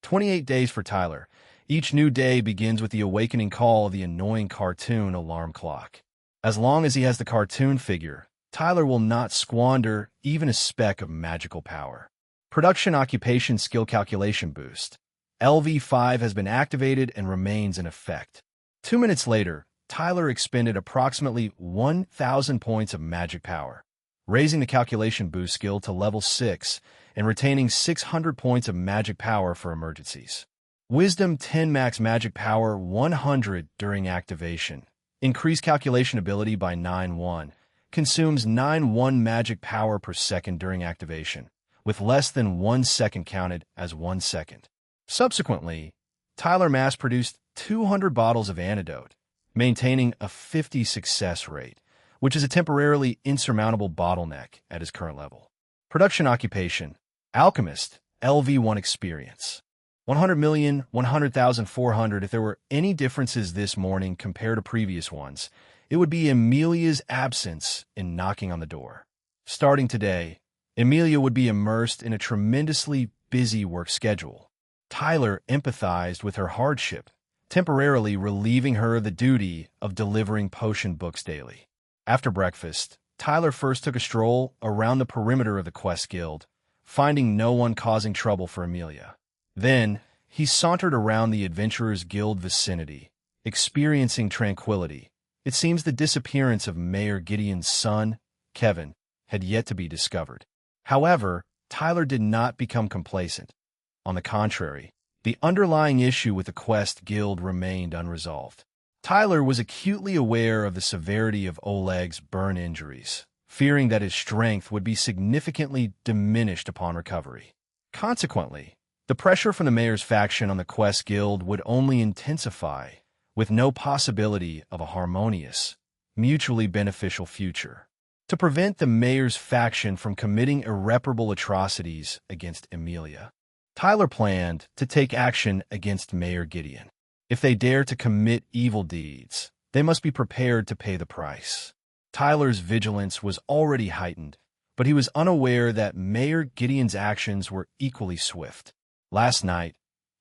Speaker 1: 28 days for Tyler. Each new day begins with the awakening call of the annoying cartoon alarm clock. As long as he has the cartoon figure, Tyler will not squander even a speck of magical power. Production occupation skill calculation boost. LV5 has been activated and remains in effect. 2 minutes later, Tyler expended approximately 1,000 points of magic power, raising the calculation boost skill to level 6 and retaining 600 points of magic power for emergencies. Wisdom 10 max magic power 100 during activation. Increase calculation ability by 9-1. Consumes 9-1 magic power per second during activation, with less than 1 second counted as 1 second. Subsequently, Tyler mass-produced 200 bottles of antidote, maintaining a 50 success rate, which is a temporarily insurmountable bottleneck at his current level. Production occupation, Alchemist, LV1 experience. 100,100,400. If there were any differences this morning compared to previous ones, it would be Emilia's absence in knocking on the door. Starting today, Emilia would be immersed in a tremendously busy work schedule. Tyler empathized with her hardship, temporarily relieving her of the duty of delivering potion books daily. After breakfast, Tyler first took a stroll around the perimeter of the Quest Guild, finding no one causing trouble for Emilia. Then, he sauntered around the Adventurers Guild vicinity, experiencing tranquility. It seems the disappearance of Mayor Gideon's son, Kevin, had yet to be discovered. However, Tyler did not become complacent. On the contrary, the underlying issue with the Quest Guild remained unresolved. Tyler was acutely aware of the severity of Oleg's burn injuries, fearing that his strength would be significantly diminished upon recovery. Consequently, the pressure from the mayor's faction on the Quest Guild would only intensify, with no possibility of a harmonious, mutually beneficial future. To prevent the mayor's faction from committing irreparable atrocities against Emilia, Tyler planned to take action against Mayor Gideon. If they dare to commit evil deeds, they must be prepared to pay the price. Tyler's vigilance was already heightened, but he was unaware that Mayor Gideon's actions were equally swift. Last night,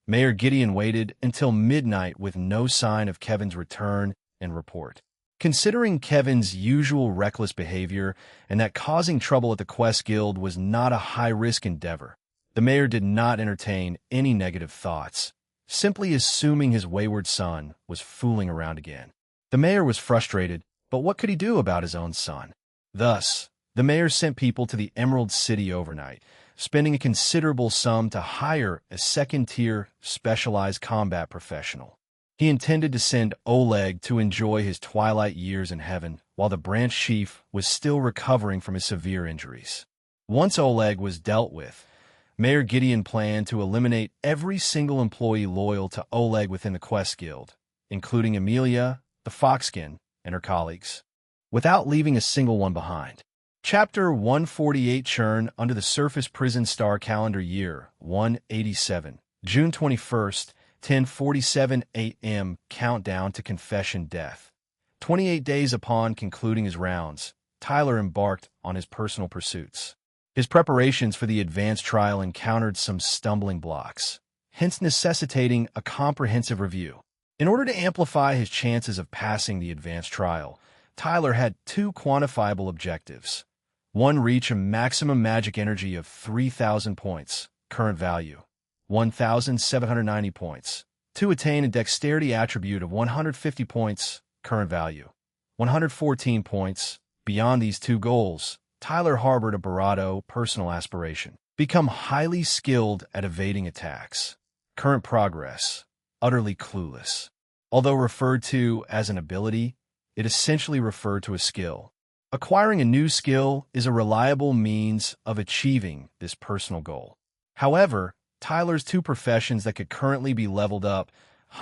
Speaker 1: Mayor Gideon waited until midnight with no sign of Kevin's return and report. Considering Kevin's usual reckless behavior and that causing trouble at the Quest Guild was not a high-risk endeavor, the mayor did not entertain any negative thoughts, simply assuming his wayward son was fooling around again. The mayor was frustrated, but what could he do about his own son? Thus, the mayor sent people to the Emerald City overnight, spending a considerable sum to hire a second-tier specialized combat professional. He intended to send Oleg to enjoy his twilight years in heaven while the branch chief was still recovering from his severe injuries. Once Oleg was dealt with, Mayor Gideon planned to eliminate every single employee loyal to Oleg within the Quest Guild, including Amelia, the Foxkin, and her colleagues, without leaving a single one behind. Chapter 148 Churn Under the Surface Prison Star Calendar Year 187, June 21st, 10:47 a.m. Countdown to Confession Death. 28 days upon concluding his rounds, Tyler embarked on his personal pursuits. His preparations for the advanced trial encountered some stumbling blocks, hence necessitating a comprehensive review. In order to amplify his chances of passing the advanced trial, Tyler had two quantifiable objectives. One, reach a maximum magic energy of 3,000 points, current value, 1,790 points. Two, attain a dexterity attribute of 150 points, current value, 114 points. Beyond these two goals, Tyler harbored a Barado personal aspiration: become highly skilled at evading attacks. Current progress: utterly clueless. Although referred to as an ability, it essentially referred to a skill. Acquiring a new skill is a reliable means of achieving this personal goal. However, Tyler's two professions that could currently be leveled up,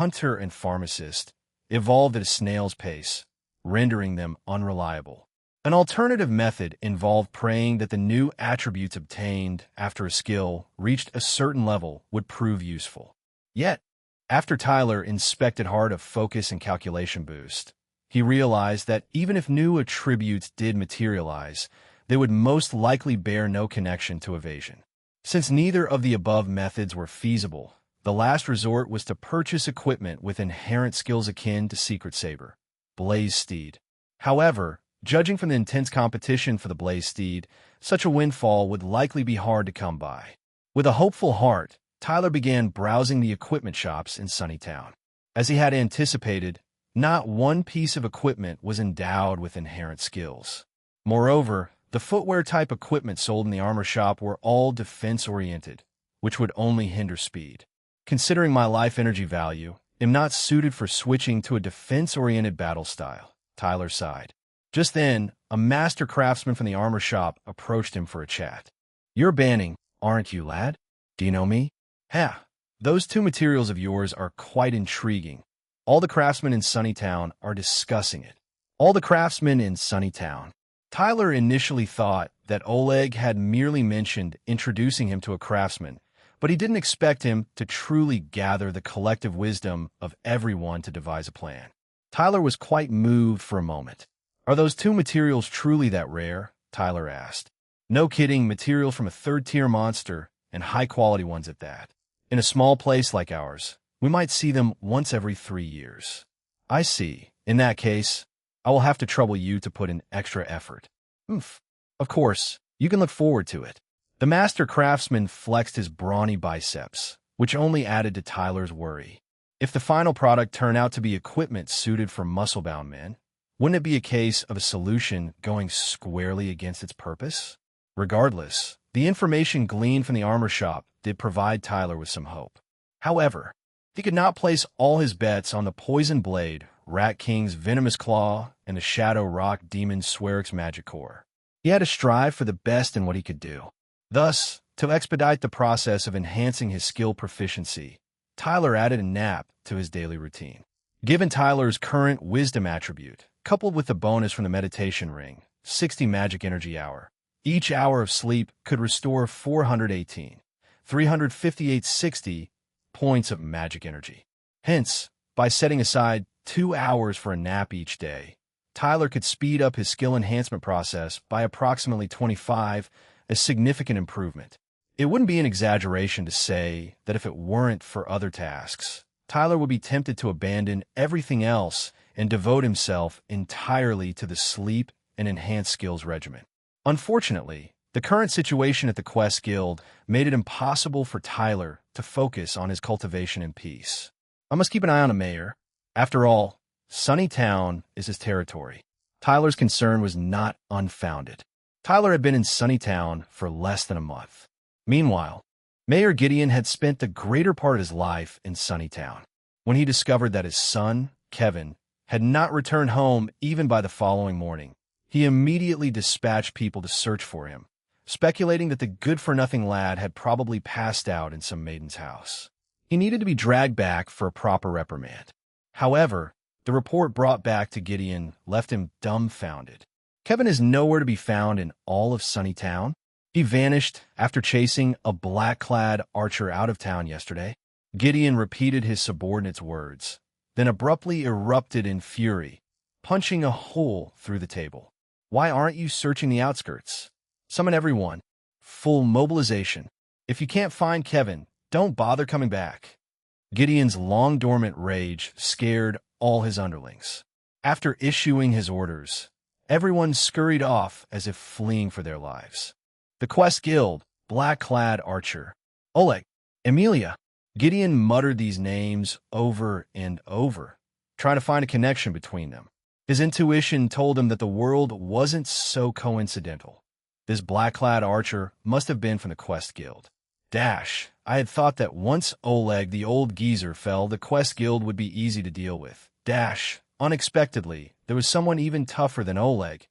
Speaker 1: hunter and pharmacist, evolved at a snail's pace, rendering them unreliable. An alternative method involved praying that the new attributes obtained after a skill reached a certain level would prove useful. Yet, after Tyler inspected Heart of Focus and Calculation Boost, he realized that even if new attributes did materialize, they would most likely bear no connection to evasion. Since neither of the above methods were feasible, the last resort was to purchase equipment with inherent skills akin to Secret Saber, Blaze Steed. However, judging from the intense competition for the Blaze Steed, such a windfall would likely be hard to come by. With a hopeful heart, Tyler began browsing the equipment shops in Sunnytown. As he had anticipated, not one piece of equipment was endowed with inherent skills. Moreover, the footwear-type equipment sold in the armor shop were all defense-oriented, which would only hinder speed. Considering my life energy value, I'm not suited for switching to a defense-oriented battle style, Tyler sighed. Just then, a master craftsman from the armor shop approached him for a chat. You're Banning, aren't you, lad? Do you know me? Ha! Those two materials of yours are quite intriguing. All the craftsmen in Sunnytown are discussing it. All the craftsmen in Sunnytown. Tyler initially thought that Oleg had merely mentioned introducing him to a craftsman, but he didn't expect him to truly gather the collective wisdom of everyone to devise a plan. Tyler was quite moved for a moment. Are those two materials truly that rare? Tyler asked. No kidding, materials from a third-tier monster, and high-quality ones at that. In a small place like ours, we might see them once every 3 years. I see. In that case, I will have to trouble you to put in extra effort. Oof. Of course, you can look forward to it. The master craftsman flexed his brawny biceps, which only added to Tyler's worry. If the final product turned out to be equipment suited for muscle-bound men, wouldn't it be a case of a solution going squarely against its purpose? Regardless, the information gleaned from the armor shop did provide Tyler with some hope. However, he could not place all his bets on the Poison Blade, Rat King's Venomous Claw, and the Shadow Rock Demon Swearic's Magic Core. He had to strive for the best in what he could do. Thus, to expedite the process of enhancing his skill proficiency, Tyler added a nap to his daily routine. Given Tyler's current wisdom attribute, coupled with the bonus from the meditation ring, 60 magic energy hour, each hour of sleep could restore 418, 358.60 points of magic energy. Hence, by setting aside 2 hours for a nap each day, Tyler could speed up his skill enhancement process by approximately 25, a significant improvement. It wouldn't be an exaggeration to say that if it weren't for other tasks, Tyler would be tempted to abandon everything else and devote himself entirely to the sleep and enhanced skills regimen. Unfortunately, the current situation at the Quest Guild made it impossible for Tyler to focus on his cultivation in peace. I must keep an eye on the mayor. After all, Sunnytown is his territory. Tyler's concern was not unfounded. Tyler had been in Sunnytown for less than a month. Meanwhile, Mayor Gideon had spent the greater part of his life in Sunnytown. When he discovered that his son, Kevin, had not returned home even by the following morning, he immediately dispatched people to search for him, speculating that the good-for-nothing lad had probably passed out in some maiden's house. He needed to be dragged back for a proper reprimand. However, the report brought back to Gideon left him dumbfounded. Kevin is nowhere to be found in all of Sunnytown. He vanished after chasing a black-clad archer out of town yesterday. Gideon repeated his subordinate's words, then abruptly erupted in fury, punching a hole through the table. Why aren't you searching the outskirts? Summon everyone. Full mobilization. If you can't find Kevin, don't bother coming back. Gideon's long-dormant rage scared all his underlings. After issuing his orders, everyone scurried off as if fleeing for their lives. The Quest Guild, black-clad archer, Oleg, Emilia. Gideon muttered these names over and over, trying to find a connection between them. His intuition told him that the world wasn't so coincidental. This black-clad archer must have been from the Quest Guild. I had thought that once Oleg the old geezer fell, the Quest Guild would be easy to deal with. Unexpectedly, there was someone even tougher than Oleg.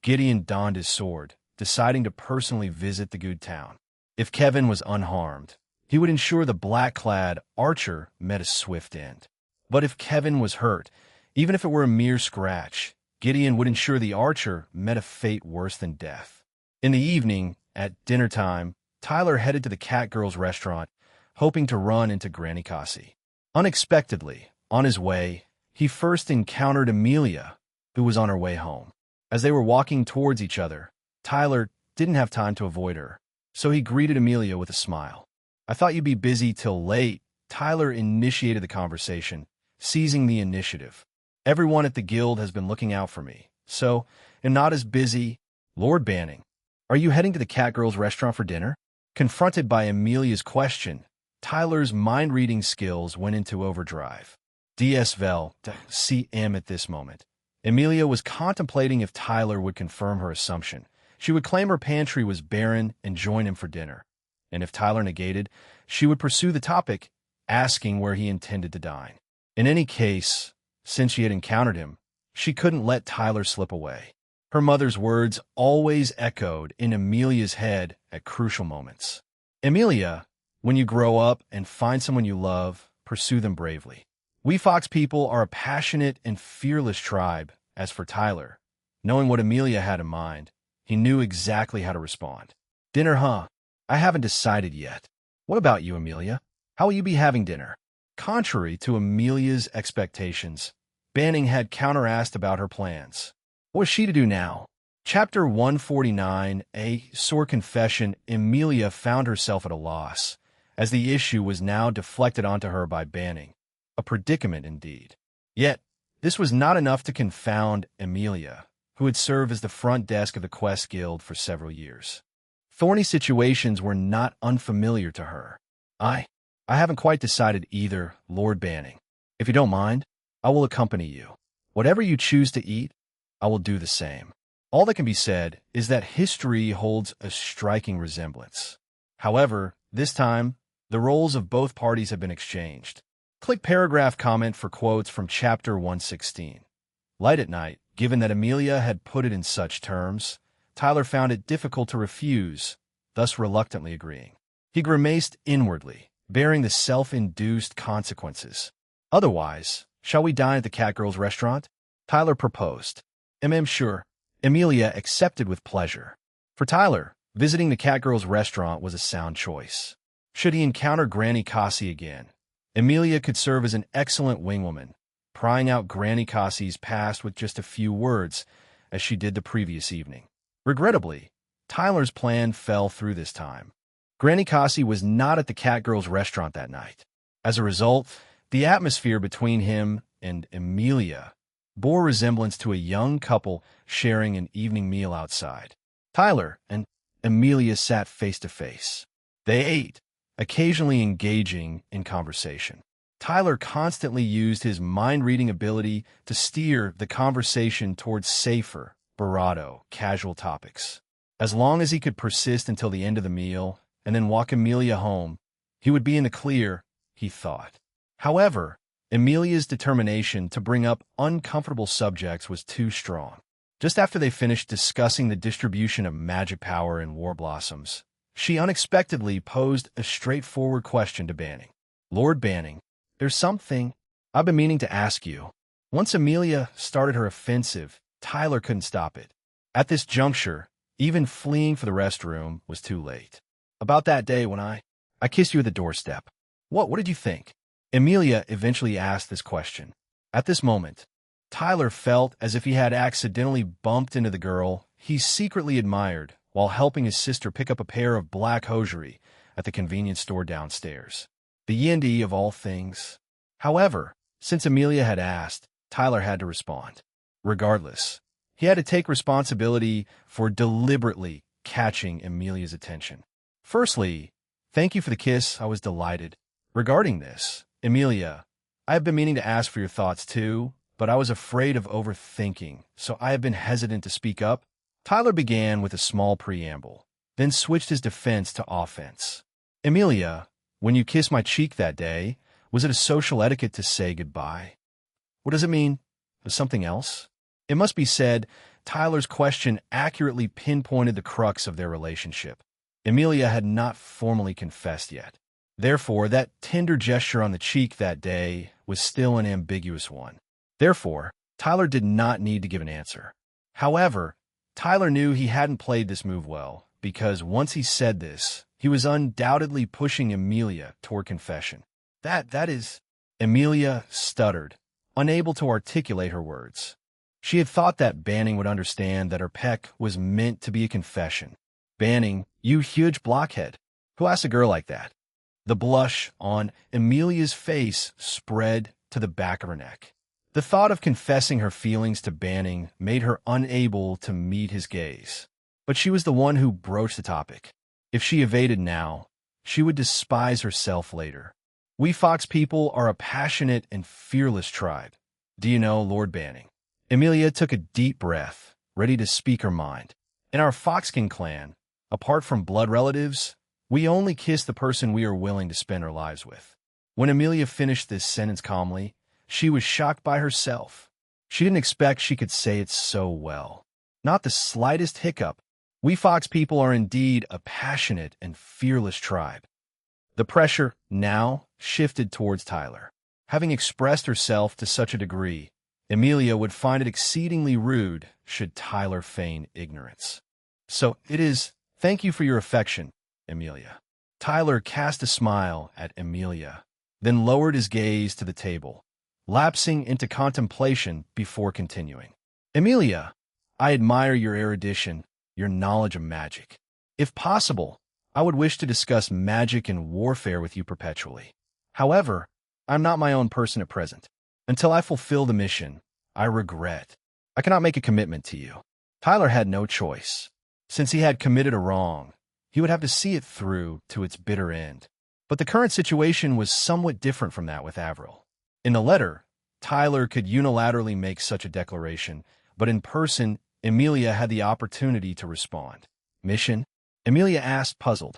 Speaker 1: Gideon donned his sword, deciding to personally visit the good town. If Kevin was unharmed, he would ensure the black-clad archer met a swift end. But if Kevin was hurt, even if it were a mere scratch, Gideon would ensure the archer met a fate worse than death. In the evening, at dinner time, Tyler headed to the Catgirls restaurant, hoping to run into Granny Cassie. Unexpectedly, on his way, he first encountered Emilia, who was on her way home. As they were walking towards each other, Tyler didn't have time to avoid her, so he greeted Emilia with a smile. I thought you'd be busy till late. Tyler initiated the conversation, seizing the initiative. Everyone at the guild has been looking out for me, so I'm not as busy. Lord Banning, are you heading to the Catgirls restaurant for dinner? Confronted by Emilia's question, Tyler's mind-reading skills went into overdrive. DSVEL, CM at this moment. Emilia was contemplating if Tyler would confirm her assumption. She would claim her pantry was barren and join him for dinner. And if Tyler negated, she would pursue the topic, asking where he intended to dine. In any case, since she had encountered him, she couldn't let Tyler slip away. Her mother's words always echoed in Emilia's head at crucial moments. Emilia, when you grow up and find someone you love, pursue them bravely. We Fox people are a passionate and fearless tribe. As for Tyler, knowing what Emilia had in mind, he knew exactly how to respond. Dinner, huh? I haven't decided yet. What about you, Emilia? How will you be having dinner? Contrary to Emilia's expectations, Banning had counter-asked about her plans. What was she to do now? Chapter 149, A Sore Confession. Emilia found herself at a loss, as the issue was now deflected onto her by Banning. A predicament indeed. Yet, this was not enough to confound Emilia, who had served as the front desk of the Quest Guild for several years. Thorny situations were not unfamiliar to her. I haven't quite decided either, Lord Banning. If you don't mind, I will accompany you. Whatever you choose to eat, I will do the same. All that can be said is that history holds a striking resemblance. However, this time, the roles of both parties have been exchanged. Click paragraph comment for quotes from Chapter 116. Light at night, given that Emilia had put it in such terms, Tyler found it difficult to refuse, thus reluctantly agreeing. He grimaced inwardly, bearing the self-induced consequences. Otherwise, shall we dine at the Catgirls restaurant? Tyler proposed. Sure. Emilia accepted with pleasure. For Tyler, visiting the Catgirls restaurant was a sound choice. Should he encounter Granny Cassie again, Emilia could serve as an excellent wingwoman, prying out Granny Cassie's past with just a few words, as she did the previous evening. Regrettably, Tyler's plan fell through this time. Granny Cassie was not at the Catgirls restaurant that night. As a result, the atmosphere between him and Emilia bore resemblance to a young couple sharing an evening meal outside. Tyler and Emilia sat face to face. They ate, occasionally engaging in conversation. Tyler constantly used his mind-reading ability to steer the conversation towards safer, bravado, casual topics. As long as he could persist until the end of the meal and then walk Emilia home, he would be in the clear, he thought. However, Emilia's determination to bring up uncomfortable subjects was too strong. Just after they finished discussing the distribution of magic power in War Blossoms, she unexpectedly posed a straightforward question to Banning. "Lord Banning, there's something I've been meaning to ask you." Once Emilia started her offensive, Tyler couldn't stop it. At this juncture, even fleeing for the restroom was too late. "About that day when I kissed you at the doorstep. What did you think?" Emilia eventually asked this question. At this moment, Tyler felt as if he had accidentally bumped into the girl he secretly admired while helping his sister pick up a pair of black hosiery at the convenience store downstairs. The Yendi of all things. However, since Emilia had asked, Tyler had to respond. Regardless, he had to take responsibility for deliberately catching Emilia's attention. "Firstly, thank you for the kiss. I was delighted. Regarding this, Emilia, I have been meaning to ask for your thoughts too, but I was afraid of overthinking, so I have been hesitant to speak up." Tyler began with a small preamble, then switched his defense to offense. "Emilia, when you kissed my cheek that day, was it a social etiquette to say goodbye? What does it mean? Was something else?" It must be said, Tyler's question accurately pinpointed the crux of their relationship. Emilia had not formally confessed yet. Therefore, that tender gesture on the cheek that day was still an ambiguous one. Therefore, Tyler did not need to give an answer. However, Tyler knew he hadn't played this move well, because once he said this, he was undoubtedly pushing Emilia toward confession. That is... Emilia stuttered, unable to articulate her words. She had thought that Banning would understand that her peck was meant to be a confession. "Banning, you huge blockhead. Who asks a girl like that?" The blush on Emilia's face spread to the back of her neck. The thought of confessing her feelings to Banning made her unable to meet his gaze. But she was the one who broached the topic. If she evaded now, she would despise herself later. "We Fox people are a passionate and fearless tribe. Do you know, Lord Banning?" Emilia took a deep breath, ready to speak her mind. "In our Foxkin clan, apart from blood relatives, we only kiss the person we are willing to spend our lives with." When Emilia finished this sentence calmly, she was shocked by herself. She didn't expect she could say it so well. Not the slightest hiccup. We Fox people are indeed a passionate and fearless tribe. The pressure now shifted towards Tyler. Having expressed herself to such a degree, Emilia would find it exceedingly rude should Tyler feign ignorance. "So it is, thank you for your affection, Emilia." Tyler cast a smile at Emilia, then lowered his gaze to the table, lapsing into contemplation before continuing. "Emilia, I admire your erudition, your knowledge of magic. If possible, I would wish to discuss magic and warfare with you perpetually. However, I'm not my own person at present. Until I fulfill the mission, I regret I cannot make a commitment to you." Tyler had no choice. Since he had committed a wrong, he would have to see it through to its bitter end. But the current situation was somewhat different from that with Avril. In the letter, Tyler could unilaterally make such a declaration, but in person, Emilia had the opportunity to respond. "Mission?" Emilia asked, puzzled.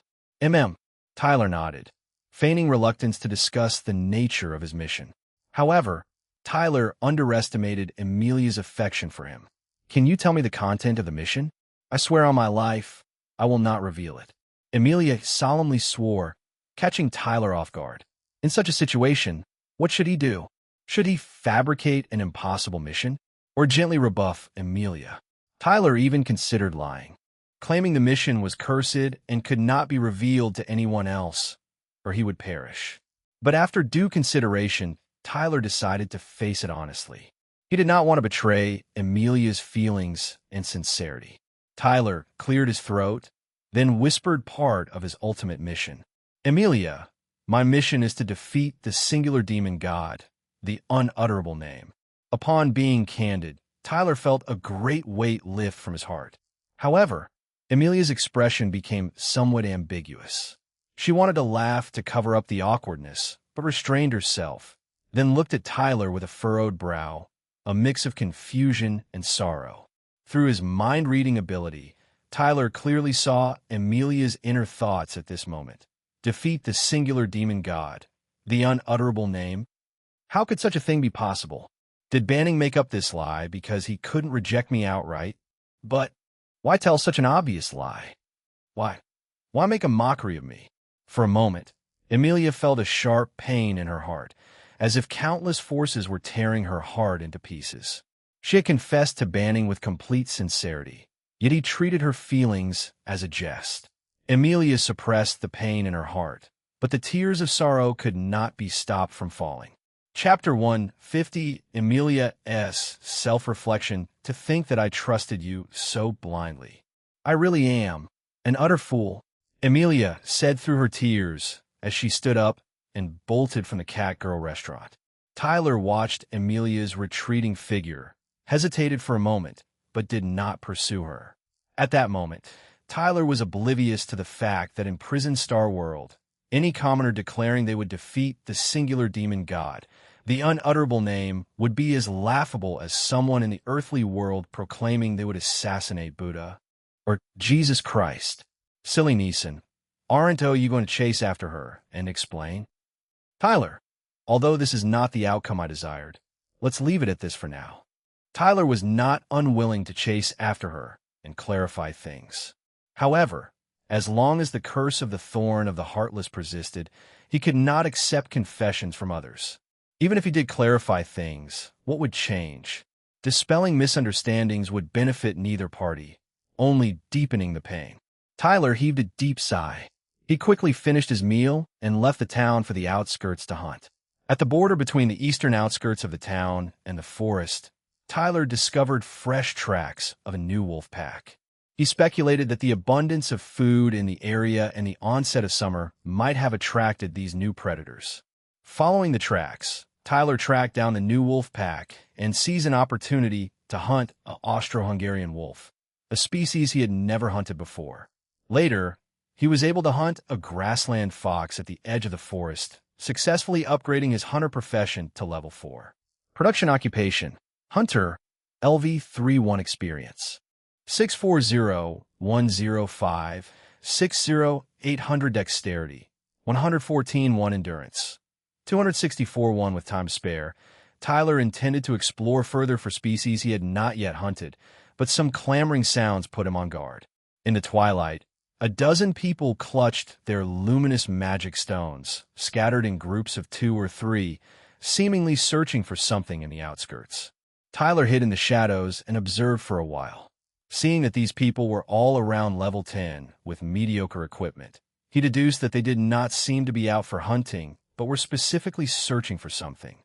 Speaker 1: Tyler nodded, feigning reluctance to discuss the nature of his mission. However, Tyler underestimated Emilia's affection for him. "Can you tell me the content of the mission? I swear on my life, I will not reveal it." Emilia solemnly swore, catching Tyler off guard. In such a situation, what should he do? Should he fabricate an impossible mission, or gently rebuff Emilia? Tyler even considered lying, claiming the mission was cursed and could not be revealed to anyone else, or he would perish. But after due consideration, Tyler decided to face it honestly. He did not want to betray Amelia's feelings and sincerity. Tyler cleared his throat, then whispered part of his ultimate mission. Amelia, my mission is to defeat the singular demon god, the unutterable name. Upon being candid, Tyler felt a great weight lift from his heart. However, Amelia's expression became somewhat ambiguous. She wanted to laugh to cover up the awkwardness, but restrained herself, then looked at Tyler with a furrowed brow, a mix of confusion and sorrow. Through his mind-reading ability, Tyler clearly saw Amelia's inner thoughts at this moment. Defeat the singular demon god, the unutterable name. How could such a thing be possible? Did Banning make up this lie because he couldn't reject me outright? But why tell such an obvious lie? Why make a mockery of me? For a moment, Amelia felt a sharp pain in her heart, as if countless forces were tearing her heart into pieces. She had confessed to Banning with complete sincerity, yet he treated her feelings as a jest. Amelia suppressed the pain in her heart, but the tears of sorrow could not be stopped from falling. Chapter 150, Amelia's Self-Reflection. To think that I trusted you so blindly. I really am an utter fool, Amelia said through her tears as she stood up and bolted from the Catgirl restaurant. Tyler watched Amelia's retreating figure, hesitated for a moment, but did not pursue her. At that moment, Tyler was oblivious to the fact that in Prison Star World, any commoner declaring they would defeat the singular demon god, the unutterable name, would be as laughable as someone in the earthly world proclaiming they would assassinate Buddha or Jesus Christ. Silly Neeson, aren't you going to chase after her and explain? Tyler, although this is not the outcome I desired, let's leave it at this for now. Tyler was not unwilling to chase after her and clarify things. However, as long as the curse of the thorn of the heartless persisted, he could not accept confessions from others. Even if he did clarify things, what would change? Dispelling misunderstandings would benefit neither party, only deepening the pain. Tyler heaved a deep sigh. He quickly finished his meal and left the town for the outskirts to hunt. At the border between the eastern outskirts of the town and the forest, Tyler discovered fresh tracks of a new wolf pack. He speculated that the abundance of food in the area and the onset of summer might have attracted these new predators. Following the tracks, Tyler tracked down the new wolf pack and seized an opportunity to hunt an Austro-Hungarian wolf, a species he had never hunted before. Later, he was able to hunt a grassland fox at the edge of the forest, successfully upgrading his hunter profession to level 4. Production occupation: Hunter, LV31 experience. 640-105, 60-800 dexterity, 114-1 endurance, 264-1 with time to spare. Tyler intended to explore further for species he had not yet hunted, but some clamoring sounds put him on guard. In the twilight, a dozen people clutched their luminous magic stones, scattered in groups of 2 or 3, seemingly searching for something in the outskirts. Tyler hid in the shadows and observed for a while. Seeing that these people were all around level 10 with mediocre equipment, he deduced that they did not seem to be out for hunting, but were specifically searching for something.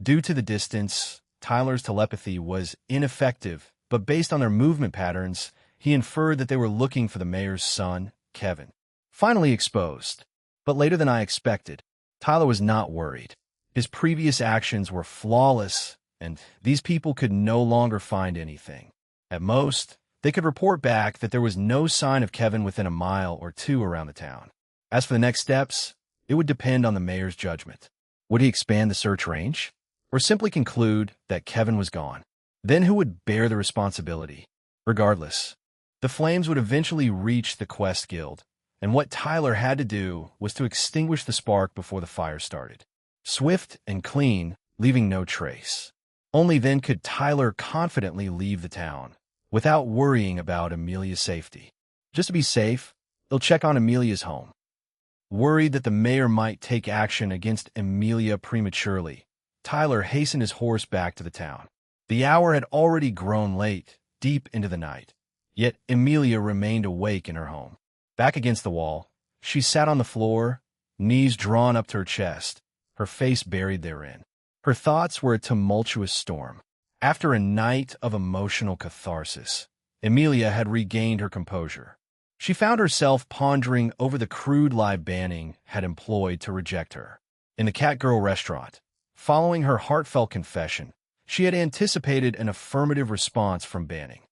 Speaker 1: Due to the distance, Tyler's telepathy was ineffective, but based on their movement patterns, he inferred that they were looking for the mayor's son, Kevin. Finally exposed. But later than I expected, Tyler was not worried. His previous actions were flawless, and these people could no longer find anything. At most, they could report back that there was no sign of Kevin within a mile or 2 around the town. As for the next steps, it would depend on the mayor's judgment. Would he expand the search range, or simply conclude that Kevin was gone? Then who would bear the responsibility? Regardless, the flames would eventually reach the Quest Guild, and what Tyler had to do was to extinguish the spark before the fire started. Swift and clean, leaving no trace. Only then could Tyler confidently leave the town, without worrying about Amelia's safety. Just to be safe, he'll check on Amelia's home. Worried that the mayor might take action against Amelia prematurely, Tyler hastened his horse back to the town. The hour had already grown late, deep into the night, yet Amelia remained awake in her home. Back against the wall, she sat on the floor, knees drawn up to her chest, her face buried therein. Her thoughts were a tumultuous storm. After a night of emotional catharsis, Emilia had regained her composure. She found herself pondering over the crude lie Banning had employed to reject her. In the Catgirl restaurant, following her heartfelt confession, she had anticipated an affirmative response from Banning.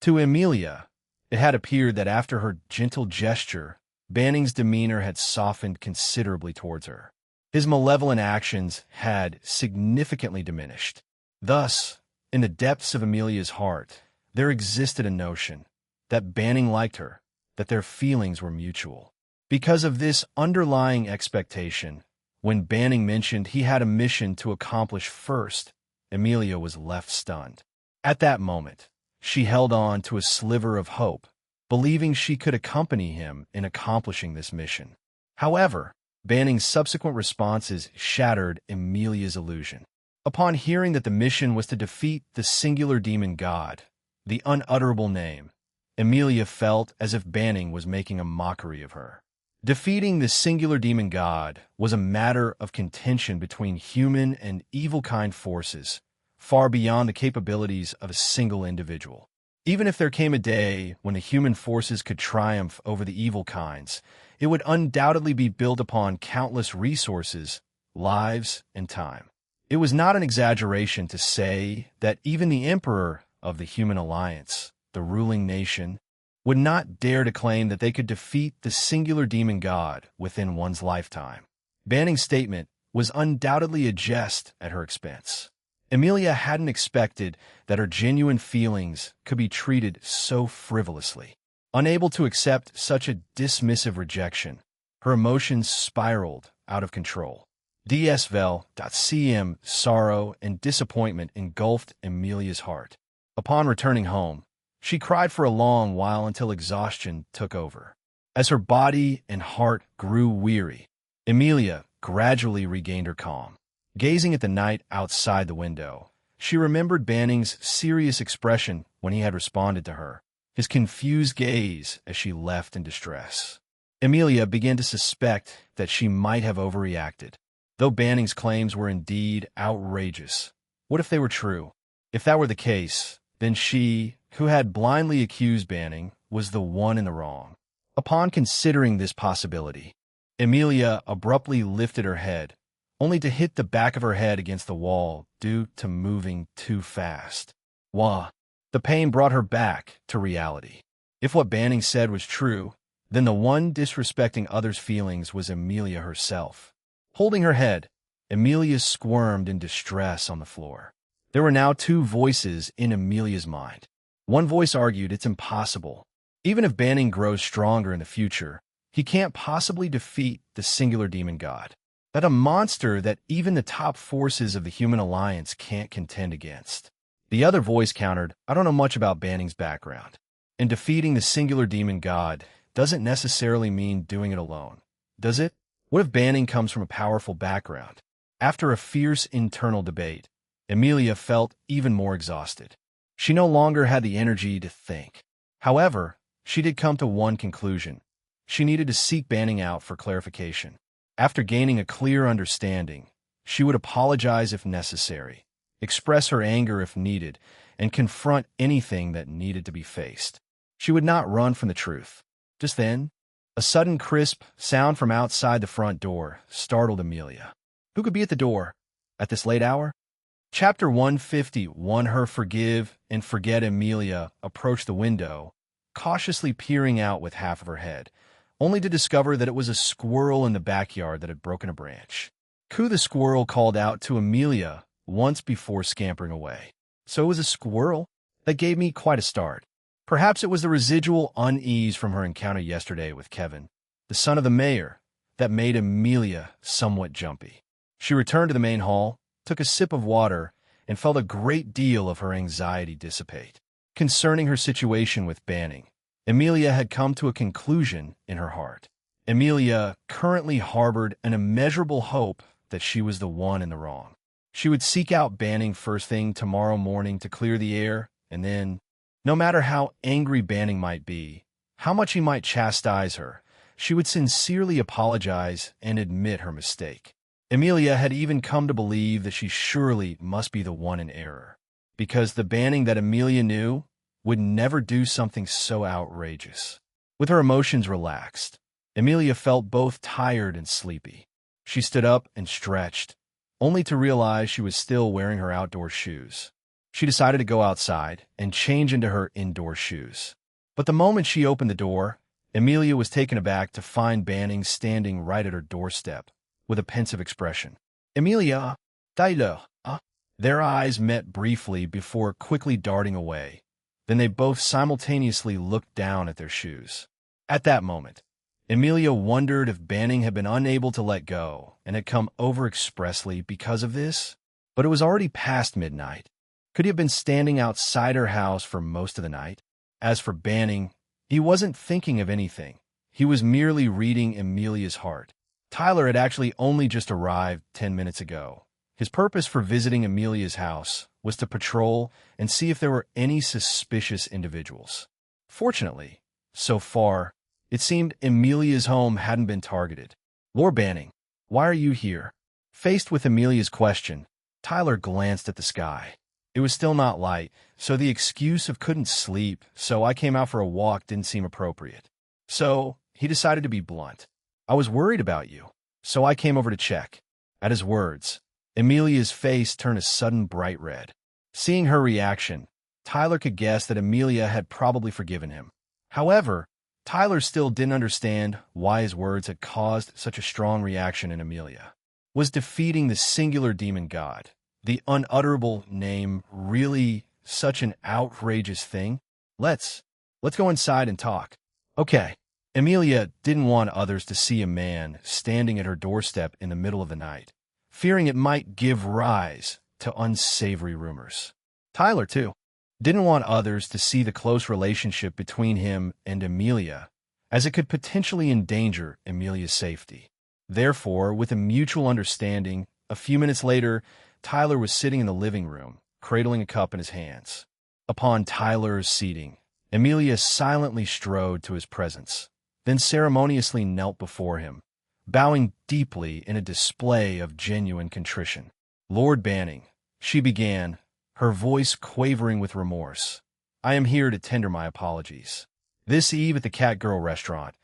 Speaker 1: To Emilia, it had appeared that after her gentle gesture, Banning's demeanor had softened considerably towards her. His malevolent actions had significantly diminished. Thus, in the depths of Emilia's heart, there existed a notion that Banning liked her, that their feelings were mutual. Because of this underlying expectation, when Banning mentioned he had a mission to accomplish first, Emilia was left stunned. At that moment, she held on to a sliver of hope, believing she could accompany him in accomplishing this mission. However, Banning's subsequent responses shattered Emilia's illusion. Upon hearing that the mission was to defeat the singular demon god, the unutterable name, Emilia felt as if Banning was making a mockery of her. Defeating the singular demon god was a matter of contention between human and evil-kind forces, far beyond the capabilities of a single individual. Even if there came a day when the human forces could triumph over the evil kinds, it would undoubtedly be built upon countless resources, lives, and time. It was not an exaggeration to say that even the Emperor of the Human Alliance, the ruling nation, would not dare to claim that they could defeat the singular demon god within one's lifetime. Banning's statement was undoubtedly a jest at her expense. Emilia hadn't expected that her genuine feelings could be treated so frivolously. Unable to accept such a dismissive rejection, her emotions spiraled out of control. DSVEL.cm sorrow and disappointment engulfed Emilia's heart. Upon returning home, she cried for a long while until exhaustion took over. As her body and heart grew weary, Emilia gradually regained her calm. Gazing at the night outside the window, she remembered Banning's serious expression when he had responded to her, his confused gaze as she left in distress. Emilia began to suspect that she might have overreacted. Though Banning's claims were indeed outrageous, what if they were true? If that were the case, then she, who had blindly accused Banning, was the one in the wrong. Upon considering this possibility, Emilia abruptly lifted her head, only to hit the back of her head against the wall due to moving too fast. Wah! The pain brought her back to reality. If what Banning said was true, then the one disrespecting others' feelings was Emilia herself. Holding her head, Emilia squirmed in distress on the floor. There were now two voices in Emilia's mind. One voice argued it's impossible. Even if Banning grows stronger in the future, he can't possibly defeat the singular demon god. That a monster that even the top forces of the Human Alliance can't contend against. The other voice countered, I don't know much about Banning's background. And defeating the singular demon god doesn't necessarily mean doing it alone, does it? What if Banning comes from a powerful background? After a fierce internal debate, Emilia felt even more exhausted. She no longer had the energy to think. However, she did come to one conclusion. She needed to seek Banning out for clarification. After gaining a clear understanding, she would apologize if necessary, express her anger if needed, and confront anything that needed to be faced. She would not run from the truth. Just then, a sudden crisp sound from outside the front door startled Emilia. Who could be at the door at this late hour? Chapter 151. Her forgive and forget. Emilia approached the window, cautiously peering out with half of her head, only to discover that it was a squirrel in the backyard that had broken a branch. Coo the squirrel called out to Emilia once before scampering away. So it was a squirrel? That gave me quite a start. Perhaps it was the residual unease from her encounter yesterday with Kevin, the son of the mayor, that made Emilia somewhat jumpy. She returned to the main hall, took a sip of water, and felt a great deal of her anxiety dissipate. Concerning her situation with Banning, Emilia had come to a conclusion in her heart. Emilia currently harbored an immeasurable hope that she was the one in the wrong. She would seek out Banning first thing tomorrow morning to clear the air, and then, no matter how angry Banning might be, how much he might chastise her, she would sincerely apologize and admit her mistake. Emilia had even come to believe that she surely must be the one in error, because the Banning that Emilia knew would never do something so outrageous. With her emotions relaxed, Emilia felt both tired and sleepy. She stood up and stretched, only to realize she was still wearing her outdoor shoes. She decided to go outside and change into her indoor shoes. But the moment she opened the door, Emilia was taken aback to find Banning standing right at her doorstep, with a pensive expression. Emilia, Tyler, Their eyes met briefly before quickly darting away. Then they both simultaneously looked down at their shoes. At that moment, Emilia wondered if Banning had been unable to let go and had come over expressly because of this. But it was already past midnight. Could he have been standing outside her house for most of the night? As for Banning, he wasn't thinking of anything. He was merely reading Emilia's heart. Tyler had actually only just arrived 10 minutes ago. His purpose for visiting Emilia's house was to patrol and see if there were any suspicious individuals. Fortunately, so far, it seemed Emilia's home hadn't been targeted. Lord Banning, why are you here? Faced with Emilia's question, Tyler glanced at the sky. It was still not light, so the excuse of couldn't sleep, so I came out for a walk didn't seem appropriate. So, he decided to be blunt. I was worried about you, so I came over to check. At his words, Emilia's face turned a sudden bright red. Seeing her reaction, Tyler could guess that Emilia had probably forgiven him. However, Tyler still didn't understand why his words had caused such a strong reaction in Emilia. Was defeating the singular demon god, the unutterable name, really such an outrageous thing? Let's go inside and talk. Okay. Emilia didn't want others to see a man standing at her doorstep in the middle of the night, fearing it might give rise to unsavory rumors. Tyler, too, didn't want others to see the close relationship between him and Emilia, as it could potentially endanger Emilia's safety. Therefore, with a mutual understanding, a few minutes later, Tyler was sitting in the living room, cradling a cup in his hands. Upon Tyler's seating, Emilia silently strode to his presence, then ceremoniously knelt before him, bowing deeply in a display of genuine contrition. Lord Banning, she began, her voice quavering with remorse. I am here to tender my apologies. This eve at the Catgirl restaurant,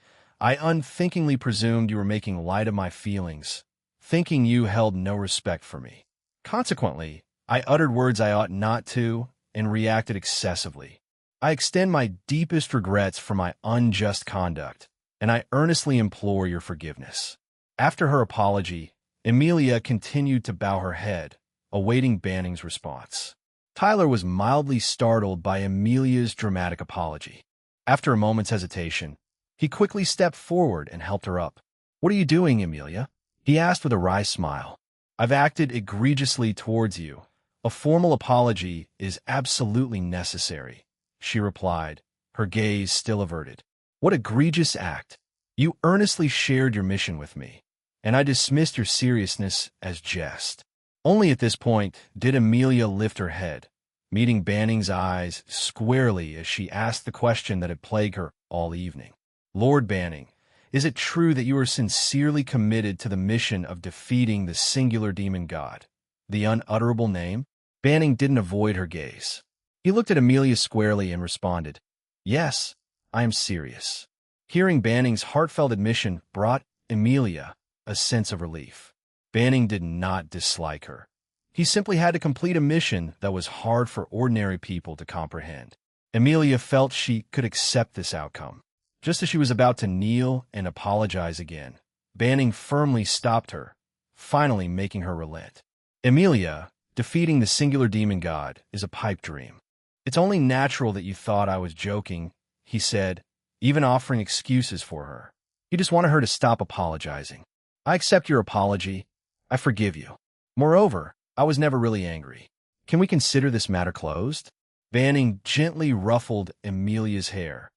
Speaker 1: I unthinkingly presumed you were making light of my feelings, thinking you held no respect for me. Consequently, I uttered words I ought not to and reacted excessively. I extend my deepest regrets for my unjust conduct, and I earnestly implore your forgiveness. After her apology, Emilia continued to bow her head, awaiting Banning's response. Tyler was mildly startled by Emilia's dramatic apology. After a moment's hesitation, he quickly stepped forward and helped her up. What are you doing, Emilia? He asked with a wry smile. I've acted egregiously towards you. A formal apology is absolutely necessary, she replied, her gaze still averted. What egregious act! You earnestly shared your mission with me, and I dismissed your seriousness as jest. Only at this point did Emilia lift her head, meeting Banning's eyes squarely as she asked the question that had plagued her all evening. Lord Banning, is it true that you are sincerely committed to the mission of defeating the singular demon god, the unutterable name? Banning didn't avoid her gaze. He looked at Emilia squarely and responded, Yes, I am serious. Hearing Banning's heartfelt admission brought Emilia a sense of relief. Banning did not dislike her. He simply had to complete a mission that was hard for ordinary people to comprehend. Emilia felt she could accept this outcome. Just as she was about to kneel and apologize again, Banning firmly stopped her, finally making her relent. Emilia, defeating the singular demon god is a pipe dream. It's only natural that you thought I was joking, he said, even offering excuses for her. He just wanted her to stop apologizing. I accept your apology. I forgive you. Moreover, I was never really angry. Can we consider this matter closed? Banning gently ruffled Emilia's hair,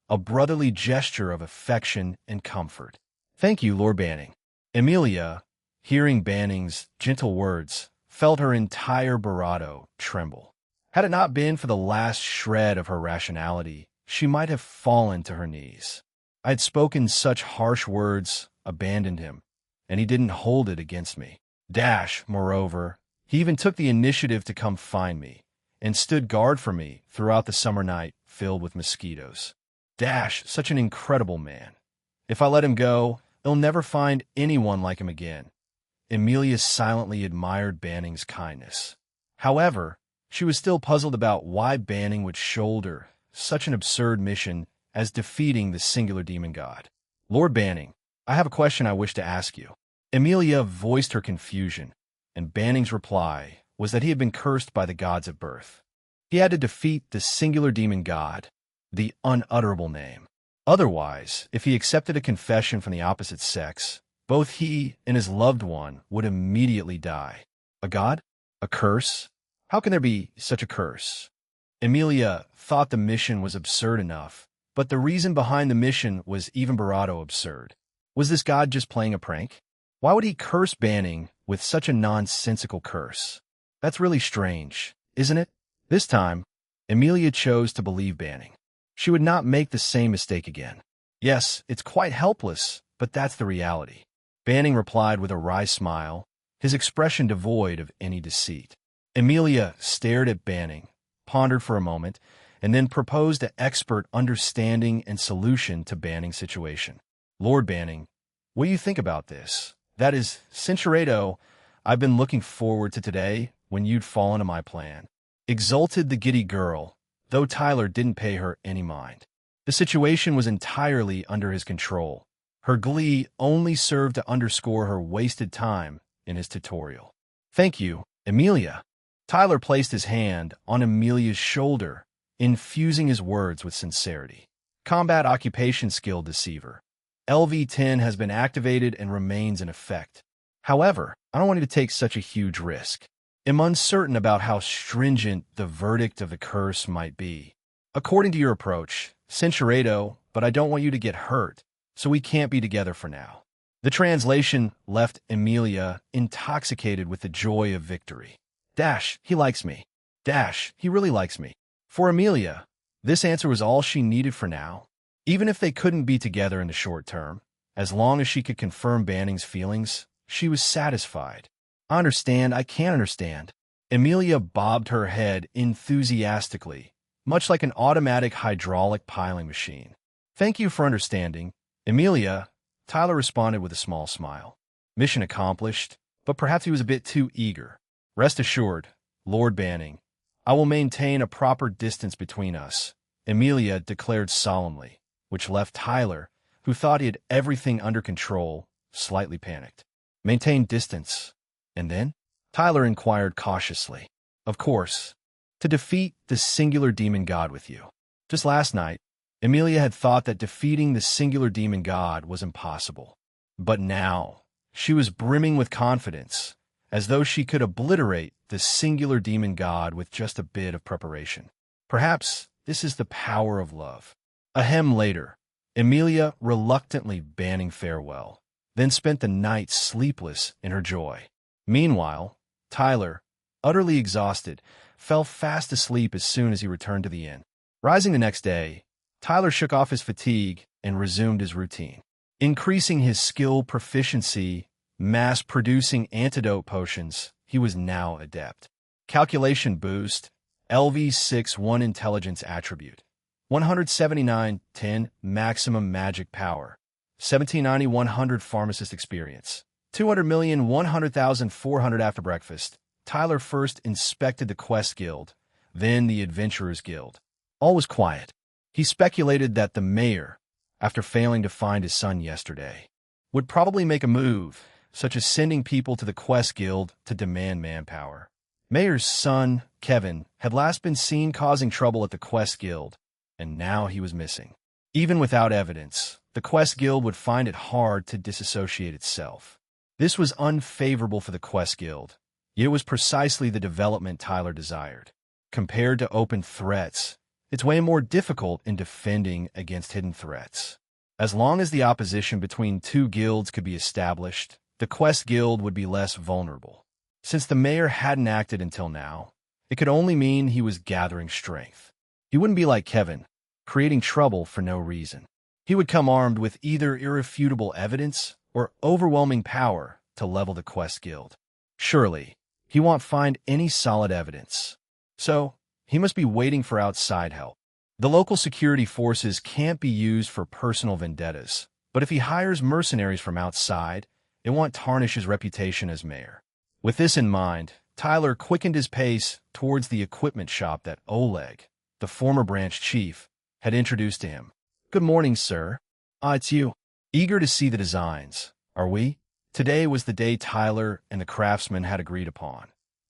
Speaker 1: a brotherly gesture of affection and comfort. Thank you, Lord Banning. Emilia, hearing Banning's gentle words, felt her entire bravado tremble. Had it not been for the last shred of her rationality, she might have fallen to her knees. I had spoken such harsh words, abandoned him, and he didn't hold it against me. Moreover, he even took the initiative to come find me and stood guard for me throughout the summer night filled with mosquitoes. Such an incredible man. If I let him go, he'll never find anyone like him again. Emilia silently admired Banning's kindness. However, she was still puzzled about why Banning would shoulder such an absurd mission as defeating the singular demon god. Lord Banning, I have a question I wish to ask you. Emilia voiced her confusion, and Banning's reply was that he had been cursed by the gods of birth. He had to defeat the singular demon god, the unutterable name. Otherwise, if he accepted a confession from the opposite sex, both he and his loved one would immediately die. A god? A curse? How can there be such a curse? Emilia thought the mission was absurd enough, but the reason behind the mission was even barato absurd. Was this god just playing a prank? Why would he curse Banning with such a nonsensical curse? That's really strange, isn't it? This time, Emilia chose to believe Banning. She would not make the same mistake again. Yes, it's quite helpless, but that's the reality. Banning replied with a wry smile, his expression devoid of any deceit. Emilia stared at Banning, pondered for a moment, and then proposed an expert understanding and solution to Banning's situation. Lord Banning, what do you think about this? That is, Cinceredo, I've been looking forward to today when you'd fall into my plan. Exulted the giddy girl, though Tyler didn't pay her any mind. The situation was entirely under his control. Her glee only served to underscore her wasted time in his tutorial. Thank you, Emilia. Tyler placed his hand on Emilia's shoulder, infusing his words with sincerity. Combat Occupation Skill Deceiver. LV-10 has been activated and remains in effect. However, I don't want you to take such a huge risk. I'm uncertain about how stringent the verdict of the curse might be. According to your approach, Cinceredo, but I don't want you to get hurt, so we can't be together for now. The translation left Emilia intoxicated with the joy of victory. He likes me. He really likes me. For Emilia, this answer was all she needed for now. Even if they couldn't be together in the short term, as long as she could confirm Banning's feelings, she was satisfied. I can't understand. Emilia bobbed her head enthusiastically, much like an automatic hydraulic piling machine. Thank you for understanding, Emilia, Tyler responded with a small smile. Mission accomplished, but perhaps he was a bit too eager. Rest assured, Lord Banning, I will maintain a proper distance between us, Emilia declared solemnly, which left Tyler, who thought he had everything under control, slightly panicked. Maintain distance. And then? Tyler inquired cautiously. Of course, to defeat the singular demon god with you. Just last night, Emilia had thought that defeating the singular demon god was impossible. But now, she was brimming with confidence, as though she could obliterate the singular demon god with just a bit of preparation. Perhaps this is the power of love. Ahem later, Emilia reluctantly Banning farewell, then spent the night sleepless in her joy. Meanwhile, Tyler, utterly exhausted, fell fast asleep as soon as he returned to the inn. Rising the next day, Tyler shook off his fatigue and resumed his routine. Increasing his skill proficiency, mass-producing antidote potions, he was now adept. Calculation boost, LV-6-1 intelligence attribute. 179-10 maximum magic power. 1790-100 pharmacist experience. 200,100,400 after breakfast. Tyler first inspected the Quest Guild, then the Adventurers Guild. All was quiet. He speculated that the mayor, after failing to find his son yesterday, would probably make a move, such as sending people to the Quest Guild to demand manpower. Mayor's son, Kevin, had last been seen causing trouble at the Quest Guild, and now he was missing. Even without evidence, the Quest Guild would find it hard to disassociate itself. This was unfavorable for the Quest Guild, yet it was precisely the development Tyler desired. Compared to open threats, it's way more difficult in defending against hidden threats. As long as the opposition between two guilds could be established, the Quest Guild would be less vulnerable. Since the mayor hadn't acted until now, it could only mean he was gathering strength. He wouldn't be like Kevin, creating trouble for no reason. He would come armed with either irrefutable evidence or overwhelming power to level the Quest Guild. Surely, he won't find any solid evidence. So, he must be waiting for outside help. The local security forces can't be used for personal vendettas, but if he hires mercenaries from outside, it won't tarnish his reputation as mayor. With this in mind, Tyler quickened his pace towards the equipment shop that Oleg, the former branch chief, had introduced to him. "Good morning, sir. It's you. Eager to see the designs, are we?" Today was the day Tyler and the craftsman had agreed upon.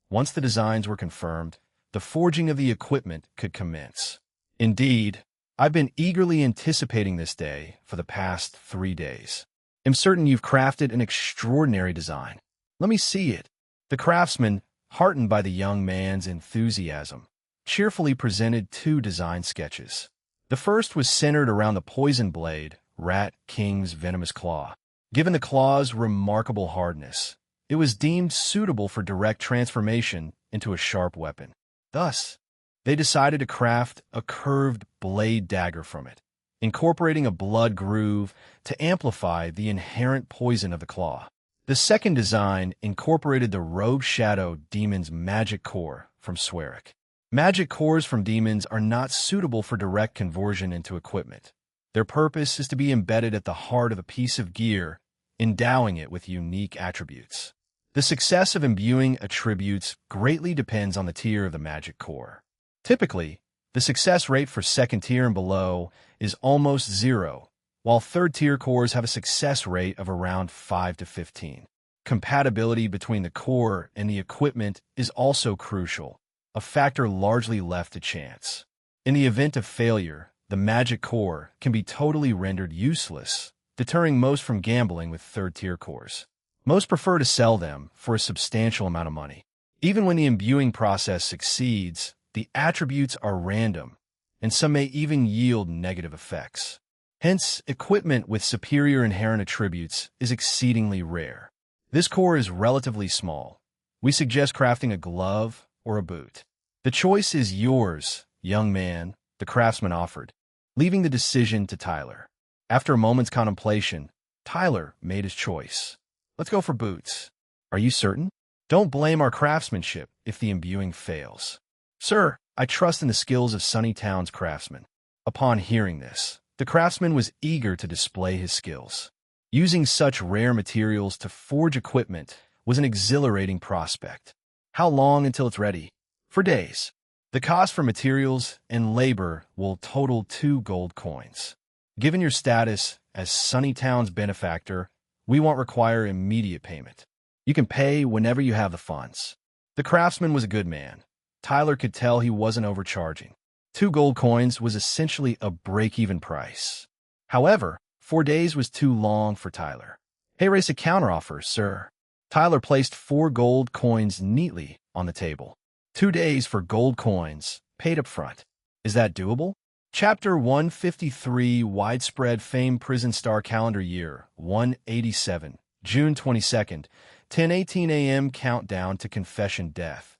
Speaker 1: Once the designs were confirmed, the forging of the equipment could commence. "Indeed, I've been eagerly anticipating this day for the past 3 days. I'm certain you've crafted an extraordinary design. Let me see it." The craftsman, heartened by the young man's enthusiasm, cheerfully presented 2 design sketches. The first was centered around the poison blade, Rat King's venomous claw. Given the claw's remarkable hardness, it was deemed suitable for direct transformation into a sharp weapon. Thus, they decided to craft a curved blade dagger from it, incorporating a blood groove to amplify the inherent poison of the claw. The second design incorporated the Rogue Shadow Demon's magic core from Swerik. Magic cores from demons are not suitable for direct conversion into equipment. Their purpose is to be embedded at the heart of a piece of gear, endowing it with unique attributes. The success of imbuing attributes greatly depends on the tier of the magic core. Typically, the success rate for second tier and below is almost 0, while third-tier cores have a success rate of around 5 to 15. Compatibility between the core and the equipment is also crucial, a factor largely left to chance. In the event of failure, the magic core can be totally rendered useless, deterring most from gambling with third-tier cores. Most prefer to sell them for a substantial amount of money. Even when the imbuing process succeeds, the attributes are random, and some may even yield negative effects. Hence, equipment with superior inherent attributes is exceedingly rare. This core is relatively small. We suggest crafting a glove or a boot. "The choice is yours, young man," the craftsman offered, leaving the decision to Tyler. After a moment's contemplation, Tyler made his choice. "Let's go for boots." "Are you certain?" "Don't blame our craftsmanship if the imbuing fails." "Sir, I trust in the skills of Sunnytown's craftsmen." Upon hearing this, the craftsman was eager to display his skills. Using such rare materials to forge equipment was an exhilarating prospect. "How long until it's ready?" "For days. The cost for materials and labor will total 2 gold coins. Given your status as Sunnytown's benefactor, we won't require immediate payment. You can pay whenever you have the funds." The craftsman was a good man. Tyler could tell he wasn't overcharging. 2 gold coins was essentially a break-even price. However, 4 days was too long for Tyler. "Hey, raise a counteroffer, sir." Tyler placed 4 gold coins neatly on the table. 2 days for gold coins, paid up front. Is that doable? Chapter 153, Widespread Fame Prison Star Calendar Year 187, June 22nd, 10:18 a.m. Countdown to Confession Death.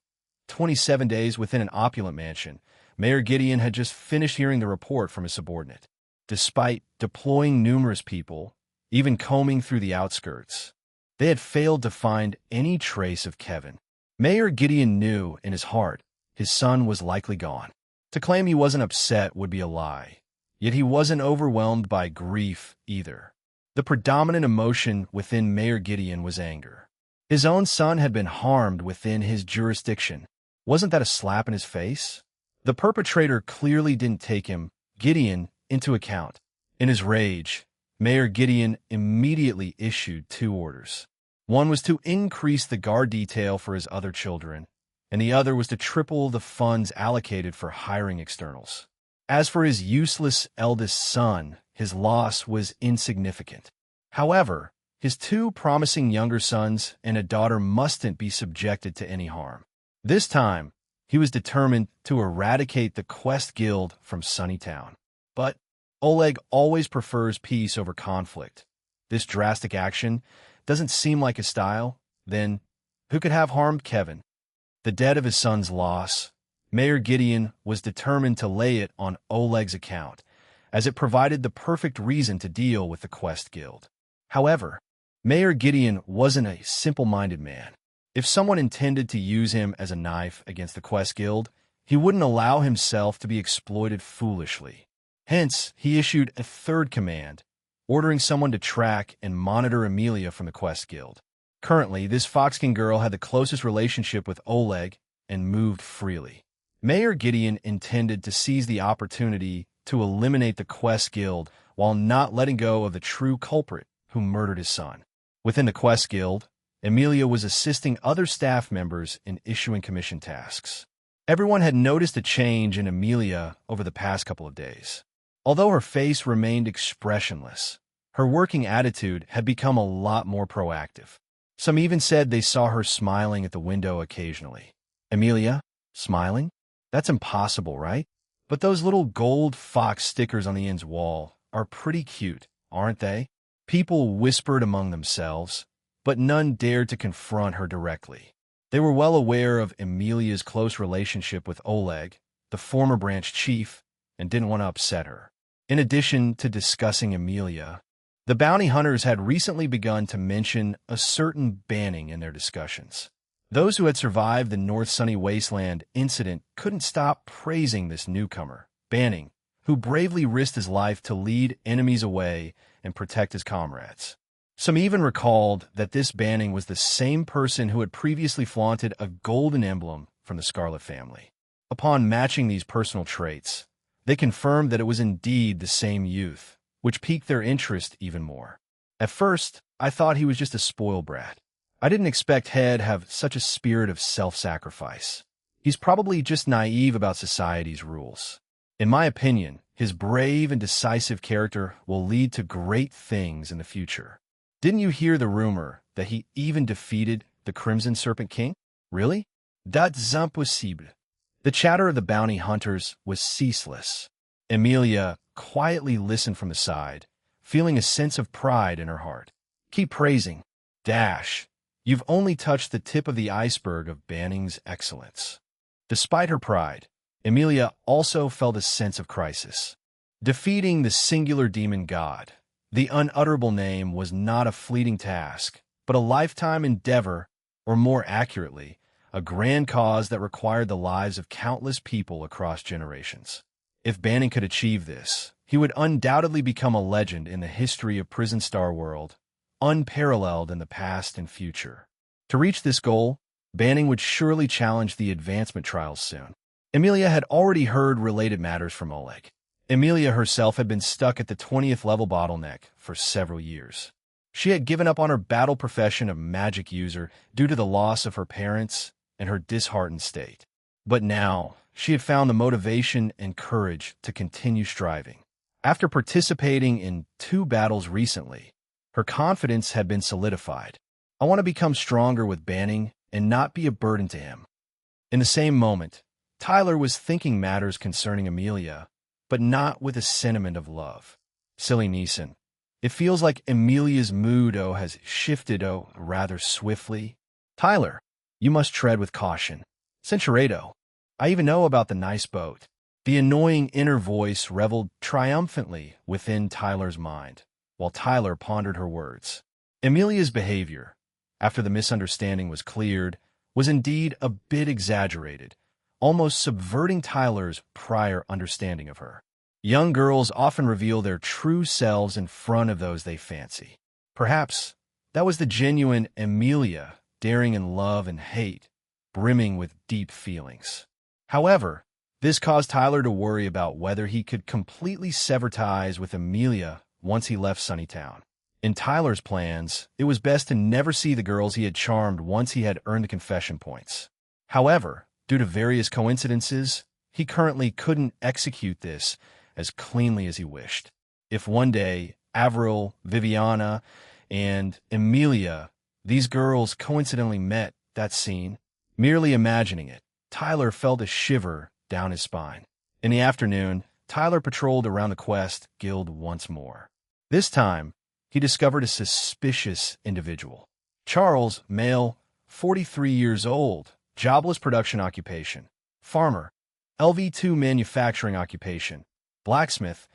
Speaker 1: 27 days within an opulent mansion, Mayor Gideon had just finished hearing the report from his subordinate. Despite deploying numerous people, even combing through the outskirts, they had failed to find any trace of Kevin. Mayor Gideon knew in his heart his son was likely gone. To claim he wasn't upset would be a lie, yet he wasn't overwhelmed by grief either. The predominant emotion within Mayor Gideon was anger. His own son had been harmed within his jurisdiction. Wasn't that a slap in his face? The perpetrator clearly didn't take him, Gideon, into account. In his rage, Mayor Gideon immediately issued 2 orders. One was to increase the guard detail for his other children, and the other was to triple the funds allocated for hiring externals. As for his useless eldest son, his loss was insignificant. However, his 2 promising younger sons and a daughter mustn't be subjected to any harm. This time, he was determined to eradicate the Quest Guild from Sunnytown. But Oleg always prefers peace over conflict. This drastic action doesn't seem like his style. Then, who could have harmed Kevin? The debt of his son's loss, Mayor Gideon was determined to lay it on Oleg's account, as it provided the perfect reason to deal with the Quest Guild. However, Mayor Gideon wasn't a simple-minded man. If someone intended to use him as a knife against the Quest Guild, he wouldn't allow himself to be exploited foolishly. Hence, he issued a third command, ordering someone to track and monitor Emilia from the Quest Guild. Currently, this Foxkin girl had the closest relationship with Oleg and moved freely. Mayor Gideon intended to seize the opportunity to eliminate the Quest Guild while not letting go of the true culprit who murdered his son. Within the Quest Guild, Emilia was assisting other staff members in issuing commission tasks. Everyone had noticed a change in Emilia over the past couple of days. Although her face remained expressionless, her working attitude had become a lot more proactive. Some even said they saw her smiling at the window occasionally. Emilia? Smiling? That's impossible, right? But those little gold fox stickers on the inn's wall are pretty cute, aren't they? People whispered among themselves, but none dared to confront her directly. They were well aware of Emilia's close relationship with Oleg, the former branch chief, and didn't want to upset her. In addition to discussing Emilia, the bounty hunters had recently begun to mention a certain Banning in their discussions. Those who had survived the North Sunny Wasteland incident couldn't stop praising this newcomer, Banning, who bravely risked his life to lead enemies away and protect his comrades. Some even recalled that this Banning was the same person who had previously flaunted a golden emblem from the Scarlet family. Upon matching these personal traits, they confirmed that it was indeed the same youth, which piqued their interest even more. At first, I thought he was just a spoiled brat. I didn't expect Head to have such a spirit of self-sacrifice. He's probably just naive about society's rules. In my opinion, his brave and decisive character will lead to great things in the future. Didn't you hear the rumor that he even defeated the Crimson Serpent King? Really? That's impossible. The chatter of the bounty hunters was ceaseless. Emilia quietly listened from the side, feeling a sense of pride in her heart. Keep praising. Dash. You've only touched the tip of the iceberg of Banning's excellence. Despite her pride, Emilia also felt a sense of crisis. Defeating the singular demon god, the unutterable name, was not a fleeting task, but a lifetime endeavor, or more accurately, a grand cause that required the lives of countless people across generations. If Banning could achieve this, he would undoubtedly become a legend in the history of Prison Star World, unparalleled in the past and future. To reach this goal, Banning would surely challenge the advancement trials soon. Emilia had already heard related matters from Oleg. Emilia herself had been stuck at the 20th level bottleneck for several years. She had given up on her battle profession of magic user due to the loss of her parents and her disheartened state. But now, she had found the motivation and courage to continue striving. After participating in 2 battles recently, her confidence had been solidified. I want to become stronger with Banning and not be a burden to him. In the same moment, Tyler was thinking matters concerning Emilia, but not with a sentiment of love. Silly Neeson. It feels like Emilia's mood has shifted rather swiftly. Tyler, you must tread with caution. Centuredo, I even know about the nice boat. The annoying inner voice reveled triumphantly within Tyler's mind, while Tyler pondered her words. Emilia's behavior, after the misunderstanding was cleared, was indeed a bit exaggerated, almost subverting Tyler's prior understanding of her. Young girls often reveal their true selves in front of those they fancy. Perhaps that was the genuine Emilia, daring in love and hate, brimming with deep feelings. However, this caused Tyler to worry about whether he could completely sever ties with Emilia once he left Sunnytown. In Tyler's plans, it was best to never see the girls he had charmed once he had earned the confession points. However, due to various coincidences, he currently couldn't execute this as cleanly as he wished. If one day, Avril, Viviana, and Emilia, these girls coincidentally met that scene, merely imagining it, Tyler felt a shiver down his spine. In the afternoon, Tyler patrolled around the Quest Guild once more. This time, he discovered a suspicious individual. Charles, male, 43 years old, jobless production occupation. Farmer, LV2 manufacturing occupation. Blacksmith,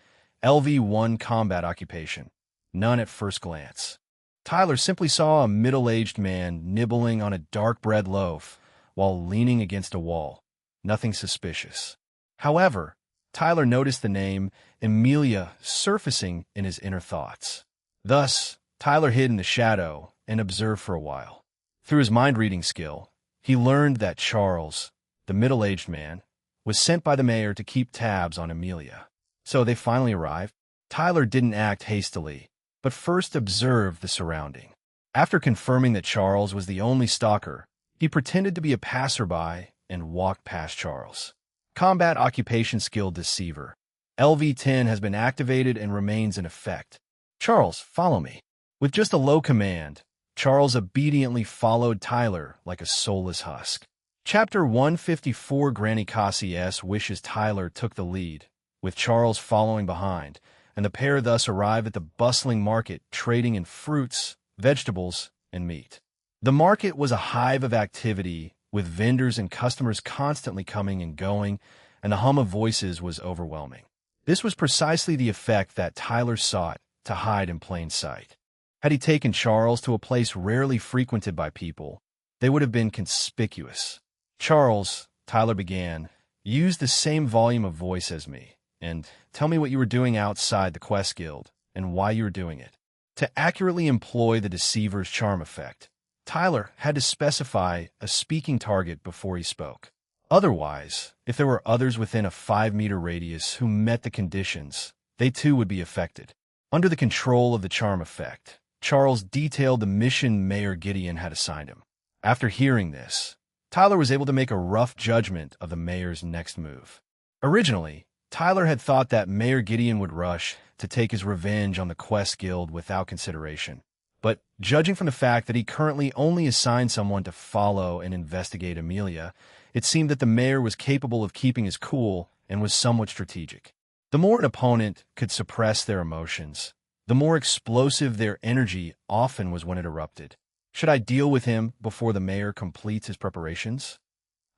Speaker 1: LV1 combat occupation. None at first glance. Tyler simply saw a middle-aged man nibbling on a dark bread loaf while leaning against a wall. Nothing suspicious. However, Tyler noticed the name Amelia surfacing in his inner thoughts. Thus, Tyler hid in the shadow and observed for a while. Through his mind-reading skill, he learned that Charles, the middle-aged man, was sent by the mayor to keep tabs on Amelia. So they finally arrived. Tyler didn't act hastily, but first observed the surrounding. After confirming that Charles was the only stalker, he pretended to be a passerby and walked past Charles. Combat Occupation Skill Deceiver. LV-10 has been activated and remains in effect. Charles, follow me. With just a low command, Charles obediently followed Tyler like a soulless husk. Chapter 154 Granny Cassie's wishes. Tyler took the lead, with Charles following behind, and the pair thus arrived at the bustling market trading in fruits, vegetables, and meat. The market was a hive of activity, with vendors and customers constantly coming and going, and the hum of voices was overwhelming. This was precisely the effect that Tyler sought to hide in plain sight. Had he taken Charles to a place rarely frequented by people, they would have been conspicuous. Charles, Tyler began, use the same volume of voice as me, and tell me what you were doing outside the Quest Guild, and why you were doing it. To accurately employ the deceiver's charm effect, Tyler had to specify a speaking target before he spoke. Otherwise, if there were others within a 5-meter radius who met the conditions, they too would be affected. Under the control of the charm effect, Charles detailed the mission Mayor Gideon had assigned him. After hearing this, Tyler was able to make a rough judgment of the mayor's next move. Originally, Tyler had thought that Mayor Gideon would rush to take his revenge on the Quest Guild without consideration. But judging from the fact that he currently only assigned someone to follow and investigate Amelia, it seemed that the mayor was capable of keeping his cool and was somewhat strategic. The more an opponent could suppress their emotions, the more explosive their energy often was when it erupted. Should I deal with him before the mayor completes his preparations?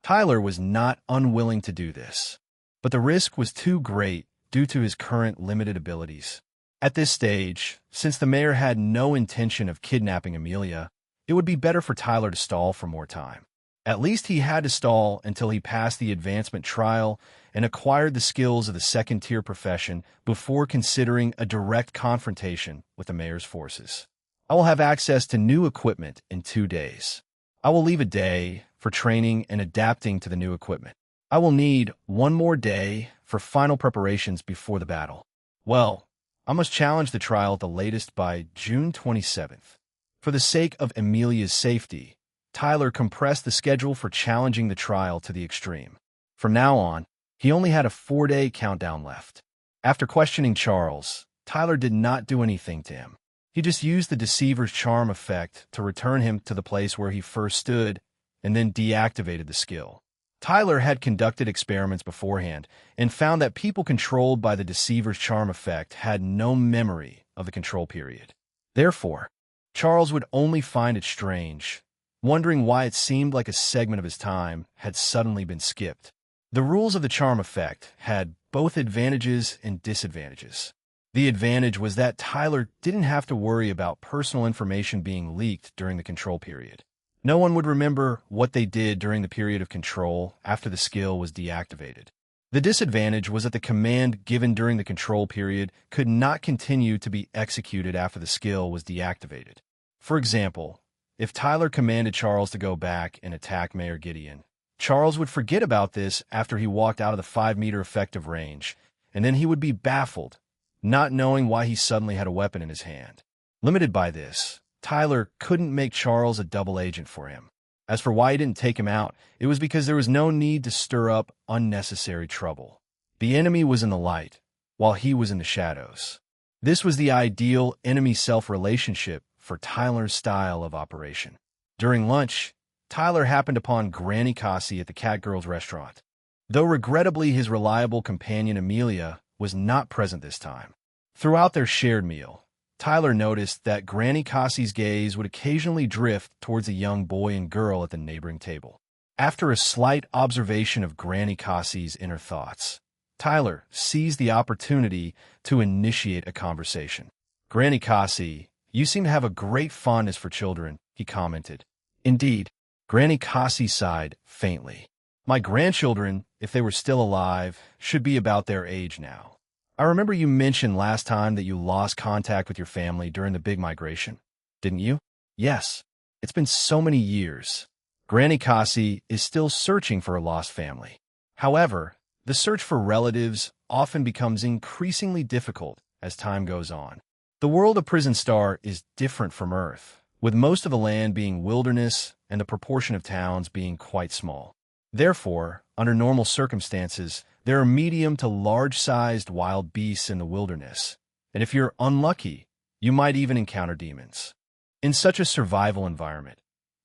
Speaker 1: Tyler was not unwilling to do this, but the risk was too great due to his current limited abilities. At this stage, since the mayor had no intention of kidnapping Amelia, it would be better for Tyler to stall for more time. At least he had to stall until he passed the advancement trial and acquired the skills of the second-tier profession before considering a direct confrontation with the mayor's forces. I will have access to new equipment in 2 days. I will leave a day for training and adapting to the new equipment. I will need 1 more day for final preparations before the battle. Well, I must challenge the trial at the latest by June 27th. For the sake of Amelia's safety, Tyler compressed the schedule for challenging the trial to the extreme. From now on, he only had a 4-day countdown left. After questioning Charles, Tyler did not do anything to him. He just used the deceiver's charm effect to return him to the place where he first stood and then deactivated the skill. Tyler had conducted experiments beforehand and found that people controlled by the deceiver's charm effect had no memory of the control period. Therefore, Charles would only find it strange, wondering why it seemed like a segment of his time had suddenly been skipped. The rules of the charm effect had both advantages and disadvantages. The advantage was that Tyler didn't have to worry about personal information being leaked during the control period. No one would remember what they did during the period of control after the skill was deactivated. The disadvantage was that the command given during the control period could not continue to be executed after the skill was deactivated. For example, if Tyler commanded Charles to go back and attack Mayor Gideon, Charles would forget about this after he walked out of the 5-meter effective range, and then he would be baffled, not knowing why he suddenly had a weapon in his hand. Limited by this, Tyler couldn't make Charles a double agent for him. As for why he didn't take him out, it was because there was no need to stir up unnecessary trouble. The enemy was in the light, while he was in the shadows. This was the ideal enemy-self relationship for Tyler's style of operation. During lunch, Tyler happened upon Granny Cassie at the Catgirls restaurant. Though regrettably his reliable companion Amelia was not present this time. Throughout their shared meal, Tyler noticed that Granny Cassie's gaze would occasionally drift towards a young boy and girl at the neighboring table. After a slight observation of Granny Cassie's inner thoughts, Tyler seized the opportunity to initiate a conversation. Granny Cassie, You seem to have a great fondness for children, he commented. Indeed, Granny Cassie sighed faintly. My grandchildren, if they were still alive, should be about their age now. I remember you mentioned last time that you lost contact with your family during the big migration, didn't you? Yes. It's been so many years. Granny Cassie is still searching for her lost family. However, the search for relatives often becomes increasingly difficult as time goes on. The world of Prison Star is different from Earth, with most of the land being wilderness and the proportion of towns being quite small. Therefore, under normal circumstances, there are medium to large-sized wild beasts in the wilderness, and if you're unlucky, you might even encounter demons. In such a survival environment,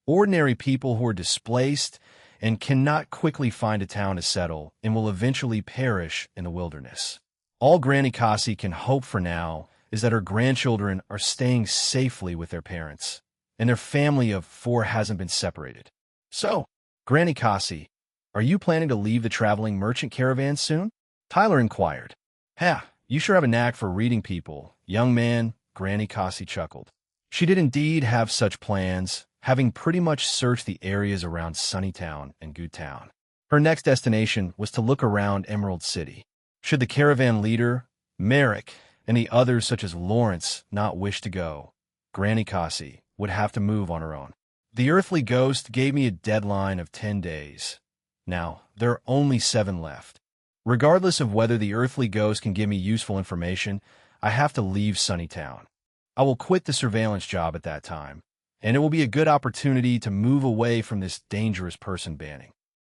Speaker 1: ordinary people who are displaced and cannot quickly find a town to settle and will eventually perish in the wilderness. All Granny Cassie can hope for now is that her grandchildren are staying safely with their parents, and their family of 4 hasn't been separated. So, Granny Cassie, are you planning to leave the traveling merchant caravan soon? Tyler inquired. You sure have a knack for reading people, young man, Granny Cassie chuckled. She did indeed have such plans, having pretty much searched the areas around Sunnytown and Goodtown. Her next destination was to look around Emerald City. Should the caravan leader, Merrick, and the others such as Lawrence not wish to go, Granny Cassie would have to move on her own. The earthly ghost gave me a deadline of 10 days. Now, there are only 7 left. Regardless of whether the earthly ghost can give me useful information, I have to leave Sunnytown. I will quit the surveillance job at that time, and it will be a good opportunity to move away from this dangerous person banning.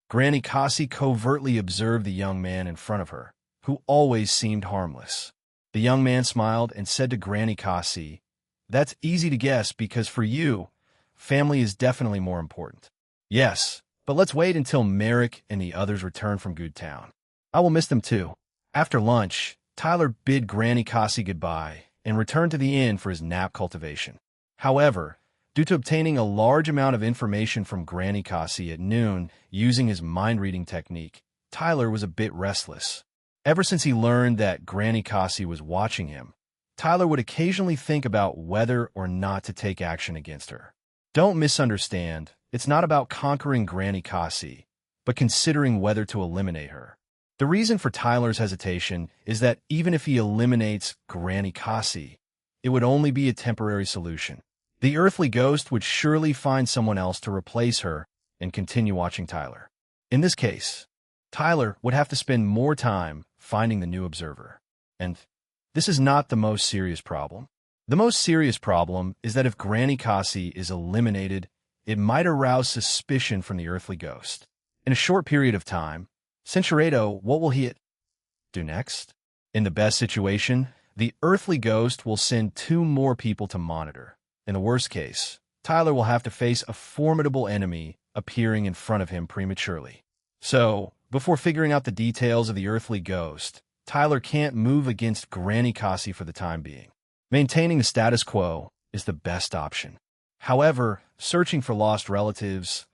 Speaker 1: Granny Cassie covertly observed the young man in front of her, who always seemed harmless. The young man smiled and said to Granny Cassie, "That's easy to guess because for you, family is definitely more important." "Yes, but let's wait until Merrick and the others return from Goodtown. I will miss them too." After lunch, Tyler bid Granny Cassie goodbye and returned to the inn for his nap cultivation. However, due to obtaining a large amount of information from Granny Cassie at noon using his mind-reading technique, Tyler was a bit restless. Ever since he learned that Granny Cassie was watching him, Tyler would occasionally think about whether or not to take action against her. Don't misunderstand, it's not about conquering Granny Cassie, but considering whether to eliminate her. The reason for Tyler's hesitation is that even if he eliminates Granny Cassie, it would only be a temporary solution. The earthly ghost would surely find someone else to replace her and continue watching Tyler. In this case, Tyler would have to spend more time finding the new observer. And this is not the most serious problem. The most serious problem is that if Granny Cassie is eliminated, it might arouse suspicion from the earthly ghost. In a short period of time, Cinchuredo, what will he do next? In the best situation, the earthly ghost will send 2 more people to monitor. In the worst case, Tyler will have to face a formidable enemy appearing in front of him prematurely. So, before figuring out the details of the earthly ghost, Tyler can't move against Granny Cassie for the time being. Maintaining the status quo is the best option. However, searching for lost relatives,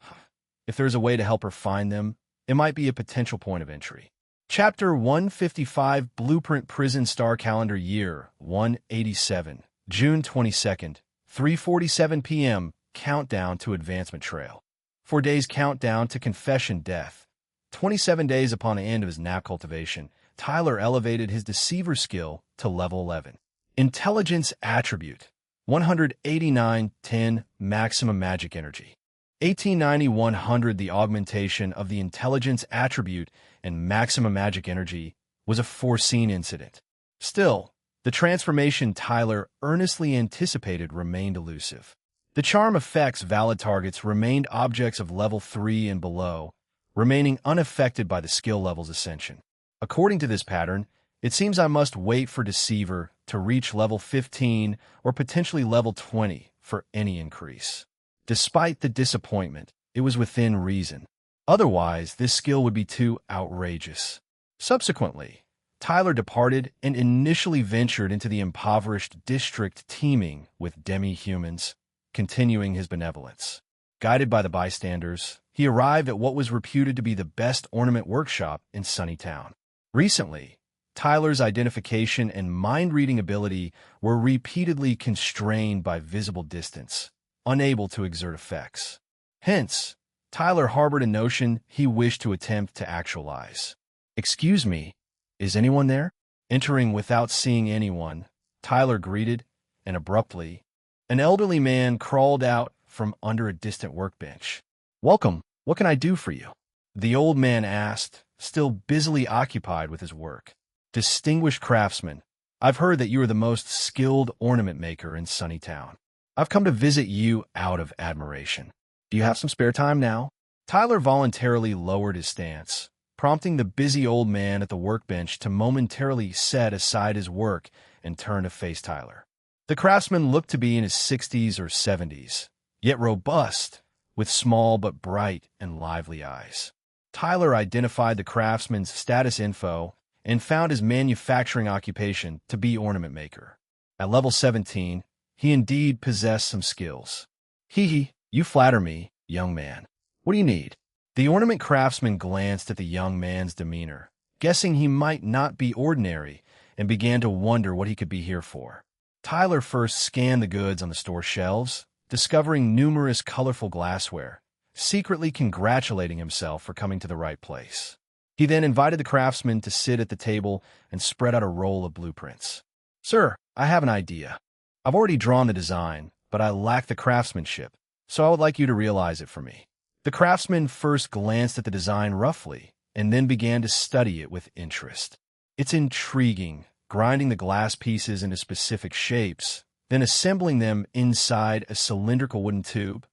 Speaker 1: if there's a way to help her find them, it might be a potential point of entry. Chapter 155 Blueprint Prison Star Calendar Year 187, June 22nd, 3:47 p.m. Countdown to Advancement Trail. 4 days countdown to confession death. 27 days upon the end of his nap cultivation, Tyler elevated his deceiver skill to level 11. Intelligence Attribute 189-10 Maximum Magic Energy. 1890-100 The augmentation of the intelligence attribute and maximum magic energy was a foreseen incident. Still, the transformation Tyler earnestly anticipated remained elusive. The charm effects valid targets remained objects of level 3 and below, remaining unaffected by the skill level's ascension. According to this pattern, it seems I must wait for Deceiver to reach level 15 or potentially level 20 for any increase. Despite the disappointment, it was within reason. Otherwise, this skill would be too outrageous. Subsequently, Tyler departed and initially ventured into the impoverished district teeming with demi-humans, continuing his benevolence. Guided by the bystanders, he arrived at what was reputed to be the best ornament workshop in Sunnytown. Recently, Tyler's identification and mind-reading ability were repeatedly constrained by visible distance, unable to exert effects. Hence, Tyler harbored a notion he wished to attempt to actualize. "Excuse me, is anyone there?" Entering without seeing anyone, Tyler greeted, and abruptly, an elderly man crawled out from under a distant workbench. "Welcome, what can I do for you?" The old man asked, still busily occupied with his work. "Distinguished craftsman, I've heard that you are the most skilled ornament maker in Sunnytown. I've come to visit you out of admiration. Do you have some spare time now?" Tyler voluntarily lowered his stance, prompting the busy old man at the workbench to momentarily set aside his work and turn to face Tyler. The craftsman looked to be in his 60s or 70s, yet robust, with small but bright and lively eyes. Tyler identified the craftsman's status info and found his manufacturing occupation to be ornament maker. At level 17, he indeed possessed some skills. "Hee, you flatter me, young man. What do you need?" The ornament craftsman glanced at the young man's demeanor, guessing he might not be ordinary, and began to wonder what he could be here for. Tyler first scanned the goods on the store shelves, discovering numerous colorful glassware, secretly congratulating himself for coming to the right place. He then invited the craftsman to sit at the table and spread out a roll of blueprints. "Sir, I have an idea. I've already drawn the design, but I lack the craftsmanship, so I would like you to realize it for me." The craftsman first glanced at the design roughly, and then began to study it with interest. "It's intriguing, grinding the glass pieces into specific shapes, then assembling them inside a cylindrical wooden tube.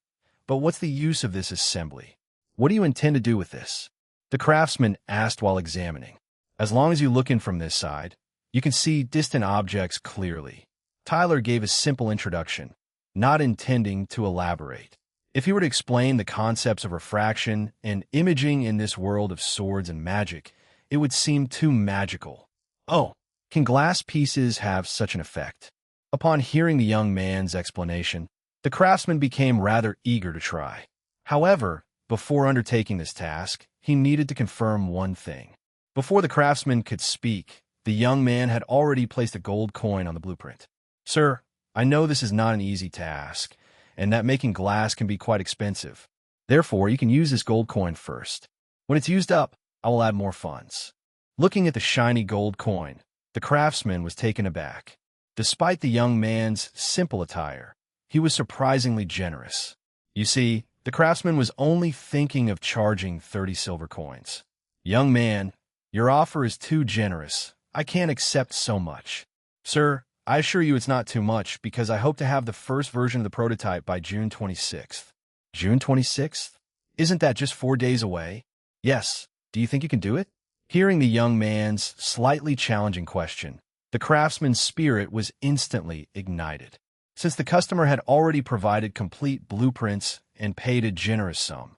Speaker 1: But what's the use of this assembly? What do you intend to do with this?" The craftsman asked while examining. "As long as you look in from this side, you can see distant objects clearly." Tyler gave a simple introduction, not intending to elaborate. If he were to explain the concepts of refraction and imaging in this world of swords and magic, it would seem too magical. "Oh, can glass pieces have such an effect?" Upon hearing the young man's explanation, the craftsman became rather eager to try. However, before undertaking this task, he needed to confirm one thing. Before the craftsman could speak, the young man had already placed a gold coin on the blueprint. "Sir, I know this is not an easy task, and that making glass can be quite expensive. Therefore, you can use this gold coin first. When it's used up, I will add more funds." Looking at the shiny gold coin, the craftsman was taken aback. Despite the young man's simple attire, he was surprisingly generous. You see, the craftsman was only thinking of charging 30 silver coins. "Young man, your offer is too generous. I can't accept so much." "Sir, I assure you it's not too much because I hope to have the first version of the prototype by June 26th. "June 26th? Isn't that just 4 days away?" "Yes. Do you think you can do it?" Hearing the young man's slightly challenging question, the craftsman's spirit was instantly ignited. Since the customer had already provided complete blueprints and paid a generous sum,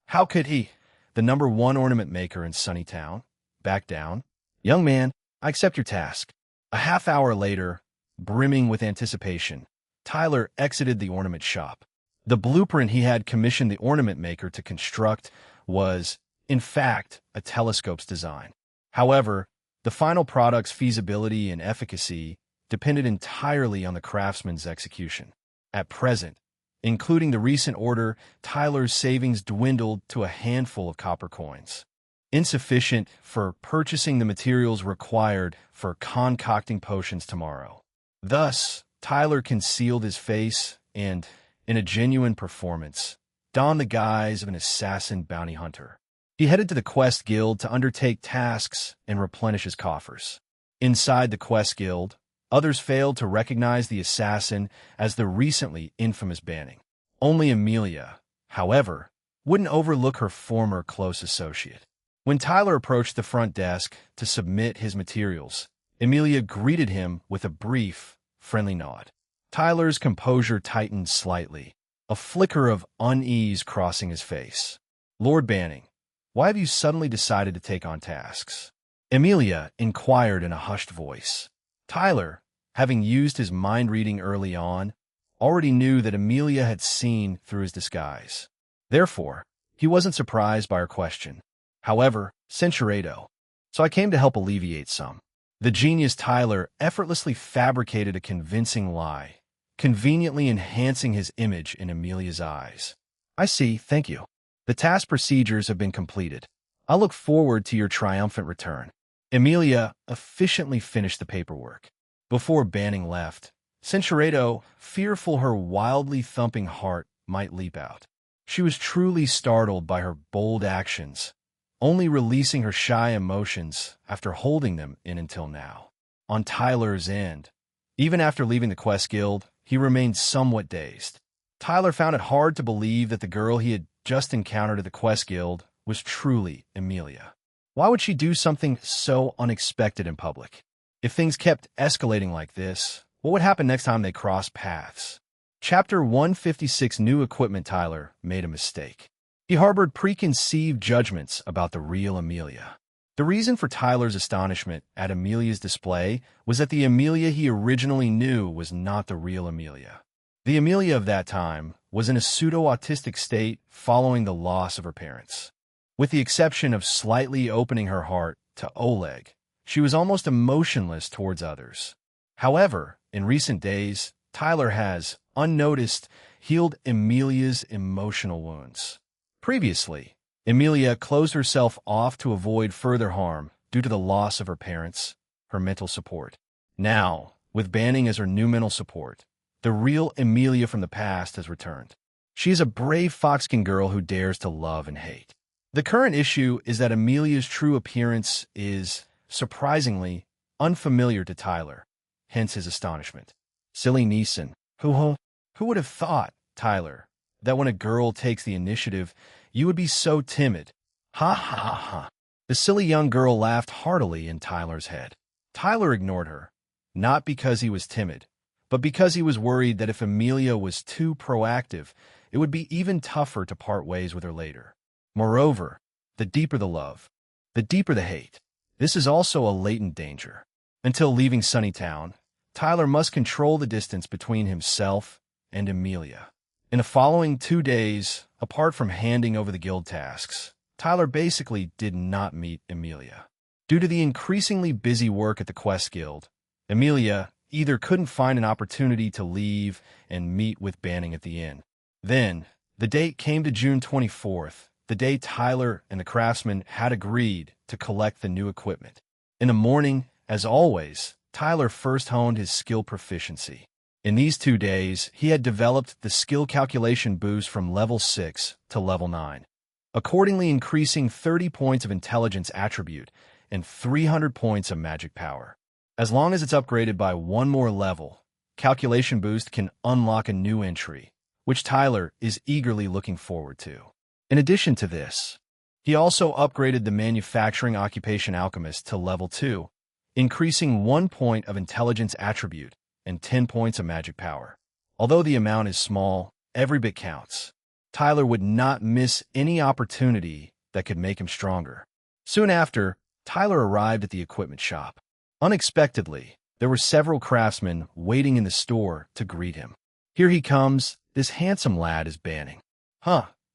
Speaker 1: how could he, the #1 ornament maker in Sunnytown, back down? "Young man, I accept your task." A half hour later, brimming with anticipation, Tyler exited the ornament shop. The blueprint he had commissioned the ornament maker to construct was, in fact, a telescope's design. However, the final product's feasibility and efficacy depended entirely on the craftsman's execution. At present, including the recent order, Tyler's savings dwindled to a handful of copper coins, insufficient for purchasing the materials required for concocting potions tomorrow. Thus, Tyler concealed his face and, in a genuine performance, donned the guise of an assassin bounty hunter. He headed to the Quest Guild to undertake tasks and replenish his coffers. Inside the Quest Guild, others failed to recognize the assassin as the recently infamous Banning. Only Amelia, however, wouldn't overlook her former close associate. When Tyler approached the front desk to submit his materials, Amelia greeted him with a brief, friendly nod. Tyler's composure tightened slightly, a flicker of unease crossing his face. "Lord Banning, why have you suddenly decided to take on tasks?" Amelia inquired in a hushed voice. Tyler, having used his mind reading early on, already knew that Amelia had seen through his disguise. Therefore, he wasn't surprised by her question. "However, Centuredo, so I came to help alleviate some." The genius Tyler effortlessly fabricated a convincing lie, conveniently enhancing his image in Amelia's eyes. I see, thank you. The task procedures have been completed. I look forward to your triumphant return. Amelia efficiently finished the paperwork. Before Banning left, Cinchureto, fearful her wildly thumping heart might leap out. She was truly startled by her bold actions, only releasing her shy emotions after holding them in until now. On Tyler's end, even after leaving the Quest Guild, he remained somewhat dazed. Tyler found it hard to believe that the girl he had just encountered at the Quest Guild was truly Amelia. Why would she do something so unexpected in public? If things kept escalating like this, what would happen next time they crossed paths? Chapter 156. New Equipment. Tyler made a mistake. He harbored preconceived judgments about the real Amelia. The reason for Tyler's astonishment at Amelia's display was that the Amelia he originally knew was not the real Amelia. The Amelia of that time was in a pseudo-autistic state following the loss of her parents. With the exception of slightly opening her heart to Oleg, she was almost emotionless towards others. However, in recent days, Tyler has, unnoticed, healed Amelia's emotional wounds. Previously, Amelia closed herself off to avoid further harm due to the loss of her parents, her mental support. Now, with Banning as her new mental support, the real Amelia from the past has returned. She is a brave foxkin girl who dares to love and hate. The current issue is that Amelia's true appearance is, surprisingly, unfamiliar to Tyler, hence his astonishment. Silly Neeson. Who would have thought, Tyler, that when a girl takes the initiative, you would be so timid? Ha ha ha ha. The silly young girl laughed heartily in Tyler's head. Tyler ignored her, not because he was timid, but because he was worried that if Amelia was too proactive, it would be even tougher to part ways with her later. Moreover, the deeper the love, the deeper the hate. This is also a latent danger. Until leaving Sunnytown, Tyler must control the distance between himself and Amelia. In the following 2 days, apart from handing over the guild tasks, Tyler basically did not meet Amelia. Due to the increasingly busy work at the Quest Guild, Amelia either couldn't find an opportunity to leave and meet with Banning at the inn. Then, the date came to June 24th, the day Tyler and the craftsman had agreed to collect the new equipment. In the morning, as always, Tyler first honed his skill proficiency. In these 2 days, he had developed the skill calculation boost from level 6 to level 9, accordingly increasing 30 points of intelligence attribute and 300 points of magic power. As long as it's upgraded by 1 more level, calculation boost can unlock a new entry, which Tyler is eagerly looking forward to. In addition to this, he also upgraded the manufacturing occupation alchemist to level 2, increasing 1 point of intelligence attribute and 10 points of magic power. Although the amount is small, every bit counts. Tyler would not miss any opportunity that could make him stronger. Soon after, Tyler arrived at the equipment shop. Unexpectedly, there were several craftsmen waiting in the store to greet him. Here he comes, this handsome lad is Banning.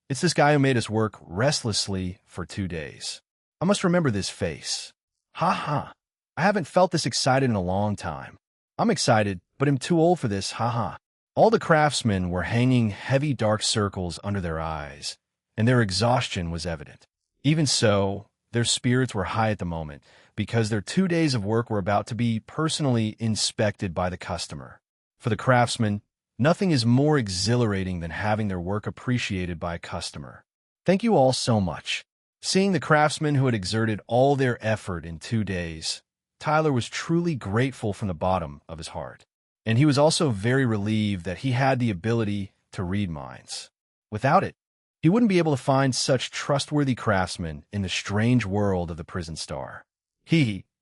Speaker 1: It's this guy who made us work restlessly for 2 days. I must remember this face. I haven't felt this excited in a long time. I'm excited, but I'm too old for this, All the craftsmen were hanging heavy dark circles under their eyes, and their exhaustion was evident. Even so, their spirits were high at the moment, because their 2 days of work were about to be personally inspected by the customer. For the craftsmen, nothing is more exhilarating than having their work appreciated by a customer. Thank you all so much. Seeing the craftsmen who had exerted all their effort in 2 days, Tyler was truly grateful from the bottom of his heart. And he was also very relieved that he had the ability to read minds. Without it, he wouldn't be able to find such trustworthy craftsmen in the strange world of the prison star.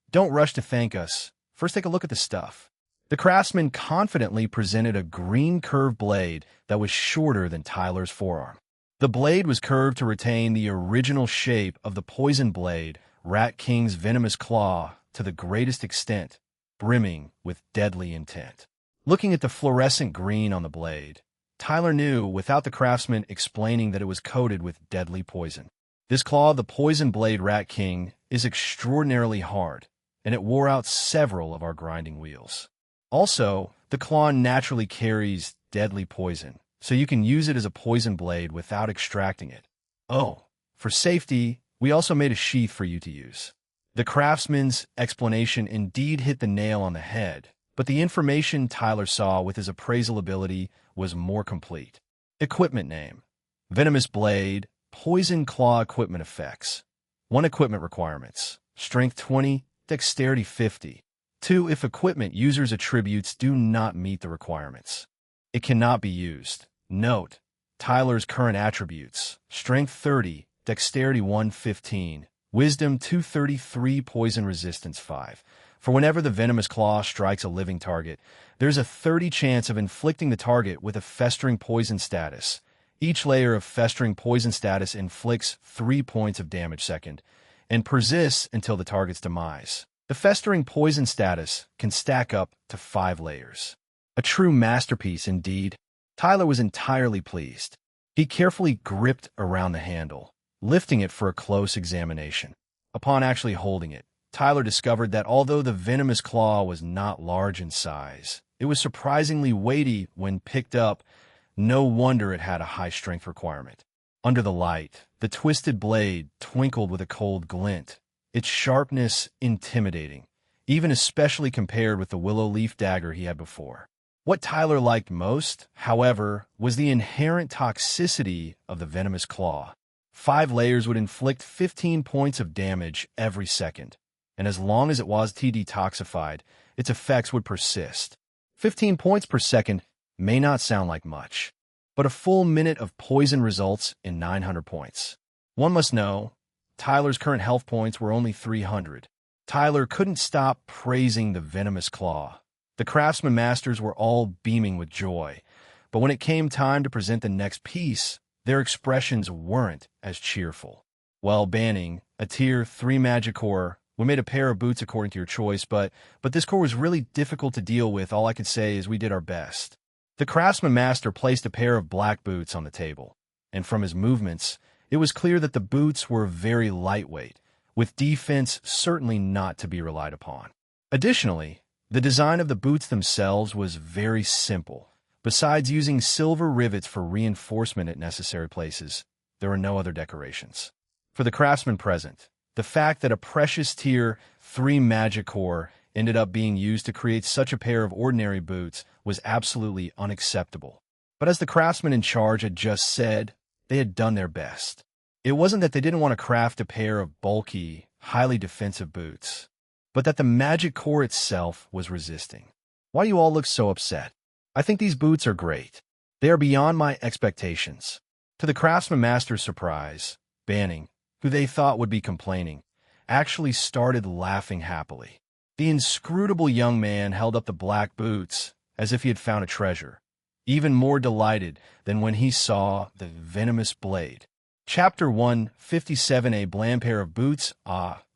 Speaker 1: Don't rush to thank us. First take a look at the stuff. The craftsman confidently presented a green curved blade that was shorter than Tyler's forearm. The blade was curved to retain the original shape of the poison blade, Rat King's venomous claw, to the greatest extent, brimming with deadly intent. Looking at the fluorescent green on the blade, Tyler knew without the craftsman explaining that it was coated with deadly poison. This claw of the poison blade Rat King is extraordinarily hard, and it wore out several of our grinding wheels. Also, the claw naturally carries deadly poison, so you can use it as a poison blade without extracting it. Oh, for safety, we also made a sheath for you to use. The craftsman's explanation indeed hit the nail on the head, but the information Tyler saw with his appraisal ability was more complete. Equipment name: Venomous Blade, Poison Claw Equipment Effects. 1 Equipment requirements: Strength 20, Dexterity 50. 2. If equipment user's attributes do not meet the requirements, it cannot be used. Note: Tyler's current attributes: Strength 30, Dexterity 115, Wisdom 233, Poison Resistance 5. For whenever the venomous claw strikes a living target, there's a 30 chance of inflicting the target with a festering poison status. Each layer of festering poison status inflicts 3 points of damage second, and persists until the target's demise. The festering poison status can stack up to 5 layers. A true masterpiece indeed. Tyler was entirely pleased. He carefully gripped around the handle, lifting it for a close examination. Upon actually holding it, Tyler discovered that although the venomous claw was not large in size, it was surprisingly weighty when picked up. No wonder it had a high strength requirement. Under the light, the twisted blade twinkled with a cold glint, its sharpness intimidating, even especially compared with the willow leaf dagger he had before. What Tyler liked most, however, was the inherent toxicity of the venomous claw. 5 layers would inflict 15 points of damage every second, and as long as it was detoxified, its effects would persist. 15 points per second may not sound like much, but a full minute of poison results in 900 points. One must know, Tyler's current health points were only 300. Tyler couldn't stop praising the venomous claw. The craftsman masters were all beaming with joy, but when it came time to present the next piece, their expressions weren't as cheerful. While banning a Tier 3 magic core, we made a pair of boots according to your choice, but this core was really difficult to deal with. All I could say is we did our best. The craftsman master placed a pair of black boots on the table, and from his movements, it was clear that the boots were very lightweight, with defense certainly not to be relied upon. Additionally, the design of the boots themselves was very simple. Besides using silver rivets for reinforcement at necessary places, there were no other decorations. For the craftsman present, the fact that a precious Tier 3 magic core ended up being used to create such a pair of ordinary boots was absolutely unacceptable. But as the craftsman in charge had just said, they had done their best. It wasn't that they didn't want to craft a pair of bulky, highly defensive boots, but that the magic core itself was resisting. Why do you all look so upset? I think these boots are great. They are beyond my expectations. To the craftsman master's surprise, Banning, who they thought would be complaining, actually started laughing happily. The inscrutable young man held up the black boots as if he had found a treasure, even more delighted than when he saw the venomous blade. Chapter 157, a bland pair of boots.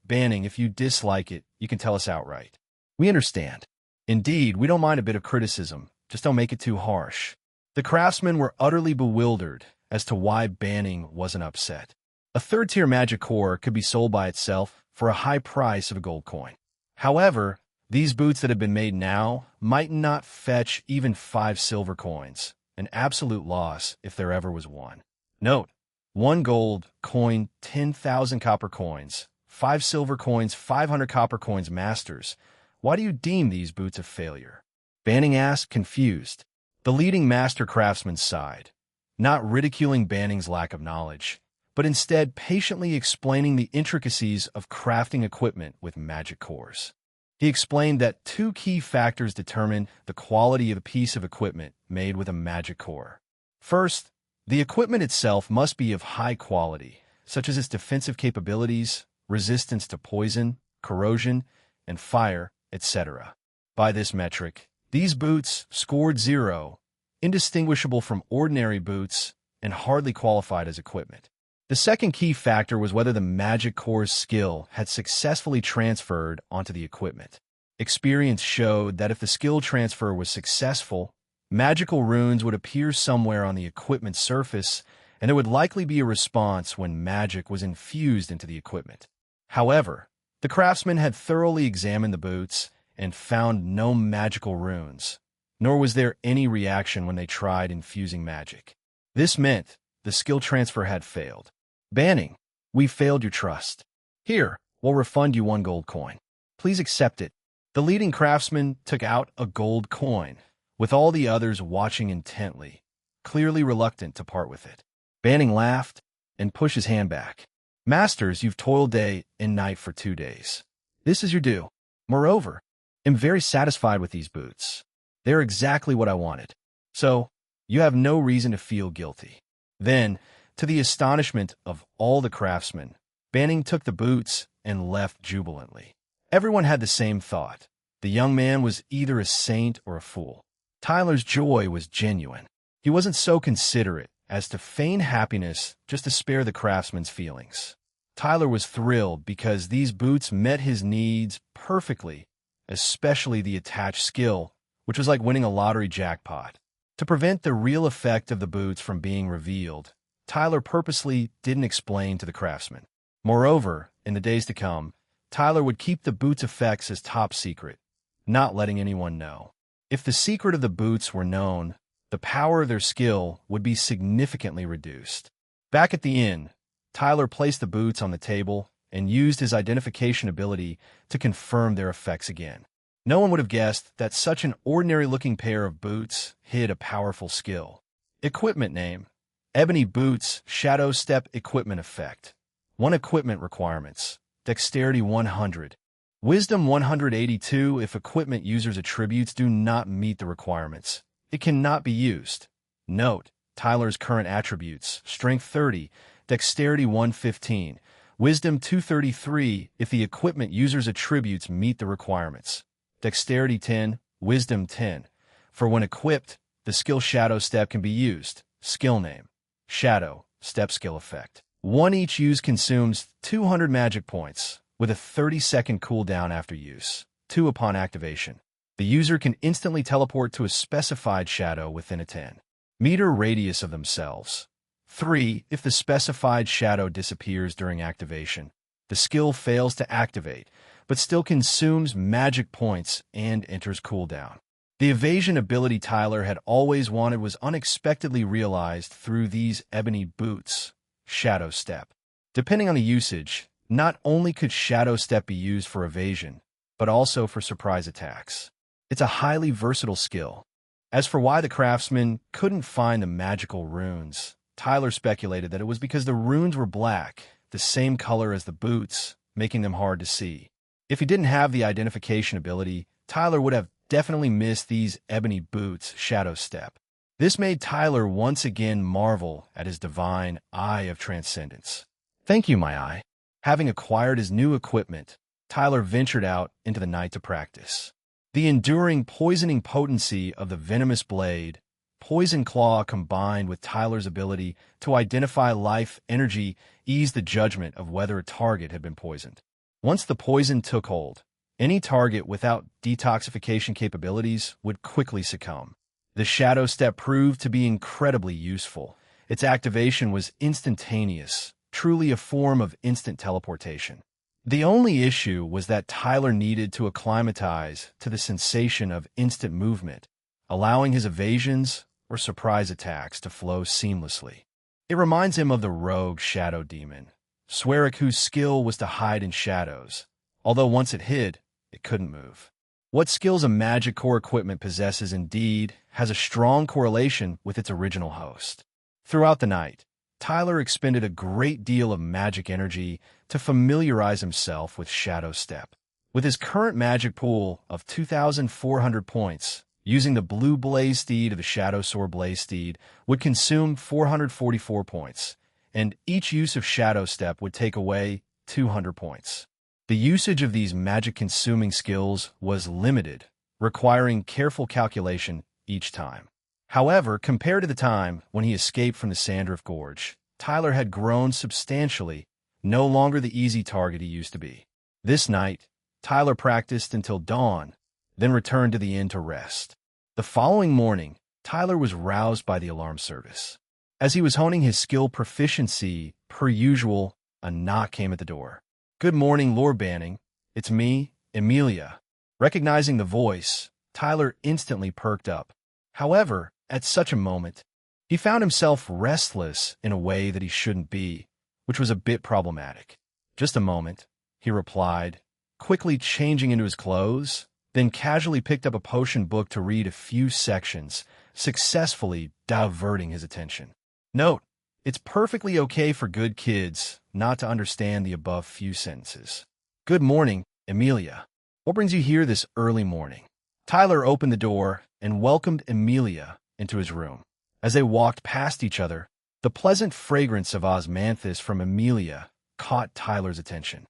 Speaker 1: Banning, if you dislike it, you can tell us outright. We understand. Indeed, we don't mind a bit of criticism, just don't make it too harsh. The craftsmen were utterly bewildered as to why Banning wasn't upset. A 3rd-tier magic core could be sold by itself for a high price of a gold coin. However, these boots that have been made now might not fetch even 5 silver coins, an absolute loss if there ever was one. Note: 1 gold coin, 10,000 copper coins, 5 silver coins, 500 copper coins. Masters, why do you deem these boots a failure? Banning asked, confused. The leading master craftsman sighed, not ridiculing Banning's lack of knowledge, but instead patiently explaining the intricacies of crafting equipment with magic cores. He explained that 2 key factors determine the quality of a piece of equipment made with a magic core. First, the equipment itself must be of high quality, such as its defensive capabilities, resistance to poison, corrosion, and fire, etc. By this metric, these boots scored 0, indistinguishable from ordinary boots, and hardly qualified as equipment. The second key factor was whether the magic core's skill had successfully transferred onto the equipment. Experience showed that if the skill transfer was successful, magical runes would appear somewhere on the equipment's surface, and there would likely be a response when magic was infused into the equipment. However, The craftsman had thoroughly examined the boots and found no magical runes, nor was there any reaction when they tried infusing magic. This meant the skill transfer had failed. Banning, we failed your trust. Here, we'll refund you 1 gold coin. Please accept it. The leading craftsman took out a gold coin, with all the others watching intently, clearly reluctant to part with it. Banning laughed and pushed his hand back. Masters, you've toiled day and night for 2 days. This is your due. Moreover, I'm very satisfied with these boots. They're exactly what I wanted. So, you have no reason to feel guilty. Then, to the astonishment of all the craftsmen, Banning took the boots and left jubilantly. Everyone had the same thought. The young man was either a saint or a fool. Tyler's joy was genuine. He wasn't so considerate as to feign happiness just to spare the craftsman's feelings. Tyler was thrilled because these boots met his needs perfectly, especially the attached skill, which was like winning a lottery jackpot. To prevent the real effect of the boots from being revealed, Tyler purposely didn't explain to the craftsman. Moreover, in the days to come, Tyler would keep the boots' effects as top secret, not letting anyone know. If the secret of the boots were known, the power of their skill would be significantly reduced. Back at the inn, Tyler placed the boots on the table and used his identification ability to confirm their effects again. No one would have guessed that such an ordinary-looking pair of boots hid a powerful skill. Equipment name: Ebony Boots Shadow Step Equipment Effect. 1 equipment requirements: Dexterity 100. Wisdom 182. If equipment user's attributes do not meet the requirements, it cannot be used. Note: Tyler's current attributes: Strength 30, Dexterity 115, Wisdom 233 if the equipment user's attributes meet the requirements. Dexterity 10, Wisdom 10. For when equipped, the skill Shadow Step can be used. Skill name: Shadow Step Skill Effect. 1 each use consumes 200 magic points, with a 30-second cooldown after use. 2 upon activation. The user can instantly teleport to a specified shadow within a 10-meter radius of themselves. 3. If the specified shadow disappears during activation, the skill fails to activate, but still consumes magic points and enters cooldown. The evasion ability Tyler had always wanted was unexpectedly realized through these ebony boots, Shadow Step. Depending on the usage, not only could Shadow Step be used for evasion, but also for surprise attacks. It's a highly versatile skill. As for why the craftsman couldn't find the magical runes, Tyler speculated that it was because the runes were black, the same color as the boots, making them hard to see. If he didn't have the identification ability, Tyler would have definitely missed these ebony boots, Shadow Step. This made Tyler once again marvel at his divine eye of transcendence. Thank you, my eye. Having acquired his new equipment, Tyler ventured out into the night to practice. The enduring poisoning potency of the venomous blade, Poison Claw, combined with Tyler's ability to identify life energy, eased the judgment of whether a target had been poisoned. Once the poison took hold, any target without detoxification capabilities would quickly succumb. The Shadow Step proved to be incredibly useful. Its activation was instantaneous, truly a form of instant teleportation. The only issue was that Tyler needed to acclimatize to the sensation of instant movement, allowing his evasions or surprise attacks to flow seamlessly. It reminds him of the rogue shadow demon, Swerik, whose skill was to hide in shadows, although once it hid, it couldn't move. What skills a magic core equipment possesses indeed has a strong correlation with its original host. Throughout the night, Tyler expended a great deal of magic energy to familiarize himself with Shadow Step. With his current magic pool of 2,400 points, using the Blue Blaze Steed of the Shadow Sword Blaze Steed would consume 444 points, and each use of Shadow Step would take away 200 points. The usage of these magic-consuming skills was limited, requiring careful calculation each time. However, compared to the time when he escaped from the Sandrift Gorge, Tyler had grown substantially, no longer the easy target he used to be. This night, Tyler practiced until dawn, then returned to the inn to rest. The following morning, Tyler was roused by the alarm service. As he was honing his skill proficiency, per usual, a knock came at the door. "Good morning, Lord Banning," It's me, Emilia. Recognizing the voice, Tyler instantly perked up. However, at such a moment, he found himself restless in a way that he shouldn't be, which was a bit problematic. Just a moment, he replied, quickly changing into his clothes, then casually picked up a potion book to read a few sections, successfully diverting his attention. Note, it's perfectly okay for good kids not to understand the above few sentences. Good morning, Emilia. What brings you here this early morning? Tyler opened the door and welcomed Emilia into his room. As they walked past each other, the pleasant fragrance of osmanthus from Emilia caught Tyler's attention.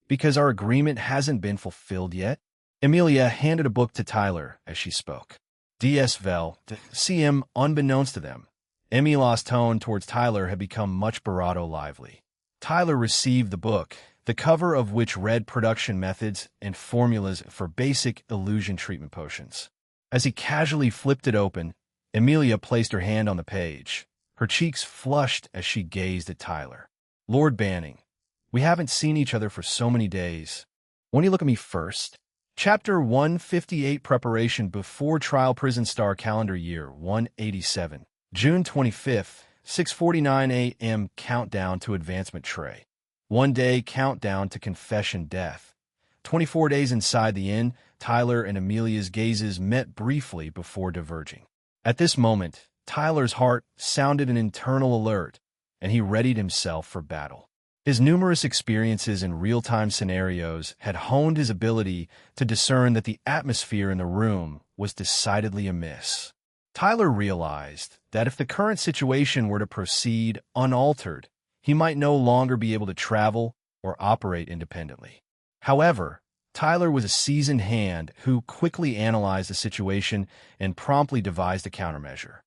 Speaker 1: Because our agreement hasn't been fulfilled yet? Emilia handed a book to Tyler as she spoke. DS Vel, CM unbeknownst to them. Emila's tone towards Tyler had become much bravado lively. Tyler received the book, the cover of which read production methods and formulas for basic illusion treatment potions. As he casually flipped it open, Emilia placed her hand on the page. Her cheeks flushed as she gazed at Tyler. Lord Banning, we haven't seen each other for so many days. Won't you look at me first? Chapter 158 Preparation Before Trial Prison Star Calendar Year 187. June 25th, 6:49 a.m. Countdown to Advancement Tray. 1 day countdown to confession death. 24 days inside the inn, Tyler and Emilia's gazes met briefly before diverging. At this moment, Tyler's heart sounded an internal alert, and he readied himself for battle. His numerous experiences in real-time scenarios had honed his ability to discern that the atmosphere in the room was decidedly amiss. Tyler realized that if the current situation were to proceed unaltered, he might no longer be able to travel or operate independently. However, Tyler was a seasoned hand who quickly analyzed the situation and promptly devised a countermeasure.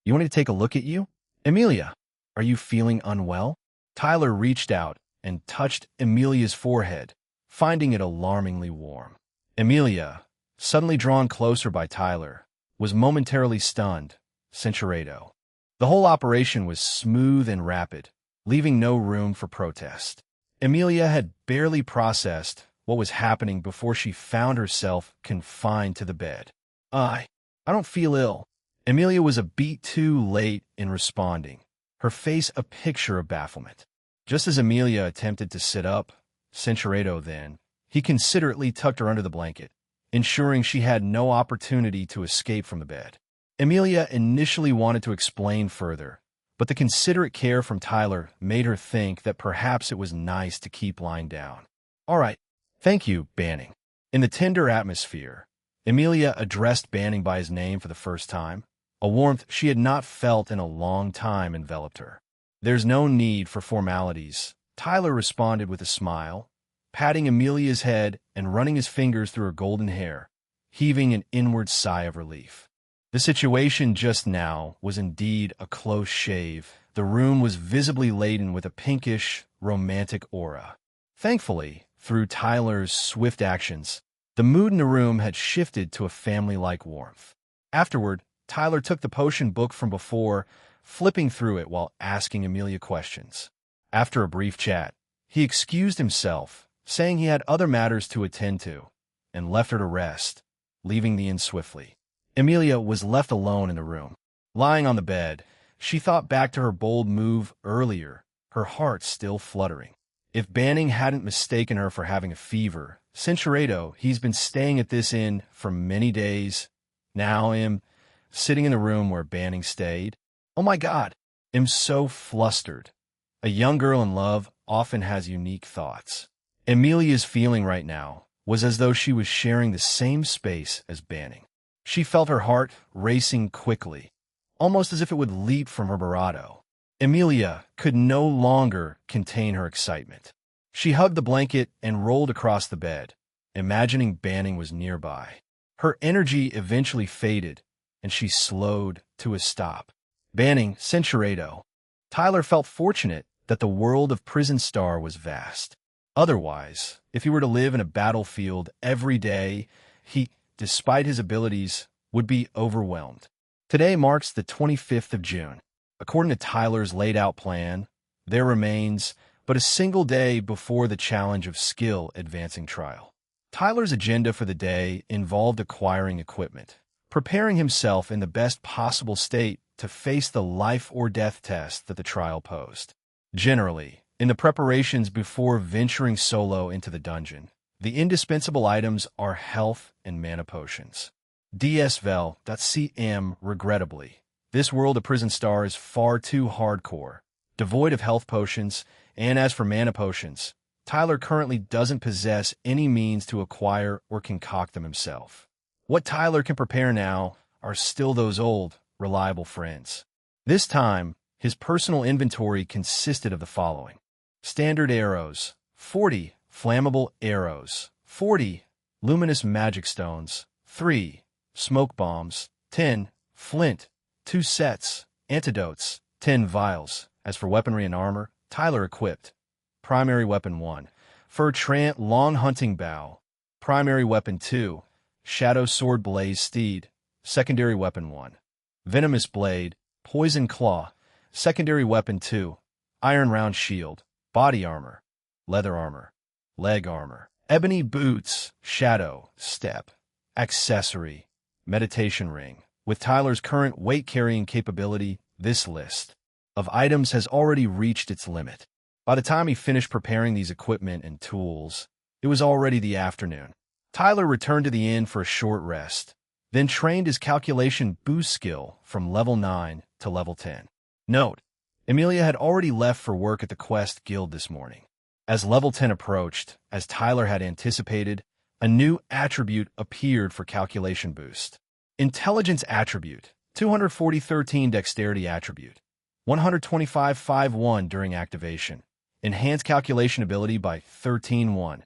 Speaker 1: You want me to take a look at you? Emilia, are you feeling unwell? Tyler reached out and touched Emilia's forehead, finding it alarmingly warm. Emilia, suddenly drawn closer by Tyler, was momentarily stunned. Cinceredo. The whole operation was smooth and rapid, leaving no room for protest. Emilia had barely processed what was happening before she found herself confined to the bed. I don't feel ill. Emilia was a beat too late in responding, her face a picture of bafflement. Just as Emilia attempted to sit up, Cinceredo then, he considerately tucked her under the blanket, ensuring she had no opportunity to escape from the bed. Emilia initially wanted to explain further, but the considerate care from Tyler made her think that perhaps it was nice to keep lying down. All right, thank you, Banning. In the tender atmosphere, Emilia addressed Banning by his name for the first time. A warmth she had not felt in a long time enveloped her. There's no need for formalities, Tyler responded with a smile, patting Emilia's head and running his fingers through her golden hair, heaving an inward sigh of relief. The situation just now was indeed a close shave. The room was visibly laden with a pinkish, romantic aura. Thankfully, through Tyler's swift actions, the mood in the room had shifted to a family-like warmth. Afterward, Tyler took the potion book from before, flipping through it while asking Emilia questions. After a brief chat, he excused himself, saying he had other matters to attend to, and left her to rest, leaving the inn swiftly. Emilia was left alone in the room. Lying on the bed, she thought back to her bold move earlier, her heart still fluttering. If Banning hadn't mistaken her for having a fever, Cinceredo, he's been staying at this inn for many days. Now sitting in the room where Banning stayed. Oh my God, I'm so flustered. A young girl in love often has unique thoughts. Emilia's feeling right now was as though she was sharing the same space as Banning. She felt her heart racing quickly, almost as if it would leap from her bravado. Emilia could no longer contain her excitement. She hugged the blanket and rolled across the bed, imagining Banning was nearby. Her energy eventually faded, and she slowed to a stop. Banning, Cinceredo. Tyler felt fortunate that the world of Prison Star was vast. Otherwise, if he were to live in a battlefield every day, he, despite his abilities, would be overwhelmed. Today marks the 25th of June. According to Tyler's laid-out plan, there remains but a single day before the challenge of skill advancing trial. Tyler's agenda for the day involved acquiring equipment, preparing himself in the best possible state to face the life-or-death test that the trial posed. Generally, in the preparations before venturing solo into the dungeon, the indispensable items are health and mana potions. DSVEL.cm, regrettably, this world of Prison Star is far too hardcore, devoid of health potions, and as for mana potions, Tyler currently doesn't possess any means to acquire or concoct them himself. What Tyler can prepare now are still those old, reliable friends. This time, his personal inventory consisted of the following: standard arrows, 40 flammable arrows, 40 luminous magic stones, 3 smoke bombs, 10 flint, 2 sets, antidotes, 10 vials. As for weaponry and armor, Tyler equipped primary weapon 1, Fur Trant Long Hunting Bow, primary weapon 2, Shadow Sword Blaze Steed, secondary weapon 1, Venomous Blade, Poison Claw, secondary weapon 2, Iron Round Shield, body armor, leather armor, leg armor, ebony boots, shadow, step, accessory, meditation ring. With Tyler's current weight-carrying capability, this list of items has already reached its limit. By the time he finished preparing these equipment and tools, it was already the afternoon. Tyler returned to the inn for a short rest, then trained his calculation boost skill from level 9 to level 10. Note: Emilia had already left for work at the Quest Guild this morning. As level 10 approached, as Tyler had anticipated, a new attribute appeared for calculation boost. Intelligence attribute, 240-13 dexterity attribute, 125-5-1 during activation. Enhance calculation ability by 13-1.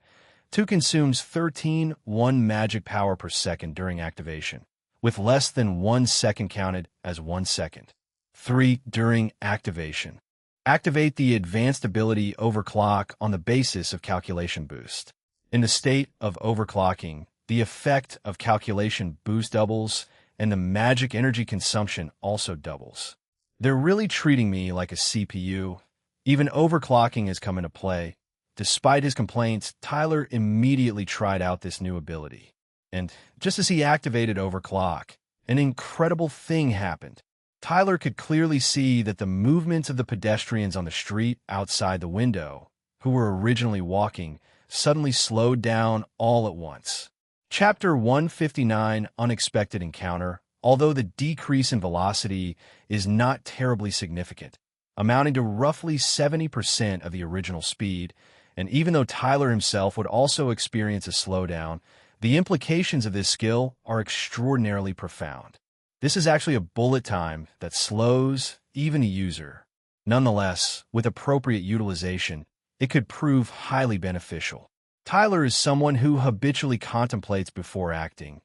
Speaker 1: 2 consumes 13-1 magic power per second during activation, with less than 1 second counted as 1 second. 3. During activation, activate the advanced ability Overclock on the basis of calculation boost. In the state of overclocking, the effect of calculation boost doubles, and the magic energy consumption also doubles. They're really treating me like a CPU. Even overclocking has come into play. Despite his complaints, Tyler immediately tried out this new ability. And just as he activated Overclock, an incredible thing happened. Tyler could clearly see that the movements of the pedestrians on the street outside the window, who were originally walking, suddenly slowed down all at once. Chapter 159, Unexpected Encounter. Although the decrease in velocity is not terribly significant, amounting to roughly 70% of the original speed, and even though Tyler himself would also experience a slowdown, the implications of this skill are extraordinarily profound. This is actually a bullet time that slows even a user. Nonetheless, with appropriate utilization, it could prove highly beneficial. Tyler is someone who habitually contemplates before acting,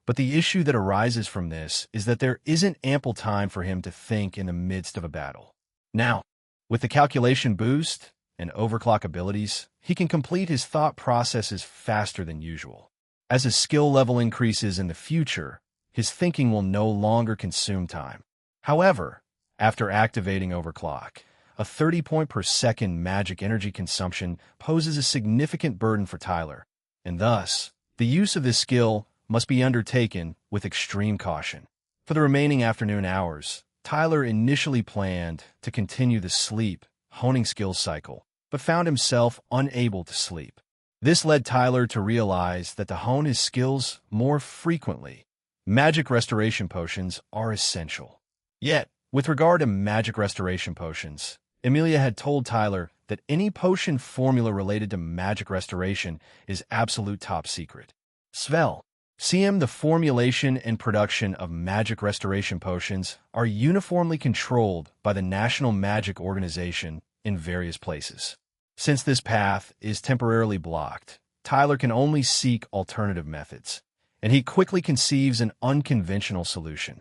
Speaker 1: but the issue that arises from this is that there isn't ample time for him to think in the midst of a battle. Now, with the calculation boost and overclock abilities, he can complete his thought processes faster than usual. As his skill level increases in the future, his thinking will no longer consume time. However, after activating overclock, a 30 point per second magic energy consumption poses a significant burden for Tyler, and thus, the use of this skill must be undertaken with extreme caution. For the remaining afternoon hours, Tyler initially planned to continue the sleep honing skills cycle, but found himself unable to sleep. This led Tyler to realize that to hone his skills more frequently, magic restoration potions are essential. Yet, with regard to magic restoration potions, Emilia had told Tyler that any potion formula related to magic restoration is absolute top secret. Svel. CM, the formulation and production of magic restoration potions are uniformly controlled by the National Magic Organization in various places. Since this path is temporarily blocked, Tyler can only seek alternative methods, and he quickly conceives an unconventional solution.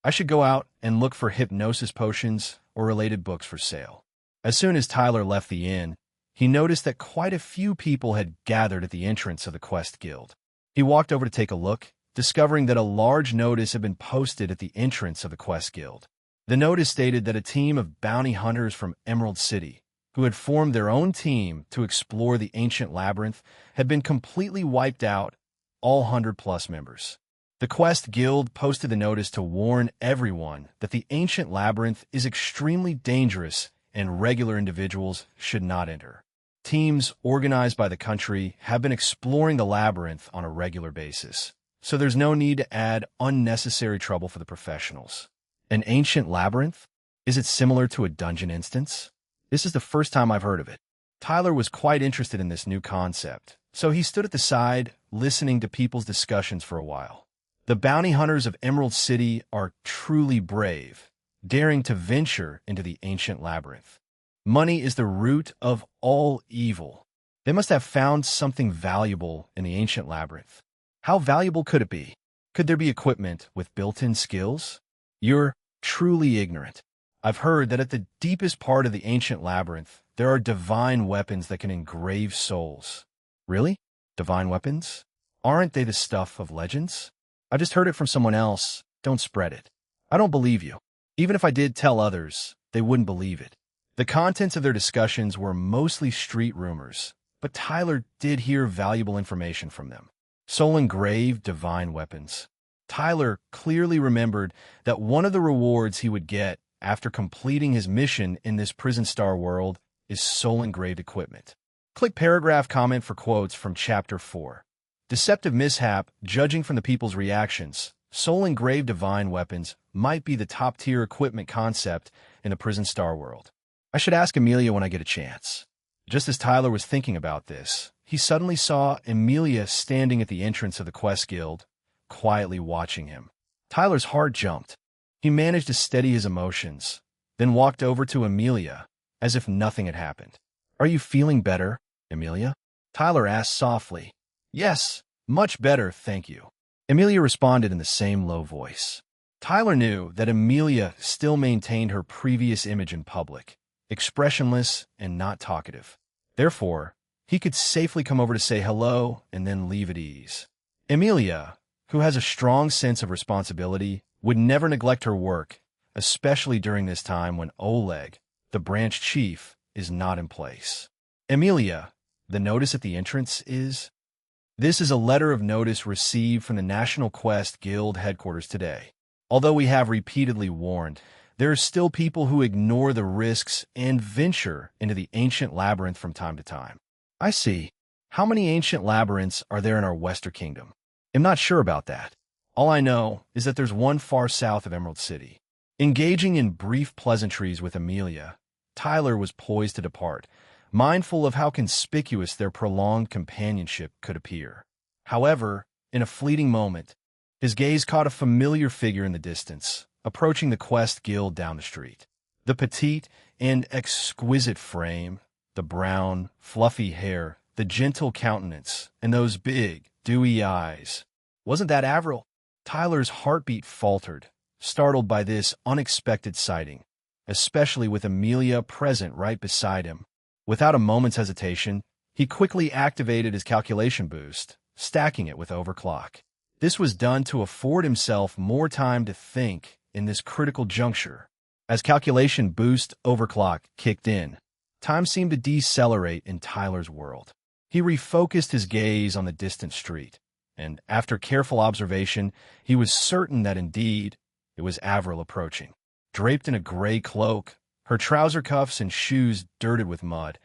Speaker 1: I should go out and look for hypnosis potions or related books for sale. As soon as Tyler left the inn, he noticed that quite a few people had gathered at the entrance of the Quest Guild. He walked over to take a look, discovering that a large notice had been posted at the entrance of the Quest Guild. The notice stated that a team of bounty hunters from Emerald City who had formed their own team to explore the ancient labyrinth, had been completely wiped out, all 100-plus members. The Quest Guild posted the notice to warn everyone that the ancient labyrinth is extremely dangerous and regular individuals should not enter. Teams organized by the country have been exploring the labyrinth on a regular basis, so there's no need to add unnecessary trouble for the professionals. An ancient labyrinth? Is it similar to a dungeon instance? This is the first time I've heard of it. Tyler was quite interested in this new concept, so he stood at the side, listening to people's discussions for a while. The bounty hunters of Emerald City are truly brave, daring to venture into the ancient labyrinth. Money is the root of all evil. They must have found something valuable in the ancient labyrinth. How valuable could it be? Could there be equipment with built-in skills? You're truly ignorant. I've heard that at the deepest part of the ancient labyrinth, there are divine weapons that can engrave souls. Really? Divine weapons? Aren't they the stuff of legends? I just heard it from someone else. Don't spread it. I don't believe you. Even if I did tell others, they wouldn't believe it. The contents of their discussions were mostly street rumors, but Tyler did hear valuable information from them. Soul-engraved divine weapons. Tyler clearly remembered that one of the rewards he would get after completing his mission in this Prison Star world is soul-engraved equipment. Click paragraph comment for quotes from Chapter 4. Deceptive mishap, judging from the people's reactions, soul-engraved divine weapons might be the top-tier equipment concept in the Prison Star world. I should ask Amelia when I get a chance. Just as Tyler was thinking about this, he suddenly saw Amelia standing at the entrance of the Quest Guild, quietly watching him. Tyler's heart jumped. He managed to steady his emotions, then walked over to Amelia, as if nothing had happened. "Are you feeling better, Amelia?" Tyler asked softly. "Yes, much better, thank you." Amelia responded in the same low voice. Tyler knew that Amelia still maintained her previous image in public, expressionless and not talkative. Therefore, he could safely come over to say hello and then leave at ease. Amelia, who has a strong sense of responsibility, would never neglect her work, especially during this time when Oleg, the branch chief, is not in place. "Amelia, the notice at the entrance is..." This is a letter of notice received from the National Quest Guild headquarters today. Although we have repeatedly warned, there are still people who ignore the risks and venture into the ancient labyrinth from time to time. I see. How many ancient labyrinths are there in our Western Kingdom? I'm not sure about that. All I know is that there's one far south of Emerald City. Engaging in brief pleasantries with Amelia, Tyler was poised to depart, mindful of how conspicuous their prolonged companionship could appear. However, in a fleeting moment, his gaze caught a familiar figure in the distance, approaching the Quest Guild down the street. The petite and exquisite frame, the brown, fluffy hair, the gentle countenance, and those big, dewy eyes. Wasn't that Avril? Tyler's heartbeat faltered, startled by this unexpected sighting, especially with Amelia present right beside him. Without a moment's hesitation, he quickly activated his calculation boost, stacking it with overclock. This was done to afford himself more time to think in this critical juncture. As calculation boost overclock kicked in, time seemed to decelerate in Tyler's world. He refocused his gaze on the distant street, and after careful observation, he was certain that indeed it was Avril approaching. Draped in a gray cloak, her trouser cuffs and shoes dirted with mud,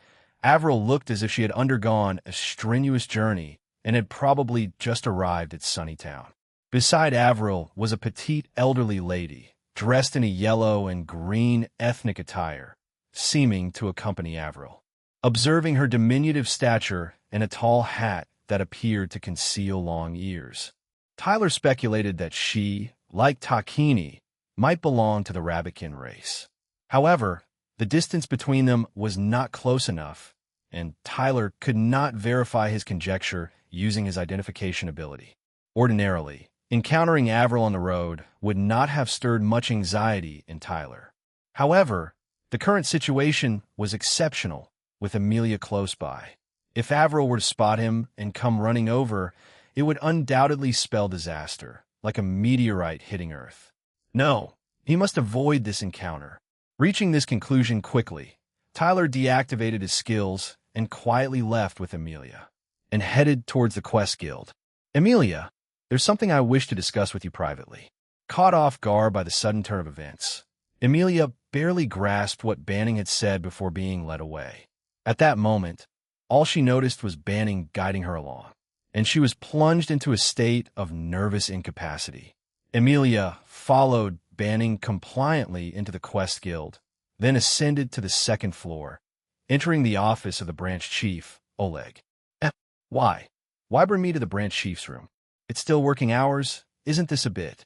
Speaker 1: Avril looked as if she had undergone a strenuous journey and had probably just arrived at Sunnytown. Beside Avril was a petite elderly lady, dressed in a yellow and green ethnic attire, seeming to accompany Avril. Observing her diminutive stature and a tall hat that appeared to conceal long ears, Tyler speculated that she, like Takini, might belong to the Rabbitkin race. However, the distance between them was not close enough, and Tyler could not verify his conjecture using his identification ability. Ordinarily, encountering Avril on the road would not have stirred much anxiety in Tyler. However, the current situation was exceptional, with Amelia close by. If Avril were to spot him and come running over, it would undoubtedly spell disaster, like a meteorite hitting Earth. No, he must avoid this encounter. Reaching this conclusion quickly, Tyler deactivated his skills and quietly left with Amelia and headed towards the Quest Guild. Amelia, there's something I wish to discuss with you privately. Caught off guard by the sudden turn of events, Amelia barely grasped what Banning had said before being led away. At that moment, all she noticed was Banning guiding her along, and she was plunged into a state of nervous incapacity. Amelia followed Banning compliantly into the Quest Guild, then ascended to the second floor, entering the office of the branch chief, Oleg. Why? Why bring me to the branch chief's room? It's still working hours. Isn't this a bit?